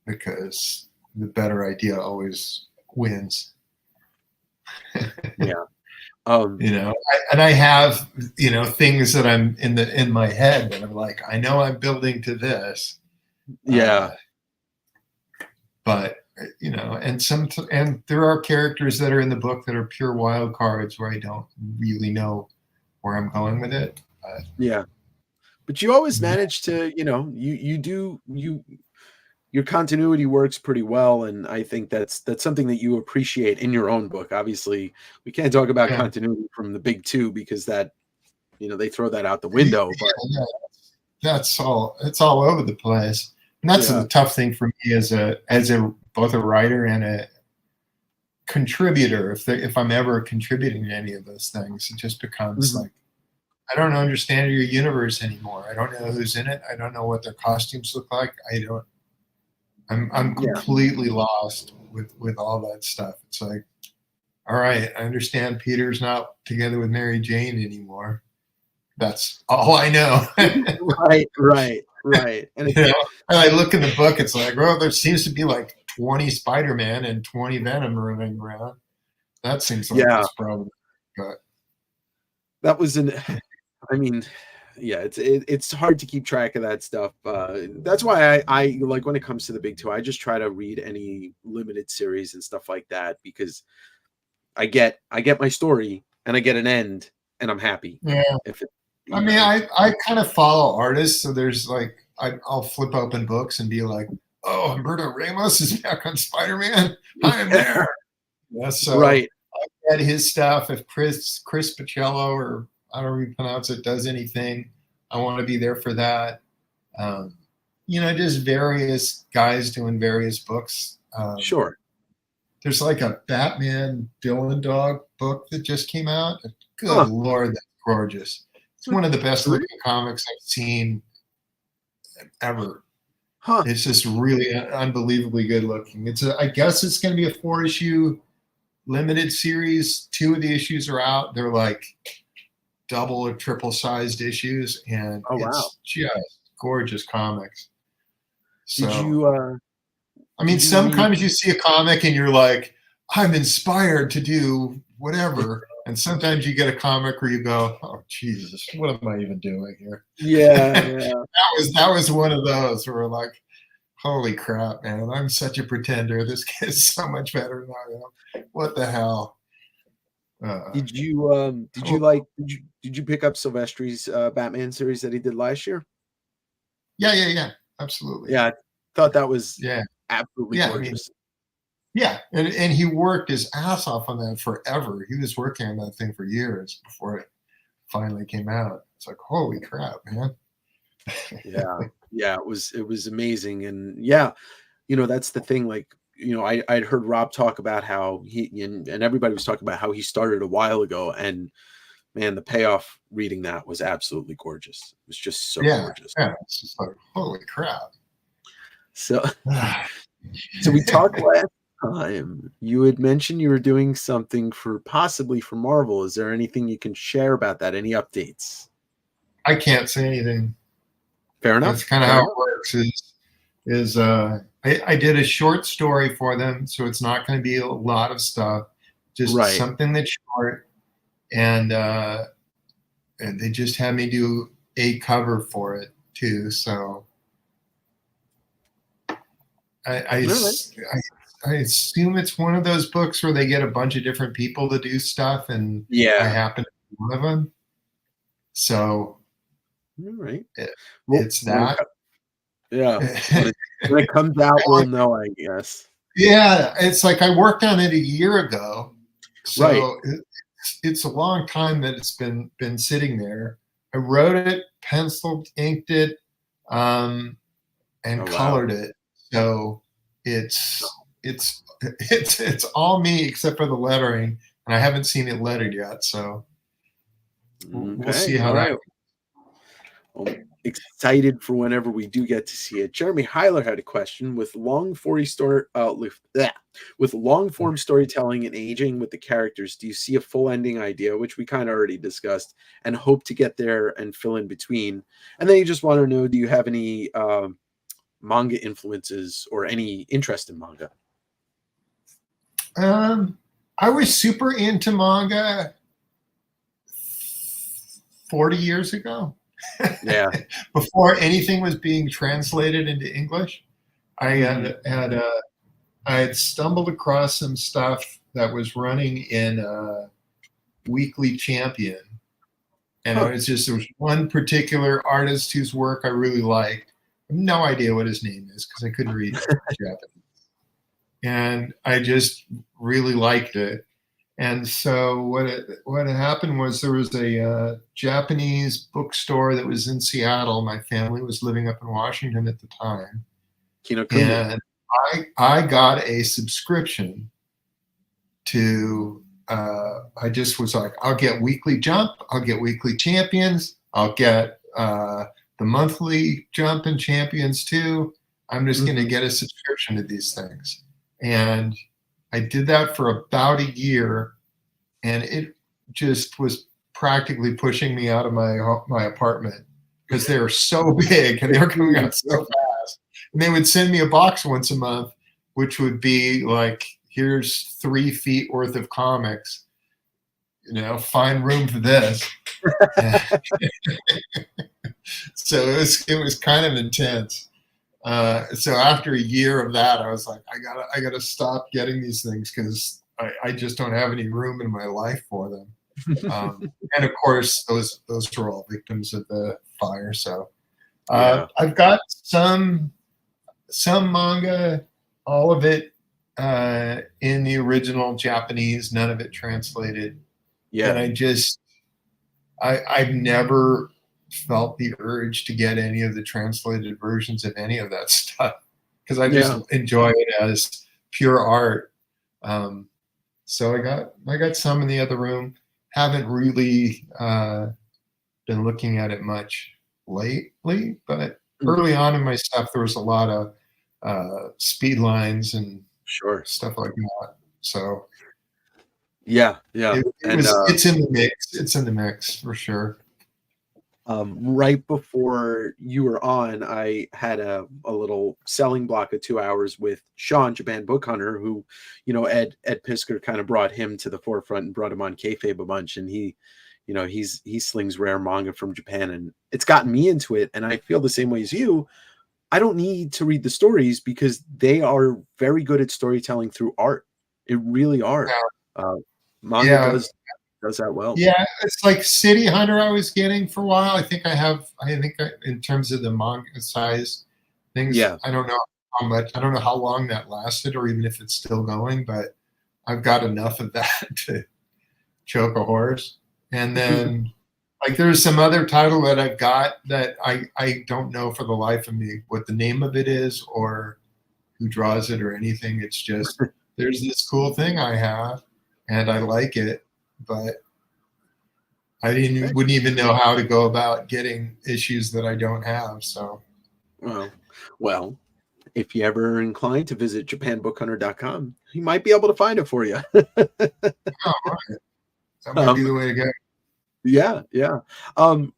because the better idea always wins. Yeah. I have, things that I'm in my head that I'm like, I know I'm building to this. Yeah. But and there are characters that are in the book that are pure wild cards where I don't really know where I'm going with it. Yeah. But you always manage to, your continuity works pretty well, and I think that's something that you appreciate in your own book. Obviously, we can't talk about continuity from the big two because that, they throw that out the window. But it's all over the place, and that's the tough thing for me as both a writer and a contributor. If I'm ever contributing to any of those things, it just becomes like, I don't understand your universe anymore. I don't know who's in it. I don't know what their costumes look like. I'm completely lost with all that stuff. It's like, all right, I understand Peter's not together with Mary Jane anymore. That's all I know. Right. And I look in the book, it's like, well, there seems to be like 20 Spider-Man and 20 Venom running around. That seems like it's probably, but that was it's hard to keep track of that stuff. That's why I like, when it comes to the big two, I just try to read any limited series and stuff like that, because I get my story and I get an end and I'm happy. Yeah. I kind of follow artists. So there's like, I'll flip open books and be like, oh, Humberto Ramos is back on Spider-Man. I am there. So I get his stuff. If Chris Pacello, or I don't even pronounce it, does anything, I want to be there for that. Just various guys doing various books. Sure. There's like a Batman Dylan Dog book that just came out. Good Lord, that's gorgeous. It's one of the best looking comics I've seen ever. It's just really unbelievably good looking. I guess it's going to be a 4-issue limited series. 2 of the issues are out. They're like double or triple sized issues, and it's just gorgeous comics. So, sometimes you see a comic and you're like, I'm inspired to do whatever. And sometimes you get a comic where you go, oh, Jesus, what am I even doing here? Yeah. That was one of those where like, holy crap, man, I'm such a pretender. This kid's so much better than I am. What the hell? Did you pick up Silvestri's Batman series that he did last year? Yeah, absolutely. Yeah, I thought that was absolutely gorgeous. And he worked his ass off on that forever. He was working on that thing for years before it finally came out. It's like, holy crap, man. It was amazing. And that's the thing. Like, I'd heard Rob talk about how he and everybody was talking about how he started a while ago, and man, the payoff reading that was absolutely gorgeous. It was just so gorgeous. Yeah, it's just like, holy crap. So we talked last time. You had mentioned you were doing something possibly for Marvel. Is there anything you can share about that? Any updates? I can't say anything. Fair enough. That's kind of how it works. I did a short story for them, so it's not going to be a lot of stuff. Just something that's short, and they just had me do a cover for it too. So I assume it's one of those books where they get a bunch of different people to do stuff, and I happen to be one of them. So, all right, it's that. When it comes out, we'll know, I guess. Yeah, it's like I worked on it a year ago, so it's a long time that it's been sitting there. I wrote it, penciled, inked it, and colored it. So it's all me except for the lettering, and I haven't seen it lettered yet. So we'll see how that. Well, excited for whenever we do get to see it. Jeremy Heiler had a question with long form storytelling and aging with the characters. Do you see a full ending idea, which we kind of already discussed, and hope to get there and fill in between? And then you just want to know, do you have any manga influences or any interest in manga? I was super into manga 40 years ago. Yeah. Before anything was being translated into English, I had stumbled across some stuff that was running in Weekly Champion, and there was one particular artist whose work I really liked. I have no idea what his name is because I couldn't read Japanese, and I just really liked it. And so what had happened was there was a Japanese bookstore that was in Seattle. My family was living up in Washington at the time. And I got a subscription to, I just was like, I'll get Weekly Jump, I'll get Weekly Champions, I'll get the monthly Jump and Champions too. I'm just going to get a subscription to these things. And I did that for about a year, and it just was practically pushing me out of my apartment because they were so big and they were coming out so fast. And they would send me a box once a month, which would be like, here's 3 feet worth of comics. Find room for this. So it was kind of intense. So after a year of that, I was like, I gotta stop getting these things because I just don't have any room in my life for them. And of course, those were all victims of the fire. So I've got some manga, all of it in the original Japanese, none of it translated. Yeah, and I've never felt the urge to get any of the translated versions of any of that stuff because I just enjoy it as pure art. So I got some in the other room. Haven't really been looking at it much lately, but early on in my stuff there was a lot of speed lines and stuff like that. So it's in the mix. It's in the mix for sure. Right before you were on, I had a little selling block of 2 hours with Sean, Japan Book Hunter, who, Ed Pisker kind of brought him to the forefront and brought him on kayfabe a bunch. And he slings rare manga from Japan, and it's gotten me into it. And I feel the same way as you. I don't need to read the stories because they are very good at storytelling through art. It really are. Manga does that well. Yeah, it's like City Hunter I was getting for a while. I think in terms of the manga size things, I don't know how much, I don't know how long that lasted or even if it's still going, but I've got enough of that to choke a horse. And then like there's some other title that I've got that I don't know for the life of me what the name of it is or who draws it or anything. It's just there's this cool thing I have and I like it, but I wouldn't even know how to go about getting issues that I don't have. So, well, if you ever are inclined to visit JapanBookHunter.com, you might be able to find it for you. That might be the way to go. Yeah.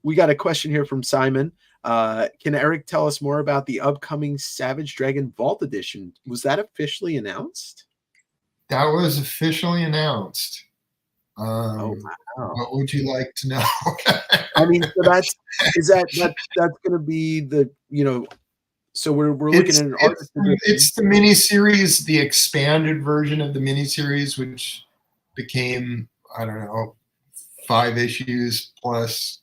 We got a question here from Simon. Can Eric tell us more about the upcoming Savage Dragon Vault Edition? Was that officially announced? That was officially announced. What would you like to know? I mean, so that's going to be the, so we're looking at an artist. It's the miniseries, the expanded version of the miniseries, which became, I don't know, 5 issues plus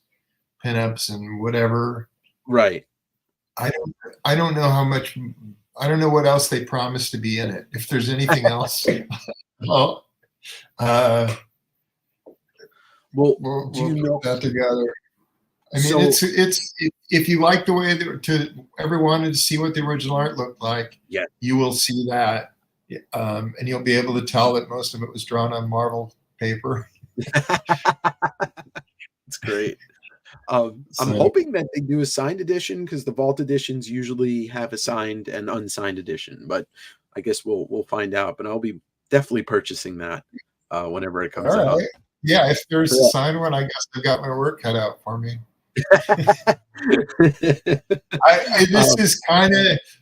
pinups and whatever. Right. I don't know how much. I don't know what else they promised to be in it. If there's anything else, we'll do you know that together? I mean, it's if you like the way to ever wanted to see what the original art looked like, yeah, you will see that, and you'll be able to tell that most of it was drawn on Marvel paper. It's great. I'm hoping that they do a signed edition because the vault editions usually have a signed and unsigned edition, but I guess we'll find out. But I'll be definitely purchasing that whenever it comes out. Yeah, if there's a signed one, I guess I've got my work cut out for me.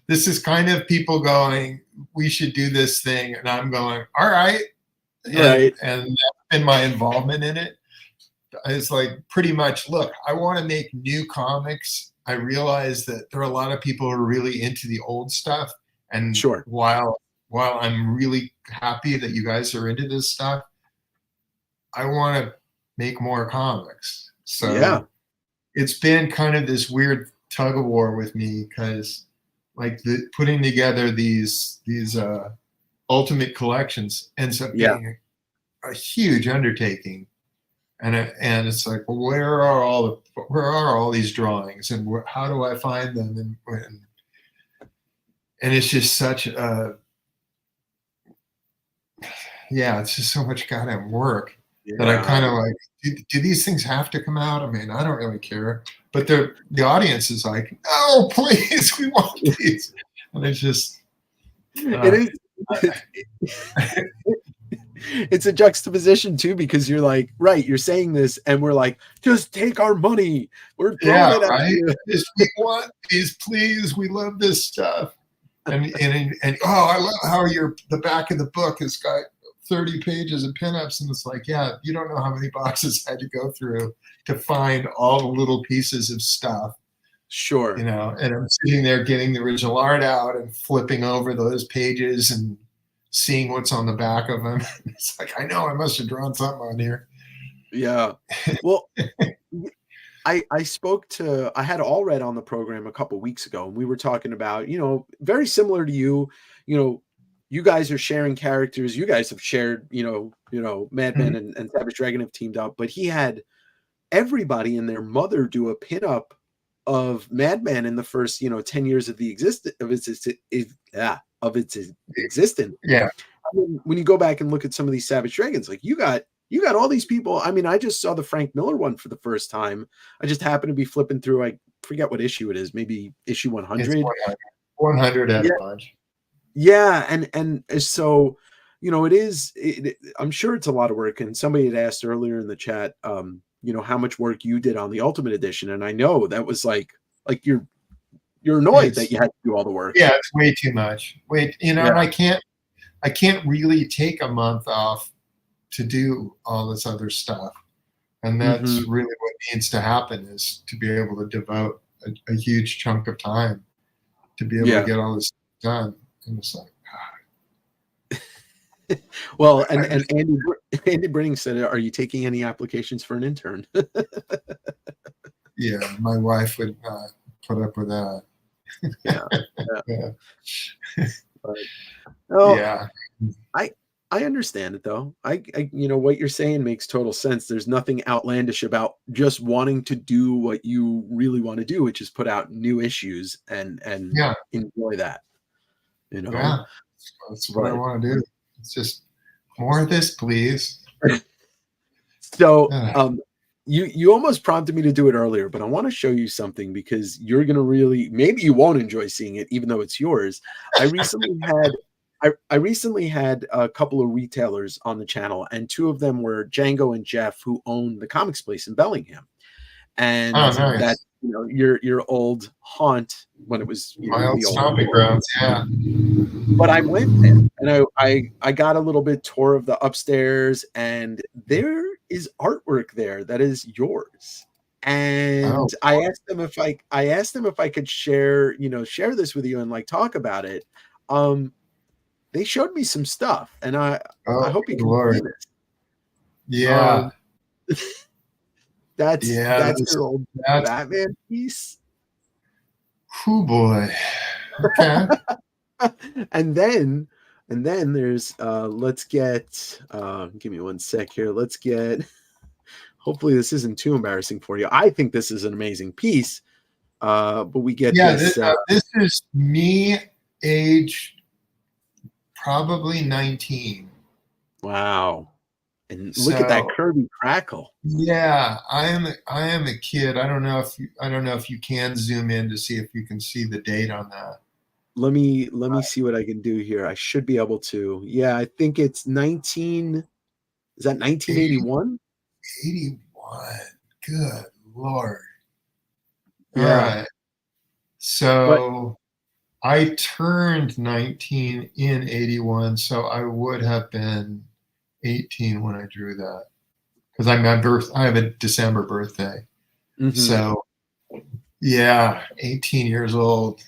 This is kind of people going, we should do this thing, and I'm going, all right, and that's been my involvement in it. It's like pretty much, look, I want to make new comics. I realize that there are a lot of people who are really into the old stuff, and while I'm really happy that you guys are into this stuff, I want to make more comics. So it's been kind of this weird tug of war with me because like putting together these ultimate collections ends up being a huge undertaking. And it's like, well, where are all these drawings, and how do I find them? And it's just such a it's just so much goddamn work that I kind of like. Do these things have to come out? I mean, I don't really care, but the audience is like, oh, please, we want these, and it's just it is. It's a juxtaposition too, because you're like, right, you're saying this, and we're like, just take our money. We're throwing it at you. We want these, please. We love this stuff, and I love how the back of the book has got 30 pages of pinups, and it's like, yeah, you don't know how many boxes I had to go through to find all the little pieces of stuff. Sure, and I'm sitting there getting the original art out and flipping over those pages and seeing what's on the back of them. It's like, I know I must have drawn something on here. Yeah. Well, I had Allred on the program a couple weeks ago, and we were talking about, very similar to you, you guys are sharing characters. You guys have shared, Madman and Savage Dragon have teamed up, but he had everybody and their mother do a pinup of Madman in the first, 10 years of the existence of its existence. Yeah. I mean, when you go back and look at some of these Savage Dragons, like you got all these people. I mean, I just saw the Frank Miller one for the first time. I just happened to be flipping through. I forget what issue it is. Maybe issue 100. 100 at a bunch. Yeah, and so it is. I'm sure it's a lot of work. And somebody had asked earlier in the chat, how much work you did on the Ultimate Edition, and I know that was like you're annoyed that you had to do all the work. Yeah, it's way too much. And I can't really take a month off to do all this other stuff. And that's really what needs to happen, is to be able to devote a huge chunk of time to be able to get all this done. And it's like, well, and Andy Brinning said, are you taking any applications for an intern? Yeah, my wife would not put up with that. I understand it though. I what you're saying makes total sense. There's nothing outlandish about just wanting to do what you really want to do, which is put out new issues and enjoy that. Yeah, that's what I want to do. It's just more of this, please. So you almost prompted me to do it earlier, but I want to show you something because you're gonna maybe you won't enjoy seeing it, even though it's yours. I recently had a couple of retailers on the channel, and two of them were Django and Jeff, who own the Comics Place in Bellingham, and that your old haunt when it was my old stomping grounds. Yeah, but I went there and I got a little bit tour of the upstairs, and there is artwork there that is yours. And I asked them if I could share this with you and like talk about it. They showed me some stuff, and I hope you can see this. Yeah. That's your old Batman piece. Oh boy. Okay. and then there's let's get give me one sec here. hopefully this isn't too embarrassing for you. I think this is an amazing piece. But we get this is me age probably 19. Wow. And look at that Kirby crackle. Yeah, I am a kid. I don't know if you can zoom in to see if you can see the date on that. Let me see what I can do here. I should be able to. Yeah, I think it's 19. Is that 1981? 81. Good Lord. Yeah. All right. So I turned 19 in 81, so I would have been 18 when I drew that. Because I have a December birthday. Mhm. So yeah, 18 years old.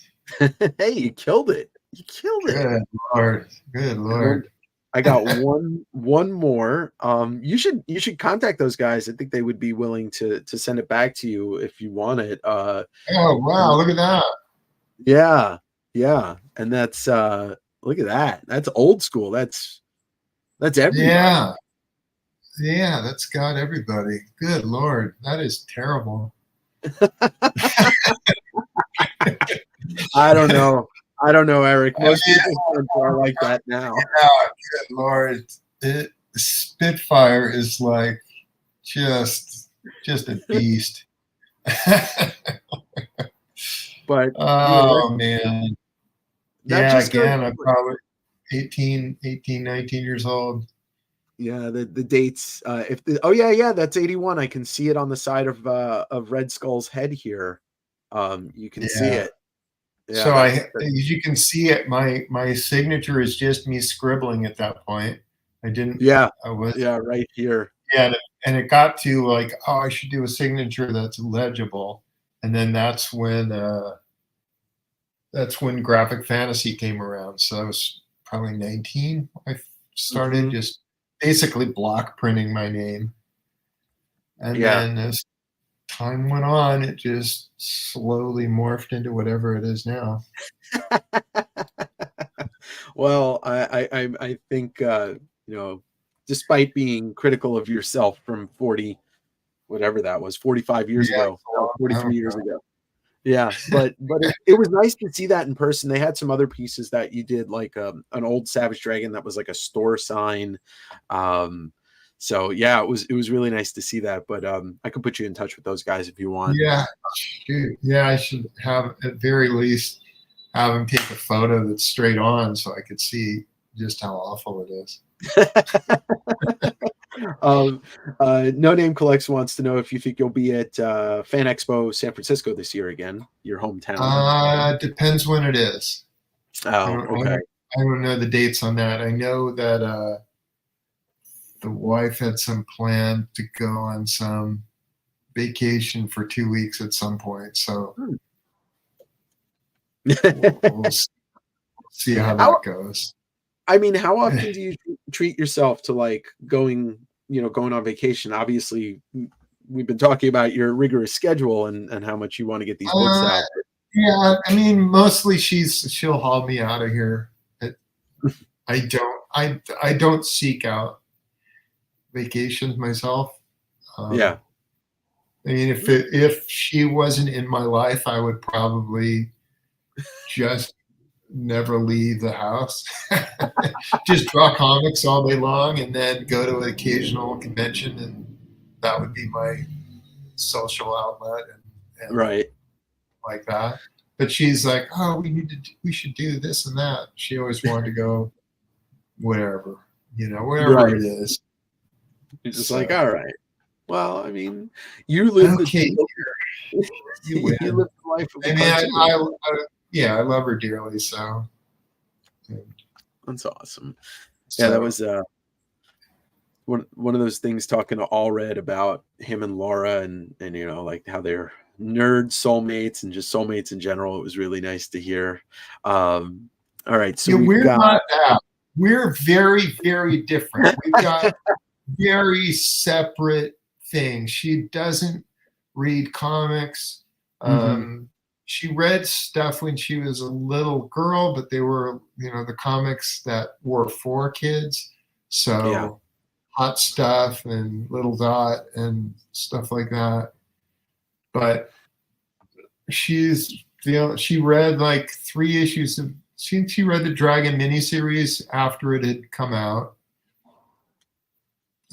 Hey, you killed it. You killed it. Good Lord. Good Lord. I got one more. You should contact those guys. I think they would be willing to send it back to you if you want it. Oh wow, look at that. Yeah. Yeah. And that's look at that. That's old school. That's everybody. Yeah. Yeah, that's got everybody. Good Lord. That is terrible. I don't know. Eric. Most people are like that now. Yeah, good Lord. Spitfire is like just a beast. But oh man. Yeah, just again, I'm probably 18, 19 years old. Yeah, the dates. Yeah, that's 81. I can see it on the side of Red Skull's head here. You can see it. Yeah, so as you can see it, my signature is just me scribbling at that point. I didn't. Yeah, I was. Yeah, right here. Yeah, and it got to like, oh, I should do a signature that's legible, and then that's when Graphic Fantasy came around. So I was probably 19. I started just basically block printing my name, and then as time went on, it just slowly morphed into whatever it is now. Well, I think despite being critical of yourself from 45 years ago, 43 years ago. Yeah, but it was nice to see that in person. They had some other pieces that you did, like an old Savage Dragon that was like a store sign. So yeah, it was really nice to see that. But I could put you in touch with those guys if you want. Yeah, shoot. Yeah, I should have at very least have him take a photo that's straight on so I could see just how awful it is. No Name Collects wants to know if you think you'll be at Fan Expo San Francisco this year again, your hometown. Depends when it is. Oh, okay. I don't know the dates on that. I know that the wife had some plan to go on some vacation for 2 weeks at some point. So we'll see how that goes. I mean, how often do you treat yourself to like going on vacation? Obviously, we've been talking about your rigorous schedule and how much you want to get these books out. Yeah, I mean, mostly she'll haul me out of here. I don't seek out vacations myself. Yeah. I mean, if she wasn't in my life, I would probably just never leave the house. Just draw comics all day long and then go to an occasional convention, and that would be my social outlet and right like that. But she's like, oh, we should do this and that. She always wanted to go wherever Right. it is. You're just like, all right. Well, I mean, you live you live the life of a cartoon. I love her dearly. So that's awesome. Yeah, that was one of those things, talking to Allred about him and Laura and like how they're nerd soulmates and just soulmates in general. It was really nice to hear. All right, so we're not that. We're very, very different. We've got very separate things. She doesn't read comics. She read stuff when she was a little girl, but they were, the comics that were for kids. So Hot Stuff and Little Dot and stuff like that. But she's, she read like 3 issues of, she read the Dragon miniseries after it had come out.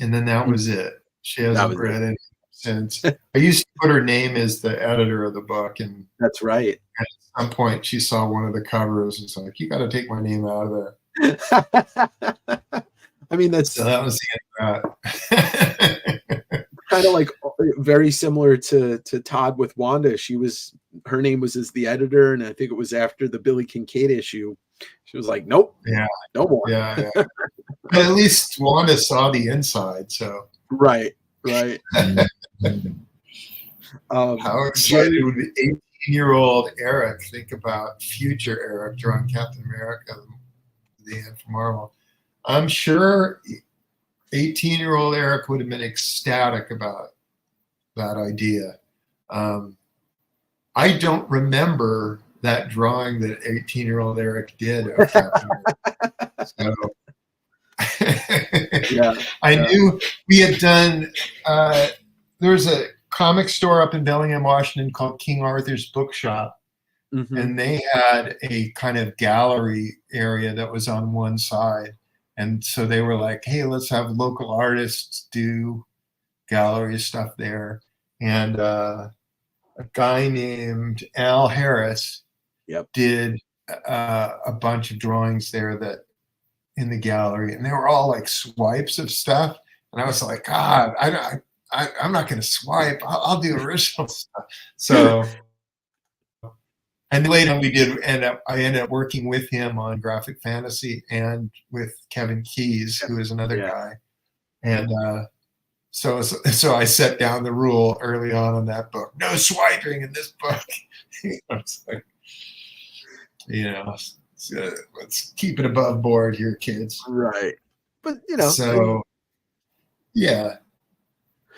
And then that was it. She hasn't read it since. I used to put her name as the editor of the book, and that's right. At some point, she saw one of the covers and was like, "You got to take my name out of there." I mean, that's so that was the end of that. Kind of like very similar to Todd with Wanda. Her name was as the editor, and I think it was after the Billy Kincaid issue. She was like, "Nope, no more." Yeah. But at least Wanda saw the inside, so right. How excited would 18-year-old Eric think about future Eric drawing Captain America, the end for Marvel? I'm sure 18-year-old Eric would have been ecstatic about that idea. I don't remember that drawing that 18-year-old Eric did of Captain America. So I knew we had done, there was a comic store up in Bellingham, Washington called King Arthur's Bookshop. And they had a kind of gallery area that was on one side. And so they were like, hey, let's have local artists do gallery stuff there. And a guy named Al Harris did a bunch of drawings there that in the gallery, and they were all like swipes of stuff. And I was like, God, I'm not going to swipe. I'll do original stuff. So, and later I ended up working with him on Graphic Fantasy and with Kevin Keyes, who is another guy. And so I set down the rule early on in that book: no swiping in this book. I was like, let's keep it above board here, kids. Right. But so yeah,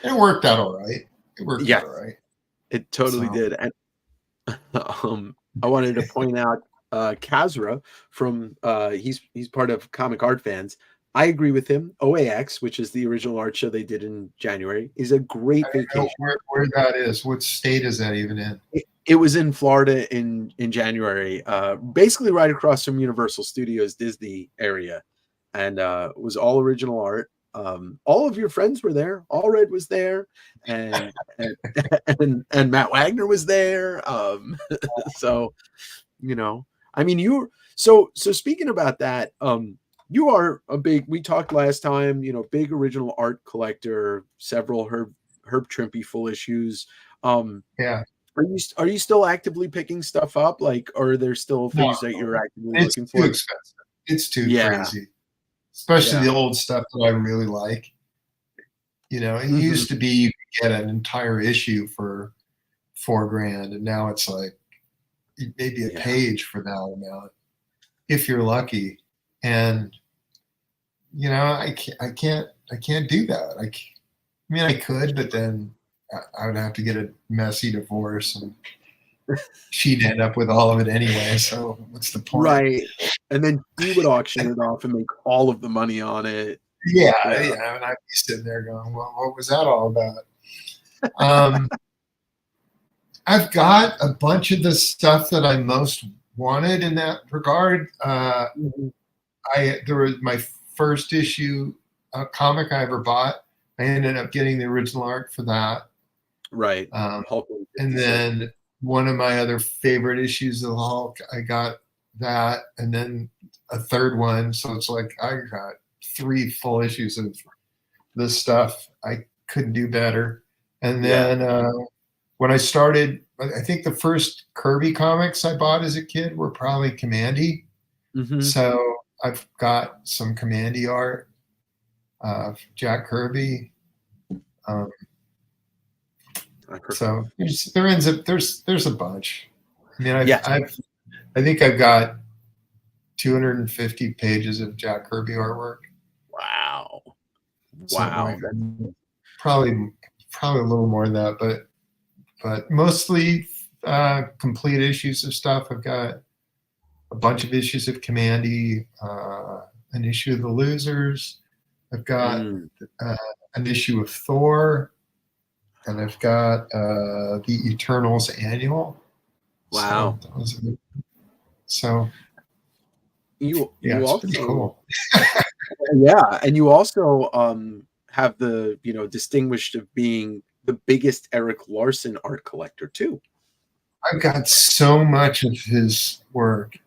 it worked out all right. It worked out all right. It totally did. And I wanted to point out Kazra from he's part of Comic Art Fans. I agree with him. OAX, which is the original art show they did in January, is a great vacation. Where that is. What state is that even in? It was in Florida in January, basically right across from Universal Studios Disney area, and it was all original art. All of your friends were there. Allred was there, and Matt Wagner was there. So, I mean, so speaking about that, you are a big. We talked last time. Big original art collector. Several Herb Trimpe full issues. Yeah. Are you still actively picking stuff up? Like, or are there still things that you're actively looking for? It's too expensive. It's too crazy. Especially the old stuff that I really like. It used to be you could get an entire issue for $4,000, and now it's like maybe a page for that amount, if you're lucky. And I can't do that. I mean, I could, but then I would have to get a messy divorce, and she'd end up with all of it anyway. So what's the point? Right. And then you would auction it off and make all of the money on it. Yeah. And I'd be sitting there going, well, what was that all about? I've got a bunch of the stuff that I most wanted in that regard. There was my first issue comic I ever bought. I ended up getting the original art for that. Right. And then one of my other favorite issues of the Hulk, I got that, and then a third one. So it's like I got 3 full issues of this stuff. I couldn't do better. And then when I started, I think the first Kirby comics I bought as a kid were probably Commandy. So I've got some Commandy art of Jack Kirby. So there's a bunch. I mean, I think I've got 250 pages of Jack Kirby artwork. Wow. Probably a little more than that, but mostly complete issues of stuff. I've got a bunch of issues of Commandy, an issue of The Losers, I've got an issue of Thor, and I've got the Eternals annual. Wow. So you yeah, it's also pretty cool. yeah, and you also have the distinguished of being the biggest Eric Larson art collector too. I've got so much of his work.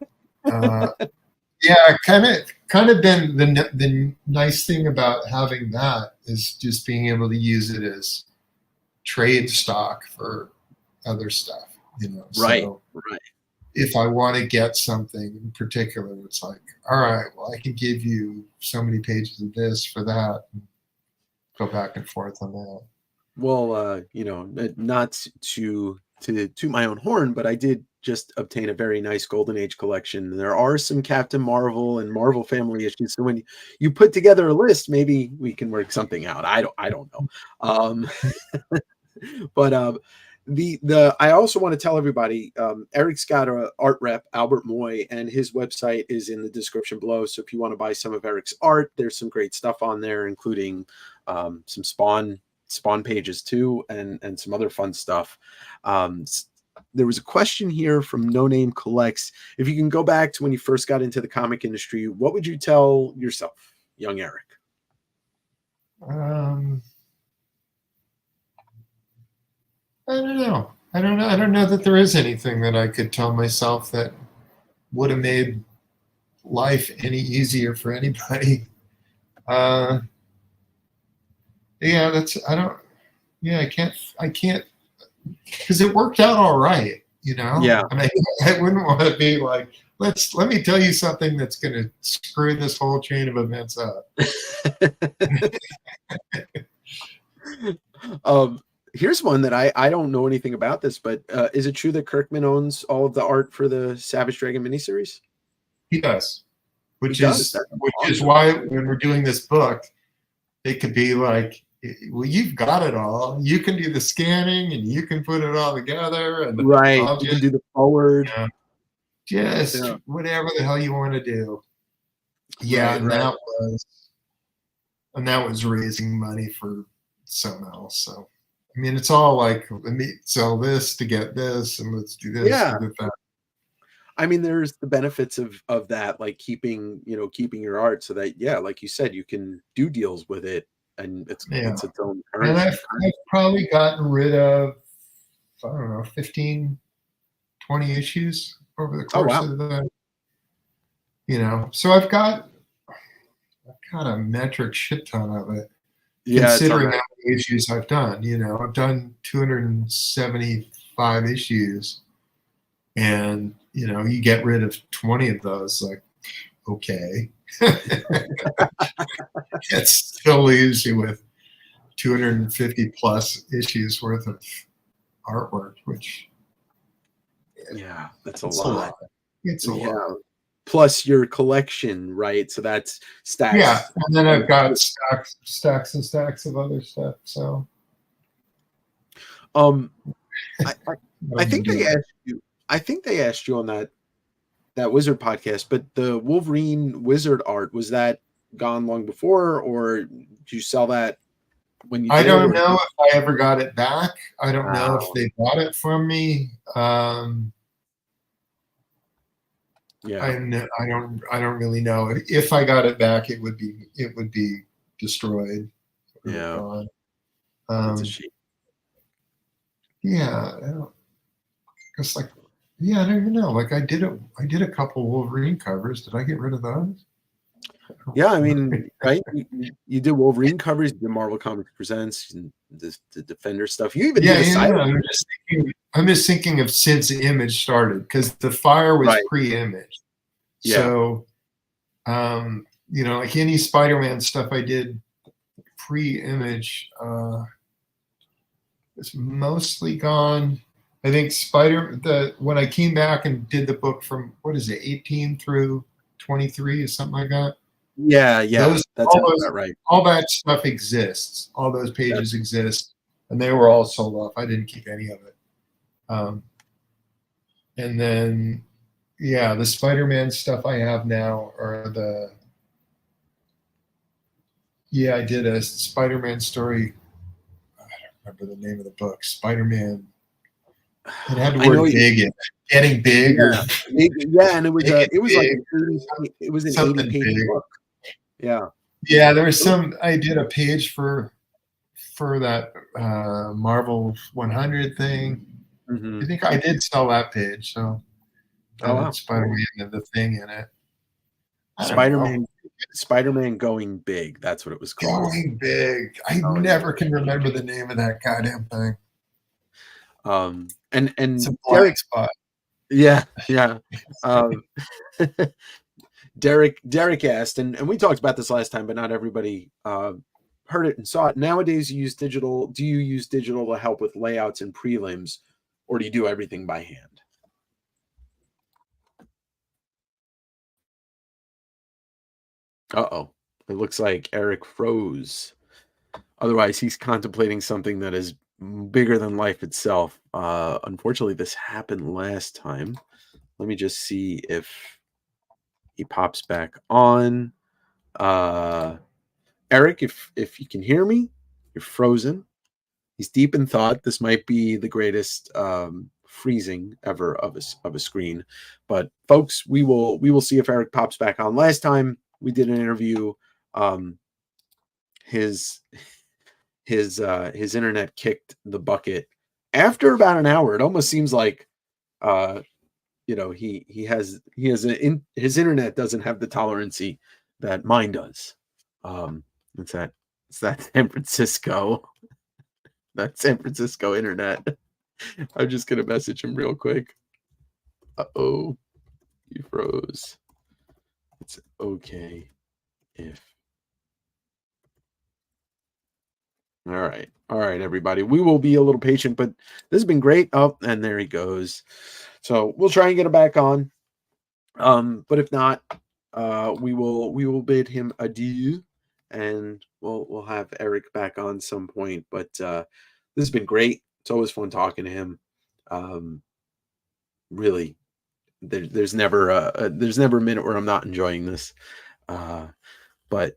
Yeah, kind of been the nice thing about having that is just being able to use it as trade stock for other stuff, Right, So right. if I want to get something in particular, it's like, all right, well, I can give you so many pages of this for that, and go back and forth on that. Well, not to my own horn, but I did just obtain a very nice Golden Age collection. There are some Captain Marvel and Marvel Family issues. So when you put together a list, maybe we can work something out. I don't know. But I also want to tell everybody, Eric's got a art rep, Albert Moy, and his website is in the description below. So if you want to buy some of Eric's art, there's some great stuff on there, including some Spawn pages too, and some other fun stuff. There was a question here from No Name Collects. If you can go back to when you first got into the comic industry, what would you tell yourself, young Eric? I don't know. I don't know that there is anything that I could tell myself that would have made life any easier for anybody. Yeah, I can't, because it worked out all right, Yeah. And I wouldn't want to be like, let me tell you something that's going to screw this whole chain of events up. Here's one that I don't know anything about this, but is it true that Kirkman owns all of the art for the Savage Dragon miniseries? He does, which He is does. is why when we're doing this book, it could be like, well, you've got it all. You can do the scanning and you can put it all together, and Right. I'll You can do the forward. Just whatever the hell you want to do. Yeah, Right, and that was raising money for something else. So I mean, it's all like, let me sell this to get this, and let's do this Yeah. to get that. I mean, there's the benefits of that, like keeping your art so that, yeah, like you said, you can do deals with it, and it's its own And currency. I've probably gotten rid of, I don't know, 15, 20 issues over the course of the, so I've got a metric shit ton of it. Yeah, Considering how many issues I've done, I've done 275 issues, and you get rid of 20 of those, like, okay. It still leaves you with 250 plus issues worth of artwork, which that's a it's lot. It's a lot. Plus your collection, right? So that's stacks. Yeah, and then I've got stacks and stacks of other stuff. So, I think they asked you. I think they asked you on that Wizard podcast, but the Wolverine Wizard art, was that gone long before, or did you sell that when you? I don't know if I ever got it back. I don't know if they bought it from me. Yeah, I don't really know. If I got it back, it would be destroyed. Yeah, that's a shame. Yeah, I don't even know. Like I did a couple Wolverine covers. Did I get rid of those? Yeah, I mean, right? You did Wolverine covers, you did Marvel Comics Presents, and the Defender stuff. You even did a side. I'm just thinking of since the Image started, because the Fire was pre-Image. Yeah. So, like any Spider-Man stuff I did pre-Image, it's mostly gone. I think when I came back and did the book from 18 through 23 or something like that. Yeah, that's right. All that stuff exists. All those pages exist, and they were all sold off. I didn't keep any of it. And then, the Spider-Man stuff I have now are Yeah, I did a Spider-Man story. I don't remember the name of the book. Spider-Man. It had the I know word big in it. Getting big or yeah, and it was Big it was like big, an 80, it was an something 80-page big. book. Yeah. Yeah, there was some. I did a page for that Marvel 100 thing. I think I did sell that page. So Oh, wow. Spider-Man and the thing in it. I don't know. Spider-Man going big. That's what it was called. Going big. I never can remember the name of that goddamn thing. And It's a Derek, black spot. yeah. Derek asked, and we talked about this last time, but not everybody heard it and saw it. Nowadays, you use digital. Do you use digital to help with layouts and prelims, or do you do everything by hand? Uh-oh. It looks like Eric froze. Otherwise, he's contemplating something that is bigger than life itself. Unfortunately, this happened last time. Let me just see if he pops back on. Eric, if you can hear me, you're frozen. He's deep in thought. This might be the greatest freezing ever of a screen. But folks, we will see if Eric pops back on. Last time we did an interview, his internet kicked the bucket after about an hour. It almost seems like his internet doesn't have the tolerancy that mine does. It's that San Francisco, that San Francisco internet. I'm just gonna message him real quick. Uh-oh, you froze. It's okay if. All right, everybody. We will be a little patient, but this has been great. Oh, and there he goes. So we'll try and get him back on. But if not, we will bid him adieu, and we'll have Eric back on some point. But this has been great. It's always fun talking to him. Really, there's never a minute where I'm not enjoying this. But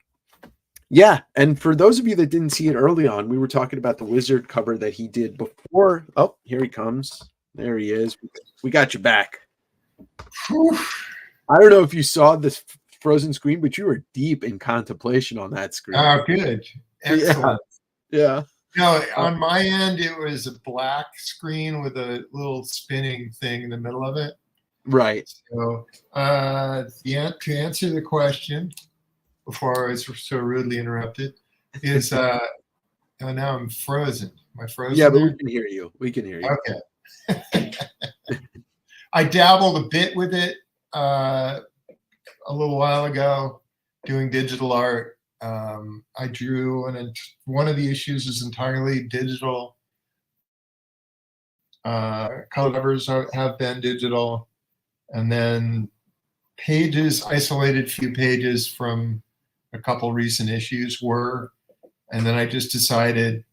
yeah, and for those of you that didn't see it early on, we were talking about the Wizard cover that he did before. Oh, here he comes. There he is. We got you back. I don't know if you saw this frozen screen, but you were deep in contemplation on that screen. Oh, good. Excellent. Yeah. No, on my end, it was a black screen with a little spinning thing in the middle of it. Right. So, to answer the question, before I was so rudely interrupted, is oh, now I'm frozen. Am I frozen? Yeah, but there? we can hear you. We can hear you. Okay. I dabbled a bit with it a little while ago, doing digital art. I drew, and one of the issues is entirely digital. Color covers have been digital, and then pages, isolated few pages from a couple recent issues were, and then I just decided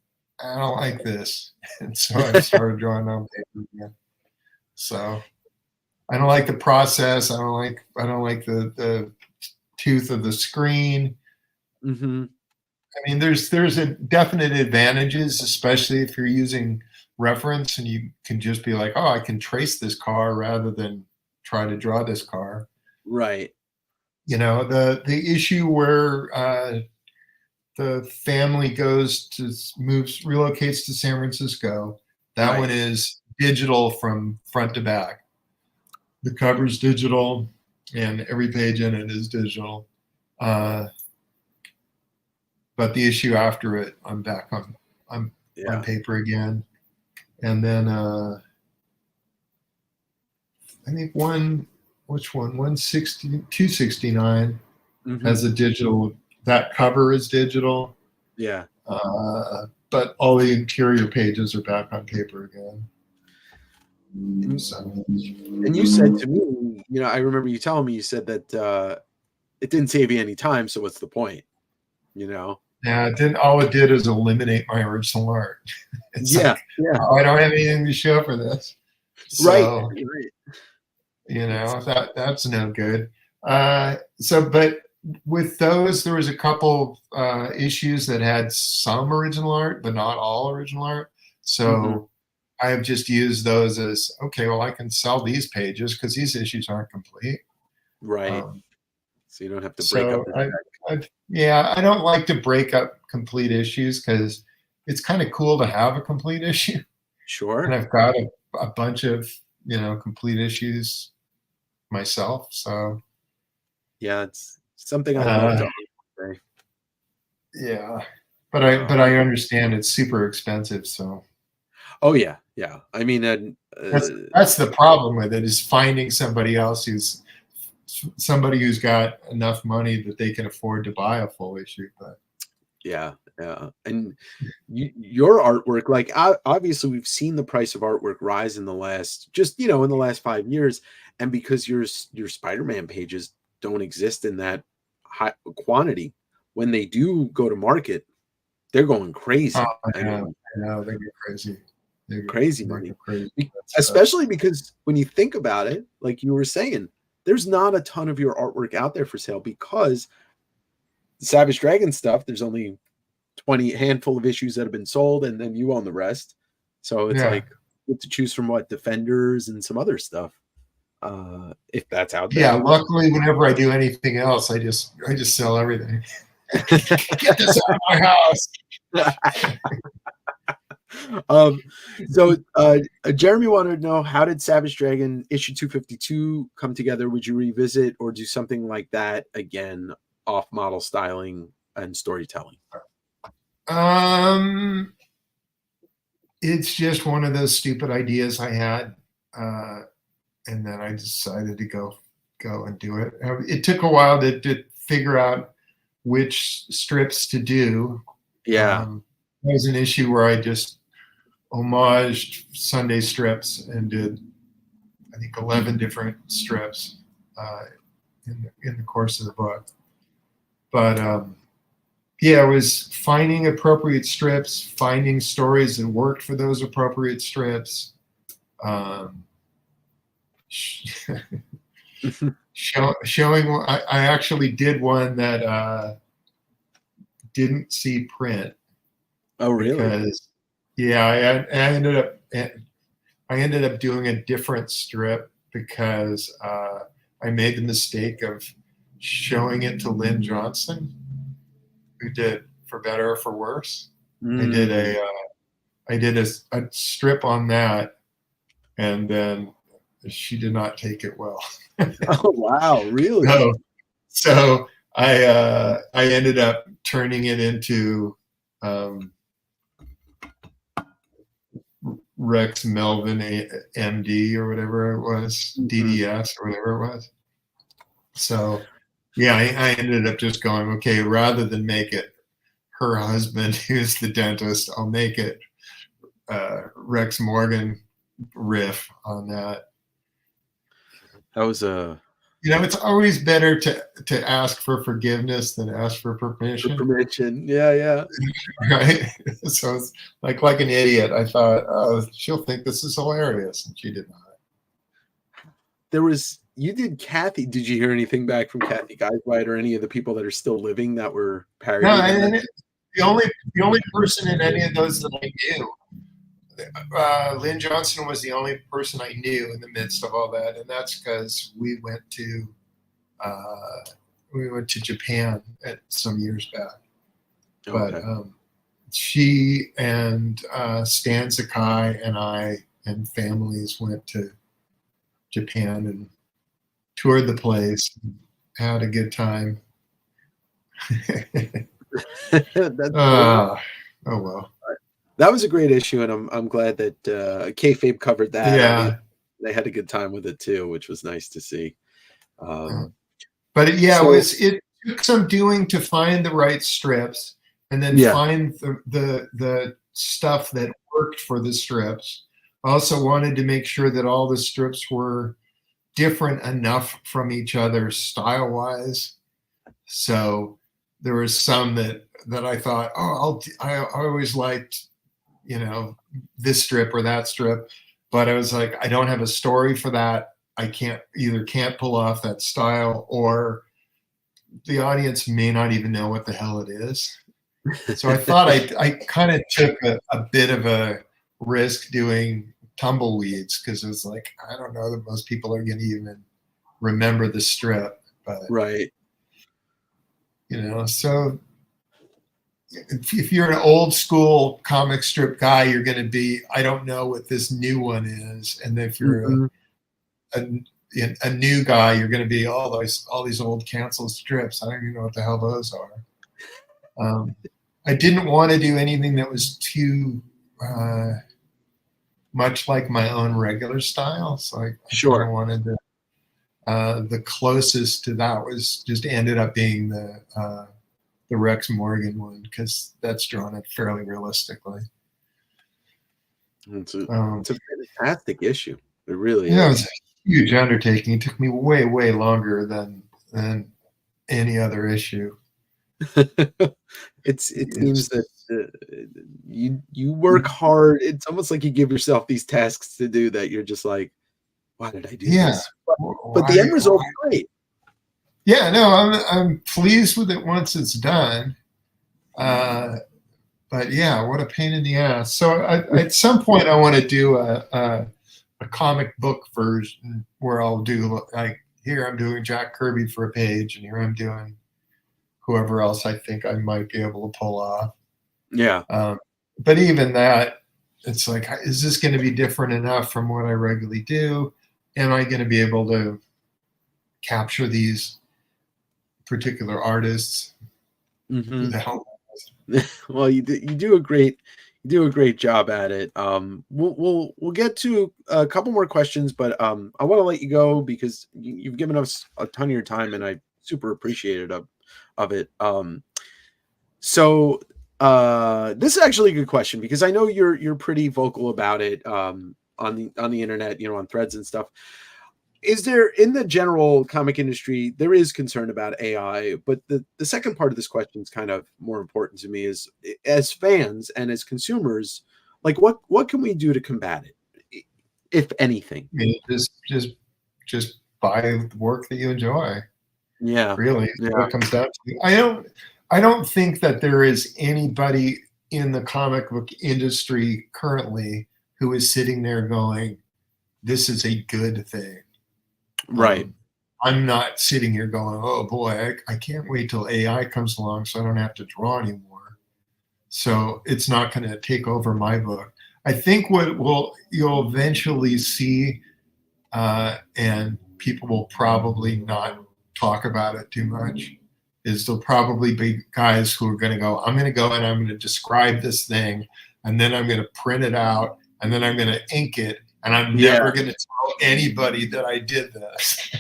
I don't like this, and so I started drawing on paper again. So I don't like the process. I don't like the tooth of the screen. Mm-hmm. I mean, there's a definite advantages, especially if you're using reference and you can just be like, oh, I can trace this car rather than try to draw this car. Right. You know, the issue where the family relocates to San Francisco. That one is digital from front to back. The cover's digital, and every page in it is digital. But the issue after it, I'm back on paper again. And then I think 269 has a digital. That cover is digital. Yeah. But all the interior pages are back on paper again. So. And you said to me, I remember you telling me, you said that it didn't save you any time, so what's the point? Yeah, it didn't. All it did is eliminate my original art. It's yeah. Oh, I don't have anything to show for this. So, right. That's no good. But with those, there was a couple issues that had some original art, but not all original art. So I have just used those as, okay, well, I can sell these pages because these issues aren't complete. Right. So you don't have to break up. Yeah, I don't like to break up complete issues because it's kind of cool to have a complete issue. Sure. And I've got a bunch of, complete issues myself. So yeah, it's something I love to say. Yeah, but I understand it's super expensive. So. Oh yeah, yeah. I mean, that's the problem with it, is finding somebody else who's got enough money that they can afford to buy a full issue. But yeah, and your artwork, like obviously we've seen the price of artwork rise in the last, in the last 5 years, and because your Spider-Man pages don't exist in that high quantity, when they do go to market, they're going crazy. I know they get crazy. Crazy money, especially because when you think about it, like you were saying, there's not a ton of your artwork out there for sale, because the Savage Dragon stuff, there's only 20 handful of issues that have been sold, and then you own the rest. So it's like you have to choose from Defenders and some other stuff, if that's out there. Yeah, luckily whenever I do anything else, I just sell everything. Get this out of my house. So Jeremy wanted to know, how did Savage Dragon issue 252 come together? Would you revisit or do something like that again, off model styling and storytelling? It's just one of those stupid ideas I had, and then I decided to go and do it. It took a while to figure out which strips to do. Yeah. There was an issue where I just homaged Sunday strips and did, I think, 11 different strips in the course of the book. But yeah, it was finding appropriate strips, finding stories that worked for those appropriate strips, showing. I actually did one that didn't see print. Oh, really? Because, yeah, I ended up doing a different strip because I made the mistake of showing it to Lynn Johnson, who did For Better or For Worse. I did a strip on that, and then she did not take it well. Oh wow, really? So I ended up turning it into Rex Melvin MD or whatever it was, DDS or whatever it was. So yeah, I ended up just going, okay, rather than make it her husband who's the dentist, I'll make it Rex Morgan riff on that. That was a... it's always better to ask for forgiveness than ask for permission. Yeah. Right? So it's like an idiot. I thought, oh, she'll think this is hilarious, and she did not. You did Kathy. Did you hear anything back from Kathy Geisweit or any of the people that are still living that were parodying? No, the only person in any of those that I knew, Lynn Johnson was the only person I knew in the midst of all that, and that's because we went to Japan some years back. Okay. But she and Stan Sakai and I and families went to Japan and toured the place, and had a good time. Oh well. That was a great issue, and I'm glad that Kayfabe covered that. Yeah, they had a good time with it too, which was nice to see. But it took some doing to find the right strips, and then find the stuff that worked for the strips. I also wanted to make sure that all the strips were different enough from each other style-wise. So there was some that I thought, I always liked, this strip or that strip, but I was like, I don't have a story for that. I can't pull off that style, or the audience may not even know what the hell it is. So I thought I kind of took a bit of a risk doing tumbleweeds, because it was like, I don't know that most people are going to even remember the strip, but right. So if you're an old school comic strip guy, you're going to be, I don't know what this new one is. And if you're a new guy, you're going to be all these old canceled strips. I don't even know what the hell those are. I didn't want to do anything that was too much like my own regular style. So I sure wanted to, the closest to that was just ended up being the Rex Morgan one, because that's drawn it fairly realistically. It's a fantastic issue. It really It is. was a huge undertaking. It took me way, way longer than any other issue. It seems that you work hard. It's almost like you give yourself these tasks to do that you're just like, why did I do this? But the end result's great. Yeah, no, I'm pleased with it once it's done. But yeah, what a pain in the ass. So at some point I want to do a comic book version where I'll do, like, here I'm doing Jack Kirby for a page, and here I'm doing whoever else I think I might be able to pull off. Yeah. But even that, it's like, is this going to be different enough from what I regularly do? Am I going to be able to capture these particular artists? Who the hell? Well, you do a great job at it. We'll get to a couple more questions, but I want to let you go because you've given us a ton of your time, and I super appreciate it of it. So this is actually a good question, because I know you're pretty vocal about it on the internet, on threads and stuff. Is there, in the general comic industry, there is concern about AI, but the second part of this question is kind of more important to me, is as fans and as consumers, like what can we do to combat it, if anything? I mean, just buy the work that you enjoy. Yeah, really. Yeah. What it comes down to. I don't think that there is anybody in the comic book industry currently who is sitting there going, "This is a good thing." Right. I'm not sitting here going, "Oh boy, I can't wait till AI comes along so I don't have to draw anymore." So it's not going to take over my book. I think what you'll eventually see, and people will probably not talk about it too much, is there'll probably be guys who are going to go, I'm going to go and I'm going to describe this thing, and then I'm going to print it out, and then I'm going to ink it, and I'm never going to tell anybody that I did this.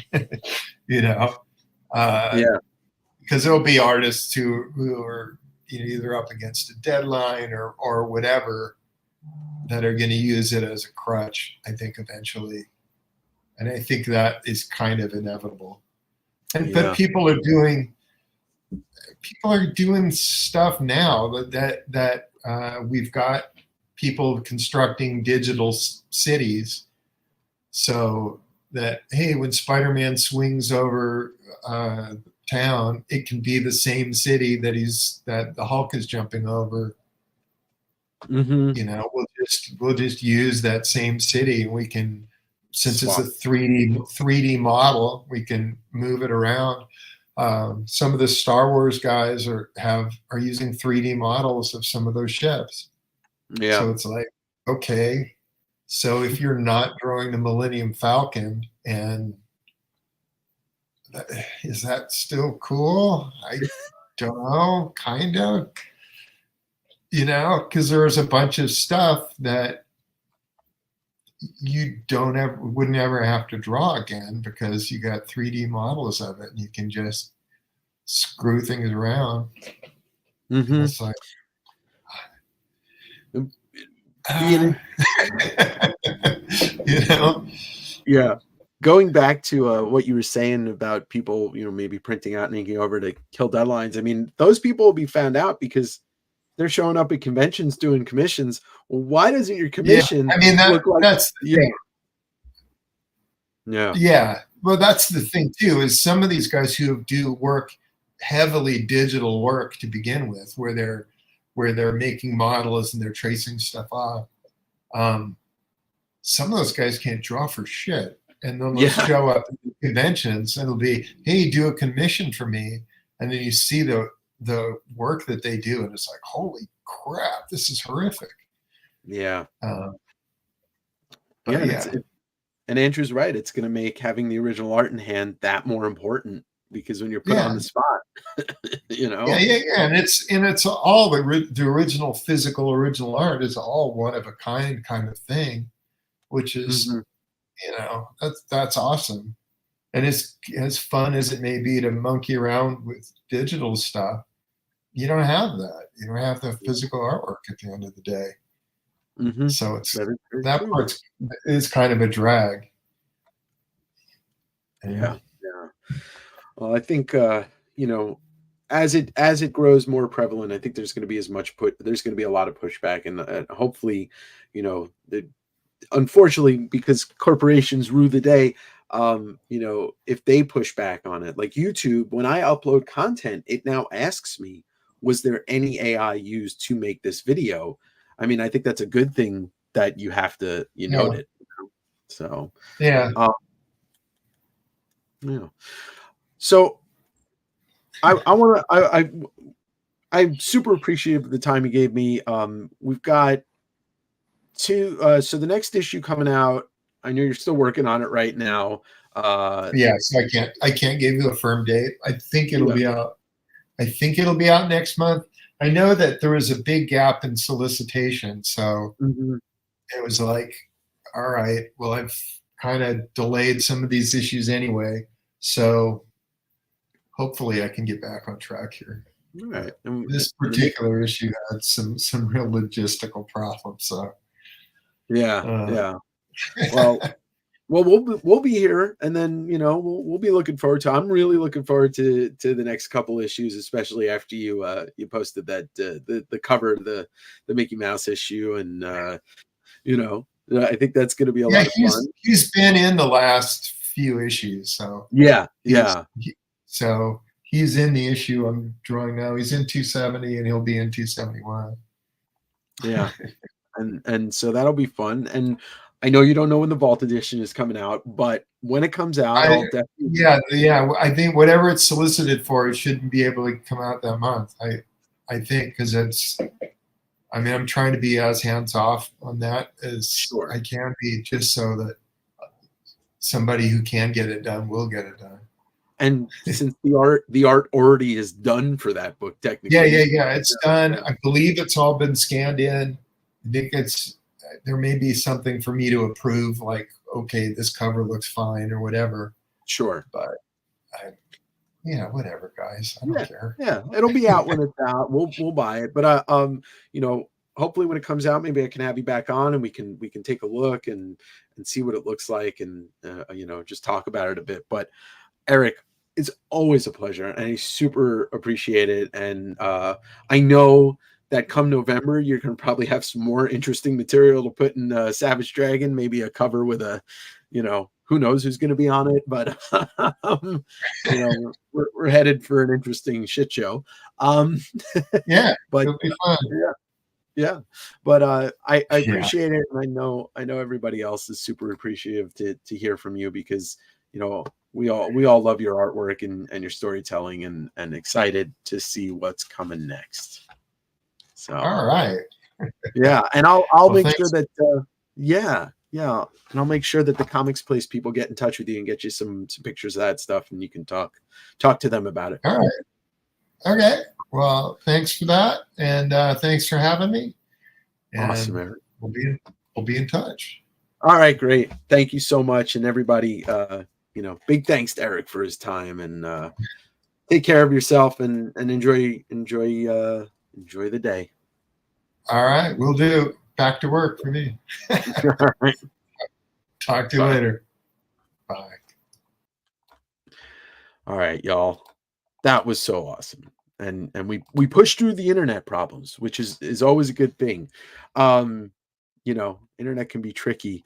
Because there'll be artists who are either up against a deadline or whatever, that are going to use it as a crutch, I think, eventually. And I think that is kind of inevitable. But people are doing stuff now that we've got people constructing digital cities, so that, hey, when Spider-Man swings over town, it can be the same city that the Hulk is jumping over. We'll just use that same city, and we can, since it's a 3D model, we can move it around. Some of the Star Wars guys are using 3D models of some of those ships. Yeah. So it's like, okay, so if you're not drawing the Millennium Falcon, and is that still cool? I don't know, kind of. Because there's a bunch of stuff that you wouldn't ever have to draw again, because you got 3D models of it, and you can just screw things around. It's like, Yeah. Going back to what you were saying about people, maybe printing out and inking over to kill deadlines. I mean, those people will be found out because they're showing up at conventions doing commissions. Well, why doesn't your commission look like that's the thing. Yeah. Yeah. Well, that's the thing too, is some of these guys who do work heavily digital work to begin with, where they're making models and they're tracing stuff off. Some of those guys can't draw for shit, and then they'll show up at conventions and it'll be, hey, do a commission for me, and then you see the work that they do and it's like, holy crap, this is horrific. Yeah. And Andrew's right. It's going to make having the original art in hand that more important, because when you're put on the spot, you know. Yeah. And it's all the original physical original art is all one of a kind of thing, which is, you know, that's awesome. And as fun as it may be to monkey around with digital stuff, you don't have that. You don't have the physical artwork at the end of the day. So it's that part is kind of a drag. Yeah. Well, I think you know, as it grows more prevalent, I think there's going to be there's going to be a lot of pushback, and hopefully, you know, unfortunately, because corporations rule the day, you know, if they push back on it, like YouTube, when I upload content, it now asks me, was there any AI used to make this video? I mean, I think that's a good thing that you have to, note it. So, yeah. So I'm super appreciative of the time you gave me. We've got so the next issue coming out, I know you're still working on it right now. So I can't give you a firm date. I think it'll be out. I think it'll be out next month. I know that there was a big gap in solicitation, so it was like, all right, well, I've kind of delayed some of these issues anyway, so hopefully I can get back on track here. All right. This particular issue had some real logistical problems, so yeah. Well, we'll be here, and then we'll be looking forward to. I'm really looking forward to the next couple issues, especially after you posted that the cover of the Mickey Mouse issue, and I think that's going to be a lot of fun. He's been in the last few issues, so so he's in the issue I'm drawing now. He's in 270, and he'll be in 271. Yeah, and so that'll be fun. And I know you don't know when the Vault edition is coming out, but when it comes out, I'll definitely. I think whatever it's solicited for, it shouldn't be able to come out that month. I think because I'm trying to be as hands off on that as I can be, just so that somebody who can get it done will get it done. And since the art already is done for that book, technically. Yeah, it's done. I believe it's all been scanned in. I think there may be something for me to approve, like, okay, this cover looks fine or whatever. Sure. But whatever, guys. I don't care. Yeah, it'll be out when it's out. We'll buy it. But hopefully when it comes out, maybe I can have you back on and we can take a look and see what it looks like, and just talk about it a bit. But Eric, it's always a pleasure, and I super appreciate it. And I know that come November, you're going to probably have some more interesting material to put in Savage Dragon, maybe a cover with a, who knows who's going to be on it, but, we're headed for an interesting shit show. Yeah, but it'll be fun. Yeah. But I appreciate it. And I know everybody else is super appreciative to hear from you, because, we all love your artwork and your storytelling, and excited to see what's coming next. So, all right. Yeah. And I'll make sure that, and I'll make sure that the Comics Place people get in touch with you and get you some pictures of that stuff, and you can talk to them about it. All right. Okay. Well, thanks for that. And thanks for having me. And awesome, Eric. We'll be in touch. All right. Great. Thank you so much. And everybody, big thanks to Eric for his time, and take care of yourself and enjoy the day. All right, we'll do. Back to work for me. All right. Talk to you later. Bye. All right, y'all. That was so awesome. And we pushed through the internet problems, which is always a good thing. Internet can be tricky.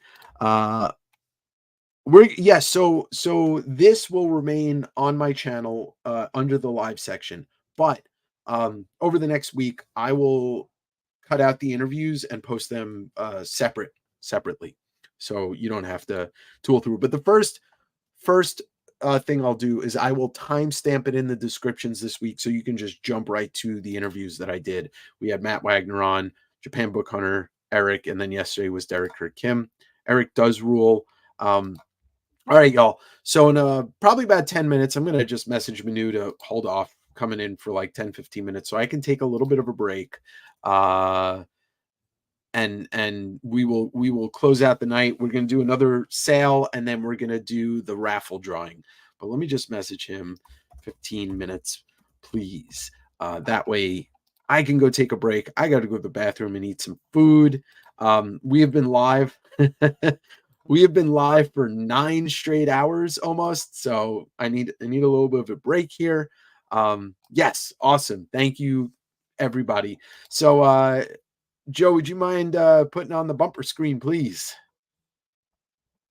So this will remain on my channel under the live section, but over the next week I will cut out the interviews and post them separately, so you don't have to tool through. But the first thing I'll do is I will timestamp it in the descriptions this week, so you can just jump right to the interviews that I did. We had Matt Wagner on, Japan Book Hunter, Eric, and then yesterday was Derek Kurt Kim. Eric does rule. All right, y'all. So in probably about 10 minutes, I'm going to just message Manu to hold off coming in for like 10, 15 minutes so I can take a little bit of a break. And we will close out the night. We're going to do another sale, and then we're going to do the raffle drawing. But let me just message him 15 minutes, please. That way I can go take a break. I got to go to the bathroom and eat some food. We have been live. We have been live for 9 straight hours almost. So I need a little bit of a break here. Yes. Awesome. Thank you, everybody. So, Joe, would you mind putting on the bumper screen, please?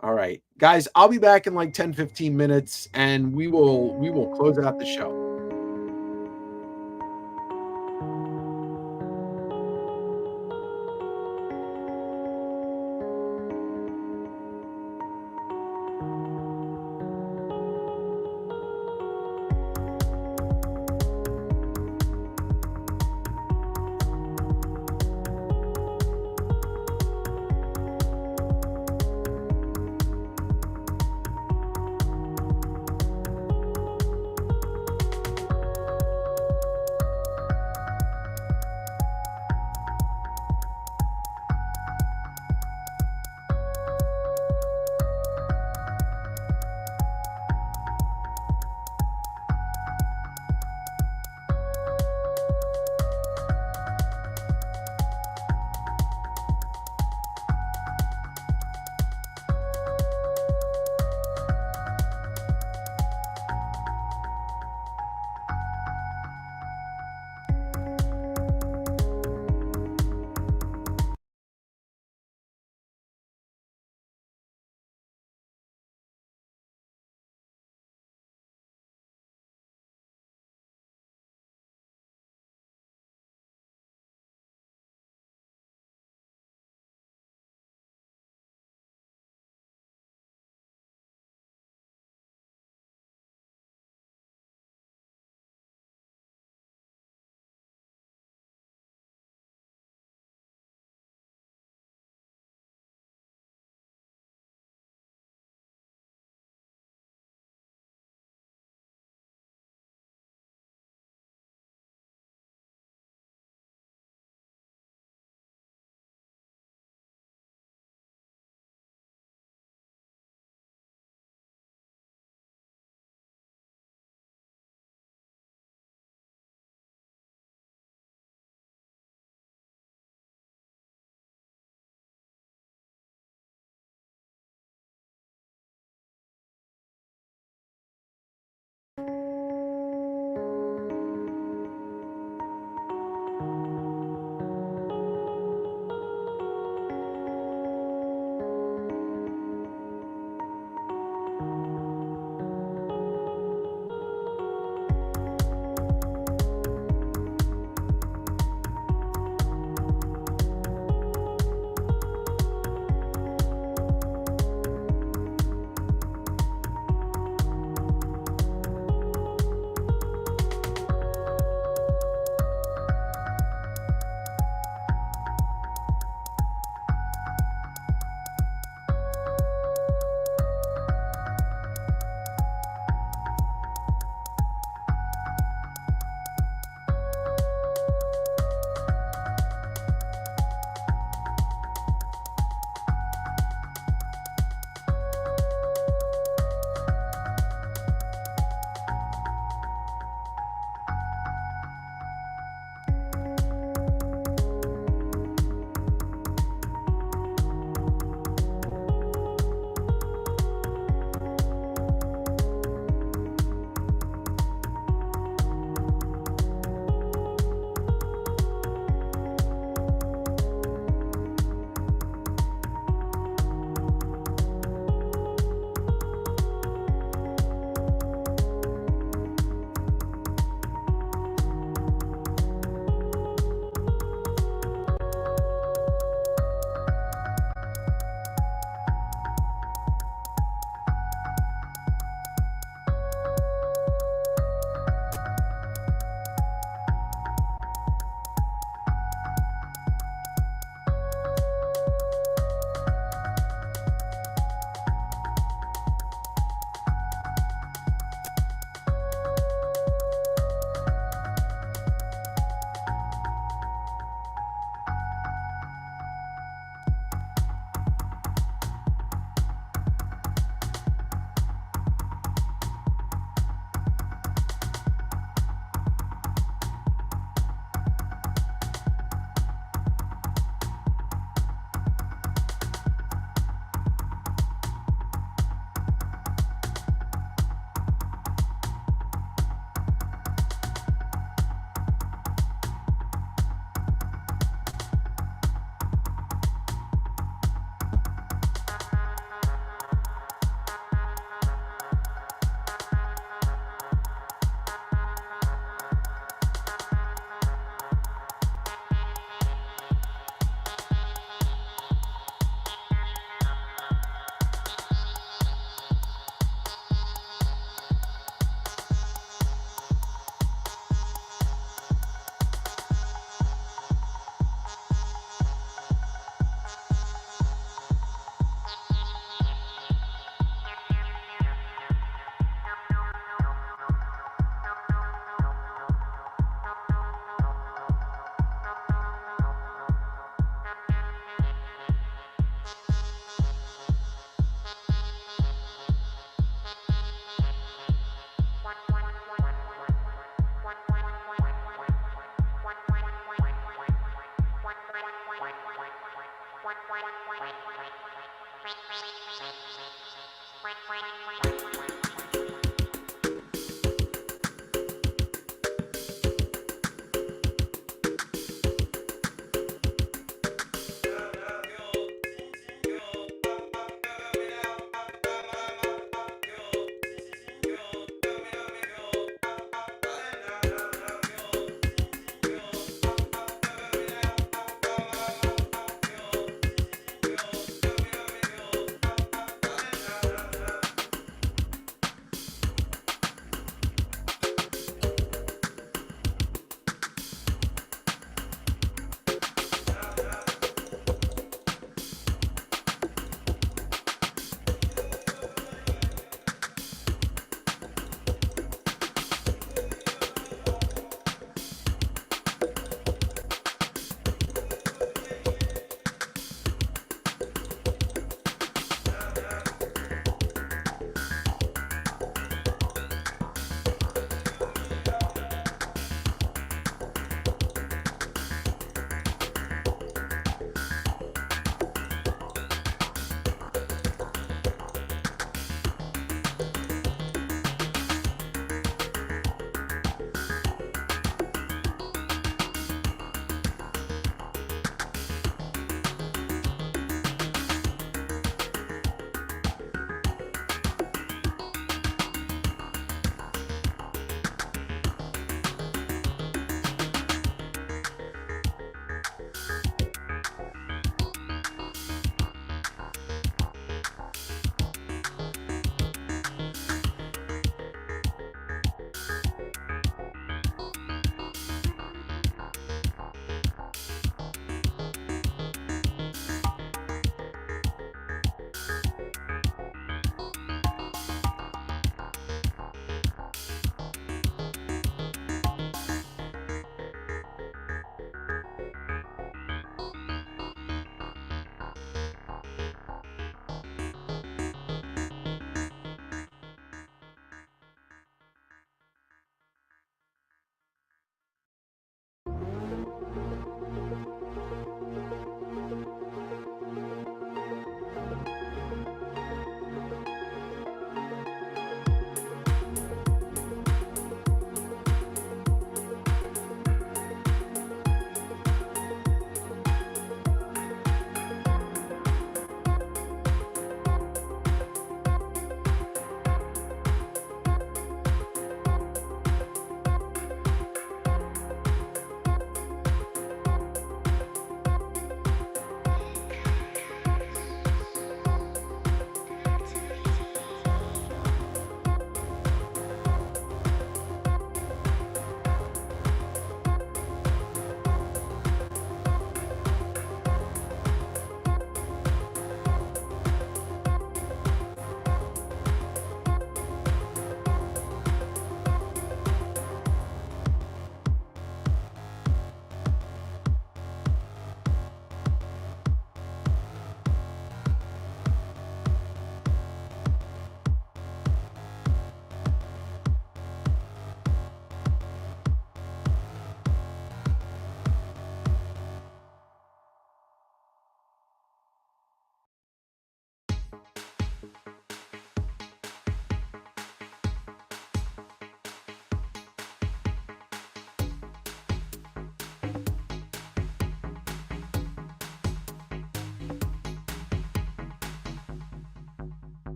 All right, guys, I'll be back in like 10, 15 minutes, and we will close out the show.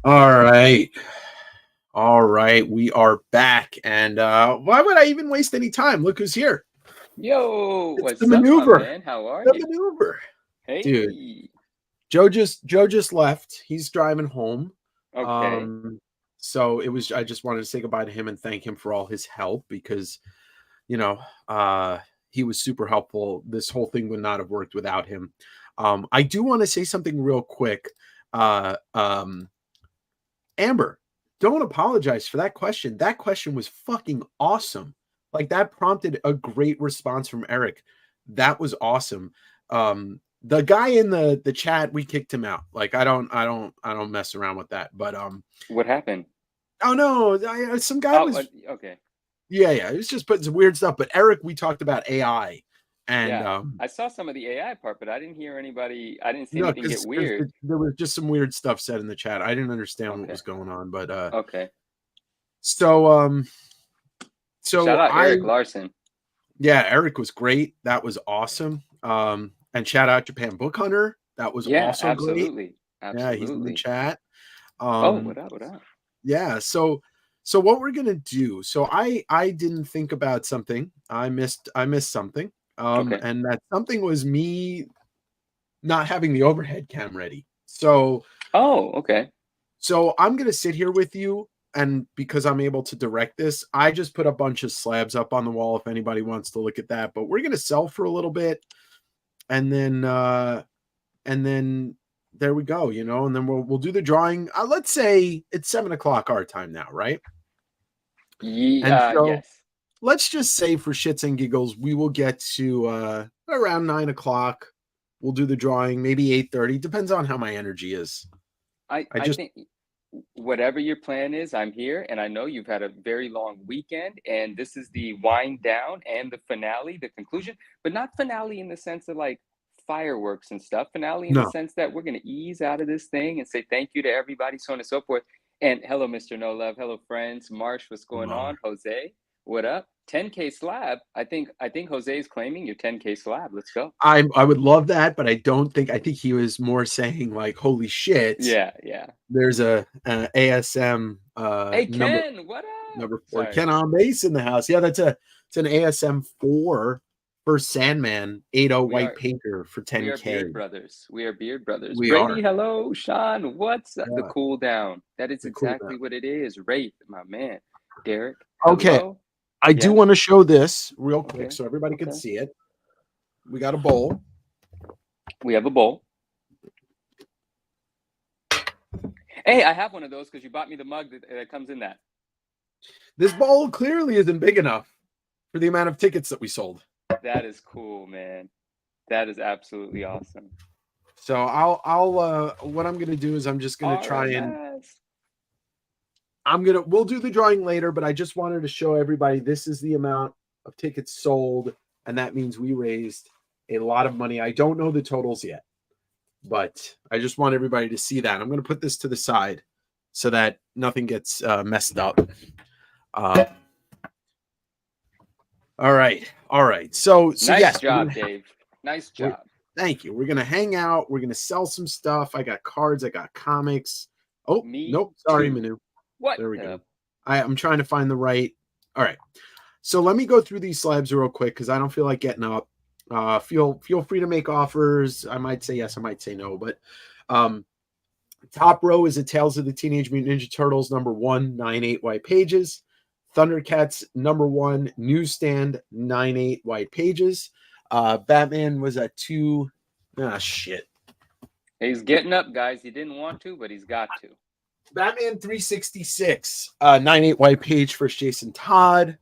All right. All right. We are back. And why would I even waste any time? Look who's here. Yo, It's what's the up, maneuver. my man? How are The you? maneuver. Hey. Dude. Joe just left. He's driving home. Okay. So I just wanted to say goodbye to him and thank him for all his help because, you know, he was super helpful. This whole thing would not have worked without him. I do want to say something real quick. Amber, don't apologize for that question. That question was fucking awesome. Like that prompted a great response from Eric. That was awesome. The guy in the chat, we kicked him out. Like I don't mess around with that. But what happened? Oh no, some guy was okay. Yeah, it was just putting some weird stuff. But Eric, we talked about AI, and I saw some of the AI part, but I didn't hear anybody. I didn't see no, anything get weird. there was just some weird stuff said in the chat. I didn't understand what was going on, but okay. So shout out Eric Larson. Yeah, Eric was great. That was awesome. And shout out Japan Book Hunter. That was also absolutely. great. Yeah, he's in the chat. What up? What up? Yeah, so what we're gonna do? So I didn't think about something. I missed something. And that something was me not having the overhead cam ready. So okay. So I'm gonna sit here with you, and because I'm able to direct this, I just put a bunch of slabs up on the wall if anybody wants to look at that. But we're gonna sell for a little bit, and then there we go, you know, and then we'll do the drawing. Let's say it's 7 o'clock our time now, right? Yeah. Yes. Let's just say for shits and giggles, we will get to around 9 o'clock. We'll do the drawing, maybe 8:30. Depends on how my energy is. I think whatever your plan is, I'm here, and I know you've had a very long weekend, and this is the wind down and the finale, the conclusion, but not finale in the sense of like fireworks and stuff. Finale in the sense that we're going to ease out of this thing and say thank you to everybody, so on and so forth. And hello, Mr. No Love. Hello, friends. Marsh, what's going on? Jose, what up? 10K slab. I think Jose is claiming your 10K slab. Let's go. I would love that, but I think he was more saying like, holy shit. Yeah. There's a ASM hey Ken, what up? Number 4. Ken on base in the house. Yeah, it's an ASM 4 for Sandman 8-0 white painter for 10K. We are Beard Brothers. We Brady, are. hello. Sean, what's up? The cool down? That is exactly what it is. Wraith, my man. Derek. Okay. Hello? I do want to show this real quick so everybody can see it. We got a bowl. We have a bowl. Hey, I have one of those because you bought me the mug that comes in that. This bowl clearly isn't big enough for the amount of tickets that we sold. That is cool, man. That is absolutely awesome. So I'll what I'm gonna do is I'm just gonna try and we'll do the drawing later, but I just wanted to show everybody this is the amount of tickets sold, and that means we raised a lot of money. I don't know the totals yet, but I just want everybody to see that. I'm going to put this to the side so that nothing gets messed up. All right. So nice yes, job, Dave. Nice job. Thank you. We're going to hang out. We're going to sell some stuff. I got cards. I got comics. Oh, nope. Sorry, Manu. What? There we go. I'm trying to find the right. All right. So let me go through these slabs real quick because I don't feel like getting up. Feel free to make offers. I might say yes, I might say no. But top row is a Tales of the Teenage Mutant Ninja Turtles #1, 9/8 white pages. Thundercats #1, newsstand, 9/8 white pages. Batman was at 2. Shit. He's getting up, guys. He didn't want to, but he's got to. Batman 366, 9/8 white page, first Jason Todd.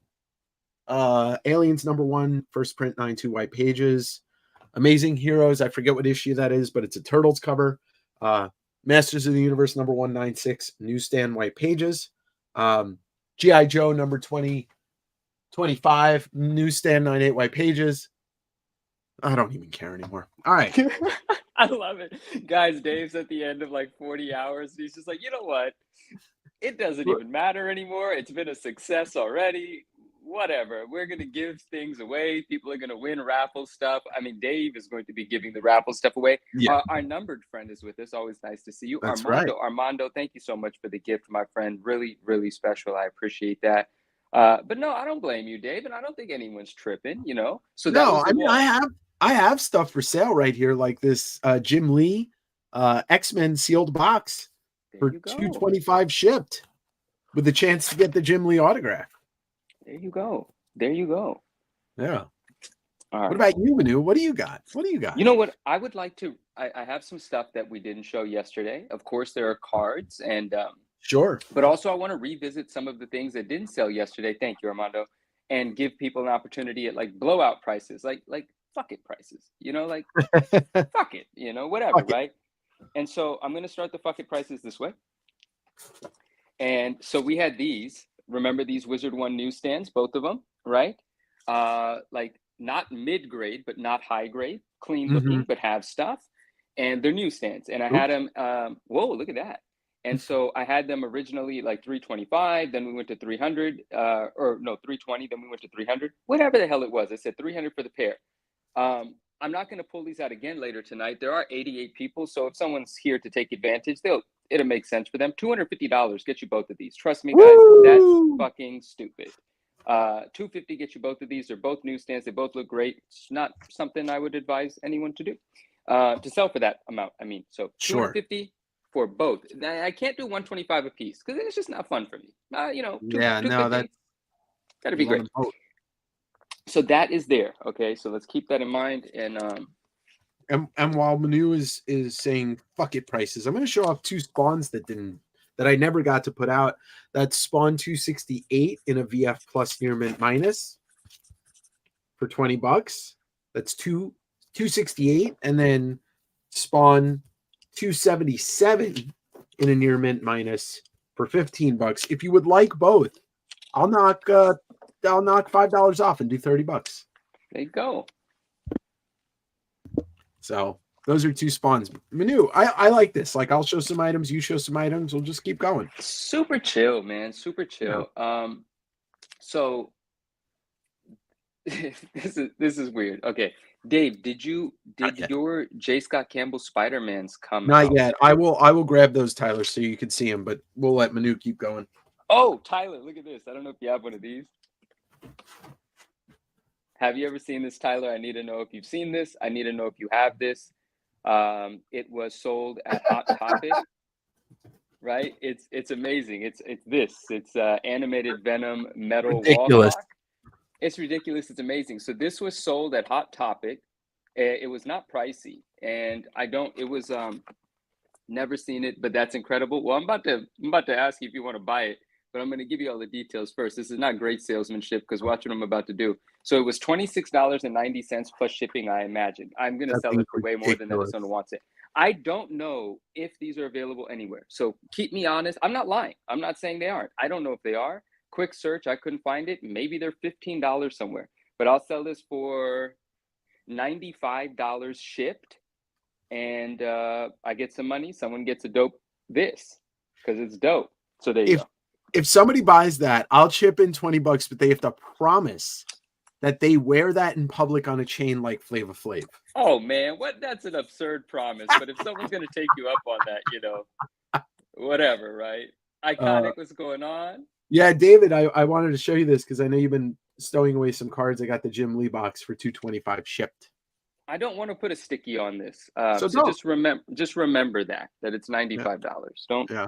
Aliens #1, first print, 9/2 white pages. Amazing Heroes, I forget what issue that is, but it's a Turtles cover. Masters of the Universe #1, 9/6, newsstand white pages. G.I. Joe #2025, newsstand, 9/8 white pages. I don't even care anymore. All right. I love it. Guys, Dave's at the end of like 40 hours. He's just like, you know what? It doesn't even matter anymore. It's been a success already. whatever. We're gonna give things away. People are gonna win raffle stuff. I mean, Dave is going to be giving the raffle stuff away. Yeah. Our numbered friend is with us. Always nice to see you. That's Armando. right. Armando, thank you so much for the gift, my friend. Really, really special. I appreciate that. But no, I don't blame you, Dave, and I don't think anyone's tripping, you know. So that was No, the I mean wall. I have stuff for sale right here, like this Jim Lee X-Men sealed box for you go. $225 shipped, with the chance to get the Jim Lee autograph. There you go. There you go. Yeah. All What right. about you, Manu? What do you got? What do you got? You know what? I would like to. I have some stuff that we didn't show yesterday. Of course, there are cards, and Sure. but also I want to revisit some of the things that didn't sell yesterday. Thank you, Armando, and give people an opportunity at like blowout prices, like fuck it prices. You know, like fuck it. You know, whatever, Fuck it. right? And so I'm going to start the fuck it prices this way. And so we had these. Remember these Wizard One newsstands, both of them, right? Like not mid grade, but not high grade, clean looking, but have stuff. And they're newsstands. And I had them. Whoa, look at that! And so I had them originally like 325. Then we went to 300, or no, 320. Then we went to 300. Whatever the hell it was, I said 300 for the pair. I'm not going to pull these out again later tonight. There are 88 people, so if someone's here to take advantage, it'll make sense for them. $250 get you both of these. Trust me, guys, that's fucking stupid. $250 get you both of these. They're both newsstands. They both look great. It's not something I would advise anyone to do. To sell for that amount. I mean, so $250 for both. I can't do $125 a piece because it's just not fun for me. You know, $250 gotta be great. So that is there. Okay, so let's keep that in mind. And while Manu is saying fuck it prices, I'm going to show off two spawns that I never got to put out. That's Spawn 268 in a VF Plus near mint minus for $20. That's 268, and then Spawn 277 in a near mint minus for $15. If you would like both, I'll knock $5 off and do $30. There you go. So those are two spawns. Manu, I like this. Like, I'll show some items, you show some items. We'll just keep going. Super chill, man. Super chill. Yeah. So this is weird. Okay, Dave, did your J. Scott Campbell Spider-Mans come out? Not yet. I will grab those, Tyler, so you can see them, but we'll let Manu keep going. Oh, Tyler, look at this. I don't know if you have one of these. Have you ever seen this, Tyler? I need to know if you've seen this. I need to know if you have this. It was sold at Hot Topic, right? It's amazing. It's animated Venom metal wall clock. It's ridiculous. It's amazing. So this was sold at Hot Topic. It was not pricey, and it was never seen it, but that's incredible. Well, I'm about to ask you if you want to buy it, but I'm going to give you all the details first. This is not great salesmanship because watch what I'm about to do. So it was $26.90 plus shipping, I imagine. I'm going to sell it for way more than that if someone wants it. I don't know if these are available anywhere. So keep me honest. I'm not lying. I'm not saying they aren't. I don't know if they are. Quick search, I couldn't find it. Maybe they're $15 somewhere. But I'll sell this for $95 shipped. And I get some money. Someone gets a dope this because it's dope. So there you go. If somebody buys that, I'll chip in $20, but they have to promise that they wear that in public on a chain like Flava Flav. Oh man, that's an absurd promise. But if someone's gonna take you up on that, you know, whatever, right? Iconic, what's going on? Yeah, David, I wanted to show you this because I know you've been stowing away some cards. I got the Jim Lee box for $225 shipped. I don't want to put a sticky on this. So just remember that it's $95. Yeah.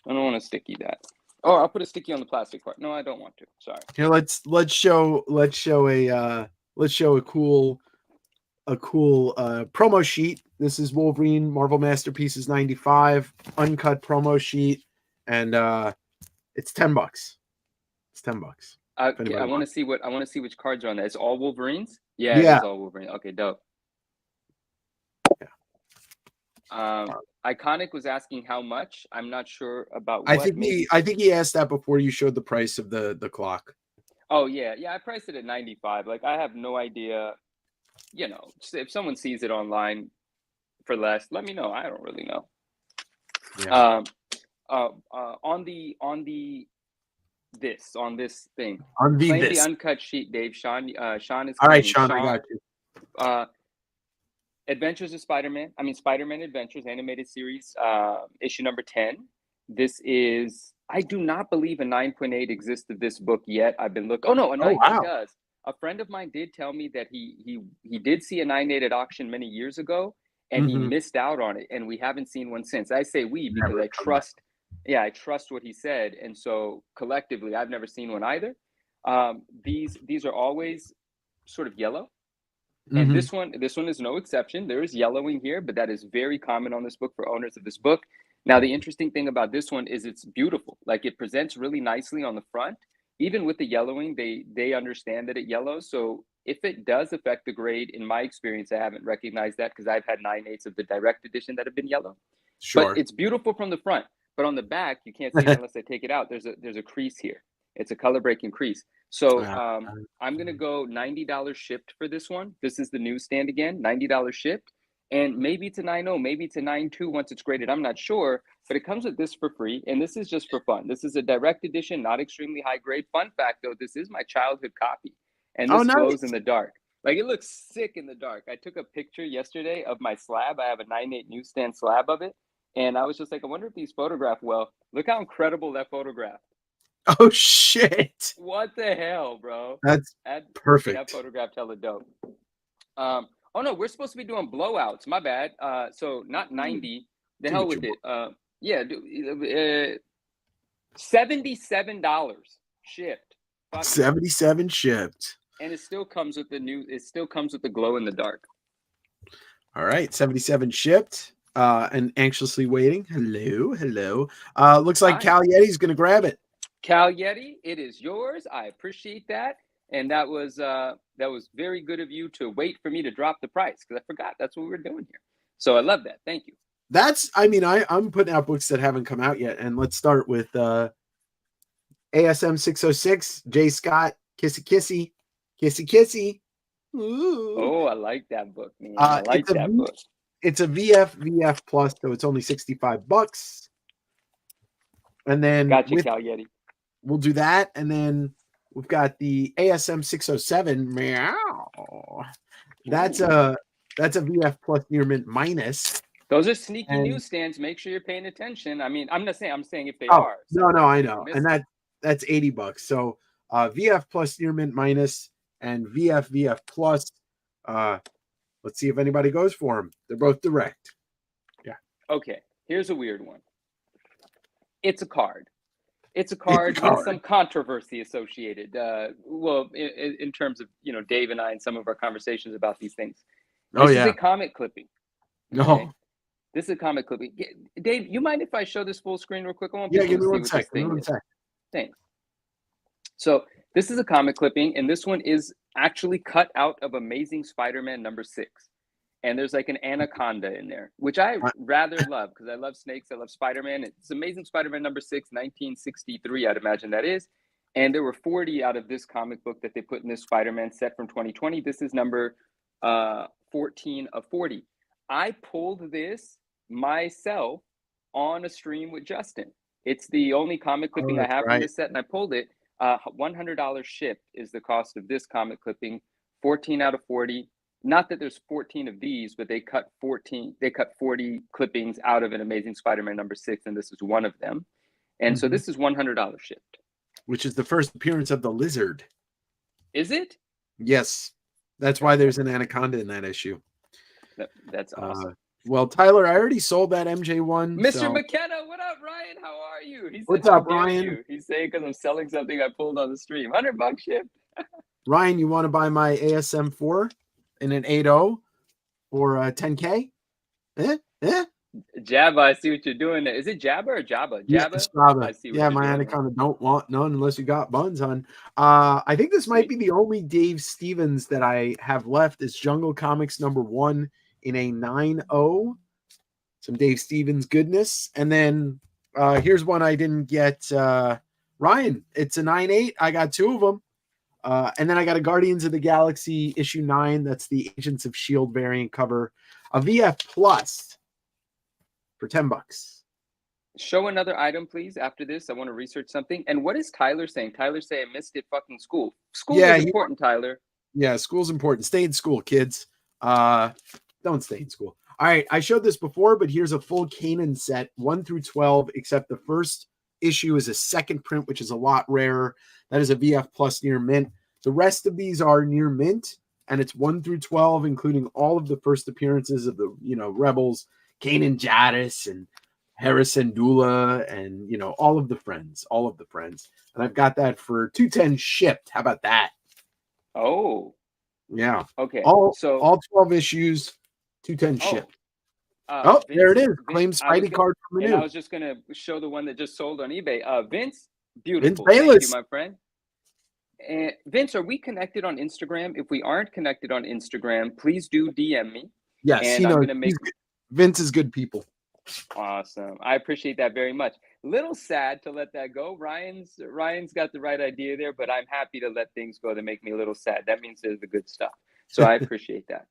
I don't want to sticky that. Oh, I'll put a sticky on the plastic part. No, I don't want to. Sorry. Here, let's show a cool promo sheet. This is Wolverine Marvel Masterpieces 95 uncut promo sheet, and it's $10. It's $10. I want to see which cards are on that. It's all Wolverines. Yeah. It's all Wolverine. Okay, dope. Yeah. Iconic was asking how much. I'm not sure about. I think he asked that before you showed the price of the clock. Oh yeah. I priced it at 95. Like I have no idea. You know, if someone sees it online for less, let me know. I don't really know. Yeah. On the this on this thing. Unvie Claim this. the uncut sheet, Dave. Sean is All right, claiming. Sean, I got you. Adventures of Spider-Man. I mean, Spider-Man Adventures animated series, issue number 10. This is, I do not believe a 9.8 exists of this book yet. I've been looking. Oh no, a 9.8 does. A friend of mine did tell me that he did see a 9.8 at auction many years ago, and he missed out on it, and we haven't seen one since. I say we because I trust. Yeah, I trust what he said, and so collectively, I've never seen one either. These are always sort of yellow. And this one is no exception. There is yellowing here, but that is very common on this book for owners of this book. Now, the interesting thing about this one is it's beautiful. Like, it presents really nicely on the front. Even with the yellowing, they understand that it yellows. So if it does affect the grade, in my experience, I haven't recognized that because I've had 9.8s of the direct edition that have been yellow. Sure. But it's beautiful from the front. But on the back, you can't see it unless I take it out. There's a crease here. It's a color breaking crease. So I'm going to go $90 shipped for this one. This is the newsstand again, $90 shipped. And maybe it's a 9.0, maybe it's a 9.2 once it's graded. I'm not sure, but it comes with this for free. And this is just for fun. This is a direct edition, not extremely high grade. Fun fact, though, this is my childhood copy. And this glows in the dark. Like, it looks sick in the dark. I took a picture yesterday of my slab. I have a 9.8 newsstand slab of it. And I was just like, I wonder if these photograph well. Look how incredible that photograph. Oh, shit. What the hell, bro? That's perfect. That photograph hella dope. Oh, no, we're supposed to be doing blowouts. My bad. So not 90. The hell with it. Yeah, $77 shipped. 77 shipped. And it still comes with the glow in the dark. All right, 77 shipped. And anxiously waiting. Hello. Looks like Cal Yeti's gonna grab it. Cal Yeti, it is yours. I appreciate that. And that was very good of you to wait for me to drop the price, because I forgot that's what we were doing here. So I love that. Thank you. I'm putting out books that haven't come out yet. And let's start with ASM 606, J. Scott, Kissy Kissy. Ooh. Oh, I like that book, man. I like that book. It's a VF plus, so it's only $65. And then gotcha, Cal Yeti. We'll do that, and then we've got the ASM 607. Meow. That's a VF plus near mint minus. Those are sneaky newsstands. Make sure you're paying attention. I mean, I'm saying if they are. So no, I know, and that's $80. So VF plus near mint minus and VF plus. Let's see if anybody goes for them. They're both direct. Yeah. Okay. Here's a weird one. It's a card. It's a card with some controversy associated. Well, in terms of, Dave and I and some of our conversations about these things. This is a comic clipping. Okay? No. This is a comic clipping. Dave, you mind if I show this full screen real quick? I want give people me to one see what sec. this thing is. Thanks. So this is a comic clipping, and this one is actually cut out of Amazing Spider-Man #6. And there's like an anaconda in there, which I rather love because I love snakes. I love Spider-Man. It's Amazing Spider-Man #6, 1963, I'd imagine that is. And there were 40 out of this comic book that they put in this Spider-Man set from 2020. This is number 14 of 40. I pulled this myself on a stream with Justin. It's the only comic clipping I have from this set, and I pulled it. $100 shipped is the cost of this comic clipping. 14 out of 40. Not that there's 14 of these, but they cut 40 clippings out of an Amazing Spider-Man #6, and this is one of them. And so this is $100 shipped. Which is the first appearance of the lizard. Is it? Yes. That's why there's an anaconda in that issue. That's awesome. Well, Tyler, I already sold that MJ1. Mr. McKenna, what up, Ryan? How are you? What's up, Ryan? He's saying because I'm selling something I pulled on the stream. $100 shipped. Ryan, you want to buy my ASM 4 in an 8.0 for 10K? Jabba, I see what you're doing there. Is it Jabba or Jabba? Jabba. I see what yeah, you're my doing anaconda don't want none unless you got buns on. I think this might be the only Dave Stevens that I have left. Is Jungle Comics #1 in a 9.0. Some Dave Stevens goodness. And then here's one I didn't get. Ryan, it's a 9.8. I got 2 of them. And then I got a Guardians of the Galaxy issue 9. That's the Agents of S.H.I.E.L.D. variant cover. A VF Plus for $10. Show another item, please. After this, I want to research something. And what is Tyler saying? Tyler say I missed it. Fucking school. School Yeah, is important, Tyler. Yeah, school's important. Stay in school, kids. Don't stay in school. All right, I showed this before, but here's a full Kanan set, 1 through 12, except the first issue is a second print, which is a lot rarer. That is a VF Plus near mint. The rest of these are near mint, and it's 1 through 12, including all of the first appearances of the, Rebels, Kanan Jarrus and Harrison Dula, and, all of the friends. And I've got that for $210 shipped. How about that? Oh. Yeah. Okay. All So 12 issues, 210 shipped. Vince, There it is. Vince, Claim Spidey card from and I Manu. was just gonna show the one that just sold on eBay. Vince, Vince beautiful. Thank you, Bayless. my friend. And Vince, are we connected on Instagram? If we aren't connected on Instagram, please do DM me. Yes, and he I'm knows. gonna make. Vince is good people. Awesome. I appreciate that very much. Little sad to let that go. Ryan's got the right idea there, but I'm happy to let things go that make me a little sad. That means there's the good stuff. So I appreciate that.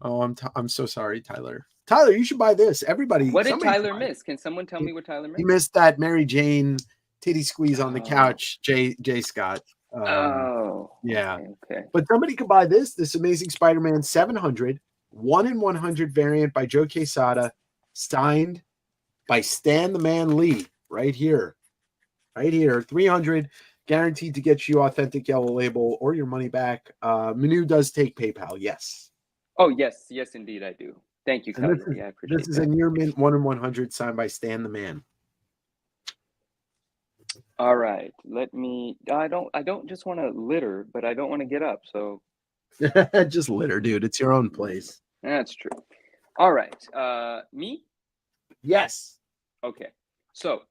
Oh, I'm so sorry, Tyler. Tyler, you should buy this. Everybody. What did somebody Tyler should buy it. miss? Can someone tell me what Tyler He missed? missed that Mary Jane titty squeeze on the couch. J Scott. Yeah. Okay. But somebody could buy this Amazing Spider-Man 700 1 in 100 variant by Joe Quesada, signed by Stan the Man Lee. Right here. 300, guaranteed to get you authentic yellow label or your money back. Manu does take PayPal. Yes. Oh, yes, indeed, I do. Thank you, Tyler. I appreciate This is that. a near mint 1 in 100 signed by Stan the Man. All right, I don't just want to litter, but I don't want to get up. So Just litter, dude. It's your own place. that's true. All right, me? Yes. Okay, so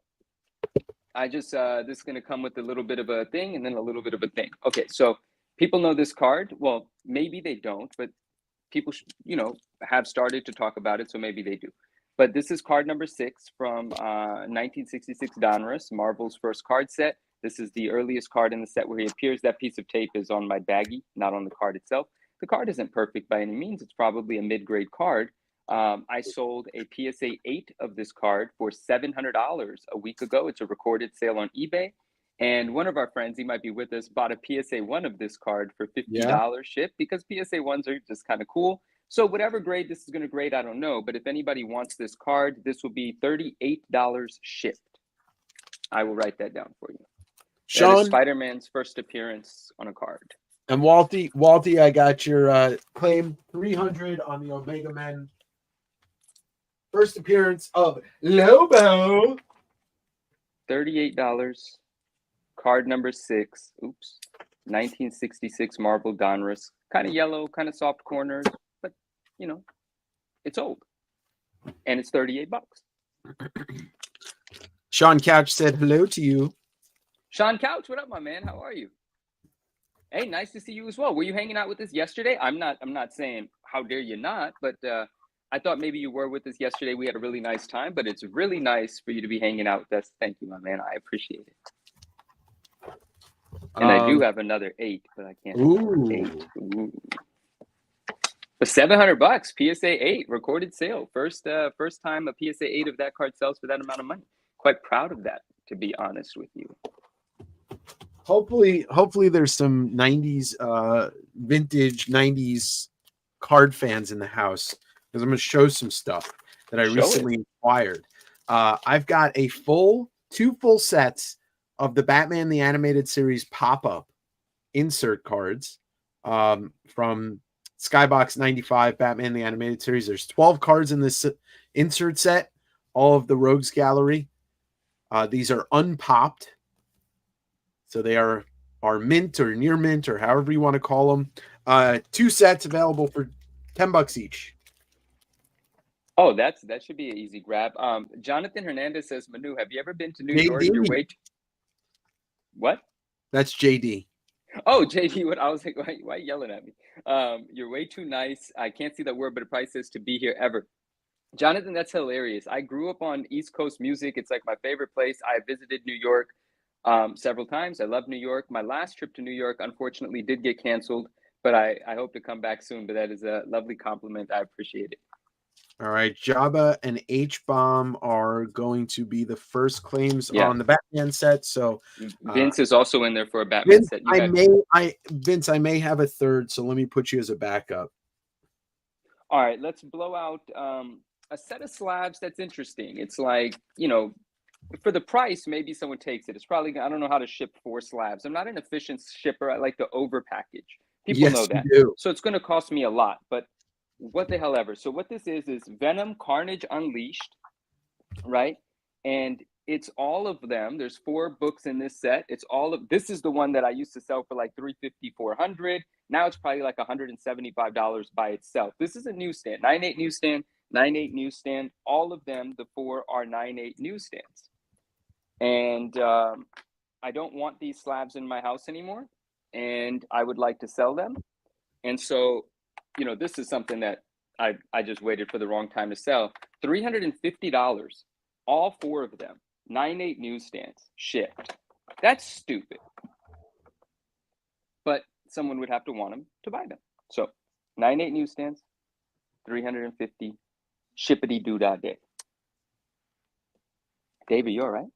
I just this is gonna come with a little bit of a thing and then a little bit of a thing. Okay, so people know this card. Well, maybe they don't, but people have started to talk about it, so maybe they do. But this is card number 6 from 1966 Donruss, Marvel's first card set. This is the earliest card in the set where he appears. That piece of tape is on my baggie, not on the card itself. The card isn't perfect by any means. It's probably a mid-grade card. I sold a PSA 8 of this card for $700 a week ago. It's a recorded sale on eBay. And one of our friends, he might be with us, bought a PSA 1 of this card for $50 shipped because PSA 1s are just kind of cool. So whatever grade this is going to grade, I don't know. But if anybody wants this card, this will be $38 shipped. I will write that down for you. Sean, that is Spider-Man's first appearance on a card. And Walty, I got your claim 300 on the Omega Men. First appearance of Lobo. $38. Card number 6. Oops. 1966 Marvel Donruss. Kind of yellow, kind of soft corners, but it's old. And it's $38. Sean Couch said hello to you. Sean Couch, what up, my man? How are you? Hey, nice to see you as well. Were you hanging out with us yesterday? I'm not saying how dare you not, but I thought maybe you were with us yesterday. We had a really nice time, but it's really nice for you to be hanging out with us. Thank you, my man. I appreciate it. And I do have another 8, but I can't. Ooh. 8. Ooh. But $700, PSA 8, recorded sale. First time a PSA 8 of that card sells for that amount of money. Quite proud of that, to be honest with you. Hopefully there's some 90s vintage 90s card fans in the house, because I'm going to show some stuff that I recently acquired. I've got 2 full sets of the Batman the Animated Series pop-up insert cards from Skybox 95 Batman the Animated Series. There's 12 cards in this insert set, all of the Rogues Gallery. These are unpopped. So they are mint or near mint or however you want to call them. 2 sets available for $10 each. Oh, that should be an easy grab. Jonathan Hernandez says, Manu, have you ever been to New York? You're way what? That's JD. Oh, JD, what? I was like, why are you yelling at me? You're way too nice. I can't see that word, but it probably says to be here ever. Jonathan, that's hilarious. I grew up on East Coast music. It's like my favorite place. I visited New York several times. I love New York. My last trip to New York, unfortunately, did get canceled, but I hope to come back soon. But that is a lovely compliment. I appreciate it. All right, Jabba and H-Bomb are going to be the first claims Yeah. on the Batman set. So Vince is also in there for a Batman Vince, set. Vince, I may have a third, so let me put you as a backup. All right, let's blow out a set of slabs that's interesting. It's like, you know, for the price, maybe someone takes it. It's probably, I don't know how to ship 4 slabs. I'm not an efficient shipper. I like to over package. People know Yes, that. you do. So it's going to cost me a lot, but what the hell ever. So what this is Venom Carnage Unleashed, right? And it's all of them. There's 4 books in this set. It's all of, this is the one that I used to sell for like $350, $400. Now it's probably like $175 by itself. This is a newsstand, 9.8 newsstand, 9.8 newsstand. All of them, the 4 are 9.8 newsstands. And I don't want these slabs in my house anymore, and I would like to sell them. And so, you know, this is something that I just waited for the wrong time to sell. $350, all 4 of them, 9.8 newsstands shipped. That's stupid. But someone would have to want them to buy them. So 9.8 newsstands, 350, shippity doo dah day. David, you all right?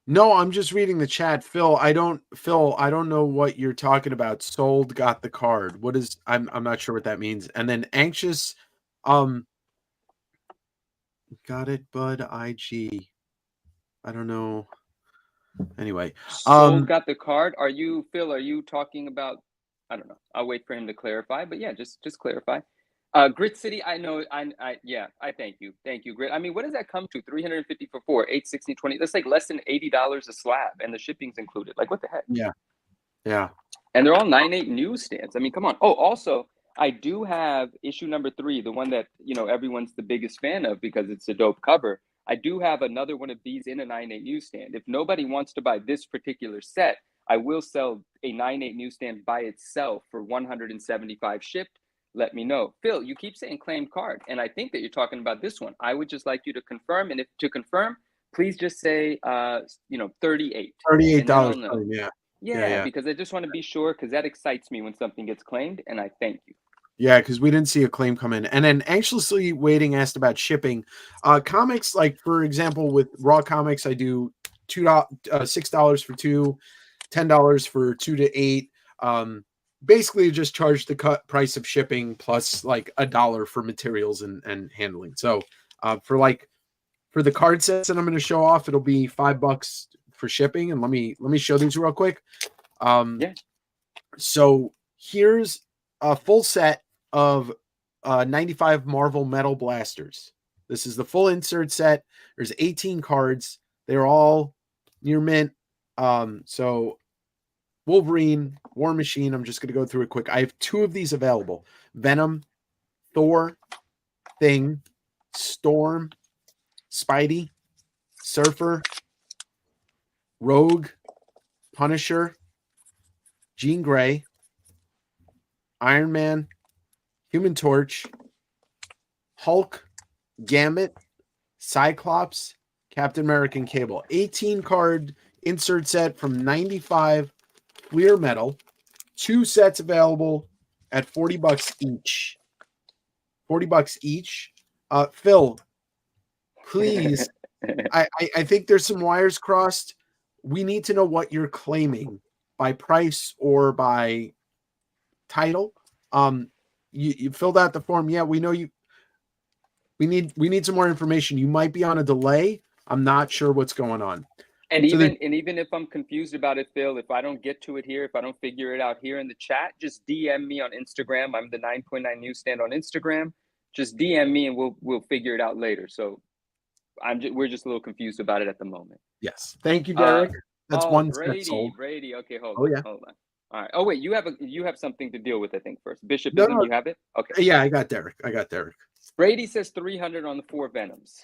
No, I'm just reading the chat. Phil, I don't know what you're talking about. Sold, got the card. What is, I'm not sure what that means. And then anxious, got it, Bud IG. I don't know. Anyway, Sold got the card. Are you, Phil, are you talking about, I don't know. I'll wait for him to clarify, but yeah, just clarify. Grit City, I know, yeah, I thank you. Thank you, Grit. I mean, what does that come to? 350 for 4, 860, 20. That's like less than $80 a slab, and the shipping's included. Like, what the heck? Yeah. Yeah. And they're all 9.8 newsstands. I mean, come on. Oh, also, I do have issue number 3, the one that, you know, everyone's the biggest fan of because it's a dope cover. I do have another one of these in a 9.8 newsstand. If nobody wants to buy this particular set, I will sell a 9.8 newsstand by itself for $175 shipped. Let me know. Phil, you keep saying claimed card, and I think that you're talking about this one. I would just like you to confirm, and if to confirm, please just say, you know, $38. $38. Yeah. Yeah, because I just want to be sure, because that excites me when something gets claimed, and I thank you. Yeah, because we didn't see a claim come in. And then anxiously waiting asked about shipping. Comics, like for example, with Raw Comics, I do $6 for 2, $10 for 2 to 8. Basically just charge the cut price of shipping plus like $1 for materials and handling. So for the card sets that I'm going to show off, it'll be $5 for shipping. And let me show these real quick. Yeah. So here's a full set of 95 Marvel Metal Blasters. This is the full insert set. There's 18 cards. They're all near mint. So Wolverine, War Machine. I'm just going to go through it quick. I have 2 of these available. Venom, Thor, Thing, Storm, Spidey, Surfer, Rogue, Punisher, Jean Grey, Iron Man, Human Torch, Hulk, Gambit, Cyclops, Captain America, and Cable. 18 card insert set from 95 clear metal. 2 sets available at $40 each. $40 each. Phil, please. I think there's some wires crossed. We need to know what you're claiming by price or by title. You filled out the form. Yeah, we know you. We need some more information. You might be on a delay. I'm not sure what's going on. And even if I'm confused about it, Phil, if I don't get to it here, if I don't figure it out here in the chat, just DM me on Instagram. I'm the 9.9 newsstand on Instagram. Just DM me and we'll figure it out later. So we're just a little confused about it at the moment. Yes. Thank you, Derek. That's one Brady, sold. Brady. Okay, hold on. All right. Oh wait, you have something to deal with, I think, first. Bishop, No. you have it? Okay. Yeah, I got Derek. Brady says 300 on the 4 Venoms.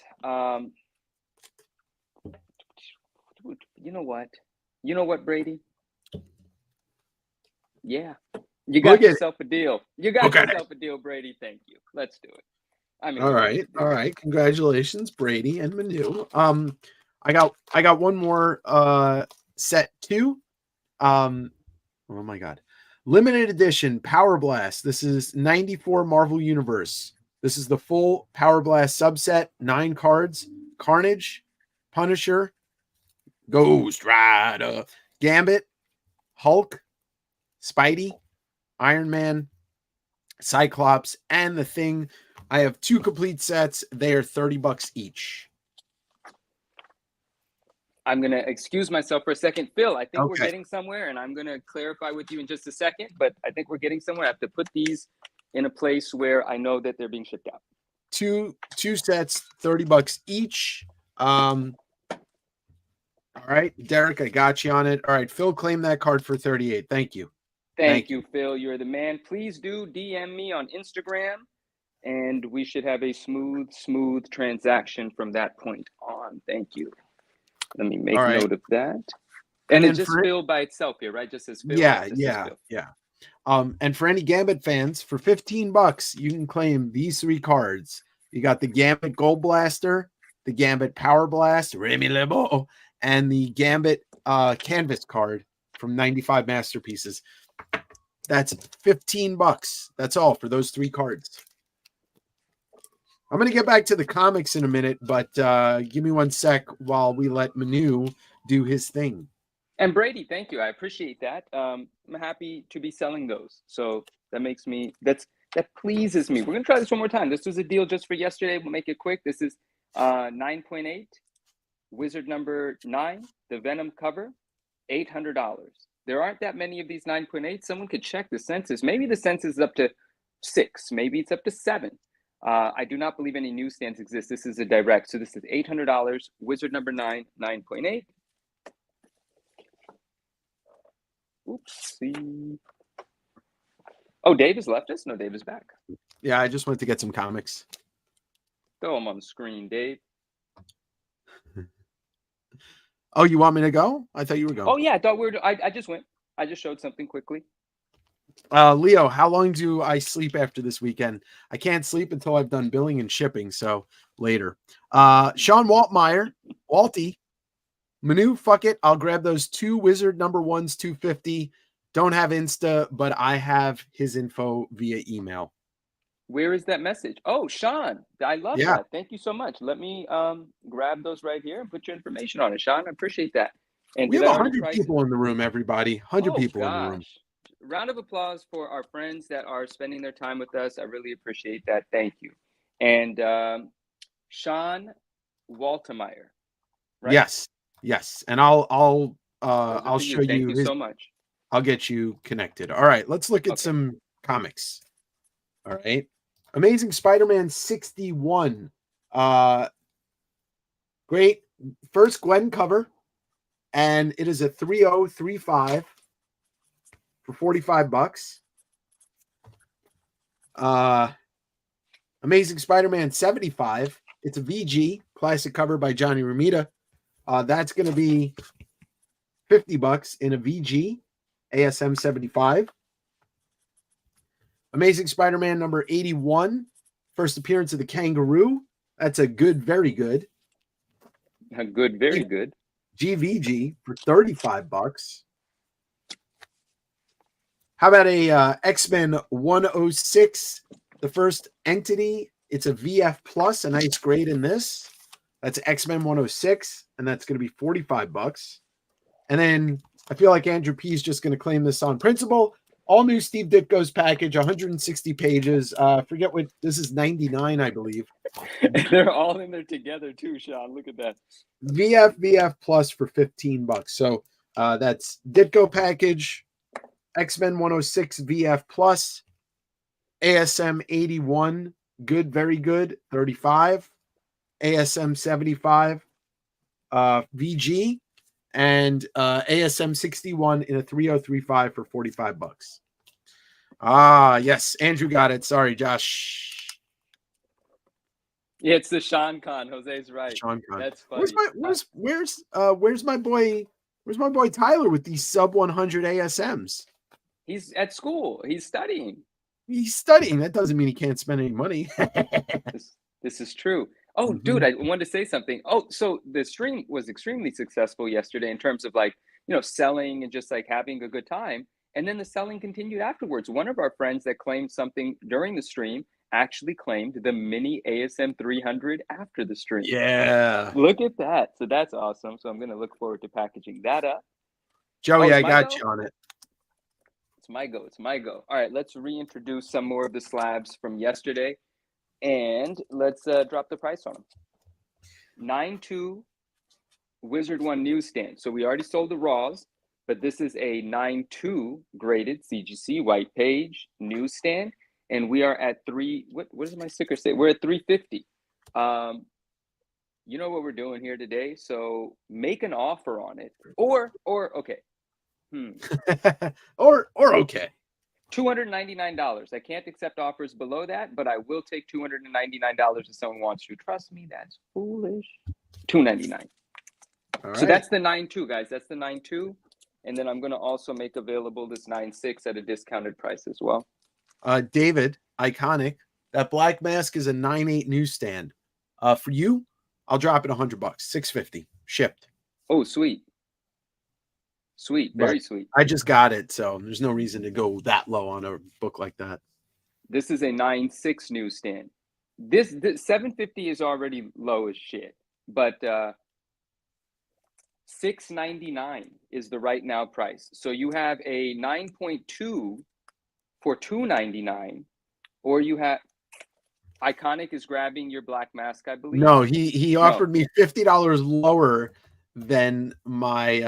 You know what, Brady? Yeah. You got yourself a deal. You got yourself a deal, Brady. Thank you. Let's do it. All right. Congratulations, Brady and Manu. I got one more set 2. Oh my god. Limited edition Power Blast. This is 94 Marvel Universe. This is the full Power Blast subset, 9 cards. Carnage, Punisher, Ghost Rider, Gambit, Hulk, Spidey, Iron Man, Cyclops, and the Thing. I have 2 complete sets. They are $30 each. I'm going to excuse myself for a second. Phil, I think we're Okay. getting somewhere, and I'm going to clarify with you in just a second, but I think we're getting somewhere. I have to put these in a place where I know that they're being shipped out. Two sets, $30 each. All right, Derek, I got you on it. All right, Phil claimed that card for 38. Thank you. Thank you, Phil. You're the man. Please do DM me on Instagram, and we should have a smooth transaction from that point on. Thank you. Let me make note of that. And it's just Phil by itself here, right? Just as Phil. Yeah, just yeah, as Phil. yeah. And for any Gambit fans, for $15, you can claim these 3 cards. You got the Gambit Gold Blaster, the Gambit Power Blast, Remy Lebo, and the Gambit Canvas card from 95 Masterpieces. That's $15. That's all for those 3 cards. I'm going to get back to the comics in a minute, but give me 1 sec while we let Manu do his thing. And Brady, thank you. I appreciate that. I'm happy to be selling those. So that makes me, that pleases me. We're going to try this one more time. This was a deal just for yesterday. We'll make it quick. This is 9.8, Wizard number 9, the Venom cover, $800. There aren't that many of these 9.8. Someone could check the census. Maybe the census is up to 6. Maybe it's up to 7. I do not believe any newsstands exist. This is a direct. So this is $800, Wizard number 9, 9.8. Oopsie. Oh, Dave has left us? No, Dave is back. Yeah, I just went to get some comics. Throw them on the screen, Dave. Oh, you want me to go? I thought you were going. Oh, yeah, I thought we were. I just went. I just showed something quickly. Leo, how long do I sleep after this weekend? I can't sleep until I've done billing and shipping, so later. Sean Waltmeyer, Walty, Manu, fuck it. I'll grab those 2 Wizard number 1s, 250. Don't have Insta, but I have his info via email. Where is that message? Oh, Sean, I love that. Thank you so much. Let me grab those right here and put your information on it, Sean. I appreciate that. And we have 100 people in the room, everybody. 100 people in the room. Round of applause for our friends that are spending their time with us. I really appreciate that. Thank you. And Sean Waltemeyer, right? Yes. And I'll show you. Thank you so much. I'll get you connected. All right, let's look at some comics. All right. Amazing Spider-Man 61. Great. First Gwen cover. And it is a 3035 for $45. Amazing Spider-Man 75. It's a VG classic cover by Johnny Romita. That's going to be $50 in a VG ASM 75. Amazing Spider-Man number 81. First appearance of the Kangaroo. That's a good, very good. A good, very good. GVG for $35. How about a X-Men 106, the first entity? It's a VF plus, a nice grade in this. That's X-Men 106, and that's going to be $45. And then I feel like Andrew P is just going to claim this on principle. All new Steve Ditko's package, 160 pages. Forget what this is, 99, I believe. They're all in there together too, Sean. Look at that. VF plus for $15. So that's Ditko package, X-Men 106 VF plus, ASM 81, good, very good, 35, ASM 75, VG, and ASM 61 in a 3035 for $45. Yes, Andrew got it. Sorry, Josh. Yeah, it's the Sean Con. Jose's right. Sean Con. That's funny. Where's my boy? Where's my boy Tyler with these sub 100 ASMs? He's at school. He's studying. He's studying. That doesn't mean he can't spend any money. This is true. Oh, dude, I wanted to say something. Oh, so the stream was extremely successful yesterday in terms of selling and just having a good time. And then the selling continued afterwards. One of our friends that claimed something during the stream actually claimed the mini ASM 300 after the stream. Yeah. Look at that. So that's awesome. So I'm going to look forward to packaging that up. Joey, Oh, I it's my got go? you on it. It's my go. It's my go. All right, let's reintroduce some more of the slabs from yesterday, and let's drop the price on them. 9.2 Wizard One newsstand. So we already sold the raws, but this is a 9.2 graded CGC white page newsstand, and we are at what does my sticker say? We're at 350. You know what we're doing here today, so make an offer on it, or okay. or okay. $299. I can't accept offers below that, but I will take $299 if someone wants to. Trust me, that's foolish. $299. So that's the 9.2, guys. That's the 9.2. And then I'm going to also make available this 9.6 at a discounted price as well. David, iconic. That black mask is a 9.8 newsstand. For you, I'll drop it $100, $650 shipped. Oh, sweet. Sweet, very sweet. I just got it, so there's no reason to go that low on a book like that. This is a 9.6 newsstand. This 750 is already low as shit, but $699 is the right now price. So you have a 9.2 for $299, or you have Iconic is grabbing your black mask, I believe. No, he offered me $50 lower than my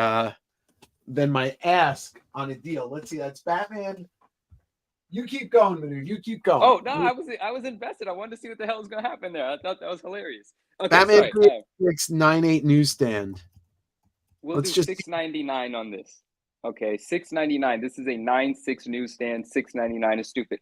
ask on a deal. Let's see, that's Batman. You keep going, Manu. You keep going. Oh no, I was invested. I wanted to see what the hell was going to happen there. I thought that was hilarious. Okay, Batman sorry. 9.8 newsstand. We'll do $699 on this. Okay, $699. This is a 9.6 newsstand. $699 is stupid.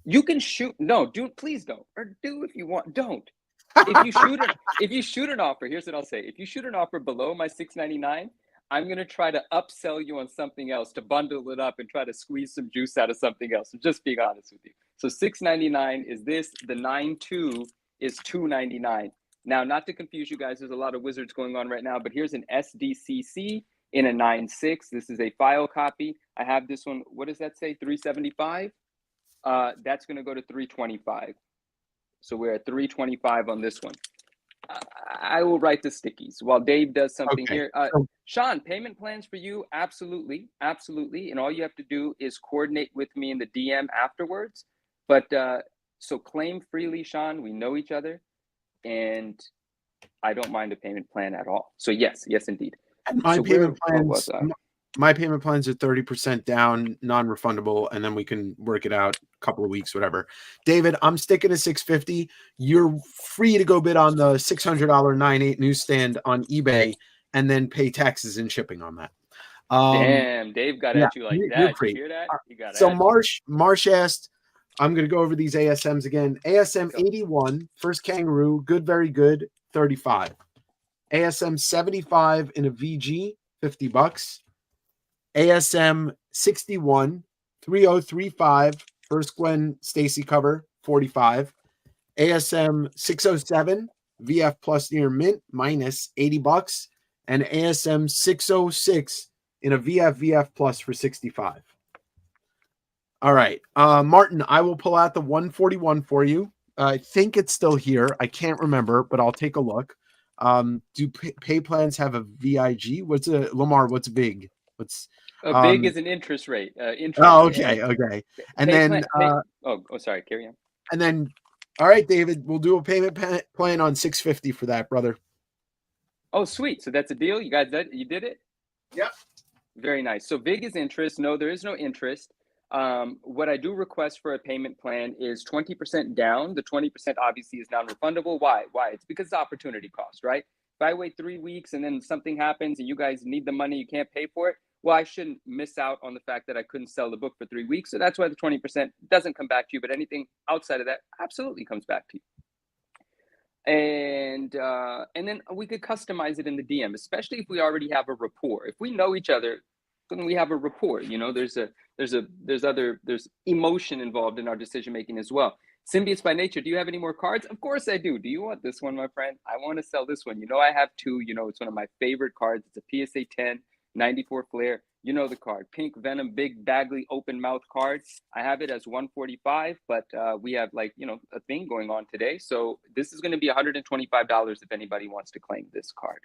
You can shoot. No, please don't. Or do if you want. Don't. If you shoot an offer, here's what I'll say. If you shoot an offer below my $699, I'm going to try to upsell you on something else to bundle it up and try to squeeze some juice out of something else. I'm just being honest with you. So $699 is this. The 9.2 is $299. Now, not to confuse you guys, there's a lot of wizards going on right now, but here's an SDCC in a 9.6. This is a file copy. I have this one. What does that say? 375? That's going to go to 325. So we're at 325 on this one. I will write the stickies while Dave does something here. Sean, payment plans for you? Absolutely. Absolutely. And all you have to do is coordinate with me in the DM afterwards. But so claim freely, Sean. We know each other. And I don't mind a payment plan at all. So yes, indeed. And my payment plans are 30% down, non-refundable, and then we can work it out a couple of weeks, whatever. David, I'm sticking to $650. You're free to go bid on the $600 9.8 newsstand on eBay and then pay taxes and shipping on that. Damn, Dave got at you like that. Did you hear that? He got so at you. Marsh asked, I'm going to go over these ASMs again. ASM 81, first kangaroo, good, very good, 35. ASM 75 in a VG, $50. ASM 61, 3035, first Gwen Stacy cover, 45. ASM 607, VF plus near mint, minus $80. And ASM 606 in a VF plus for 65. All right. Martin, I will pull out the 141 for you. I think it's still here. I can't remember, but I'll take a look. Do pay plans have a VIG? What's a Lamar? What's big? What's big is an interest rate. Okay. And then sorry, carry on. And then, all right, David, we'll do a payment plan on 650 for that, brother. Oh, sweet. So that's a deal. You guys did it? Yep. Very nice. So big is interest. No, there is no interest. What I do request for a payment plan is 20% down. The 20% obviously is non-refundable. Why? It's because it's opportunity cost, right? If I wait 3 weeks and then something happens and you guys need the money, you can't pay for it. Well, I shouldn't miss out on the fact that I couldn't sell the book for 3 weeks. So that's why the 20% doesn't come back to you, but anything outside of that absolutely comes back to you. And then we could customize it in the DM, especially if we already have a rapport. If we know each other, then we have a rapport. You know, there's emotion involved in our decision making as well. Symbiotes by nature. Do you have any more cards? Of course I do. Do you want this one, my friend? I want to sell this one. You know, I have two. You know, it's one of my favorite cards. It's a PSA 10. 94 Flare. You know the card. Pink Venom, big Bagley open mouth card. I have it as 145, but we have like, you know, a thing going on today. So this is going to be $125 if anybody wants to claim this card.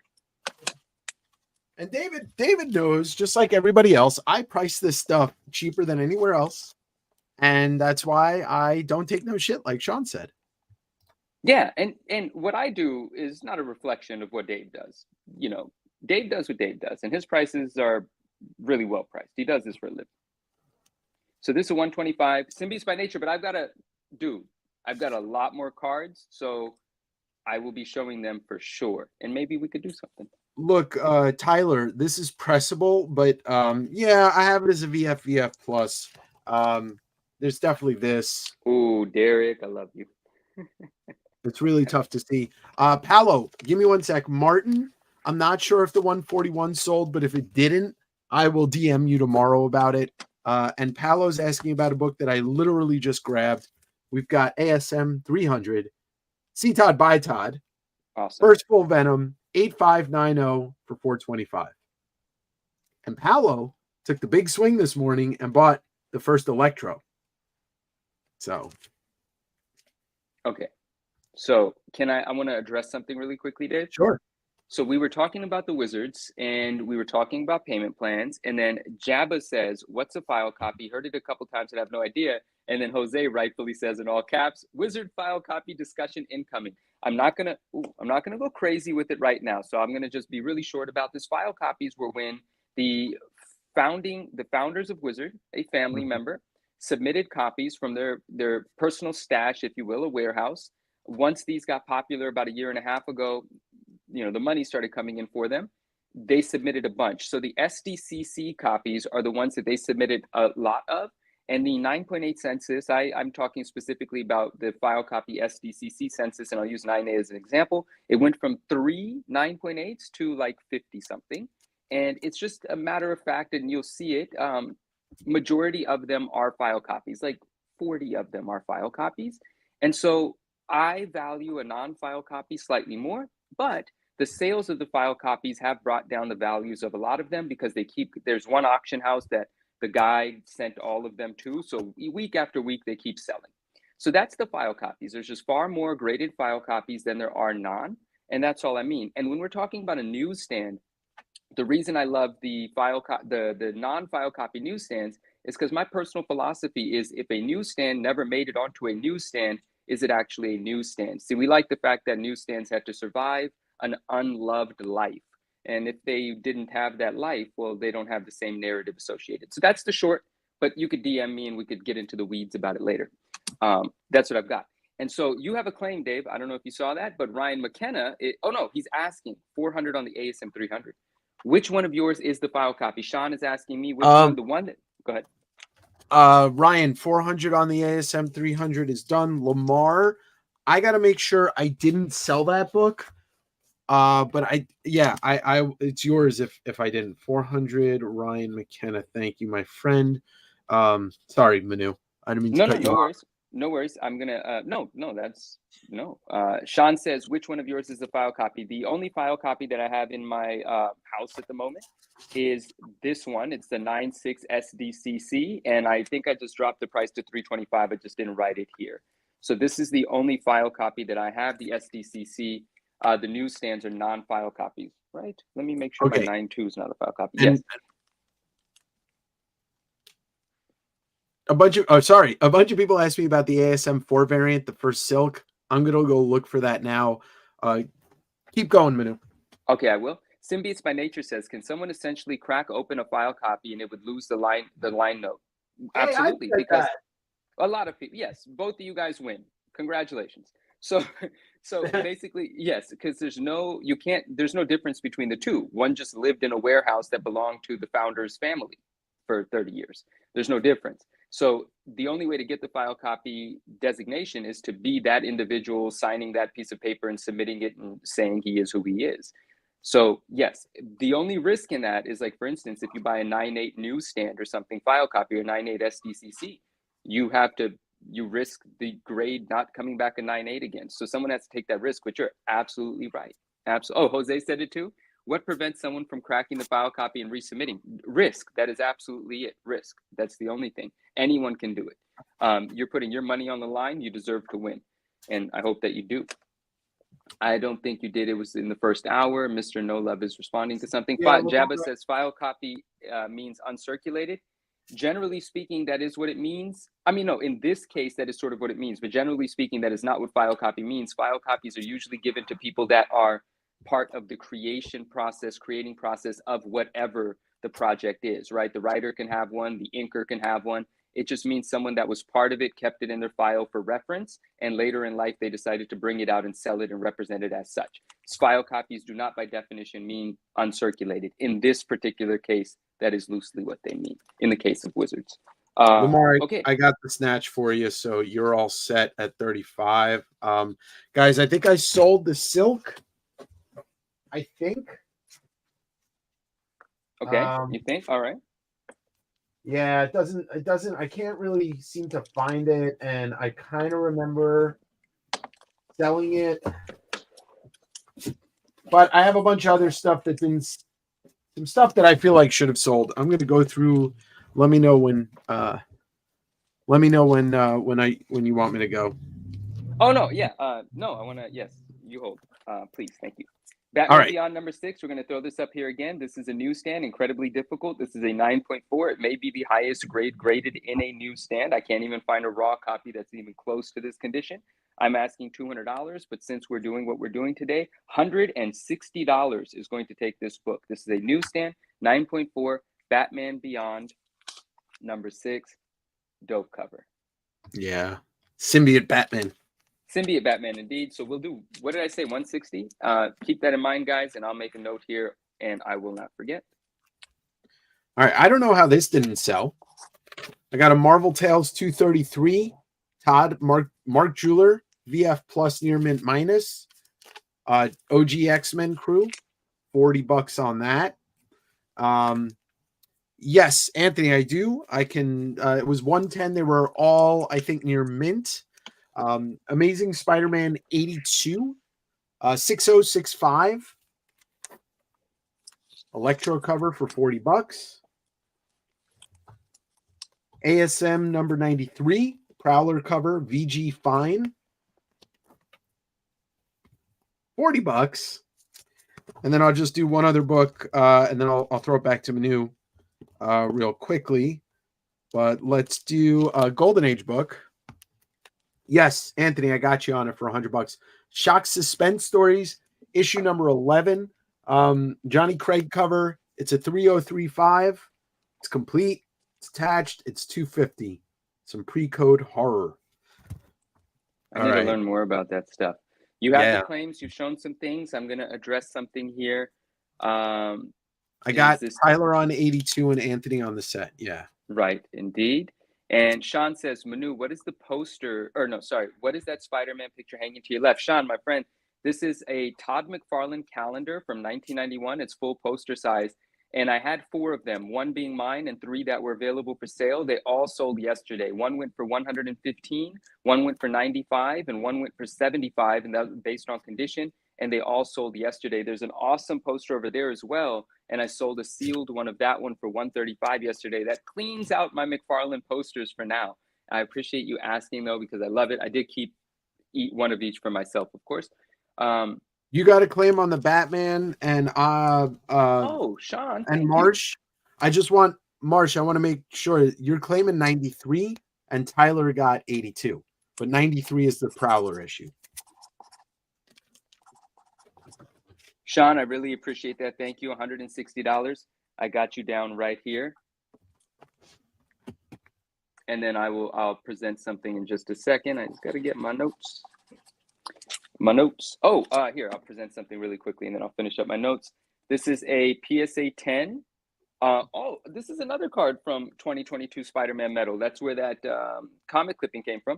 And David knows, just like everybody else, I price this stuff cheaper than anywhere else. And that's why I don't take no shit, like Sean said. Yeah, and what I do is not a reflection of what Dave does. You know, Dave does what Dave does, and his prices are really well priced. He does this for a living. So this is a 125. Symbiotes by nature, but I've got a lot more cards, so I will be showing them for sure. And maybe we could do something. Look, Tyler, this is pressable, but yeah, I have it as a VF plus. There's definitely this. Ooh, Derek, I love you. It's really tough to see. Paolo, give me 1 sec. Martin, I'm not sure if the 141 sold, but if it didn't, I will DM you tomorrow about it. And Paolo's asking about a book that I literally just grabbed. We've got ASM 300, See Todd by Todd, awesome. First Full Venom, 8590 for 425. And Paolo took the big swing this morning and bought the first Electro. So, okay. So I want to address something really quickly, Dave. Sure. So we were talking about the Wizards and we were talking about payment plans. And then Jabba says, what's a file copy? Heard it a couple times and I have no idea. And then Jose rightfully says in all caps, Wizard file copy discussion incoming. I'm not gonna go crazy with it right now. So I'm gonna just be really short about this. File copies were when the founders of Wizard, a family member, submitted copies from their personal stash, if you will, a warehouse. Once these got popular about a year and a half ago, you know, the money started coming in for them. They submitted a bunch. So the SDCC copies are the ones that they submitted a lot of. And the 9.8 census, I'm talking specifically about the file copy SDCC census, and I'll use 9A as an example. It went from 3 9.8s to like 50 something. And it's just a matter of fact, and you'll see it. Majority of them are file copies, like 40 of them are file copies. And so I value a non-file copy slightly more, but the sales of the file copies have brought down the values of a lot of them because there's one auction house that the guy sent all of them to. So week after week, they keep selling. So that's the file copies. There's just far more graded file copies than there are non. And that's all I mean. And when we're talking about a newsstand, the reason I love the non-file copy newsstands is because my personal philosophy is if a newsstand never made it onto a newsstand, is it actually a newsstand? See, we like the fact that newsstands had to survive an unloved life. And if they didn't have that life, well, they don't have the same narrative associated. So that's the short, but you could DM me and we could get into the weeds about it later. That's what I've got. And so you have a claim, Dave. I don't know if you saw that, but Ryan McKenna, he's asking 400 on the ASM 300. Which one of yours is the file copy? Sean is asking me which one, the one that, go ahead. Ryan, 400 on the ASM 300 is done. Lamar, I got to make sure I didn't sell that book. But it's yours if I didn't. 400, Ryan McKenna. Thank you, my friend. Sorry, Manu. I didn't mean to cut you off. No worries. I'm gonna Sean says, which one of yours is the file copy? The only file copy that I have in my house at the moment is this one. It's the 9.6 SDCC, and I think I just dropped the price to $325. I just didn't write it here. So this is the only file copy that I have. The SDCC. The newsstands are non-file copies, right? Let me make sure my 9.2 is not a file copy. Yes. A bunch of people asked me about the ASM 4 variant, the first silk. I'm gonna go look for that now. Keep going, Manu. Okay, I will. Symbiotes by Nature says, can someone essentially crack open a file copy and it would lose the line note? Absolutely, because a lot of people, yes, both of you guys win. Congratulations. So basically, yes, because there's no difference between the two. One just lived in a warehouse that belonged to the founder's family for 30 years. There's no difference. So the only way to get the file copy designation is to be that individual signing that piece of paper and submitting it and saying he is who he is. So yes, the only risk in that is, like, for instance, if you buy a 9.8 newsstand or something, file copy or 9.8 SDCC, you risk the grade not coming back a 9.8 again. So someone has to take that risk, but you're absolutely right. Oh, Jose said it too. What prevents someone from cracking the file copy and resubmitting? Risk. That is absolutely it. Risk. That's the only thing. Anyone can do it. You're putting your money on the line. You deserve to win. And I hope that you do. I don't think you did. It was in the first hour. Mr. No Love is responding to something. Yeah, Jabba says file copy means uncirculated. Generally speaking, that is what it means. I mean, no, in this case, that is sort of what it means. But generally speaking, that is not what file copy means. File copies are usually given to people that are part of the creating process of whatever the project is, right? The writer can have one, the inker can have one. It just means someone that was part of it kept it in their file for reference, and later in life, they decided to bring it out and sell it and represent it as such. File copies do not, by definition, mean uncirculated. In this particular case, that is loosely what they mean in the case of Wizards. Lamar, okay. I got the snatch for you, so you're all set at 35. Guys, I think I sold the silk. I think. Okay, you think? All right. Yeah, it doesn't, I can't really seem to find it, and I kind of remember selling it. But I have a bunch of other stuff that's in some stuff that I feel like should have sold. I'm going to go through. Let me know when when you want me to go. Oh no, yeah. No, I want to. Yes, you hold. Please, thank you. Batman All right. Beyond number 6. We're going to throw this up here again. This is a newsstand, incredibly difficult. This is a 9.4. It may be the highest grade graded in a newsstand. I can't even find a raw copy that's even close to this condition. I'm asking $200, but since we're doing what we're doing today, $160 is going to take this book. This is a newsstand, 9.4, Batman Beyond number 6, dope cover. Yeah, symbiote Batman. Symbiote Batman, indeed. So we'll do, what did I say, 160? Keep that in mind, guys, and I'll make a note here, and I will not forget. All right, I don't know how this didn't sell. I got a Marvel Tales 233, Todd, Mark Jeweler, VF Plus near mint minus, OG X-Men crew, $40 on that. Yes, Anthony, I do. I can, it was 110. They were all, I think, near mint. Amazing Spider-Man 82, 6065, Electro cover for $40. ASM number 93, Prowler cover, VG Fine, $40. And then I'll just do one other book, and then I'll throw it back to Manu real quickly. But let's do a Golden Age book. Yes, Anthony, I got you on it for $100. Shock Suspense Stories, issue number 11. Johnny Craig cover. It's a 3035. It's complete. It's attached. It's $250. Some pre-code horror. I need to learn more about that stuff. You have the claims. You've shown some things. I'm going to address something here. I got Tyler on 82 and Anthony on the set. Yeah. Right, indeed. And Sean says, Manu, what is the poster? Or no, sorry. What is that Spider-Man picture hanging to your left? Sean, my friend, this is a Todd McFarlane calendar from 1991. It's full poster size. And I had 4 of them, 1 being mine and 3 that were available for sale. They all sold yesterday. 1 went for $115, 1 went for $95, and 1 went for $75, and that was based on condition. And they all sold yesterday. There's an awesome poster over there as well. And I sold a sealed one of that one for $135 yesterday. That cleans out my McFarlane posters for now. I appreciate you asking, though, because I love it. I did keep one of each for myself, of course. You got a claim on the Batman and oh, Sean and Marsh. I just want Marsh. I want to make sure you're claiming 93 and Tyler got 82, but 93 is the Prowler issue. Sean, I really appreciate that. Thank you. $160. I got you down right here. And then I'll present something in just a second. I just got to get my notes. Oh, here, I'll present something really quickly and then I'll finish up my notes. This is a PSA 10. Oh, this is another card from 2022 Spider-Man Metal. That's where that comic clipping came from.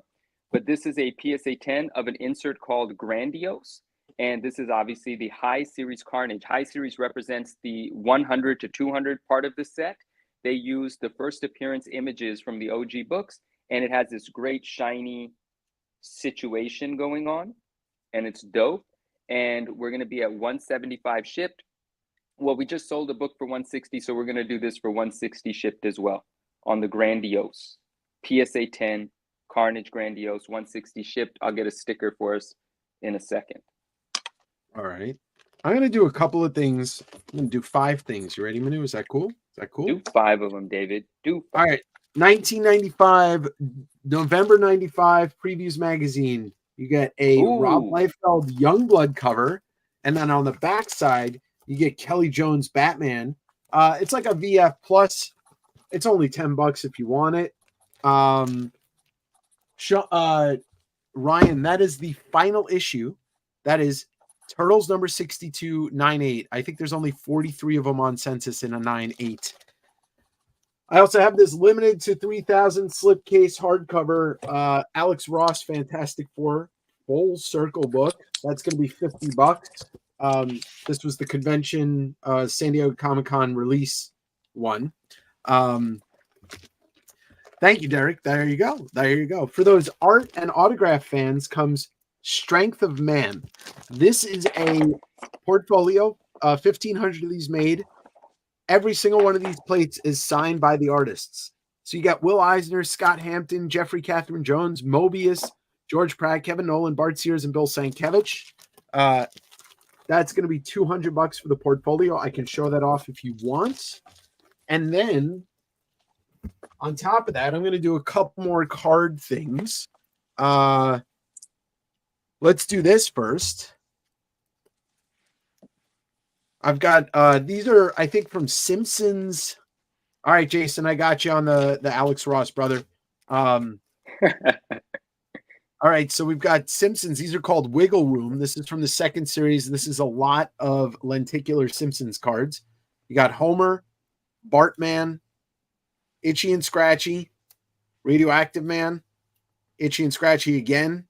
But this is a PSA 10 of an insert called Grandiose. And this is obviously the High Series Carnage. High Series represents the 100 to 200 part of the set. They use the first appearance images from the OG books, and it has this great shiny situation going on, and it's dope. And we're going to be at $175 shipped. Well, we just sold a book for 160, so we're gonna do this for 160 shipped as well on the Grandiose. PSA 10, Carnage Grandiose, 160 shipped. I'll get a sticker for us in a second. All right. I'm gonna do a couple of things. I'm gonna do 5 things. You ready, Manu? Is that cool? Is that cool? Do 5 of them, David. Do 5. All right. 1995, November 95 Previews Magazine. You get a Rob Liefeld Youngblood cover, and then on the back side, you get Kelly Jones Batman. It's like a VF Plus. It's only $10 if you want it. Ryan, that is the final issue. That is Turtles number 6298. I think there's only 43 of them on census in a 9.8. I also have this limited to 3,000 slipcase hardcover Alex Ross Fantastic Four full circle book. That's going to be $50. This was the convention San Diego Comic-Con release one. Thank you, Derek. There you go. There you go. For those art and autograph fans comes Strength of Man. This is a portfolio, 1,500 of these made. Every single one of these plates is signed by the artists. So you got Will Eisner, Scott Hampton, Jeffrey Catherine Jones, Mobius, George Pratt, Kevin Nolan, Bart Sears, and Bill Sienkiewicz. That's going to be $200 for the portfolio. I can show that off if you want. And then on top of that, I'm going to do a couple more card things. Let's do this first. I've got these are, I think, from Simpsons. All right, Jason, I got you on the Alex Ross brother. All right, so we've got Simpsons. These are called Wiggle Room. This is from the second series. This is a lot of lenticular Simpsons cards. You got Homer, Bartman, Itchy and Scratchy, Radioactive Man, Itchy and Scratchy again.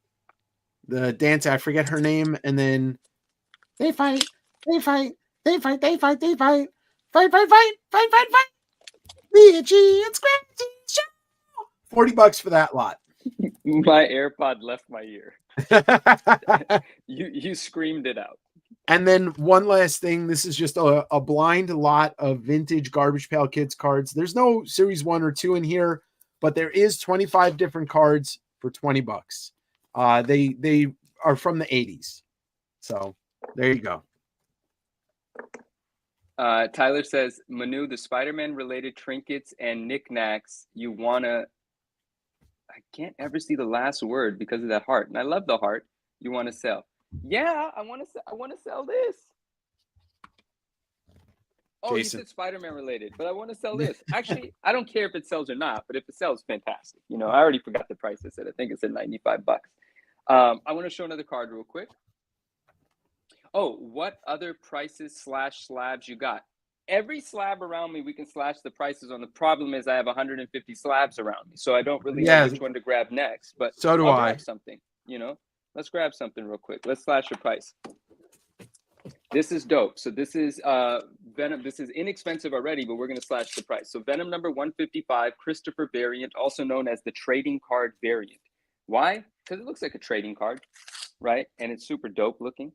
The dancer, I forget her name, and then they fight, they fight, they fight, they fight, they fight, fight, fight, fight, fight, fight, fight. The Itchy and Scratchy show. $40 for that lot. My AirPod left my ear. You screamed it out. And then one last thing. This is just a blind lot of vintage Garbage Pail Kids cards. There's no series 1 or 2 in here, but there is 25 different cards for $20. They are from the 80s. So there you go. Tyler says, Manu, the Spider-Man related trinkets and knickknacks you wanna, I can't ever see the last word because of that heart. And I love the heart you want to sell. Yeah, I want to sell this. Oh, Jason. you said Spider-Man related, but I want to sell this. Actually, I don't care if it sells or not, but if it sells, fantastic. You know, I already forgot the price I said. I think it said $95. I want to show another card real quick. Oh, what other prices / slabs you got? Every slab around me, we can slash the prices on. The problem is I have 150 slabs around me, so I don't really know which one to grab next. But so do I'll I. grab something, you know. Let's grab something real quick. Let's slash a price. This is dope. So this is Venom. This is inexpensive already, but we're going to slash the price. So Venom number 155, Christopher variant, also known as the trading card variant. Why? Because it looks like a trading card, right? And it's super dope looking.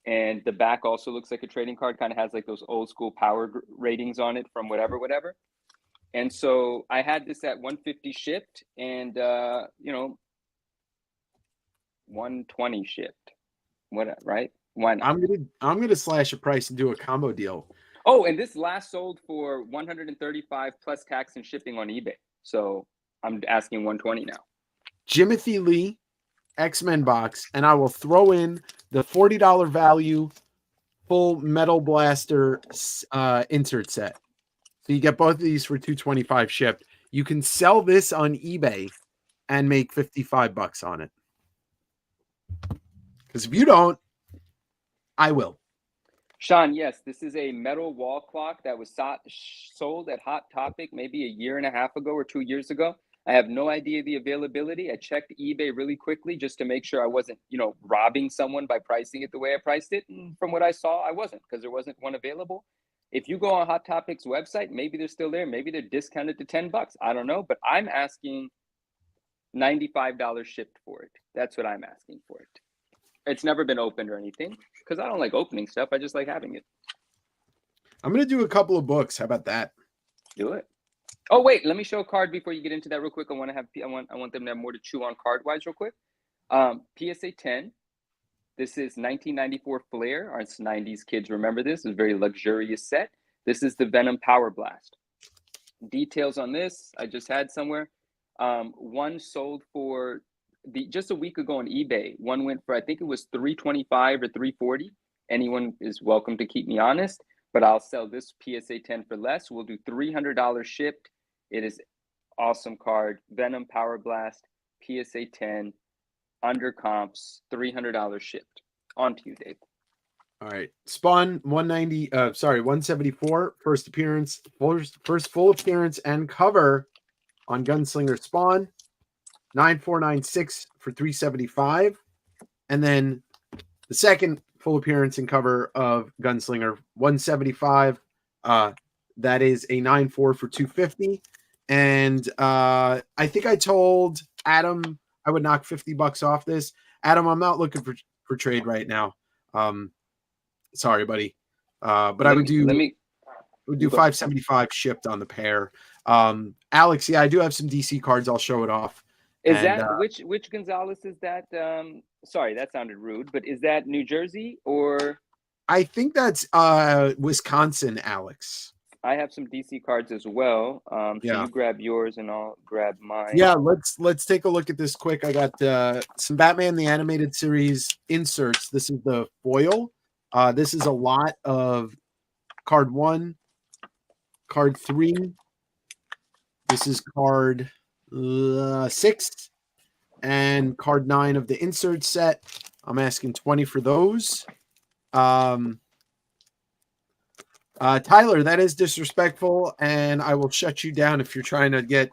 And the back also looks like a trading card, kind of has like those old school power ratings on it from whatever. And so I had this at 150 shipped and, you know, 120 shipped. What, right? Why not? I'm gonna slash a price and do a combo deal. Oh, and this last sold for 135 plus tax and shipping on eBay. So I'm asking 120 now. Jimothy Lee X-Men box, and I will throw in the $40 value full Metal Blaster insert set. So you get both of these for $225 shipped. You can sell this on eBay and make $55 on it. Because if you don't, I will. Sean, yes, this is a metal wall clock that was sold at Hot Topic maybe a year and a half ago or 2 years ago. I have no idea the availability. I checked eBay really quickly just to make sure I wasn't, you know, robbing someone by pricing it the way I priced it. And from what I saw, I wasn't, because there wasn't one available. If you go on Hot Topic's website, maybe they're still there. Maybe they're discounted to $10. I don't know, but I'm asking $95 shipped for it. That's what I'm asking for it. It's never been opened or anything because I don't like opening stuff. I just like having it. I'm gonna do a couple of books. How about that? Do it. Oh wait, let me show a card before you get into that real quick. I want them to have more to chew on card wise real quick. PSA 10. This is 1994 Flair. Our 90s kids remember this. It's a very luxurious set. This is the Venom Power Blast. Details on this I just had somewhere. One sold for just a week ago on eBay. One went for, I think it was $325 or $340. Anyone is welcome to keep me honest, but I'll sell this PSA 10 for less. We'll do $300 shipped. It is awesome card. Venom Power Blast, PSA 10, under comps, $300 shipped. On to you, Dave. All right. Spawn 174. First appearance, first full appearance and cover on Gunslinger Spawn. 9496 for 375. And then the second full appearance and cover of Gunslinger 175. That is a 94 for 250. And I think I told Adam I would knock $50 off this. Adam, I'm not looking for trade right now. Sorry, buddy. But I would do 575 shipped on the pair. Alex, yeah, I do have some DC cards. I'll show it off. Is that which Gonzalez is that? Sorry, that sounded rude, but is that New Jersey or? I think that's Wisconsin, Alex. I have some DC cards as well. So Yeah. you grab yours and I'll grab mine. Yeah, let's take a look at this quick. I got some Batman the Animated Series inserts. This is the foil. This is a lot of card 1, card 3. This is card 6 and card 9 of the insert set. I'm asking 20 for those. Tyler, that is disrespectful, and I will shut you down if you're trying to get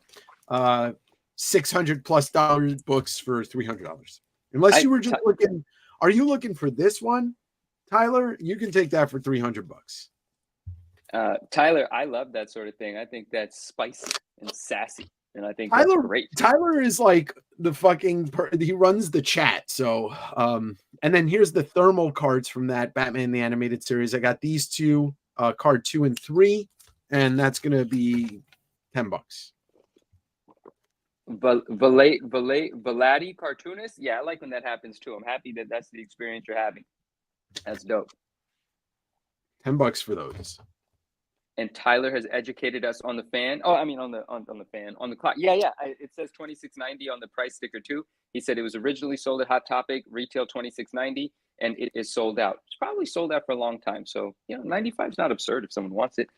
$600+ books for $300. Unless you were just looking. Are you looking for this one, Tyler? You can take that for $300. Tyler, I love that sort of thing. I think that's spicy and sassy, and I think Tyler, that's great. Tyler is like the fucking. He runs the chat. So, and then here's the thermal cards from that Batman the Animated Series. I got these two. Card 2 and 3, and that's gonna be $10. Vladi cartoonist, yeah, I like when that happens too. I'm happy that that's the experience you're having. That's dope. $10 for those. And Tyler has educated us on the fan. Oh, I mean on the fan on the clock. Yeah. It says $26.90 on the price sticker too. He said it was originally sold at Hot Topic, retail $26.90, and it is sold out. It's probably sold out for a long time. So $95 is not absurd if someone wants it.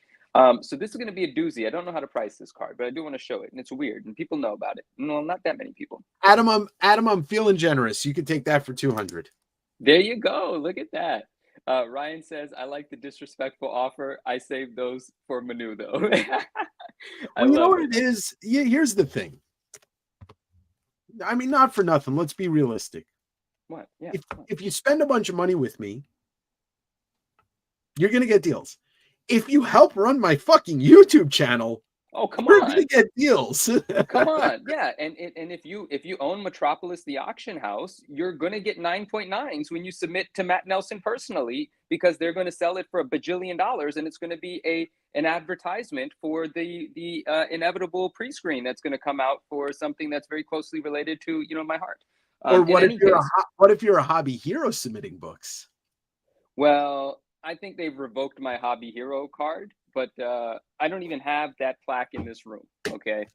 So this is going to be a doozy. I don't know how to price this card, but I do want to show it, and it's weird, and people know about it. No, not that many people. Adam, I'm feeling generous. You can take that for $200. There you go. Look at that. Ryan says, I like the disrespectful offer. I saved those for Manu, though. Well, you know what it is? Yeah, here's the thing. I mean, not for nothing. Let's be realistic. What? Yeah. If you spend a bunch of money with me, you're going to get deals. If you help run my fucking YouTube channel, we're going to get deals. Come on. Yeah. And if you own Metropolis, the auction house, you're going to get 9.9s when you submit to Matt Nelson personally, because they're going to sell it for $1 bajillion, and it's going to be an advertisement for the inevitable pre-screen that's going to come out for something that's very closely related to my heart. Or what if you're a hobby hero submitting books? Well, I think they've revoked my hobby hero card, but I don't even have that plaque in this room. Okay,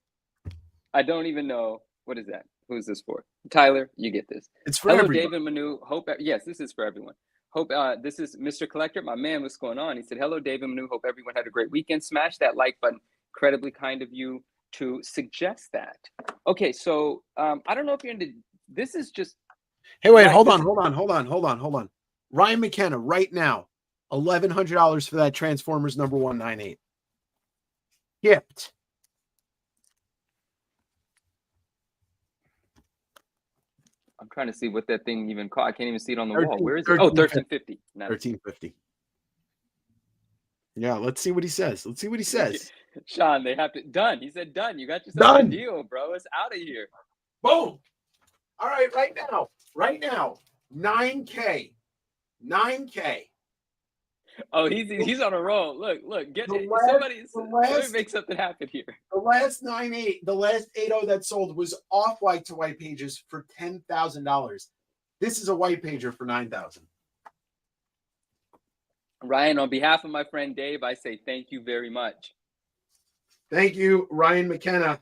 I don't even know what is that. Who's this for? Tyler, you get this. It's for Hello, everyone. David Manu. Hope yes, this is for everyone. Hope this is Mr. Collector, my man. What's going on? He said, "Hello, David Manu. Hope everyone had a great weekend. Smash that like button. Incredibly kind of you to suggest that." Okay, so I don't know if you're into. This is just. Hey, wait, hold on. Ryan McKenna, right now, $1,100 for that Transformers number 198. Gift. I'm trying to see what that thing even cost. I can't even see it on the wall. Where is it? Oh, $13.50. $13.50. Yeah, let's see what he says. Sean, they have to done. He said done. You got yourself a deal, bro. It's out of here. Boom. All right, right now, 9K. Oh, he's on a roll. Look, get The somebody. Let me last make something happen here. the last 9.8, the last 8.0 that sold was off white to white pages for $10,000. This is a white pager for $9,000. Ryan, on behalf of my friend Dave, I say thank you very much. Thank you, Ryan McKenna.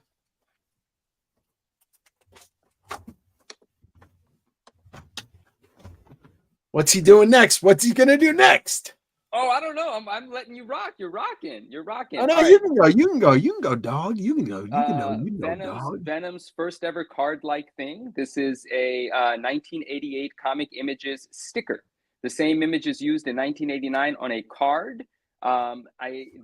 What's he doing next? What's he gonna do next? Oh, I don't know. I'm letting you rock. You're rocking. Oh no, All you right. can go. You can go. You can go, dog. You can go. You can go, dog. Venom's first ever card-like thing. This is a 1988 Comic Images sticker. The same image is used in 1989 on a card.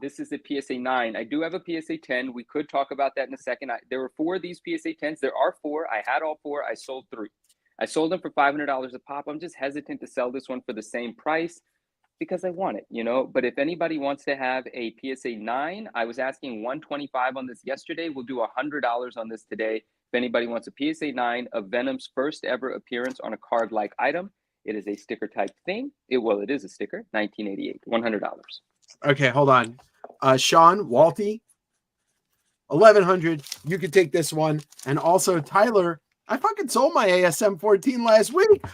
This is a PSA 9. I do have a PSA 10. We could talk about that in a second. There were 4 of these PSA 10s. There are 4. I had all 4. I sold 3. I sold them for $500 a pop. I'm just hesitant to sell this one for the same price because I want it, But if anybody wants to have a PSA 9, I was asking $125 on this yesterday. We'll do $100 on this today. If anybody wants a PSA 9 of Venom's first ever appearance on a card-like item, it is a sticker type thing. It is a sticker, 1988, $100. Okay, hold on. Sean Walty, 1,100. You could take this one, and also Tyler. I fucking sold my ASM 14 last week.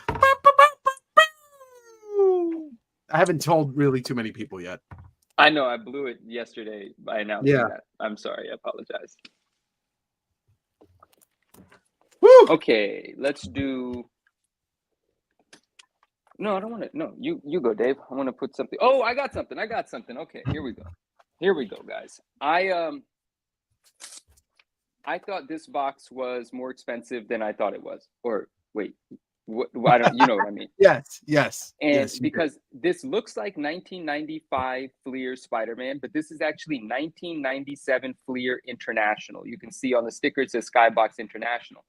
I haven't told really too many people yet. I know I blew it yesterday by announcing that. I'm sorry. I apologize. Woo! Okay, let's do. No, I don't want to. No, you go, Dave. I want to put something. Oh, I got something. Okay, here we go, guys. I thought this box was more expensive than I thought it was. Or wait, I don't. You know what I mean? Yes. And yes, because this looks like 1995 Fleer Spider-Man, but this is actually 1997 Fleer International. You can see on the sticker it says Skybox International.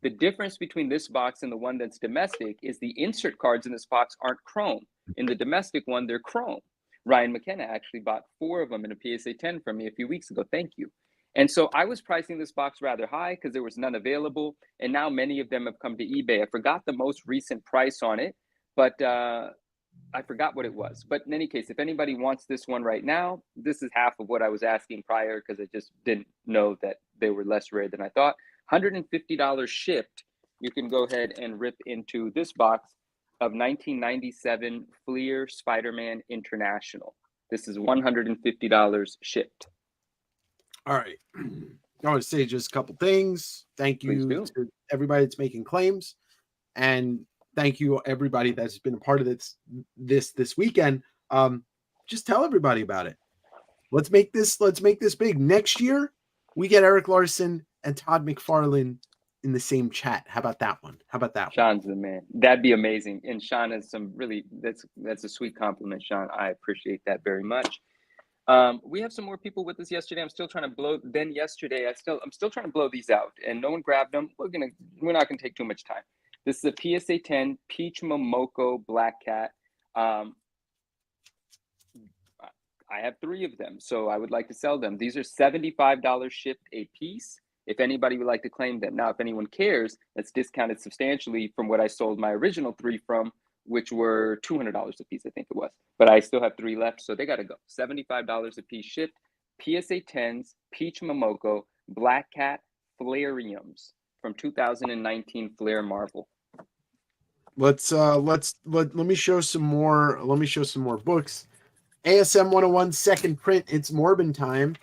The difference between this box and the one that's domestic is the insert cards in this box aren't chrome. In the domestic one, they're chrome. Ryan McKenna actually bought 4 of them in a PSA 10 from me a few weeks ago. Thank you. And so I was pricing this box rather high because there was none available. And now many of them have come to eBay. I forgot the most recent price on it, but I forgot what it was. But in any case, if anybody wants this one right now, this is half of what I was asking prior because I just didn't know that they were less rare than I thought. $150 shipped. You can go ahead and rip into this box of 1997 Fleer Spider-Man International. This is $150 shipped. All right. I want to say just a couple things. Thank you to everybody that's making claims, and thank you everybody that's been a part of this weekend. Just tell everybody about it. Let's make this big. Next year, we get Eric Larson and Todd McFarlane in the same chat. How about that one? Sean's the man. That'd be amazing. And Sean has some really that's a sweet compliment, Sean. I appreciate that very much. We have some more people with us yesterday. I'm still trying to blow. Then yesterday, I'm still trying to blow these out, and no one grabbed them. We're not gonna take too much time. This is a PSA 10 Peach Momoko Black Cat. I have 3 of them, so I would like to sell them. These are $75 shipped a piece. If anybody would like to claim them. Now, if anyone cares, that's discounted substantially from what I sold my original 3 from, which were $200 a piece, I think it was. But I still have 3 left, so they got to go. $75 a piece shipped. PSA 10s, Peach Momoko, Black Cat, Flareums from 2019 Flare Marvel. Let me show some more. Let me show some more books. ASM 101 second print. It's Morbin time.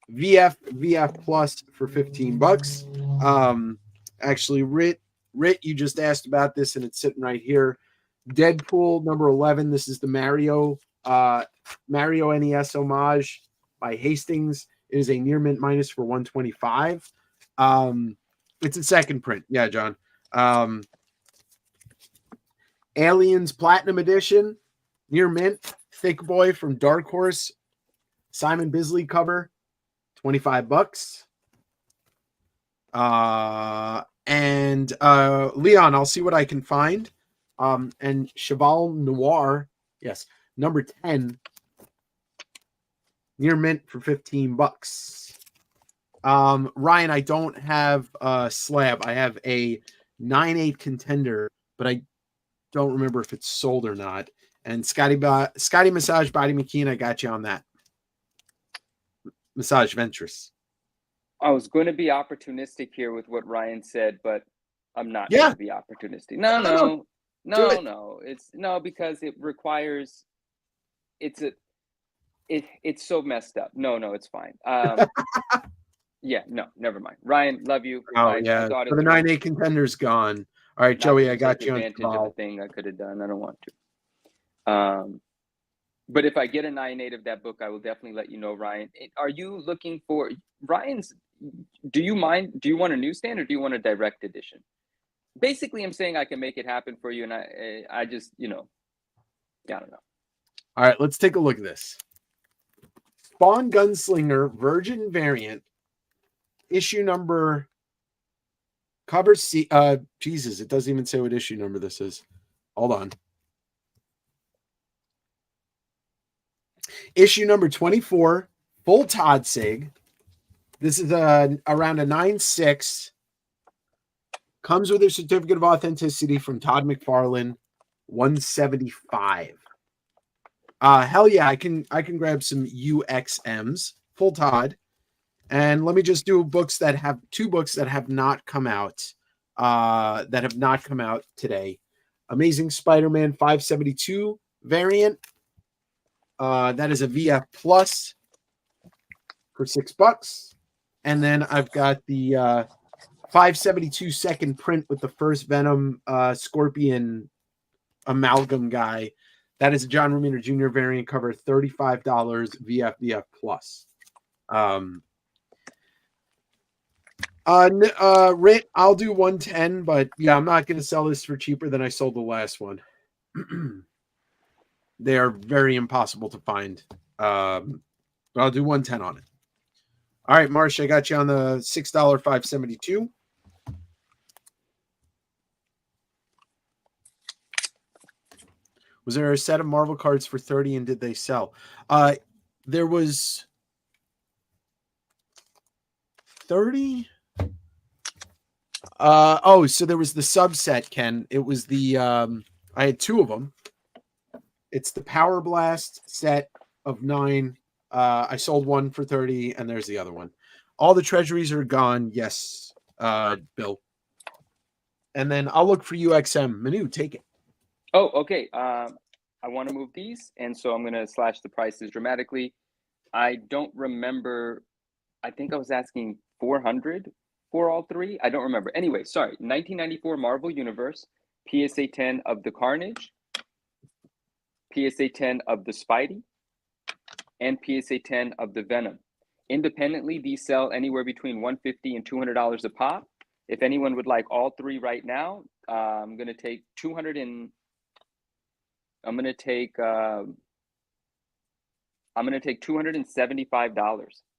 VF Plus for $15. Actually, Rit, you just asked about this, and it's sitting right here. Deadpool number 11. This is the Mario NES homage by Hastings. It is a near mint minus for $125. It's a second print. Yeah, John. Aliens Platinum Edition, near mint, thick boy from Dark Horse, Simon Bisley cover, $25. And Leon, I'll see what I can find. And Cheval Noir, yes, number 10, near mint for $15. Ryan, I don't have Slab. I have a 9/8 contender, but I don't remember if it's sold or not. And Scotty Massage Body McKean, I got you on that. Massage Ventress. I was going to be opportunistic here with what Ryan said, but I'm not going to be opportunistic. No. It's because it requires. It's so messed up. No, it's fine. Yeah, no, never mind. Ryan, love you. Oh yeah, so the 9-8 contender's gone. All right, Joey, I got you on advantage of a thing I could have done. I don't want to. But if I get a 9-8 of that book, I will definitely let you know, Ryan. Are you looking for Ryan's? Do you mind? Do you want a newsstand or do you want a direct edition? Basically, I'm saying I can make it happen for you, and I just, I don't know. All right, let's take a look at this. Spawn Gunslinger Virgin variant, issue number. Cover C. Jesus, it doesn't even say what issue number this is. Hold on. Issue number 24, full Todd Sig. This is around a 9.6. Comes with a certificate of authenticity from Todd McFarlane, 175. Hell yeah, I can grab some UXMs, full Todd. And let me just do two books that have not come out, today. Amazing Spider-Man 572 variant. That is a VF Plus for $6. And then I've got the 572 second print with the first Venom Scorpion amalgam guy. That is a John Romita Jr. variant cover, $35 VF Plus. Rit, I'll do 110, but yeah, I'm not going to sell this for cheaper than I sold the last one. They are very impossible to find. But I'll do 110 on it. All right, Marsh, I got you on the $6 572. Was there a set of Marvel cards for 30 and did they sell? There was 30. So there was the subset, Ken. It was the I had two of them. It's the Power Blast set of 9. I sold one for 30, and there's the other one. All the treasuries are gone. Yes, Bill. And then I'll look for UXM. Manu, take it. Oh, okay. I want to move these, and so I'm going to slash the prices dramatically. I don't remember. I think I was asking 400 for all three. I don't remember. Anyway, sorry. 1994 Marvel Universe, PSA 10 of the Carnage, PSA 10 of the Spidey, and PSA 10 of the Venom. Independently, these sell anywhere between $150 and $200 a pop. If anyone would like all three right now, I'm going to take $275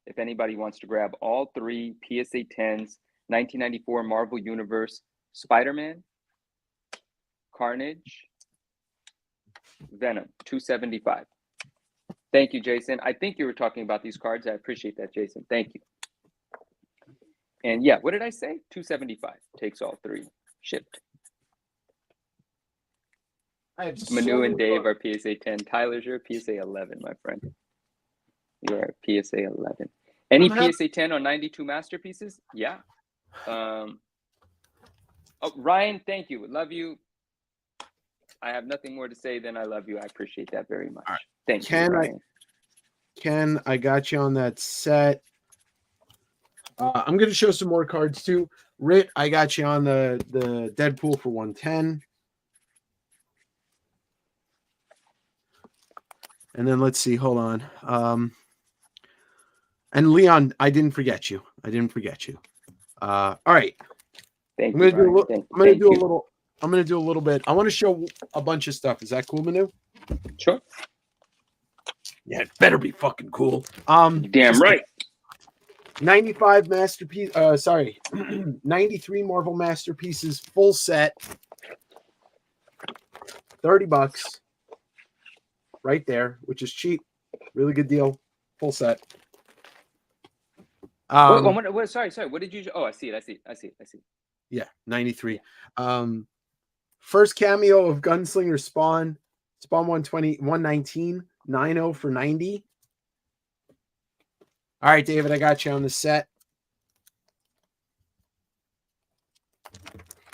if anybody wants to grab all three PSA 10s, 1994 Marvel Universe, Spider-Man, Carnage, Venom, $275. Thank you, Jason. I think you were talking about these cards. I appreciate that, Jason. Thank you. And yeah, what did I say? $275 takes all three shipped. Manu and Dave are PSA 10. Tyler's your PSA 11, my friend. You're at PSA 11. Any PSA 10 on 92 masterpieces? Yeah. Ryan, thank you. Love you. I have nothing more to say than I love you. I appreciate that very much. Right. Thank you, Ryan. Ken, I got you on that set. I'm going to show some more cards too. Rit, I got you on the Deadpool for 110. And then let's see. Hold on. And Leon, I didn't forget you. All right. Thank I'm going to do a little bit. I want to show a bunch of stuff. Is that cool, Manu? Sure. Yeah, it better be fucking cool. Damn right. 95 masterpiece. 93 Marvel masterpieces, full set. $30. Right there, which is cheap. Really good deal. Full set. Sorry. What did you? Oh, I see it. Yeah, 93. First cameo of Gunslinger Spawn, Spawn 120, 119, 90 for 90. All right, David, I got you on the set.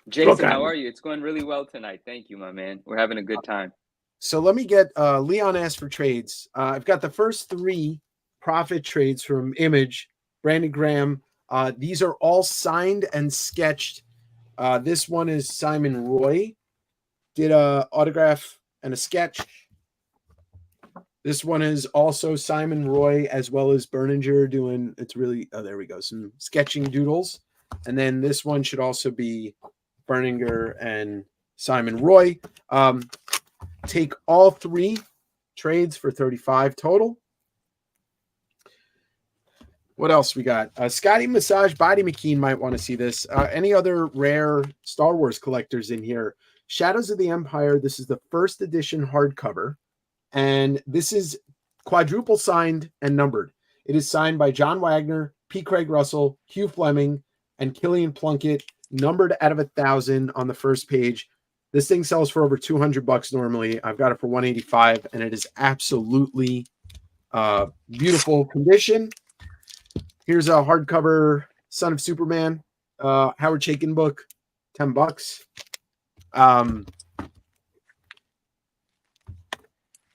Jason, how are you? It's going really well tonight. Thank you, my man. We're having a good time. So let me get Leon asked for trades. I've got the first 3 profit trades from Image, Brandon Graham. These are all signed and sketched. This one is Simon Roy. Did a autograph and a sketch. This one is also Simon Roy as well as Berninger doing, it's really, oh, there we go, some sketching doodles. And then this one should also be Berninger and Simon Roy. Take all 3 trades for 35 total. What else we got? Scotty Massage Body McKean might want to see this. Any other rare Star Wars collectors in here? Shadows of the Empire. This is the first edition hardcover. And this is quadruple signed and numbered. It is signed by John Wagner, P. Craig Russell, Hugh Fleming, and Killian Plunkett, numbered out of 1,000 on the first page. This thing sells for over $200 normally. I've got it for $185, and it is absolutely beautiful condition. Here's a hardcover Son of Superman, Howard Chaykin book, $10.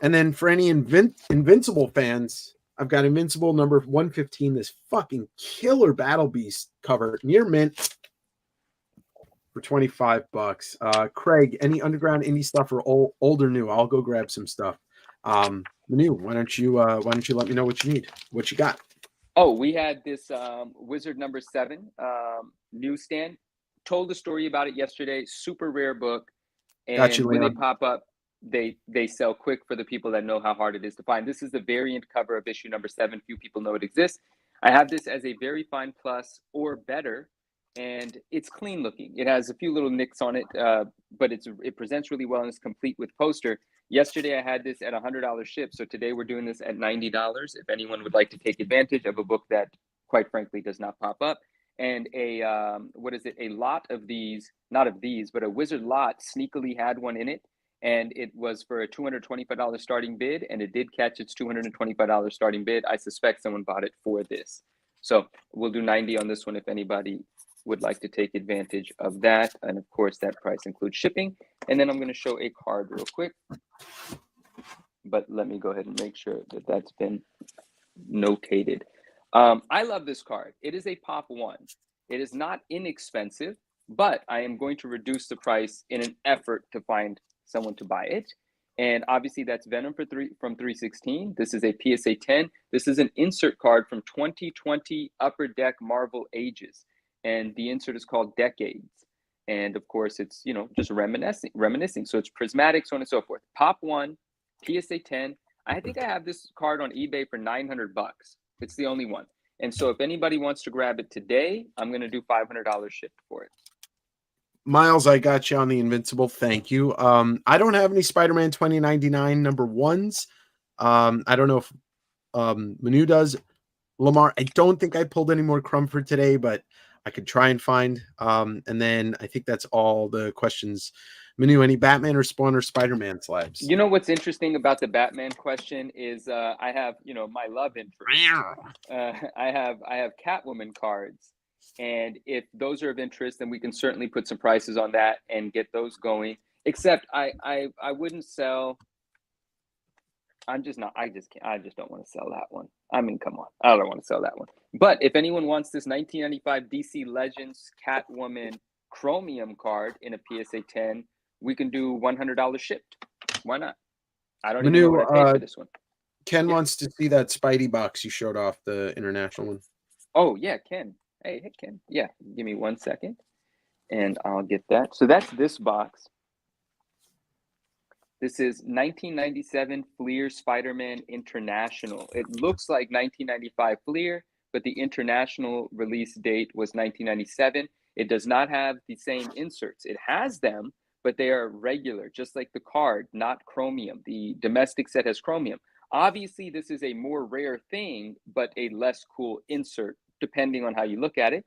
And then for any Invincible fans, I've got Invincible number 115, this fucking killer Battle Beast cover, near mint for $25. Craig, any underground indie stuff or old or new? I'll go grab some stuff. Manu, why don't you let me know what you need? What you got? Oh, we had this Wizard number 7 newsstand. Told the story about it yesterday. Super rare book. And Got you, when they Leon. pop up, they sell quick for the people that know how hard it is to find. This is the variant cover of issue number 7. Few people know it exists. I have this as a very fine plus or better, and it's clean looking. It has a few little nicks on it, but it presents really well and it's complete with poster. Yesterday I had this at $100 ship, so today we're doing this at $90. If anyone would like to take advantage of a book that, quite frankly, does not pop up, and a lot of these, not of these, but a Wizard lot sneakily had one in it. And it was for a $225 starting bid, and it did catch its $225 starting bid. I suspect someone bought it for this. So we'll do 90 on this one if anybody would like to take advantage of that. And of course, that price includes shipping. And then I'm going to show a card real quick. But let me go ahead and make sure that that's been notated. I love this card. It is a Pop 1. It is not inexpensive, but I am going to reduce the price in an effort to find someone to buy it. And obviously that's Venom from 316. This is a PSA 10. This is an insert card from 2020 Upper Deck Marvel Ages. And the insert is called Decades. And of course it's, just reminiscing. So it's prismatic, so on and so forth. Pop 1, PSA 10. I think I have this card on eBay for $900. It's the only one. And so if anybody wants to grab it today, I'm going to do $500 shipped for it. Miles, I got you on the Invincible. Thank you. I don't have any Spider-Man 2099 number 1s. I don't know if Manu does. Lamar, I don't think I pulled any more crumb for today, but I could try and find. And then I think that's all the questions. Manu, any Batman or Spawn or Spider-Man slabs? You know what's interesting about the Batman question is I have, my love interest. I have Catwoman cards. And if those are of interest, then we can certainly put some prices on that and get those going. Except I wouldn't sell. I just don't want to sell that one. I mean, come on. I don't want to sell that one. But if anyone wants this 1995 DC Legends Catwoman Chromium card in a PSA 10, we can do $100 shipped. Why not? I don't even know what I paid for this one. Ken wants to see that Spidey box you showed off, the international one. Oh, yeah, Ken. Hey, Ken. Yeah, give me 1 second, and I'll get that. So that's this box. This is 1997 Fleer Spider-Man International. It looks like 1995 Fleer, but the international release date was 1997. It does not have the same inserts. It has them, but they are regular, just like the card, not chromium. The domestic set has chromium. Obviously, this is a more rare thing, but a less cool insert, depending on how you look at it.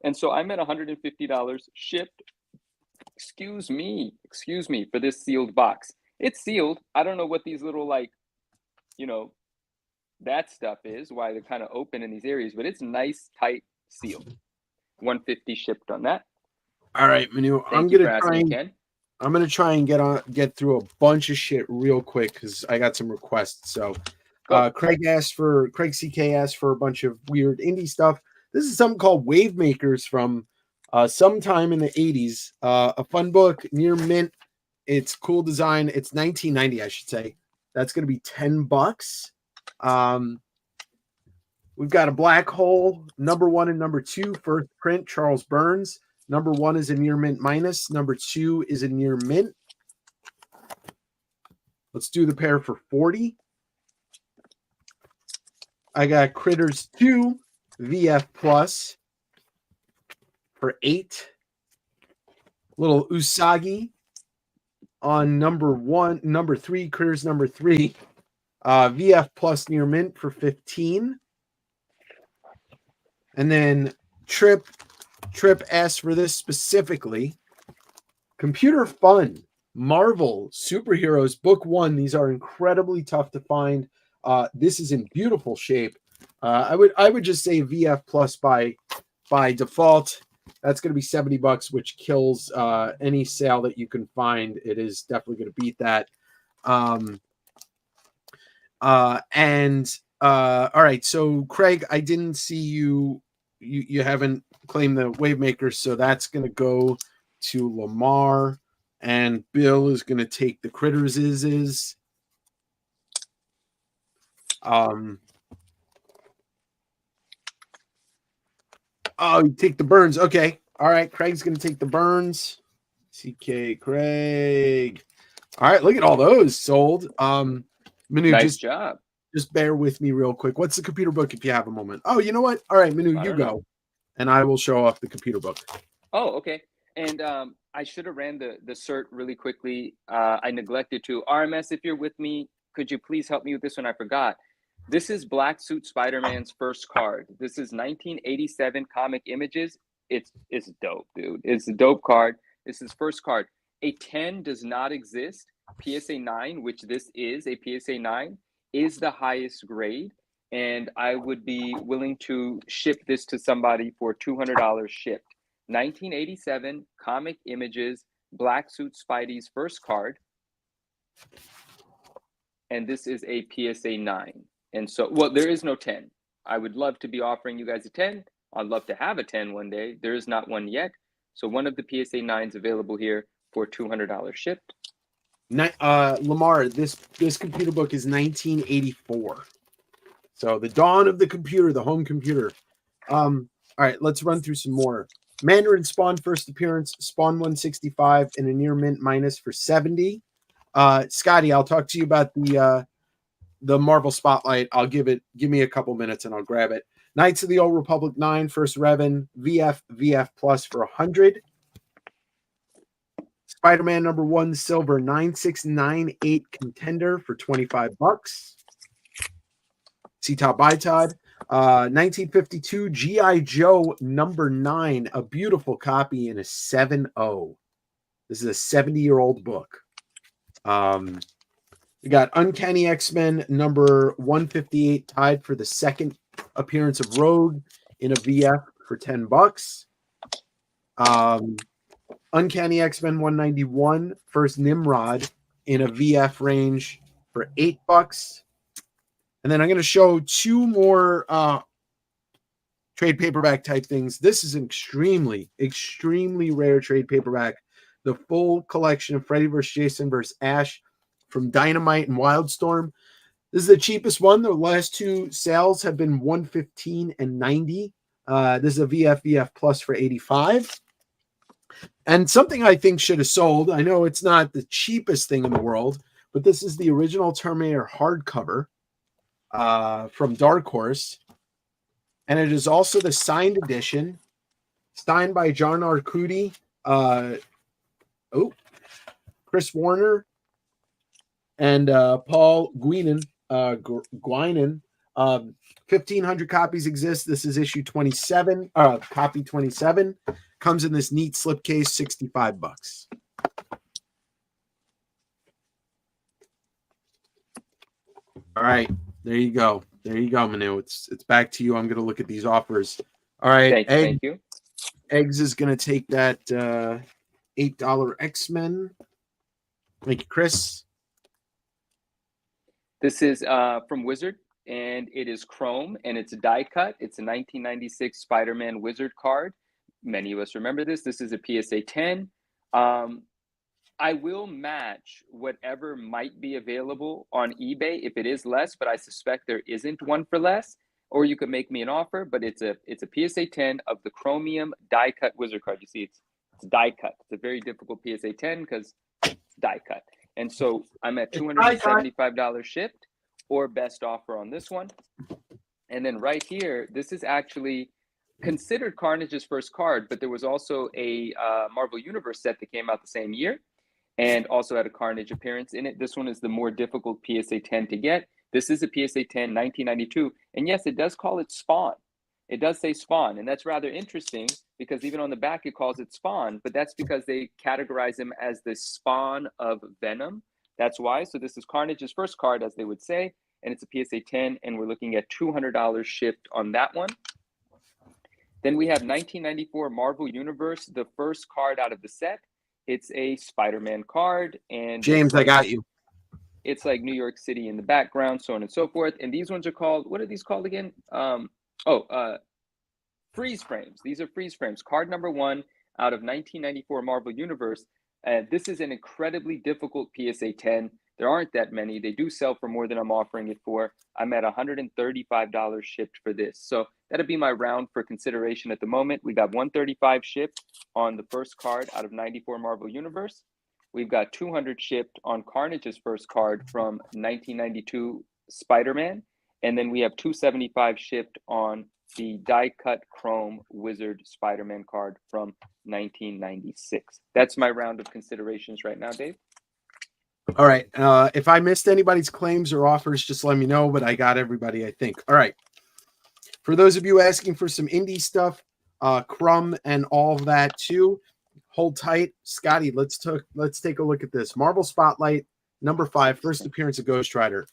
And so I'm at $150 shipped. Excuse me, for this sealed box. It's sealed. I don't know what these little like, you know, that stuff is, why they're kind of open in these areas, but it's nice, tight, sealed. 150 shipped on that. All right, Manu. Thank you for asking, Ken. I'm gonna try and get through a bunch of shit real quick because I got some requests. So, Craig CK asked for a bunch of weird indie stuff. This is something called Wave Makers from sometime in the 80s. A fun book, near mint. It's cool design. It's 1990, I should say. That's gonna be $10. We've got a Black Hole, number 1 and number 2, first print, Charles Burns. Number 1 is a near mint minus. Number 2 is a near mint. Let's do the pair for 40. I got Critters 2 VF Plus for 8. Little Usagi on number 3, Critters number 3. VF Plus near mint for 15. And then Trip asked for this specifically. Computer Fun, Marvel Superheroes Book 1. These are incredibly tough to find. This is in beautiful shape. I would just say VF Plus by default. That's going to be $70, which kills any sale that you can find. It is definitely going to beat that. All right. So Craig, I didn't see you haven't claimed the Wave Makers, so that's going to go to Lamar, and Bill is going to take the Critters Oh, you take the Burns. Okay. All right. Craig's going to take the Burns. CK Craig. All right. Look at all those sold. Manu, Nice job. Just bear with me real quick. What's the computer book if you have a moment? Oh, you know what? All right, Manu, you go. And I will show off the computer book. Oh, okay. And I should have ran the cert really quickly. I neglected to. RMS, if you're with me, could you please help me with this one? I forgot. This is Black Suit Spider-Man's first card. This is 1987 Comic Images. It's dope, dude. It's a dope card. This is first card. A 10 does not exist. PSA 9, which this is a PSA 9, is the highest grade. And I would be willing to ship this to somebody for $200 shipped. 1987 Comic Images, Black Suit Spidey's first card. And this is a PSA 9. And so, well, there is no 10. I would love to be offering you guys a 10. I'd love to have a 10 one day. There is not one yet. So one of the PSA 9s available here for $200 shipped. Lamar, this computer book is 1984. So the dawn of the computer, the home computer. All right, let's run through some more. Mandarin Spawn first appearance, Spawn 165 and a near mint minus for 70. Scotty, I'll talk to you about the Marvel Spotlight. Give me a couple minutes and I'll grab it. Knights of the Old Republic 9 first Revan VF Plus for 100. Spider-Man number 1 silver 9698 contender for $25. See Todd by Todd. 1952 G.I. Joe number 9, a beautiful copy in a 7.0. This is a 70-year-old book. We got Uncanny X-Men number 158 tied for the second appearance of Rogue in a VF for $10. Uncanny X-Men 191 first Nimrod in a VF range for $8. And then I'm going to show 2 more trade paperback type things. This is an extremely, extremely rare trade paperback. The full collection of Freddy vs. Jason vs. Ash from Dynamite and Wildstorm. This is the cheapest one. The last 2 sales have been $115 and $90. This is a VF Plus for $85. And something I think should have sold. I know it's not the cheapest thing in the world, but this is the original Terminator hardcover from Dark Horse. And it is also the signed edition, signed by John Arcudi, Chris Warner, and Paul Guinan. 1,500 copies exist. This is issue 27, copy 27. Comes in this neat slipcase, $65. All right, there you go. There you go, Manu. It's back to you. I'm gonna look at these offers. All right, Thank you. Eggs is gonna take that $8 X-Men. Thank you, Chris. This is from Wizard, and it is chrome, and it's a die cut. It's a 1996 Spider-Man Wizard card. Many of us remember this. This is a PSA 10. I will match whatever might be available on eBay if it is less, but I suspect there isn't one for less. Or you could make me an offer, but it's a PSA 10 of the chromium die cut Wizard card. You see, it's die cut. It's a very difficult PSA 10 because it's die cut. And so I'm at $275 shipped, or best offer on this one. And then right here, this is actually considered Carnage's first card, but there was also a Marvel Universe set that came out the same year and also had a Carnage appearance in it. This one is the more difficult PSA 10 to get. This is a PSA 10, 1992. And yes, it does call it Spawn. It does say Spawn, and that's rather interesting because even on the back it calls it Spawn, but that's because they categorize him as the spawn of Venom. That's why. So this is Carnage's first card, as they would say, and it's a PSA 10, and we're looking at $200 shipped on that one. Then we have 1994 Marvel Universe, the first card out of the set. It's a Spider-Man card, and James, I got you. It's like New York City in the background, so on and so forth. And these ones are called, what are these called again? Freeze frames. These are freeze frames. Card number 1 out of 1994 Marvel Universe. This is an incredibly difficult PSA 10. There aren't that many. They do sell for more than I'm offering it for. I'm at $135 shipped for this. So that'll be my round for consideration at the moment. We got $135 shipped on the first card out of 94 Marvel Universe. We've got $200 shipped on Carnage's first card from 1992 Spider-Man. And then we have $275 shipped on the die-cut chrome Wizard Spider-Man card from 1996. That's my round of considerations right now, Dave. All right. If I missed anybody's claims or offers, just let me know, but I got everybody, I think. All right. For those of you asking for some indie stuff, Crumb and all of that too, hold tight. Scotty, let's take a look at this. Marvel Spotlight, number 5, first appearance of Ghost Rider.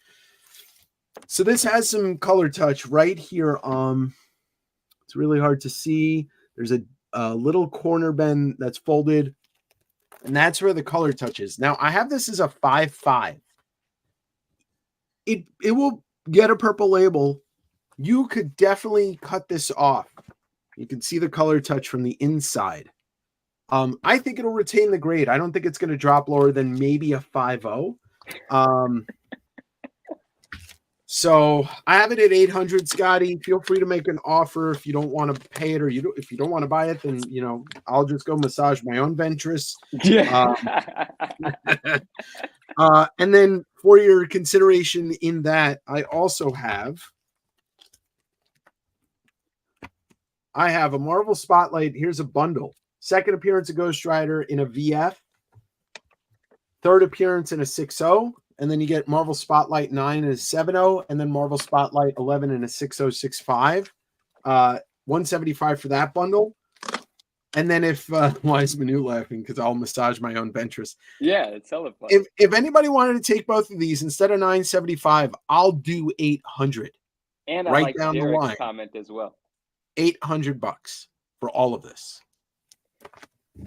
So this has some color touch right here. It's really hard to see. There's a little corner bend that's folded, and that's where the color touch is. Now, I have this as a 5.5. It will get a purple label. You could definitely cut this off. You can see the color touch from the inside. I think it'll retain the grade. I don't think it's going to drop lower than maybe a 5.0. So I have it at 800, Scotty. Feel free to make an offer if you don't want to pay it, or if you don't want to buy it, then I'll just go massage my own Ventress. Yeah. And then for your consideration in that, I also have a Marvel Spotlight. Here's a bundle. Second appearance of Ghost Rider in a VF. Third appearance in a 6.0. And then you get Marvel Spotlight 9 and a 7.0, and then Marvel Spotlight 11 and a 6.065. $175 for that bundle. And then why is Manu laughing? Because I'll massage my own Ventress. Yeah, it's hella fun. If anybody wanted to take both of these instead of $975, I'll do $800. And I right like down the Derek's line. comment as well. $800 for all of this.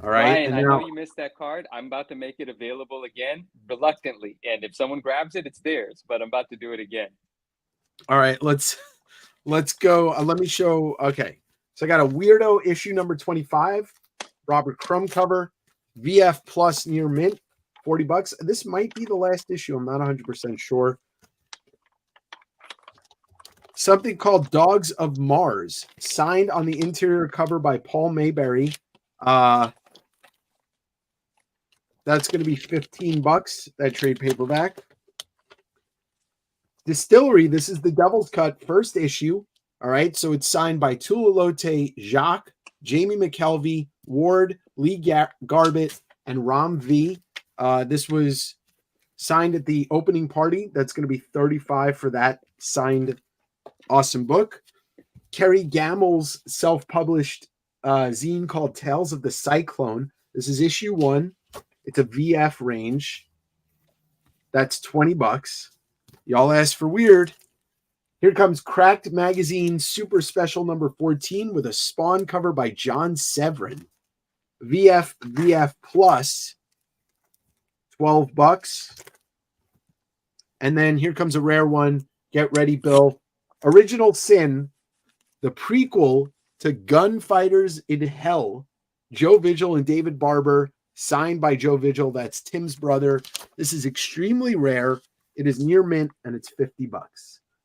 All right. Ryan, and I now, know you missed that card. I'm about to make it available again, reluctantly. And if someone grabs it, it's theirs. But I'm about to do it again. all right, let's go. Let me show. Okay. So I got a Weirdo issue number 25, Robert Crumb cover, VF plus near mint, $40. This might be the last issue. I'm not 100% sure. Something called Dogs of Mars, signed on the interior cover by Paul Mayberry. That's going to be $15, that trade paperback. Distillery, this is the Devil's Cut first issue. All right, so it's signed by Tulalote Jacques, Jamie McKelvey, Ward, Lee Garbett, and Ram V. This was signed at the opening party. That's going to be $35 for that signed awesome book. Kerry Gammel's self-published zine called Tales of the Cyclone. This is issue 1. It's a VF range. That's $20. Y'all asked for weird. Here comes Cracked Magazine Super Special number 14 with a Spawn cover by John Severin. VF Plus, $12. And then here comes a rare one. Get ready, Bill. Original Sin, the prequel to Gunfighters in Hell. Joe Vigil and David Barber, signed by Joe Vigil. That's Tim's brother. This is extremely rare. It is near mint, and it's $50.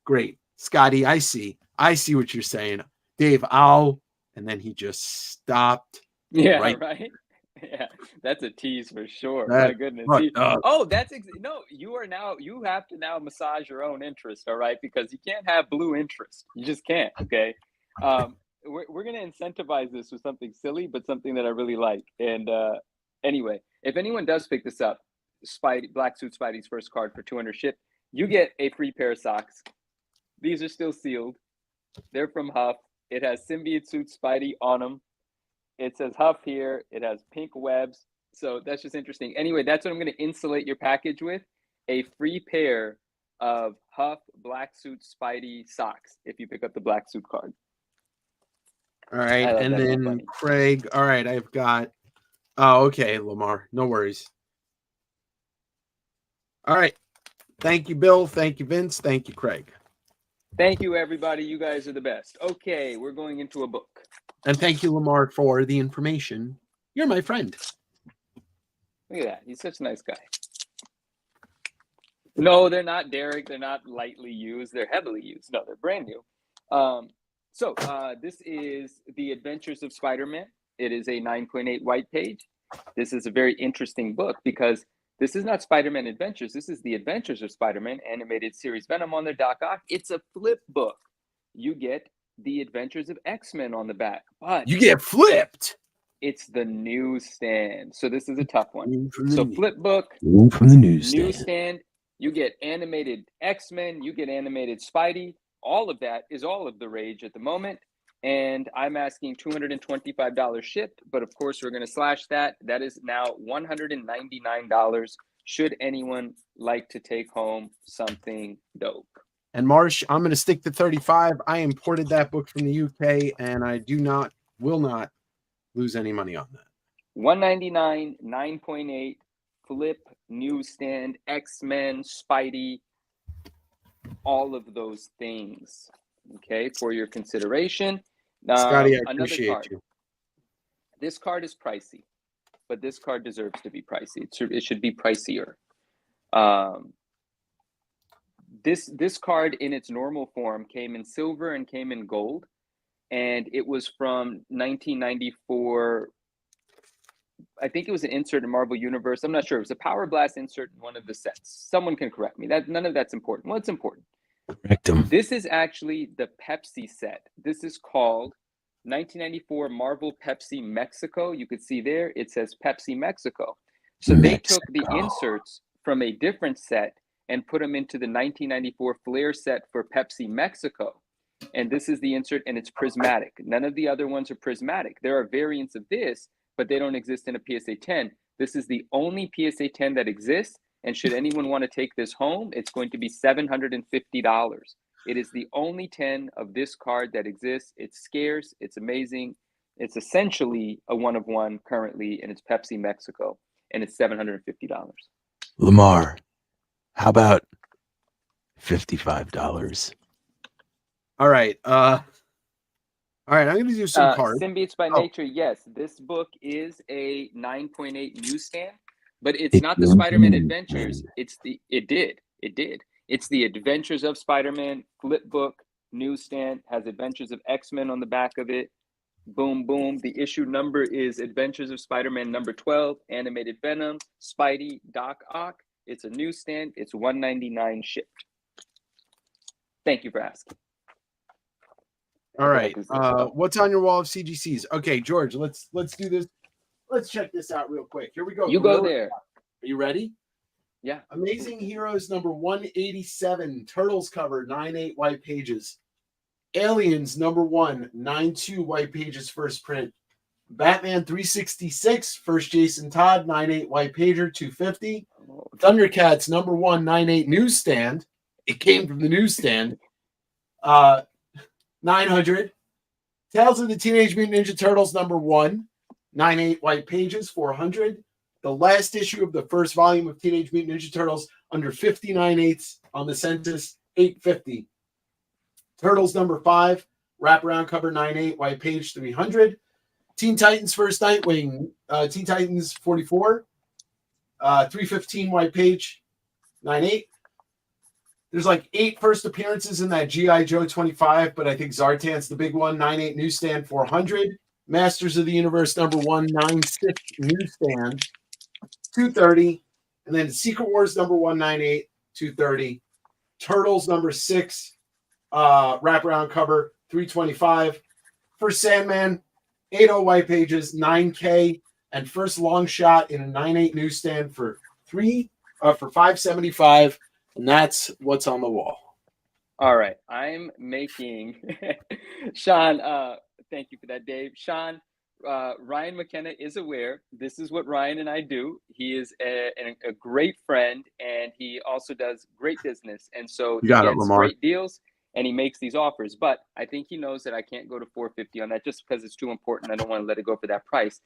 Great. Scotty, I see what you're saying. Dave, ow. And then he just stopped. Yeah, right. Yeah, that's a tease for sure. My goodness. No, you have to now massage your own interest, all right? Because you can't have blue interest. You just can't, okay? We're going to incentivize this with something silly, but something that I really like. And anyway, if anyone does pick this up, Black Suit Spidey's first card for 200 ship, you get a free pair of socks. These are still sealed. They're from Huff. It has Symbiote Suit Spidey on them. It says Huff here. It has pink webs. So that's just interesting. Anyway, that's what I'm going to insulate your package with. A free pair of Huff Black Suit Spidey socks if you pick up the Black Suit card. All right. And then Craig. All right. I've got. Oh, okay, Lamar. No worries. All right. Thank you, Bill. Thank you, Vince. Thank you, Craig. Thank you, everybody. You guys are the best. Okay. We're going into a book. And thank you, Lamar, for the information. You're my friend. Look at that. He's such a nice guy. No, they're not, Derek. They're not lightly used. They're heavily used. No, they're brand new. So this is The Adventures of Spider-Man. It is a 9.8 white page. This is a very interesting book because this is not Spider-Man Adventures. This is The Adventures of Spider-Man animated series Venom on their Doc Ock. It's a flip book. You get The Adventures of X-Men on the back, but you get flipped. It's the newsstand. So this is a tough one. So flip book from the newsstand. You get animated X-Men. You get animated Spidey. All of that is all of the rage at the moment. And I'm asking $225 shipped, but of course we're going to slash that. That is now $199. Should anyone like to take home something dope? And Marsh, I'm going to stick to 35. I imported that book from the UK, and I will not lose any money on that. $199, 9.8, flip, newsstand, X-Men, Spidey, all of those things. Okay, for your consideration. Scotty, I appreciate you. This card is pricey, but this card deserves to be pricey. It should be pricier. This card in its normal form came in silver and came in gold, and it was from 1994. I think it was an insert in Marvel Universe. I'm not sure. It was a Power Blast insert in one of the sets. Someone can correct me. None of that's important. Well, it's important. This is actually the Pepsi set. This is called 1994 Marvel Pepsi Mexico. You could see there, it says Pepsi Mexico. So they took the inserts from a different set and put them into the 1994 Flair set for Pepsi Mexico. And this is the insert, and it's prismatic. None of the other ones are prismatic. There are variants of this, but they don't exist in a PSA 10. This is the only PSA 10 that exists. And should anyone want to take this home, it's going to be $750. It is the only 10 of this card that exists. It's scarce. It's amazing. It's essentially a one of one currently, and it's Pepsi Mexico, and it's $750. Lamar, how about $55? All right. I'm going to do some cards. Symbiotes by Nature, yes. This book is a 9.8 newsstand. But it's not the Spider-Man Adventures. It did. It's the Adventures of Spider-Man flip book, newsstand, has Adventures of X-Men on the back of it. Boom, boom. The issue number is Adventures of Spider-Man number 12, animated Venom, Spidey, Doc Ock. It's a newsstand. It's $199 shipped. Thank you for asking. All right. What's on your wall of CGCs? Okay, George, let's do this. Let's check this out real quick. Here we go. You go there. Are you ready? Yeah. Amazing Heroes number 187. Turtles cover, 9.8 white pages. Aliens number 1, 9.2 white pages, first print. Batman 366, first Jason Todd, 9.8 white pager, $250. Thundercats number 1, 9.8 newsstand, It came from the newsstand. 900. Tales of the Teenage Mutant Ninja Turtles #1. 9/8 white pages, 400. The last issue of the first volume of Teenage Mutant Ninja Turtles under 59/8 on the census, 850. Turtles #5, wraparound cover 9/8 white page, 300. Teen Titans First Nightwing, Teen Titans 44, 315 white page, 9/8. There's like 8 first appearances in that G.I. Joe 25, but I think Zartan's the big one. 9/8 newsstand, 400. Masters of the Universe #1, 9/6 newsstand, 230. And then Secret Wars #1, 9/8, 230. Turtles #6, wraparound cover, 325. First Sandman, 80 white pages, 9K. And first long shot in a 9/8 newsstand for $575. And that's what's on the wall. All right. I'm making Sean, thank you for that, Dave. Sean, Ryan McKenna is aware. This is what Ryan and I do. He is a great friend, and he also does great business. And so he gets great deals, and he makes these offers. But I think he knows that I can't go to $450 on that just because it's too important. I don't want to let it go for that price.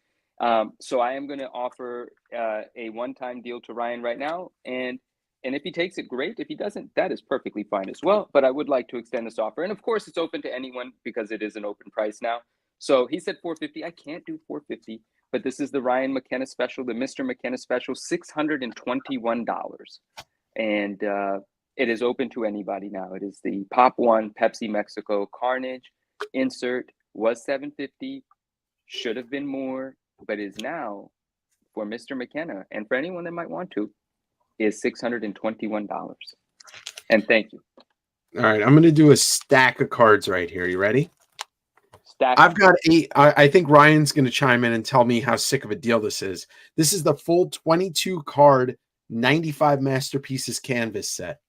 So I am going to offer a one-time deal to Ryan right now. And if he takes it, great. If he doesn't, that is perfectly fine as well. But I would like to extend this offer. And of course, it's open to anyone because it is an open price now. So he said $450. I can't do $450. But this is the Ryan McKenna special, the Mr. McKenna special, $621. And it is open to anybody now. It is the Pop One Pepsi Mexico Carnage insert. Was $750. Should have been more, but is now for Mr. McKenna. And for anyone that might want to, is $621. And thank you. All right, I'm going to do a stack of cards right here. You ready? I've got 8. I think Ryan's going to chime in and tell me how sick of a deal this is. This is the full 22 card 95 masterpieces canvas set.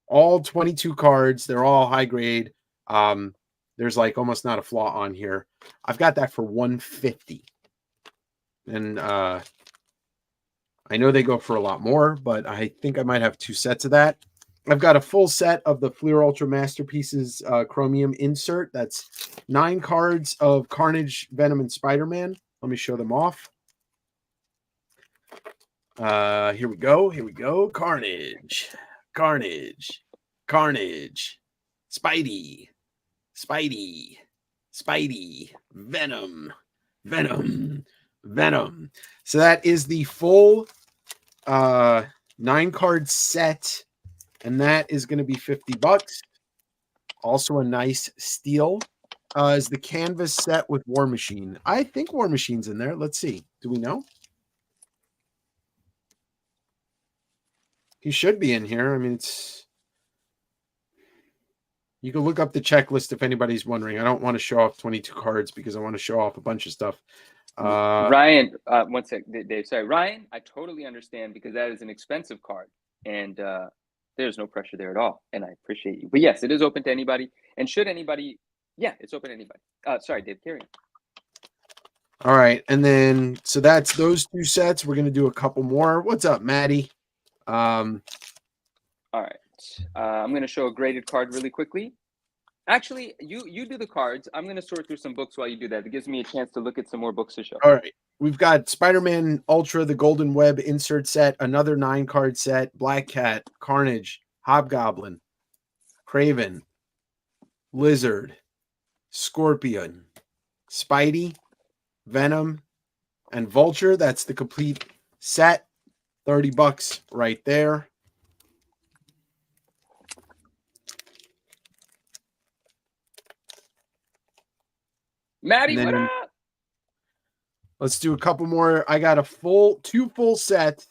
All 22 cards. They're all high grade. There's like almost not a flaw on here. I've got that for $150. And I know they go for a lot more, but I think I might have 2 sets of that. I've got a full set of the Fleer Ultra Masterpieces Chromium insert. That's 9 cards of Carnage, Venom, and Spider-Man. Let me show them off. Here we go. Here we go. Carnage. Carnage. Carnage. Spidey. Spidey. Spidey. Venom. Venom. Venom. So that is the full 9-card set, and that is going to be $50. Also a nice steal is the canvas set with War Machine. I think War Machine's in there. Let's see. Do we know? He should be in here. I mean, it's... You can look up the checklist if anybody's wondering. I don't want to show off 22 cards because I want to show off a bunch of stuff. Ryan, one sec, Dave. Sorry, Ryan. I totally understand because that is an expensive card, and there's no pressure there at all. And I appreciate you. But yes, it is open to anybody. And should anybody, yeah, it's open to anybody. Sorry, Dave. Carry on. All right, and then so that's those 2 sets. We're gonna do a couple more. What's up, Maddie? All right, I'm gonna show a graded card really quickly. Actually, you do the cards. I'm going to sort through some books while you do that. It gives me a chance to look at some more books to show. All right. We've got Spider-Man Ultra, the Golden Web insert set, another 9-card set, Black Cat, Carnage, Hobgoblin, Kraven, Lizard, Scorpion, Spidey, Venom, and Vulture. That's the complete set. $30 right there. Maddie, what up? Let's do a couple more. I got a 2 full sets.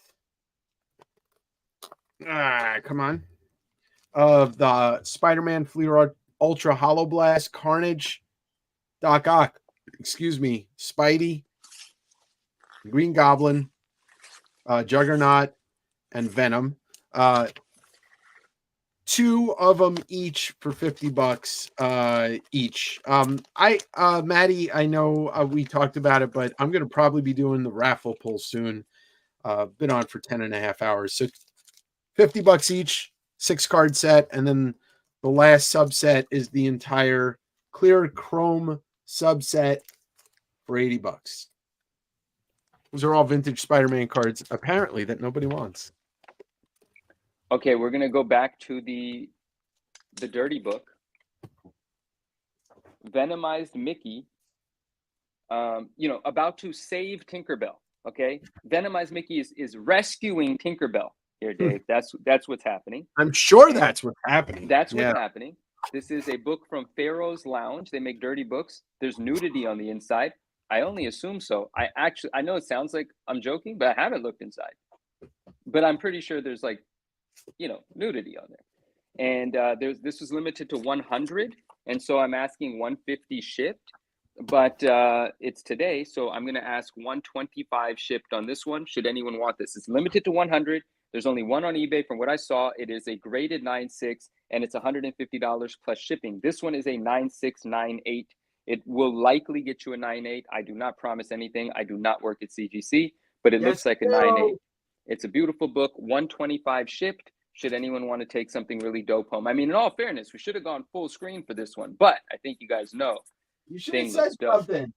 Come on. Of the Spider-Man Fleer Ultra Hollow Blast, Carnage, Doc Ock, Spidey, Green Goblin, Juggernaut, and Venom. 2 of them each for $50 each. Maddie, I know we talked about it, but I'm going to probably be doing the raffle pull soon. Been on for 10.5 hours. So $50 each, 6-card set, and then the last subset is the entire clear chrome subset for $80. Those are all vintage Spider-Man cards, apparently, that nobody wants. Okay, we're gonna go back to the dirty book. Venomized Mickey, about to save Tinkerbell. Okay, Venomized Mickey is rescuing Tinkerbell here, Dave. That's what's happening. I'm sure that's what's happening. That's what's happening. This is a book from Pharaoh's Lounge. They make dirty books. There's nudity on the inside. I only assume so. I know it sounds like I'm joking, but I haven't looked inside. But I'm pretty sure there's nudity on there. And this was limited to 100, and so I'm asking 150 shipped. But it's today, so I'm going to ask 125 shipped on this one. Should anyone want this? It's limited to 100. There's only one on eBay. From what I saw, it is a graded 9.6, and it's $150 plus shipping. This one is a 9.6, 9.8. It will likely get you a 9.8. I do not promise anything. I do not work at CGC, but it looks like a 9.8. It's a beautiful book, 125 shipped. Should anyone want to take something really dope home? I mean, in all fairness, we should have gone full screen for this one, but I think you guys know. You should have said something.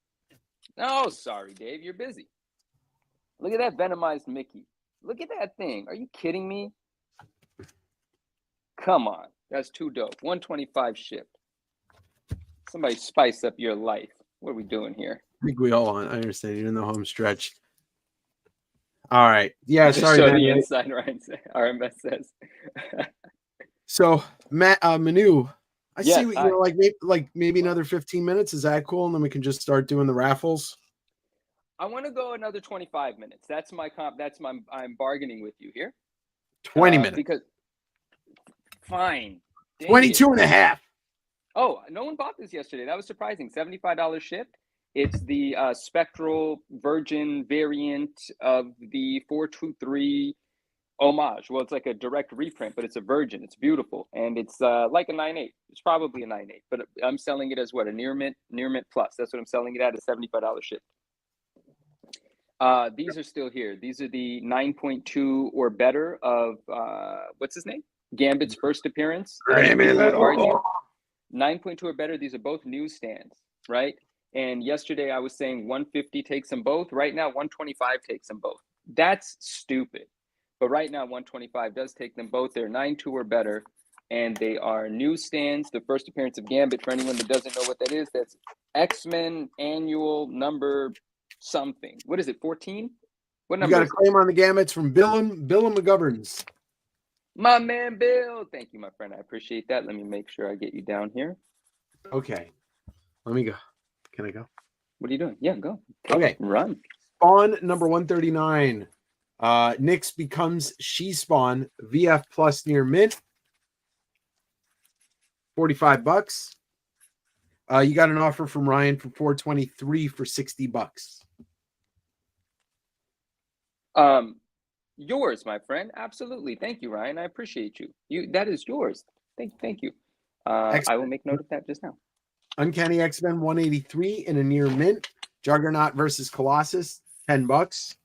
Oh, sorry, Dave. You're busy. Look at that Venomized Mickey. Look at that thing. Are you kidding me? Come on. That's too dope. 125 shipped. Somebody spice up your life. What are we doing here? I think we all want. I understand. You're in the home stretch. All right. Yeah, Just sorry. show the inside, Ryan says. RMS says. So, Matt, Manu, I Yes, see what maybe another 15 minutes. Is that cool? And then we can just start doing the raffles. I want to go another 25 minutes. That's my comp. I'm bargaining with you here. 20 minutes. Because fine. 22 and a half. Oh, no one bought this yesterday. That was surprising. $75 shipped. It's the Spectral Virgin variant of the 423 homage. Well, it's like a direct reprint, but it's a Virgin. It's beautiful, and it's like a 9.8. It's probably a 9.8, but I'm selling it as what, a near mint plus. That's what I'm selling it at, a $75 shipped. These are still here. These are the 9.2 or better of what's his name? Gambit's first appearance. 9.2 or better. These are both newsstands, right? And yesterday I was saying 150 takes them both. Right now 125 takes them both. That's stupid. But right now 125 does take them both. They're 9.2 or better, and they are newsstands. The first appearance of Gambit, for anyone that doesn't know what that is, that's X-Men annual number something. What is it, 14? What number? You got a claim on the Gambits from Bill McGoverns. My man Bill. Thank you, my friend. I appreciate that. Let me make sure I get you down here. Okay. Let me go. Can I go? What are you doing? Yeah, go. Okay. Run. Spawn number 139. Nyx becomes She Spawn VF plus near mint. $45. You got an offer from Ryan for 423 for $60. Yours, my friend. Absolutely. Thank you, Ryan. I appreciate you. That is yours. Thank you. I will make note of that just now. Uncanny X-Men 183 in a near mint. Juggernaut versus Colossus, $10.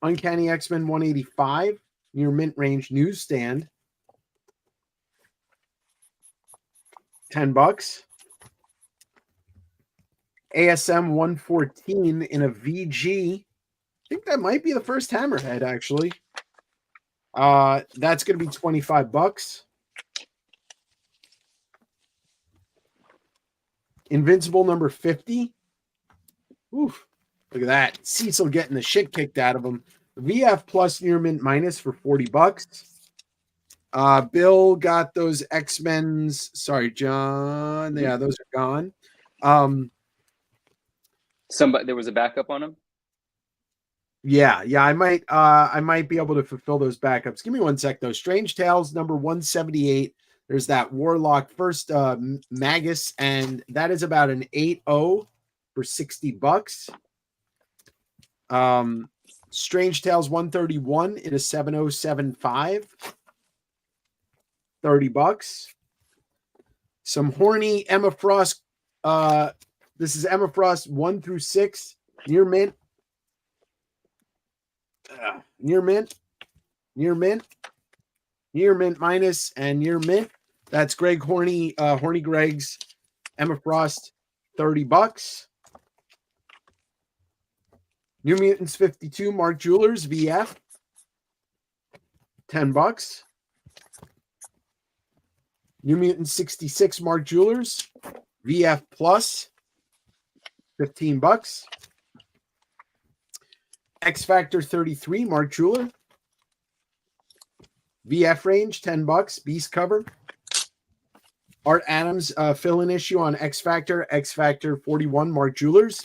Uncanny X-Men 185 near mint range newsstand, $10. ASM 114 in a VG. I think that might be the first Hammerhead, actually. That's going to be $25. Invincible number 50. Oof. Look at that. Cecil getting the shit kicked out of him. VF plus near mint minus for $40. Bill got those X-Men's. Sorry, John. Yeah, those are gone. There was a backup on them. Yeah, I might be able to fulfill those backups. Give me one sec though. Strange Tales number 178. There's that Warlock first Magus, and that is about an 8.0 for $60. Strange Tales 131 in a 7075. $30. Some horny Emma Frost. This is Emma Frost 1 through 6 near mint. Near mint. Near mint minus and near mint. That's Greg Horny, Horny Greg's Emma Frost, $30. New Mutants 52, Mark Jewelers, VF, $10. New Mutants 66, Mark Jewelers, VF Plus, $15. X Factor 33, Mark Jeweler, VF range, $10. Beast cover. Art Adams fill-in issue on X Factor 41, Mark Jewelers,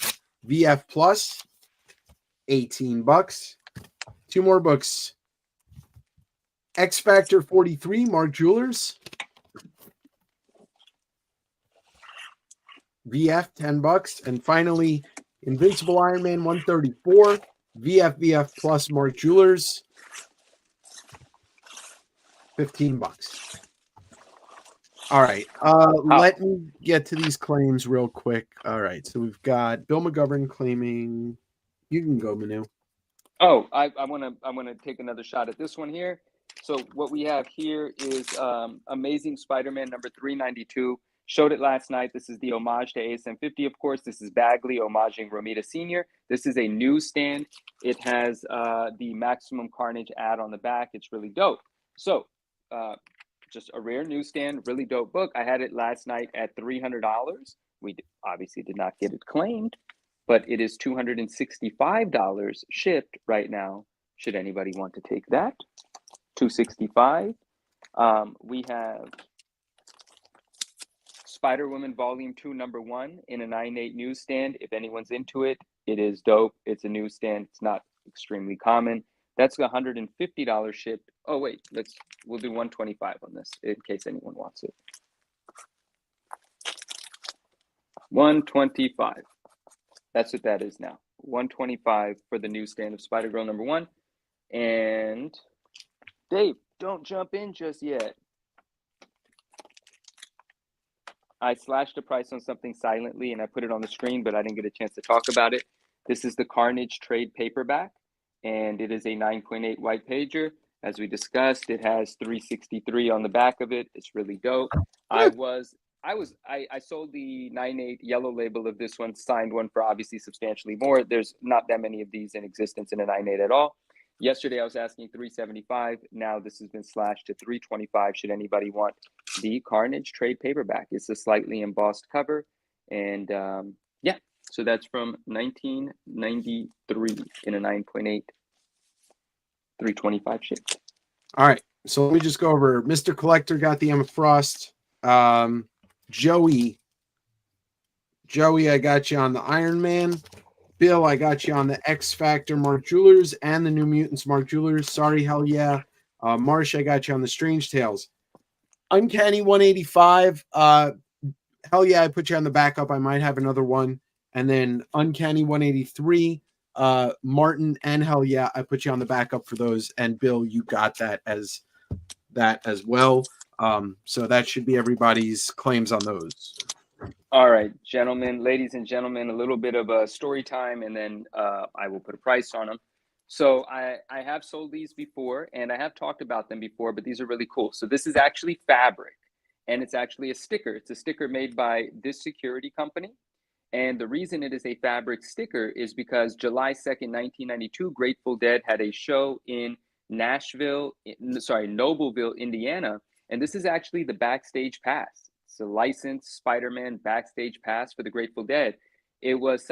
VF Plus, $18. Two more books. X Factor 43, Mark Jewelers, VF, $10. And finally, Invincible Iron Man 134, VF Plus, Mark Jewelers, $15. All right. Let me get to these claims real quick. All right. So we've got Bill McGovern claiming. You can go, Manu. Oh, I wanna take another shot at this one here. So what we have here is Amazing Spider-Man number 392. Showed it last night. This is the homage to ASM 50, of course. This is Bagley homaging Romita Sr. This is a newsstand. It has the Maximum Carnage ad on the back. It's really dope. So just a rare newsstand, really dope book. I had it last night at $300. We obviously did not get it claimed, but it is $265 shipped right now. Should anybody want to take that? $265. We have Spider-Woman Volume 2, Number 1 in a 9.8 newsstand. If anyone's into it, it is dope. It's a newsstand. It's not extremely common. That's $150 shipped. Oh wait, we'll do $125 on this in case anyone wants it. $125. That's what that is now. $125 for the newsstand of Spider-Girl number 1. And Dave, don't jump in just yet. I slashed the price on something silently and I put it on the screen, but I didn't get a chance to talk about it. This is the Carnage trade paperback, and it is a 9.8 white pager. As we discussed, it has 363 on the back of it. It's really dope. I sold the 9.8 yellow label of this one, signed one for obviously substantially more. There's not that many of these in existence in a 9.8 at all. Yesterday I was asking $375. Now this has been slashed to $325. Should anybody want the Carnage trade paperback? It's a slightly embossed cover, and yeah. So that's from 1993 in a 9.8, $325 ship. All right. So let me just go over. Mr. Collector got the Emma Frost. Joey, I got you on the Iron Man. Bill, I got you on the X Factor Mark Jewelers and the New Mutants Mark Jewelers. Sorry, hell yeah. Marsh, I got you on the Strange Tales. Uncanny 185. Hell yeah, I put you on the backup. I might have another one. And then Uncanny 183. Martin and hell yeah, I put you on the backup for those. And Bill, you got that as well. So that should be everybody's claims on those. All right, gentlemen, ladies and gentlemen, a little bit of a story time, and then I will put a price on them. So I have sold these before, and I have talked about them before, but these are really cool. So this is actually fabric, and it's actually a sticker. It's a sticker made by this security company. And the reason it is a fabric sticker is because July 2nd, 1992, Grateful Dead had a show in Nobleville, Indiana. And this is actually the backstage pass. It's a licensed Spider-Man backstage pass for the Grateful Dead. It was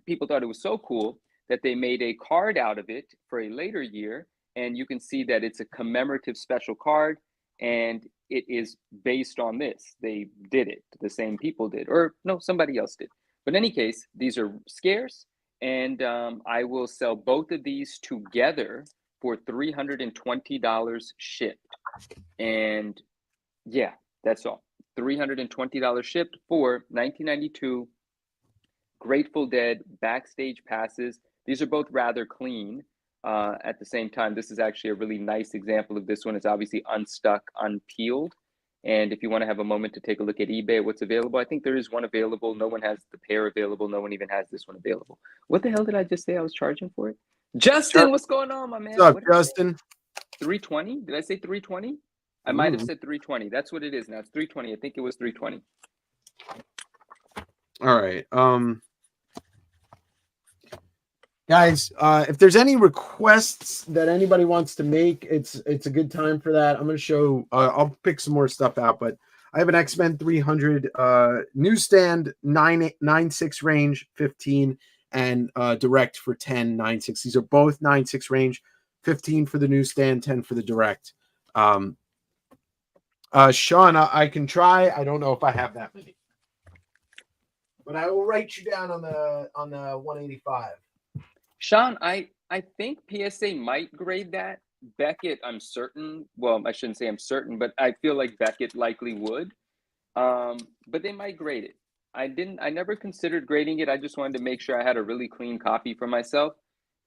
people thought it was so cool that they made a card out of it for a later year. And you can see that it's a commemorative special card. And it is based on this. They did it. The same people did. Or no, somebody else did. But in any case, these are scarce. And I will sell both of these together for $320 shipped. And yeah, that's all. $320 shipped for 1992 Grateful Dead backstage passes. These are both rather clean. At the same time, this is actually a really nice example of this one. It's obviously unstuck, unpeeled. And if you want to have a moment to take a look at eBay, what's available, I think there is one available. No one has the pair available. No one even has this one available. What the hell did I just say I was charging for it? Justin, what's going on, my man? What's up, Justin? 320. Did I say 320? I might have said 320. That's what it is now. It's 320. I think it was 320. All right. Guys, if there's any requests that anybody wants to make, it's a good time for that. I'm going to show, I'll pick some more stuff out, but I have an X-Men 300 newsstand 9.6 range 15 and direct for 10 9.6. These are both 9.6 range, 15 for the newsstand, 10 for the direct. Sean, I can try. I don't know if I have that many, but I will write you down on the 185. Sean, I think PSA might grade that. Beckett, I'm certain. Well, I shouldn't say I'm certain, but I feel like Beckett likely would. But they might grade it. I never considered grading it. I just wanted to make sure I had a really clean copy for myself.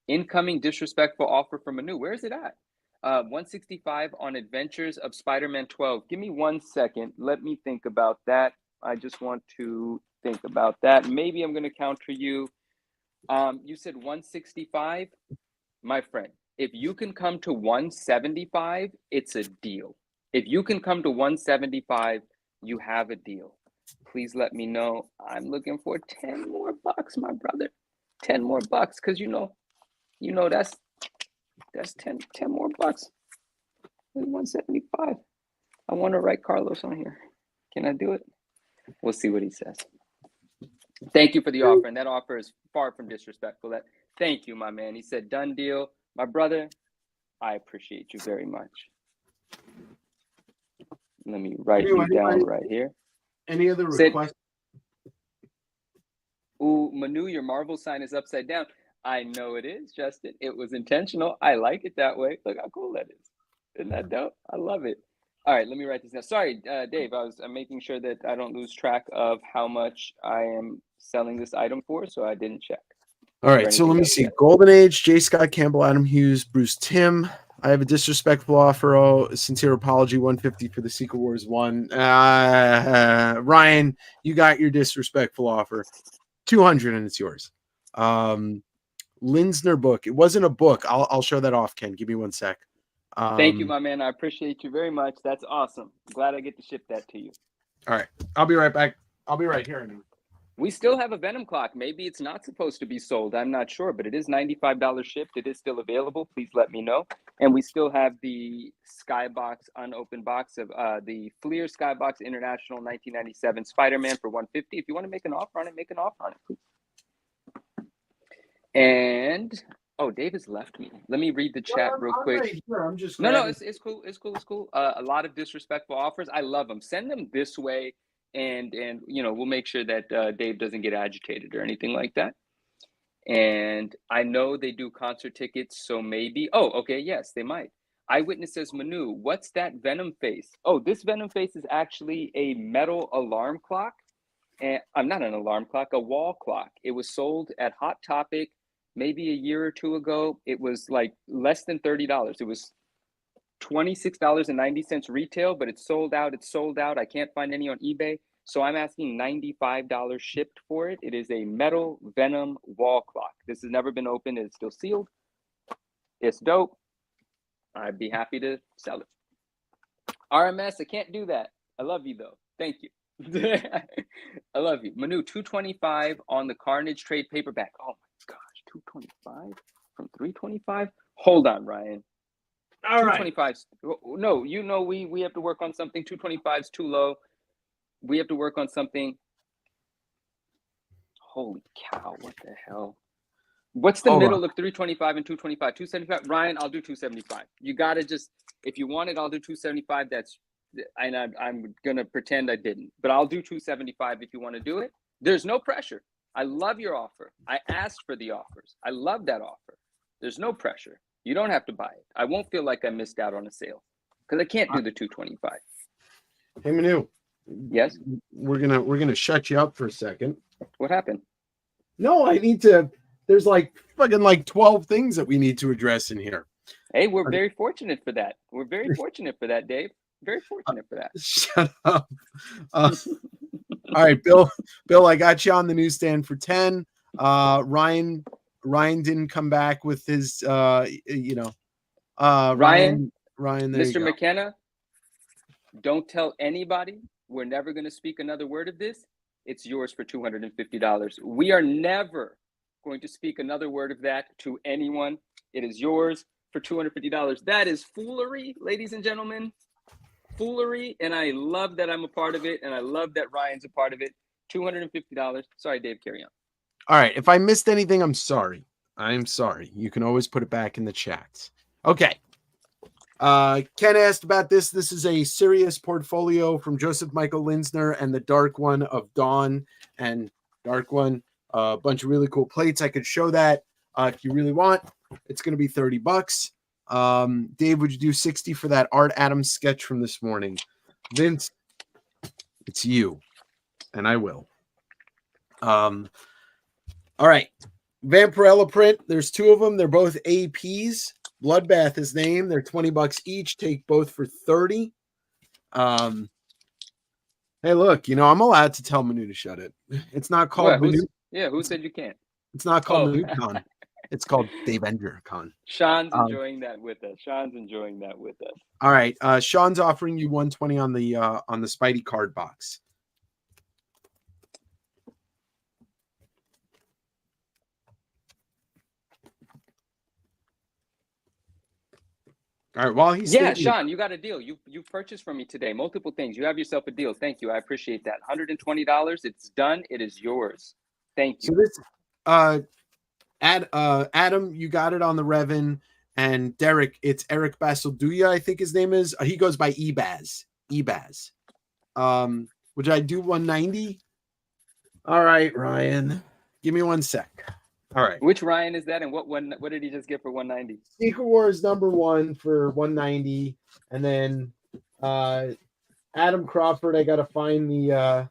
Incoming disrespectful offer from Manu. Where is it at? 165 on Adventures of Spider-Man 12. Give me 1 second. Let me think about that. I just want to think about that. Maybe I'm going to counter you. You said 165, my friend. If you can come to 175, it's a deal. If you can come to 175, you have a deal. Please let me know. I'm looking for 10 more bucks, my brother. 10 more bucks, because you know that's 10 more bucks. 175. I want to write Carlos on here. Can I do it? We'll see what he says. Thank you for the offer, and that offer is far from disrespectful. Thank you, my man. He said, done deal. My brother, I appreciate you very much. Let me write you down right here. Any other requests? Ooh, Manu, your Marvel sign is upside down. I know it is, Justin. It was intentional. I like it that way. Look how cool that is. Isn't that dope? I love it. All right, let me write this down. Sorry, Dave, I'm making sure that I don't lose track of how much I am selling this item for, so I didn't check. All right, so let me see. Golden Age, J. Scott Campbell, Adam Hughes, Bruce Timm. I have a disrespectful offer. Oh, sincere apology, 150 for the Secret Wars 1. Ryan, you got your disrespectful offer. 200 and it's yours. Linsner book. It wasn't a book. I'll show that off, Ken. Give me 1 sec. Thank you, my man. I appreciate you very much. That's awesome. Glad I get to ship that to you. All right. I'll be right back. I'll be right here. We still have a Venom clock. Maybe it's not supposed to be sold. I'm not sure, but it is $95 shipped. It is still available. Please let me know. And we still have the Skybox unopened box of the Fleer Skybox International 1997 Spider-Man for $150. If you want to make an offer on it, make an offer on it, please. And oh, Dave has left me. Let me read the chat real quick. Right here. I'm just no, it's cool. It's cool. A lot of disrespectful offers. I love them. Send them this way, and we'll make sure that Dave doesn't get agitated or anything like that. And I know they do concert tickets, so maybe. Oh, okay, yes, they might. Eyewitness says, Manu, what's that Venom face? Oh, this Venom face is actually a metal alarm clock. And I'm not an alarm clock, a wall clock. It was sold at Hot Topic maybe a year or two ago. It was like less than $30. It was $26.90 retail, but it's sold out. It's sold out. I can't find any on eBay. So I'm asking $95 shipped for it. It is a metal Venom wall clock. This has never been opened. It's still sealed. It's dope. I'd be happy to sell it. RMS, I can't do that. I love you though. Thank you. I love you. Manu, 225 on the Carnage trade paperback. Oh my gosh, 225 from 325? Hold on, Ryan. All right. 225. No, we have to work on something. 225 is too low. We have to work on something. Holy cow, what the hell? What's the middle of 325 and 225? 275. Ryan, I'll do 275. You gotta just, if you want it, I'll do 275. And I'm gonna pretend I didn't, but I'll do 275 if you want to do it. There's no pressure. I love your offer. I asked for the offers. I love that offer. There's no pressure. You don't have to buy it. I won't feel like I missed out on a sale because I can't do the 225. Hey Manu. Yes. We're gonna shut you up for a second. What happened? No, I need to. There's like 12 things that we need to address in here. Hey, we're very fortunate for that. We're very fortunate for that, Dave. Very fortunate for that. Shut up. All right, Bill, I got you on the newsstand for 10. Ryan didn't come back with his, Ryan, Ryan, there you Mr. go. McKenna, don't tell anybody. We're never going to speak another word of this. It's yours for $250. We are never going to speak another word of that to anyone. It is yours for $250. That is foolery, ladies and gentlemen. Foolery. And I love that I'm a part of it. And I love that Ryan's a part of it. $250. Sorry, Dave, carry on. All right. If I missed anything, I'm sorry. I'm sorry. You can always put it back in the chat. Okay. Ken asked about this. This is a Sirius portfolio from Joseph Michael Linsner and the Dark One of Dawn and Dark One. A bunch of really cool plates. I could show that if you really want. It's going to be $30. Dave, would you do 60 for that Art Adams sketch from this morning? Vince, it's you, and I will. All right. Vampirella print. There's two of them. They're both APs. Bloodbath is named. They're $20 each. Take both for 30. Hey, look, I'm allowed to tell Manu to shut it. It's not called Manu. Yeah, who said you can't? It's not called Manu Con. It's called Davenger Con. Sean's enjoying that with us. All right. Sean's offering you 120 on the Spidey card box. All right. While he's Sean, you got a deal. You purchased from me today multiple things. You have yourself a deal. Thank you. I appreciate that. $120. It's done. It is yours. Thank you. So this, Adam, you got it on the Revan, and Derek, it's Eric Basilduya, I think his name is. He goes by Ebaz. Would I do 190? All right, Ryan, give me 1 sec. All right. Which Ryan is that, and what did he just get for 190? Secret Wars #1 for 190, and then Adam Crawford. I gotta find the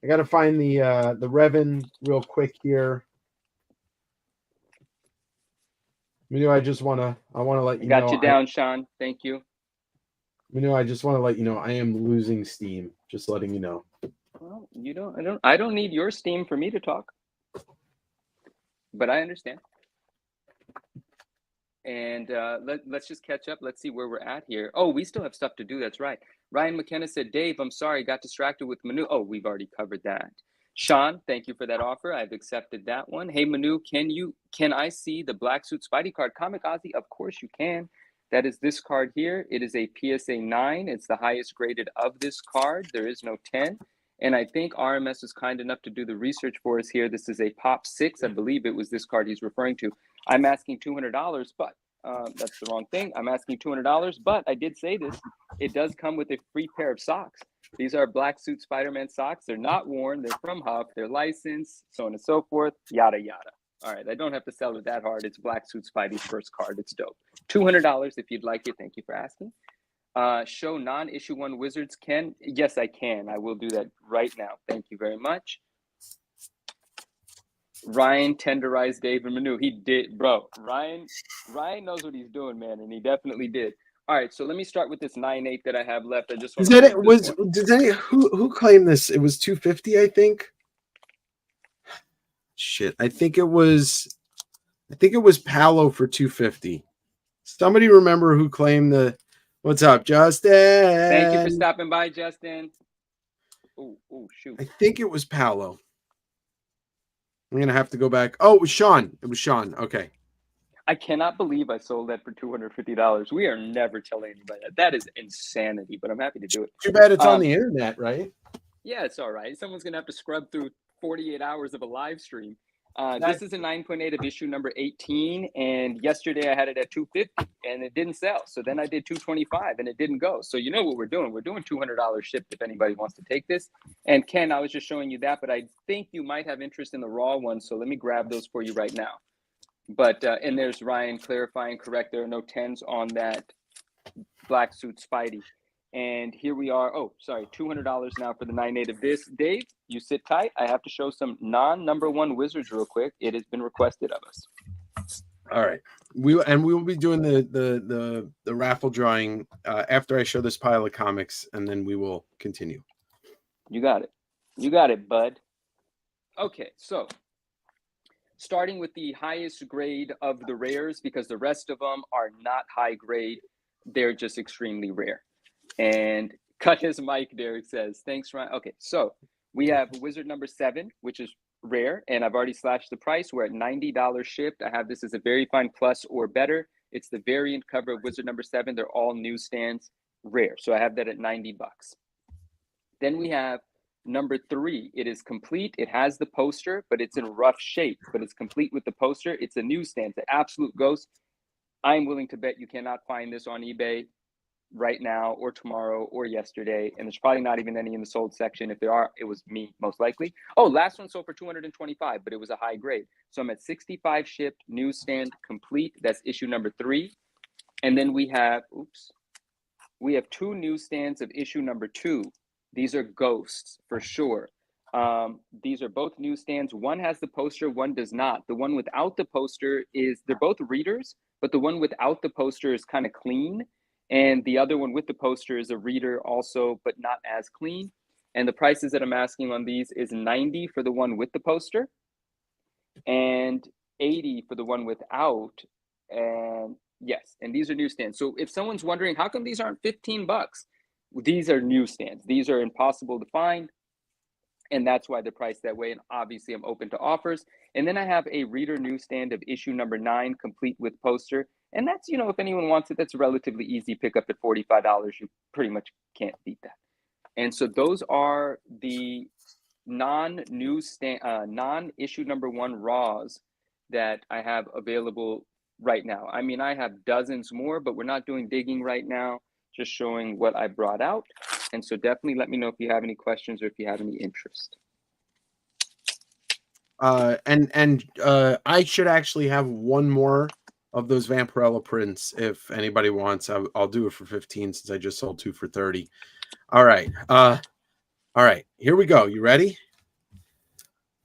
Revan real quick here. Manu, I want to let you know. Got you down, Sean. Thank you. Manu, I just want to let you know I am losing steam. Just letting you know. Well, I don't need your steam for me to talk. But I understand. And let's just catch up. Let's see where we're at here. Oh, we still have stuff to do. That's right. Ryan McKenna said, Dave, I'm sorry, got distracted with Manu. Oh, we've already covered that. Sean, thank you for that offer. I've accepted that one. Hey, Manu, can I see the Black Suit Spidey card? Comic Ozzy, of course you can. That is this card here. It is a PSA 9. It's the highest graded of this card. There is no 10. And I think RMS was kind enough to do the research for us here. This is a Pop 6. I believe it was this card he's referring to. I'm asking $200, but that's the wrong thing. I'm asking $200, but I did say this. It does come with a free pair of socks. These are Black Suit Spider-Man socks. They're not worn. They're from Huff. They're licensed, so on and so forth, yada, yada. All right, I don't have to sell it that hard. It's Black Suit Spidey's first card. It's dope. $200 if you'd like it. Thank you for asking. Show non-issue 1 Wizards can. Yes, I can. I will do that right now. Thank you very much. Ryan tenderized Dave and Manu. He did, bro. Ryan knows what he's doing, man, and he definitely did. All right, so let me start with this 9.8 that I have left. I just want who claimed this? It was 250, I think. Shit, I think it was Paolo for 250. Somebody remember who claimed the. What's up, Justin? Thank you for stopping by, Justin. Oh, shoot. I think it was Paolo. I'm going to have to go back. Oh, it was Sean. Okay. I cannot believe I sold that for $250. We are never telling anybody that. That is insanity, but I'm happy to do it. Too bad it's on the internet, right? Yeah, it's all right. Someone's going to have to scrub through 48 hours of a live stream. This is a 9.8 of issue number 18, and yesterday I had it at $250 and it didn't sell. So then I did $225 and it didn't go. So you know what we're doing? We're doing $200 shipped if anybody wants to take this. And Ken, I was just showing you that, but I think you might have interest in the raw one. So let me grab those for you right now. But and there's Ryan clarifying, correct. There are no 10s on that Black Suit Spidey. And here we are. Oh, sorry, $200 now for the 9.8 of this. Dave, you sit tight. I have to show some non-number 1 Wizards real quick. It has been requested of us. All right. We will be doing the raffle drawing after I show this pile of comics, and then we will continue. You got it. You got it, bud. Okay, so starting with the highest grade of the rares, because the rest of them are not high grade. they're just extremely rare. And cut his mic, Derek says. Thanks, Ryan. Okay, so we have Wizard number 7, which is rare, and I've already slashed the price. We're at $90 shipped. I have this as a very fine plus or better. It's the variant cover of Wizard number 7. They're all newsstands, rare. So I have that at $90. Then we have number 3. It is complete. It has the poster, but it's in rough shape, but it's complete with the poster. It's a newsstand. It's an absolute ghost. I'm willing to bet you cannot find this on eBay right now or tomorrow or yesterday, and there's probably not even any in the sold section. If there are, it was me most likely. Oh, last one sold for $225, but it was a high grade. So I'm at 65 shipped, newsstand, complete. That's issue number 3. And then we have, we have 2 newsstands of issue number 2. These are ghosts for sure. These are both newsstands. One has the poster, one does not. The one without the poster is, they're both readers, but the one without the poster is kind of clean. And the other one with the poster is a reader also, but not as clean. And the prices that I'm asking on these is $90 for the one with the poster and $80 for the one without. And yes, and these are newsstands. So if someone's wondering, how come these aren't $15? These are newsstands. These are impossible to find. And that's why they're priced that way. And obviously I'm open to offers. And then I have a reader newsstand of issue number 9, complete with poster. And that's, you know, if anyone wants it, that's a relatively easy pickup at $45. You pretty much can't beat that. And so those are the non-newsstand, non-issue number 1 raws that I have available right now. I mean, I have dozens more, but we're not doing digging right now, just showing what I brought out. And so definitely let me know if you have any questions or if you have any interest. I should actually have one more of those Vampirella prints if anybody wants. I'll do it for 15 since I just sold 2 for 30. All right. All right. Here we go. You ready?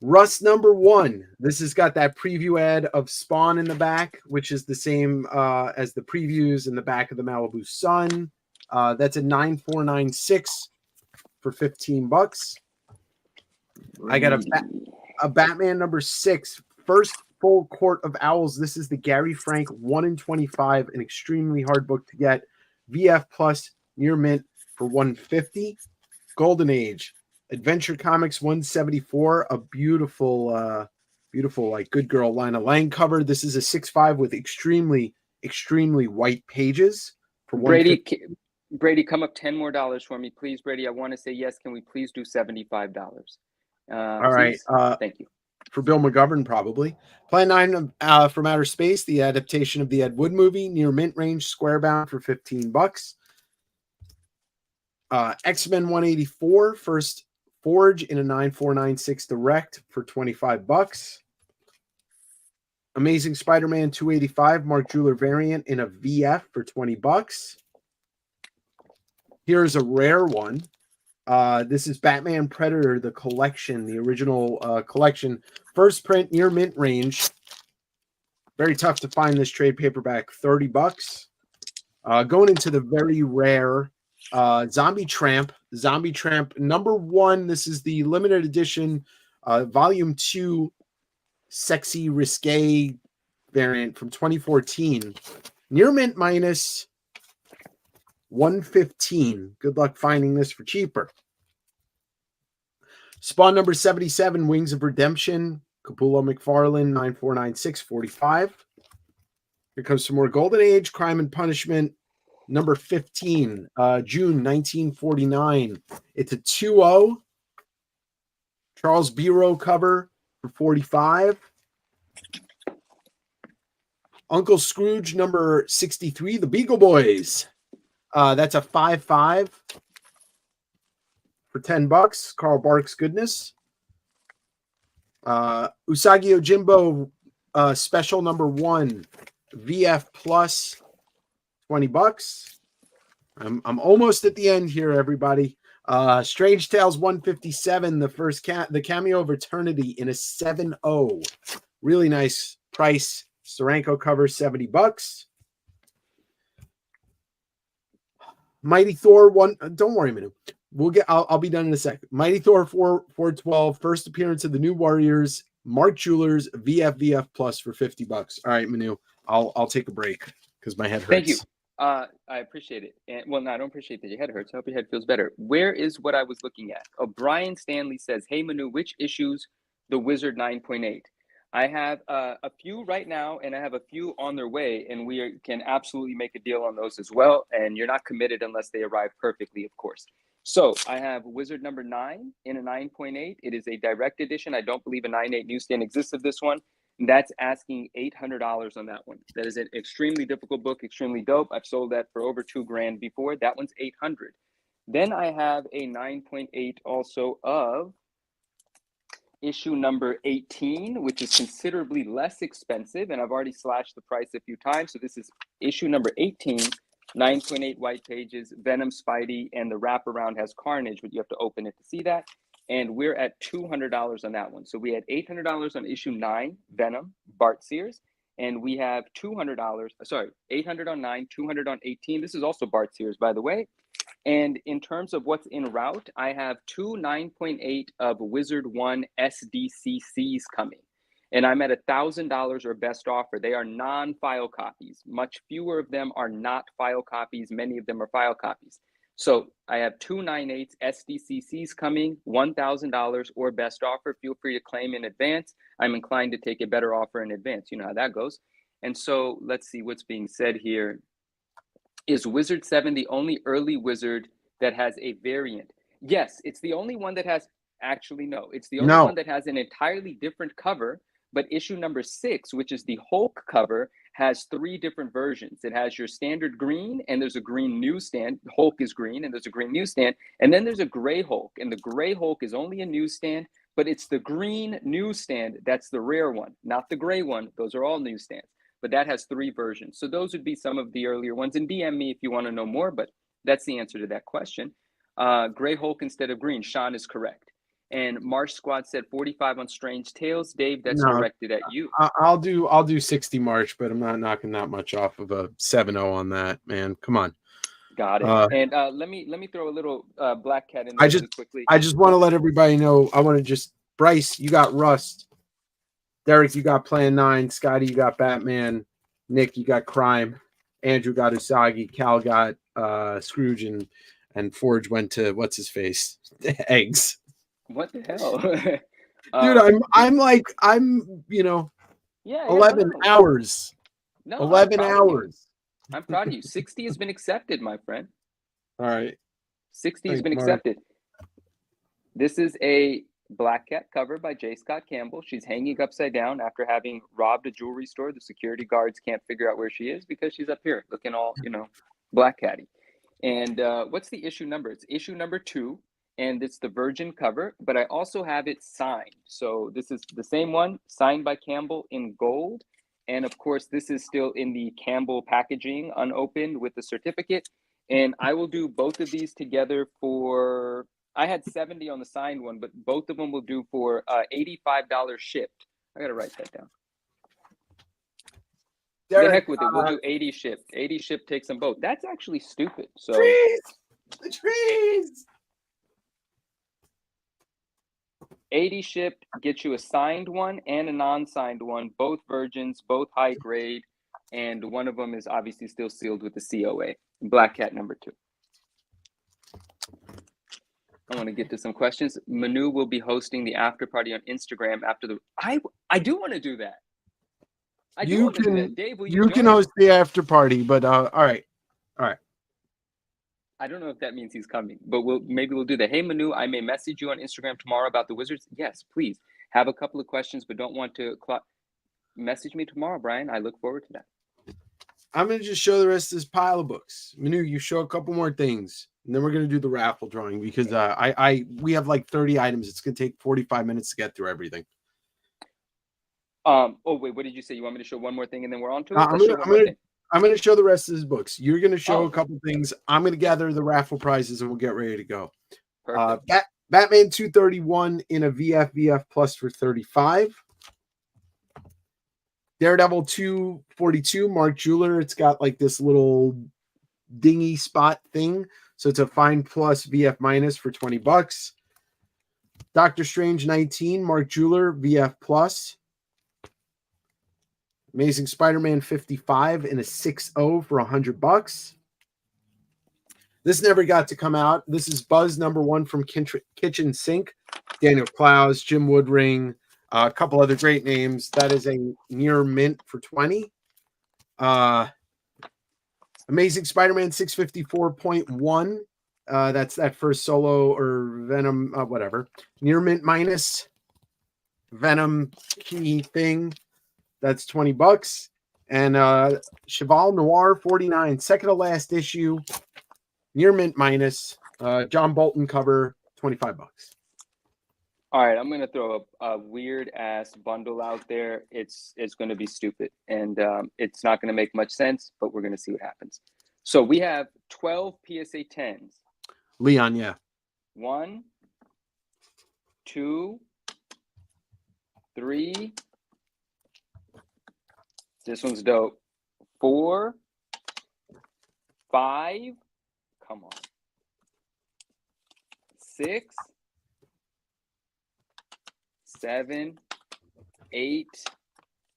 Rust number 1. This has got that preview ad of Spawn in the back, which is the same as the previews in the back of the Malibu Sun. That's a 9496 for $15. I got a Batman number 6, first full Court of Owls. This is the Gary Frank 1 in 25, an extremely hard book to get. VF Plus near mint for $150. Golden Age Adventure Comics 174, a beautiful like Good Girl Lana Lang cover. This is a 6.5 with extremely white pages for Brady, come up $10 more for me, please, Brady. I want to say yes. Can we please do $75? All right. Thank you. For Bill McGovern, probably. Plan 9 from Outer Space, the adaptation of the Ed Wood movie, near mint range, square bound for $15. X-Men 184, first Forge in a 9496 direct for $25. Amazing Spider-Man 285, Mark Jeweler variant in a VF for $20. Here's a rare one. This is Batman Predator, the collection, the original collection. First print, near mint range. Very tough to find this trade paperback, $30. Going into the very rare Zombie Tramp number 1. This is the limited edition volume 2 sexy risque variant from 2014. Near mint minus $115. Good luck finding this for cheaper. Spawn number 77, Wings of Redemption, Capullo McFarlane, 9496.45. Here comes some more Golden Age, Crime and Punishment, number 15, June 1949. It's a 2.0 Charles Bureau cover for $45. Uncle Scrooge number 63, The Beagle Boys. That's a 5.5 for $10. Carl Barks goodness. Usagi Yojimbo special number 1, VF Plus, $20. I'm almost at the end here, everybody. Strange Tales 157, the cameo of Eternity in a 7.0. Really nice price. Steranko cover, $70. Mighty Thor 1. Don't worry, Manu. I'll be done in a second. Mighty Thor 412, first appearance of the New Warriors, Mark Jewelers, VF Plus for $50. All right, Manu. I'll take a break because my head hurts. Thank you. I appreciate it. And well, no, I don't appreciate that your head hurts. I hope your head feels better. Where is what I was looking at? Brian Stanley says, "Hey Manu, which issues the Wizard 9.8?" I have a few right now, and I have a few on their way, and can absolutely make a deal on those as well. And you're not committed unless they arrive perfectly, of course. So I have Wizard number 9 in a 9.8. It is a direct edition. I don't believe a 9.8 newsstand exists of this one. And that's asking $800 on that one. That is an extremely difficult book, extremely dope. I've sold that for over $2,000 before. That one's $800. Then I have a 9.8 also of issue number 18, which is considerably less expensive, and I've already slashed the price a few times. So this is issue number 18, 9.8 white pages, Venom, Spidey, and the wraparound has Carnage, but you have to open it to see that. And we're at $200 on that one. So we had $800 on issue 9, Venom, Bart Sears, and we have $200, sorry, $800 on 9, $200 on 18. This is also Bart Sears, by the way. And in terms of what's en route, I have two 9.8 of Wizard 1 SDCCs coming. And I'm at $1,000 or best offer. They are non-file copies. Much fewer of them are not file copies. Many of them are file copies. So I have two 9.8 SDCCs coming, $1,000 or best offer. Feel free to claim in advance. I'm inclined to take a better offer in advance. You know how that goes. And so let's see what's being said here. Is Wizard 7 the only early Wizard that has a variant? Yes, it's the only one that has, actually no, it's the only one that has an entirely different cover, but issue number 6, which is the Hulk cover, has 3 different versions. It has your standard green, and there's a green newsstand. Hulk is green, and there's a green newsstand, and then there's a gray Hulk, and the gray Hulk is only a newsstand, but it's the green newsstand that's the rare one, not the gray one. Those are all newsstands. But that has 3 versions. So those would be some of the earlier ones. And DM me if you want to know more, but that's the answer to that question. Gray Hulk instead of green. Sean is correct. And Marsh Squad said 45 on Strange Tales. Dave, that's directed at you. I'll do 60 March, but I'm not knocking that much off of a 7-0 on that, man. Come on. Got it. And let me throw a little Black Cat in there really quickly. I just want to let everybody know. I want to just Bryce, you got Rust. Derek, you got Plan 9. Scotty, you got Batman. Nick, you got Crime. Andrew got Usagi. Cal got Scrooge, and Forge went to what's his face? Eggs. What the hell? Dude, I'm 11 hours. No, 11 hours. I'm proud of you. 60 has been accepted, my friend. All right. 60 has been accepted. This is a Black Cat cover by J. Scott Campbell. She's hanging upside down after having robbed a jewelry store. The security guards can't figure out where she is because she's up here looking all, Black Catty. And what's the issue number? It's issue number 2, and it's the Virgin cover, but I also have it signed. So this is the same one, signed by Campbell in gold. And of course, this is still in the Campbell packaging, unopened with the certificate. And I will do both of these together for... I had 70 on the signed one, but both of them will do for $85 shipped. I got to write that down. Derek, the heck with it. We'll do 80 shipped. 80 shipped takes them both. That's actually stupid. So trees! The trees! 80 shipped gets you a signed one and a non-signed one, both virgins, both high grade, and one of them is obviously still sealed with the COA. Black Cat number 2. I want to get to some questions. Manu will be hosting the after party on Instagram after the. I do want to do that. You can Dave, you can host the after party, but all right. I don't know if that means he's coming, but maybe we'll do that. Hey Manu, I may message you on Instagram tomorrow about the Wizards. Yes, please have a couple of questions, but don't want to message me tomorrow, Brian. I look forward to that. I'm gonna just show the rest of this pile of books. Manu, you show a couple more things. And then we're going to do the raffle drawing because we have like 30 items. It's going to take 45 minutes to get through everything. Oh, wait, what did you say? You want me to show one more thing and then we're on to it? I'm going to show the rest of his books. You're going to show a couple things. I'm going to gather the raffle prizes and we'll get ready to go. Batman 231 in a VF plus for 35. Daredevil 242, Mark Jeweler. It's got like this little dingy spot thing. So it's a fine plus VF minus for $20. Doctor Strange 19, Mark Jeweler, VF plus. Amazing Spider-Man 55 in a 6.0 for $100. This never got to come out. This is Buzz #1 from Kitchen Sink. Daniel Clowes, Jim Woodring, a couple other great names. That is a near mint for 20. Amazing Spider-Man 654.1. That's that first Solo or Venom, whatever. Near mint minus Venom key thing. That's $20. And Cheval Noir 49, second to last issue. Near mint minus. John Bolton cover, $25. All right, I'm gonna throw a weird ass bundle out there. It's gonna be stupid, and it's not gonna make much sense, but we're gonna see what happens. So we have 12 PSA 10s. Leon, yeah. 1, 2, 3. This one's dope. 4, 5. Come on. 6, 7, 8,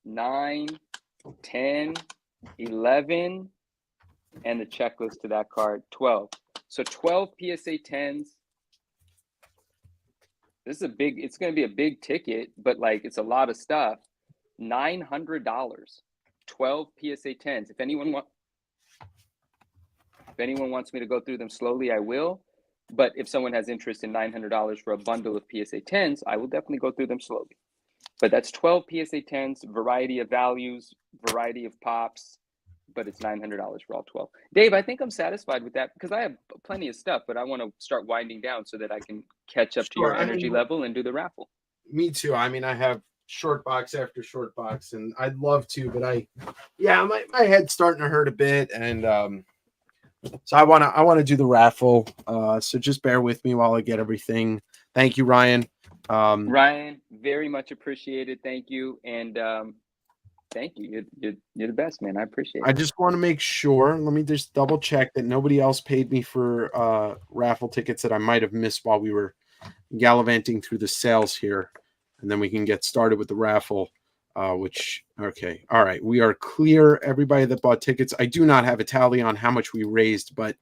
9, 10, 11, and the checklist to that card, 12. So 12 PSA 10s. This is it's going to be a big ticket, but like it's a lot of stuff. $900. 12 PSA 10s. If anyone wants me to go through them slowly, I will. But if someone has interest in $900 for a bundle of PSA 10s, I will definitely go through them slowly. But that's 12 PSA 10s, variety of values, variety of pops, but it's $900 for all 12. Dave, I think I'm satisfied with that because I have plenty of stuff, but I want to start winding down so that I can catch up to your energy level and do the raffle. Me too. I mean, I have short box after short box, and I'd love to, but my head's starting to hurt a bit, and so I want to do the raffle. So just bear with me while I get everything. Thank you, Ryan. Ryan, very much appreciated. Thank you, and thank you. You're the best, man. I appreciate it. I just want to make sure. Let me just double check that nobody else paid me for raffle tickets that I might have missed while we were gallivanting through the sales here, and then we can get started with the raffle. Okay. All right. We are clear. Everybody that bought tickets. I do not have a tally on how much we raised, but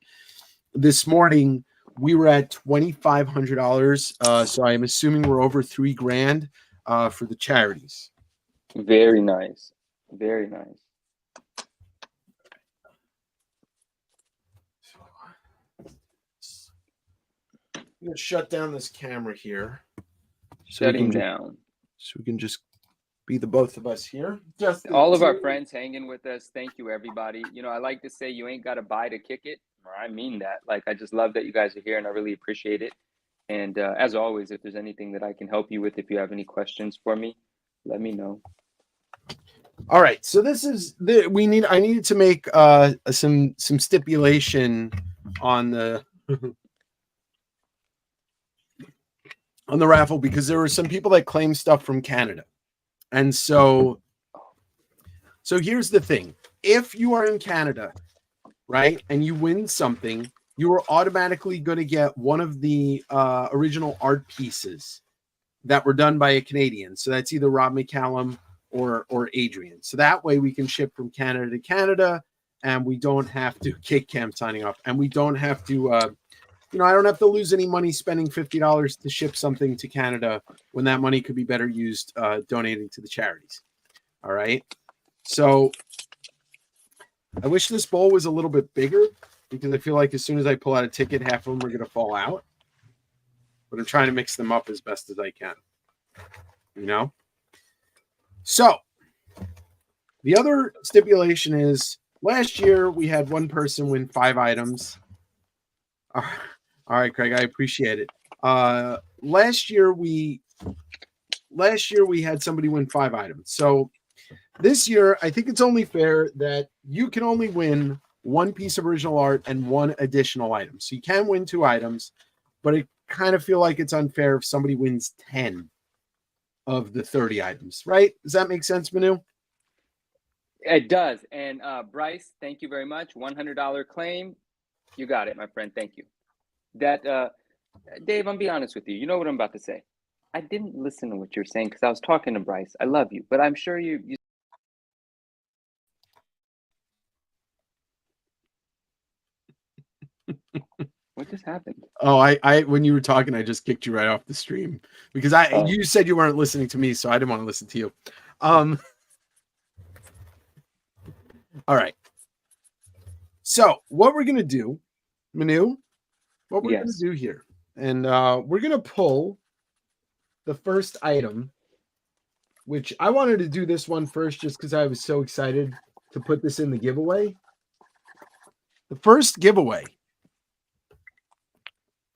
this morning we were at $2,500. So I'm assuming we're over $3,000 for the charities. Very nice. Very nice. I'm going to shut down this camera here. Shut him down. So we can just be the both of us here. Just all of our friends hanging with us. Thank you, everybody. You know, I like to say you ain't got to buy to kick it. I mean that. Like, I just love that you guys are here, and I really appreciate it. And as always, if there's anything that I can help you with, if you have any questions for me, let me know. All right. So this is I needed to make some stipulation on the on the raffle because there were some people that claimed stuff from Canada. And so here's the thing. If you are in Canada, right, and you win something, you are automatically going to get one of the original art pieces that were done by a Canadian. So that's either Rob McCallum or Adrian. So that way we can ship from Canada to Canada, and we don't have to Kate Cam signing up, and we don't have to I don't have to lose any money spending $50 to ship something to Canada when that money could be better used donating to the charities. All right. So I wish this bowl was a little bit bigger because I feel like as soon as I pull out a ticket, half of them are going to fall out. But I'm trying to mix them up as best as I can. So the other stipulation is last year we had one person win 5 items. All right, Craig, I appreciate it. Last year we had somebody win 5 items. So this year, I think it's only fair that you can only win 1 piece of original art and 1 additional item. So you can win 2 items, but I kind of feel like it's unfair if somebody wins 10 of the 30 items, right? Does that make sense, Manu? It does. And Bryce, thank you very much. $100 claim. You got it, my friend. Thank you. That Dave, I'm be honest with you. You know what I'm about to say. I didn't listen to what you're saying because I was talking to Bryce. I love you, but I'm sure you happened? Oh, I when you were talking, I just kicked you right off the stream because you said you weren't listening to me, so I didn't want to listen to you. All right. So what we're gonna do, Manu, what we're gonna do here, and we're gonna pull the first item, which I wanted to do this one first just because I was so excited to put this in the giveaway. The first giveaway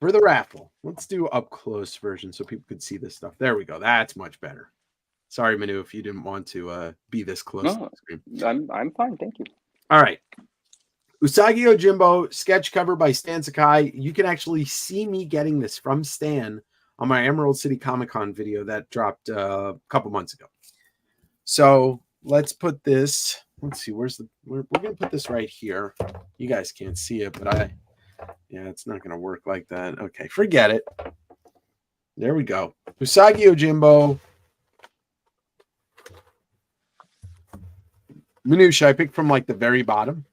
for the raffle. Let's do up close version so people could see this stuff. There we go. That's much better. Sorry, Manu, if you didn't want to be this close to the screen. I'm fine, thank you. All right. Usagi Yojimbo sketch cover by Stan Sakai. You can actually see me getting this from Stan on my Emerald City Comic-Con video that dropped a couple months ago. So let's put this. Let's see. Where's the? We're gonna put this right here. You guys can't see it, but yeah, it's not gonna work like that. Okay, forget it. There we go. Usagi Yojimbo. Manu, should I pick from like the very bottom?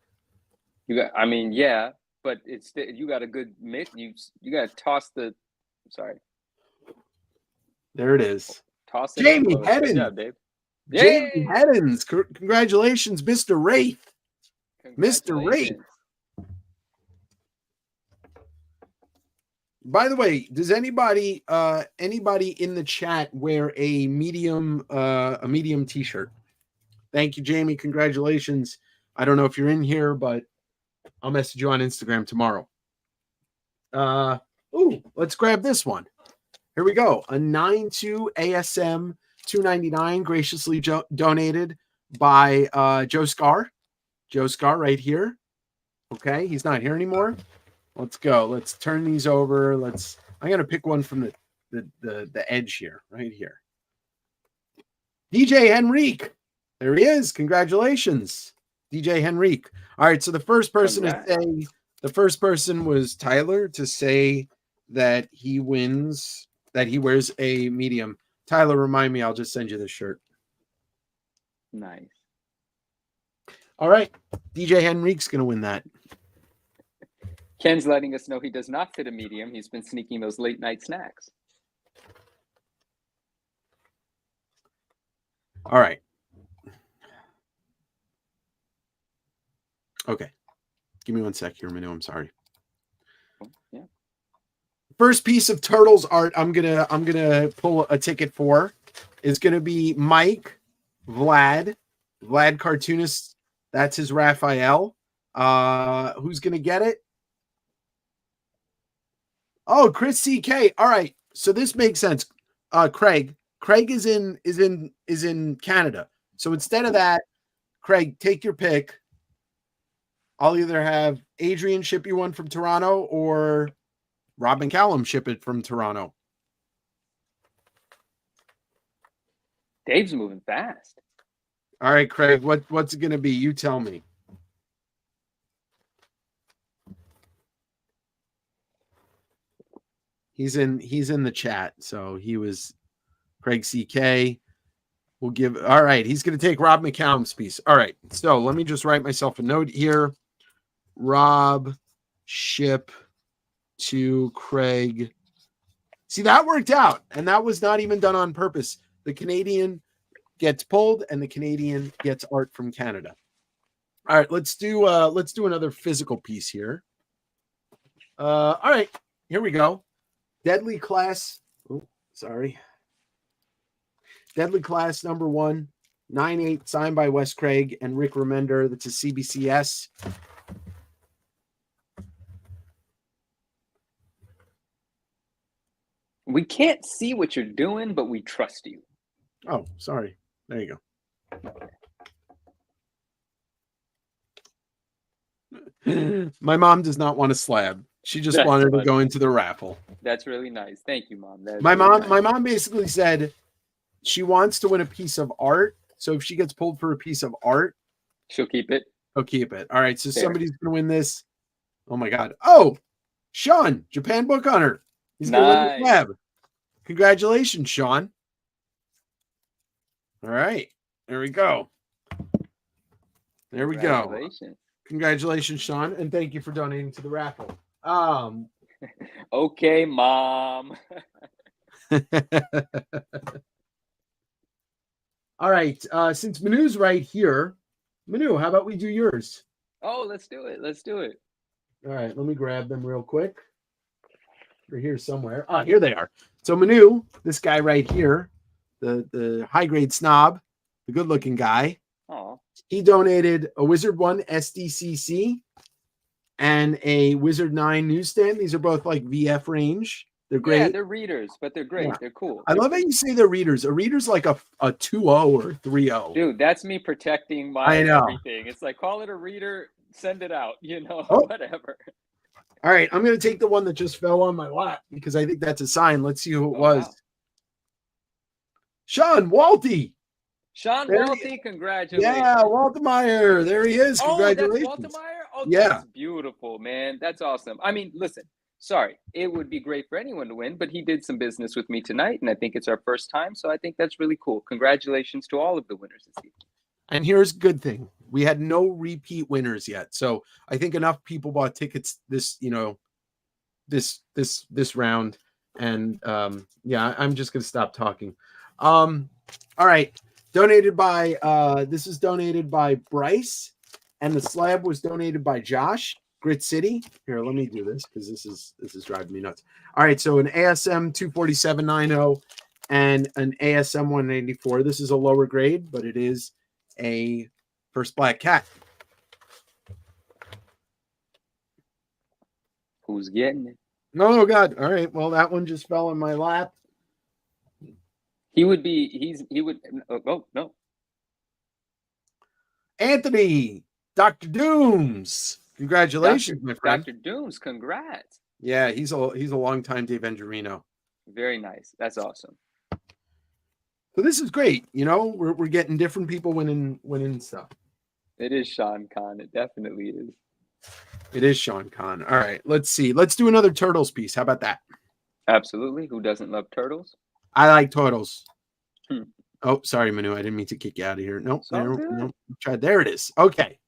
I mean, yeah, but it's you got a good mix. You got to toss the. Sorry. There it is. Toss it. Jamie Good Heddens. job, Dave. Jamie Heddens. Congratulations, Mr. Wraith. Mr. Wraith. By the way, does anybody in the chat wear a medium t-shirt? Thank you, Jamie. Congratulations. I don't know if you're in here, but I'll message you on Instagram tomorrow. Let's grab this one. Here we go. A 9-2 ASM 299 graciously donated by Joe Scar. Joe Scar right here. Okay, he's not here anymore. Let's go. Let's turn these over. I'm gonna pick one from the edge here, right here. DJ Henrique. There he is. Congratulations, DJ Henrique. All right, so the first person was Tyler to say that he wins, that he wears a medium. Tyler, remind me, I'll just send you the shirt. Nice. All right, DJ Henrique's gonna win that. Ken's letting us know he does not fit a medium. He's been sneaking those late night snacks. All right. Okay. Give me one sec here, Manu. I'm sorry. Yeah. First piece of Turtles art I'm gonna pull a ticket for is gonna be Mike Vlad cartoonist. That's his Raphael. Who's gonna get it? Oh, Chris CK. All right. So this makes sense. Craig is in Canada. So instead of that, Craig, take your pick. I'll either have Adrian ship you one from Toronto or Robin Callum ship it from Toronto. Dave's moving fast. All right, Craig, what's it going to be? You tell me. He's in the chat. So he was Craig CK. We'll give. All right, he's going to take Rob McCallum's piece. All right, so let me just write myself a note here. Rob, ship to Craig. See, that worked out, and that was not even done on purpose. The Canadian gets pulled, and the Canadian gets art from Canada. All right, let's do another physical piece here. All right, here we go. Deadly Class. Oh, sorry. Deadly Class number 1, 9/8, signed by Wes Craig and Rick Remender. That's a CBCS. We can't see what you're doing, but we trust you. Oh, sorry. There you go. My mom does not want a slab. She just wanted to go into the raffle. That's really nice. Thank you, Mom. My mom basically said she wants to win a piece of art. So if she gets pulled for a piece of art, she'll keep it. She'll keep it. All right. So somebody's going to win this. Oh my God. Oh, Sean, Japan Book Hunter. He's going to win the slab. Congratulations, Sean. All right. There we go. There we go. Congratulations, Sean. And thank you for donating to the raffle. Okay, mom. All right. Since Manu's right here, Manu, how about we do yours? Oh, let's do it. Let's do it. All right. Let me grab them real quick. They're here somewhere. Ah, here they are. So Manu, this guy right here, the high grade snob, the good looking guy, Oh, he donated a Wizard 1 SDCC and a Wizard 9 newsstand. These are both like VF range. They're great. yeah, they're readers, but they're great. Yeah. They're cool. I They're love how you say they're readers. A reader's like a 2.0 or 3.0. Dude, that's me protecting my I know. everything. It's like, call it a reader, send it out, Oh. whatever. All right, I'm going to take the one that just fell on my lap because I think that's a sign. Let's see who it was. Wow. Sean Walty. Sean There he Walty, congratulations. Yeah, Waltemeyer. There he is. Oh, that's Congratulations. Waltemeyer? Oh, Yeah. that's beautiful, man. That's awesome. I mean, listen, sorry, it would be great for anyone to win, but he did some business with me tonight, and I think it's our first time, so I think that's really cool. Congratulations to all of the winners this evening. And here's a good thing. We had no repeat winners yet. So I think enough people bought tickets this round. And yeah, I'm just gonna stop talking. All right. Donated by this is donated by Bryce, and the slab was donated by Josh, Grit City. Here, let me do this because this is driving me nuts. All right, so an ASM 24790 and an ASM 184. This is a lower grade, but it is a first black cat. Who's getting it? Oh God. All right. Well, that one just fell in my lap. He would oh no. Anthony, Dr. Dooms. Congratulations, my friend. Dr. Dooms, congrats. Yeah, he's a longtime Davenger. Very nice. That's awesome. So this is great. We're getting different people winning stuff. It is Sean Khan. It definitely is. It is Sean Khan. All right, let's see. Let's do another Turtles piece. How about that? Absolutely. Who doesn't love turtles? I like turtles. Hmm. Oh, sorry, Manu. I didn't mean to kick you out of here. Nope. all good. Nope. Tried. There it is. Okay.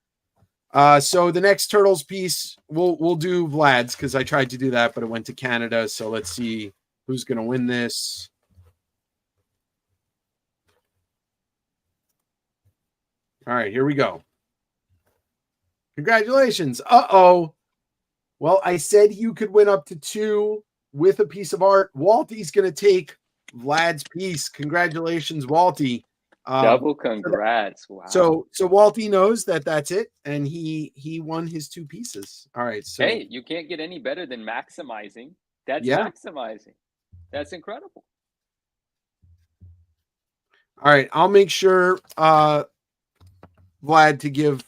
So the next Turtles piece, we'll do Vlad's because I tried to do that, but it went to Canada. So let's see who's going to win this. All right, here we go. Congratulations. Uh-oh. Well, I said you could win up to 2 with a piece of art. Walty's going to take Vlad's piece. Congratulations, Walty. Double congrats. Wow. So Walty knows that that's it, and he won his 2 pieces. All right. So hey, you can't get any better than maximizing. That's maximizing. That's incredible. All right. I'll make sure Vlad to give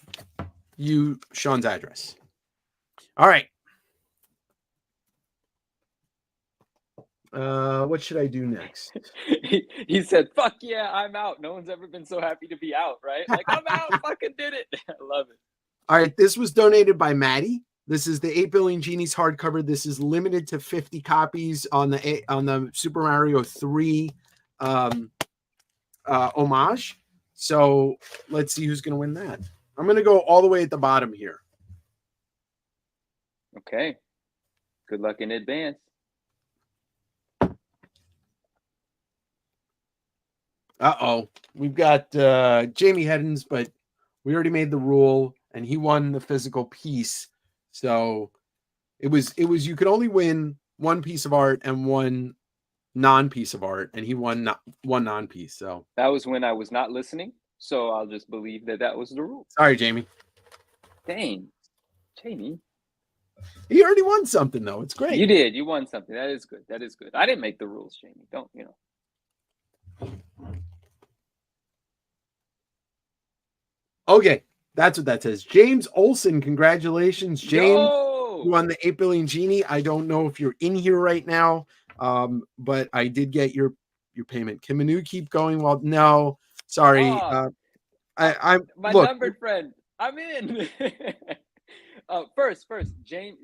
you Sean's address. All right. What should I do next? He said, fuck yeah, I'm out. No one's ever been so happy to be out, right? Like, I'm out, fucking did it. I love it. All right, this was donated by Maddie. This is the 8 Billion Genies hardcover. This is limited to 50 copies on the Super Mario 3 homage. So let's see who's going to win that. I'm going to go all the way at the bottom here. Okay. Good luck in advance. Uh-oh. We've got Jamie Heddens, but we already made the rule, and he won the physical piece. So it was you could only win 1 piece of art and 1 non-piece of art, and he won one non-piece. So that was when I was not listening. So I'll just believe that was the rule. Sorry, Jamie. Dang. Jamie. He already won something, though. It's great. You did. You won something. That is good. That is good. I didn't make the rules, Jamie. Don't. Okay, that's what that says. James Olson, congratulations, James. You won the 8 Billion Genie. I don't know if you're in here right now, but I did get your payment. Can Manu keep going? Well, no, sorry. I'm my look, numbered friend. I'm in. First, James,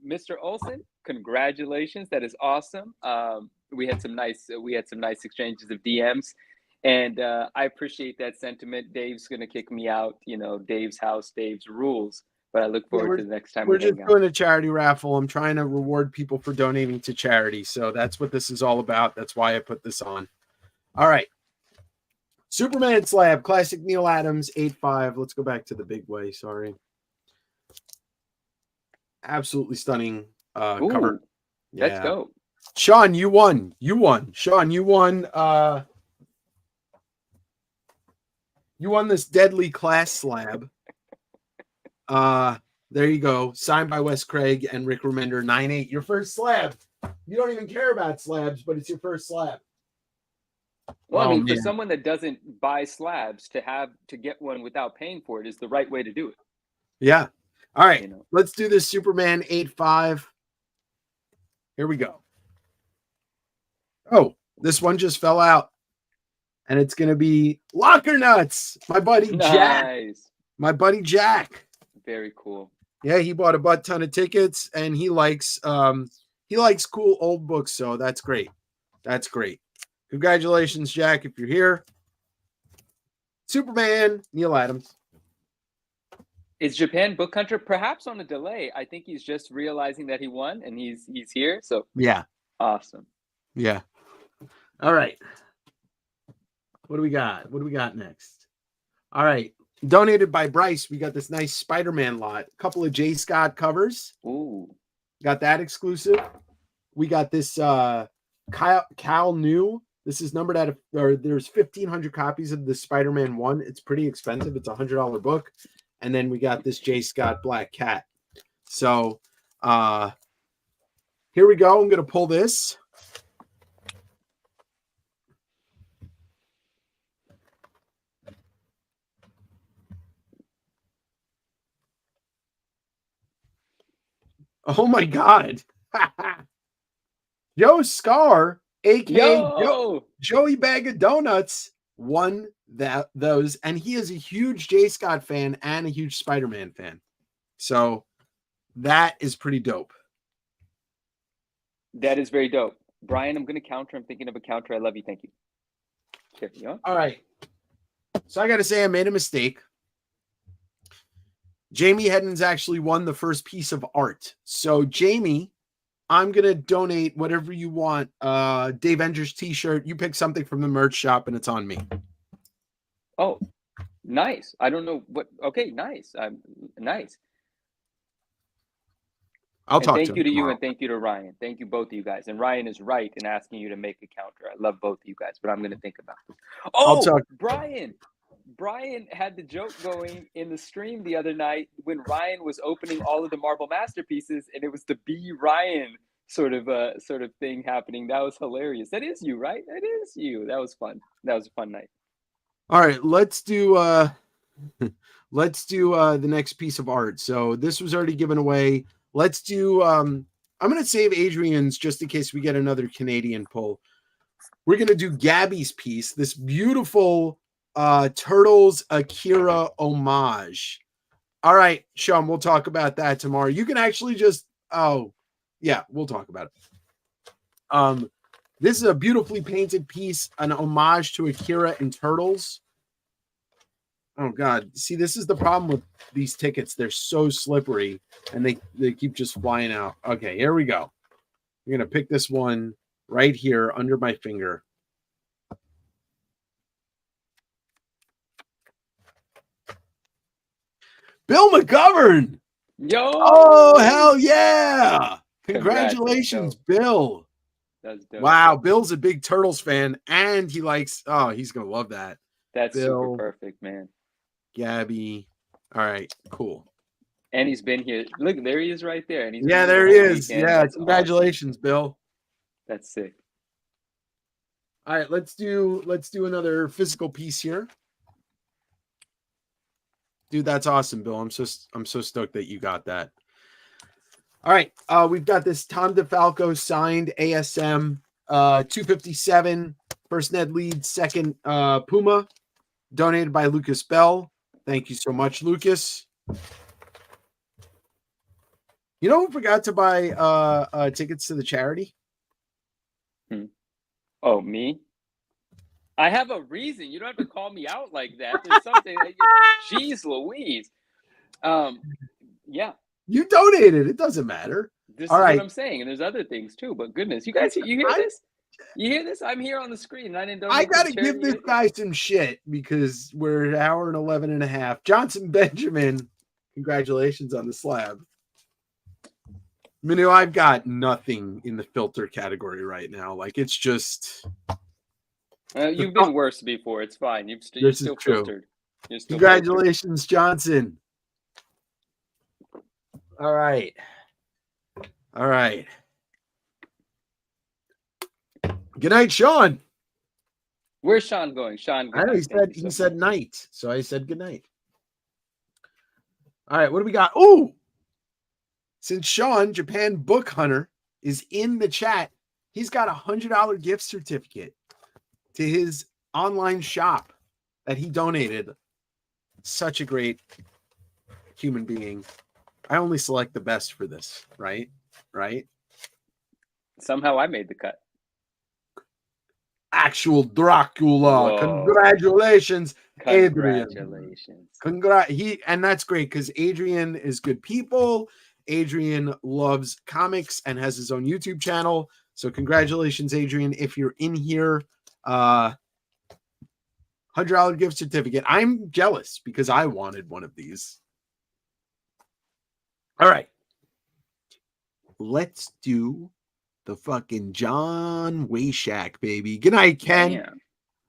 Mr. Olson, congratulations. That is awesome. We had some nice exchanges of DMs. And I appreciate that sentiment. Dave's going to kick me out, Dave's house, Dave's rules. But I look forward we're to the next time we're we just hang out. doing a charity raffle. I'm trying to reward people for donating to charity. So that's what this is all about. That's why I put this on. All right. Superman Slab, classic Neil Adams, 8.5. Let's go back to the big way. Sorry. Absolutely stunning cover. Let's go. Sean, you won. Sean, you won. You won this deadly class slab. There you go. Signed by Wes Craig and Rick Remender, 9.8. Your first slab. You don't even care about slabs, but it's your first slab. Well, I mean, for someone that doesn't buy slabs, to get one without paying for it is the right way to do it. Yeah. All right. Let's do this Superman 8.5. Here we go. Oh, this one just fell out. And it's going to be Locker Nuts. My buddy Jack. My buddy Jack. Very cool. Yeah, he bought a butt ton of tickets and he likes cool old books, so that's great. That's great. Congratulations, Jack, if you're here. Superman, Neil Adams. Is Japan Book Hunter perhaps on a delay? I think he's just realizing that he won and he's here. So yeah. Awesome. Yeah. All right. What do we got? What do we got next? All right. Donated by Bryce. We got this nice Spider-Man lot. A couple of J. Scott covers. Ooh. Got that exclusive. We got this Cal New. This is numbered at there's 1,500 copies of the Spider-Man 1. It's pretty expensive. It's a $100 book. And then we got this J. Scott Black Cat. So here we go. I'm going to pull this. Oh my God. Joe Scar, aka Joey Bag of Donuts, won those. And he is a huge J. Scott fan and a huge Spider-Man fan. So that is pretty dope. That is very dope. Brian, I'm going to counter. I'm thinking of a counter. I love you. Thank you. Here you go. All right. So I got to say I made a mistake. Jamie Hedden's actually won the first piece of art. So Jamie, I'm going to donate whatever you want. Davenger's t-shirt. You pick something from the merch shop and it's on me. Oh, nice. I don't know what. Okay, nice. Nice. I'll talk to you to tomorrow. you and thank you to Ryan. Thank you both of you guys. And Ryan is right in asking you to make a counter. I love both of you guys, but I'm going to think about it. Oh, Brian had the joke going in the stream the other night when Ryan was opening all of the Marvel masterpieces, and it was the B Ryan sort of thing happening. That was hilarious. That is you, right? That is you. That was fun. That was a fun night. All right, let's do the next piece of art. So this was already given away. Let's do I'm going to save Adrian's just in case we get another Canadian pull. We're going to do Gabby's piece, this beautiful Turtles Akira homage. All right, Sean, we'll talk about that tomorrow. You can actually we'll talk about it. This is a beautifully painted piece, an homage to Akira and Turtles. Oh God. See, this is the problem with these tickets. They're so slippery and they keep just flying out. Okay, here we go. We're going to pick this one right here under my finger. Bill McGovern. Yo. Oh, hell yeah. Congratulations, Bill. That's dope. Wow. Bill's a big Turtles fan and he likes, he's going to love that. That's Bill, super perfect, man. Gabby. All right, cool. And he's been here. Look, there he is right there. And he's there he is. Weekend. Yeah, That's congratulations, awesome. Bill. That's sick. All right, let's do another physical piece here. Dude, that's awesome, Bill. I'm so stoked that you got that. All right, we've got this Tom DeFalco signed ASM 257, first Ned Lead, second Puma, donated by Lucas Bell. Thank you so much, Lucas. You know who forgot to buy tickets to the charity? Oh, me? I have a reason. You don't have to call me out like that. There's something. Jeez Louise. Yeah. You donated. It doesn't matter. This All is right. what I'm saying. And there's other things too. But goodness, you guys, you hear this? You hear this? I'm here on the screen. And I didn't donate. I got to to give this guy some shit because we're an hour and 11 and a half. Johnson Benjamin, congratulations on the slab. Minu, I've got nothing in the filter category right now. Like, it's just. You've been worse before. It's fine. You're still filtered. You're still Congratulations, filtered. Johnson. All right. All right. Good night, Sean. Where's Sean going? Sean, I know he said night, so I said good night. All right, what do we got? Oh, since Sean, Japan Book Hunter, is in the chat, he's got $100 gift certificate to his online shop that he donated. Such a great human being. I only select the best for this, right? Right? Somehow I made the cut. Actual Dracula. Whoa. Congratulations, Adrian. Congratulations. And that's great because Adrian is good people. Adrian loves comics and has his own YouTube channel. So congratulations, Adrian. If you're in here, $100 gift certificate. I'm jealous because I wanted one of these. All right. Let's do the fucking John Wayshak, baby. Good night, Ken. Damn.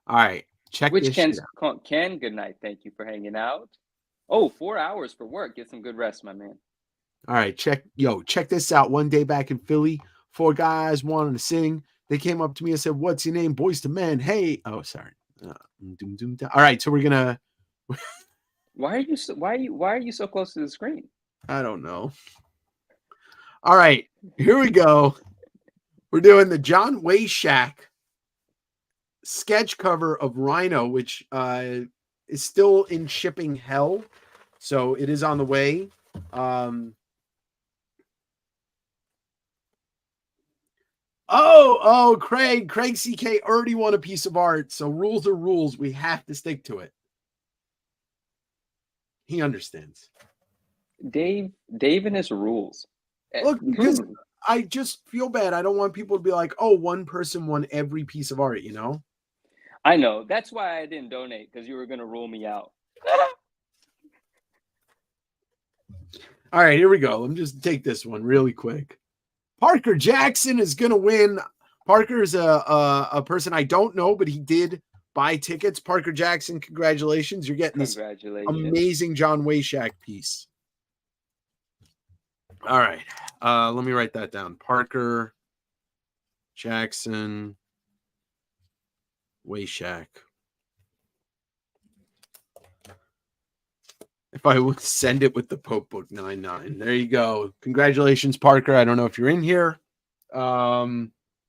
All right. Check Which this Ken's shit out. Ken, good night. Thank you for hanging out. Oh, 4 hours for work. Get some good rest, my man. All right, check this out. One day back in Philly, 4 guys wanted to sing. They came up to me and said, "What's your name?" Boys to Men. Hey, oh, sorry. All right, so we're gonna. Why are you so close to the screen? I don't know. All right, here we go. We're doing the John Wayshak sketch cover of Rhino, which is still in shipping hell, so it is on the way. Craig CK already won a piece of art. So rules are rules. We have to stick to it. He understands. Dave and his rules. Look, because I just feel bad. I don't want people to be like, "Oh, one person won every piece of art," you know? I know. That's why I didn't donate, because you were going to rule me out. All right, here we go. Let me just take this one really quick. Parker Jackson is going to win. Parker is a person I don't know, but he did buy tickets. Parker Jackson, congratulations. You're getting this amazing John Wayshak piece. All right. Let me write that down. Parker Jackson Wayshak. If I would send it with the Pope Book 99. There you go. Congratulations, Parker. I don't know if you're in here.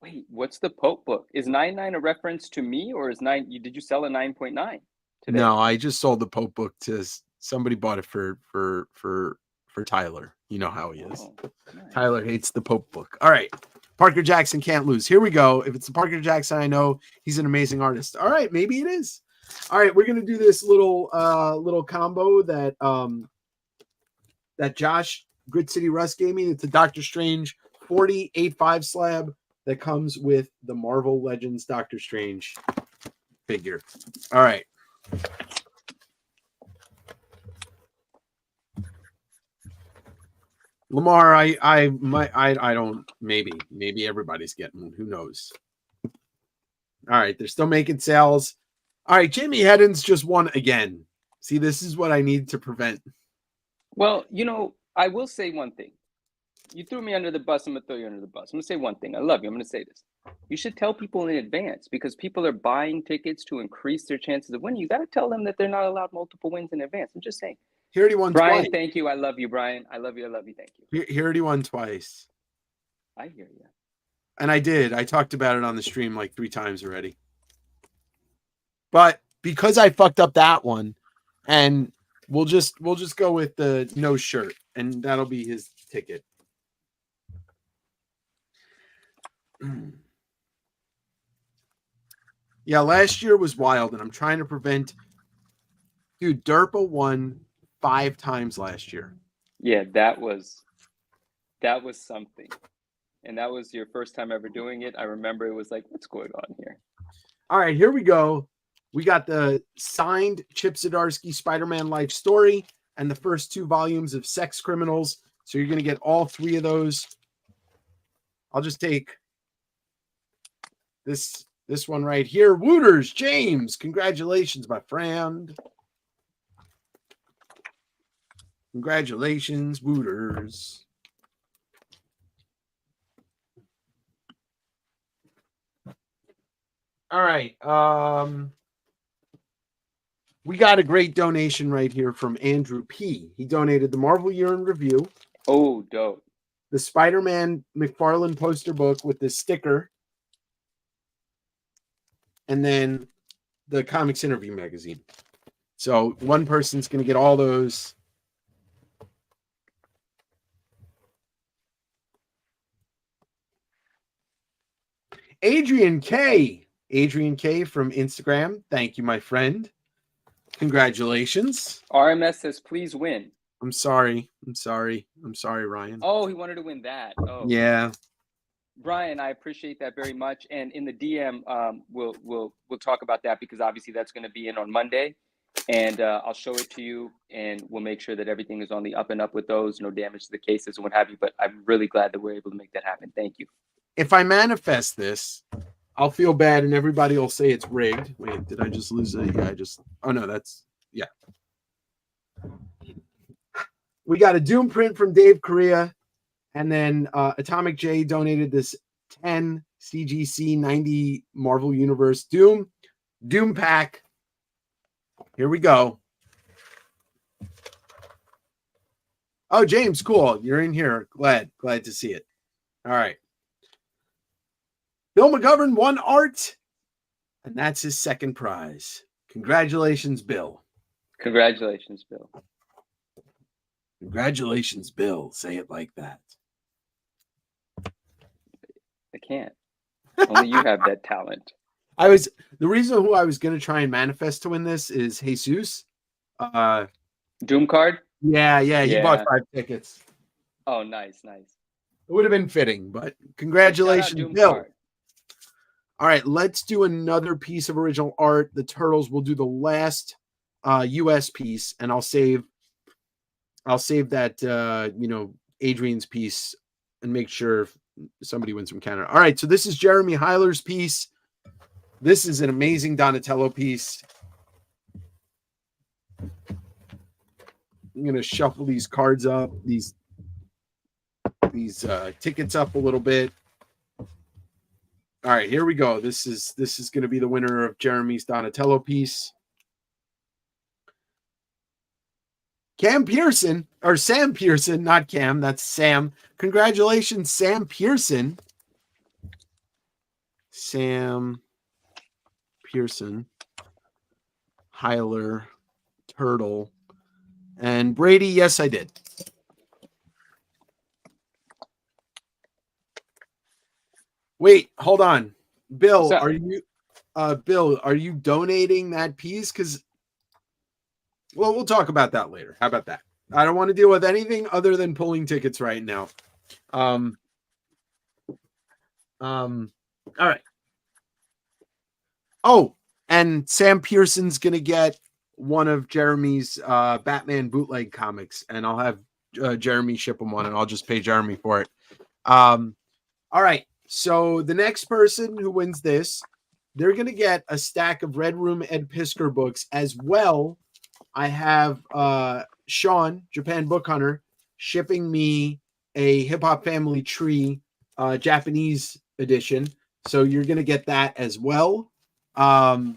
Wait, what's the Pope Book? Is 99 a reference to me, or is 9? Did you sell a 9.9 today? No, I just sold the Pope Book to somebody. Bought it for Tyler. You know how he is. Oh, nice. Tyler hates the Pope Book. All right. Parker Jackson can't lose. Here we go. If it's the Parker Jackson I know, he's an amazing artist. All right, maybe it is. All right, we're gonna do this little combo that that Josh Good City Russ gave me. It's a Doctor Strange 40.85 slab that comes with the Marvel Legends Doctor Strange figure. All right. Lamar, I don't, maybe everybody's getting one. Who knows? All right, they're still making sales. All right, Jamie Heddens just won again. See, this is what I need to prevent. Well, you know, I will say one thing. You threw me under the bus. I'm going to throw you under the bus. I'm going to say one thing. I love you. I'm going to say this. You should tell people in advance, because people are buying tickets to increase their chances of winning. You got to tell them that they're not allowed multiple wins in advance. I'm just saying. He already won Brian, twice. thank you. I love you, Brian. I love you. I love you. Thank you. He already won twice. I hear you. And I did. I talked about it on the stream like 3 times already. But because I fucked up that one, and we'll just go with the no shirt, and that'll be his ticket. Yeah, last year was wild, and I'm trying to prevent. Dude, Derpa won 5 times last year. Yeah, that was something. And that was your first time ever doing it. I remember it was like, what's going on here? All right, here we go. We got the signed Chip Zdarsky Spider-Man Life Story and the first 2 volumes of Sex Criminals. So you're going to get all 3 of those. I'll just take this one right here. Wooters, James, congratulations, my friend. Congratulations, Wooters. All right. We got a great donation right here from Andrew P. He donated the Marvel Year in Review. Oh, dope. The Spider-Man McFarlane poster book with the sticker. And then the Comics Interview magazine. So one person's going to get all those. Adrian K from Instagram. Thank you, my friend. Congratulations. RMS says, please win. I'm sorry, Ryan. Oh, he wanted to win that. Oh, yeah. Brian, I appreciate that very much. And in the DM, we'll talk about that because obviously that's going to be in on Monday, and I'll show it to you, and we'll make sure that everything is on the up and up with those, no damage to the cases and what have you. But I'm really glad that we're able to make that happen. Thank you. If I manifest this, I'll feel bad, and everybody will say it's rigged. Wait, did I just lose it? Yeah, oh no, yeah. We got a Doom print from Dave Correa, and then Atomic J donated this 10 CGC 90 Marvel Universe Doom pack. Here we go. Oh, James, cool. You're in here. Glad to see it. All right. Bill McGovern won art, and that's his second prize. Congratulations, Bill. Congratulations, Bill. Congratulations, Bill. Say it like that. I can't. Only you have that talent. The reason who I was going to try and manifest to win this is Jesus. Doom card? Yeah. He bought 5 tickets. Oh, nice. It would have been fitting, but congratulations, Bill. Card. All right, let's do another piece of original art. The Turtles will do the last US piece, and I'll save that Adrian's piece and make sure somebody wins from Canada. All right, so this is Jeremy Heiler's piece. This is an amazing Donatello piece. I'm gonna shuffle these cards up, these tickets up a little bit. All right, here we go. This is going to be the winner of Jeremy's Donatello piece. Sam Pearson, not Cam, that's Sam. Congratulations, Sam Pearson. Sam Pearson, Heiler, Turtle, and Brady. Yes, I did. Wait, hold on. Bill, are you donating that piece? Because, well, we'll talk about that later. How about that? I don't want to deal with anything other than pulling tickets right now. All right. Oh, and Sam Pearson's going to get one of Jeremy's Batman bootleg comics, and I'll have Jeremy ship him one, and I'll just pay Jeremy for it. All right. So the next person who wins this, they're going to get a stack of Red Room Ed Piskor books as well. I have Sean, Japan Book Hunter, shipping me a Hip Hop Family Tree Japanese edition. So you're going to get that as well. So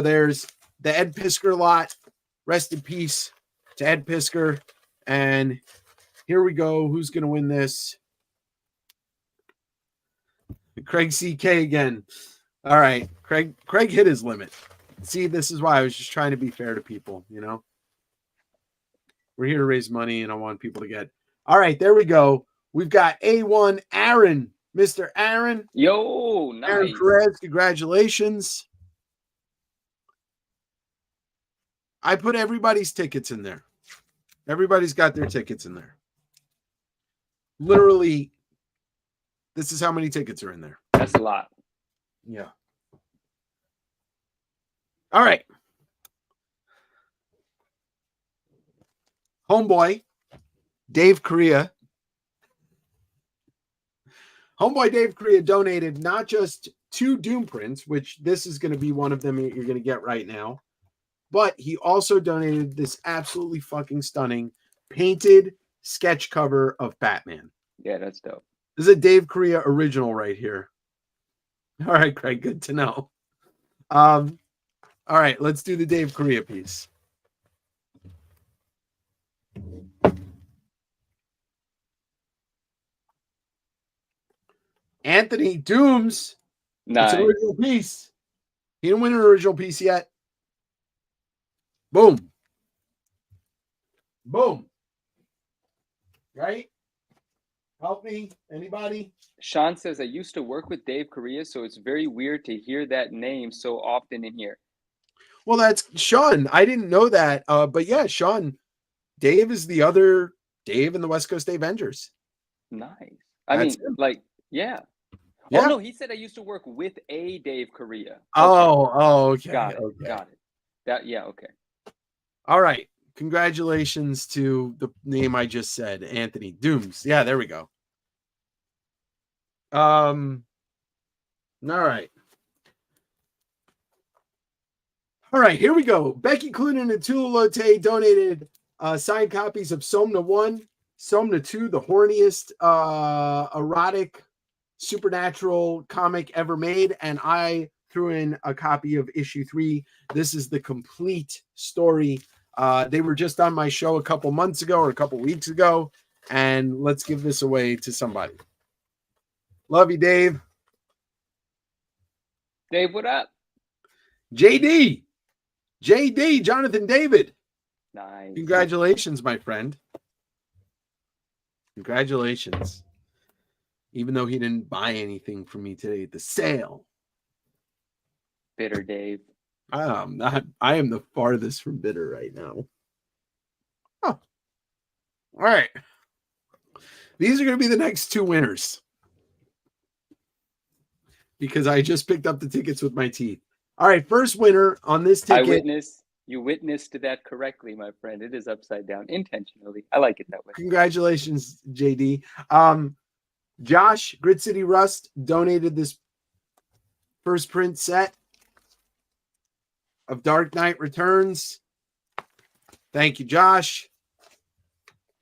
there's the Ed Piskor lot. Rest in peace to Ed Piskor. And here we go. Who's going to win this? Craig CK again. All right. Craig hit his limit. See, this is why I was just trying to be fair to people, you know. We're here to raise money and I want people to get. All right, there we go. We've got A1 Aaron. Mr. Aaron. Yo, nice. Aaron Perez, congratulations. I put everybody's tickets in there. Everybody's got their tickets in there. Literally, this is how many tickets are in there. That's a lot. Yeah. All right. Homeboy, Dave Korea. Homeboy Dave Korea donated not just 2 Doom prints, which this is going to be one of them you're going to get right now, but he also donated this absolutely fucking stunning painted sketch cover of Batman. Yeah, that's dope. This is a Dave Korea original right here. All right, Craig, good to know. All right, let's do the Dave Korea piece. Anthony Dooms. Nice. It's an original piece. He didn't win an original piece yet. Boom. Boom. Right? Help me. Anybody? Sean says, I used to work with Dave Korea, so it's very weird to hear that name so often in here. Well, that's Sean. I didn't know that. But yeah, Sean, Dave is the other Dave in the West Coast Davengers. Nice. I That's mean, him. like, yeah. Yeah. Oh, no, he said I used to work with a Dave Korea. Okay. Got it. Okay. Got it. That, yeah, okay. All right. Congratulations to the name I just said, Anthony Dooms. Yeah, there we go. All right. All right, here we go. Becky Clunan and Tula Lotte donated signed copies of Somna 1, Somna 2, the horniest erotic supernatural comic ever made, and I threw in a copy of issue 3. This is the complete story. They were just on my show a couple months ago or a couple weeks ago, and let's give this away to somebody. Love you, Dave. Dave, what up? JD, Jonathan David. Nice. Congratulations, my friend. Congratulations. Even though he didn't buy anything from me today at the sale. Bitter Dave. I am the farthest from bitter right now. Oh. All right. These are going to be the next 2 winners. Because I just picked up the tickets with my teeth. All right, first winner on this ticket. You witnessed that correctly, my friend. It is upside down intentionally. I like it that way. Congratulations, JD. Josh, Grid City Rust, donated this first print set of Dark Knight Returns. Thank you, Josh.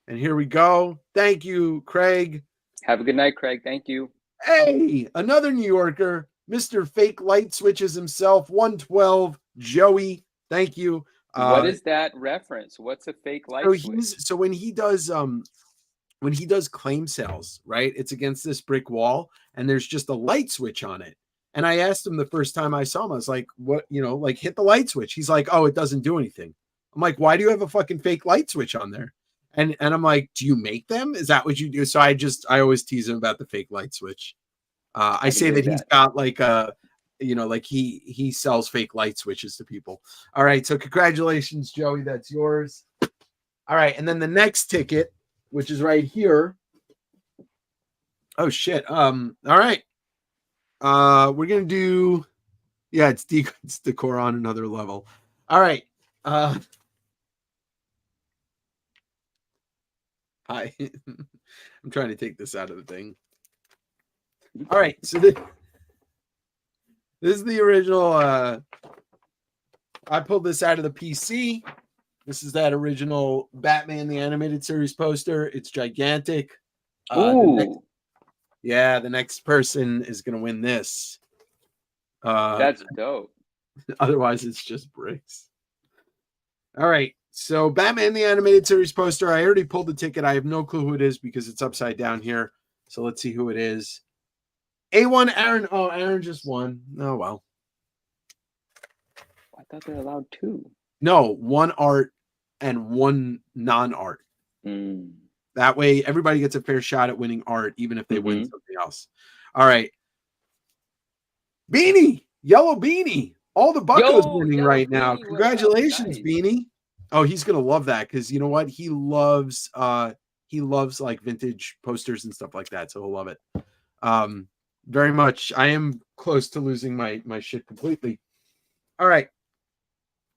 And here we go. Thank you, Craig. Have a good night, Craig. Thank you. Hey, another New Yorker, Mr. Fake Light Switches himself, 112, Joey. Thank you. What is that reference? What's a fake light switch? So when he does claim sales, right? It's against this brick wall, and there's just a light switch on it. And I asked him the first time I saw him, I was like, "What? Like hit the light switch." He's like, "Oh, it doesn't do anything." I'm like, "Why do you have a fucking fake light switch on there?" And I'm like, "Do you make them? Is that what you do?" So I always tease him about the fake light switch. I say that he's got like a, like he sells fake light switches to people. All right, so congratulations, Joey. That's yours. All right, and then the next ticket, which is right here. Oh shit. All right. We're gonna do. Yeah, it's decor on another level. All right. Hi. I'm trying to take this out of the thing. All right, so this is the original. I pulled this out of the PC. This is that original Batman the Animated Series poster. It's gigantic. Ooh. The next person is going to win this. That's dope. Otherwise, it's just bricks. All right. So Batman the Animated Series poster. I already pulled the ticket. I have no clue who it is because it's upside down here. So let's see who it is. A1 Aaron. Oh, Aaron just won. Oh, well. I thought they're allowed 2. No, 1 art and 1 non-art. That way, everybody gets a fair shot at winning art, even if they win something else. All right. Beanie. Yellow Beanie. All the Buccos winning right now. Congratulations, Beanie. Oh, he's gonna love that because you know what? He loves like vintage posters and stuff like that, so he'll love it. Very much. I am close to losing my shit completely. All right.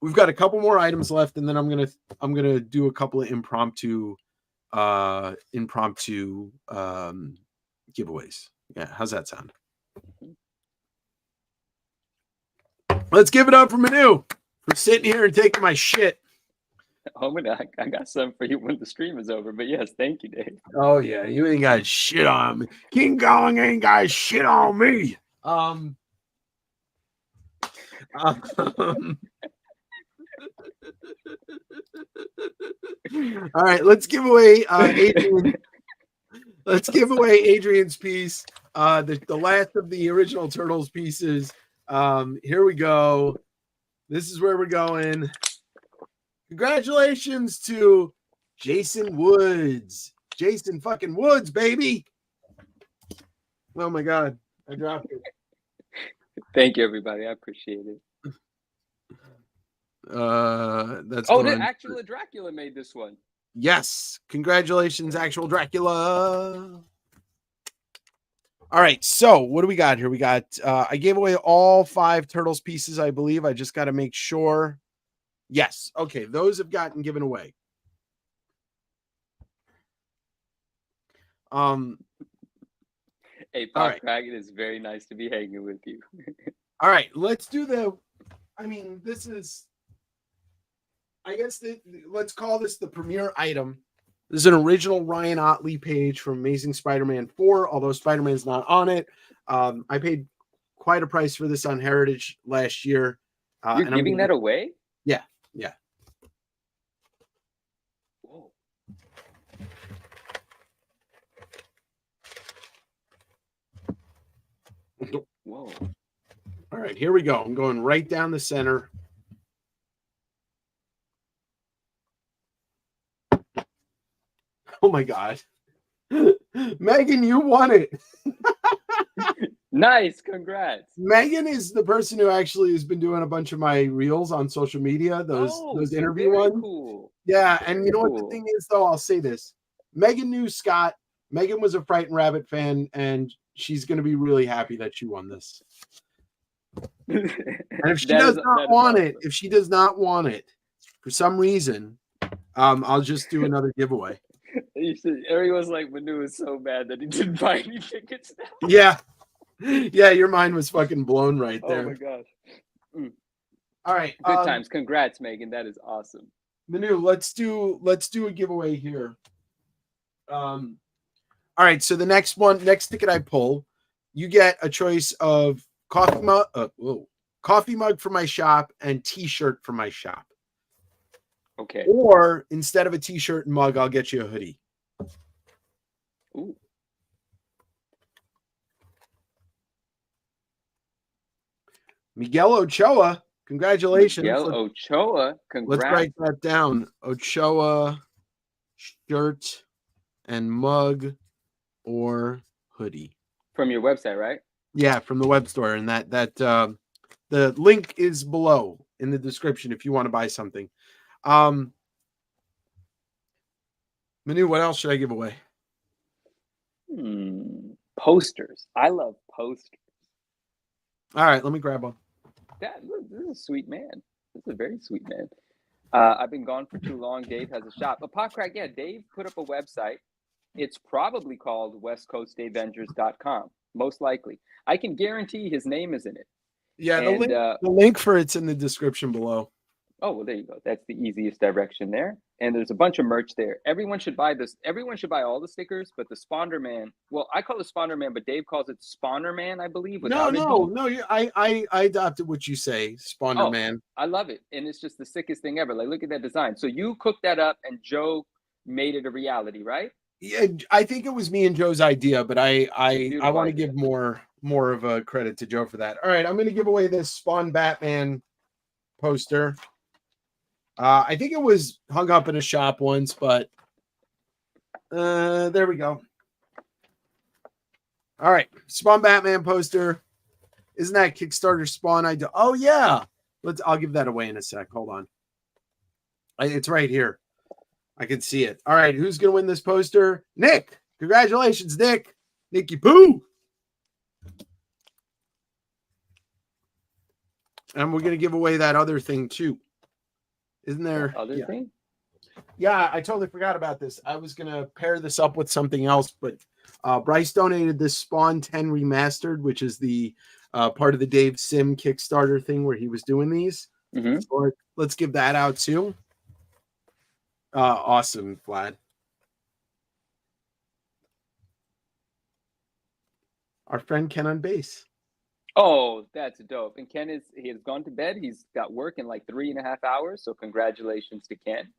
We've got a couple more items left, and then I'm gonna do a couple of impromptu giveaways. Yeah, how's that sound? Let's give it up for Manu for sitting here and taking my shit. Oh, I got something for you when the stream is over. But yes, thank you, Dave. Oh yeah, you ain't got shit on me. King Kong ain't got shit on me. All right, let's give away Adrian. Let's give away Adrian's piece. The last of the original Turtles pieces. Here we go. This is where we're going. Congratulations to Jason Woods. Jason fucking Woods, baby. Oh my God. I dropped it. Thank you, everybody. I appreciate it. That's the actual Dracula made this one. Yes. Congratulations, actual Dracula. All right. So what do we got here? We got I gave away all 5 Turtles pieces, I believe. I just got to make sure. Yes. Okay. Those have gotten given away. Hey, Pop Craig, it is very nice to be hanging with you. All right. Let's do this is, I guess, let's call this the premiere item. This is an original Ryan Otley page from Amazing Spider-Man 4, although Spider-Man's not on it. I paid quite a price for this on Heritage last year. You're giving that away? Yeah. Yeah. Whoa. Whoa. All right, here we go. I'm going right down the center. Oh my God. Megan, you won it. Nice. Congrats. Megan is the person who actually has been doing a bunch of my reels on social media, those interview ones. Cool. Yeah, and you know what the thing is, though? I'll say this. Megan knew Scott. Megan was a Frightened Rabbit fan, and she's going to be really happy that she won this. And if she does not want it, for some reason, I'll just do another giveaway. Everyone's like, Manu is so mad that he didn't buy any tickets now. Yeah. Yeah, your mind was fucking blown right there. Oh my gosh. All right. Good times. Congrats, Megan. That is awesome. Manu, let's do a giveaway here. All right, so the next ticket I pull, you get a choice of coffee mug for my shop and t-shirt for my shop. Okay. Or instead of a t-shirt and mug, I'll get you a hoodie. Ooh. Miguel Ochoa, congratulations. Miguel Ochoa, congrats. Let's write that down. Ochoa shirt and mug or hoodie. From your website, right? Yeah, from the web store. And that the link is below in the description if you want to buy something. Manu, what else should I give away? Posters. I love posters. All right, let me grab one. This is a sweet man. This is a very sweet man. I've been gone for too long. Dave has a shop. But Pop Crack, yeah, Dave put up a website. It's probably called westcoastdavengers.com, most likely. I can guarantee his name is in it. Yeah, the link for it's in the description below. Oh, well, there you go. That's the easiest direction there. And there's a bunch of merch there. Everyone should buy this. Everyone should buy all the stickers, but the Spawner Man, well, I call it Spawner Man, but Dave calls it Spawner Man, I believe. No. I adopted what you say, Spawner Man. I love it. And it's just the sickest thing ever. Like, look at that design. So you cooked that up and Joe made it a reality, right? Yeah, I think it was me and Joe's idea, but I want to give more of a credit to Joe for that. All right, I'm going to give away this Spawn Batman poster. I think it was hung up in a shop once, but there we go. All right, Spawn Batman poster. Isn't that Kickstarter Spawn? Oh yeah, I'll give that away in a sec. Hold on. It's right here. I can see it. All right, who's gonna win this poster? Nick. Congratulations, Nick. Nicky Poo. And we're gonna give away that other thing too. Isn't there? That other thing? Yeah, I totally forgot about this. I was gonna pair this up with something else, but Bryce donated this Spawn 10 Remastered, which is the part of the Dave Sim Kickstarter thing where he was doing these. Mm-hmm. So let's give that out too. Awesome, Vlad. Our friend Ken on bass. Oh, that's dope. And Ken he has gone to bed. He's got work in like 3.5 hours. So congratulations to Ken.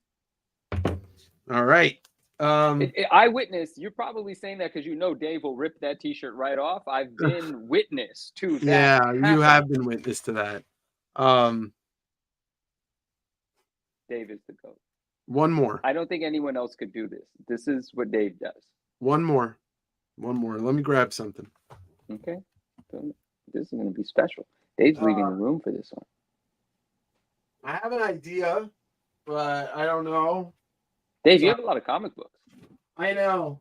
All right. Eyewitness, you're probably saying that because you know Dave will rip that t-shirt right off. I've been witness to that. Yeah, you have been witness to that. Dave is the GOAT. One more. I don't think anyone else could do this. This is what Dave does. One more. Let me grab something. Okay. So this is going to be special. Dave's leaving the room for this one. I have an idea, but I don't know. Dave, you have a lot of comic books. I know.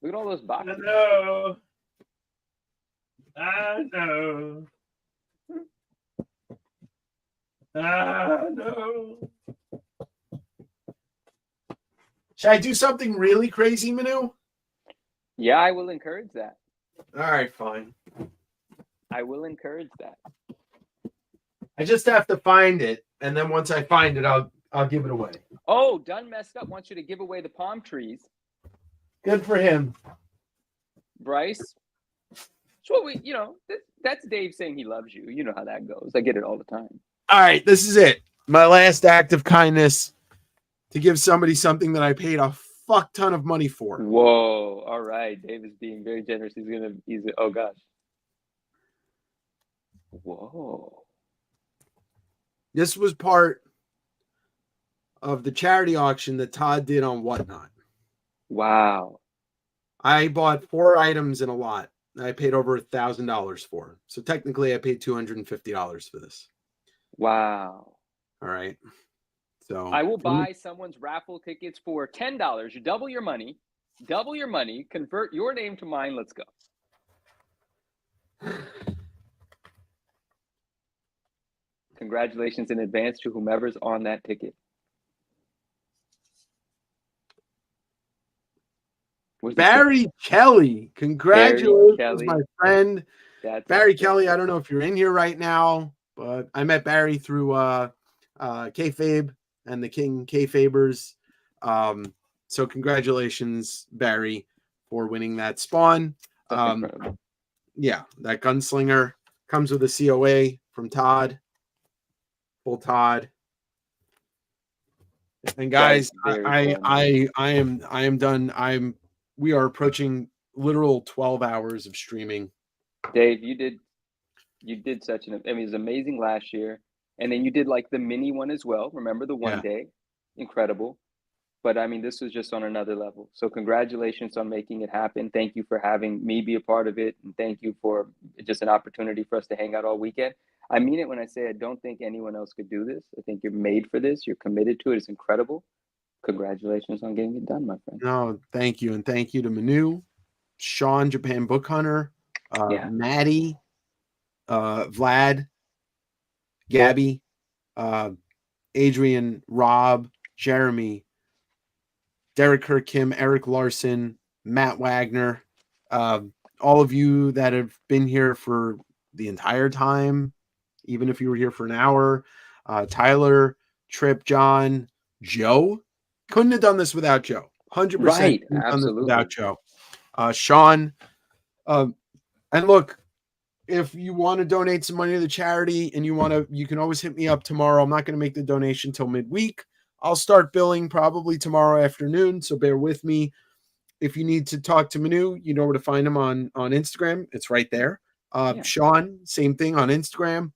Look at all those boxes. I know. I know. I know. Should I do something really crazy, Manu? Yeah, I will encourage that. All right, fine. I will encourage that. I just have to find it, and then once I find it, I'll give it away. Oh, Dunn messed up. Wants you to give away the palm trees. Good for him. Bryce. So that's Dave saying he loves you. You know how that goes. I get it all the time. All right, this is it. My last act of kindness to give somebody something that I paid a fuck ton of money for. Whoa. All right. Dave is being very generous. Oh gosh. Whoa. This was part of the charity auction that Todd did on Whatnot. Wow. I bought 4 items in a lot. I paid over $1,000 for. So technically I paid $250 for this. Wow. All right. So I will buy someone's raffle tickets for $10. You double your money. Convert your name to mine. Let's go. Congratulations in advance to whomever's on that ticket. Barry Kelly. Congratulations, my friend. Barry Kelly. I don't know if you're in here right now, but I met Barry through Kayfabe and the King Kayfabers. So congratulations, Barry, for winning that Spawn. Yeah, that gunslinger comes with a COA from Todd. Full Todd. And guys, I am done. We are approaching literal 12 hours of streaming. Dave, you did such it was amazing last year. And then you did like the mini one as well. Remember the one day? Incredible. But I mean, this was just on another level. So congratulations on making it happen. Thank you for having me be a part of it. And thank you for just an opportunity for us to hang out all weekend. I mean it when I say I don't think anyone else could do this. I think you're made for this. You're committed to it. It's incredible. Congratulations on getting it done, my friend. No, thank you. And thank you to Manu, Sean, Japan Book Hunter, Maddie, Vlad, Gabby, Adrian, Rob, Jeremy, Derek Kirk Kim, Eric Larson, Matt Wagner, all of you that have been here for the entire time, even if you were here for an hour, Tyler, Trip, John, Joe. Couldn't have done this without Joe. 100% right, done absolutely. This without Joe. Sean, and look, if you want to donate some money to the charity and you can always hit me up tomorrow. I'm not going to make the donation till midweek. I'll start billing probably tomorrow afternoon, so bear with me. If you need to talk to Manu, you know where to find him on Instagram. It's right there. Sean, same thing on Instagram.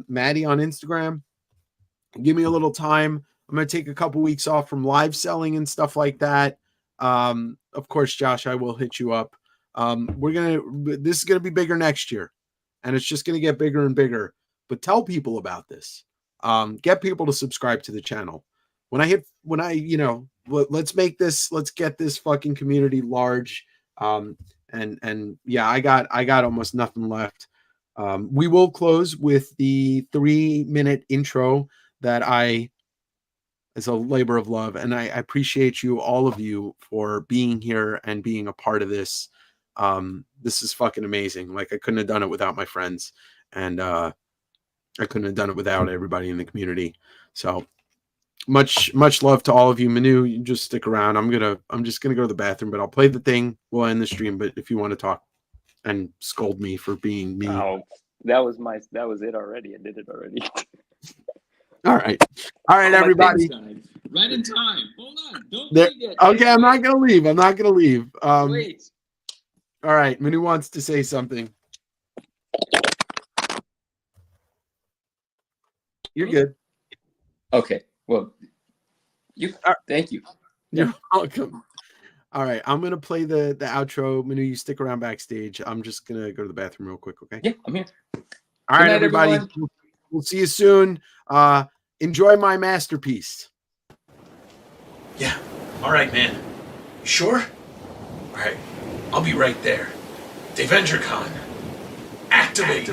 Maddie on Instagram. Give me a little time. I'm going to take a couple weeks off from live selling and stuff like that. Of course, Josh, I will hit you up. This is going to be bigger next year, and it's just going to get bigger and bigger. But tell people about this. get people to subscribe to the channel. Let's get this fucking community large. And yeah, I got almost nothing left. We will close with the 3-minute intro that is a labor of love, and I appreciate you, all of you, for being here and being a part of this. This is fucking amazing. Like, I couldn't have done it without my friends, and I couldn't have done it without everybody in the community. So much love to all of you. Manu, you just stick around. I'm just gonna go to the bathroom, but I'll play the thing. We'll end the stream. But if you want to talk and scold me for being me, Oh, that was it already. I did it already. All right, everybody. Right in time. Hold on. Don't There, leave yet. okay, I'm not gonna leave. Wait. All right, Manu wants to say something. You're good. Okay. Well, thank you. You're welcome. All right, I'm gonna play the outro. Manu, you stick around backstage. I'm just gonna go to the bathroom real quick. Okay. Yeah, I'm here. All right, night, everybody. everyone. We'll see you soon. Enjoy my masterpiece. Yeah. All right, man. Sure? All right. I'll be right there. Davenger Con. Activate.